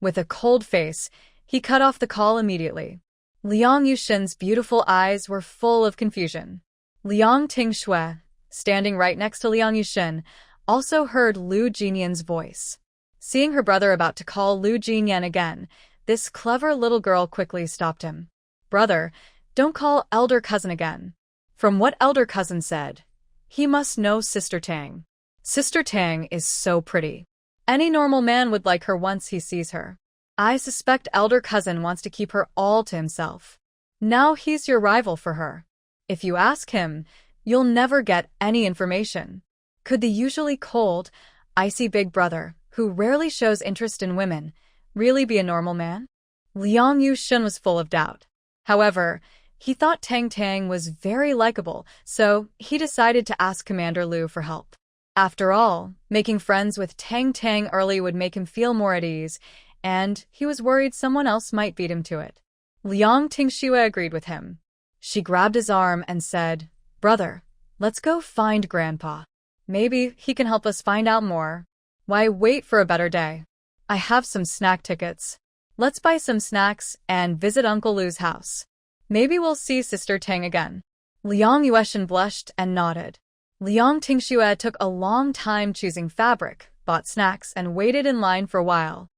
With a cold face, he cut off the call immediately. Liang Yushin's beautiful eyes were full of confusion. Liang Tingshui, standing right next to Liang Yushin, also heard Lu Jinyan's voice. Seeing her brother about to call Lu Jinyan again, this clever little girl quickly stopped him. Brother, don't call elder cousin again. From what elder cousin said, he must know Sister Tang. Sister Tang is so pretty. Any normal man would like her once he sees her. I suspect elder cousin wants to keep her all to himself. Now he's your rival for her. If you ask him, you'll never get any information. Could the usually cold, icy big brother, who rarely shows interest in women, really be a normal man? Liang Yushin was full of doubt. However, he thought Tang was very likable, so he decided to ask Commander Lu for help. After all, making friends with Tang early would make him feel more at ease, and he was worried someone else might beat him to it. Liang Tingshui agreed with him. She grabbed his arm and said, Brother, let's go find Grandpa. Maybe he can help us find out more. Why wait for a better day? I have some snack tickets. Let's buy some snacks and visit Uncle Lu's house. Maybe we'll see Sister Tang again. Liang Yueshan blushed and nodded. Liang Tingxue took a long time choosing fabric, bought snacks, and waited in line for a while.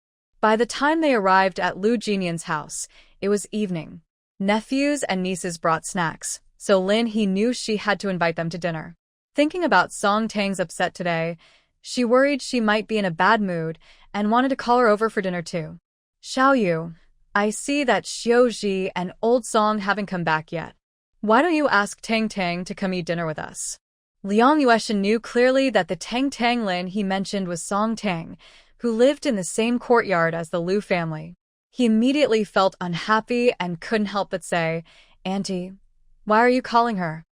By the time they arrived at Lu Jinyan's house, it was evening. Nephews and nieces brought snacks, so Lin He knew she had to invite them to dinner. Thinking about Song Tang's upset today, she worried she might be in a bad mood and wanted to call her over for dinner too. Xiaoyu, I see that Xiaozhi and Old Song haven't come back yet. Why don't you ask Tang to come eat dinner with us? Liang Yueshan knew clearly that the Tang Lin he mentioned was Song Tang, who lived in the same courtyard as the Lu family. He immediately felt unhappy and couldn't help but say, Auntie, why are you calling her?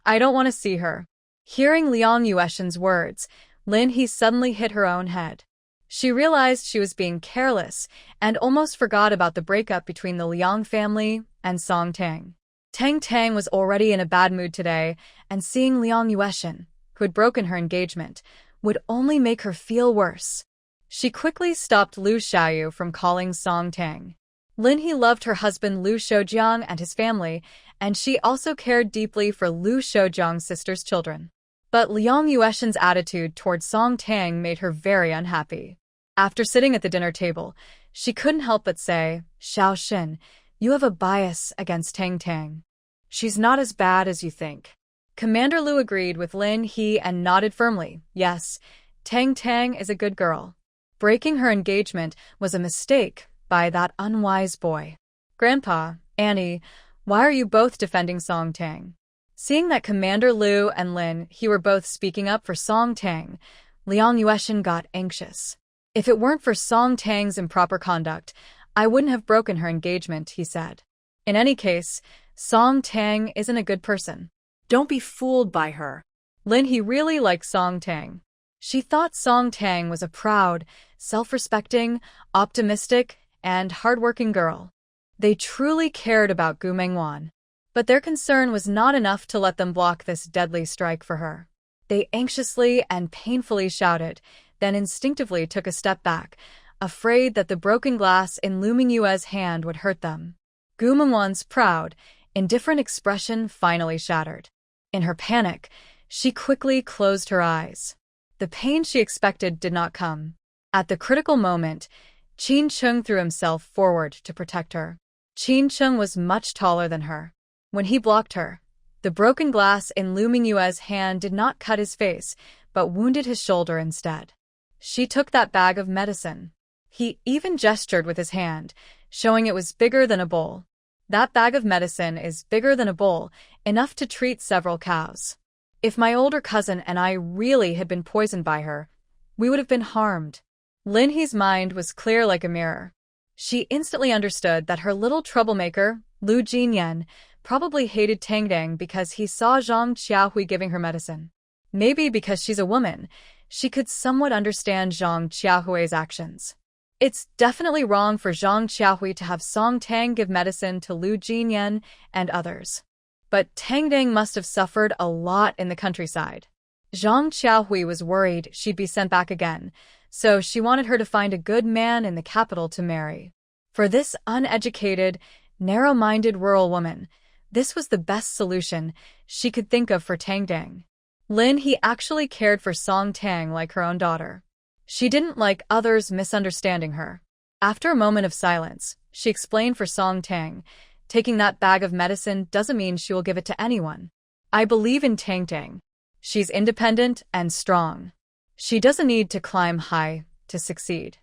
I don't want to see her. Hearing Liang Yueshan's words, Lin He suddenly hit her own head. She realized she was being careless and almost forgot about the breakup between the Liang family and Song Tang. Tang was already in a bad mood today, and seeing Liang Yueshan, who had broken her engagement, would only make her feel worse. She quickly stopped Lu Xiaoyu from calling Song Tang. Lin He loved her husband Lu Shoujiang and his family, and she also cared deeply for Lu Shoujiang's sister's children. But Liang Yueshan's attitude toward Song Tang made her very unhappy. After sitting at the dinner table, she couldn't help but say, Xiao Xin, you have a bias against Tang. She's not as bad as you think. Commander Lu agreed with Lin He and nodded firmly. Yes, Tang is a good girl. Breaking her engagement was a mistake by that unwise boy. Grandpa, Annie, why are you both defending Song Tang? Seeing that Commander Lu and Lin He were both speaking up for Song Tang, Liang Yueshan got anxious. If it weren't for Song Tang's improper conduct, I wouldn't have broken her engagement, he said. In any case, Song Tang isn't a good person. Don't be fooled by her. Lin He really liked Song Tang. She thought Song Tang was a proud, self-respecting, optimistic, and hardworking girl. They truly cared about Gu Mengwan. But their concern was not enough to let them block this deadly strike for her. They anxiously and painfully shouted, then instinctively took a step back, afraid that the broken glass in Lu Mingyue's hand would hurt them. Gu Mengwan's proud, indifferent expression finally shattered. In her panic, she quickly closed her eyes. The pain she expected did not come. At the critical moment, Qin Chung threw himself forward to protect her. Qin Chung was much taller than her. When he blocked her, the broken glass in Lu Mingyue's hand did not cut his face, but wounded his shoulder instead. She took that bag of medicine. He even gestured with his hand, showing it was bigger than a bowl. That bag of medicine is bigger than a bowl, enough to treat several cows. If my older cousin and I really had been poisoned by her, we would have been harmed. Lin He's mind was clear like a mirror. She instantly understood that her little troublemaker, Lu Jinyan, probably hated Tang because he saw Zhang Qiaohui giving her medicine. Maybe because she's a woman, she could somewhat understand Zhang Qiaohui's actions. It's definitely wrong for Zhang Qiaohui to have Song Tang give medicine to Lu Jinyan and others. But Tang must have suffered a lot in the countryside. Zhang Qiaohui was worried she'd be sent back again, so she wanted her to find a good man in the capital to marry. For this uneducated, narrow-minded rural woman, this was the best solution she could think of for Tang. Lin He actually cared for Song Tang like her own daughter. She didn't like others misunderstanding her. After a moment of silence, she explained for Song Tang, taking that bag of medicine doesn't mean she will give it to anyone. I believe in Tang. She's independent and strong. She doesn't need to climb high to succeed.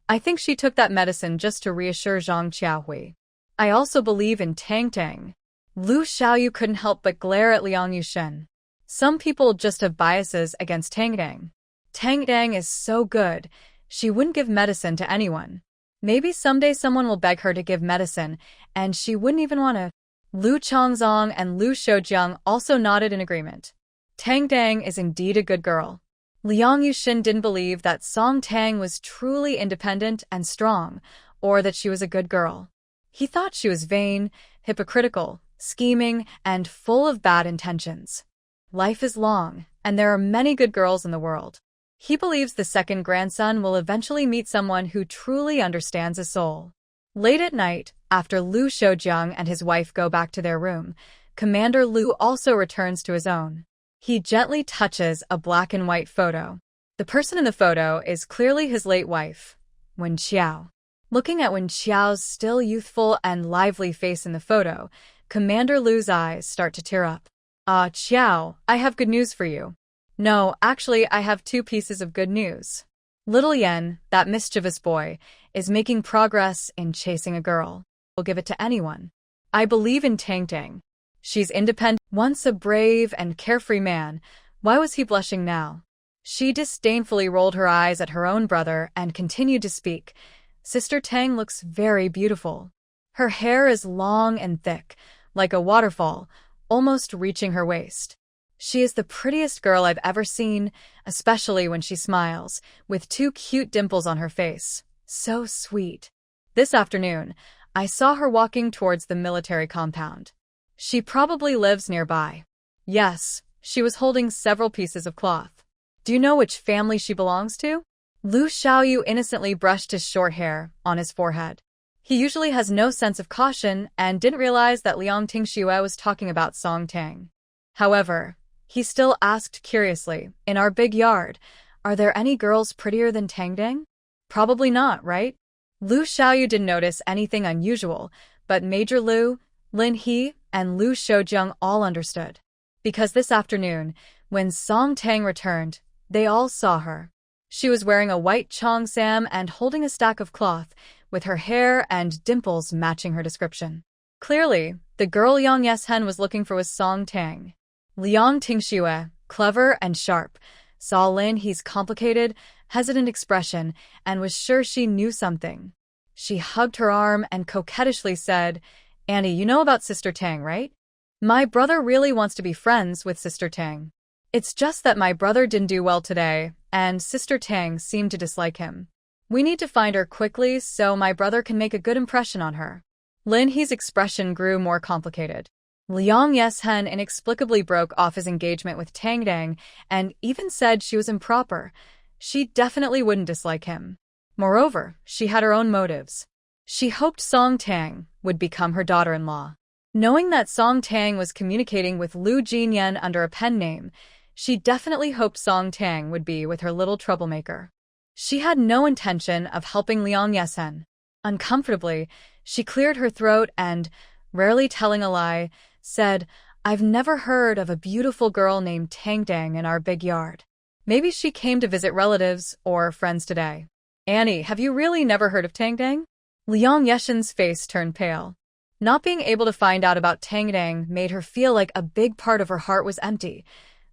I think she took that medicine just to reassure Zhang Qiaohui. I also believe in Tang. Lu Xiaoyu couldn't help but glare at Liang Yueshan. Some people just have biases against Tang. Tang is so good, she wouldn't give medicine to anyone. Maybe someday someone will beg her to give medicine, and she wouldn't even want to. Lu Chongzong and Lu Shoujiang also nodded in agreement. Tang is indeed a good girl. Liang Yueshan didn't believe that Song Tang was truly independent and strong, or that she was a good girl. He thought she was vain, hypocritical, scheming, and full of bad intentions. Life is long, and there are many good girls in the world. He believes the second grandson will eventually meet someone who truly understands his soul. Late at night, after Lu Shoujiang and his wife go back to their room, Commander Lu also returns to his own. He gently touches a black and white photo. The person in the photo is clearly his late wife, Wen Qiao. Looking at Wen Qiao's still youthful and lively face in the photo, Commander Lu's eyes start to tear up. Qiao, I have good news for you. No, actually, I have 2 pieces of good news. Little Yen, that mischievous boy, is making progress in chasing a girl. We'll give it to anyone. I believe in Tang. She's independent. Once a brave and carefree man, why was he blushing now? She disdainfully rolled her eyes at her own brother and continued to speak. Sister Tang looks very beautiful. Her hair is long and thick, like a waterfall, almost reaching her waist. She is the prettiest girl I've ever seen, especially when she smiles, with 2 cute dimples on her face. So sweet. This afternoon, I saw her walking towards the military compound. She probably lives nearby. Yes, she was holding several pieces of cloth. Do you know which family she belongs to? Lu Xiaoyu innocently brushed his short hair on his forehead. He usually has no sense of caution and didn't realize that Liang Tingxue was talking about Song Tang. However, he still asked curiously, in our big yard, are there any girls prettier than Tangdang? Probably not, right? Lu Xiaoyu didn't notice anything unusual, but Major Lu, Lin He, and Lu Shoujiang all understood. Because this afternoon, when Song Tang returned, they all saw her. She was wearing a white cheongsam and holding a stack of cloth, with her hair and dimples matching her description. Clearly, the girl Liang Yeshen was looking for was Song Tang. Liang Tingxue, clever and sharp, saw Lin He's complicated, hesitant expression and was sure she knew something. She hugged her arm and coquettishly said, Annie, you know about Sister Tang, right? My brother really wants to be friends with Sister Tang. It's just that my brother didn't do well today, and Sister Tang seemed to dislike him. We need to find her quickly so my brother can make a good impression on her. Lin He's expression grew more complicated. Liang Yeshen inexplicably broke off his engagement with Tangdang and even said she was improper. She definitely wouldn't dislike him. Moreover, she had her own motives. She hoped Song Tang would become her daughter-in-law. Knowing that Song Tang was communicating with Lu Jinyan under a pen name, she definitely hoped Song Tang would be with her little troublemaker. She had no intention of helping Liang Yeshen. Uncomfortably, she cleared her throat and, rarely telling a lie, said, I've never heard of a beautiful girl named Tangdang in our big yard. Maybe she came to visit relatives or friends today. Annie, have you really never heard of Tangdang? Liang Yeshen's face turned pale. Not being able to find out about Tangdang made her feel like a big part of her heart was empty,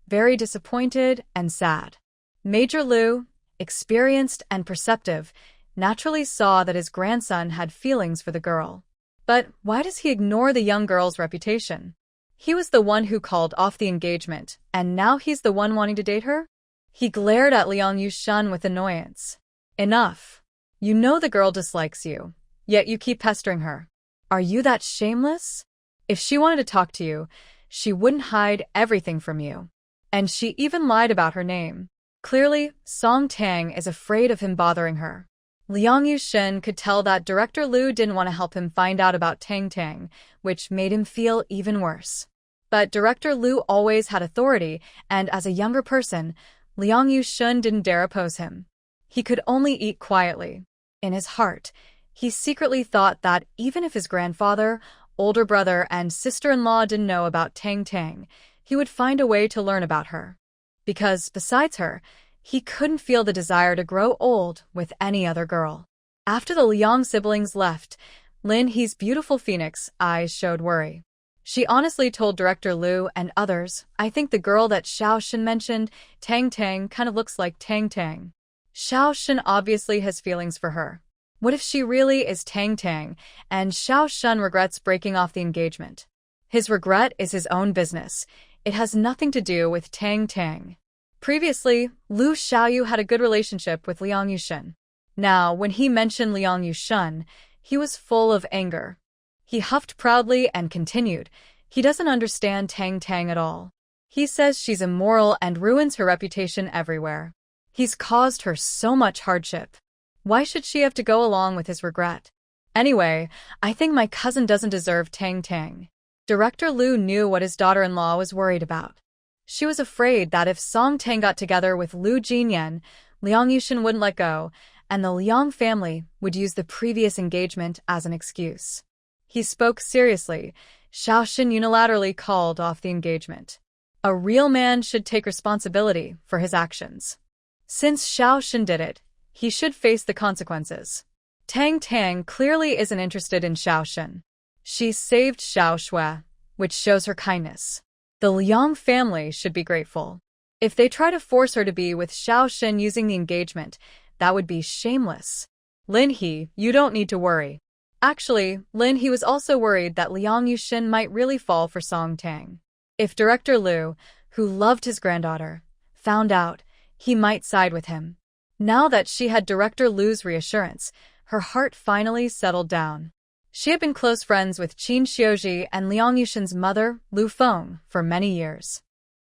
very disappointed and sad. Major Lu, experienced and perceptive, naturally saw that his grandson had feelings for the girl. But why does he ignore the young girl's reputation? He was the one who called off the engagement, and now he's the one wanting to date her? He glared at Liang Yushun with annoyance. Enough. You know the girl dislikes you, yet you keep pestering her. Are you that shameless? If she wanted to talk to you, she wouldn't hide everything from you. And she even lied about her name. Clearly, Song Tang is afraid of him bothering her. Liang Yushun could tell that Director Lu didn't want to help him find out about Tang, which made him feel even worse. But Director Lu always had authority, and as a younger person, Liang Yushun didn't dare oppose him. He could only eat quietly. In his heart, he secretly thought that even if his grandfather, older brother, and sister-in-law didn't know about Tang, he would find a way to learn about her. Because, besides her, he couldn't feel the desire to grow old with any other girl. After the Liang siblings left, Lin He's beautiful phoenix eyes showed worry. She honestly told Director Lu and others, I think the girl that Xiao Shen mentioned, Tang kind of looks like Tang. Xiao Shen obviously has feelings for her. What if she really is Tang and Xiao Shen regrets breaking off the engagement? His regret is his own business. It has nothing to do with Tang. Previously, Lu Xiaoyu had a good relationship with Liang Yushun. Now, when he mentioned Liang Yushun, he was full of anger. He huffed proudly and continued, he doesn't understand Tang at all. He says she's immoral and ruins her reputation everywhere. He's caused her so much hardship. Why should she have to go along with his regret? Anyway, I think my cousin doesn't deserve Tang. Director Lu knew what his daughter-in-law was worried about. She was afraid that if Song Tang got together with Lu Jinyan, Liang Yushin wouldn't let go, and the Liang family would use the previous engagement as an excuse. He spoke seriously. Xiaoxin unilaterally called off the engagement. A real man should take responsibility for his actions. Since Xiaoxin did it, he should face the consequences. Tang clearly isn't interested in Xiaoxin. She saved Xiao Shui, which shows her kindness. The Liang family should be grateful. If they try to force her to be with Xiaoxin using the engagement, that would be shameless. Lin He, you don't need to worry. Actually, Lin He was also worried that Liang Yushin might really fall for Song Tang. If Director Lu, who loved his granddaughter, found out, he might side with him. Now that she had Director Lu's reassurance, her heart finally settled down. She had been close friends with Qin Xiuji and Liang Yushin's mother, Lu Feng, for many years.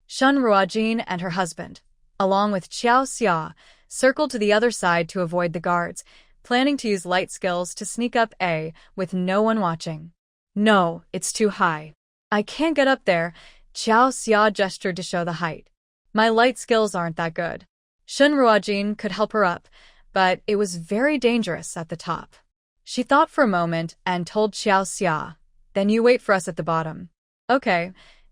Shun Ruojin and her husband, along with Qiao Xia, circled to the other side to avoid the guards, planning to use light skills to sneak up with no one watching. No, it's too high. I can't get up there, Qiao Xia gestured to show the height. My light skills aren't that good. Shun Ruojin could help her up, but it was very dangerous at the top. She thought for a moment and told Qiao Xia, then you wait for us at the bottom. Okay.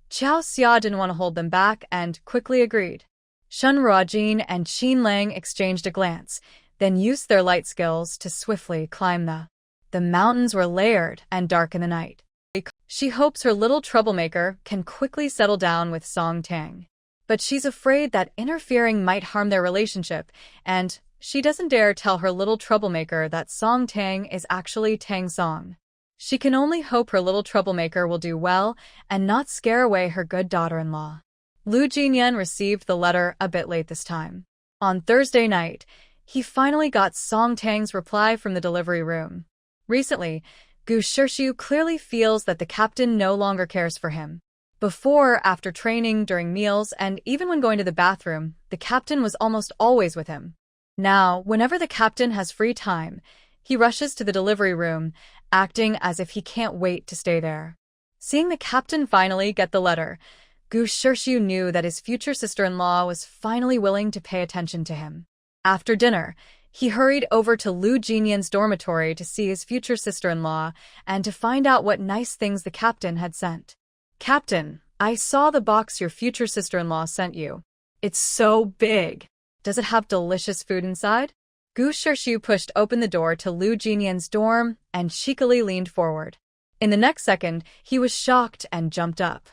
Qiao Xia didn't want to hold them back and quickly agreed. Shun Ruojin and Qin Lang exchanged a glance, then used their light skills to swiftly climb the mountains were layered and dark in the night. She hopes her little troublemaker can quickly settle down with Song Tang. But she's afraid that interfering might harm their relationship, and she doesn't dare tell her little troublemaker that Song Tang is actually Tang Song. She can only hope her little troublemaker will do well and not scare away her good daughter-in-law. Lu Jinyan received the letter a bit late this time. On Thursday night, he finally got Song Tang's reply from the delivery room. Recently, Gu Shixiu clearly feels that the captain no longer cares for him. Before, after training, during meals, and even when going to the bathroom, the captain was almost always with him. Now, whenever the captain has free time, he rushes to the delivery room, acting as if he can't wait to stay there. Seeing the captain finally get the letter, Gu Shixiu knew that his future sister-in-law was finally willing to pay attention to him. After dinner, he hurried over to Lu Jinyan's dormitory to see his future sister-in-law and to find out what nice things the captain had sent. Captain, I saw the box your future sister-in-law sent you. It's so big. Does it have delicious food inside? Gu Shixiu pushed open the door to Lu Jinyan's dorm and cheekily leaned forward. In the next second, he was shocked and jumped up.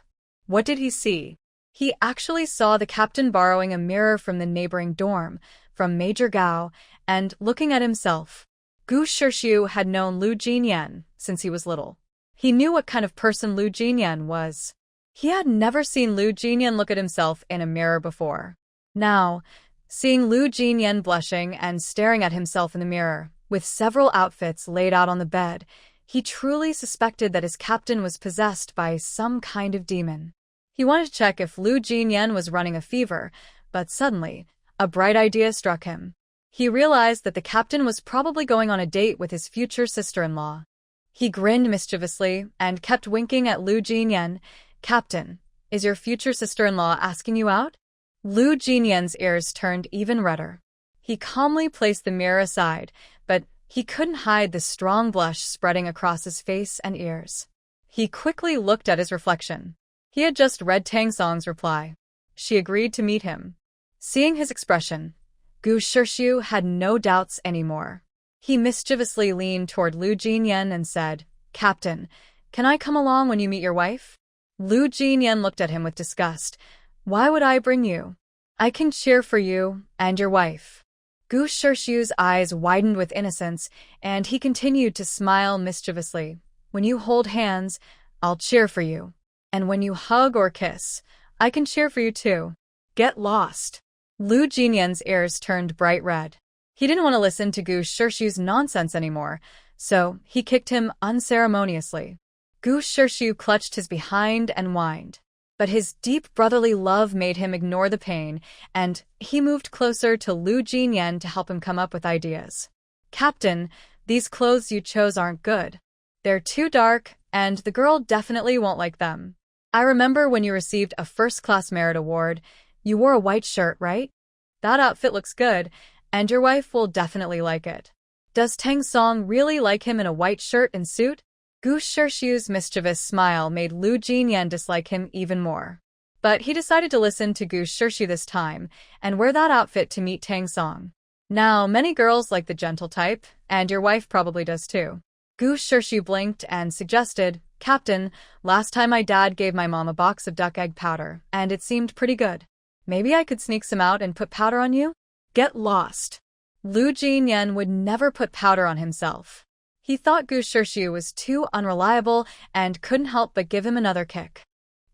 What did he see? He actually saw the captain borrowing a mirror from the neighboring dorm, from Major Gao, and looking at himself. Gu Shixiu had known Lu Jinyan since he was little. He knew what kind of person Lu Jinyan was. He had never seen Lu Jinyan look at himself in a mirror before. Now, seeing Lu Jinyan blushing and staring at himself in the mirror, with several outfits laid out on the bed, he truly suspected that his captain was possessed by some kind of demon. He wanted to check if Lu Jinyan was running a fever, but suddenly, a bright idea struck him. He realized that the captain was probably going on a date with his future sister-in-law. He grinned mischievously and kept winking at Lu Jinyan. Captain, is your future sister-in-law asking you out? Lu Jinyan's ears turned even redder. He calmly placed the mirror aside, but he couldn't hide the strong blush spreading across his face and ears. He quickly looked at his reflection. He had just read Tang Song's reply. She agreed to meet him. Seeing his expression, Gu Shixiu had no doubts anymore. He mischievously leaned toward Lu Jinyan and said, Captain, can I come along when you meet your wife? Lu Jinyan looked at him with disgust. Why would I bring you? I can cheer for you and your wife. Gu Shixiu's eyes widened with innocence, and he continued to smile mischievously. When you hold hands, I'll cheer for you. And when you hug or kiss, I can cheer for you too. Get lost. Lu Jinyan's ears turned bright red. He didn't want to listen to Gu Shixiu's nonsense anymore, so he kicked him unceremoniously. Gu Shixiu clutched his behind and whined. But his deep brotherly love made him ignore the pain, and he moved closer to Lu Jinyan to help him come up with ideas. Captain, these clothes you chose aren't good. They're too dark, and the girl definitely won't like them. I remember when you received a first-class merit award, you wore a white shirt, right? That outfit looks good, and your wife will definitely like it. Does Tang Song really like him in a white shirt and suit? Gu Shirshu's mischievous smile made Lu Jinyan dislike him even more. But he decided to listen to Gu Shirshu this time and wear that outfit to meet Tang Song. Now, many girls like the gentle type, and your wife probably does too. Gu Shirshu blinked and suggested, Captain, last time my dad gave my mom a box of duck egg powder, and it seemed pretty good. Maybe I could sneak some out and put powder on you? Get lost. Lu Jinyan would never put powder on himself. He thought Gu Shirshu was too unreliable and couldn't help but give him another kick.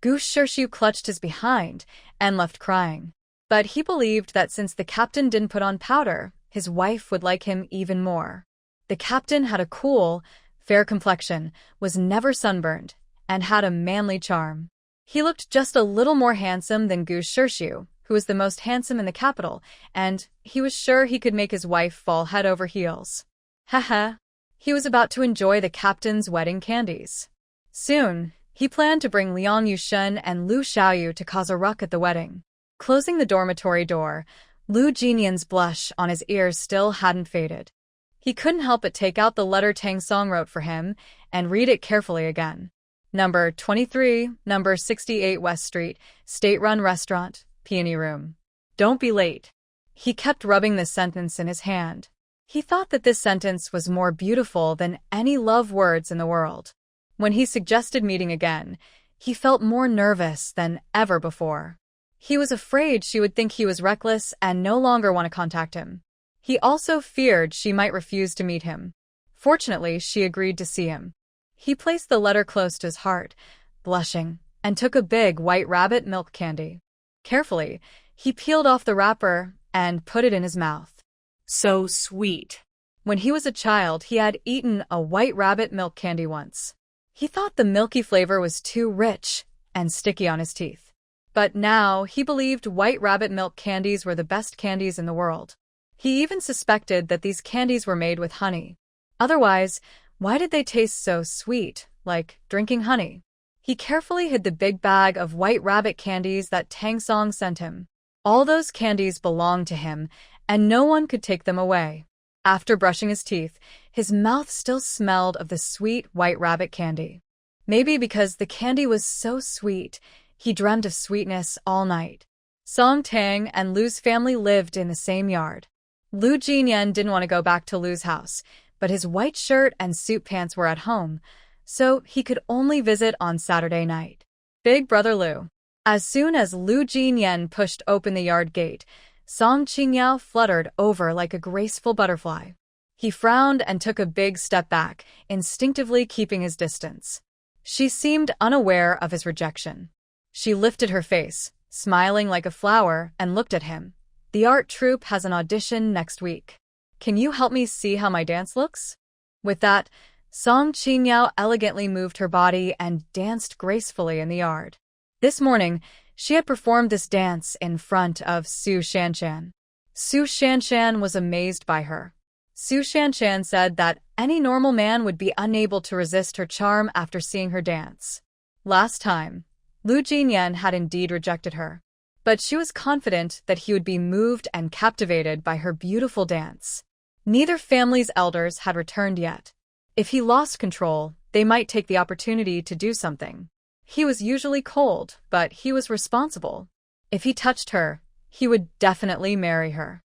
Gu Shirshu clutched his behind and left crying. But he believed that since the captain didn't put on powder, his wife would like him even more. The captain had a cool, fair complexion, was never sunburned, and had a manly charm. He looked just a little more handsome than Gu Shirshu, who was the most handsome in the capital, and he was sure he could make his wife fall head over heels. Haha. He was about to enjoy the captain's wedding candies. Soon, he planned to bring Liang Yushun and Lu Xiaoyu to cause a ruck at the wedding. Closing the dormitory door, Lu Jinyan's blush on his ears still hadn't faded. He couldn't help but take out the letter Tang Song wrote for him and read it carefully again. Number 23, number 68 West Street, state-run restaurant, peony room. Don't be late. He kept rubbing this sentence in his hand. He thought that this sentence was more beautiful than any love words in the world. When he suggested meeting again, he felt more nervous than ever before. He was afraid she would think he was reckless and no longer want to contact him. He also feared she might refuse to meet him. Fortunately, she agreed to see him. He placed the letter close to his heart, blushing, and took a big white rabbit milk candy. Carefully, he peeled off the wrapper and put it in his mouth. So sweet. When he was a child, he had eaten a white rabbit milk candy once. He thought the milky flavor was too rich and sticky on his teeth. But now, he believed white rabbit milk candies were the best candies in the world. He even suspected that these candies were made with honey. Otherwise, why did they taste so sweet, like drinking honey? He carefully hid the big bag of white rabbit candies that Tang Song sent him. All those candies belonged to him, and no one could take them away. After brushing his teeth, his mouth still smelled of the sweet white rabbit candy. Maybe because the candy was so sweet, he dreamed of sweetness all night. Song Tang and Lu's family lived in the same yard. Lu Jinyan didn't want to go back to Lu's house, but his white shirt and suit pants were at home, so he could only visit on Saturday night. Big Brother Lu. As soon as Lu Jinyan pushed open the yard gate, Song Qingyao fluttered over like a graceful butterfly. He frowned and took a big step back, instinctively keeping his distance. She seemed unaware of his rejection. She lifted her face, smiling like a flower, and looked at him. The art troupe has an audition next week. Can you help me see how my dance looks? With that, Song Qingyao elegantly moved her body and danced gracefully in the yard. This morning, she had performed this dance in front of Su Shanshan. Su Shanshan was amazed by her. Su Shanshan said that any normal man would be unable to resist her charm after seeing her dance. Last time, Lu Jinyan had indeed rejected her, but she was confident that he would be moved and captivated by her beautiful dance. Neither family's elders had returned yet. If he lost control, they might take the opportunity to do something. He was usually cold, but he was responsible. If he touched her, he would definitely marry her.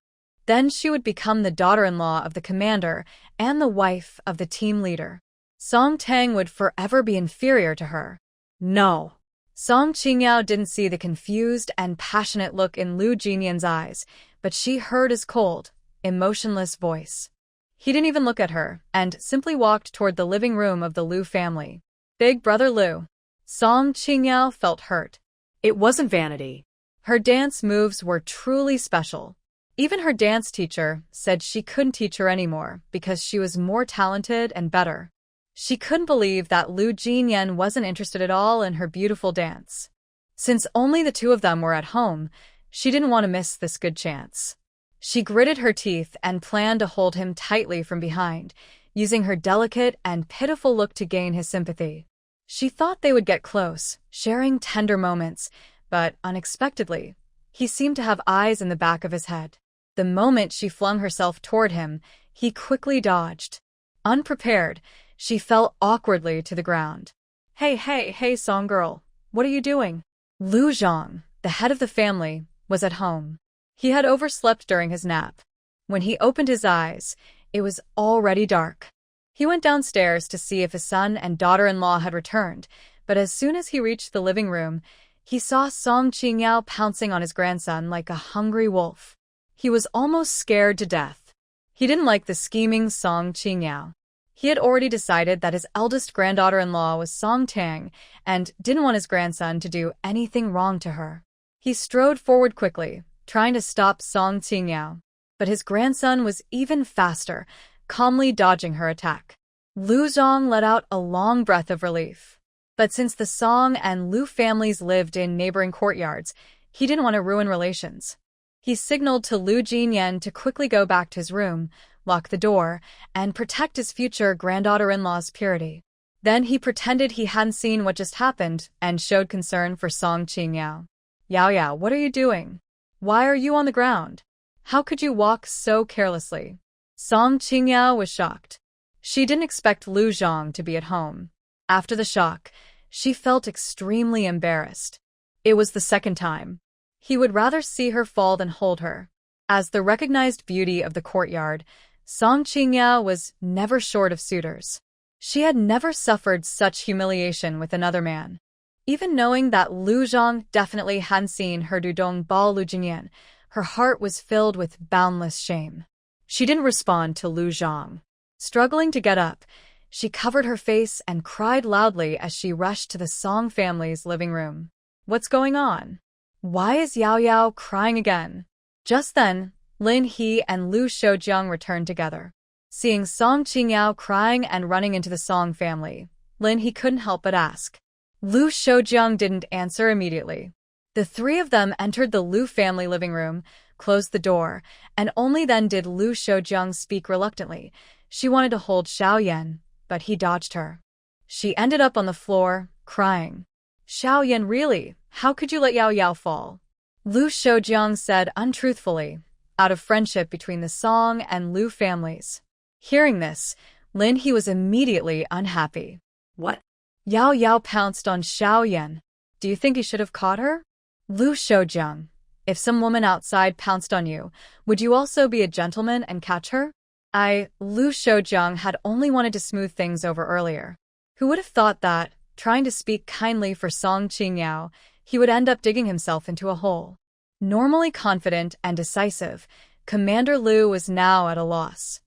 Then she would become the daughter-in-law of the commander and the wife of the team leader. Song Tang would forever be inferior to her. No. Song Qingyao didn't see the confused and passionate look in Lu Jinyan's eyes, but she heard his cold, emotionless voice. He didn't even look at her, and simply walked toward the living room of the Lu family. Big Brother Lu. Song Qingyao felt hurt. It wasn't vanity. Her dance moves were truly special. Even her dance teacher said she couldn't teach her anymore because she was more talented and better. She couldn't believe that Lu Jinyan wasn't interested at all in her beautiful dance. Since only the two of them were at home, she didn't want to miss this good chance. She gritted her teeth and planned to hold him tightly from behind, using her delicate and pitiful look to gain his sympathy. She thought they would get close, sharing tender moments, but unexpectedly, he seemed to have eyes in the back of his head. The moment she flung herself toward him, he quickly dodged. Unprepared, she fell awkwardly to the ground. Hey, Song girl, what are you doing? Lu Zhang, the head of the family, was at home. He had overslept during his nap. When he opened his eyes, it was already dark. He went downstairs to see if his son and daughter-in-law had returned, but as soon as he reached the living room, he saw Song Qingyao pouncing on his grandson like a hungry wolf. He was almost scared to death. He didn't like the scheming Song Qingyao. He had already decided that his eldest granddaughter-in-law was Song Tang and didn't want his grandson to do anything wrong to her. He strode forward quickly, trying to stop Song Qingyao, but his grandson was even faster, calmly dodging her attack. Lu Zhang let out a long breath of relief. But since the Song and Lu families lived in neighboring courtyards, he didn't want to ruin relations. He signaled to Lu Jinyan to quickly go back to his room, lock the door, and protect his future granddaughter-in-law's purity. Then he pretended he hadn't seen what just happened and showed concern for Song Qingyao. Yao, what are you doing? Why are you on the ground? How could you walk so carelessly? Song Qingyao was shocked. She didn't expect Lu Zhang to be at home. After the shock, she felt extremely embarrassed. It was the second time. He would rather see her fall than hold her. As the recognized beauty of the courtyard, Song Qingyao was never short of suitors. She had never suffered such humiliation with another man. Even knowing that Lu Zhang definitely hadn't seen her Dudong Bal Lu Jinyan, her heart was filled with boundless shame. She didn't respond to Lu Zhang. Struggling to get up, she covered her face and cried loudly as she rushed to the Song family's living room. What's going on? Why is Yao crying again? Just then, Lin He and Lu Shoujiang returned together. Seeing Song Qingyao crying and running into the Song family, Lin He couldn't help but ask. Lu Shoujiang didn't answer immediately. The three of them entered the Lu family living room, closed the door, and only then did Lu Shoujiang speak reluctantly. She wanted to hold Xiaoyan, but he dodged her. She ended up on the floor, crying. Xiaoyan, really? How could you let Yao fall? Lu Shoujiang said untruthfully, out of friendship between the Song and Lu families. Hearing this, Lin He was immediately unhappy. What? Yao pounced on Xiaoyan. Do you think he should have caught her? Lu Shoujiang, if some woman outside pounced on you, would you also be a gentleman and catch her? Lu Shoujiang had only wanted to smooth things over earlier. Who would have thought that, trying to speak kindly for Song Qingyao, he would end up digging himself into a hole? Normally confident and decisive, Commander Lu was now at a loss.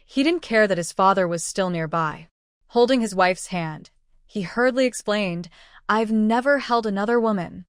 He didn't care that his father was still nearby. Holding his wife's hand, he hurriedly explained, I've never held another woman.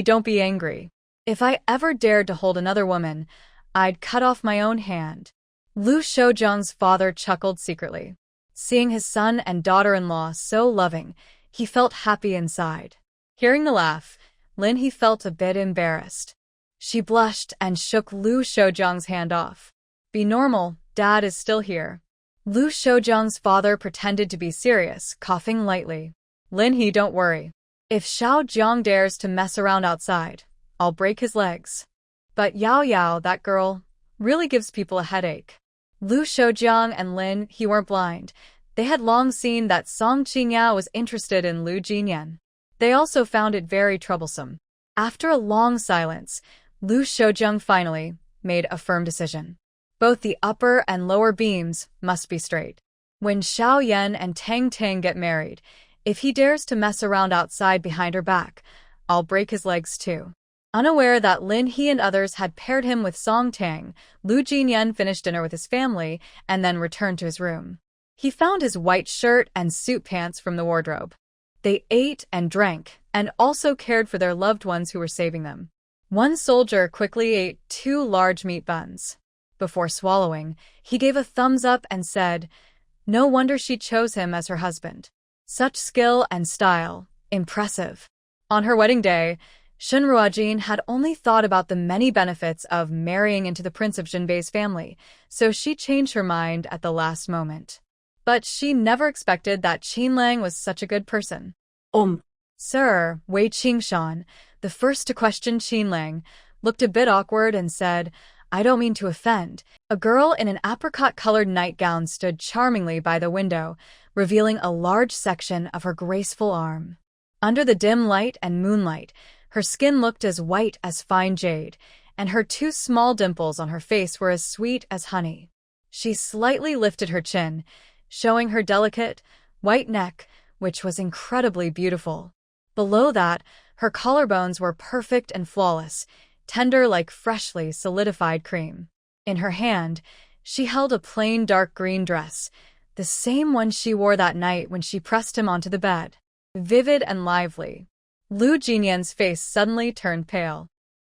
Don't be angry. If I ever dared to hold another woman, I'd cut off my own hand. Lu Shoujiang's father chuckled secretly. Seeing his son and daughter-in-law so loving, he felt happy inside. Hearing the laugh, Lin He felt a bit embarrassed. She blushed and shook Lu Shoujiang's hand off. Be normal, Dad is still here. Lu Shoujiang's father pretended to be serious, coughing lightly. Lin He, don't worry. If Xiao Jiang dares to mess around outside, I'll break his legs. But Yao, that girl, really gives people a headache. Lu Shoujiang and Lin He weren't blind. They had long seen that Song Qingyao was interested in Lu Jinyan. They also found it very troublesome. After a long silence, Lu Shoujiang finally made a firm decision. Both the upper and lower beams must be straight. When Xiaoyan and Tang get married, if he dares to mess around outside behind her back, I'll break his legs too. Unaware that Lin He and others had paired him with Song Tang, Lu Jinyan finished dinner with his family and then returned to his room. He found his white shirt and suit pants from the wardrobe. They ate and drank, and also cared for their loved ones who were saving them. One soldier quickly ate 2 large meat buns. Before swallowing, he gave a thumbs up and said, no wonder she chose him as her husband. Such skill and style, impressive. On her wedding day, Shunruajin had only thought about the many benefits of marrying into the Prince of Jinbei's family, so she changed her mind at the last moment. But she never expected that Qinlang was such a good person. Sir, Wei Qingshan, the first to question Qinlang, looked a bit awkward and said, I don't mean to offend. A girl in an apricot-colored nightgown stood charmingly by the window, revealing a large section of her graceful arm. Under the dim light and moonlight, her skin looked as white as fine jade, and her two small dimples on her face were as sweet as honey. She slightly lifted her chin, showing her delicate, white neck, which was incredibly beautiful. Below that, her collarbones were perfect and flawless, tender like freshly solidified cream. In her hand, she held a plain dark green dress, the same one she wore that night when she pressed him onto the bed. Vivid and lively. Lu Jinyan's face suddenly turned pale.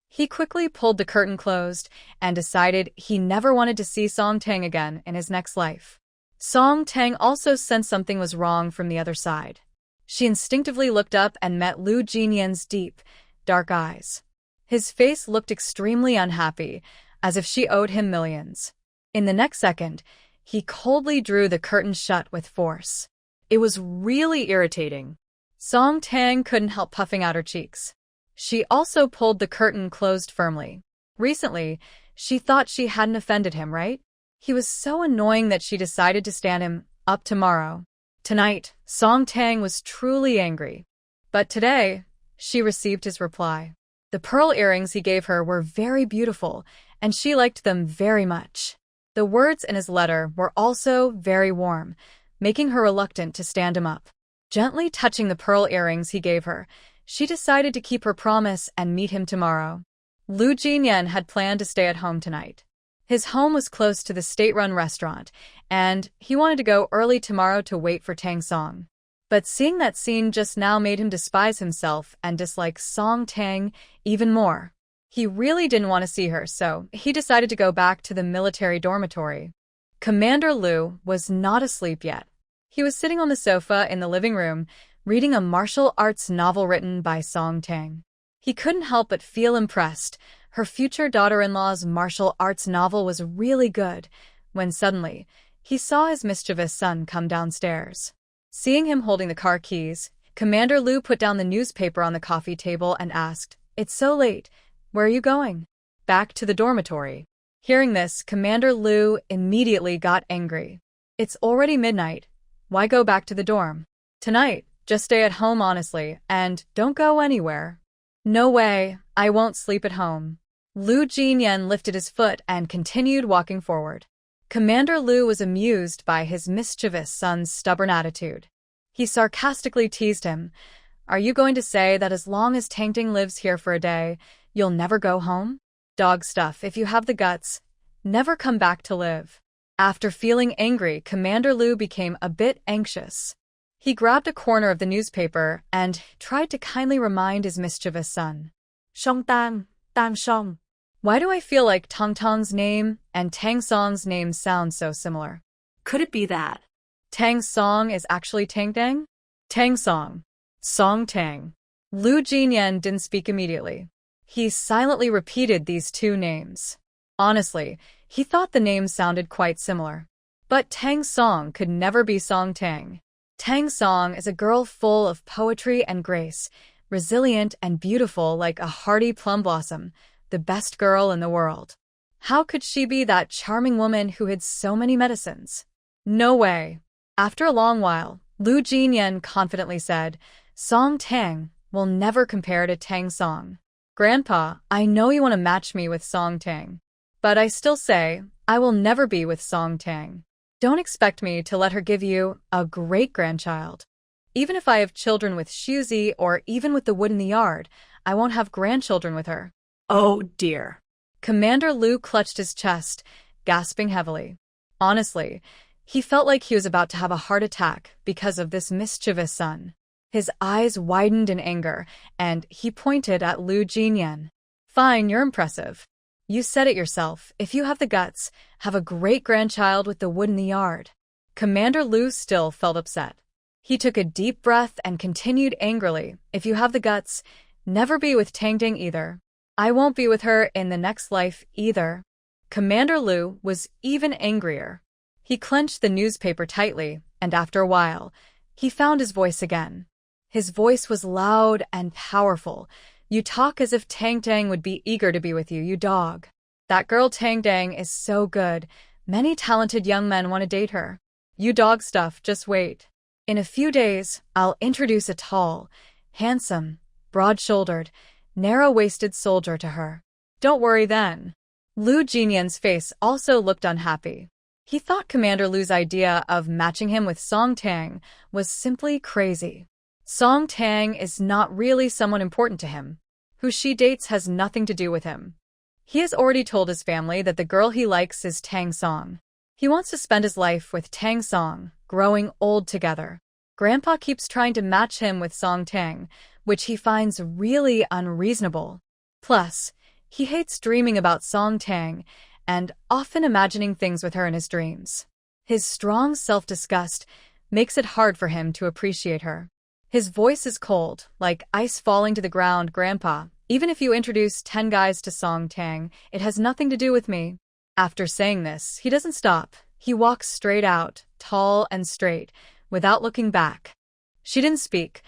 He quickly pulled the curtain closed and decided he never wanted to see Song Tang again in his next life. Song Tang also sensed something was wrong from the other side. She instinctively looked up and met Lu Jinyan's deep, dark eyes. His face looked extremely unhappy, as if she owed him millions. In the next second, he coldly drew the curtain shut with force. It was really irritating. Song Tang couldn't help puffing out her cheeks. She also pulled the curtain closed firmly. Recently, she thought she hadn't offended him, right? He was so annoying that she decided to stand him up tomorrow. Tonight, Song Tang was truly angry. But today, she received his reply. The pearl earrings he gave her were very beautiful, and she liked them very much. The words in his letter were also very warm, making her reluctant to stand him up. Gently touching the pearl earrings he gave her, she decided to keep her promise and meet him tomorrow. Lu Jinyan had planned to stay at home tonight. His home was close to the state-run restaurant, and he wanted to go early tomorrow to wait for Tang Song. But seeing that scene just now made him despise himself and dislike Song Tang even more. He really didn't want to see her, so he decided to go back to the military dormitory. Commander Lu was not asleep yet. He was sitting on the sofa in the living room, reading a martial arts novel written by Song Tang. He couldn't help but feel impressed. Her future daughter-in-law's martial arts novel was really good, when suddenly, he saw his mischievous son come downstairs. Seeing him holding the car keys, Commander Lu put down the newspaper on the coffee table and asked, It's so late. Where are you going? Back to the dormitory. Hearing this, Commander Lu immediately got angry. It's already midnight. Why go back to the dorm? Tonight, just stay at home honestly, and don't go anywhere. No way, I won't sleep at home. Lu Jinyan lifted his foot and continued walking forward. Commander Lu was amused by his mischievous son's stubborn attitude. He sarcastically teased him. Are you going to say that as long as Tangting lives here for a day, you'll never go home? Dog stuff, if you have the guts, never come back to live. After feeling angry, Commander Lu became a bit anxious. He grabbed a corner of the newspaper and tried to kindly remind his mischievous son. Song Tang, Tang Song. Why do I feel like Tang Tang's name and Tang Song's name sound so similar? Could it be that? Tang Song is actually Tang Tang? Tang Song. Song Tang. Lu Jinyan didn't speak immediately. He silently repeated these two names. Honestly, he thought the names sounded quite similar. But Tang Song could never be Song Tang. Tang Song is a girl full of poetry and grace, resilient and beautiful like a hardy plum blossom, the best girl in the world. How could she be that charming woman who hid so many medicines? No way. After a long while, Lu Jinyan confidently said, Song Tang will never compare to Tang Song. Grandpa, I know you want to match me with Song Tang. But I still say, I will never be with Song Tang. Don't expect me to let her give you a great-grandchild. Even if I have children with Shuzi or even with the wood in the yard, I won't have grandchildren with her. Oh dear. Commander Lu clutched his chest, gasping heavily. Honestly, he felt like he was about to have a heart attack because of this mischievous son. His eyes widened in anger, and he pointed at Lu Jinyan. Fine, you're impressive. You said it yourself. If you have the guts, have a great-grandchild with the wood in the yard. Commander Lu still felt upset. He took a deep breath and continued angrily, "If you have the guts, never be with Tang either. I won't be with her in the next life either." Commander Lu was even angrier. He clenched the newspaper tightly, and after a while, he found his voice again. His voice was loud and powerful. "You talk as if Tang would be eager to be with you, you dog. That girl Tang is so good. Many talented young men want to date her. You dog stuff, just wait. In a few days, I'll introduce a tall, handsome, broad-shouldered, narrow-waisted soldier to her. Don't worry then." Lu Jinyan's face also looked unhappy. He thought Commander Lu's idea of matching him with Song Tang was simply crazy. Song Tang is not really someone important to him. Who she dates has nothing to do with him. He has already told his family that the girl he likes is Tang Song. He wants to spend his life with Tang Song, growing old together. Grandpa keeps trying to match him with Song Tang, which he finds really unreasonable. Plus, he hates dreaming about Song Tang and often imagining things with her in his dreams. His strong self-disgust makes it hard for him to appreciate her. His voice is cold, like ice falling to the ground. "Grandpa, even if you introduce 10 guys to Song Tang, it has nothing to do with me." After saying this, he doesn't stop. He walks straight out, tall and straight, without looking back. She didn't speak,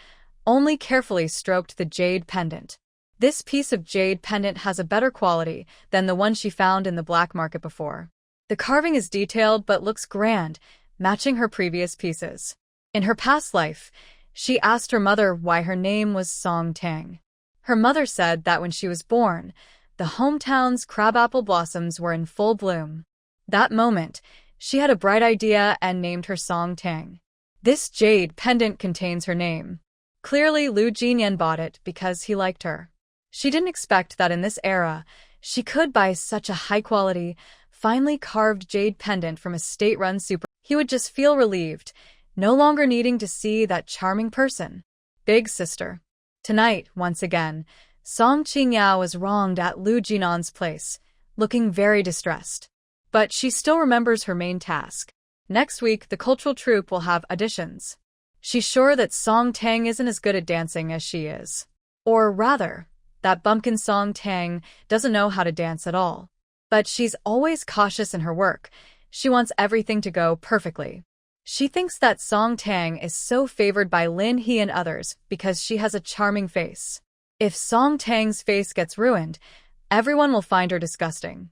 only carefully stroked the jade pendant. This piece of jade pendant has a better quality than the one she found in the black market before. The carving is detailed but looks grand, matching her previous pieces. In her past life, she asked her mother why her name was Song Tang. Her mother said that when she was born, the hometown's crabapple blossoms were in full bloom. That moment, she had a bright idea and named her Song Tang. This jade pendant contains her name. Clearly, Lu Jinyan bought it because he liked her. She didn't expect that in this era, she could buy such a high-quality, finely carved jade pendant from a state-run super. He would just feel relieved, no longer needing to see that charming person. Big sister. Tonight, once again, Song Qingyao was wronged at Lu Jinan's place, looking very distressed. But she still remembers her main task. Next week, the cultural troupe will have auditions. She's sure that Song Tang isn't as good at dancing as she is. Or rather, that bumpkin Song Tang doesn't know how to dance at all. But she's always cautious in her work. She wants everything to go perfectly. She thinks that Song Tang is so favored by Lin He and others because she has a charming face. If Song Tang's face gets ruined, everyone will find her disgusting.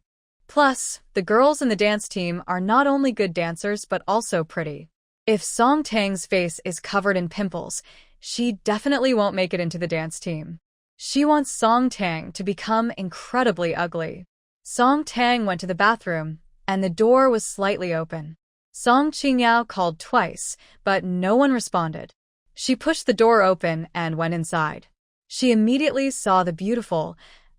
Plus, the girls in the dance team are not only good dancers but also pretty. If Song Tang's face is covered in pimples, she definitely won't make it into the dance team. She wants Song Tang to become incredibly ugly. Song Tang went to the bathroom, and the door was slightly open. Song Qingyao called twice, but no one responded. She pushed the door open and went inside. She immediately saw the beautiful,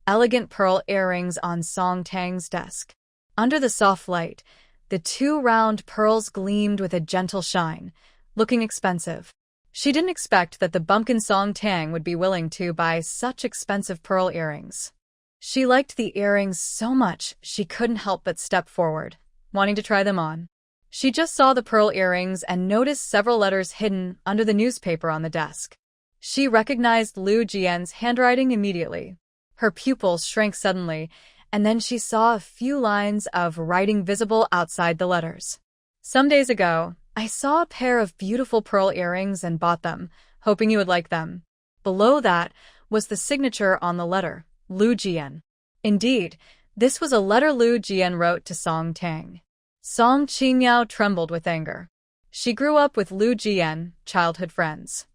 elegant pearl earrings on Song Tang's desk. Under the soft light, the 2 round pearls gleamed with a gentle shine, looking expensive. She didn't expect that the bumpkin Song Tang would be willing to buy such expensive pearl earrings. She liked the earrings so much she couldn't help but step forward, wanting to try them on. She just saw the pearl earrings and noticed several letters hidden under the newspaper on the desk. She recognized Lu Jian's handwriting immediately. Her pupils shrank suddenly, and then she saw a few lines of writing visible outside the letters. "Some days ago, I saw a pair of beautiful pearl earrings and bought them, hoping you would like them." Below that was the signature on the letter, Lu Jian. Indeed, this was a letter Lu Jian wrote to Song Tang. Song Qingyao trembled with anger. She grew up with Lu Jian, childhood friends.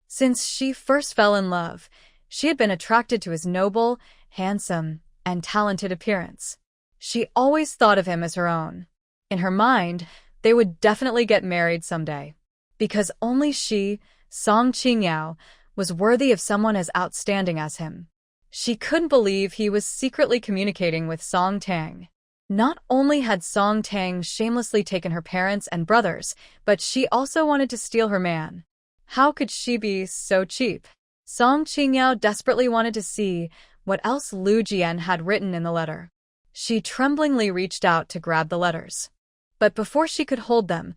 Since she first fell in love, she had been attracted to his noble, handsome, and talented appearance. She always thought of him as her own. In her mind, they would definitely get married someday. Because only she, Song Qingyao, was worthy of someone as outstanding as him. She couldn't believe he was secretly communicating with Song Tang. Not only had Song Tang shamelessly taken her parents and brothers, but she also wanted to steal her man. How could she be so cheap? Song Qingyao desperately wanted to see what else Lu Jian had written in the letter. She tremblingly reached out to grab the letters. But before she could hold them,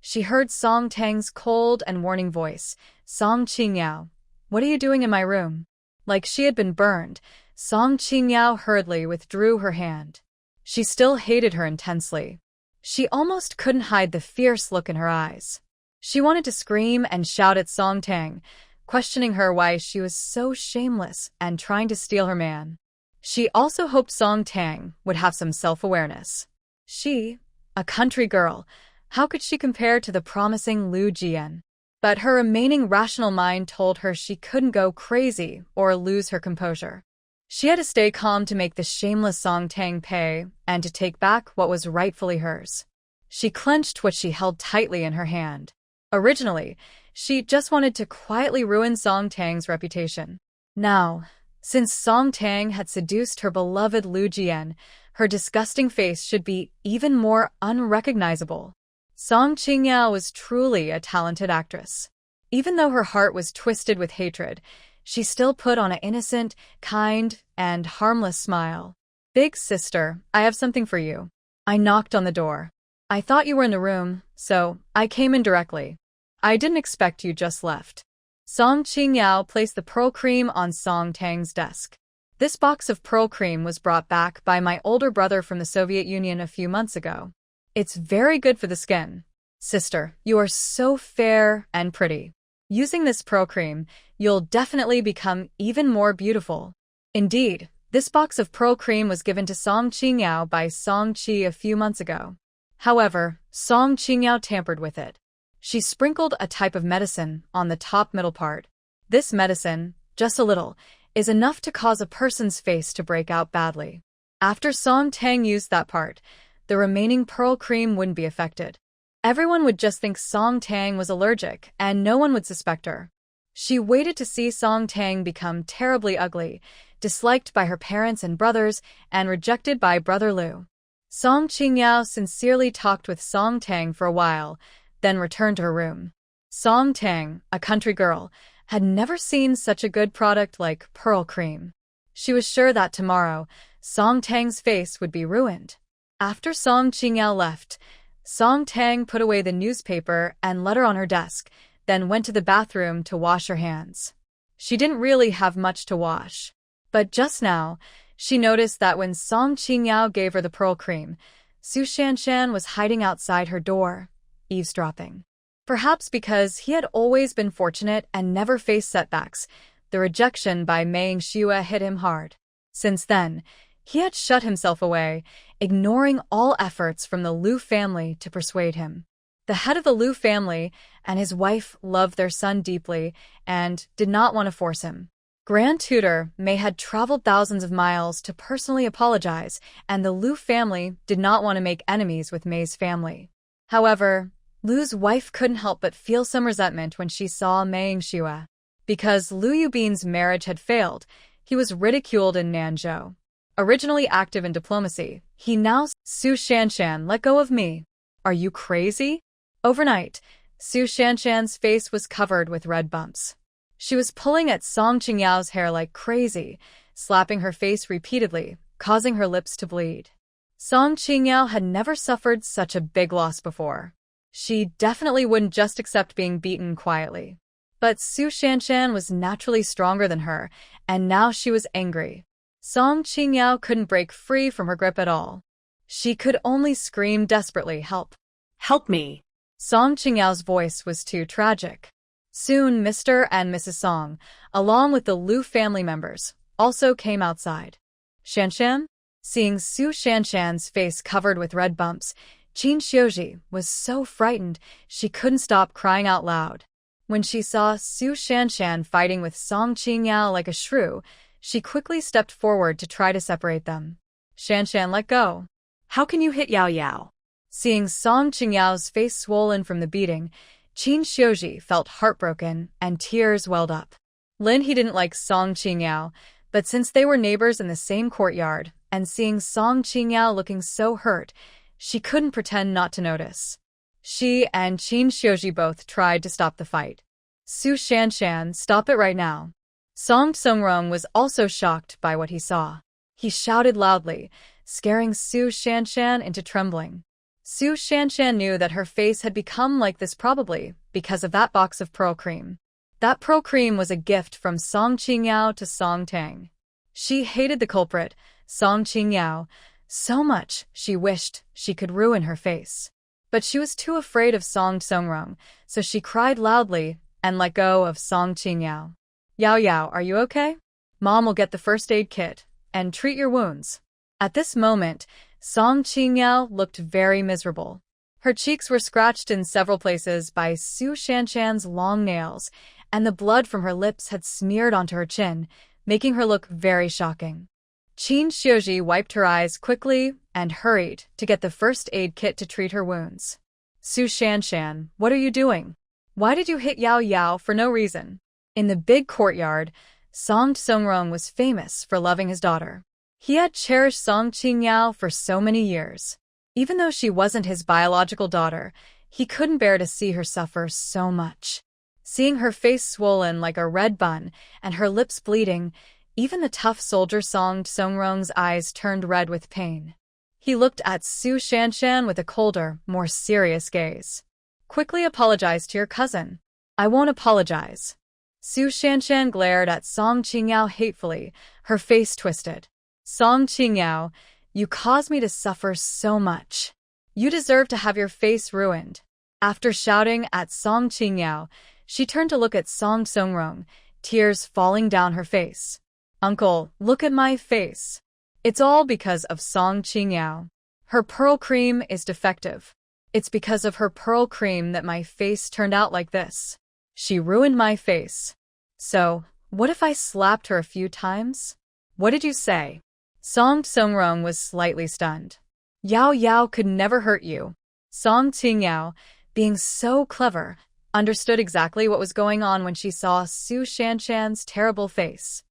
She heard Song Tang's cold and warning voice. Song Qingyao, what are you doing in my room? Like she had been burned, Song Qingyao hurriedly withdrew her hand. She still hated her intensely. She almost couldn't hide the fierce look in her eyes. She wanted to scream and shout at Song Tang, questioning her why she was so shameless and trying to steal her man. She also hoped Song Tang would have some self-awareness. She, a country girl, how could she compare to the promising Lu Jian? But her remaining rational mind told her she couldn't go crazy or lose her composure. She had to stay calm to make the shameless Song Tang pay and to take back what was rightfully hers. She clenched what she held tightly in her hand. Originally, she just wanted to quietly ruin Song Tang's reputation. Now, since Song Tang had seduced her beloved Lu Jian, her disgusting face should be even more unrecognizable. Song Qingyao was truly a talented actress. Even though her heart was twisted with hatred, she still put on an innocent, kind, and harmless smile. Big sister, I have something for you. I knocked on the door. I thought you were in the room, so I came in directly. I didn't expect you just left. Song Qingyao placed the pearl cream on Song Tang's desk. This box of pearl cream was brought back by my older brother from the Soviet Union a few months ago. It's very good for the skin. Sister, you are so fair and pretty. Using this pearl cream, you'll definitely become even more beautiful. Indeed, this box of pearl cream was given to Song Qingyao by Song Qi a few months ago. However, Song Qingyao tampered with it. She sprinkled a type of medicine on the top middle part. This medicine, just a little, is enough to cause a person's face to break out badly. After Song Tang used that part, the remaining pearl cream wouldn't be affected. Everyone would just think Song Tang was allergic, and no one would suspect her. She waited to see Song Tang become terribly ugly, disliked by her parents and brothers, and rejected by Brother Lu. Song Qingyao sincerely talked with Song Tang for a while, then returned to her room. Song Tang, a country girl, had never seen such a good product like pearl cream. She was sure that tomorrow, Song Tang's face would be ruined. After Song Qingyao left, Song Tang put away the newspaper and letter on her desk, then went to the bathroom to wash her hands. She didn't really have much to wash. But just now, she noticed that when Song Qingyao gave her the pearl cream, Su Shanshan was hiding outside her door, eavesdropping. Perhaps because he had always been fortunate and never faced setbacks, the rejection by Mei Xue hit him hard. Since then, he had shut himself away, ignoring all efforts from the Lu family to persuade him. The head of the Lu family and his wife loved their son deeply and did not want to force him. Grand Tutor Mei had traveled thousands of miles to personally apologize, and the Lu family did not want to make enemies with Mei's family. However, Lu's wife couldn't help but feel some resentment when she saw Mei Xue. Because Lu Yubin's marriage had failed, he was ridiculed in Nanzhou. Originally active in diplomacy, he now Su Shanshan, let go of me. Are you crazy? Overnight, Su Shanshan's face was covered with red bumps. She was pulling at Song Qingyao's hair like crazy, slapping her face repeatedly, causing her lips to bleed. Song Qingyao had never suffered such a big loss before. She definitely wouldn't just accept being beaten quietly. But Su Shanshan was naturally stronger than her, and now she was angry. Song Qingyao couldn't break free from her grip at all. She could only scream desperately, "Help! Help me!" Song Qingyao's voice was too tragic. Soon Mr. and Mrs. Song, along with the Lu family members, also came outside. Shanshan? Seeing Su Shanshan's face covered with red bumps, Qin Xiuji was so frightened she couldn't stop crying out loud. When she saw Su Shanshan fighting with Song Qingyao like a shrew, she quickly stepped forward to try to separate them. Shanshan, let go. How can you hit Yao Yao? Seeing Song Qingyao's face swollen from the beating, Qin Xiuji felt heartbroken and tears welled up. He didn't like Song Qingyao, but since they were neighbors in the same courtyard, and seeing Song Qingyao looking so hurt, she couldn't pretend not to notice. She and Qin Xiuji both tried to stop the fight. Su Shanshan, stop it right now. Song Tsongrong was also shocked by what he saw. He shouted loudly, scaring Su Shanshan into trembling. Su Shanshan knew that her face had become like this probably because of that box of pearl cream. That pearl cream was a gift from Song Qingyao to Song Tang. She hated the culprit, Song Qingyao, so much she wished she could ruin her face. But she was too afraid of Song Songrong, so she cried loudly and let go of Song Qingyao. Yao Yao, are you okay? Mom will get the first aid kit and treat your wounds. At this moment, Song Qingyao looked very miserable. Her cheeks were scratched in several places by Su Shanshan's long nails, and the blood from her lips had smeared onto her chin, making her look very shocking. Qin Xiuji wiped her eyes quickly and hurried to get the first aid kit to treat her wounds. Su Shanshan, what are you doing? Why did you hit Yao Yao for no reason? In the big courtyard, Song Songrong was famous for loving his daughter. He had cherished Song Qingyao for so many years. Even though she wasn't his biological daughter, he couldn't bear to see her suffer so much. Seeing her face swollen like a red bun and her lips bleeding, even the tough soldier Song Songrong's eyes turned red with pain. He looked at Su Shanshan with a colder, more serious gaze. Quickly apologize to your cousin. I won't apologize. Su Shanshan glared at Song Qingyao hatefully, her face twisted. Song Qingyao, you caused me to suffer so much. You deserve to have your face ruined. After shouting at Song Qingyao, she turned to look at Song Songrong, tears falling down her face. Uncle, look at my face. It's all because of Song Qingyao. Her pearl cream is defective. It's because of her pearl cream that my face turned out like this. She ruined my face. So, what if I slapped her a few times? What did you say? Song Songrong was slightly stunned. Yao Yao could never hurt you. Song Qingyao, being so clever, understood exactly what was going on when she saw Su Shanshan's terrible face.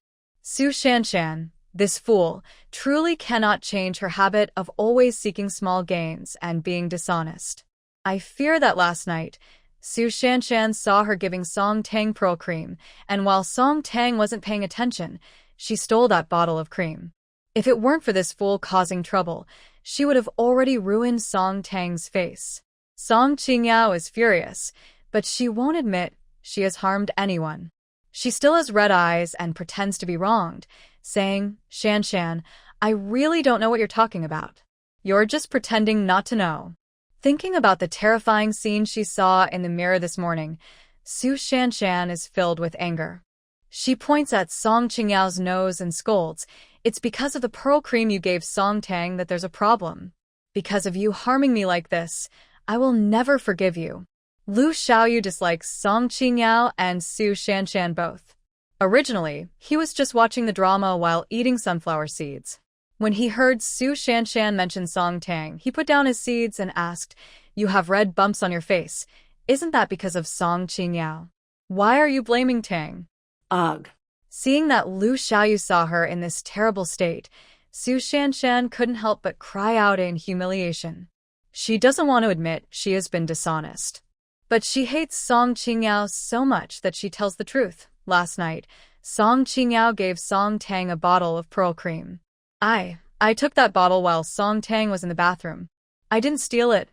Su Shanshan, this fool, truly cannot change her habit of always seeking small gains and being dishonest. I fear that last night, Su Shanshan saw her giving Song Tang pearl cream, and while Song Tang wasn't paying attention, she stole that bottle of cream. If it weren't for this fool causing trouble, she would have already ruined Song Tang's face. Song Qingyao is furious, but she won't admit she has harmed anyone. She still has red eyes and pretends to be wronged, saying, Shanshan, I really don't know what you're talking about. You're just pretending not to know. Thinking about the terrifying scene she saw in the mirror this morning, Su Shanshan is filled with anger. She points at Song Qingyao's nose and scolds, It's because of the pearl cream you gave Song Tang that there's a problem. Because of you harming me like this, I will never forgive you. Lu Xiaoyu dislikes Song Qingyao and Su Shanshan both. Originally, he was just watching the drama while eating sunflower seeds. When he heard Su Shanshan mention Song Tang, he put down his seeds and asked, You have red bumps on your face. Isn't that because of Song Qingyao? Why are you blaming Tang? Ugh. Seeing that Lu Xiaoyu saw her in this terrible state, Su Shanshan couldn't help but cry out in humiliation. She doesn't want to admit she has been dishonest. But she hates Song Qingyao so much that she tells the truth. Last night, Song Qingyao gave Song Tang a bottle of pearl cream. I took that bottle while Song Tang was in the bathroom. I didn't steal it.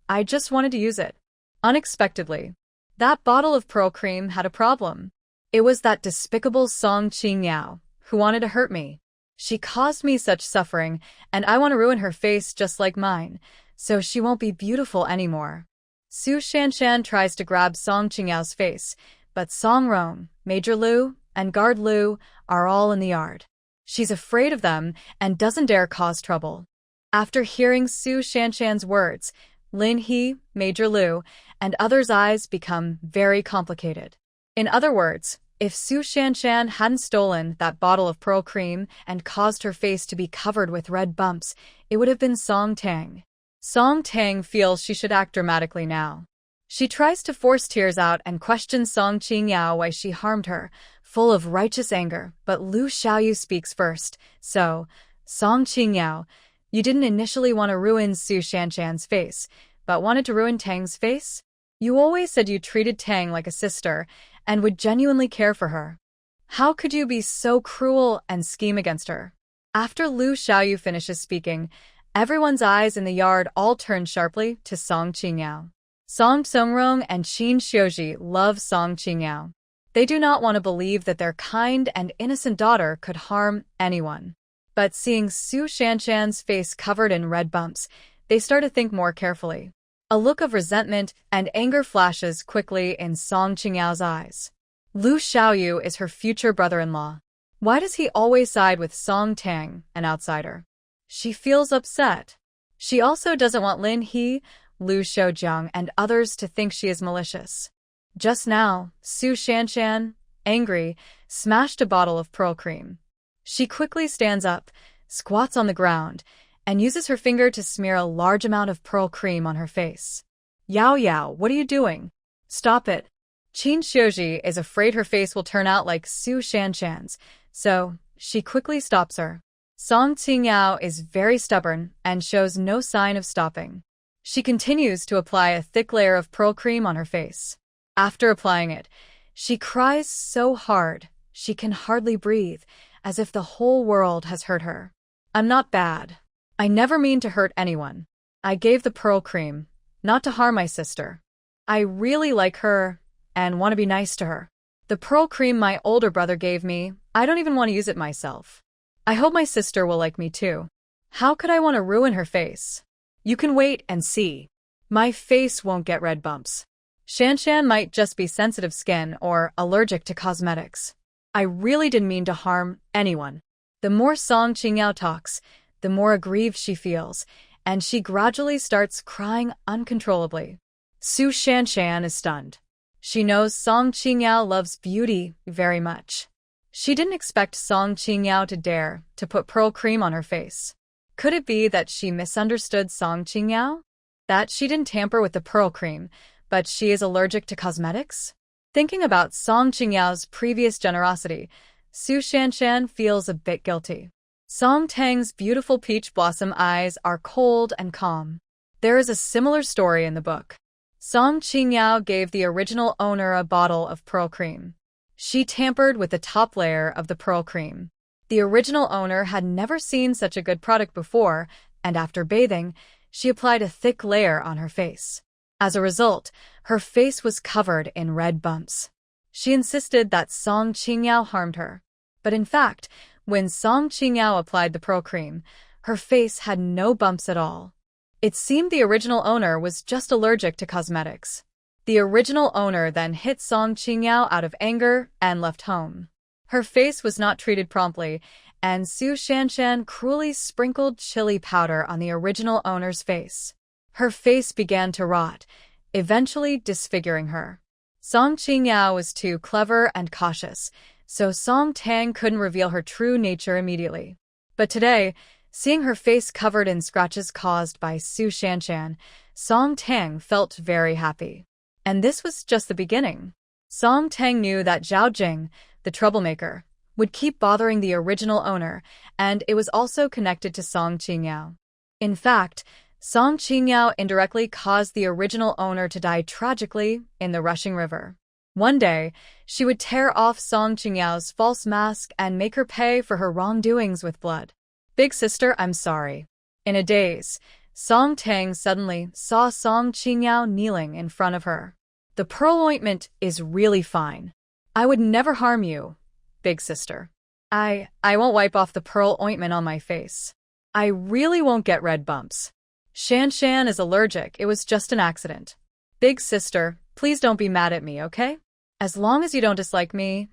I just wanted to use it. Unexpectedly, that bottle of pearl cream had a problem. It was that despicable Song Qingyao who wanted to hurt me. She caused me such suffering, and I want to ruin her face just like mine, so she won't be beautiful anymore. Su Shanshan tries to grab Song Qingyao's face, but Song Rong, Major Lu, and Guard Lu are all in the yard. She's afraid of them and doesn't dare cause trouble. After hearing Su Shanshan's words, Lin He, Major Lu, and others' eyes become very complicated. In other words, if Su Shanshan hadn't stolen that bottle of pearl cream and caused her face to be covered with red bumps, it would have been Song Tang. Song Tang feels she should act dramatically now. She tries to force tears out and questions Song Qingyao why she harmed her, full of righteous anger, but Lu Xiaoyu speaks first. So, Song Qingyao, you didn't initially want to ruin Su Shanshan's face, but wanted to ruin Tang's face? You always said you treated Tang like a sister and would genuinely care for her. How could you be so cruel and scheme against her? After Lu Xiaoyu finishes speaking, Everyone's eyes in the yard all turned sharply to Song Qingyao. Song Songrong and Qin Xiuji love Song Qingyao. They do not want to believe that their kind and innocent daughter could harm anyone. But seeing Su Shanshan's face covered in red bumps, they start to think more carefully. A look of resentment and anger flashes quickly in Song Qingyao's eyes. Lu Xiaoyu is her future brother-in-law. Why does he always side with Song Tang, an outsider? She feels upset. She also doesn't want Lin He, Lu Shoujiang, and others to think she is malicious. Just now, Su Shanshan, angry, smashed a bottle of pearl cream. She quickly stands up, squats on the ground, and uses her finger to smear a large amount of pearl cream on her face. Yao Yao, what are you doing? Stop it. Qin Xiuji is afraid her face will turn out like Su Shanshan's, so she quickly stops her. Song Qingyao is very stubborn and shows no sign of stopping. She continues to apply a thick layer of pearl cream on her face. After applying it, she cries so hard she can hardly breathe, as if the whole world has hurt her. I'm not bad. I never mean to hurt anyone. I gave the pearl cream, not to harm my sister. I really like her and want to be nice to her. The pearl cream my older brother gave me, I don't even want to use it myself. I hope my sister will like me too. How could I want to ruin her face? You can wait and see. My face won't get red bumps. Shanshan might just be sensitive skin or allergic to cosmetics. I really didn't mean to harm anyone. The more Song Qingyao talks, the more aggrieved she feels, and she gradually starts crying uncontrollably. Su Shanshan is stunned. She knows Song Qingyao loves beauty very much. She didn't expect Song Qingyao to dare to put pearl cream on her face. Could it be that she misunderstood Song Qingyao? That she didn't tamper with the pearl cream, but she is allergic to cosmetics? Thinking about Song Qingyao's previous generosity, Su Shanshan feels a bit guilty. Song Tang's beautiful peach blossom eyes are cold and calm. There is a similar story in the book. Song Qingyao gave the original owner a bottle of pearl cream. She tampered with the top layer of the pearl cream. The original owner had never seen such a good product before, and after bathing, she applied a thick layer on her face. As a result, her face was covered in red bumps. She insisted that Song Qingyao harmed her. But in fact, when Song Qingyao applied the pearl cream, her face had no bumps at all. It seemed the original owner was just allergic to cosmetics. The original owner then hit Song Qingyao out of anger and left home. Her face was not treated promptly, and Su Shanshan cruelly sprinkled chili powder on the original owner's face. Her face began to rot, eventually disfiguring her. Song Qingyao was too clever and cautious, so Song Tang couldn't reveal her true nature immediately. But today, seeing her face covered in scratches caused by Su Shanshan, Song Tang felt very happy. And this was just the beginning. Song Tang knew that Zhao Jing, the troublemaker, would keep bothering the original owner, and it was also connected to Song Qingyao. In fact, Song Qingyao indirectly caused the original owner to die tragically in the rushing river. One day, she would tear off Song Qingyao's false mask and make her pay for her wrongdoings with blood. Big sister, I'm sorry. In a daze, Song Tang suddenly saw Song Qingyao kneeling in front of her. The pearl ointment is really fine. I would never harm you, big sister. I won't wipe off the pearl ointment on my face. I really won't get red bumps. Shanshan is allergic, it was just an accident. Big sister, please don't be mad at me, okay? As long as you don't dislike me,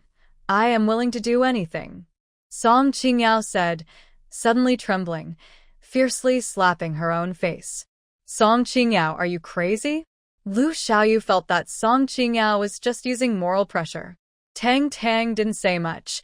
I am willing to do anything. Song Qingyao said, suddenly trembling, fiercely slapping her own face. Song Qingyao, are you crazy? Lu Xiaoyu felt that Song Qingyao was just using moral pressure. Tang didn't say much.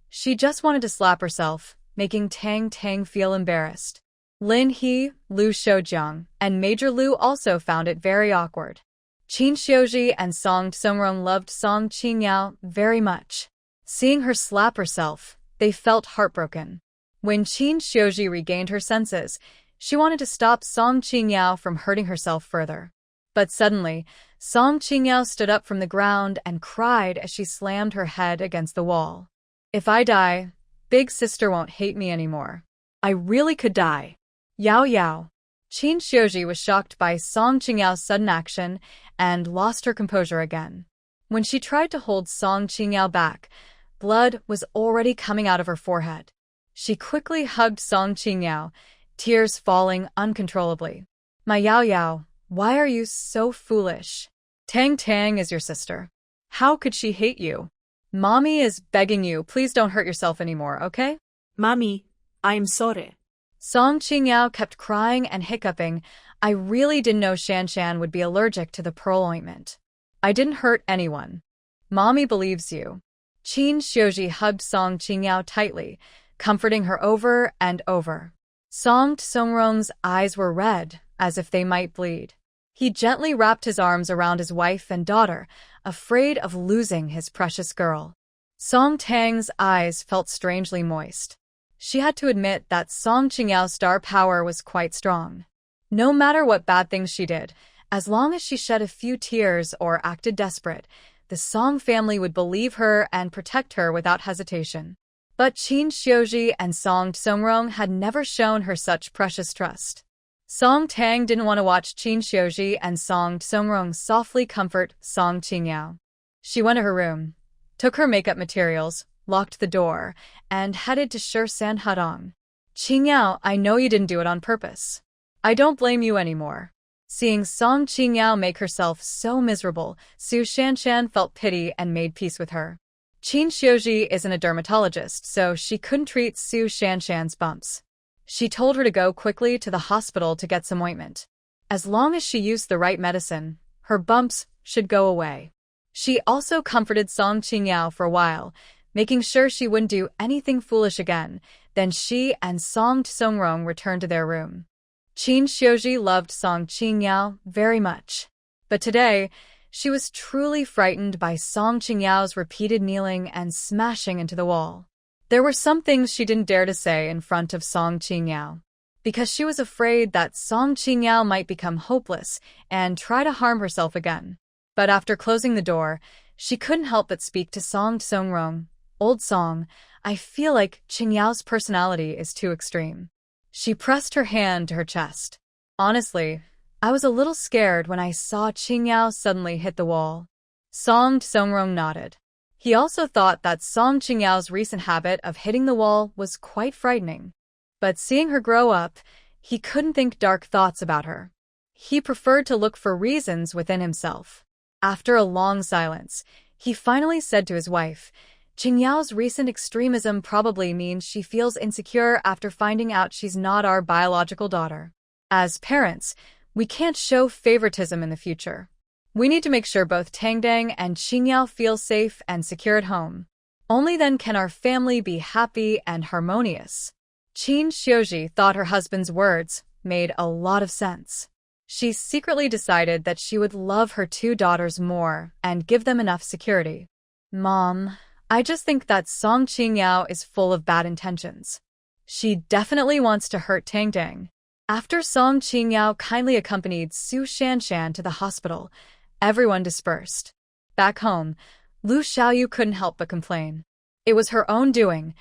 She just wanted to slap herself, making Tang feel embarrassed. Lin He, Lu Shoujiang, and Major Lu also found it very awkward. Qin Xiuji and Song Songrong loved Song Qingyao very much. Seeing her slap herself, they felt heartbroken. When Qin Xiuji regained her senses, she wanted to stop Song Qingyao from hurting herself further. But suddenly, Song Qingyao stood up from the ground and cried as she slammed her head against the wall. If I die, big sister won't hate me anymore. I really could die. Yao Yao. Qin Xiuji was shocked by Song Qingyao's sudden action and lost her composure again. When she tried to hold Song Qingyao back, blood was already coming out of her forehead. She quickly hugged Song Qingyao, tears falling uncontrollably. My Yao Yao, why are you so foolish? Tang is your sister. How could she hate you? Mommy is begging you, please don't hurt yourself anymore, okay? Mommy, I'm sorry. Song Qingyao kept crying and hiccuping. I really didn't know Shanshan would be allergic to the pearl ointment. I didn't hurt anyone. Mommy believes you. Qin Xiuji hugged Song Qingyao tightly, comforting her over and over. Song Tsongrong's eyes were red, as if they might bleed. He gently wrapped his arms around his wife and daughter, afraid of losing his precious girl. Song Tang's eyes felt strangely moist. She had to admit that Song Qingyao's star power was quite strong. No matter what bad things she did, as long as she shed a few tears or acted desperate, the Song family would believe her and protect her without hesitation. But Qin Xiuji and Song Tsongrong had never shown her such precious trust. Song Tang didn't want to watch Qin Xiuji and Song Tsongrong softly comfort Song Qingyao. She went to her room, took her makeup materials, locked the door, and headed to Shursan Hudong. Qingyao, I know you didn't do it on purpose. I don't blame you anymore. Seeing Song Qingyao make herself so miserable, Su Shanshan felt pity and made peace with her. Qin Xiuji isn't a dermatologist, so she couldn't treat Su Shanshan's bumps. She told her to go quickly to the hospital to get some ointment. As long as she used the right medicine, her bumps should go away. She also comforted Song Qingyao for a while, making sure she wouldn't do anything foolish again. Then she and Song Tsongrong returned to their room. Qin Xiuji loved Song Qingyao very much. But today, she was truly frightened by Song Qingyao's repeated kneeling and smashing into the wall. There were some things she didn't dare to say in front of Song Qingyao, because she was afraid that Song Qingyao might become hopeless and try to harm herself again. But after closing the door, she couldn't help but speak to Song Tsongrong. Old Song, I feel like Qingyao's personality is too extreme. She pressed her hand to her chest. Honestly, I was a little scared when I saw Qingyao suddenly hit the wall. Song Tsongrong nodded. He also thought that Song Qingyao's recent habit of hitting the wall was quite frightening. But seeing her grow up, he couldn't think dark thoughts about her. He preferred to look for reasons within himself. After a long silence, he finally said to his wife, Qingyao's recent extremism probably means she feels insecure after finding out she's not our biological daughter. As parents, we can't show favoritism in the future. We need to make sure both Tangdang and Qingyao feel safe and secure at home. Only then can our family be happy and harmonious. Qin Xiuji thought her husband's words made a lot of sense. She secretly decided that she would love her two daughters more and give them enough security. Mom, I just think that Song Qingyao is full of bad intentions. She definitely wants to hurt Tangdang. After Song Qingyao kindly accompanied Su Shanshan to the hospital, everyone dispersed. Back home, Lu Xiaoyu couldn't help but complain. It was her own doing.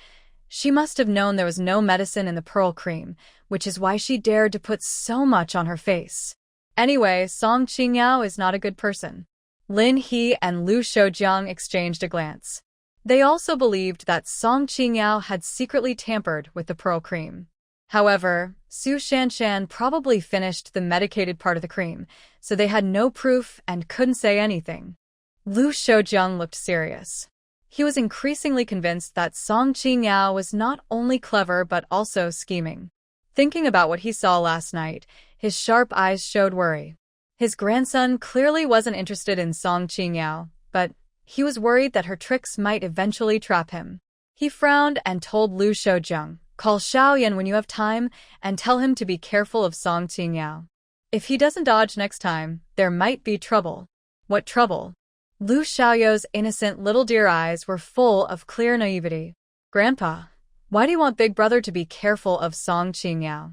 She must have known there was no medicine in the pearl cream, which is why she dared to put so much on her face. Anyway, Song Qingyao is not a good person. Lin He and Lu Shoujiang exchanged a glance. They also believed that Song Qingyao had secretly tampered with the pearl cream. However, Su Shanshan probably finished the medicated part of the cream, so they had no proof and couldn't say anything. Lu Shoujiang looked serious. He was increasingly convinced that Song Qingyao was not only clever but also scheming. Thinking about what he saw last night, his sharp eyes showed worry. His grandson clearly wasn't interested in Song Qingyao, but he was worried that her tricks might eventually trap him. He frowned and told Lu Shoujiang, call Xiaoyan when you have time and tell him to be careful of Song Qingyao. If he doesn't dodge next time, there might be trouble. What trouble? Lu Xiaoyou's innocent little deer eyes were full of clear naivety. Grandpa, why do you want Big Brother to be careful of Song Qingyao?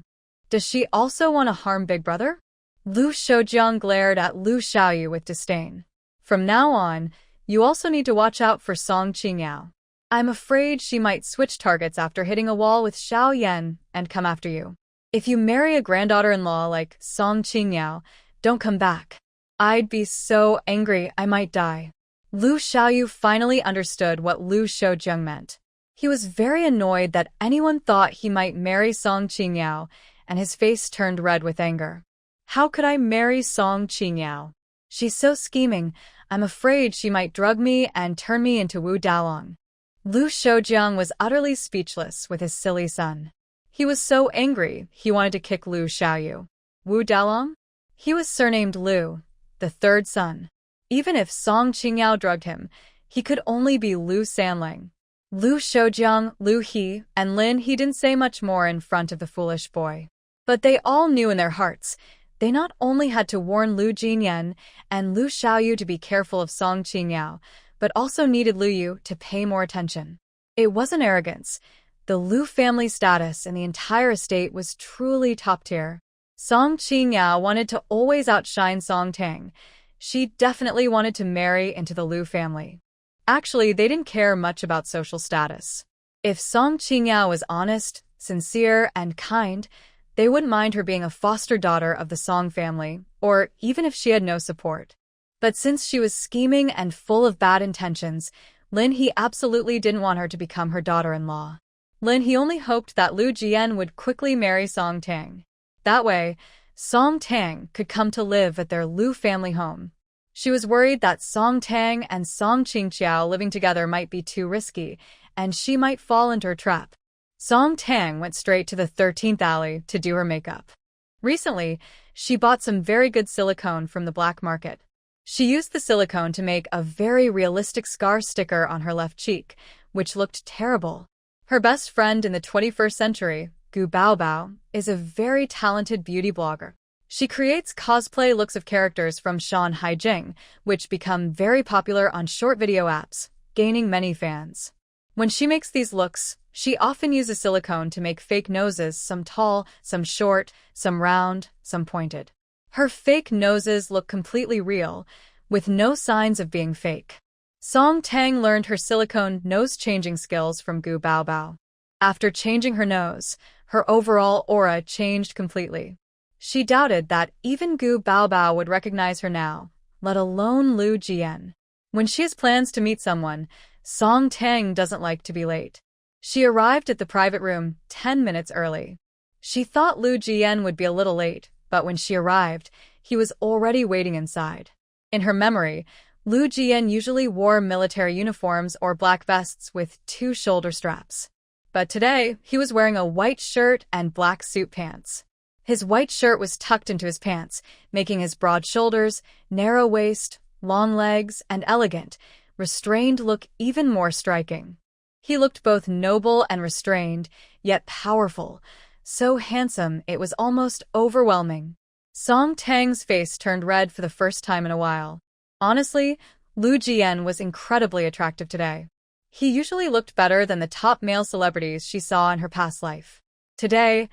Does she also want to harm Big Brother? Lu Shoujiang glared at Lu Xiaoyu with disdain. From now on, you also need to watch out for Song Qingyao. I'm afraid she might switch targets after hitting a wall with Xiao Yan and come after you. If you marry a granddaughter-in-law like Song Qingyao, don't come back. I'd be so angry I might die. Lu Xiaoyu finally understood what Lu Shoujiang meant. He was very annoyed that anyone thought he might marry Song Qingyao, and his face turned red with anger. How could I marry Song Qingyao? She's so scheming, I'm afraid she might drug me and turn me into Wu Dalong. Lu Shoujiang was utterly speechless with his silly son. He was so angry, he wanted to kick Lu Xiaoyu. Wu Dalong? He was surnamed Lu, the third son. Even if Song Qingyao drugged him, he could only be Lu Sanling. Lu Shoujiang, Lu He, and Lin He didn't say much more in front of the foolish boy. But they all knew in their hearts, they not only had to warn Lu Jinyan and Lu Xiaoyu to be careful of Song Qingyao, but also needed Lu Yu to pay more attention. It wasn't arrogance. The Lu family status in the entire estate was truly top tier. Song Qingyao wanted to always outshine Song Tang. She definitely wanted to marry into the Lu family. Actually, they didn't care much about social status. If Song Qingyao was honest, sincere, and kind, they wouldn't mind her being a foster daughter of the Song family, or even if she had no support. But since she was scheming and full of bad intentions, Lin He absolutely didn't want her to become her daughter-in-law. Lin He only hoped that Lu Jian would quickly marry Song Tang. That way, Song Tang could come to live at their Lu family home. She was worried that Song Tang and Song Qingqiao living together might be too risky, and she might fall into her trap. Song Tang went straight to the 13th alley to do her makeup. Recently, she bought some very good silicone from the black market. She used the silicone to make a very realistic scar sticker on her left cheek, which looked terrible. Her best friend in the 21st century, Gu Baobao, is a very talented beauty blogger. She creates cosplay looks of characters from Shan Haijing, which become very popular on short video apps, gaining many fans. When she makes these looks, she often uses silicone to make fake noses, some tall, some short, some round, some pointed. Her fake noses look completely real, with no signs of being fake. Song Tang learned her silicone nose-changing skills from Gu Baobao. After changing her nose, her overall aura changed completely. She doubted that even Gu Baobao would recognize her now, let alone Lu Jian. When she has plans to meet someone, Song Tang doesn't like to be late. She arrived at the private room 10 minutes early. She thought Lu Jian would be a little late, but when she arrived, he was already waiting inside. In her memory, Lu Jian usually wore military uniforms or black vests with 2 shoulder straps. But today, he was wearing a white shirt and black suit pants. His white shirt was tucked into his pants, making his broad shoulders, narrow waist, long legs, and elegant, restrained look even more striking. He looked both noble and restrained, yet powerful, so handsome it was almost overwhelming. Song Tang's face turned red for the first time in a while. Honestly, Lu Jian was incredibly attractive today. He usually looked better than the top male celebrities she saw in her past life. Today,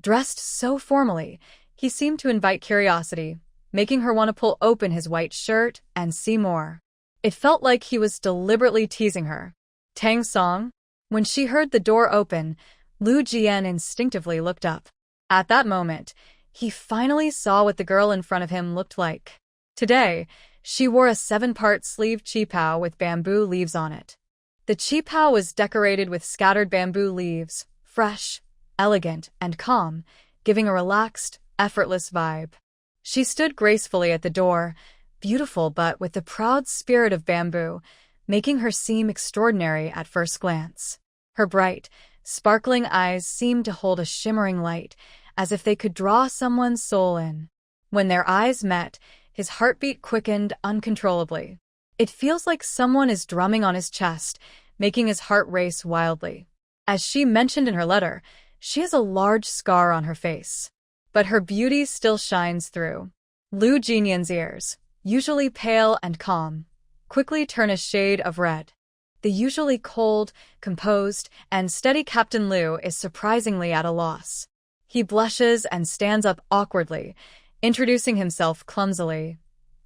dressed so formally, he seemed to invite curiosity, making her want to pull open his white shirt and see more. It felt like he was deliberately teasing her. Tang Song? When she heard the door open, Lu Jian instinctively looked up. At that moment, he finally saw what the girl in front of him looked like. Today, she wore a 7-part sleeve qipao with bamboo leaves on it. The qipao was decorated with scattered bamboo leaves, fresh, elegant, and calm, giving a relaxed, effortless vibe. She stood gracefully at the door, beautiful but with the proud spirit of bamboo, making her seem extraordinary at first glance. Her bright, sparkling eyes seemed to hold a shimmering light, as if they could draw someone's soul in. When their eyes met, his heartbeat quickened uncontrollably. It feels like someone is drumming on his chest, making his heart race wildly. As she mentioned in her letter, she has a large scar on her face. But her beauty still shines through. Lu Jinyan's ears, usually pale and calm, quickly turn a shade of red. The usually cold, composed, and steady Captain Lu is surprisingly at a loss. He blushes and stands up awkwardly, introducing himself clumsily.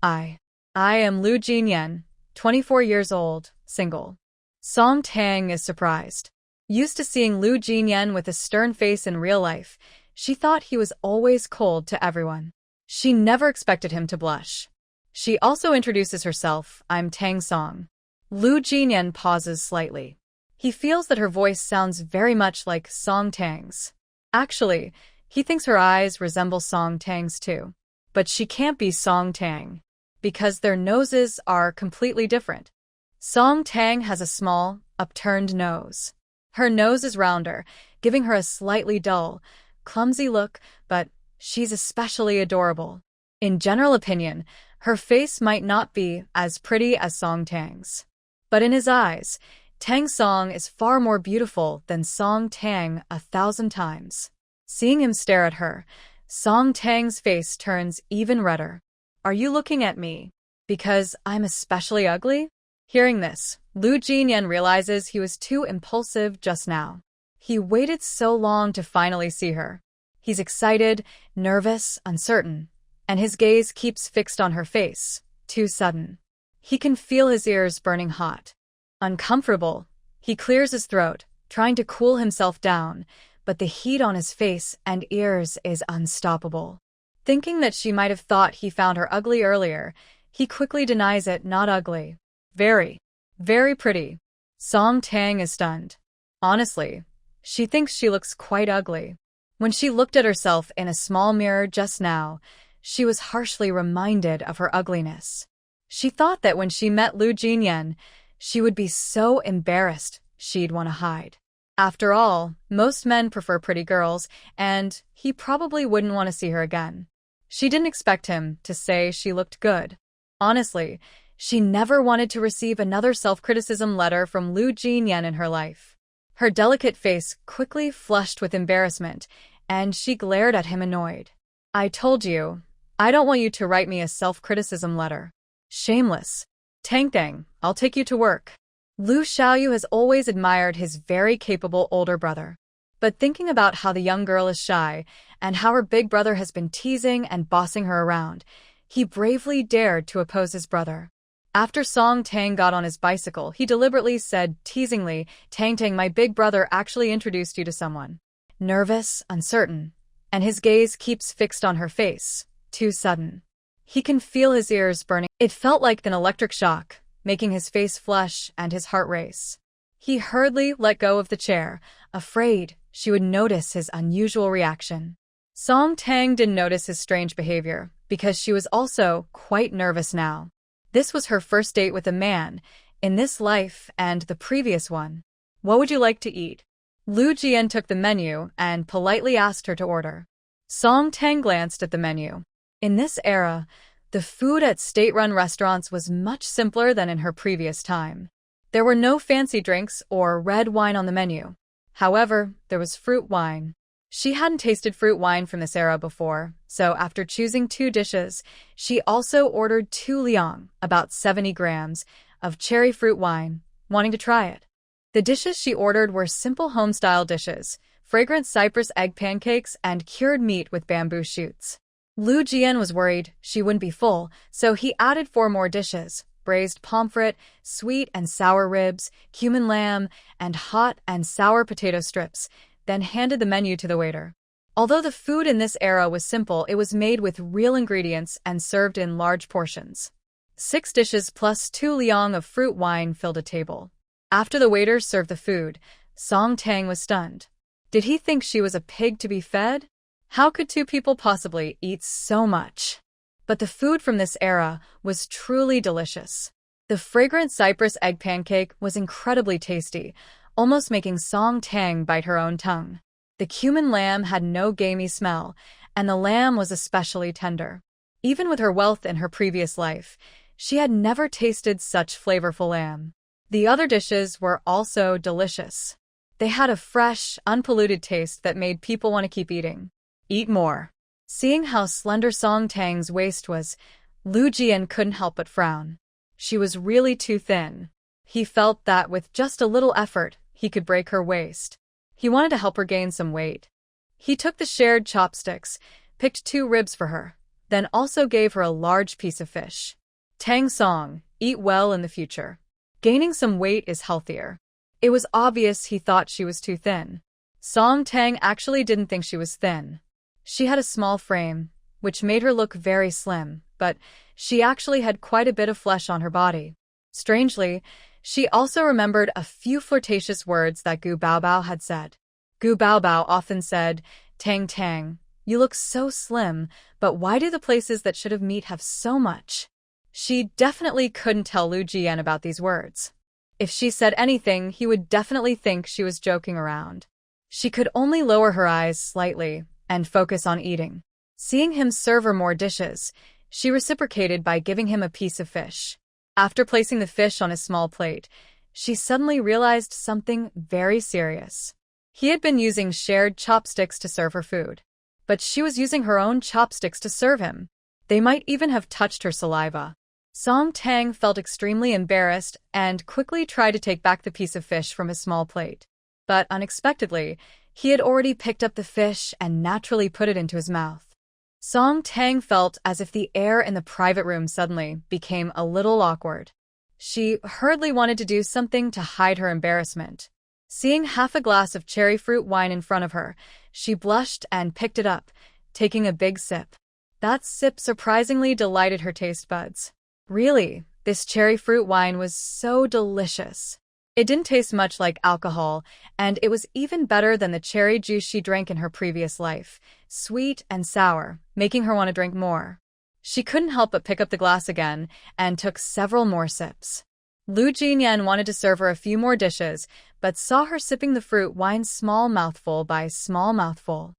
I am Lu Jinyan, 24 years old, single. Song Tang is surprised. Used to seeing Lu Jinyan with a stern face in real life, She thought he was always cold to everyone. She never expected him to blush. She also introduces herself, I'm Tang Song. Lu Jinyan pauses slightly. He feels that her voice sounds very much like Song Tang's. Actually, he thinks her eyes resemble Song Tang's too. But she can't be Song Tang, because their noses are completely different. Song Tang has a small, upturned nose. Her nose is rounder, giving her a slightly dull, clumsy look, but she's especially adorable. In general opinion, her face might not be as pretty as Song Tang's. But in his eyes, Tang Song is far more beautiful than Song Tang 1,000 times. Seeing him stare at her, Song Tang's face turns even redder. Are you looking at me because I'm especially ugly? Hearing this, Lu Jinyan realizes he was too impulsive just now. He waited so long to finally see her. He's excited, nervous, uncertain, and his gaze keeps fixed on her face, too sudden. He can feel his ears burning hot. Uncomfortable, he clears his throat, trying to cool himself down, but the heat on his face and ears is unstoppable. Thinking that she might have thought he found her ugly earlier, he quickly denies it. Not ugly. Very, very pretty. Song Tang is stunned. Honestly, she thinks she looks quite ugly. When she looked at herself in a small mirror just now, she was harshly reminded of her ugliness. She thought that when she met Lu Jinyan, she would be so embarrassed she'd want to hide. After all, most men prefer pretty girls, and he probably wouldn't want to see her again. She didn't expect him to say she looked good. Honestly, she never wanted to receive another self-criticism letter from Lu Jinyan in her life. Her delicate face quickly flushed with embarrassment, and she glared at him annoyed. I told you, I don't want you to write me a self-criticism letter. Shameless. Tang, I'll take you to work. Lu Xiaoyu has always admired his very capable older brother. But thinking about how the young girl is shy, and how her big brother has been teasing and bossing her around, he bravely dared to oppose his brother. After Song Tang got on his bicycle, he deliberately said, teasingly, Tang, my big brother actually introduced you to someone. Nervous, uncertain, and his gaze keeps fixed on her face, too sudden. He can feel his ears burning. It felt like an electric shock, making his face flush and his heart race. He hurriedly let go of the chair, afraid she would notice his unusual reaction. Song Tang didn't notice his strange behavior, because she was also quite nervous now. This was her first date with a man, in this life and the previous one. What would you like to eat? Lu Jian took the menu and politely asked her to order. Song Tang glanced at the menu. In this era, the food at state-run restaurants was much simpler than in her previous time. There were no fancy drinks or red wine on the menu. However, there was fruit wine. She hadn't tasted fruit wine from this era before, so after choosing 2 dishes, she also ordered 2 liang, about 70 grams, of cherry fruit wine, wanting to try it. The dishes she ordered were simple home-style dishes, fragrant cypress egg pancakes and cured meat with bamboo shoots. Lu Jian was worried she wouldn't be full, so he added 4 more dishes, braised pomfret, sweet and sour ribs, cumin lamb, and hot and sour potato strips, then handed the menu to the waiter. Although the food in this era was simple, it was made with real ingredients and served in large portions. 6 dishes plus 2 liang of fruit wine filled a table. After the waiter served the food, Song Tang was stunned. Did he think she was a pig to be fed? How could 2 people possibly eat so much? But the food from this era was truly delicious. The fragrant cypress egg pancake was incredibly tasty, almost making Song Tang bite her own tongue. The cumin lamb had no gamey smell, and the lamb was especially tender. Even with her wealth in her previous life, she had never tasted such flavorful lamb. The other dishes were also delicious. They had a fresh, unpolluted taste that made people want to keep eating. Eat more. Seeing how slender Song Tang's waist was, Lu Jian couldn't help but frown. She was really too thin. He felt that with just a little effort, he could break her waist. He wanted to help her gain some weight. He took the shared chopsticks, picked 2 ribs for her, then also gave her a large piece of fish. Tang Song, eat well in the future. Gaining some weight is healthier. It was obvious he thought she was too thin. Song Tang actually didn't think she was thin. She had a small frame, which made her look very slim, but she actually had quite a bit of flesh on her body. Strangely, she also remembered a few flirtatious words that Gu Baobao had said. Gu Baobao often said, "Tang Tang, you look so slim, but why do the places that should have meat have so much?" She definitely couldn't tell Lu Jian about these words. If she said anything, he would definitely think she was joking around. She could only lower her eyes slightly and focus on eating. Seeing him serve her more dishes, she reciprocated by giving him a piece of fish. After placing the fish on a small plate, she suddenly realized something very serious. He had been using shared chopsticks to serve her food, but she was using her own chopsticks to serve him. They might even have touched her saliva. Song Tang felt extremely embarrassed and quickly tried to take back the piece of fish from his small plate. But unexpectedly, he had already picked up the fish and naturally put it into his mouth. Song Tang felt as if the air in the private room suddenly became a little awkward. She hurriedly wanted to do something to hide her embarrassment. Seeing half a glass of cherry fruit wine in front of her, she blushed and picked it up, taking a big sip. That sip surprisingly delighted her taste buds. Really, this cherry fruit wine was so delicious. It didn't taste much like alcohol, and it was even better than the cherry juice she drank in her previous life, sweet and sour, making her want to drink more. She couldn't help but pick up the glass again and took several more sips. Lu Jinyan wanted to serve her a few more dishes, but saw her sipping the fruit wine small mouthful by small mouthful.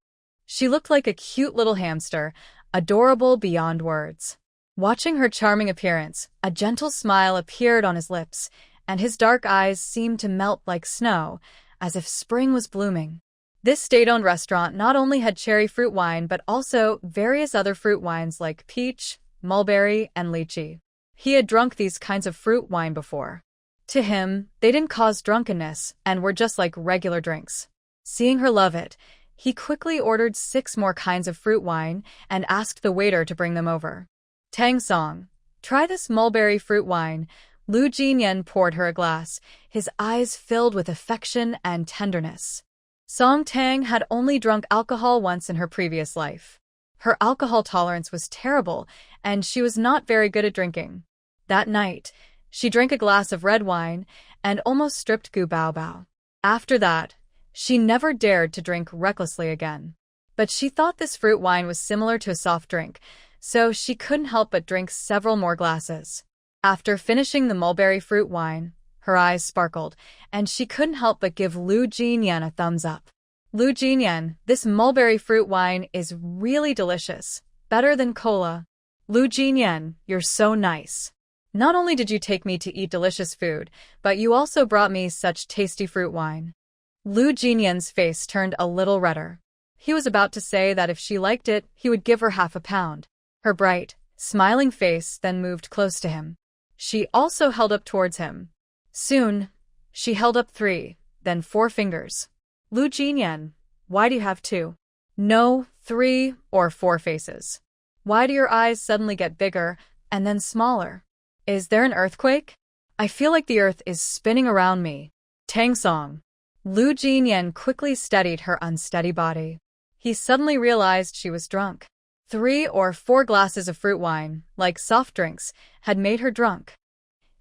She looked like a cute little hamster, adorable beyond words. Watching her charming appearance, a gentle smile appeared on his lips, and his dark eyes seemed to melt like snow, as if spring was blooming. This state-owned restaurant not only had cherry fruit wine but also various other fruit wines like peach, mulberry, and lychee. He had drunk these kinds of fruit wine before. To him, they didn't cause drunkenness and were just like regular drinks. Seeing her love it, he quickly ordered 6 more kinds of fruit wine and asked the waiter to bring them over. "Tang Song, try this mulberry fruit wine." Lu Jinyan poured her a glass, his eyes filled with affection and tenderness. Song Tang had only drunk alcohol once in her previous life. Her alcohol tolerance was terrible, and she was not very good at drinking. That night, she drank a glass of red wine and almost stripped Gu Baobao. After that, she never dared to drink recklessly again. But she thought this fruit wine was similar to a soft drink, so she couldn't help but drink several more glasses. After finishing the mulberry fruit wine, her eyes sparkled, and she couldn't help but give Lu Jinyan a thumbs up. "Lu Jinyan, this mulberry fruit wine is really delicious, better than cola." "Lu Jinyan, you're so nice. Not only did you take me to eat delicious food, but you also brought me such tasty fruit wine." Lu Jinyan's face turned a little redder. He was about to say that if she liked it, he would give her half a pound. Her bright, smiling face then moved close to him. She also held up towards him. Soon, she held up 3, then 4 fingers. "Lu Jinyan, why do you have 2? No, 3 or 4 faces? Why do your eyes suddenly get bigger and then smaller? Is there an earthquake? I feel like the earth is spinning around me." "Tang Song." Lu Jinyan quickly steadied her unsteady body. He suddenly realized she was drunk. 3 or 4 glasses of fruit wine, like soft drinks, had made her drunk.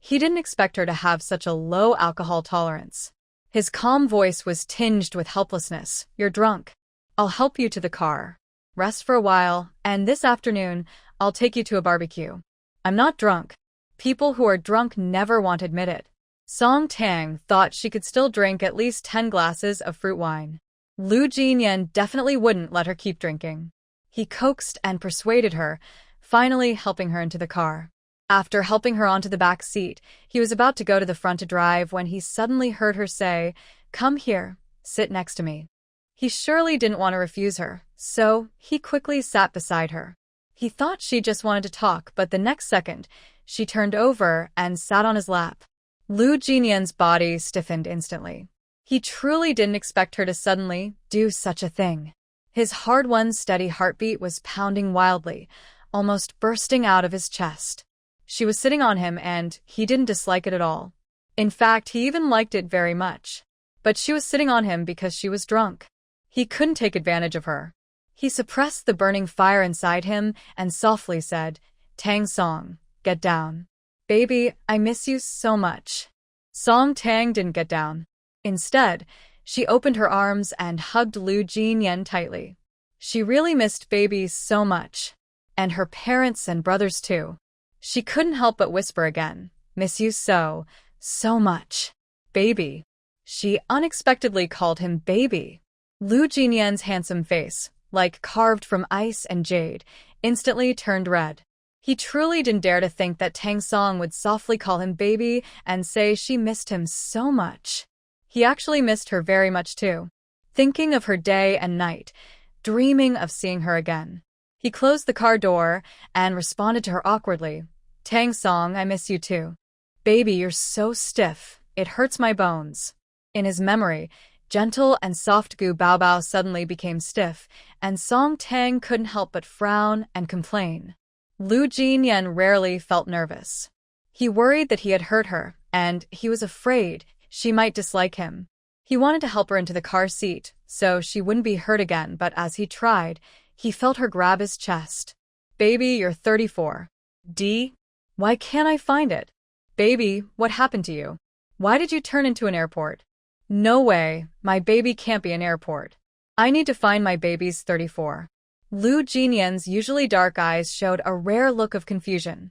He didn't expect her to have such a low alcohol tolerance. His calm voice was tinged with helplessness. "You're drunk. I'll help you to the car. Rest for a while, and this afternoon, I'll take you to a barbecue." "I'm not drunk." People who are drunk never want to admit it. Song Tang thought she could still drink at least 10 glasses of fruit wine. Lu Jinyan definitely wouldn't let her keep drinking. He coaxed and persuaded her, finally helping her into the car. After helping her onto the back seat, he was about to go to the front to drive when he suddenly heard her say, "Come here, sit next to me." He surely didn't want to refuse her, so he quickly sat beside her. He thought she just wanted to talk, but the next second, she turned over and sat on his lap. Lu Jinyan's body stiffened instantly. He truly didn't expect her to suddenly do such a thing. His hard-won, steady heartbeat was pounding wildly, almost bursting out of his chest. She was sitting on him and he didn't dislike it at all. In fact, he even liked it very much. But she was sitting on him because she was drunk. He couldn't take advantage of her. He suppressed the burning fire inside him and softly said, Tang Song, get down. Baby, I miss you so much. Song Tang didn't get down. Instead, she opened her arms and hugged Lu Jinyan tightly. She really missed baby so much. And her parents and brothers too. She couldn't help but whisper again, miss you so much. Baby. She unexpectedly called him baby. Lu Jinyan's handsome face, like carved from ice and jade, instantly turned red. He truly didn't dare to think that Tang Song would softly call him baby and say she missed him so much. He actually missed her very much too, thinking of her day and night, dreaming of seeing her again. He closed the car door and responded to her awkwardly, Tang Song, I miss you too. Baby, you're so stiff, it hurts my bones. In his memory, gentle and soft Gu Baobao suddenly became stiff, and Song Tang couldn't help but frown and complain. Lu Jinyan rarely felt nervous. He worried that he had hurt her, and he was afraid she might dislike him. He wanted to help her into the car seat, so she wouldn't be hurt again, but as he tried, he felt her grab his chest. Baby, you're 34. D? Why can't I find it? Baby, what happened to you? Why did you turn into an airport? No way, my baby can't be an airport. I need to find my baby's 34. Lu Jinyan's usually dark eyes showed a rare look of confusion.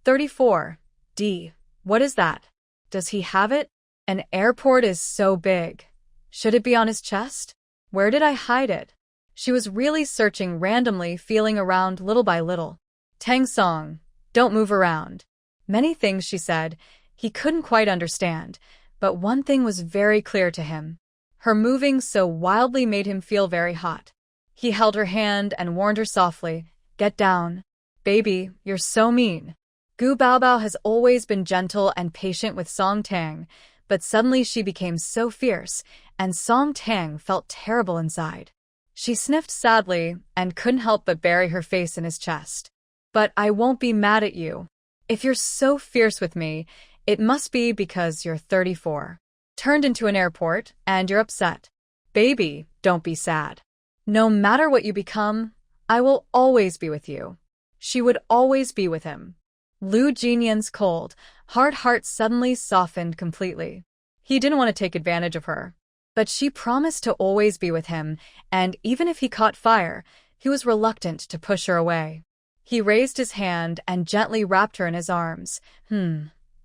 34. D. What is that? Does he have it? An airport is so big. Should it be on his chest? Where did I hide it? She was really searching randomly, feeling around little by little. Tang Song, don't move around. Many things she said, he couldn't quite understand, but one thing was very clear to him. Her moving so wildly made him feel very hot. He held her hand and warned her softly, get down. Baby, you're so mean. Gu Baobao has always been gentle and patient with Song Tang, but suddenly she became so fierce, and Song Tang felt terrible inside. She sniffed sadly and couldn't help but bury her face in his chest. But I won't be mad at you. If you're so fierce with me, it must be because you're 34. Turned into an airport, and you're upset. Baby, don't be sad. No matter what you become, I will always be with you. She would always be with him. Lu Jinyan's cold, hard heart suddenly softened completely. He didn't want to take advantage of her. But she promised to always be with him, and even if he caught fire, he was reluctant to push her away. He raised his hand and gently wrapped her in his arms.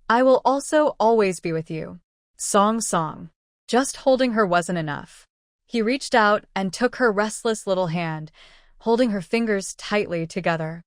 I will also always be with you. Song. Just holding her wasn't enough. He reached out and took her restless little hand, holding her fingers tightly together.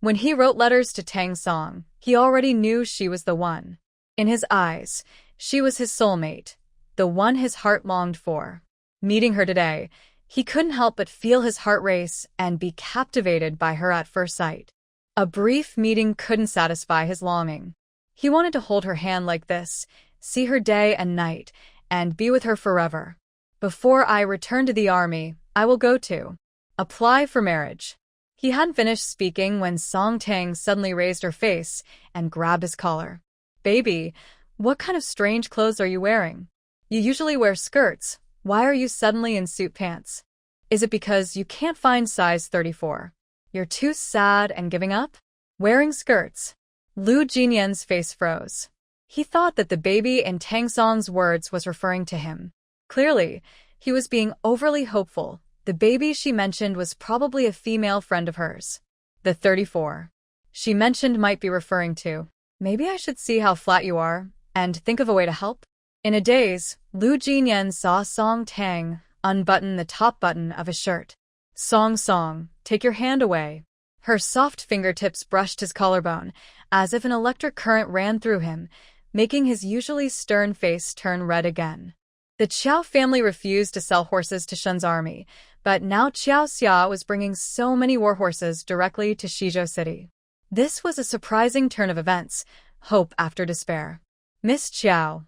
When he wrote letters to Tang Song, he already knew she was the one. In his eyes, she was his soulmate, the one his heart longed for. Meeting her today, he couldn't help but feel his heart race and be captivated by her at first sight. A brief meeting couldn't satisfy his longing. He wanted to hold her hand like this, see her day and night, and be with her forever. Before I return to the army, I will go to apply for marriage. He hadn't finished speaking when Song Tang suddenly raised her face and grabbed his collar. Baby, what kind of strange clothes are you wearing? You usually wear skirts. Why are you suddenly in suit pants? Is it because you can't find size 34? You're too sad and giving up? Wearing skirts. Lu Jinyan's face froze. He thought that the baby in Tang Song's words was referring to him. Clearly, he was being overly hopeful. The baby she mentioned was probably a female friend of hers. The 34 she mentioned might be referring to, maybe I should see how flat you are, and think of a way to help. In a daze, Lu Jinyan saw Song Tang unbutton the top button of his shirt. Song, take your hand away. Her soft fingertips brushed his collarbone, as if an electric current ran through him, making his usually stern face turn red again. The Qiao family refused to sell horses to Shun's army, but now Qiao Xia was bringing so many war horses directly to Shizhou City. This was a surprising turn of events, hope after despair. Miss Qiao,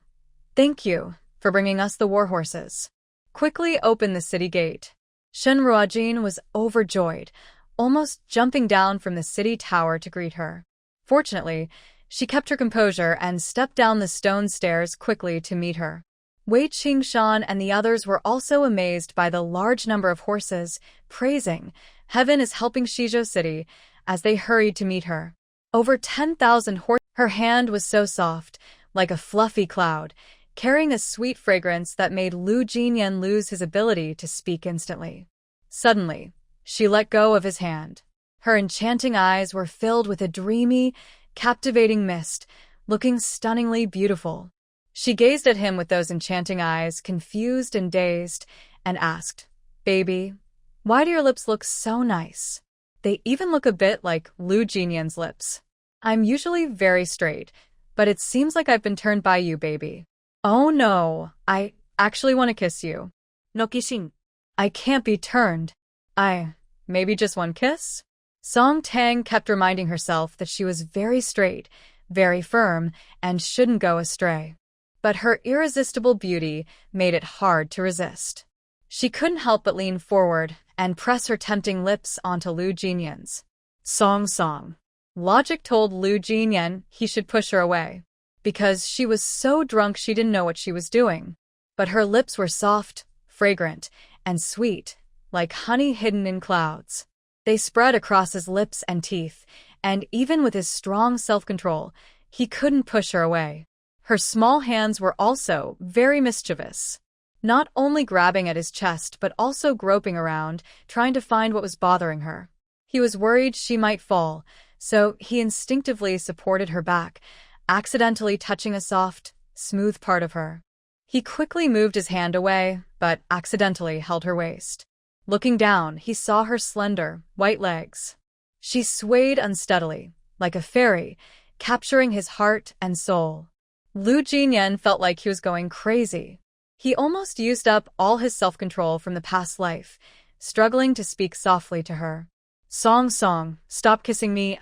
thank you for bringing us the war horses. Quickly open the city gate. Shun Ruojin was overjoyed, almost jumping down from the city tower to greet her. Fortunately, she kept her composure and stepped down the stone stairs quickly to meet her. Wei Qingshan and the others were also amazed by the large number of horses, praising, "Heaven is helping Shizhou City," as they hurried to meet her. Over 10,000 horses. Her hand was so soft, like a fluffy cloud, carrying a sweet fragrance that made Lu Jinyan lose his ability to speak instantly. Suddenly, she let go of his hand. Her enchanting eyes were filled with a dreamy, captivating mist, looking stunningly beautiful. She gazed at him with those enchanting eyes, confused and dazed, and asked, "Baby, why do your lips look so nice? They even look a bit like Lu Jinyan's lips. I'm usually very straight, but it seems like I've been turned by you, baby." "Oh no, I actually want to kiss you." No kissing. "I can't be turned. Maybe just one kiss?" Song Tang kept reminding herself that she was very straight, very firm, and shouldn't go astray. But her irresistible beauty made it hard to resist. She couldn't help but lean forward and press her tempting lips onto Lu Jinyan's. Song. Logic told Lu Jinyan he should push her away, because she was so drunk she didn't know what she was doing. But her lips were soft, fragrant, and sweet, like honey hidden in clouds. They spread across his lips and teeth, and even with his strong self-control, he couldn't push her away. Her small hands were also very mischievous, not only grabbing at his chest but also groping around, trying to find what was bothering her. He was worried she might fall, so he instinctively supported her back, accidentally touching a soft, smooth part of her. He quickly moved his hand away, but accidentally held her waist. Looking down, he saw her slender, white legs. She swayed unsteadily, like a fairy, capturing his heart and soul. Lu Jinyan felt like he was going crazy. He almost used up all his self-control from the past life, struggling to speak softly to her. Song, stop kissing me,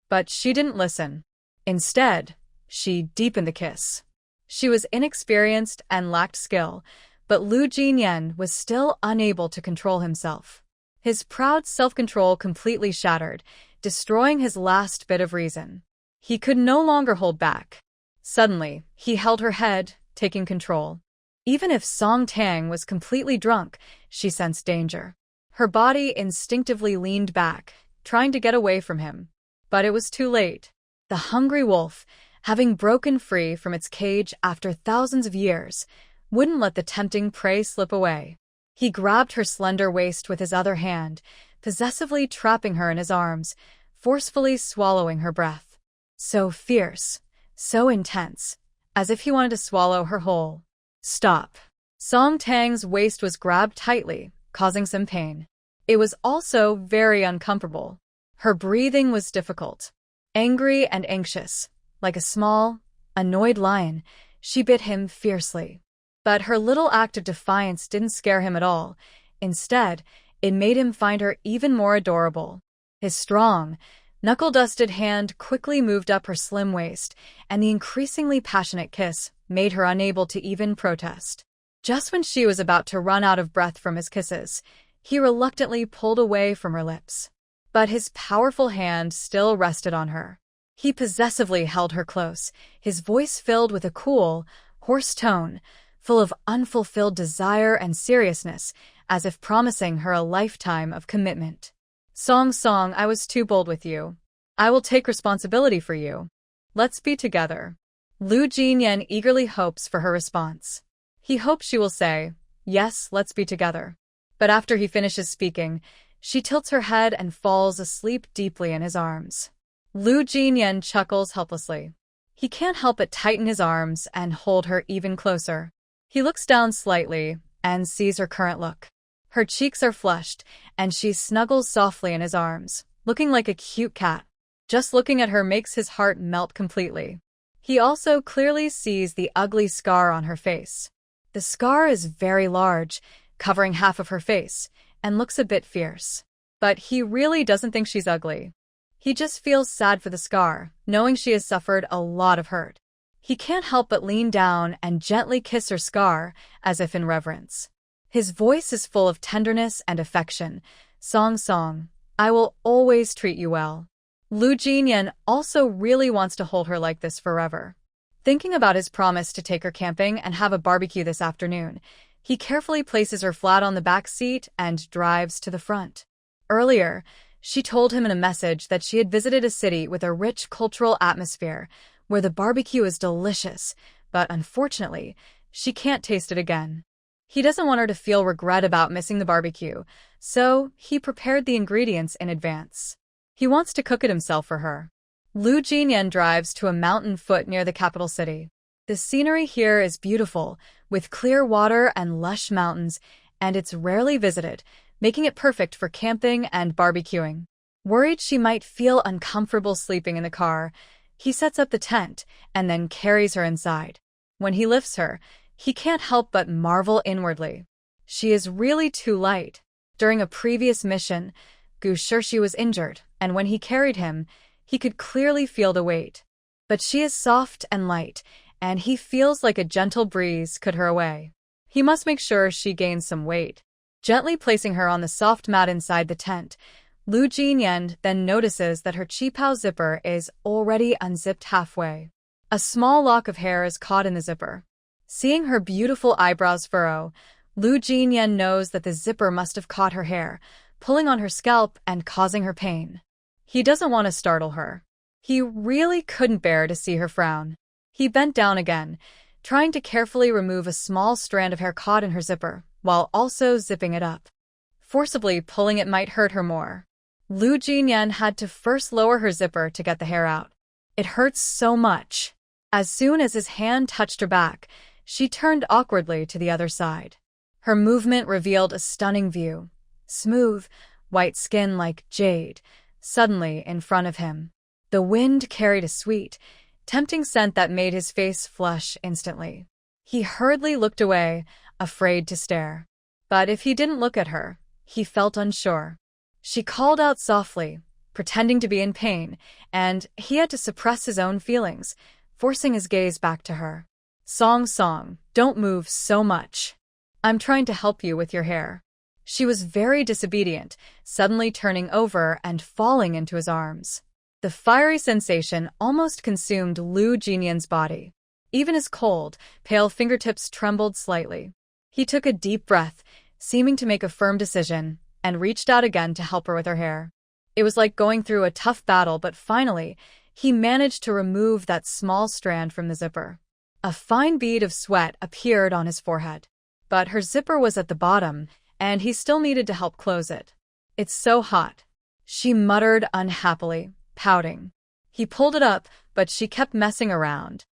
But she didn't listen. Instead, she deepened the kiss. She was inexperienced and lacked skill, but Lu Jinyan was still unable to control himself. His proud self-control completely shattered, destroying his last bit of reason. He could no longer hold back. Suddenly, he held her head, taking control. Even if Song Tang was completely drunk, she sensed danger. Her body instinctively leaned back, trying to get away from him. But it was too late. The hungry wolf, having broken free from its cage after thousands of years, wouldn't let the tempting prey slip away. He grabbed her slender waist with his other hand, possessively trapping her in his arms, forcefully swallowing her breath. So fierce, so intense, as if he wanted to swallow her whole. "Stop." Song Tang's waist was grabbed tightly, causing some pain. It was also very uncomfortable. Her breathing was difficult. Angry and anxious, like a small, annoyed lion, she bit him fiercely. But her little act of defiance didn't scare him at all. Instead, it made him find her even more adorable. His strong, knuckle-dusted hand quickly moved up her slim waist, and the increasingly passionate kiss made her unable to even protest. Just when she was about to run out of breath from his kisses, he reluctantly pulled away from her lips. But his powerful hand still rested on her. He possessively held her close, his voice filled with a cool, hoarse tone, full of unfulfilled desire and seriousness, as if promising her a lifetime of commitment. Song, I was too bold with you. I will take responsibility for you. Let's be together." Lu Jinyan eagerly hopes for her response. He hopes she will say, "Yes, let's be together." But after he finishes speaking, she tilts her head and falls asleep deeply in his arms. Lu Jinyan chuckles helplessly. He can't help but tighten his arms and hold her even closer. He looks down slightly and sees her current look. Her cheeks are flushed, and she snuggles softly in his arms, looking like a cute cat. Just looking at her makes his heart melt completely. He also clearly sees the ugly scar on her face. The scar is very large, covering half of her face, and looks a bit fierce. But he really doesn't think she's ugly. He just feels sad for the scar, knowing she has suffered a lot of hurt. He can't help but lean down and gently kiss her scar, as if in reverence. His voice is full of tenderness and affection. Song, I will always treat you well." Lu Jinyan also really wants to hold her like this forever. Thinking about his promise to take her camping and have a barbecue this afternoon, he carefully places her flat on the back seat and drives to the front. Earlier, she told him in a message that she had visited a city with a rich cultural atmosphere where the barbecue is delicious, but unfortunately, she can't taste it again. He doesn't want her to feel regret about missing the barbecue, so he prepared the ingredients in advance. He wants to cook it himself for her. Lu Jinyan drives to a mountain foot near the capital city. The scenery here is beautiful, with clear water and lush mountains, and it's rarely visited, making it perfect for camping and barbecuing. Worried she might feel uncomfortable sleeping in the car, he sets up the tent and then carries her inside. When he lifts her, he can't help but marvel inwardly. She is really too light. During a previous mission, Gu Shirshi was injured, and when he carried him, he could clearly feel the weight. But she is soft and light, and he feels like a gentle breeze could her away. He must make sure she gains some weight. Gently placing her on the soft mat inside the tent, Lu Jinyan then notices that her qipao zipper is already unzipped halfway. A small lock of hair is caught in the zipper. Seeing her beautiful eyebrows furrow, Lu Jinyan knows that the zipper must have caught her hair, pulling on her scalp and causing her pain. He doesn't want to startle her. He really couldn't bear to see her frown. He bent down again, trying to carefully remove a small strand of hair caught in her zipper, while also zipping it up. Forcibly pulling it might hurt her more. Lu Jinyan had to first lower her zipper to get the hair out. It hurts so much. As soon as his hand touched her back, she turned awkwardly to the other side. Her movement revealed a stunning view. Smooth, white skin like jade, suddenly in front of him. The wind carried a sweet, tempting scent that made his face flush instantly. He hurriedly looked away, afraid to stare. But if he didn't look at her, he felt unsure. She called out softly, pretending to be in pain, and he had to suppress his own feelings, forcing his gaze back to her. Song, don't move so much. I'm trying to help you with your hair. She was very disobedient, suddenly turning over and falling into his arms. The fiery sensation almost consumed Lu Jinyan's body. Even his cold, pale fingertips trembled slightly. He took a deep breath, seeming to make a firm decision, and reached out again to help her with her hair. It was like going through a tough battle, but finally, he managed to remove that small strand from the zipper. A fine bead of sweat appeared on his forehead. But her zipper was at the bottom, and he still needed to help close it. It's so hot, she muttered unhappily, pouting. He pulled it up, but she kept messing around.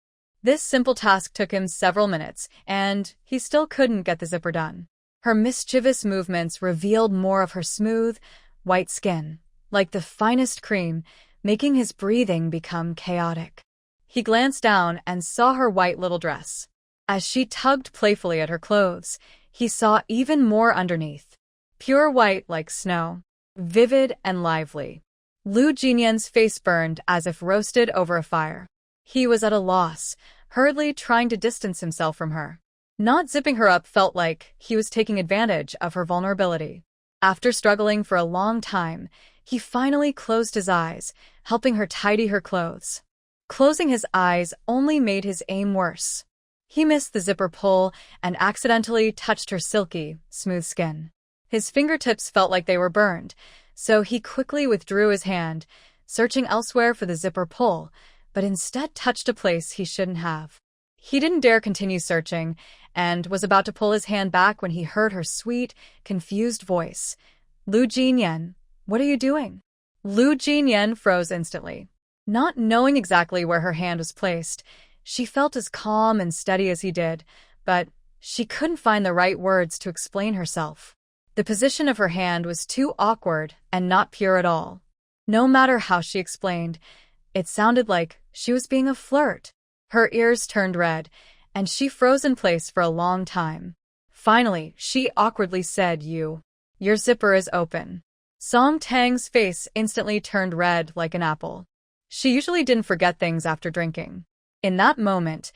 This simple task took him several minutes, and he still couldn't get the zipper done. Her mischievous movements revealed more of her smooth, white skin, like the finest cream, making his breathing become chaotic. He glanced down and saw her white little dress. As she tugged playfully at her clothes, he saw even more underneath. Pure white like snow, vivid and lively. Lu Jinyan's face burned as if roasted over a fire. He was at a loss, hurriedly trying to distance himself from her. Not zipping her up felt like he was taking advantage of her vulnerability. After struggling for a long time, he finally closed his eyes, helping her tidy her clothes. Closing his eyes only made his aim worse. He missed the zipper pull and accidentally touched her silky, smooth skin. His fingertips felt like they were burned, so he quickly withdrew his hand, searching elsewhere for the zipper pull, but instead touched a place he shouldn't have. He didn't dare continue searching, and was about to pull his hand back when he heard her sweet, confused voice. Lu Jinyan, what are you doing? Lu Jinyan froze instantly. Not knowing exactly where her hand was placed, she felt as calm and steady as he did, but she couldn't find the right words to explain herself. The position of her hand was too awkward and not pure at all. No matter how she explained, it sounded like she was being a flirt. Her ears turned red, and she froze in place for a long time. Finally, she awkwardly said, Your zipper is open. Song Tang's face instantly turned red like an apple. She usually didn't forget things after drinking. In that moment,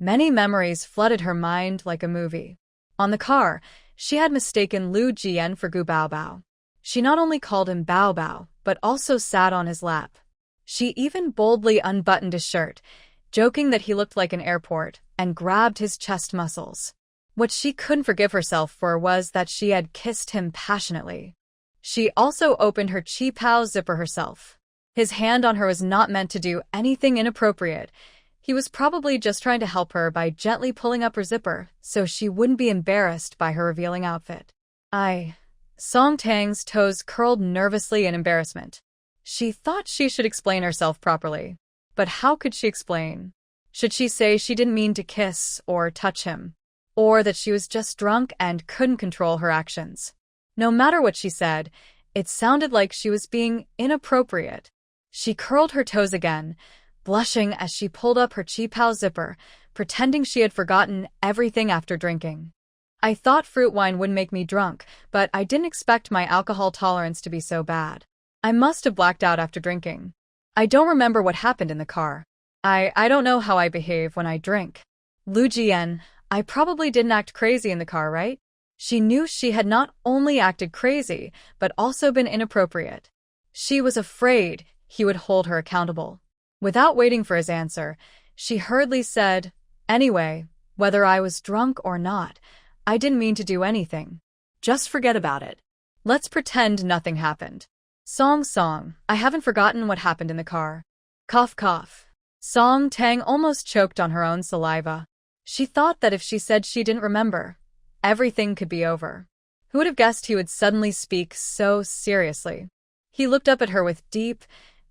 many memories flooded her mind like a movie. On the car, she had mistaken Lu Jian for Gu Baobao. She not only called him Baobao, but also sat on his lap. She even boldly unbuttoned his shirt, joking that he looked like an airport, and grabbed his chest muscles. What she couldn't forgive herself for was that she had kissed him passionately. She also opened her chi pao zipper herself. His hand on her was not meant to do anything inappropriate. He was probably just trying to help her by gently pulling up her zipper so she wouldn't be embarrassed by her revealing outfit. Song Tang's toes curled nervously in embarrassment. She thought she should explain herself properly. But how could she explain? Should she say she didn't mean to kiss or touch him? Or that she was just drunk and couldn't control her actions? No matter what she said, it sounded like she was being inappropriate. She curled her toes again, blushing as she pulled up her chi pao zipper, pretending she had forgotten everything after drinking. I thought fruit wine wouldn't make me drunk, but I didn't expect my alcohol tolerance to be so bad. I must have blacked out after drinking. I don't remember what happened in the car. I don't know how I behave when I drink. Lu Jian, I probably didn't act crazy in the car, right? She knew she had not only acted crazy, but also been inappropriate. She was afraid he would hold her accountable. Without waiting for his answer, she hurriedly said, "Anyway, whether I was drunk or not, I didn't mean to do anything. Just forget about it. Let's pretend nothing happened." Song, I haven't forgotten what happened in the car. Cough, cough. Song Tang almost choked on her own saliva. She thought that if she said she didn't remember, everything could be over. Who would have guessed he would suddenly speak so seriously? He looked up at her with deep,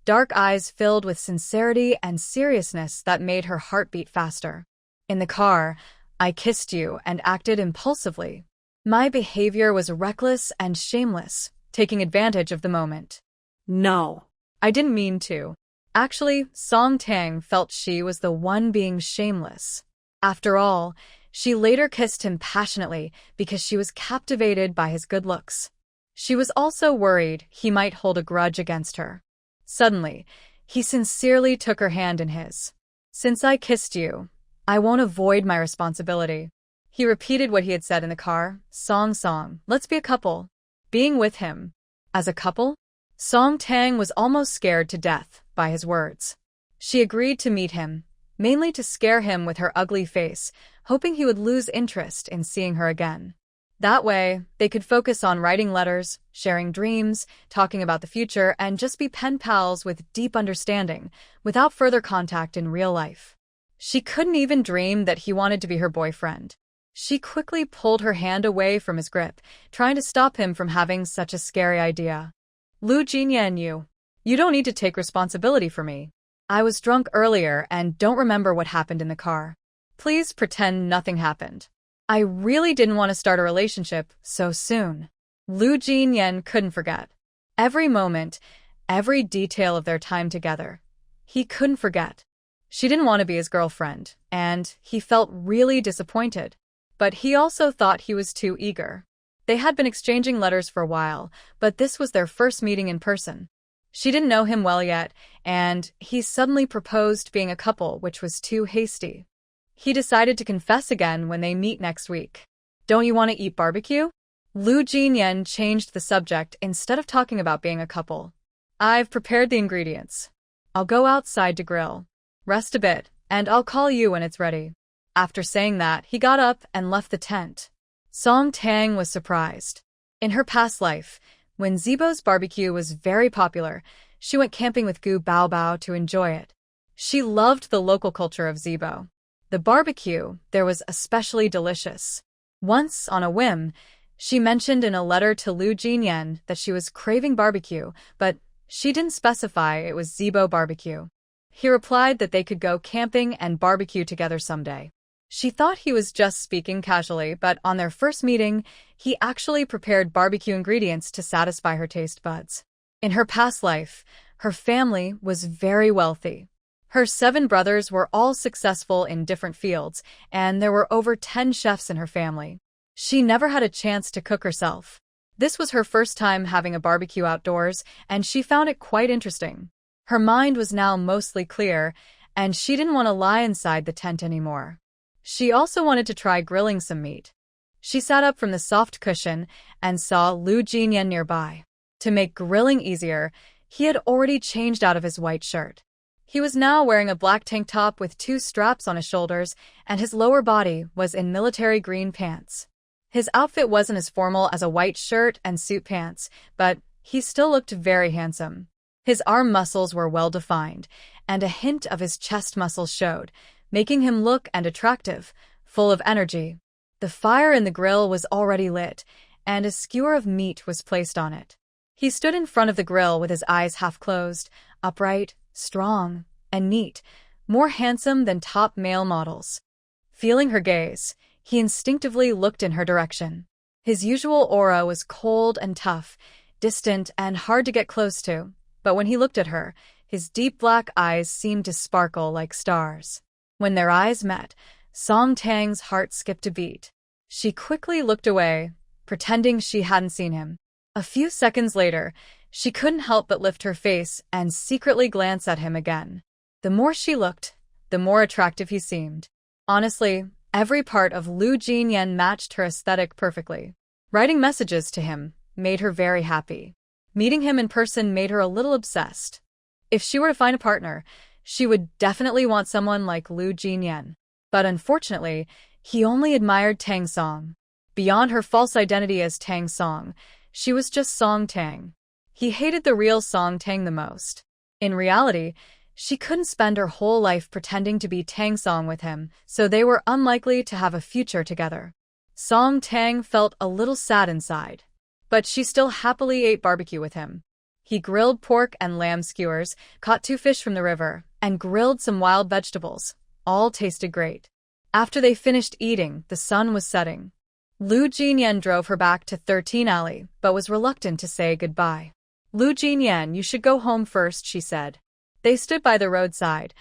dark eyes filled with sincerity and seriousness that made her heart beat faster. "In the car, I kissed you and acted impulsively. My behavior was reckless and shameless, taking advantage of the moment." No. I didn't mean to. Actually, Song Tang felt she was the one being shameless. After all, she later kissed him passionately because she was captivated by his good looks. She was also worried he might hold a grudge against her. Suddenly, he sincerely took her hand in his. "Since I kissed you, I won't avoid my responsibility." He repeated what he had said in the car. Song, let's be a couple." Being with him as a couple? Song Tang was almost scared to death by his words. She agreed to meet him, mainly to scare him with her ugly face, hoping he would lose interest in seeing her again. That way, they could focus on writing letters, sharing dreams, talking about the future, and just be pen pals with deep understanding, without further contact in real life. She couldn't even dream that he wanted to be her boyfriend. She quickly pulled her hand away from his grip, trying to stop him from having such a scary idea. "Lu Jinyan, you don't need to take responsibility for me. I was drunk earlier and don't remember what happened in the car. Please pretend nothing happened. I really didn't want to start a relationship so soon." Lu Jinyan couldn't forget. Every moment, every detail of their time together. He couldn't forget. She didn't want to be his girlfriend, and he felt really disappointed. But he also thought he was too eager. They had been exchanging letters for a while, but this was their first meeting in person. She didn't know him well yet, and he suddenly proposed being a couple, which was too hasty. He decided to confess again when they meet next week. "Don't you want to eat barbecue?" Lu Jinyan changed the subject instead of talking about being a couple. "I've prepared the ingredients. I'll go outside to grill. Rest a bit, and I'll call you when it's ready." After saying that, he got up and left the tent. Song Tang was surprised. In her past life, when Zibo's barbecue was very popular, she went camping with Gu Baobao to enjoy it. She loved the local culture of Zibo. The barbecue there was especially delicious. Once, on a whim, she mentioned in a letter to Lu Jinyan that she was craving barbecue, but she didn't specify it was Zibo barbecue. He replied that they could go camping and barbecue together someday. She thought he was just speaking casually, but on their first meeting, he actually prepared barbecue ingredients to satisfy her taste buds. In her past life, her family was very wealthy. Her 7 brothers were all successful in different fields, and there were over 10 chefs in her family. She never had a chance to cook herself. This was her first time having a barbecue outdoors, and she found it quite interesting. Her mind was now mostly clear, and she didn't want to lie inside the tent anymore. She also wanted to try grilling some meat. She sat up from the soft cushion and saw Lu Jinyan nearby. To make grilling easier, he had already changed out of his white shirt. He was now wearing a black tank top with 2 straps on his shoulders, and his lower body was in military green pants. His outfit wasn't as formal as a white shirt and suit pants, but he still looked very handsome. His arm muscles were well-defined, and a hint of his chest muscles showed, making him look and attractive, full of energy. The fire in the grill was already lit, and a skewer of meat was placed on it. He stood in front of the grill with his eyes half closed, upright, strong, and neat, more handsome than top male models. Feeling her gaze, he instinctively looked in her direction. His usual aura was cold and tough, distant and hard to get close to, but when he looked at her, his deep black eyes seemed to sparkle like stars. When their eyes met, Song Tang's heart skipped a beat. She quickly looked away, pretending she hadn't seen him. A few seconds later, she couldn't help but lift her face and secretly glance at him again. The more she looked, the more attractive he seemed. Honestly, every part of Lu Jinyan matched her aesthetic perfectly. Writing messages to him made her very happy. Meeting him in person made her a little obsessed. If she were to find a partner, she would definitely want someone like Lu Jinyan. But unfortunately, he only admired Tang Song. Beyond her false identity as Tang Song, she was just Song Tang. He hated the real Song Tang the most. In reality, she couldn't spend her whole life pretending to be Tang Song with him, so they were unlikely to have a future together. Song Tang felt a little sad inside, but she still happily ate barbecue with him. He grilled pork and lamb skewers, caught 2 fish from the river, and grilled some wild vegetables. All tasted great. After they finished eating, the sun was setting. Lu Jinyan drove her back to 13 Alley, but was reluctant to say goodbye. Lu Jinyan, you should go home first, she said. They stood by the roadside,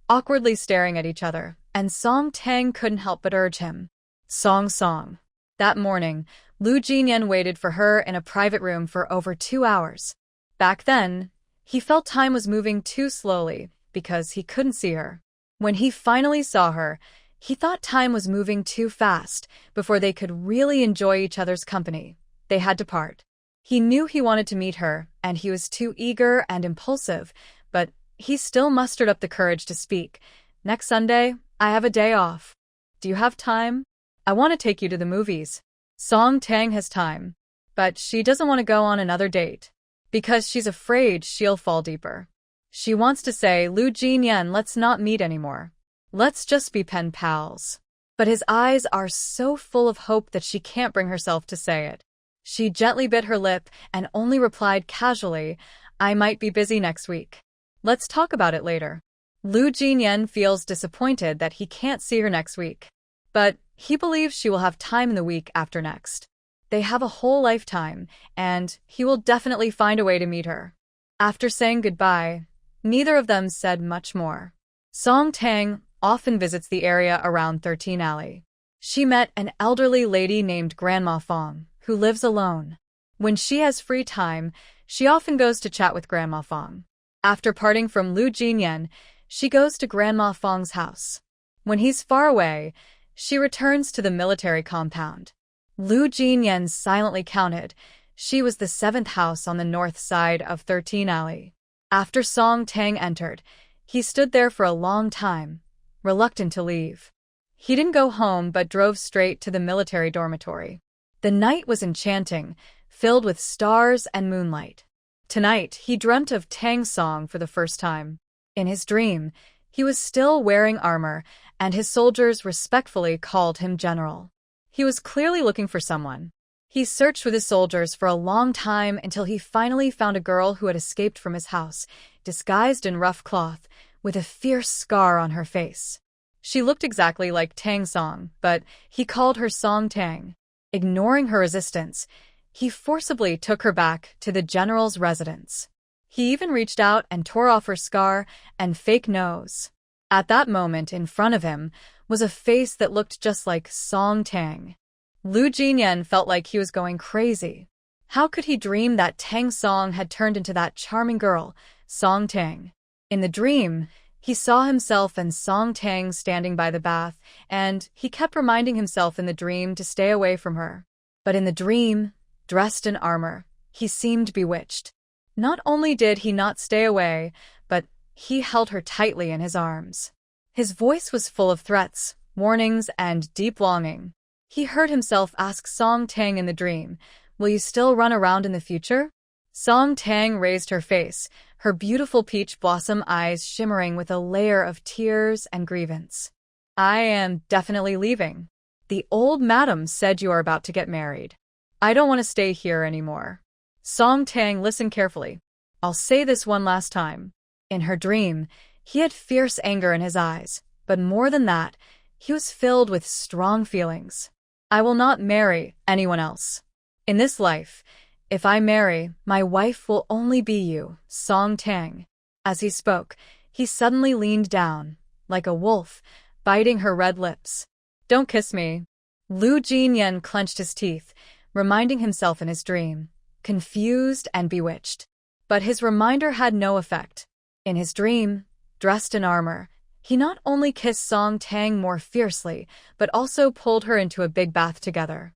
awkwardly staring at each other, and Song Tang couldn't help but urge him. Song. That morning, Lu Jinyan waited for her in a private room for over 2 hours. Back then, he felt time was moving too slowly because he couldn't see her. When he finally saw her, he thought time was moving too fast before they could really enjoy each other's company. They had to part. He knew he wanted to meet her, and he was too eager and impulsive, but he still mustered up the courage to speak. Next Sunday, I have a day off. Do you have time? I want to take you to the movies. Song Tang has time, but she doesn't want to go on another date because she's afraid she'll fall deeper. She wants to say, Lu Jinyan, let's not meet anymore. Let's just be pen pals. But his eyes are so full of hope that she can't bring herself to say it. She gently bit her lip and only replied casually, I might be busy next week. Let's talk about it later. Lu Jinyan feels disappointed that he can't see her next week, but he believes she will have time in the week after next. They have a whole lifetime, and he will definitely find a way to meet her. After saying goodbye, neither of them said much more. Song Tang often visits the area around 13 Alley. She met an elderly lady named Grandma Fong, who lives alone. When she has free time, she often goes to chat with Grandma Fong. After parting from Lu Jinyan, she goes to Grandma Fong's house. When he's far away, she returns to the military compound. Lu Jinyan silently counted. She was the 7th house on the north side of 13 Alley. After Song Tang entered, he stood there for a long time, reluctant to leave. He didn't go home but drove straight to the military dormitory. The night was enchanting, filled with stars and moonlight. Tonight, he dreamt of Tang Song for the first time. In his dream, he was still wearing armor, and his soldiers respectfully called him General. He was clearly looking for someone. He searched with his soldiers for a long time until he finally found a girl who had escaped from his house, disguised in rough cloth, with a fierce scar on her face. She looked exactly like Tang Song, but he called her Song Tang. Ignoring her resistance, he forcibly took her back to the general's residence. He even reached out and tore off her scar and fake nose. At that moment, in front of him, was a face that looked just like Song Tang. Lu Jinyan felt like he was going crazy. How could he dream that Tang Song had turned into that charming girl, Song Tang? In the dream, he saw himself and Song Tang standing by the bath, and he kept reminding himself in the dream to stay away from her. But in the dream, dressed in armor, he seemed bewitched. Not only did he not stay away, but he held her tightly in his arms. His voice was full of threats, warnings, and deep longing. He heard himself ask Song Tang in the dream, "Will you still run around in the future?" Song Tang raised her face, her beautiful peach blossom eyes shimmering with a layer of tears and grievance. "I am definitely leaving. The old madam said you are about to get married. I don't want to stay here anymore." Song Tang listened carefully. "I'll say this one last time." In her dream, he had fierce anger in his eyes, but more than that, he was filled with strong feelings. "I will not marry anyone else. In this life, if I marry, my wife will only be you, Song Tang." As he spoke, he suddenly leaned down, like a wolf, biting her red lips. "Don't kiss me." Lu Jinyan clenched his teeth, reminding himself in his dream, confused and bewitched. But his reminder had no effect. In his dream, dressed in armor, he not only kissed Song Tang more fiercely, but also pulled her into a big bath together.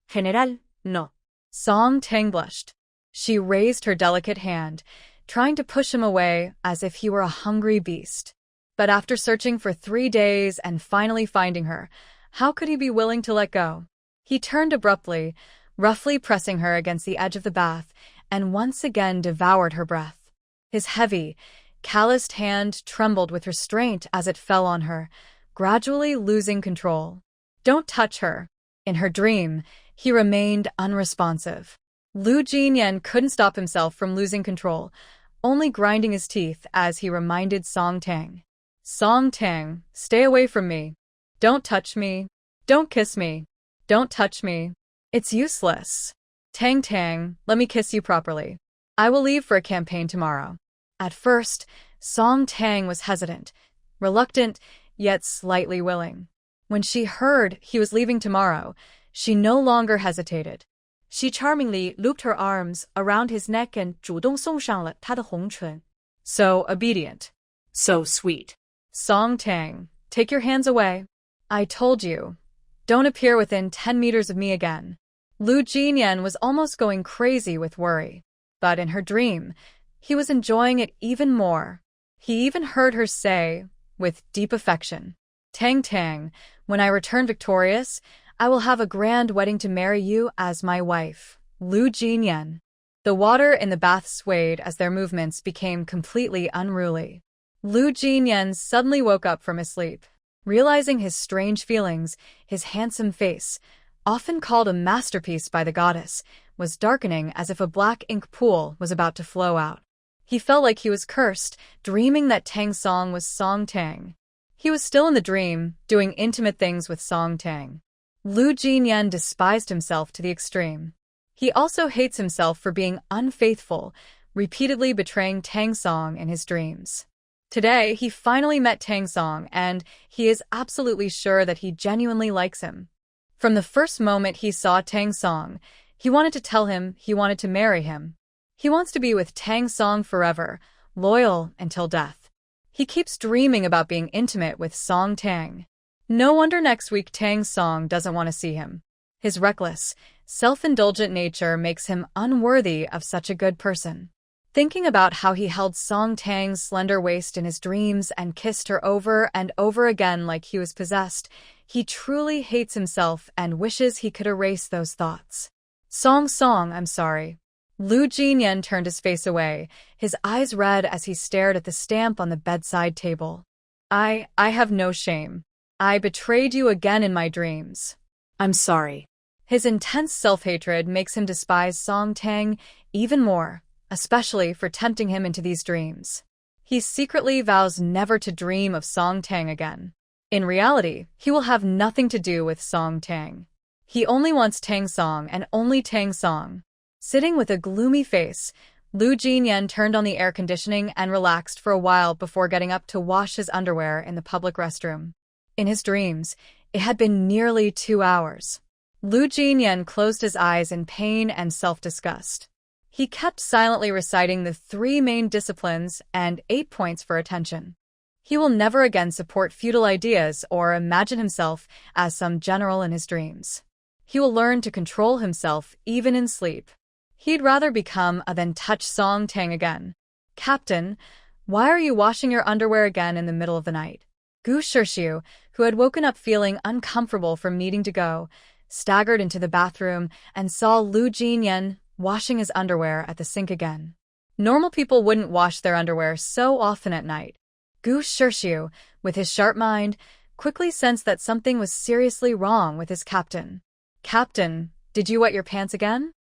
General, no. Song Tang blushed. She raised her delicate hand, trying to push him away as if he were a hungry beast. But after searching for 3 days and finally finding her, how could he be willing to let go? He turned abruptly, roughly pressing her against the edge of the bath, and once again devoured her breath. His heavy, calloused hand trembled with restraint as it fell on her, gradually losing control. "Don't touch her." In her dream, he remained unresponsive. Lu Jinyan couldn't stop himself from losing control, only grinding his teeth as he reminded Song Tang. "Song Tang, stay away from me. Don't touch me. Don't kiss me. Don't touch me. It's useless. Tang Tang, let me kiss you properly. I will leave for a campaign tomorrow." At first, Song Tang was hesitant, reluctant, yet slightly willing. When she heard he was leaving tomorrow, she no longer hesitated. She charmingly looped her arms around his neck and 主动送上了他的红唇. So obedient. So sweet. Song Tang, take your hands away. I told you. Don't appear within 10 meters of me again. Lu Jinyan was almost going crazy with worry. But in her dream, he was enjoying it even more. He even heard her say, with deep affection, "Tang Tang, when I return victorious, I will have a grand wedding to marry you as my wife, Lu Jinyan." The water in the bath swayed as their movements became completely unruly. Lu Jinyan suddenly woke up from his sleep. Realizing his strange feelings, his handsome face, often called a masterpiece by the goddess, was darkening as if a black ink pool was about to flow out. He felt like he was cursed, dreaming that Tang Song was Song Tang. He was still in the dream, doing intimate things with Song Tang. Lu Jinyan despised himself to the extreme. He also hates himself for being unfaithful, repeatedly betraying Tang Song in his dreams. Today, he finally met Tang Song, and he is absolutely sure that he genuinely likes him. From the first moment he saw Tang Song, he wanted to tell him he wanted to marry him. He wants to be with Tang Song forever, loyal until death. He keeps dreaming about being intimate with Song Tang. No wonder next week Tang Song doesn't want to see him. His reckless, self-indulgent nature makes him unworthy of such a good person. Thinking about how he held Song Tang's slender waist in his dreams and kissed her over and over again like he was possessed, he truly hates himself and wishes he could erase those thoughts. Song, I'm sorry." Lu Jinyan turned his face away, his eyes red as he stared at the stamp on the bedside table. I have no shame. I betrayed you again in my dreams. I'm sorry." His intense self-hatred makes him despise Song Tang even more, especially for tempting him into these dreams. He secretly vows never to dream of Song Tang again. In reality, he will have nothing to do with Song Tang. He only wants Tang Song and only Tang Song. Sitting with a gloomy face, Lu Jinyan turned on the air conditioning and relaxed for a while before getting up to wash his underwear in the public restroom. In his dreams, it had been nearly 2 hours. Lu Jinyan closed his eyes in pain and self-disgust. He kept silently reciting the 3 main disciplines and 8 points for attention. He will never again support futile ideas or imagine himself as some general in his dreams. He will learn to control himself even in sleep. He'd rather become a than touch Song Tang again. "Captain, Why are you washing your underwear again in the middle of the night? Gu Shixiu, who had woken up feeling uncomfortable from needing to go, staggered into the bathroom and saw Lu Jinyan washing his underwear at the sink again. Normal people wouldn't wash their underwear so often at night. Gu Shixiu, with his sharp mind, quickly sensed that something was seriously wrong with his captain. Captain, did you wet your pants again?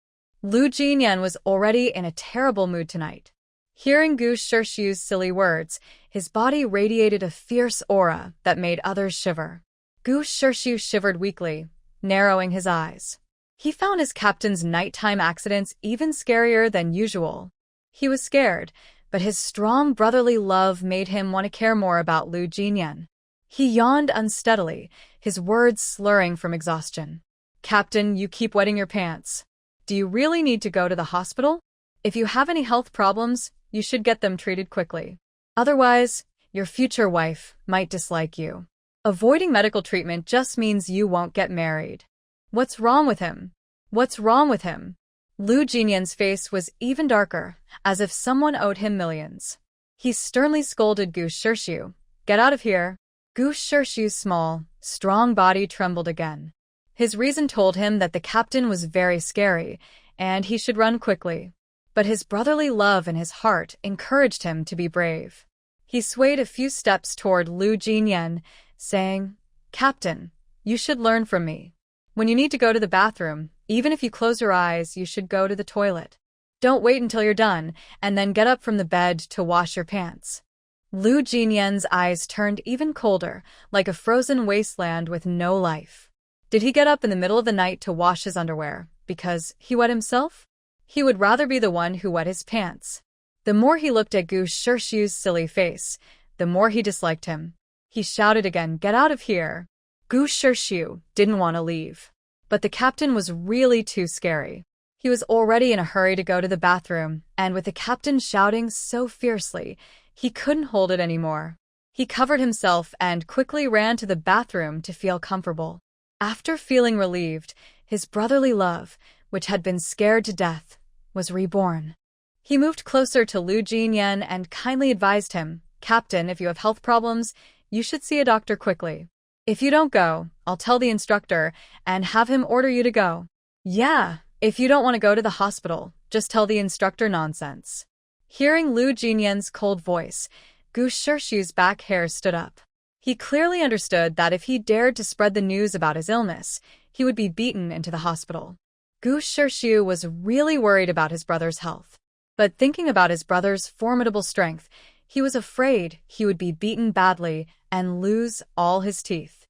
Lu Jinyan was already in a terrible mood tonight. Hearing Gu Shixiu's silly words, his body radiated a fierce aura that made others shiver. Gu Shixiu shivered weakly, narrowing his eyes. He found his captain's nighttime accidents even scarier than usual. He was scared, but his strong brotherly love made him want to care more about Lu Jinyan. He yawned unsteadily, his words slurring from exhaustion. Captain, you keep wetting your pants. Do you really need to go to the hospital? If you have any health problems, you should get them treated quickly. Otherwise, your future wife might dislike you. Avoiding medical treatment just means you won't get married. What's wrong with him? What's wrong with him? Lu Jinyan's face was even darker, as if someone owed him millions. He sternly scolded Gu Shixiu. Get out of here. Gu Shixiu's small, strong body trembled again. His reason told him that the captain was very scary, and he should run quickly. But his brotherly love in his heart encouraged him to be brave. He swayed a few steps toward Lu Jinyan, saying, Captain, you should learn from me. When you need to go to the bathroom, even if you close your eyes, you should go to the toilet. Don't wait until you're done, and then get up from the bed to wash your pants. Lu Jinyan's eyes turned even colder, like a frozen wasteland with no life. Did he get up in the middle of the night to wash his underwear because he wet himself? He would rather be the one who wet his pants. The more he looked at Gu Shixiu's silly face, the more he disliked him. He shouted again, Get out of here! Gu Shixiu didn't want to leave. But the captain was really too scary. He was already in a hurry to go to the bathroom, and with the captain shouting so fiercely, he couldn't hold it anymore. He covered himself and quickly ran to the bathroom to feel comfortable. After feeling relieved, his brotherly love, which had been scared to death, was reborn. He moved closer to Lu Jinyan and kindly advised him, Captain, if you have health problems, you should see a doctor quickly. If you don't go, I'll tell the instructor and have him order you to go. Yeah, if you don't want to go to the hospital, just tell the instructor nonsense. Hearing Lu Jinyan's cold voice, Gu Shixiu's back hair stood up. He clearly understood that if he dared to spread the news about his illness, he would be beaten into the hospital. Gu Shixiu was really worried about his brother's health. But thinking about his brother's formidable strength, he was afraid he would be beaten badly and lose all his teeth.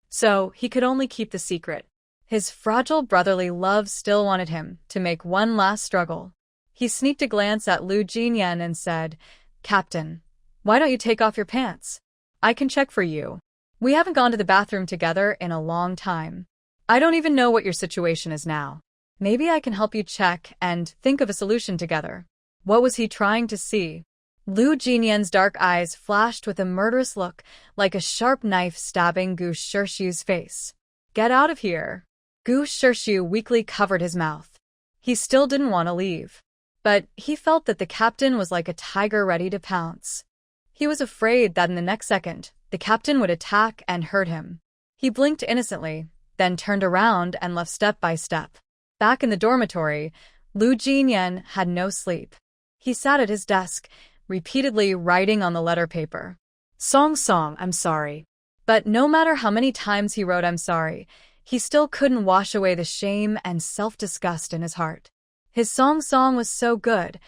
So he could only keep the secret. His fragile brotherly love still wanted him to make one last struggle. He sneaked a glance at Lu Jinyan and said, Captain, why don't you take off your pants? I can check for you. We haven't gone to the bathroom together in a long time. I don't even know what your situation is now. Maybe I can help you check and think of a solution together. What was he trying to see? Lu Jinyan's dark eyes flashed with a murderous look, like a sharp knife stabbing Gu Shixiu's face. Get out of here. Gu Shixiu weakly covered his mouth. He still didn't want to leave. But he felt that the captain was like a tiger ready to pounce. He was afraid that in the next second, the captain would attack and hurt him. He blinked innocently, then turned around and left step by step. Back in the dormitory, Lu Jinyan had no sleep. He sat at his desk, repeatedly writing on the letter paper. Song, I'm sorry. But no matter how many times he wrote I'm sorry, he still couldn't wash away the shame and self-disgust in his heart. His song was so good.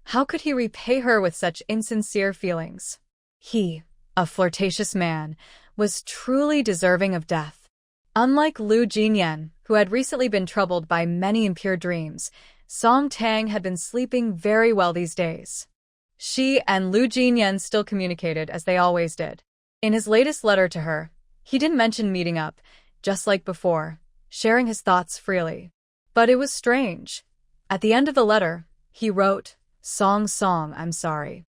How could he repay her with such insincere feelings? He, a flirtatious man, was truly deserving of death. Unlike Lu Jinyan, who had recently been troubled by many impure dreams, Tang had been sleeping very well these days. She and Lu Jinyan still communicated as they always did. In his latest letter to her, he didn't mention meeting up, just like before, sharing his thoughts freely. But it was strange. At the end of the letter, he wrote, Song, I'm sorry.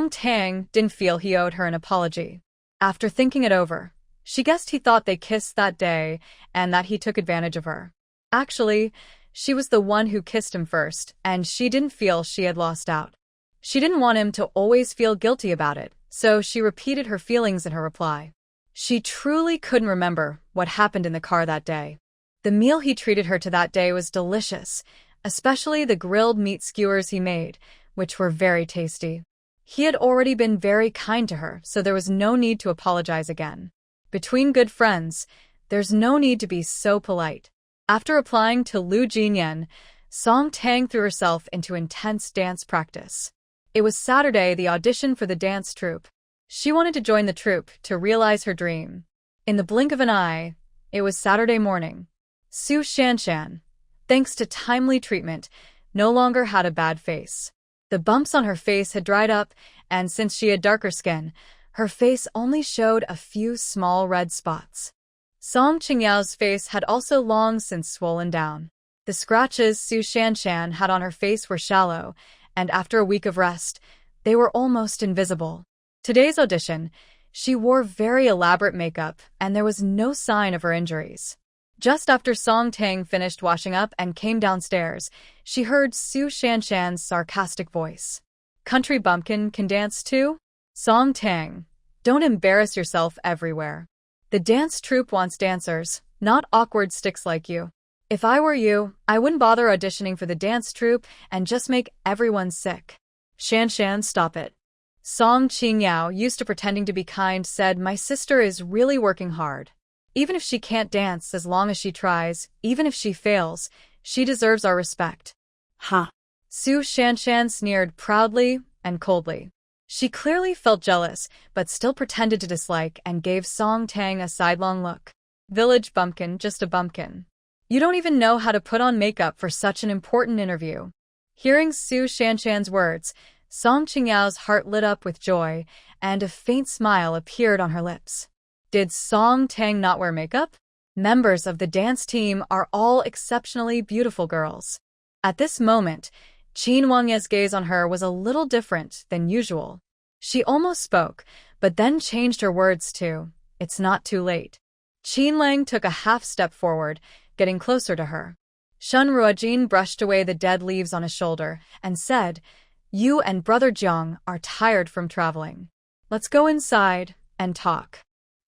Tang didn't feel he owed her an apology. After thinking it over, she guessed he thought they kissed that day and that he took advantage of her. Actually, she was the one who kissed him first, and she didn't feel she had lost out. She didn't want him to always feel guilty about it, so she repeated her feelings in her reply. She truly couldn't remember what happened in the car that day. The meal he treated her to that day was delicious, especially the grilled meat skewers he made, which were very tasty. He had already been very kind to her, so there was no need to apologize again. Between good friends, there's no need to be so polite. After applying to Lu Jinyan, Song Tang threw herself into intense dance practice. It was Saturday, the audition for the dance troupe. She wanted to join the troupe to realize her dream. In the blink of an eye, it was Saturday morning. Su Shanshan, thanks to timely treatment, no longer had a bad face. The bumps on her face had dried up, and since she had darker skin, her face only showed a few small red spots. Song Qingyao's face had also long since swollen down. The scratches Su Shanshan had on her face were shallow, and after a week of rest, they were almost invisible. Today's audition, she wore very elaborate makeup, and there was no sign of her injuries. Just after Song Tang finished washing up and came downstairs, she heard Su Shanshan's sarcastic voice. "Country bumpkin can dance too? Song Tang, don't embarrass yourself everywhere. The dance troupe wants dancers, not awkward sticks like you. If I were you, I wouldn't bother auditioning for the dance troupe and just make everyone sick." "Shanshan, stop it." Song Qingyao, used to pretending to be kind, said, "My sister is really working hard. Even if she can't dance, as long as she tries, even if she fails, she deserves our respect." Huh. Su Shanshan sneered proudly and coldly. She clearly felt jealous, but still pretended to dislike and gave Song Tang a sidelong look. "Village bumpkin, just a bumpkin. You don't even know how to put on makeup for such an important interview." Hearing Su Shanshan's words, Song Qingyao's heart lit up with joy, and a faint smile appeared on her lips. Did Song Tang not wear makeup? Members of the dance team are all exceptionally beautiful girls. At this moment, Qin Wangye's gaze on her was a little different than usual. She almost spoke, but then changed her words to, "It's not too late." Qin Lang took a half step forward, getting closer to her. Shun Ruojin brushed away the dead leaves on his shoulder and said, "You and Brother Jiang are tired from traveling. Let's go inside and talk."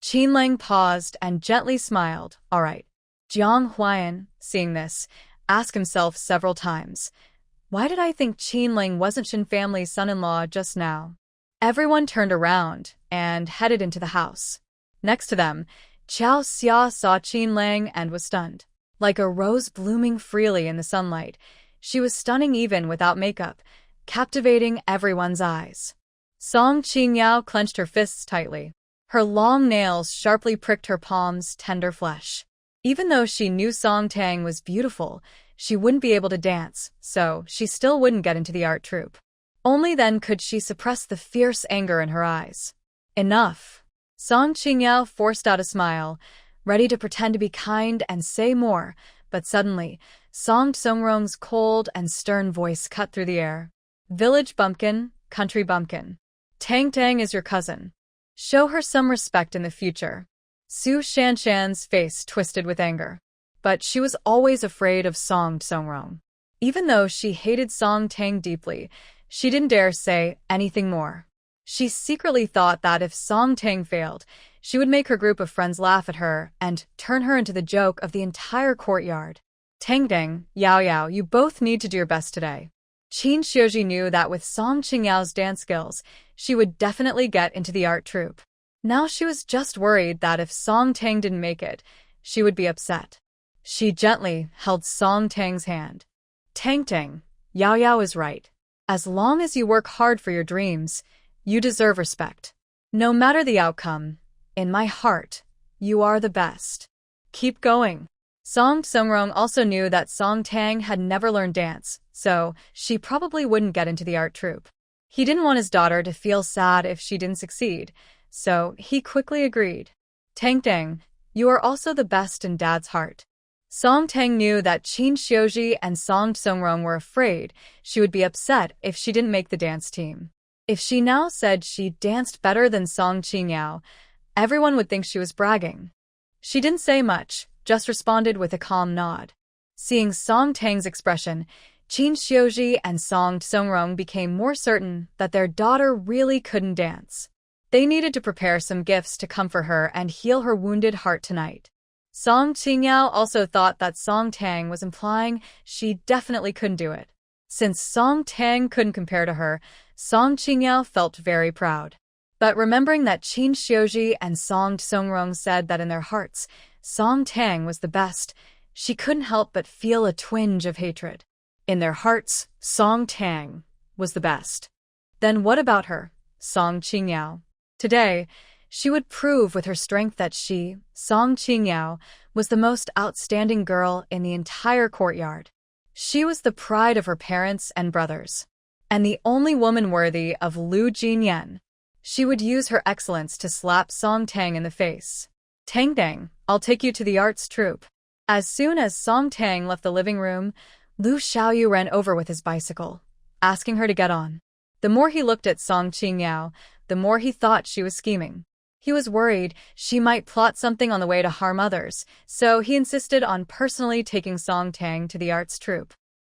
Qin Lang paused and gently smiled. "All right." Jiang Huayan, seeing this, asked himself several times, "Why did I think Qin Lang wasn't Shin family's son-in-law just now?" Everyone turned around and headed into the house. Next to them, Qiao Xia saw Qin Lang and was stunned. Like a rose blooming freely in the sunlight, she was stunning even without makeup, captivating everyone's eyes. Song Qingyao clenched her fists tightly. Her long nails sharply pricked her palms' tender flesh. Even though she knew Song Tang was beautiful, she wouldn't be able to dance, so she still wouldn't get into the art troupe. Only then could she suppress the fierce anger in her eyes. "Enough." Song Qingyao forced out a smile, ready to pretend to be kind and say more, but suddenly, Song Tsongrong's cold and stern voice cut through the air. "Village bumpkin, country bumpkin. Tang Tang is your cousin. Show her some respect in the future." Su Shanshan's face twisted with anger. But she was always afraid of Song Tsongrong. Even though she hated Song Tang deeply, she didn't dare say anything more. She secretly thought that if Song Tang failed, she would make her group of friends laugh at her and turn her into the joke of the entire courtyard. "Tang Tang, Yao Yao, you both need to do your best today." Qin Xiuji knew that with Song Qingyao's dance skills, she would definitely get into the art troupe. Now she was just worried that if Song Tang didn't make it, she would be upset. She gently held Song Tang's hand. "Tang Tang, Yao Yao is right. As long as you work hard for your dreams, you deserve respect. No matter the outcome, in my heart, you are the best. Keep going." Song Tsongrong also knew that Song Tang had never learned dance, so she probably wouldn't get into the art troupe. He didn't want his daughter to feel sad if she didn't succeed, so he quickly agreed. "Tang Tang, you are also the best in Dad's heart." Song Tang knew that Qin Xiuji and Song Tsongrong were afraid she would be upset if she didn't make the dance team. If she now said she danced better than Song Qingyao, everyone would think she was bragging. She didn't say much, just responded with a calm nod. Seeing Song Tang's expression, Qin Xiuji and Song Songrong became more certain that their daughter really couldn't dance. They needed to prepare some gifts to comfort her and heal her wounded heart tonight. Song Qingyao also thought that Song Tang was implying she definitely couldn't do it. Since Song Tang couldn't compare to her, Song Qingyao felt very proud. But remembering that Qin Xiuji and Song Songrong said that in their hearts, Song Tang was the best, she couldn't help but feel a twinge of hatred. In their hearts, Song Tang was the best. Then what about her, Song Qingyao? Today, she would prove with her strength that she, Song Qingyao, was the most outstanding girl in the entire courtyard. She was the pride of her parents and brothers, and the only woman worthy of Lu Jinyan. She would use her excellence to slap Song Tang in the face. Tang, I'll take you to the arts troupe. As soon as Song Tang left the living room, Lu Xiaoyu ran over with his bicycle, asking her to get on. The more he looked at Song Qingyao, the more he thought she was scheming. He was worried she might plot something on the way to harm others, so he insisted on personally taking Song Tang to the arts troupe.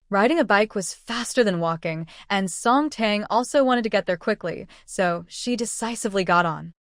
Riding a bike was faster than walking, and Song Tang also wanted to get there quickly, so she decisively got on.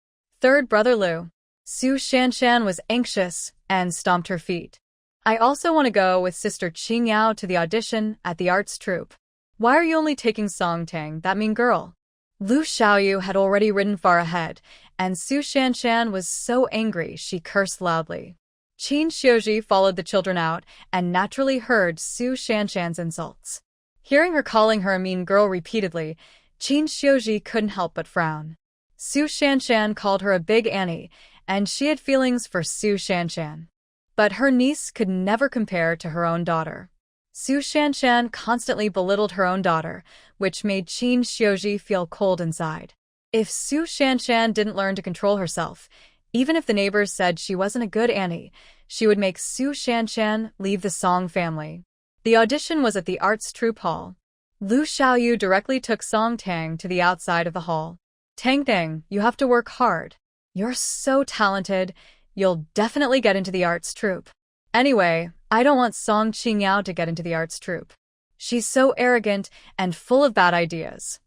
Third brother Lu. Su Shanshan was anxious and stomped her feet. I also want to go with sister Qingyao to the audition at the arts troupe. Why are you only taking Song Tang, that mean girl? Lu Xiaoyu had already ridden far ahead, and Su Shanshan was so angry she cursed loudly. Qin Xiuji followed the children out and naturally heard Su Shanshan's insults. Hearing her calling her a mean girl repeatedly, Qin Xiuji couldn't help but frown. Su Shanshan called her a big Annie, and she had feelings for Su Shanshan. But her niece could never compare to her own daughter. Su Shanshan constantly belittled her own daughter, which made Qin Xiuji feel cold inside. If Su Shanshan didn't learn to control herself, even if the neighbors said she wasn't a good Annie, she would make Su Shanshan leave the Song family. The audition was at the arts troupe hall. Lu Xiaoyu directly took Song Tang to the outside of the hall. Tang, you have to work hard. You're so talented, you'll definitely get into the arts troupe. Anyway, I don't want Song Qingyao to get into the arts troupe. She's so arrogant and full of bad ideas.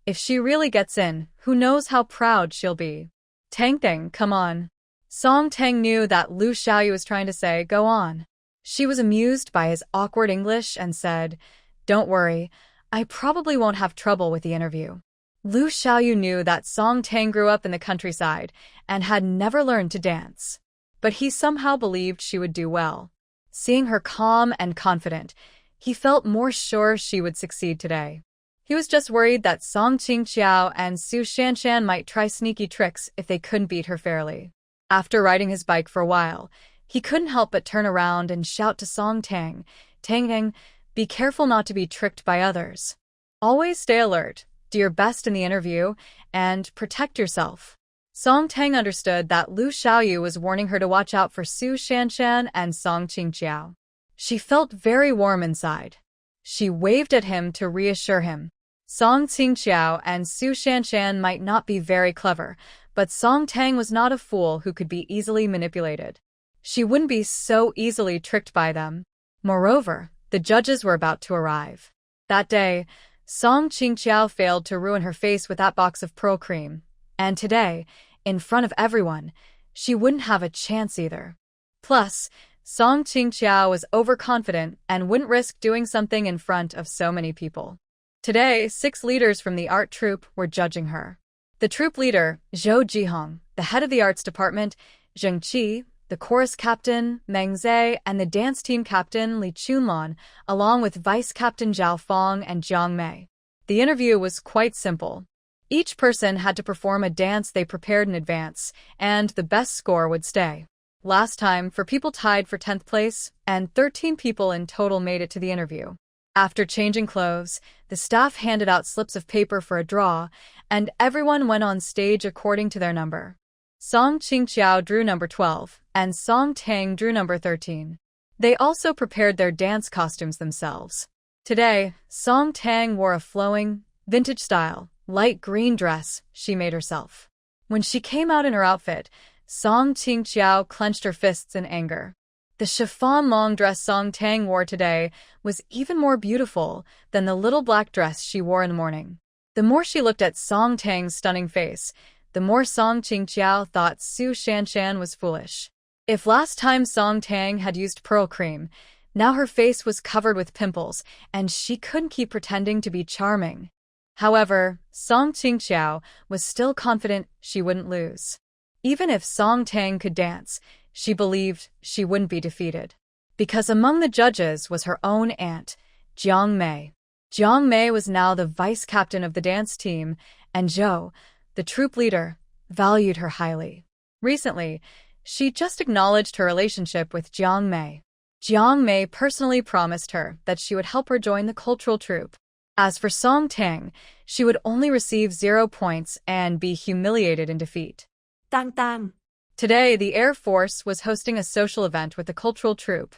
If she really gets in, who knows how proud she'll be. Tang, come on. Song Tang knew that Lu Xiaoyu was trying to say, go on. She was amused by his awkward English and said, don't worry, I probably won't have trouble with the interview. Lu Xiaoyu knew that Song Tang grew up in the countryside and had never learned to dance. But he somehow believed she would do well. Seeing her calm and confident, he felt more sure she would succeed today. He was just worried that Song Qingyao and Su Shanshan might try sneaky tricks if they couldn't beat her fairly. After riding his bike for a while, he couldn't help but turn around and shout to Song Tang, Tang, be careful not to be tricked by others. Always stay alert, do your best in the interview, and protect yourself. Song Tang understood that Lu Xiaoyu was warning her to watch out for Su Shanshan and Song Qingyao. She felt very warm inside. She waved at him to reassure him. Song Qingyao and Su Shanshan might not be very clever, but Song Tang was not a fool who could be easily manipulated. She wouldn't be so easily tricked by them. Moreover, the judges were about to arrive. That day, Song Qingyao failed to ruin her face with that box of pearl cream. And today, in front of everyone, she wouldn't have a chance either. Plus, Song Qingyao was overconfident and wouldn't risk doing something in front of so many people. Today, 6 leaders from the art troupe were judging her. The troupe leader, Zhou Jihong, the head of the arts department, Zheng Qi, the chorus captain, Meng Zhe, and the dance team captain, Li Chunlan, along with vice captain Zhao Fong and Jiang Mei. The interview was quite simple. Each person had to perform a dance they prepared in advance, and the best score would stay. Last time, 4 people tied for 10th place, and 13 people in total made it to the interview. After changing clothes, the staff handed out slips of paper for a draw, and everyone went on stage according to their number. Song Qingyao drew number 12, and Song Tang drew number 13. They also prepared their dance costumes themselves. Today, Song Tang wore a flowing, vintage-style, light green dress she made herself. When she came out in her outfit, Song Qingyao clenched her fists in anger. The chiffon long dress Song Tang wore today was even more beautiful than the little black dress she wore in the morning. The more she looked at Song Tang's stunning face, the more Song Qingqiao thought Su Shanshan was foolish. If last time Song Tang had used pearl cream, now her face was covered with pimples, and she couldn't keep pretending to be charming. However, Song Qingqiao was still confident she wouldn't lose. Even if Song Tang could dance, she believed she wouldn't be defeated. Because among the judges was her own aunt, Jiang Mei. Jiang Mei was now the vice-captain of the dance team, and Zhou, the troop leader, valued her highly. Recently, she just acknowledged her relationship with Jiang Mei. Jiang Mei personally promised her that she would help her join the cultural troupe. As for Song Tang, she would only receive 0 points and be humiliated in defeat. Tang. Today, the Air Force was hosting a social event with the cultural troupe.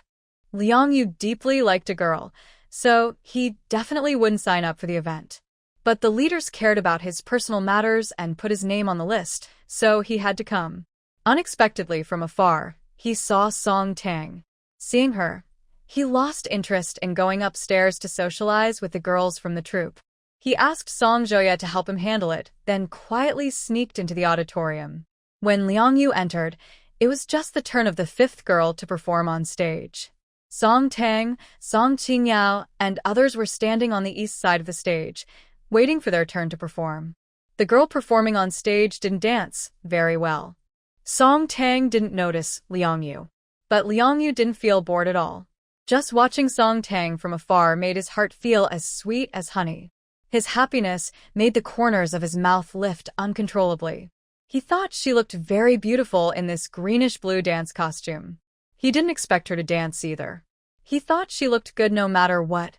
Liang Yu deeply liked a girl, so he definitely wouldn't sign up for the event. But the leaders cared about his personal matters and put his name on the list, so he had to come. Unexpectedly from afar, he saw Song Tang. Seeing her, he lost interest in going upstairs to socialize with the girls from the troupe. He asked Song Zhoya to help him handle it, then quietly sneaked into the auditorium. When Liang Yu entered, it was just the turn of the 5th girl to perform on stage. Song Tang, Song Qingyao, and others were standing on the east side of the stage, waiting for their turn to perform. The girl performing on stage didn't dance very well. Song Tang didn't notice Liang Yu. But Liang Yu didn't feel bored at all. Just watching Song Tang from afar made his heart feel as sweet as honey. His happiness made the corners of his mouth lift uncontrollably. He thought she looked very beautiful in this greenish-blue dance costume. He didn't expect her to dance either. He thought she looked good no matter what.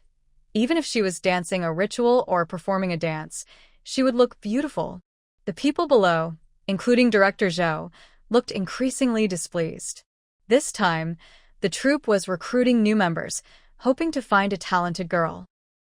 Even if she was dancing a ritual or performing a dance, she would look beautiful. The people below, including Director Zhou, looked increasingly displeased. This time, the troupe was recruiting new members, hoping to find a talented girl.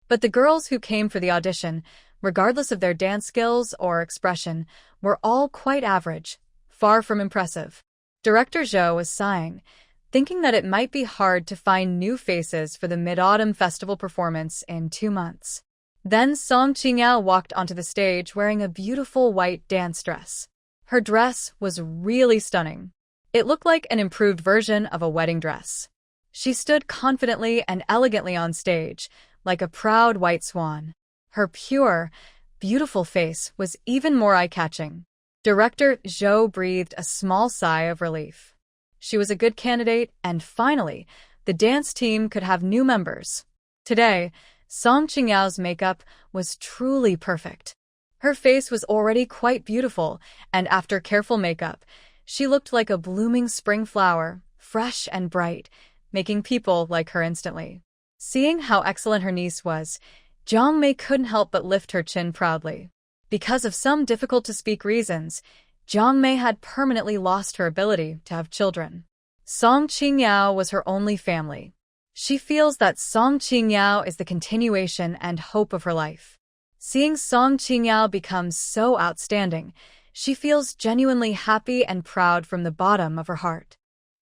But the girls who came for the audition, regardless of their dance skills or expression, were all quite average, far from impressive. Director Zhou was sighing, thinking that it might be hard to find new faces for the Mid-Autumn Festival performance in 2 months. Then Song Qingyao walked onto the stage wearing a beautiful white dance dress. Her dress was really stunning. It looked like an improved version of a wedding dress. She stood confidently and elegantly on stage, like a proud white swan. Her pure, beautiful face was even more eye-catching. Director Zhou breathed a small sigh of relief. She was a good candidate, and finally, the dance team could have new members. Today, Song Qingyao's makeup was truly perfect. Her face was already quite beautiful, and after careful makeup, she looked like a blooming spring flower, fresh and bright, making people like her instantly. Seeing how excellent her niece was, Jiang Mei couldn't help but lift her chin proudly. Because of some difficult-to-speak reasons, Jiang Mei had permanently lost her ability to have children. Song Qingyao was her only family. She feels that Song Qingyao is the continuation and hope of her life. Seeing Song Qingyao become so outstanding, she feels genuinely happy and proud from the bottom of her heart.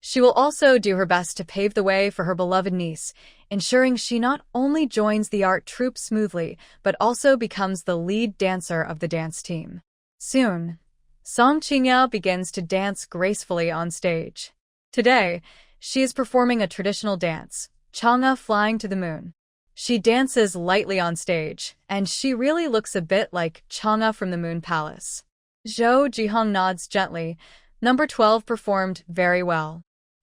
She will also do her best to pave the way for her beloved niece, ensuring she not only joins the art troupe smoothly, but also becomes the lead dancer of the dance team. Soon, Song Qingyao begins to dance gracefully on stage. Today, she is performing a traditional dance, Chang'e Flying to the Moon. She dances lightly on stage, and she really looks a bit like Chang'e from the Moon Palace. Zhou Jihong nods gently. Number 12 performed very well.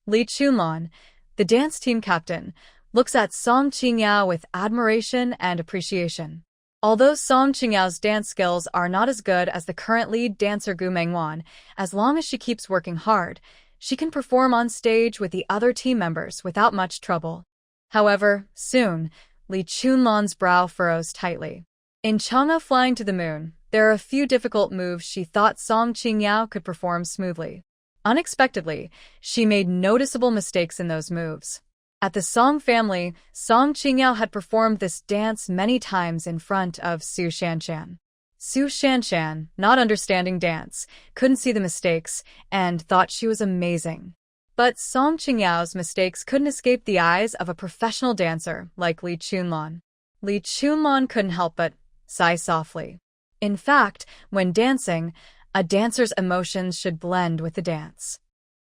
Li Chunlan, the dance team captain, looks at Song Qingyao with admiration and appreciation. Although Song Qingyao's dance skills are not as good as the current lead dancer Gu Mengwan, as long as she keeps working hard, she can perform on stage with the other team members without much trouble. However, soon, Li Chunlan's brow furrows tightly. In Chang'e Flying to the Moon, there are a few difficult moves she thought Song Qingyao could perform smoothly. Unexpectedly, she made noticeable mistakes in those moves. At the Song family, Song Qingyao had performed this dance many times in front of Su Shanshan. Su Shanshan, not understanding dance, couldn't see the mistakes and thought she was amazing. But Song Qingyao's mistakes couldn't escape the eyes of a professional dancer like Li Chunlon. Li Chunlon couldn't help but sigh softly. In fact, when dancing, a dancer's emotions should blend with the dance.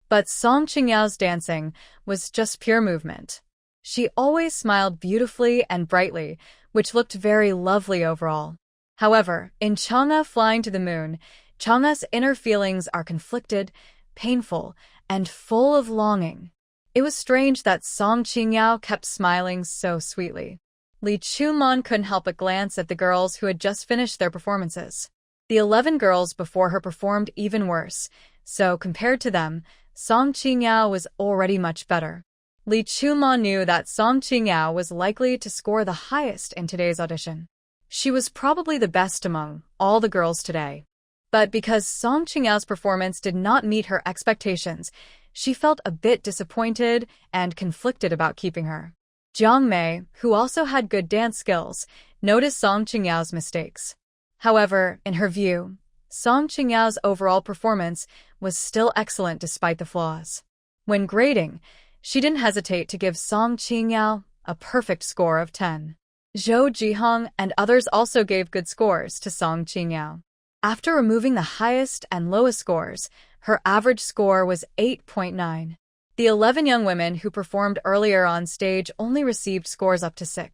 But Song Qingyao's dancing was just pure movement. She always smiled beautifully and brightly, which looked very lovely overall. However, in Chang'e Flying to the Moon, Chang'e's inner feelings are conflicted, painful, and full of longing. It was strange that Song Qingyao kept smiling so sweetly. Li Chunlon couldn't help but glance at the girls who had just finished their performances. The 11 girls before her performed even worse, so compared to them, Song Qingyao was already much better. Li Chunlon knew that Song Qingyao was likely to score the highest in today's audition. She was probably the best among all the girls today. But because Song Qingyao's performance did not meet her expectations, she felt a bit disappointed and conflicted about keeping her. Jiang Mei, who also had good dance skills, noticed Song Qingyao's mistakes. However, in her view, Song Qingyao's overall performance was still excellent despite the flaws. When grading, she didn't hesitate to give Song Qingyao a perfect score of 10. Zhou Jihong and others also gave good scores to Song Qingyao. After removing the highest and lowest scores, her average score was 8.9. The 11 young women who performed earlier on stage only received scores up to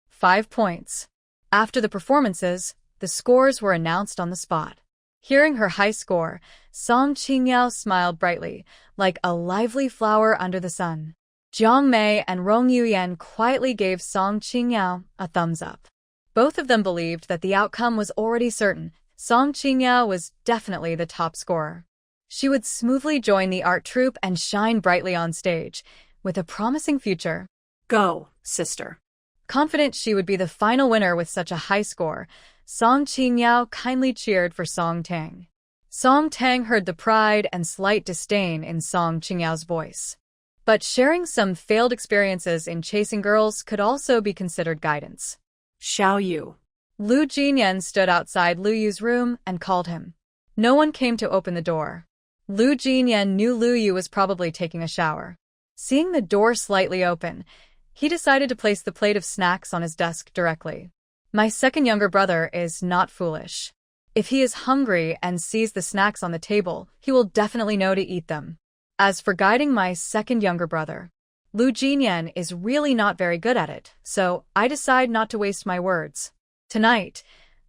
5 points. After the performances, the scores were announced on the spot. Hearing her high score, Song Qingyao smiled brightly, like a lively flower under the sun. Jiang Mei and Rong Yuyan quietly gave Song Qingyao a thumbs up. Both of them believed that the outcome was already certain. Song Qingyao was definitely the top scorer. She would smoothly join the art troupe and shine brightly on stage, with a promising future. Go, sister. Confident she would be the final winner with such a high score, Song Qingyao kindly cheered for Song Tang. Song Tang heard the pride and slight disdain in Song Qingyao's voice. But sharing some failed experiences in chasing girls could also be considered guidance. Xiao Yu. Lu Jinyan stood outside Lu Yu's room and called him. No one came to open the door. Lu Jinyan knew Lu Yu was probably taking a shower. Seeing the door slightly open, he decided to place the plate of snacks on his desk directly. My second younger brother is not foolish. If he is hungry and sees the snacks on the table, he will definitely know to eat them. As for guiding my second younger brother, Lu Jinyan is really not very good at it, so I decide not to waste my words. Tonight,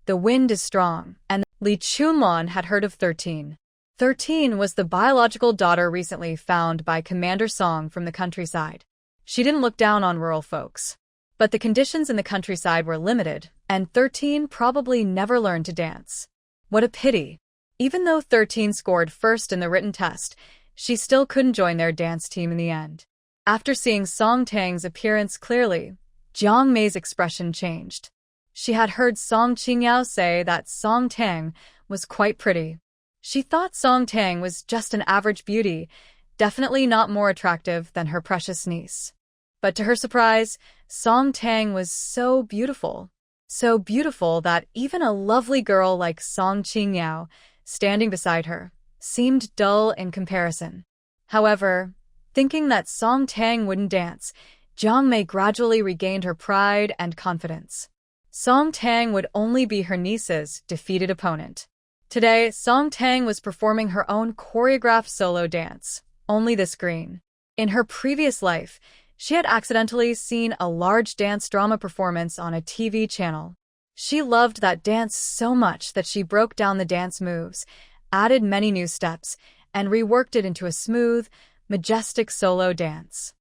the wind is strong, and Li Chunlon had heard of 13. 13 was the biological daughter recently found by Commander Song from the countryside. She didn't look down on rural folks. But the conditions in the countryside were limited, and 13 probably never learned to dance. What a pity. Even though 13 scored first in the written test, she still couldn't join their dance team in the end. After seeing Song Tang's appearance clearly, Jiang Mei's expression changed. She had heard Song Qingyao say that Song Tang was quite pretty. She thought Song Tang was just an average beauty, definitely not more attractive than her precious niece. But to her surprise, Song Tang was so beautiful that even a lovely girl like Song Qingyao, standing beside her, seemed dull in comparison. However, thinking that Song Tang wouldn't dance, Jiang Mei gradually regained her pride and confidence. Song Tang would only be her niece's defeated opponent. Today, Song Tang was performing her own choreographed solo dance, Only This Green. In her previous life, she had accidentally seen a large dance drama performance on a TV channel. She loved that dance so much that she broke down the dance moves, added many new steps, and reworked it into a smooth, majestic solo dance.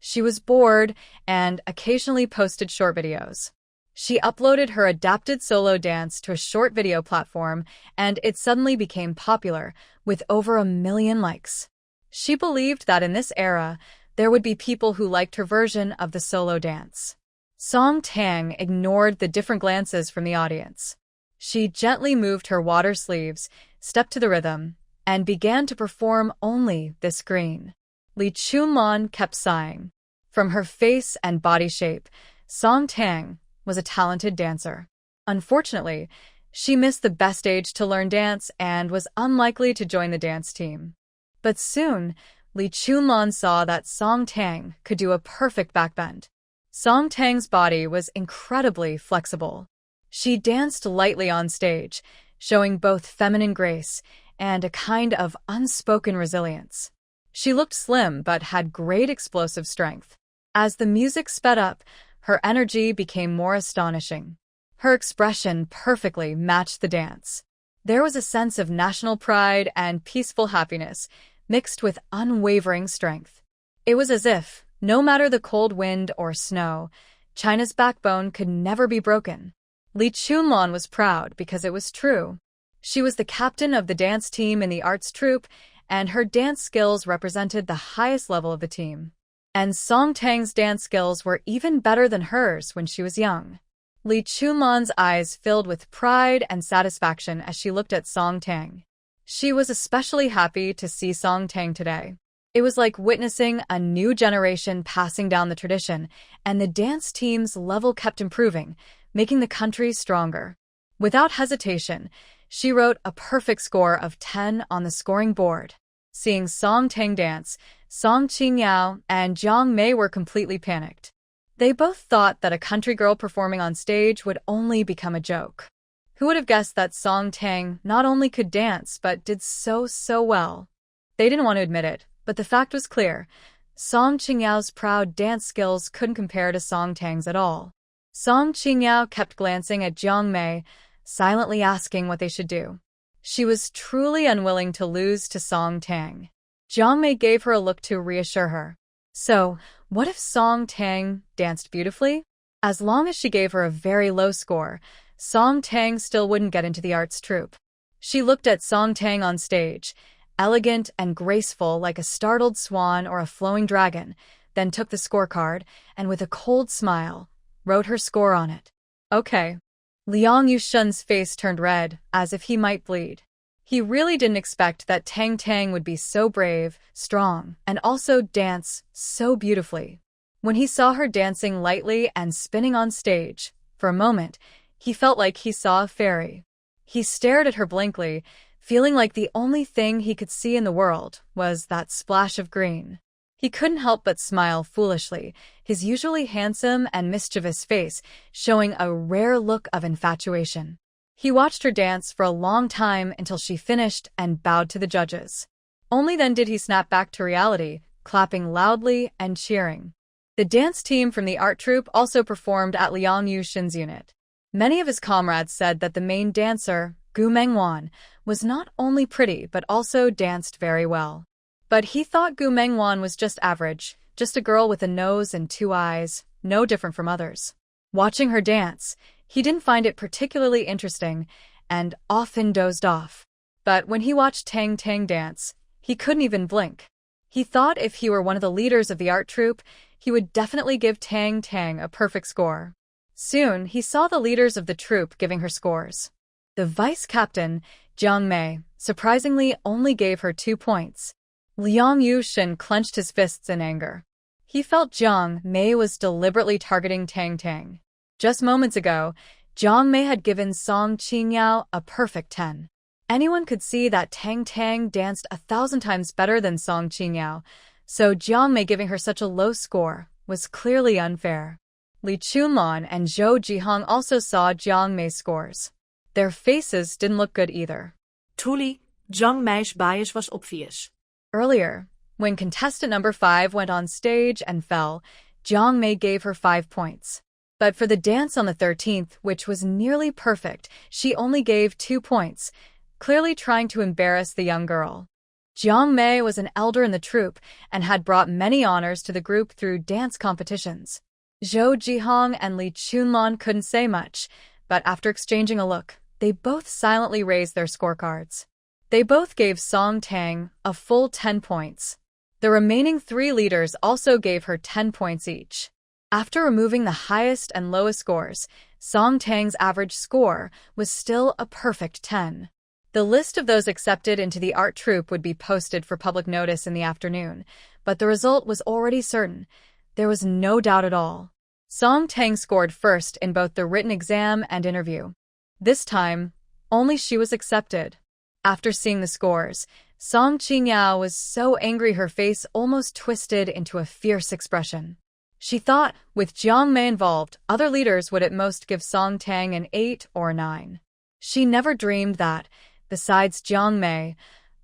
She was bored and occasionally posted short videos. She uploaded her adapted solo dance to a short video platform, and it suddenly became popular, with over 1 million likes. She believed that in this era, there would be people who liked her version of the solo dance. Song Tang ignored the different glances from the audience. She gently moved her water sleeves, stepped to the rhythm, and began to perform Only This Green. Li Chunlon kept sighing. From her face and body shape, Song Tang was a talented dancer. Unfortunately, she missed the best age to learn dance and was unlikely to join the dance team. But soon, Li Chunlon saw that Song Tang could do a perfect backbend. Song Tang's body was incredibly flexible. She danced lightly on stage, showing both feminine grace and a kind of unspoken resilience. She looked slim but had great explosive strength. As the music sped up, her energy became more astonishing. Her expression perfectly matched the dance. There was a sense of national pride and peaceful happiness, mixed with unwavering strength. It was as if, no matter the cold wind or snow, China's backbone could never be broken. Li Chunlon was proud because it was true. She was the captain of the dance team in the arts troupe, and her dance skills represented the highest level of the team. And Song Tang's dance skills were even better than hers when she was young. Li Chunlon's eyes filled with pride and satisfaction as she looked at Song Tang. She was especially happy to see Song Tang today. It was like witnessing a new generation passing down the tradition, and the dance team's level kept improving, making the country stronger. Without hesitation, she wrote a perfect score of 10 on the scoring board. Seeing Song Tang dance, Song Qingyao and Jiang Mei were completely panicked. They both thought that a country girl performing on stage would only become a joke. Who would have guessed that Song Tang not only could dance but did so well? They didn't want to admit it, but the fact was clear. Song Qingyao's proud dance skills couldn't compare to Song Tang's at all. Song Qingyao kept glancing at Jiang Mei, silently asking what they should do. She was truly unwilling to lose to Song Tang. Jiang Mei gave her a look to reassure her. So, what if Song Tang danced beautifully? As long as she gave her a very low score, Song Tang still wouldn't get into the arts troupe. She looked at Song Tang on stage, elegant and graceful like a startled swan or a flowing dragon, then took the scorecard and with a cold smile, wrote her score on it. Okay. Liang Yushun's face turned red, as if he might bleed. He really didn't expect that Tang Tang would be so brave, strong, and also dance so beautifully. When he saw her dancing lightly and spinning on stage, for a moment, he felt like he saw a fairy. He stared at her blankly, feeling like the only thing he could see in the world was that splash of green. He couldn't help but smile foolishly, his usually handsome and mischievous face showing a rare look of infatuation. He watched her dance for a long time until she finished and bowed to the judges. Only then did he snap back to reality, clapping loudly and cheering. The dance team from the art troupe also performed at Liang Yushun's unit. Many of his comrades said that the main dancer, Gu Mengwan, was not only pretty but also danced very well. But he thought Gu Mengwan was just average, just a girl with a nose and two eyes, no different from others. Watching her dance, he didn't find it particularly interesting and often dozed off. But when he watched Tang Tang dance, he couldn't even blink. He thought if he were one of the leaders of the art troupe, he would definitely give Tang Tang a perfect score. Soon, he saw the leaders of the troupe giving her scores. The vice captain, Jiang Mei, surprisingly only gave her 2 points. Liang Yushun clenched his fists in anger. He felt Jiang Mei was deliberately targeting Tang Tang. Just moments ago, Jiang Mei had given Song Qingyao a perfect 10. Anyone could see that Tang Tang danced 1,000 times better than Song Qingyao, so Jiang Mei giving her such a low score was clearly unfair. Li Chunlon and Zhou Jihong also saw Jiang Mei's scores. Their faces didn't look good either. Truly, Jiang Mei's bias was obvious. Earlier, when contestant number 5 went on stage and fell, Jiang Mei gave her 5 points. But for the dance on the 13th, which was nearly perfect, she only gave 2 points, clearly trying to embarrass the young girl. Jiang Mei was an elder in the troupe and had brought many honors to the group through dance competitions. Zhou Jihong and Li Chunlon couldn't say much, but after exchanging a look, they both silently raised their scorecards. They both gave Song Tang a full 10 points. The remaining 3 leaders also gave her 10 points each. After removing the highest and lowest scores, Song Tang's average score was still a perfect 10. The list of those accepted into the art troupe would be posted for public notice in the afternoon, but the result was already certain. There was no doubt at all. Song Tang scored first in both the written exam and interview. This time, only she was accepted. After seeing the scores, Song Qingyao was so angry her face almost twisted into a fierce expression. She thought, with Jiang Mei involved, other leaders would at most give Song Tang an 8 or 9. She never dreamed that, besides Jiang Mei,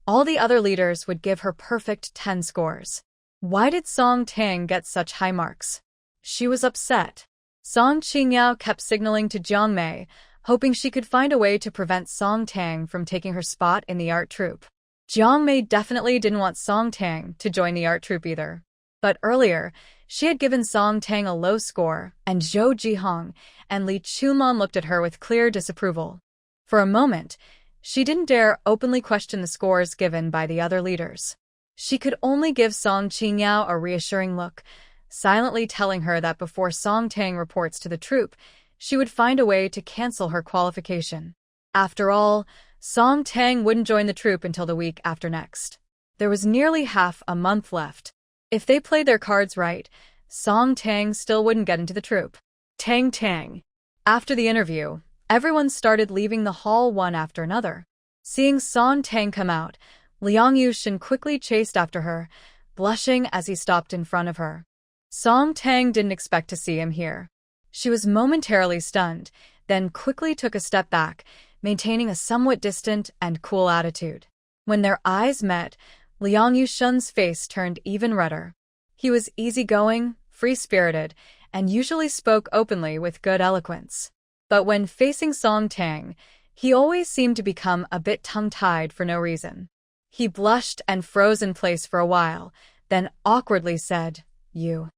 all the other leaders would give her perfect 10 scores. Why did Song Tang get such high marks? She was upset. Song Qingyao kept signaling to Jiang Mei, hoping she could find a way to prevent Song Tang from taking her spot in the art troupe. Jiang Mei definitely didn't want Song Tang to join the art troupe either. But earlier, she had given Song Tang a low score, and Zhou Jihong and Li Chunlon looked at her with clear disapproval. For a moment, she didn't dare openly question the scores given by the other leaders. She could only give Song Qingyao a reassuring look, silently telling her that before Song Tang reports to the troupe, she would find a way to cancel her qualification. After all, Song Tang wouldn't join the troupe until the week after next. There was nearly half a month left. If they played their cards right, Song Tang still wouldn't get into the troupe. Tang. After the interview, everyone started leaving the hall one after another. Seeing Song Tang come out, Liang Yushin quickly chased after her, blushing as he stopped in front of her. Song Tang didn't expect to see him here. She was momentarily stunned, then quickly took a step back, maintaining a somewhat distant and cool attitude. When their eyes met, Liang Yushin's face turned even redder. He was easygoing, free-spirited, and usually spoke openly with good eloquence. But when facing Song Tang, he always seemed to become a bit tongue-tied for no reason. He blushed and froze in place for a while, then awkwardly said, You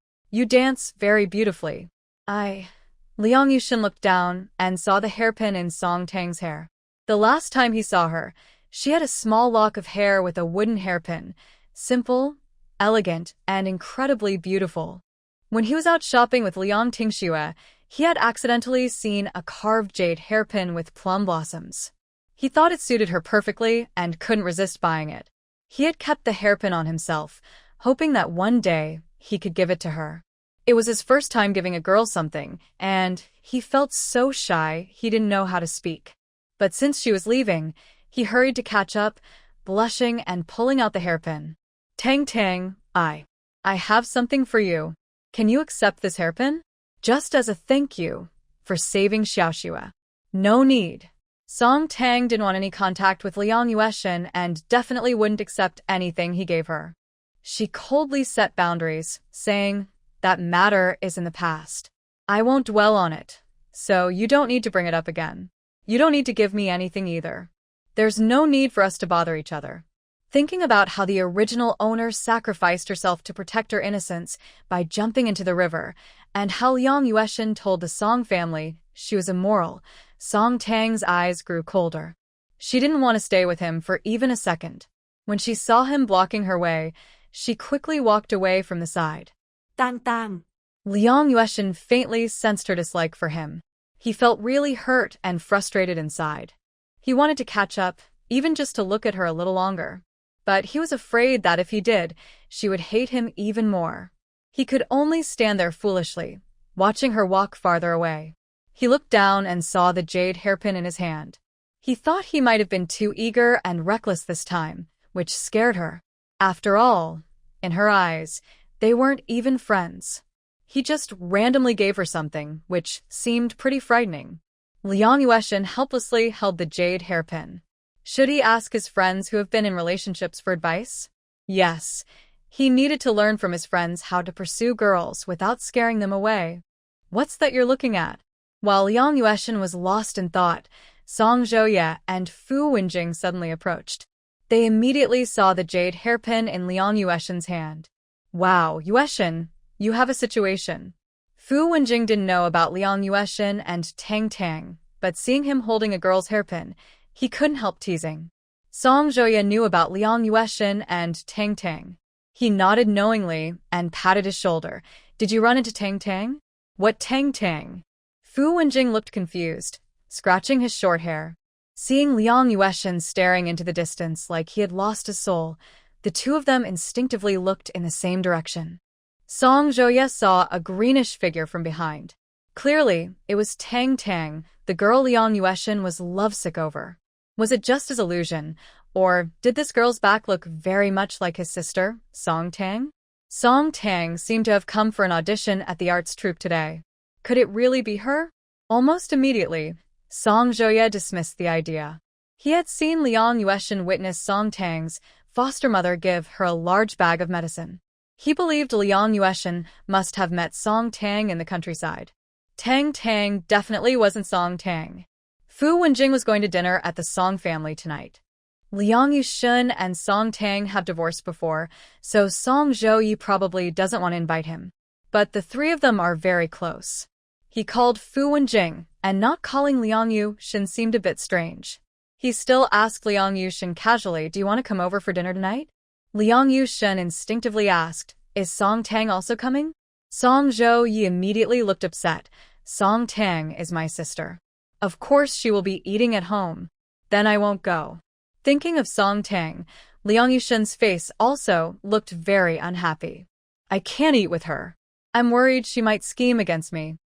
dance very beautifully. Liang Yushin looked down and saw the hairpin in Song Tang's hair. The last time he saw her, she had a small lock of hair with a wooden hairpin, simple, elegant, and incredibly beautiful. When he was out shopping with Liang Tingxue, he had accidentally seen a carved jade hairpin with plum blossoms. He thought it suited her perfectly and couldn't resist buying it. He had kept the hairpin on himself, hoping that one day he could give it to her. It was his first time giving a girl something, and he felt so shy he didn't know how to speak. But since she was leaving, he hurried to catch up, blushing and pulling out the hairpin. Tang, I have something for you. Can you accept this hairpin? Just as a thank you for saving Xiaoxue. No need. Song Tang didn't want any contact with Liang Yueshin and definitely wouldn't accept anything he gave her. She coldly set boundaries, saying, That matter is in the past. I won't dwell on it, so you don't need to bring it up again. You don't need to give me anything either. There's no need for us to bother each other. Thinking about how the original owner sacrificed herself to protect her innocence by jumping into the river, and how Liang Yueshin told the Song family she was immoral, Song Tang's eyes grew colder. She didn't want to stay with him for even a second. When she saw him blocking her way, she quickly walked away from the side. Tang. Liang Yueshin faintly sensed her dislike for him. He felt really hurt and frustrated inside. He wanted to catch up, even just to look at her a little longer. But he was afraid that if he did, she would hate him even more. He could only stand there foolishly, watching her walk farther away. He looked down and saw the jade hairpin in his hand. He thought he might have been too eager and reckless this time, which scared her. After all, in her eyes, they weren't even friends. He just randomly gave her something, which seemed pretty frightening. Liang Yueshin helplessly held the jade hairpin. Should he ask his friends who have been in relationships for advice? Yes. He needed to learn from his friends how to pursue girls without scaring them away. What's that you're looking at? While Liang Yueshin was lost in thought, Song Zhouye and Fu Wenjing suddenly approached. They immediately saw the jade hairpin in Liang Yueshin's hand. Wow, Yueshin, you have a situation. Fu Wenjing didn't know about Liang Yueshin and Tang, but seeing him holding a girl's hairpin, he couldn't help teasing. Song Zhouye knew about Liang Yueshin and Tang. He nodded knowingly and patted his shoulder. Did you run into Tang? What Tang? Fu Wenjing looked confused, scratching his short hair. Seeing Liang Yueshin staring into the distance like he had lost his soul, the two of them instinctively looked in the same direction. Song Zhouye saw a greenish figure from behind. Clearly, it was Tang, the girl Liang Yueshin was lovesick over. Was it just his illusion, or did this girl's back look very much like his sister, Song Tang? Song Tang seemed to have come for an audition at the arts troupe today. Could it really be her? Almost immediately, Song Zhouye dismissed the idea. He had seen Liang Yueshan witness Song Tang's foster mother give her a large bag of medicine. He believed Liang Yueshan must have met Song Tang in the countryside. Tang definitely wasn't Song Tang. Fu Wenjing was going to dinner at the Song family tonight. Liang Yueshan and Song Tang have divorced before, so Song Zhouye probably doesn't want to invite him. But the three of them are very close. He called Fu Wenjing, and not calling Liang Yueshan seemed a bit strange. He still asked Liang Yueshan casually, "Do you want to come over for dinner tonight?" Liang Yueshan instinctively asked, "Is Song Tang also coming?" Song Zhouye immediately looked upset. "Song Tang is my sister. Of course she will be eating at home. Then I won't go." Thinking of Song Tang, Liang Yueshan's face also looked very unhappy. "I can't eat with her. I'm worried she might scheme against me.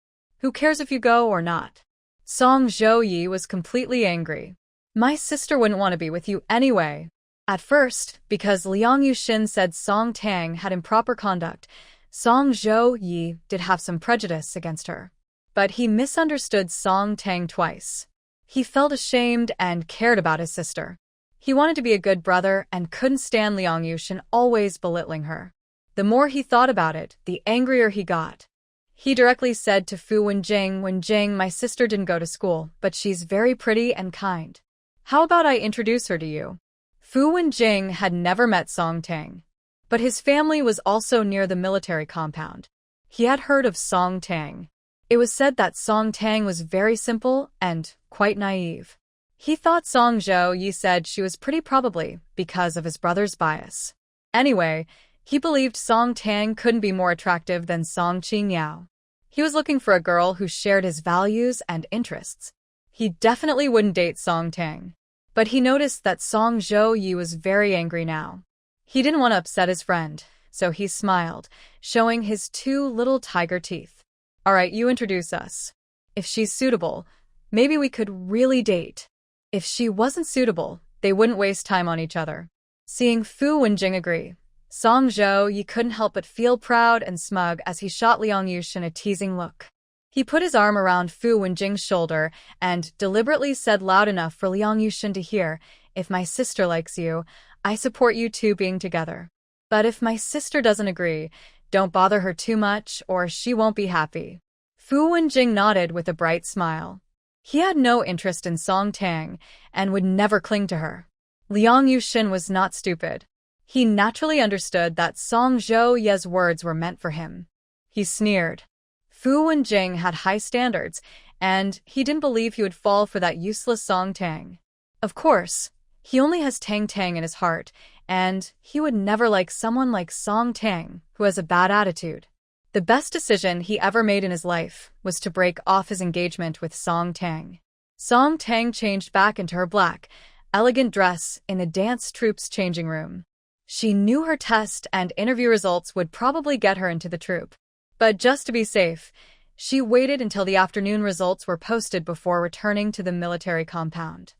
Who cares if you go or not?" Song Zhouye was completely angry. "My sister wouldn't want to be with you anyway." At first, because Liang Yueshan said Song Tang had improper conduct, Song Zhouye did have some prejudice against her. But he misunderstood Song Tang twice. He felt ashamed and cared about his sister. He wanted to be a good brother and couldn't stand Liang Yueshan always belittling her. The more he thought about it, the angrier he got. He directly said to Fu Wenjing, "Wenjing, my sister didn't go to school, but she's very pretty and kind. How about I introduce her to you?" Fu Wenjing had never met Song Tang, but his family was also near the military compound. He had heard of Song Tang. It was said that Song Tang was very simple and quite naive. He thought Song Zhouye said she was pretty, probably because of his brother's bias. Anyway, he believed Song Tang couldn't be more attractive than Song Qingyao. He was looking for a girl who shared his values and interests. He definitely wouldn't date Song Tang. But he noticed that Song Zhouye was very angry now. He didn't want to upset his friend, so he smiled, showing his two little tiger teeth. "All right, you introduce us. If she's suitable, maybe we could really date. If she wasn't suitable, they wouldn't waste time on each other." Seeing Fu Wenjing agree, Song Zhouye couldn't help but feel proud and smug as he shot Liang Yueshan a teasing look. He put his arm around Fu Wenjing's shoulder and deliberately said loud enough for Liang Yueshan to hear, "If my sister likes you, I support you two being together. But if my sister doesn't agree, don't bother her too much or she won't be happy." Fu Wenjing nodded with a bright smile. He had no interest in Song Tang and would never cling to her. Liang Yueshan was not stupid. He naturally understood that Song Zhouye's words were meant for him. He sneered. Fu Wenjing had high standards, and he didn't believe he would fall for that useless Song Tang. Of course, he only has Tang in his heart, and he would never like someone like Song Tang, who has a bad attitude. The best decision he ever made in his life was to break off his engagement with Song Tang. Song Tang changed back into her black, elegant dress in the dance troupe's changing room. She knew her test and interview results would probably get her into the troupe. But just to be safe, she waited until the afternoon results were posted before returning to the military compound.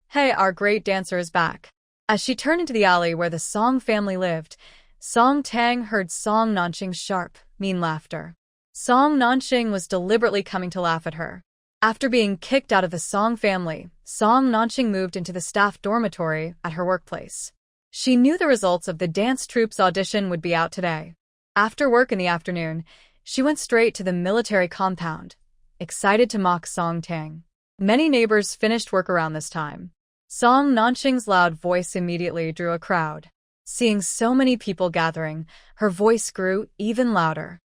"Hey, our great dancer is back." As she turned into the alley where the Song family lived, Song Tang heard Song Nanqing's sharp, mean laughter. Song Nanqing was deliberately coming to laugh at her. After being kicked out of the Song family, Song Nanqing moved into the staff dormitory at her workplace. She knew the results of the dance troupe's audition would be out today. After work in the afternoon, she went straight to the military compound, excited to mock Song Tang. Many neighbors finished work around this time. Song Nanqing's loud voice immediately drew a crowd. Seeing so many people gathering, her voice grew even louder.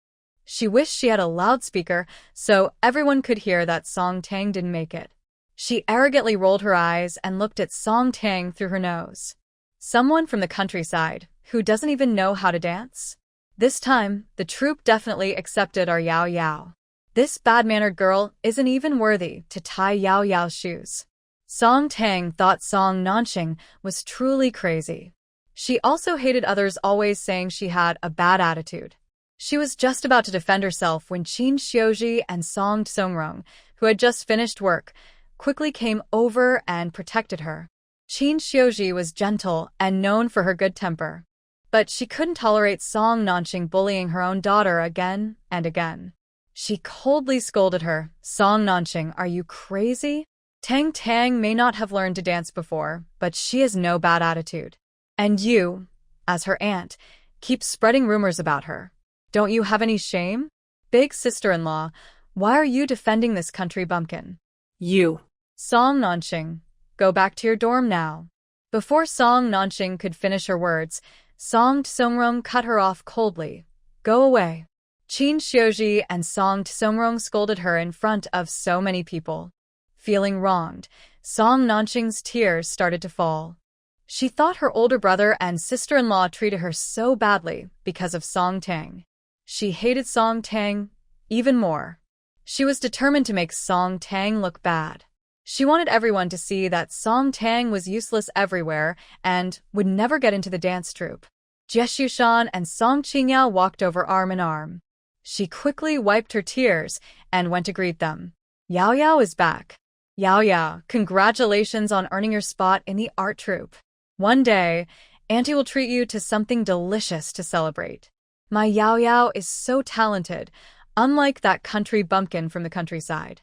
She wished she had a loudspeaker so everyone could hear that Song Tang didn't make it. She arrogantly rolled her eyes and looked at Song Tang through her nose. Someone from the countryside, who doesn't even know how to dance? This time, the troupe definitely accepted our Yao Yao. This bad-mannered girl isn't even worthy to tie Yao Yao's shoes. Song Tang thought Song Nanqing was truly crazy. She also hated others always saying she had a bad attitude. She was just about to defend herself when Qin Xiuji and Song Songrong, who had just finished work, quickly came over and protected her. Qin Xiuji was gentle and known for her good temper. But she couldn't tolerate Song Nanqing bullying her own daughter again and again. She coldly scolded her. Song Nanqing, are you crazy? Tang may not have learned to dance before, but she has no bad attitude. And you, as her aunt, keep spreading rumors about her. Don't you have any shame? Big sister-in-law, why are you defending this country bumpkin? You. Song Nanqing, go back to your dorm now. Before Song Nanqing could finish her words, Song Tsongrong cut her off coldly. Go away. Qin Xiuji and Song Tsongrong scolded her in front of so many people. Feeling wronged, Song Nanqing's tears started to fall. She thought her older brother and sister-in-law treated her so badly because of Song Tang. She hated Song Tang even more. She was determined to make Song Tang look bad. She wanted everyone to see that Song Tang was useless everywhere and would never get into the dance troupe. Jie Shushan and Song Qingyao walked over arm in arm. She quickly wiped her tears and went to greet them. Yao Yao is back. Yao Yao, congratulations on earning your spot in the art troupe. One day, Auntie will treat you to something delicious to celebrate. My Yao Yao is so talented, unlike that country bumpkin from the countryside.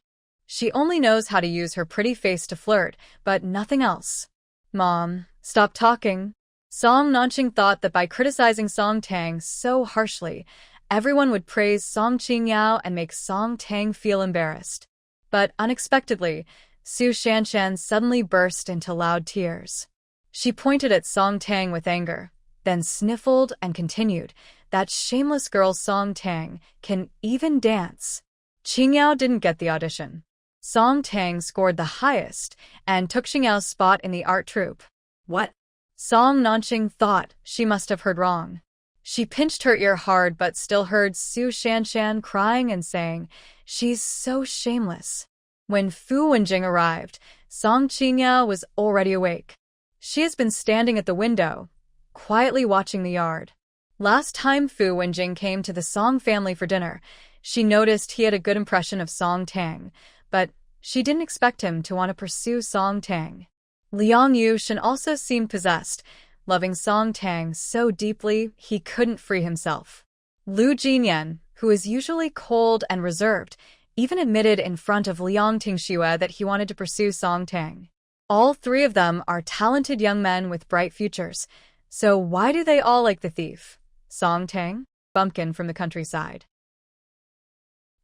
She only knows how to use her pretty face to flirt, but nothing else. Mom, stop talking. Song Nanqing thought that by criticizing Song Tang so harshly, everyone would praise Song Qingyao and make Song Tang feel embarrassed. But unexpectedly, Su Shanshan suddenly burst into loud tears. She pointed at Song Tang with anger, then sniffled and continued, that shameless girl Song Tang can even dance. Qingyao didn't get the audition. Song Tang scored the highest and took Qingyao's spot in the art troupe. What? Song Nanqing thought she must have heard wrong. She pinched her ear hard but still heard Su Shanshan crying and saying, she's so shameless. When Fu Wenjing arrived, Song Qingyao was already awake. She has been standing at the window, quietly watching the yard. Last time Fu Wenjing came to the Song family for dinner, she noticed he had a good impression of Song Tang, but she didn't expect him to want to pursue Song Tang. Liang Yushin also seemed possessed, loving Song Tang so deeply he couldn't free himself. Lu Jinyan, who is usually cold and reserved, even admitted in front of Liang Tingxue that he wanted to pursue Song Tang. All three of them are talented young men with bright futures, so why do they all like the thief? Song Tang, bumpkin from the countryside.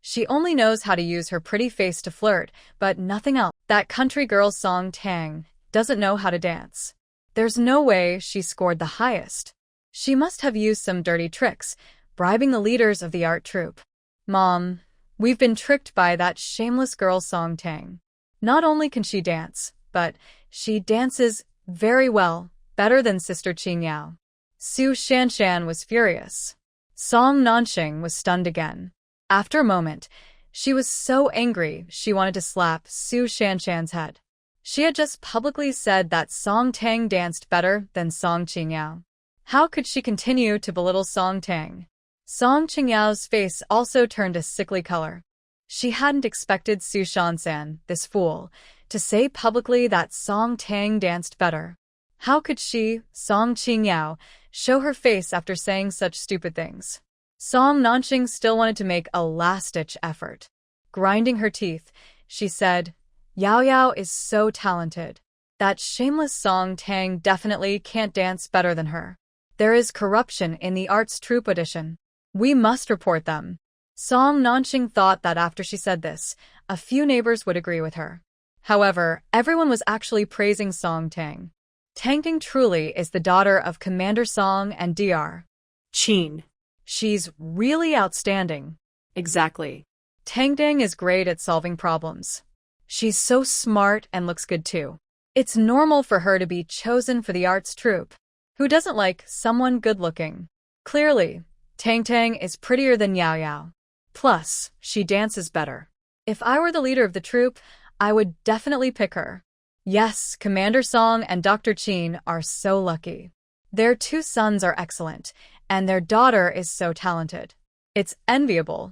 She only knows how to use her pretty face to flirt, but nothing else. That country girl Song Tang doesn't know how to dance. There's no way she scored the highest. She must have used some dirty tricks, bribing the leaders of the art troupe. Mom, we've been tricked by that shameless girl Song Tang. Not only can she dance, but she dances very well, better than Sister Qingyao. Su Shanshan was furious. Song Nanqing was stunned again. After a moment, she was so angry she wanted to slap Su Shanshan's head. She had just publicly said that Song Tang danced better than Song Qingyao. How could she continue to belittle Song Tang? Song Qingyao's face also turned a sickly color. She hadn't expected Su Shanshan, this fool, to say publicly that Song Tang danced better. How could she, Song Qingyao, show her face after saying such stupid things? Song Nanqing still wanted to make a last-ditch effort. Grinding her teeth, she said, Yao Yao is so talented. That shameless Song Tang definitely can't dance better than her. There is corruption in the arts troupe audition. We must report them. Song Nanqing thought that after she said this, a few neighbors would agree with her. However, everyone was actually praising Song Tang. Tang truly is the daughter of Commander Song and Dr. Qin. She's really outstanding. Exactly. Tang is great at solving problems. She's so smart and looks good too. It's normal for her to be chosen for the arts troupe. Who doesn't like someone good-looking? Clearly, Tang is prettier than Yao Yao. Plus, she dances better. If I were the leader of the troupe, I would definitely pick her. Yes, Commander Song and Dr. Qin are so lucky. Their two sons are excellent, and their daughter is so talented. It's enviable.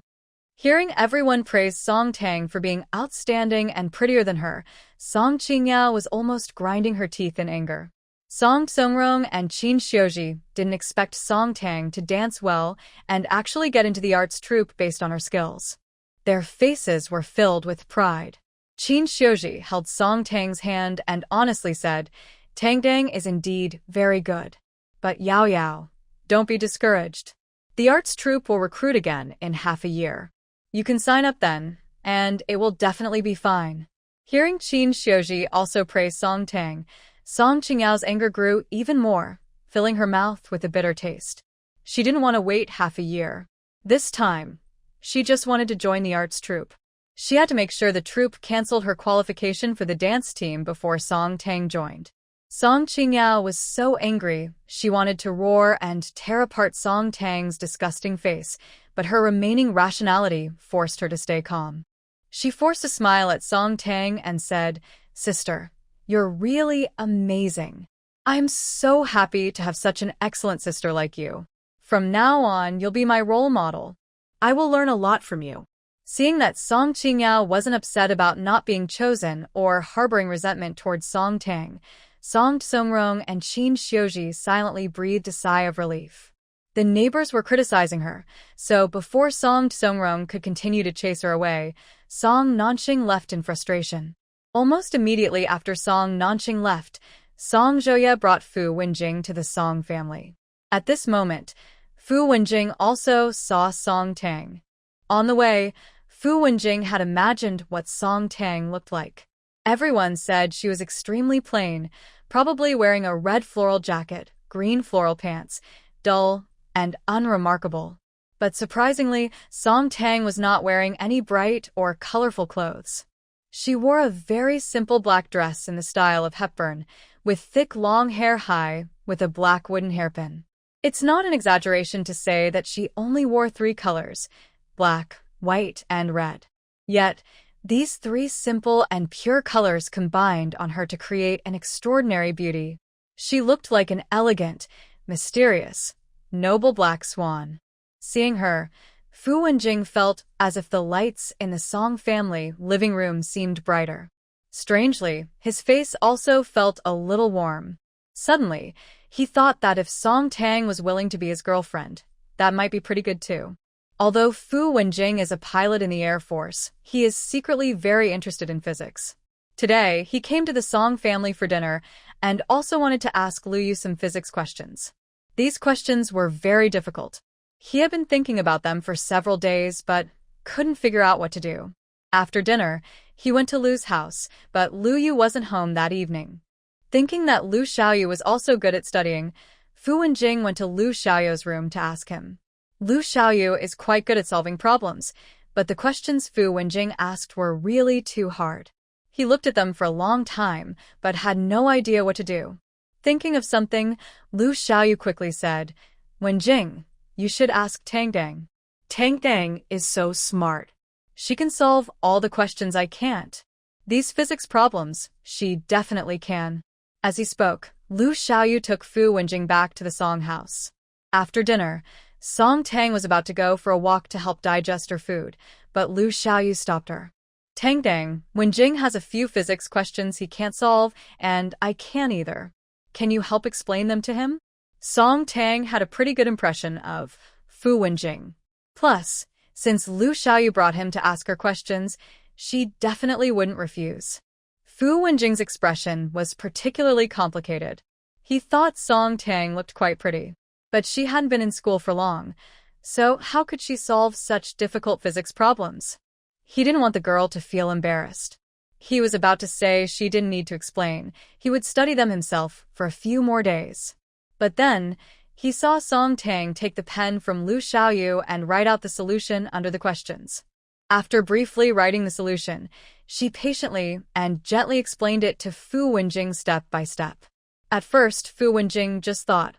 Hearing everyone praise Song Tang for being outstanding and prettier than her, Song Qingyao was almost grinding her teeth in anger. Song Songrong and Qin Xiuji didn't expect Song Tang to dance well and actually get into the arts troupe based on her skills. Their faces were filled with pride. Qin Xiuji held Song Tang's hand and honestly said, "Tang Dang is indeed very good. But Yao Yao, don't be discouraged. The arts troupe will recruit again in half a year. You can sign up then, and it will definitely be fine." Hearing Qin Xiuji also praise Song Tang, Song Qingyao's anger grew even more, filling her mouth with a bitter taste. She didn't want to wait half a year. This time, she just wanted to join the arts troupe. She had to make sure the troupe canceled her qualification for the dance team before Song Tang joined. Song Qingyao was so angry, she wanted to roar and tear apart Song Tang's disgusting face, but her remaining rationality forced her to stay calm. She forced a smile at Song Tang and said, "Sister, you're really amazing. I'm so happy to have such an excellent sister like you. From now on, you'll be my role model. I will learn a lot from you." Seeing that Song Qingyao wasn't upset about not being chosen or harboring resentment towards Song Tang, Song Songrong and Qin Xiuji silently breathed a sigh of relief. The neighbors were criticizing her, so before Song Songrong could continue to chase her away, Song Nanqing left in frustration. Almost immediately after Song Nanqing left, Song Zhouye brought Fu Wenjing to the Song family. At this moment, Fu Wenjing also saw Song Tang. On the way, Fu Wenjing had imagined what Song Tang looked like. Everyone said she was extremely plain, probably wearing a red floral jacket, green floral pants, dull and unremarkable. But surprisingly, Song Tang was not wearing any bright or colorful clothes. She wore a very simple black dress in the style of Hepburn, with thick long hair high with a black wooden hairpin. It's not an exaggeration to say that she only wore 3 colors: black, white, and red. Yet, these 3 simple and pure colors combined on her to create an extraordinary beauty. She looked like an elegant, mysterious, noble black swan. Seeing her, Fu Wenjing felt as if the lights in the Song family living room seemed brighter. Strangely, his face also felt a little warm. Suddenly, he thought that if Song Tang was willing to be his girlfriend, that might be pretty good too. Although Fu Wenjing is a pilot in the Air Force, he is secretly very interested in physics. Today, he came to the Song family for dinner and also wanted to ask Lu Yu some physics questions. These questions were very difficult. He had been thinking about them for several days, but couldn't figure out what to do. After dinner, he went to Lu's house, but Lu Yu wasn't home that evening. Thinking that Lu Xiaoyu was also good at studying, Fu Wenjing went to Lu Xiaoyu's room to ask him. Lu Xiaoyu is quite good at solving problems, but the questions Fu Wenjing asked were really too hard. He looked at them for a long time, but had no idea what to do. Thinking of something, Lu Xiaoyu quickly said, "Wenjing, you should ask Tang Dang. Tang Dang is so smart. She can solve all the questions I can't. These physics problems, she definitely can." As he spoke, Lu Xiaoyu took Fu Wenjing back to the Song house. After dinner, Song Tang was about to go for a walk to help digest her food, but Lu Xiaoyu stopped her. "Tang Dang, Wenjing has a few physics questions he can't solve, and I can't either. Can you help explain them to him?" Song Tang had a pretty good impression of Fu Wenjing. Plus, since Lu Xiaoyu brought him to ask her questions, she definitely wouldn't refuse. Fu Wenjing's expression was particularly complicated. He thought Song Tang looked quite pretty, but she hadn't been in school for long, so how could she solve such difficult physics problems? He didn't want the girl to feel embarrassed. He was about to say she didn't need to explain. He would study them himself for a few more days. But then, he saw Song Tang take the pen from Lu Xiaoyu and write out the solution under the questions. After briefly writing the solution, she patiently and gently explained it to Fu Wenjing step by step. At first, Fu Wenjing just thought,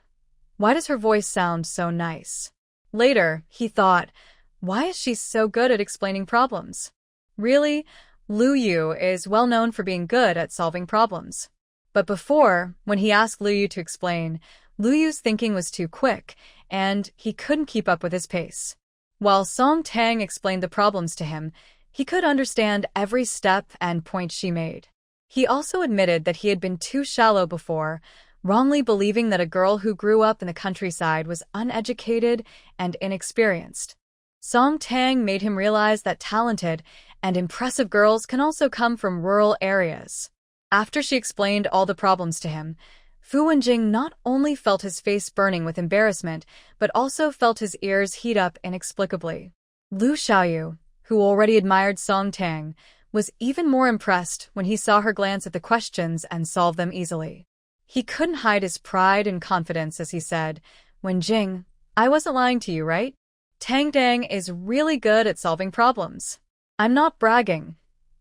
why does her voice sound so nice? Later, he thought, why is she so good at explaining problems? Really, Lu Yu is well known for being good at solving problems. But before, when he asked Lu Yu to explain, Lu Yu's thinking was too quick, and he couldn't keep up with his pace. While Song Tang explained the problems to him, he could understand every step and point she made. He also admitted that he had been too shallow before, wrongly believing that a girl who grew up in the countryside was uneducated and inexperienced. Song Tang made him realize that talented and impressive girls can also come from rural areas. After she explained all the problems to him, Fu Wenjing not only felt his face burning with embarrassment, but also felt his ears heat up inexplicably. Lu Xiaoyu, who already admired Song Tang, was even more impressed when he saw her glance at the questions and solve them easily. He couldn't hide his pride and confidence as he said, "Wenjing, I wasn't lying to you, right? Tang is really good at solving problems. I'm not bragging.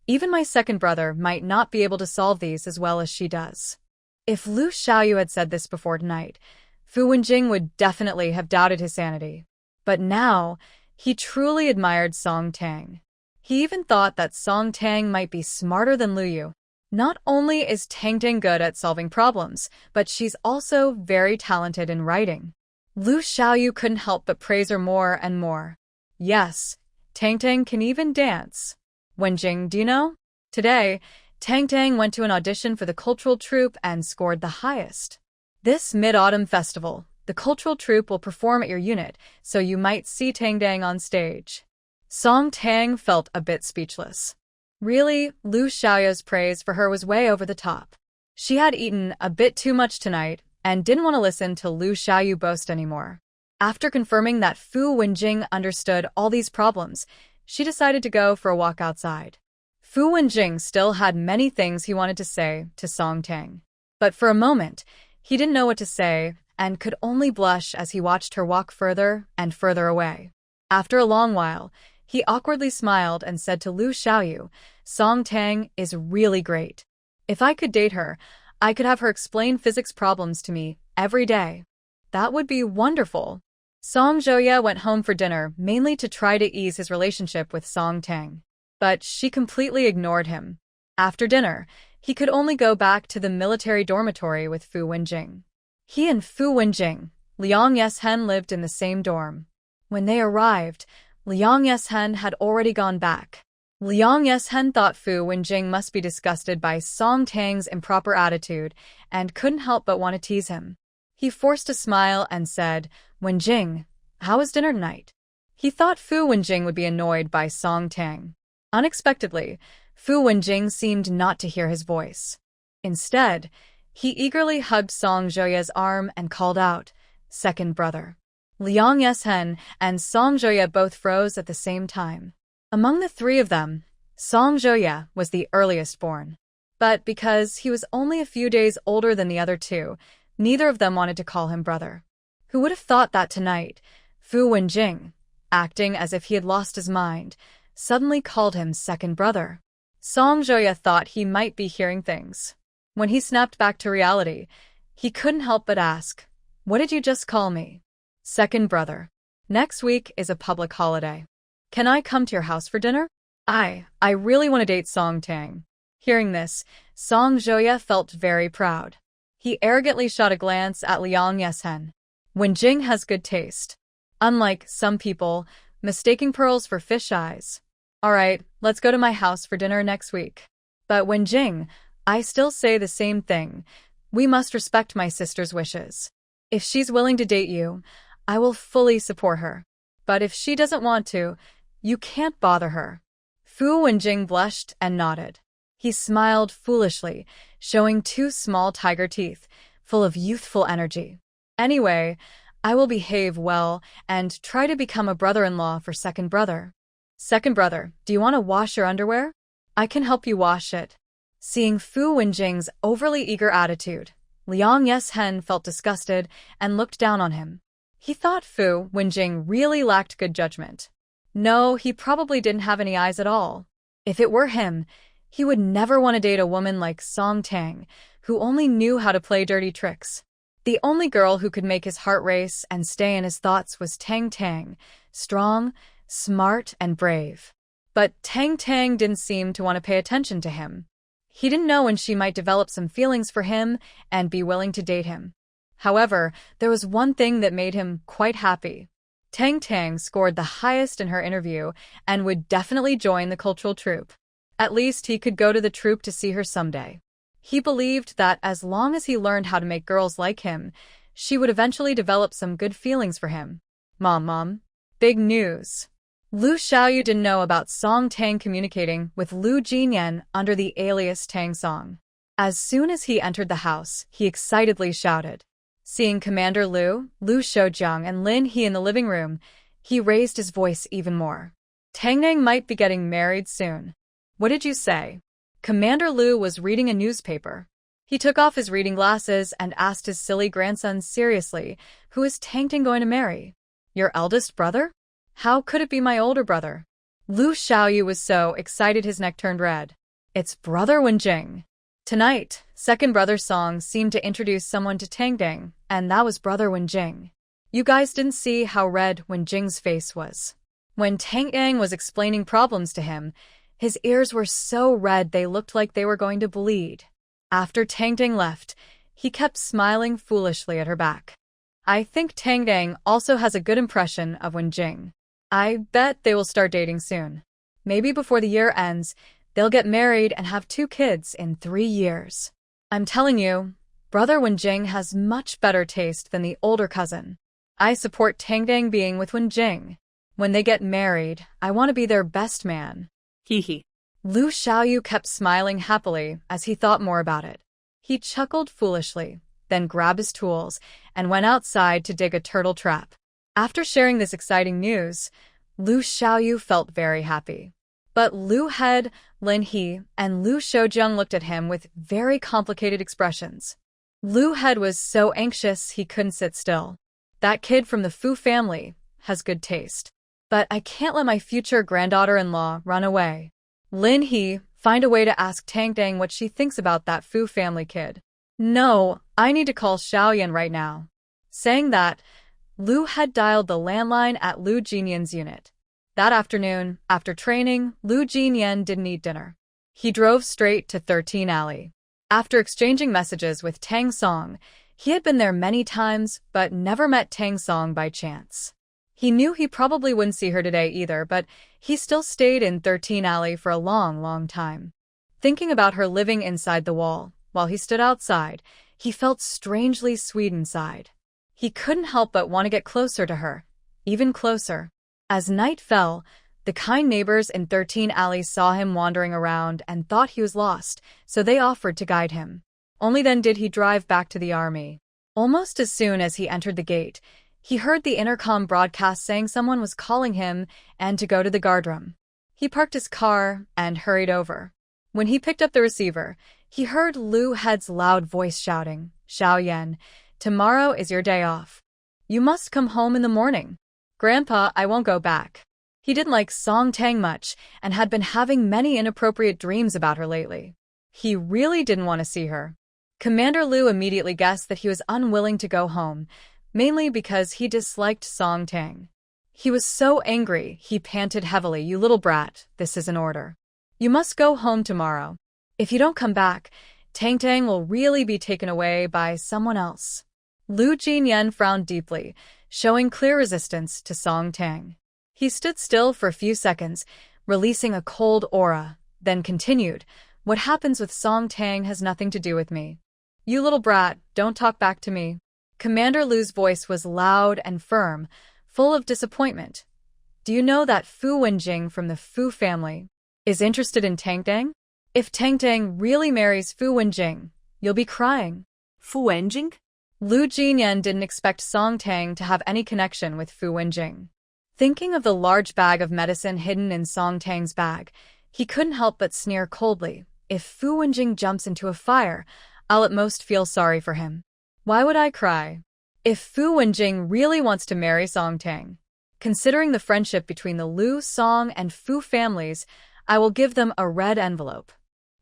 Even my second brother might not be able to solve these as well as she does." If Lu Xiaoyu had said this before tonight, Fu Wenjing would definitely have doubted his sanity. But now, he truly admired Song Tang. He even thought that Song Tang might be smarter than Lu Yu. Not only is Tang good at solving problems, but she's also very talented in writing. Lu Xiaoyu couldn't help but praise her more and more. Yes, Tang can even dance. Wenjing, do you know? Today, Tang went to an audition for the cultural troupe and scored the highest. This mid-autumn festival, the cultural troupe will perform at your unit, so you might see Tang on stage. Song Tang felt a bit speechless. Really, Lu Xiaoyu's praise for her was way over the top. She had eaten a bit too much tonight and didn't want to listen to Lu Xiaoyu boast anymore. After confirming that Fu Wenjing understood all these problems, she decided to go for a walk outside. Fu Wenjing still had many things he wanted to say to Song Tang. But for a moment, he didn't know what to say and could only blush as he watched her walk further and further away. After a long while, he awkwardly smiled and said to Lu Xiaoyu, "Song Tang is really great. If I could date her, I could have her explain physics problems to me every day. That would be wonderful." Song Zhouya went home for dinner mainly to try to ease his relationship with Song Tang. But she completely ignored him. After dinner, he could only go back to the military dormitory with Fu Wenjing. He and Fu Wenjing, Liang Yeshen, lived in the same dorm. When they arrived, Liang Yeshen had already gone back. Liang Yeshen thought Fu Wenjing must be disgusted by Song Tang's improper attitude and couldn't help but want to tease him. He forced a smile and said, "Wenjing, how was dinner tonight?" He thought Fu Wenjing would be annoyed by Song Tang. Unexpectedly, Fu Wenjing seemed not to hear his voice. Instead, he eagerly hugged Song Zhouya's arm and called out, "Second brother." Liang Yeshen and Song Zhouya both froze at the same time. Among the three of them, Song Zhouya was the earliest born. But because he was only a few days older than the other two, neither of them wanted to call him brother. Who would have thought that tonight, Fu Wenjing, acting as if he had lost his mind, suddenly called him second brother? Song Zhouya thought he might be hearing things. When he snapped back to reality, he couldn't help but ask, "What did you just call me?" "Second brother. Next week is a public holiday. Can I come to your house for dinner? I really want to date Song Tang." Hearing this, Song Zhouya felt very proud. He arrogantly shot a glance at Liang Yeshen. Wenjing has good taste. Unlike some people, mistaking pearls for fish eyes. All right, let's go to my house for dinner next week. But Wenjing, I still say the same thing. We must respect my sister's wishes. If she's willing to date you, I will fully support her. But if she doesn't want to, you can't bother her. Fu Wenjing blushed and nodded. He smiled foolishly, showing two small tiger teeth, full of youthful energy. Anyway, I will behave well and try to become a brother-in-law for second brother. Second brother, do you want to wash your underwear? I can help you wash it. Seeing Fu Wenjing's overly eager attitude, Liang Yeshen felt disgusted and looked down on him. He thought Fu Wenjing really lacked good judgment. No, he probably didn't have any eyes at all. If it were him, he would never want to date a woman like Song Tang, who only knew how to play dirty tricks. The only girl who could make his heart race and stay in his thoughts was Tang, strong, smart, and brave. But Tang didn't seem to want to pay attention to him. He didn't know when she might develop some feelings for him and be willing to date him. However, there was one thing that made him quite happy. Tang scored the highest in her interview and would definitely join the cultural troupe. At least he could go to the troupe to see her someday. He believed that as long as he learned how to make girls like him, she would eventually develop some good feelings for him. Mom. Big news. Lu Xiaoyu didn't know about Song Tang communicating with Lu Jinyan under the alias Tang Song. As soon as he entered the house, he excitedly shouted. Seeing Commander Lu Shoujiang, and Lin He in the living room, he raised his voice even more. Tang might be getting married soon. What did you say? Commander Lu was reading a newspaper. He took off his reading glasses and asked his silly grandson seriously, who is Tang going to marry? Your eldest brother? How could it be my older brother? Lu Xiaoyu was so excited his neck turned red. It's brother Wenjing. Tonight, second brother Song seemed to introduce someone to Tang, and that was brother Wenjing. You guys didn't see how red Wenjing's face was. When Tang was explaining problems to him, his ears were so red they looked like they were going to bleed. After Tang left, he kept smiling foolishly at her back. I think Tang also has a good impression of Wenjing. I bet they will start dating soon. Maybe before the year ends, they'll get married and have 2 kids in 3 years. I'm telling you, brother Wenjing has much better taste than the older cousin. I support Tang being with Wenjing. When they get married, I want to be their best man. Hee. Lu Xiaoyu kept smiling happily as he thought more about it. He chuckled foolishly, then grabbed his tools and went outside to dig a turtle trap. After sharing this exciting news, Lu Xiaoyu felt very happy. But Lu Head, Lin He, and Lu Shoujiang looked at him with very complicated expressions. Lu Head was so anxious he couldn't sit still. That kid from the Fu family has good taste. But I can't let my future granddaughter-in-law run away. Lin He, find a way to ask Tang what she thinks about that Fu family kid. No, I need to call Xiaoyan right now. Saying that, Lu had dialed the landline at Lu Jinyan's unit. That afternoon, after training, Lu Jinyan didn't eat dinner. He drove straight to 13 Alley. After exchanging messages with Tang Song, he had been there many times but never met Tang Song by chance. He knew he probably wouldn't see her today either, but he still stayed in 13 Alley for a long time. Thinking about her living inside the wall, while he stood outside, he felt strangely sweet inside. He couldn't help but want to get closer to her, even closer. As night fell, the kind neighbors in 13 Alley saw him wandering around and thought he was lost, so they offered to guide him. Only then did he drive back to the army. Almost as soon as he entered the gate, he heard the intercom broadcast saying someone was calling him and to go to the guardroom. He parked his car and hurried over. When he picked up the receiver, he heard Lu Head's loud voice shouting, Xiaoyan, tomorrow is your day off. You must come home in the morning. Grandpa, I won't go back. He didn't like Song Tang much and had been having many inappropriate dreams about her lately. He really didn't want to see her. Commander Lu immediately guessed that he was unwilling to go home, mainly because he disliked Song Tang. He was so angry, he panted heavily, You little brat, this is an order. You must go home tomorrow. If you don't come back, Tang will really be taken away by someone else. Lu Jinyan frowned deeply, showing clear resistance to Song Tang. He stood still for a few seconds, releasing a cold aura, then continued, What happens with Song Tang has nothing to do with me. You little brat, don't talk back to me. Commander Lu's voice was loud and firm, full of disappointment. Do you know that Fu Wenjing from the Fu family is interested in Tang? If Tang really marries Fu Wenjing, you'll be crying. Fu Wenjing? Lu Jinyan didn't expect Song Tang to have any connection with Fu Wenjing. Thinking of the large bag of medicine hidden in Song Tang's bag, he couldn't help but sneer coldly. If Fu Wenjing jumps into a fire, I'll at most feel sorry for him. Why would I cry? If Fu Wenjing really wants to marry Song Tang, considering the friendship between the Lu, Song, and Fu families, I will give them a red envelope.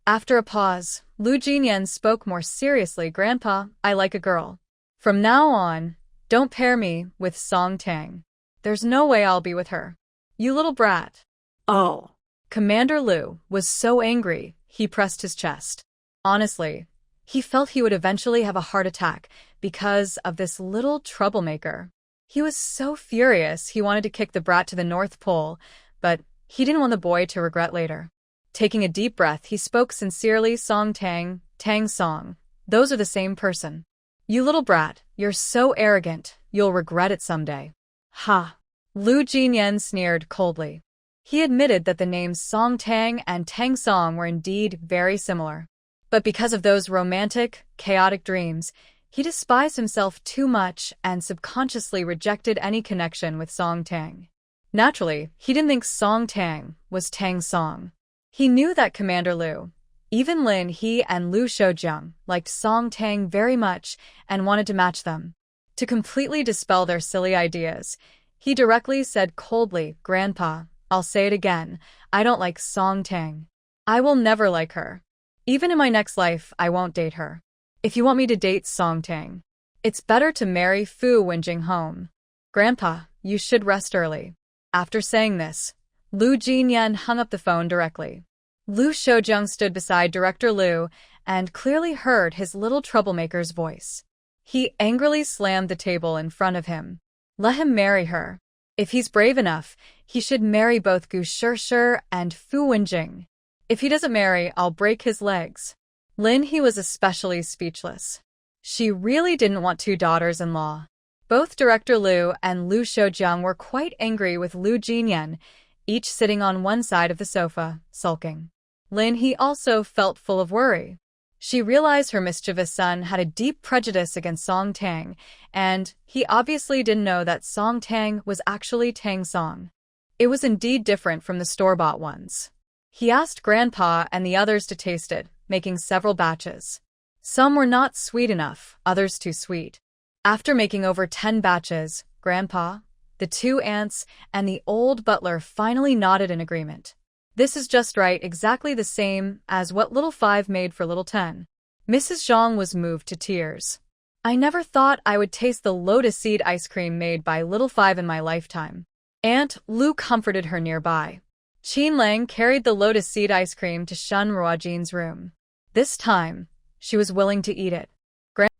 After a pause, Lu Jinyan spoke more seriously, Grandpa, I like a girl. From now on, don't pair me with Song Tang. There's no way I'll be with her. You little brat. Oh. Commander Lu was so angry, he pressed his chest. Honestly, he felt he would eventually have a heart attack because of this little troublemaker. He was so furious he wanted to kick the brat to the North Pole, but he didn't want the boy to regret later. Taking a deep breath, he spoke sincerely, Song Tang, Tang Song. Those are the same person. You little brat, you're so arrogant, you'll regret it someday. Ha! Lu Jinyan sneered coldly. He admitted that the names Song Tang and Tang Song were indeed very similar. But because of those romantic, chaotic dreams, he despised himself too much and subconsciously rejected any connection with Song Tang. Naturally, he didn't think Song Tang was Tang Song. He knew that Commander Liu, even Lin He and Liu Shoujung, liked Song Tang very much and wanted to match them. To completely dispel their silly ideas, he directly said coldly, Grandpa, I'll say it again, I don't like Song Tang. I will never like her. Even in my next life, I won't date her. If you want me to date Song Tang, it's better to marry Fu Wenjing home. Grandpa, you should rest early. After saying this, Lu Jinyan hung up the phone directly. Liu Shoujung stood beside Director Liu and clearly heard his little troublemaker's voice. He angrily slammed the table in front of him. Let him marry her. If he's brave enough, he should marry both Gu Shishir and Fu Wenjing. If he doesn't marry, I'll break his legs. Lin He was especially speechless. She really didn't want two daughters-in-law. Both Director Liu and Liu Shoujung were quite angry with Lu Jinyan, each sitting on one side of the sofa, sulking. Lin He also felt full of worry. She realized her mischievous son had a deep prejudice against Song Tang, and he obviously didn't know that Song Tang was actually Tang Song. It was indeed different from the store-bought ones. He asked Grandpa and the others to taste it, making several batches. Some were not sweet enough, others too sweet. After making over 10 batches, Grandpa, the two aunts, and the old butler finally nodded in agreement. This is just right, exactly the same as what Little Five made for Little Ten. Mrs. Zhang was moved to tears. I never thought I would taste the lotus seed ice cream made by Little Five in my lifetime. Aunt Lu comforted her nearby. Qin Lang carried the lotus seed ice cream to Shun Ruojin's room. This time, she was willing to eat it.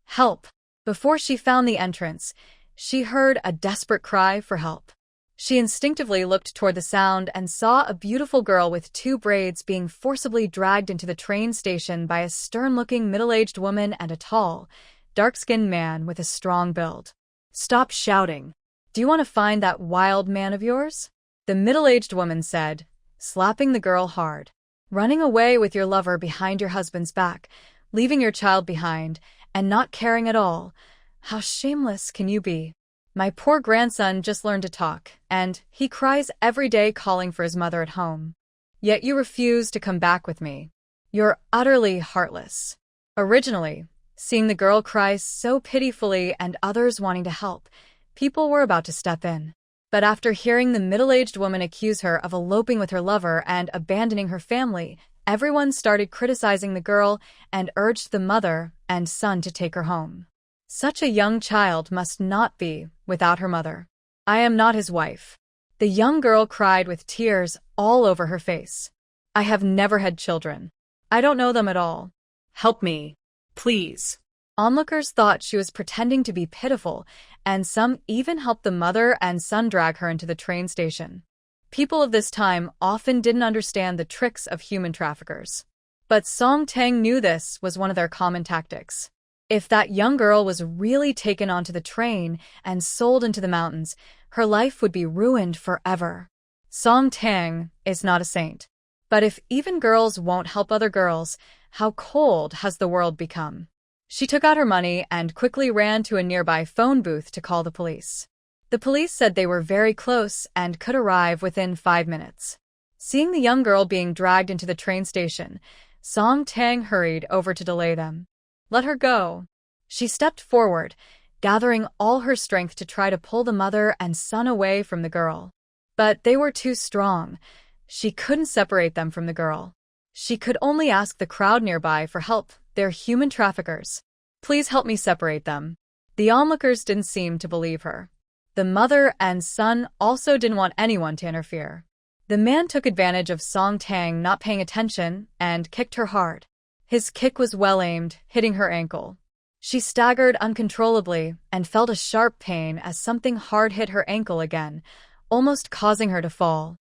Help! Before she found the entrance, she heard a desperate cry for help. She instinctively looked toward the sound and saw a beautiful girl with 2 braids being forcibly dragged into the train station by a stern-looking middle-aged woman and a tall, dark-skinned man with a strong build. Stop shouting. Do you want to find that wild man of yours? The middle-aged woman said, slapping the girl hard. Running away with your lover behind your husband's back, leaving your child behind, and not caring at all. How shameless can you be? My poor grandson just learned to talk, and he cries every day calling for his mother at home. Yet you refuse to come back with me. You're utterly heartless. Originally, seeing the girl cry so pitifully and others wanting to help, people were about to step in. But after hearing the middle-aged woman accuse her of eloping with her lover and abandoning her family, everyone started criticizing the girl and urged the mother and son to take her home. Such a young child must not be without her mother. I am not his wife. The young girl cried with tears all over her face. I have never had children. I don't know them at all. Help me, please. Onlookers thought she was pretending to be pitiful, and some even helped the mother and son drag her into the train station. People of this time often didn't understand the tricks of human traffickers. But Song Tang knew this was one of their common tactics. If that young girl was really taken onto the train and sold into the mountains, her life would be ruined forever. Song Tang is not a saint. But if even girls won't help other girls, how cold has the world become? She took out her money and quickly ran to a nearby phone booth to call the police. The police said they were very close and could arrive within 5 minutes. Seeing the young girl being dragged into the train station, Song Tang hurried over to delay them. Let her go. She stepped forward, gathering all her strength to try to pull the mother and son away from the girl. But they were too strong. She couldn't separate them from the girl. She could only ask the crowd nearby for help. They're human traffickers. Please help me separate them. The onlookers didn't seem to believe her. The mother and son also didn't want anyone to interfere. The man took advantage of Song Tang not paying attention and kicked her hard. His kick was well aimed, hitting her ankle. She staggered uncontrollably and felt a sharp pain as something hard hit her ankle again, almost causing her to fall.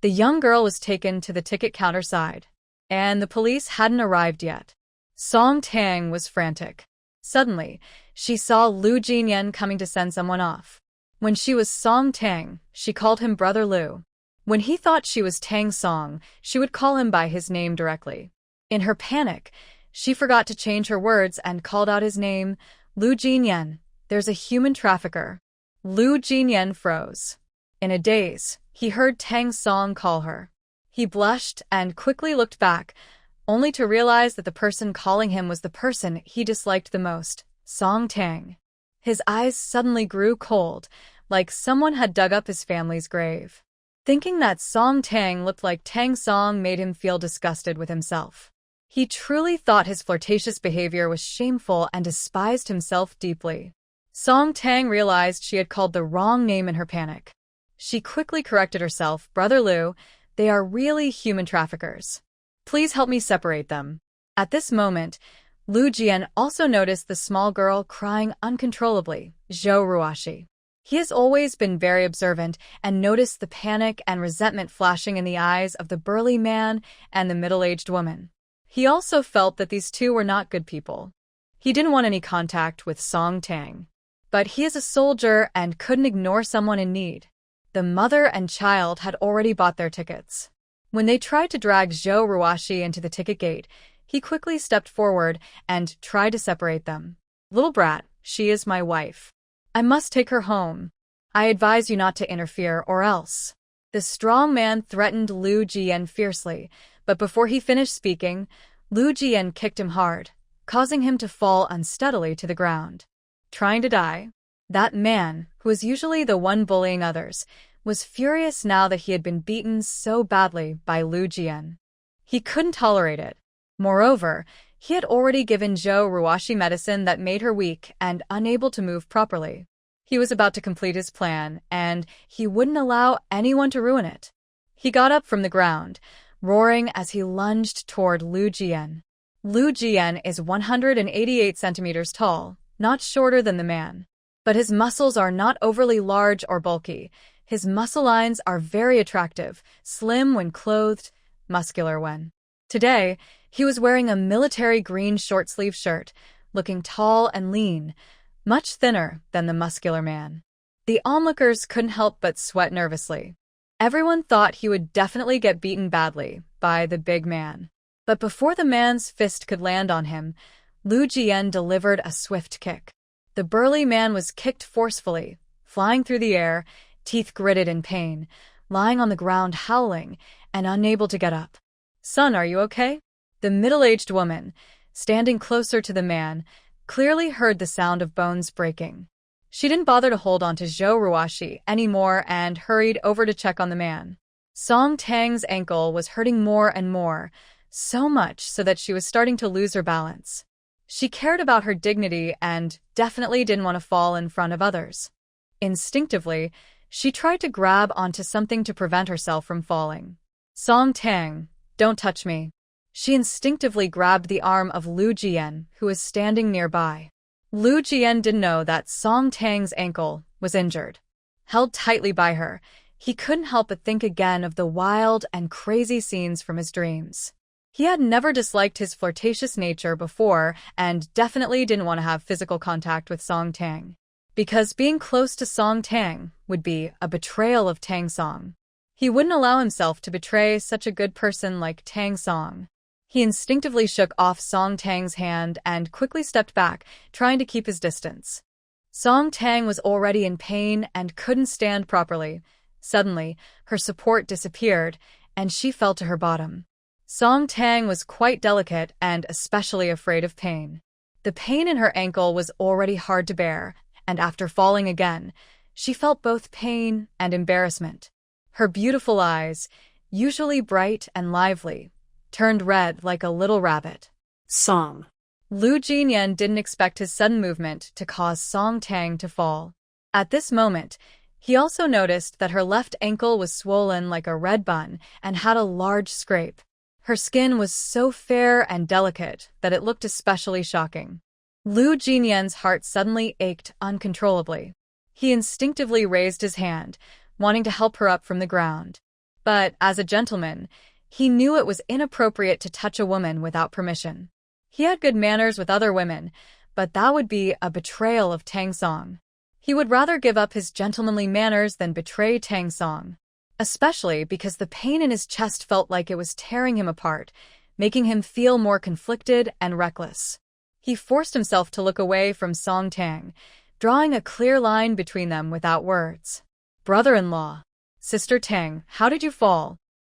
The young girl was taken to the ticket counter side, and the police hadn't arrived yet. Song Tang was frantic. Suddenly, she saw Lu Jinyan coming to send someone off. When she was Song Tang, she called him Brother Lu. When he thought she was Tang Song, she would call him by his name directly. In her panic, she forgot to change her words and called out his name, Lu Jinyan. There's a human trafficker. Lu Jinyan froze. In a daze, he heard Tang Song call her. He blushed and quickly looked back, only to realize that the person calling him was the person he disliked the most, Song Tang. His eyes suddenly grew cold, like someone had dug up his family's grave. Thinking that Song Tang looked like Tang Song made him feel disgusted with himself. He truly thought his flirtatious behavior was shameful and despised himself deeply. Song Tang realized she had called the wrong name in her panic. She quickly corrected herself, Brother Lu, they are really human traffickers. Please help me separate them. At this moment, Lu Jian also noticed the small girl crying uncontrollably, Zhou Ruashi. He has always been very observant and noticed the panic and resentment flashing in the eyes of the burly man and the middle-aged woman. He also felt that these two were not good people. He didn't want any contact with Song Tang. But he is a soldier and couldn't ignore someone in need. The mother and child had already bought their tickets. When they tried to drag Zhou Ruashi into the ticket gate, he quickly stepped forward and tried to separate them. Little brat, she is my wife. I must take her home. I advise you not to interfere or else. The strong man threatened Lu Jian fiercely, but before he finished speaking, Lu Jian kicked him hard, causing him to fall unsteadily to the ground. Trying to die? That man, who was usually the one bullying others, was furious now that he had been beaten so badly by Lu Jian. He couldn't tolerate it. Moreover, he had already given Zhou Ruashi medicine that made her weak and unable to move properly. He was about to complete his plan, and he wouldn't allow anyone to ruin it. He got up from the ground, roaring as he lunged toward Lu Jian. Lu Jian is 188 centimeters tall, not shorter than the man. But his muscles are not overly large or bulky. His muscle lines are very attractive, slim when clothed, muscular when. Today, he was wearing a military green short-sleeve shirt, looking tall and lean, much thinner than the muscular man. The onlookers couldn't help but sweat nervously. Everyone thought he would definitely get beaten badly by the big man. But before the man's fist could land on him, Lu Jian delivered a swift kick. The burly man was kicked forcefully, flying through the air, teeth gritted in pain, lying on the ground howling and unable to get up. Son, are you okay? The middle-aged woman, standing closer to the man, clearly heard the sound of bones breaking. She didn't bother to hold on to Zhou Ruashi anymore and hurried over to check on the man. Song Tang's ankle was hurting more and more, so much so that she was starting to lose her balance. She cared about her dignity and definitely didn't want to fall in front of others. Instinctively, she tried to grab onto something to prevent herself from falling. Song Tang, don't touch me. She instinctively grabbed the arm of Lu Jian, who was standing nearby. Lu Jian didn't know that Song Tang's ankle was injured. Held tightly by her, he couldn't help but think again of the wild and crazy scenes from his dreams. He had never disliked his flirtatious nature before and definitely didn't want to have physical contact with Song Tang. Because being close to Song Tang would be a betrayal of Tang Song. He wouldn't allow himself to betray such a good person like Tang Song. He instinctively shook off Song Tang's hand and quickly stepped back, trying to keep his distance. Song Tang was already in pain and couldn't stand properly. Suddenly, her support disappeared, and she fell to her bottom. Song Tang was quite delicate and especially afraid of pain. The pain in her ankle was already hard to bear, and after falling again, she felt both pain and embarrassment. Her beautiful eyes, usually bright and lively, turned red like a little rabbit. Song. Lu Jinyan didn't expect his sudden movement to cause Song Tang to fall. At this moment, he also noticed that her left ankle was swollen like a red bun and had a large scrape. Her skin was so fair and delicate that it looked especially shocking. Lu Jinyan's heart suddenly ached uncontrollably. He instinctively raised his hand, wanting to help her up from the ground. But, as a gentleman, he knew it was inappropriate to touch a woman without permission. He had good manners with other women, but that would be a betrayal of Tang Song. He would rather give up his gentlemanly manners than betray Tang Song, especially because the pain in his chest felt like it was tearing him apart, making him feel more conflicted and reckless. He forced himself to look away from Song Tang, drawing a clear line between them without words. Brother-in-law. Sister Tang, how did you fall?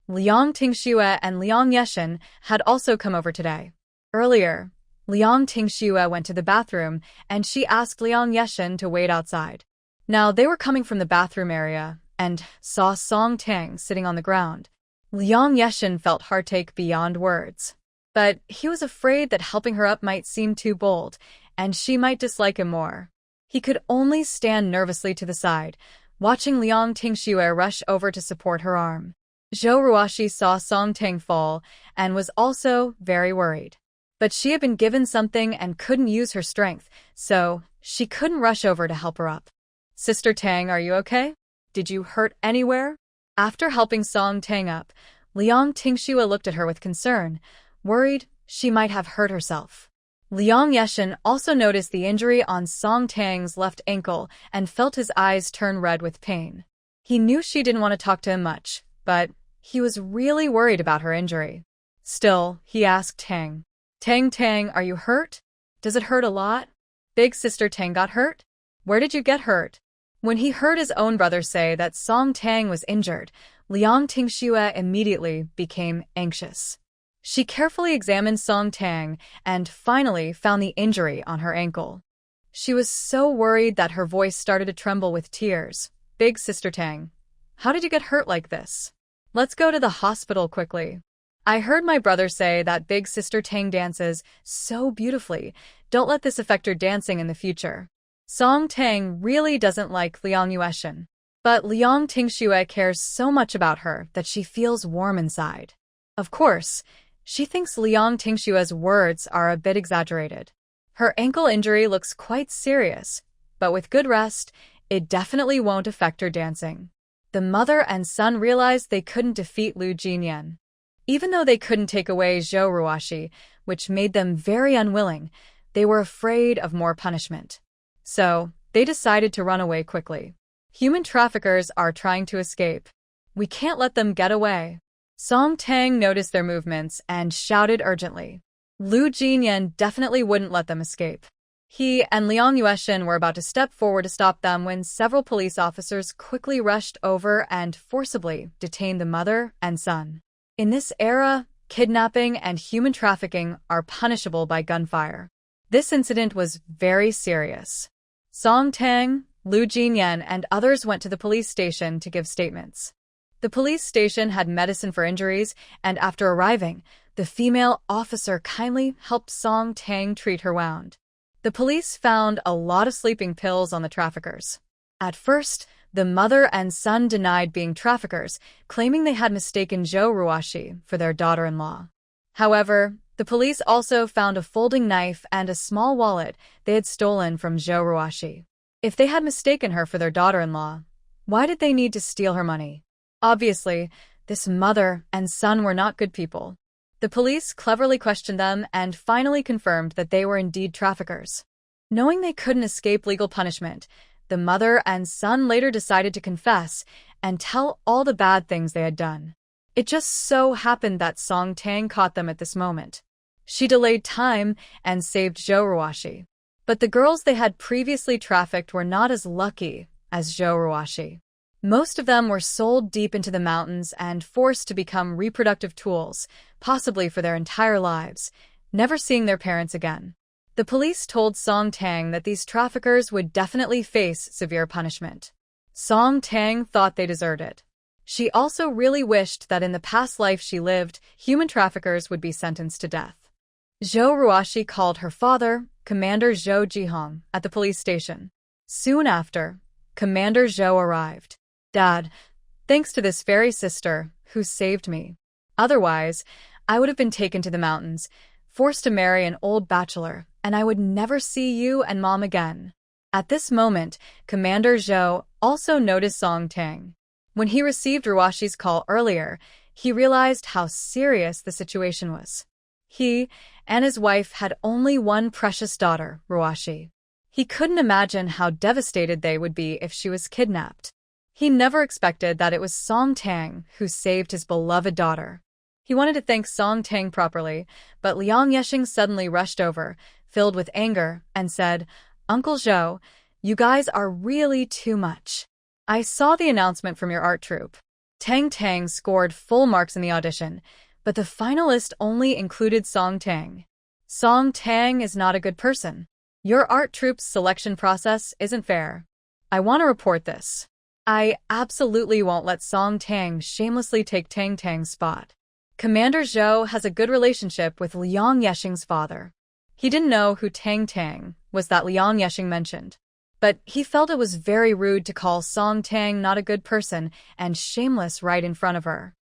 Liang Tingxue and Liang Yeshan had also come over today. Earlier, Liang Tingxue went to the bathroom and she asked Liang Yeshan to wait outside. Now they were coming from the bathroom area and saw Song Tang sitting on the ground. Liang Yeshan felt heartache beyond words. But he was afraid that helping her up might seem too bold, and she might dislike him more. He could only stand nervously to the side, watching Liang Tingxue rush over to support her arm. Zhou Ruoxi saw Song Tang fall and was also very worried. But she had been given something and couldn't use her strength, so she couldn't rush over to help her up. Sister Tang, are you okay? Did you hurt anywhere? After helping Song Tang up, Liang Tingxue looked at her with concern, worried she might have hurt herself. Liang Yeshan also noticed the injury on Song Tang's left ankle and felt his eyes turn red with pain. He knew she didn't want to talk to him much, but he was really worried about her injury. Still, he asked Tang. Tang, are you hurt? Does it hurt a lot? Big sister Tang got hurt? Where did you get hurt? When he heard his own brother say that Song Tang was injured, Liang Tingxue immediately became anxious. She carefully examined Song Tang and finally found the injury on her ankle. She was so worried that her voice started to tremble with tears. Big sister Tang, how did you get hurt like this? Let's go to the hospital quickly. I heard my brother say that big sister Tang dances so beautifully. Don't let this affect her dancing in the future. Song Tang really doesn't like Liang Yeshan, but Liang Tingxue cares so much about her that she feels warm inside. Of course, she thinks Liang Tingxue's words are a bit exaggerated. Her ankle injury looks quite serious, but with good rest, it definitely won't affect her dancing. The mother and son realized they couldn't defeat Lu Jinyan. Even though they couldn't take away Zhou Ruoxi, which made them very unwilling, they were afraid of more punishment. So, they decided to run away quickly. Human traffickers are trying to escape. We can't let them get away. Song Tang noticed their movements and shouted urgently. Lu Jinyan definitely wouldn't let them escape. He and Liang Yeshan were about to step forward to stop them when several police officers quickly rushed over and forcibly detained the mother and son. In this era, kidnapping and human trafficking are punishable by gunfire. This incident was very serious. Song Tang, Lu Jinyan, and others went to the police station to give statements. The police station had medicine for injuries, and after arriving, the female officer kindly helped Song Tang treat her wound. The police found a lot of sleeping pills on the traffickers. At first, the mother and son denied being traffickers, claiming they had mistaken Zhou Ruoxi for their daughter-in-law. However, the police also found a folding knife and a small wallet they had stolen from Zhou Ruoxi. If they had mistaken her for their daughter-in-law, why did they need to steal her money? Obviously, this mother and son were not good people. The police cleverly questioned them and finally confirmed that they were indeed traffickers. Knowing they couldn't escape legal punishment, the mother and son later decided to confess and tell all the bad things they had done. It just so happened that Song Tang caught them at this moment. She delayed time and saved Zhou Ruoxi. But the girls they had previously trafficked were not as lucky as Zhou Ruoxi. Most of them were sold deep into the mountains and forced to become reproductive tools, possibly for their entire lives, never seeing their parents again. The police told Song Tang that these traffickers would definitely face severe punishment. Song Tang thought they deserved it. She also really wished that in the past life she lived, human traffickers would be sentenced to death. Zhou Ruoxi called her father, Commander Zhou Jihong, at the police station. Soon after, Commander Zhou arrived. Dad, thanks to this fairy sister who saved me. Otherwise, I would have been taken to the mountains, forced to marry an old bachelor, and I would never see you and Mom again. At this moment, Commander Zhou also noticed Song Tang. When he received Ruashi's call earlier, he realized how serious the situation was. He and his wife had only one precious daughter, Ruashi. He couldn't imagine how devastated they would be if she was kidnapped. He never expected that it was Song Tang who saved his beloved daughter. He wanted to thank Song Tang properly, but Liang Yexing suddenly rushed over, filled with anger, and said, "Uncle Zhou, you guys are really too much. I saw the announcement from your art troupe. Tang scored full marks in the audition, but the finalist only included Song Tang. Song Tang is not a good person. Your art troupe's selection process isn't fair. I want to report this. I absolutely won't let Song Tang shamelessly take Tang's spot." Commander Zhou has a good relationship with Liang Yexing's father. He didn't know who Tang was that Liang Yexing mentioned, but he felt it was very rude to call Song Tang not a good person and shameless right in front of her.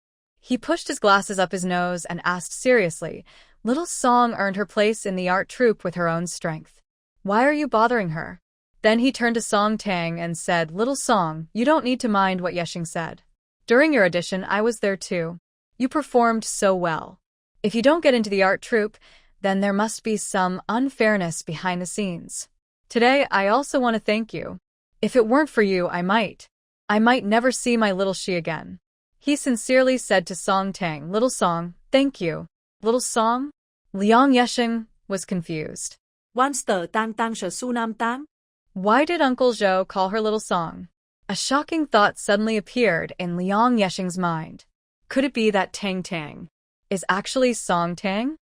He pushed his glasses up his nose and asked seriously, "Little Song earned her place in the art troupe with her own strength. Why are you bothering her?" Then he turned to Song Tang and said, "Little Song, you don't need to mind what Yexing said. During your audition, I was there too. You performed so well. If you don't get into the art troupe, then there must be some unfairness behind the scenes. Today, I also want to thank you. If it weren't for you, I might never see my little she again." He sincerely said to Song Tang, "Little Song, thank you." Little Song? Liang Yexing was confused. Once the Tang she su nam Tang? Why did Uncle Zhou call her Little Song? A shocking thought suddenly appeared in Liang Yexing's mind. Could it be that Tang is actually Song Tang?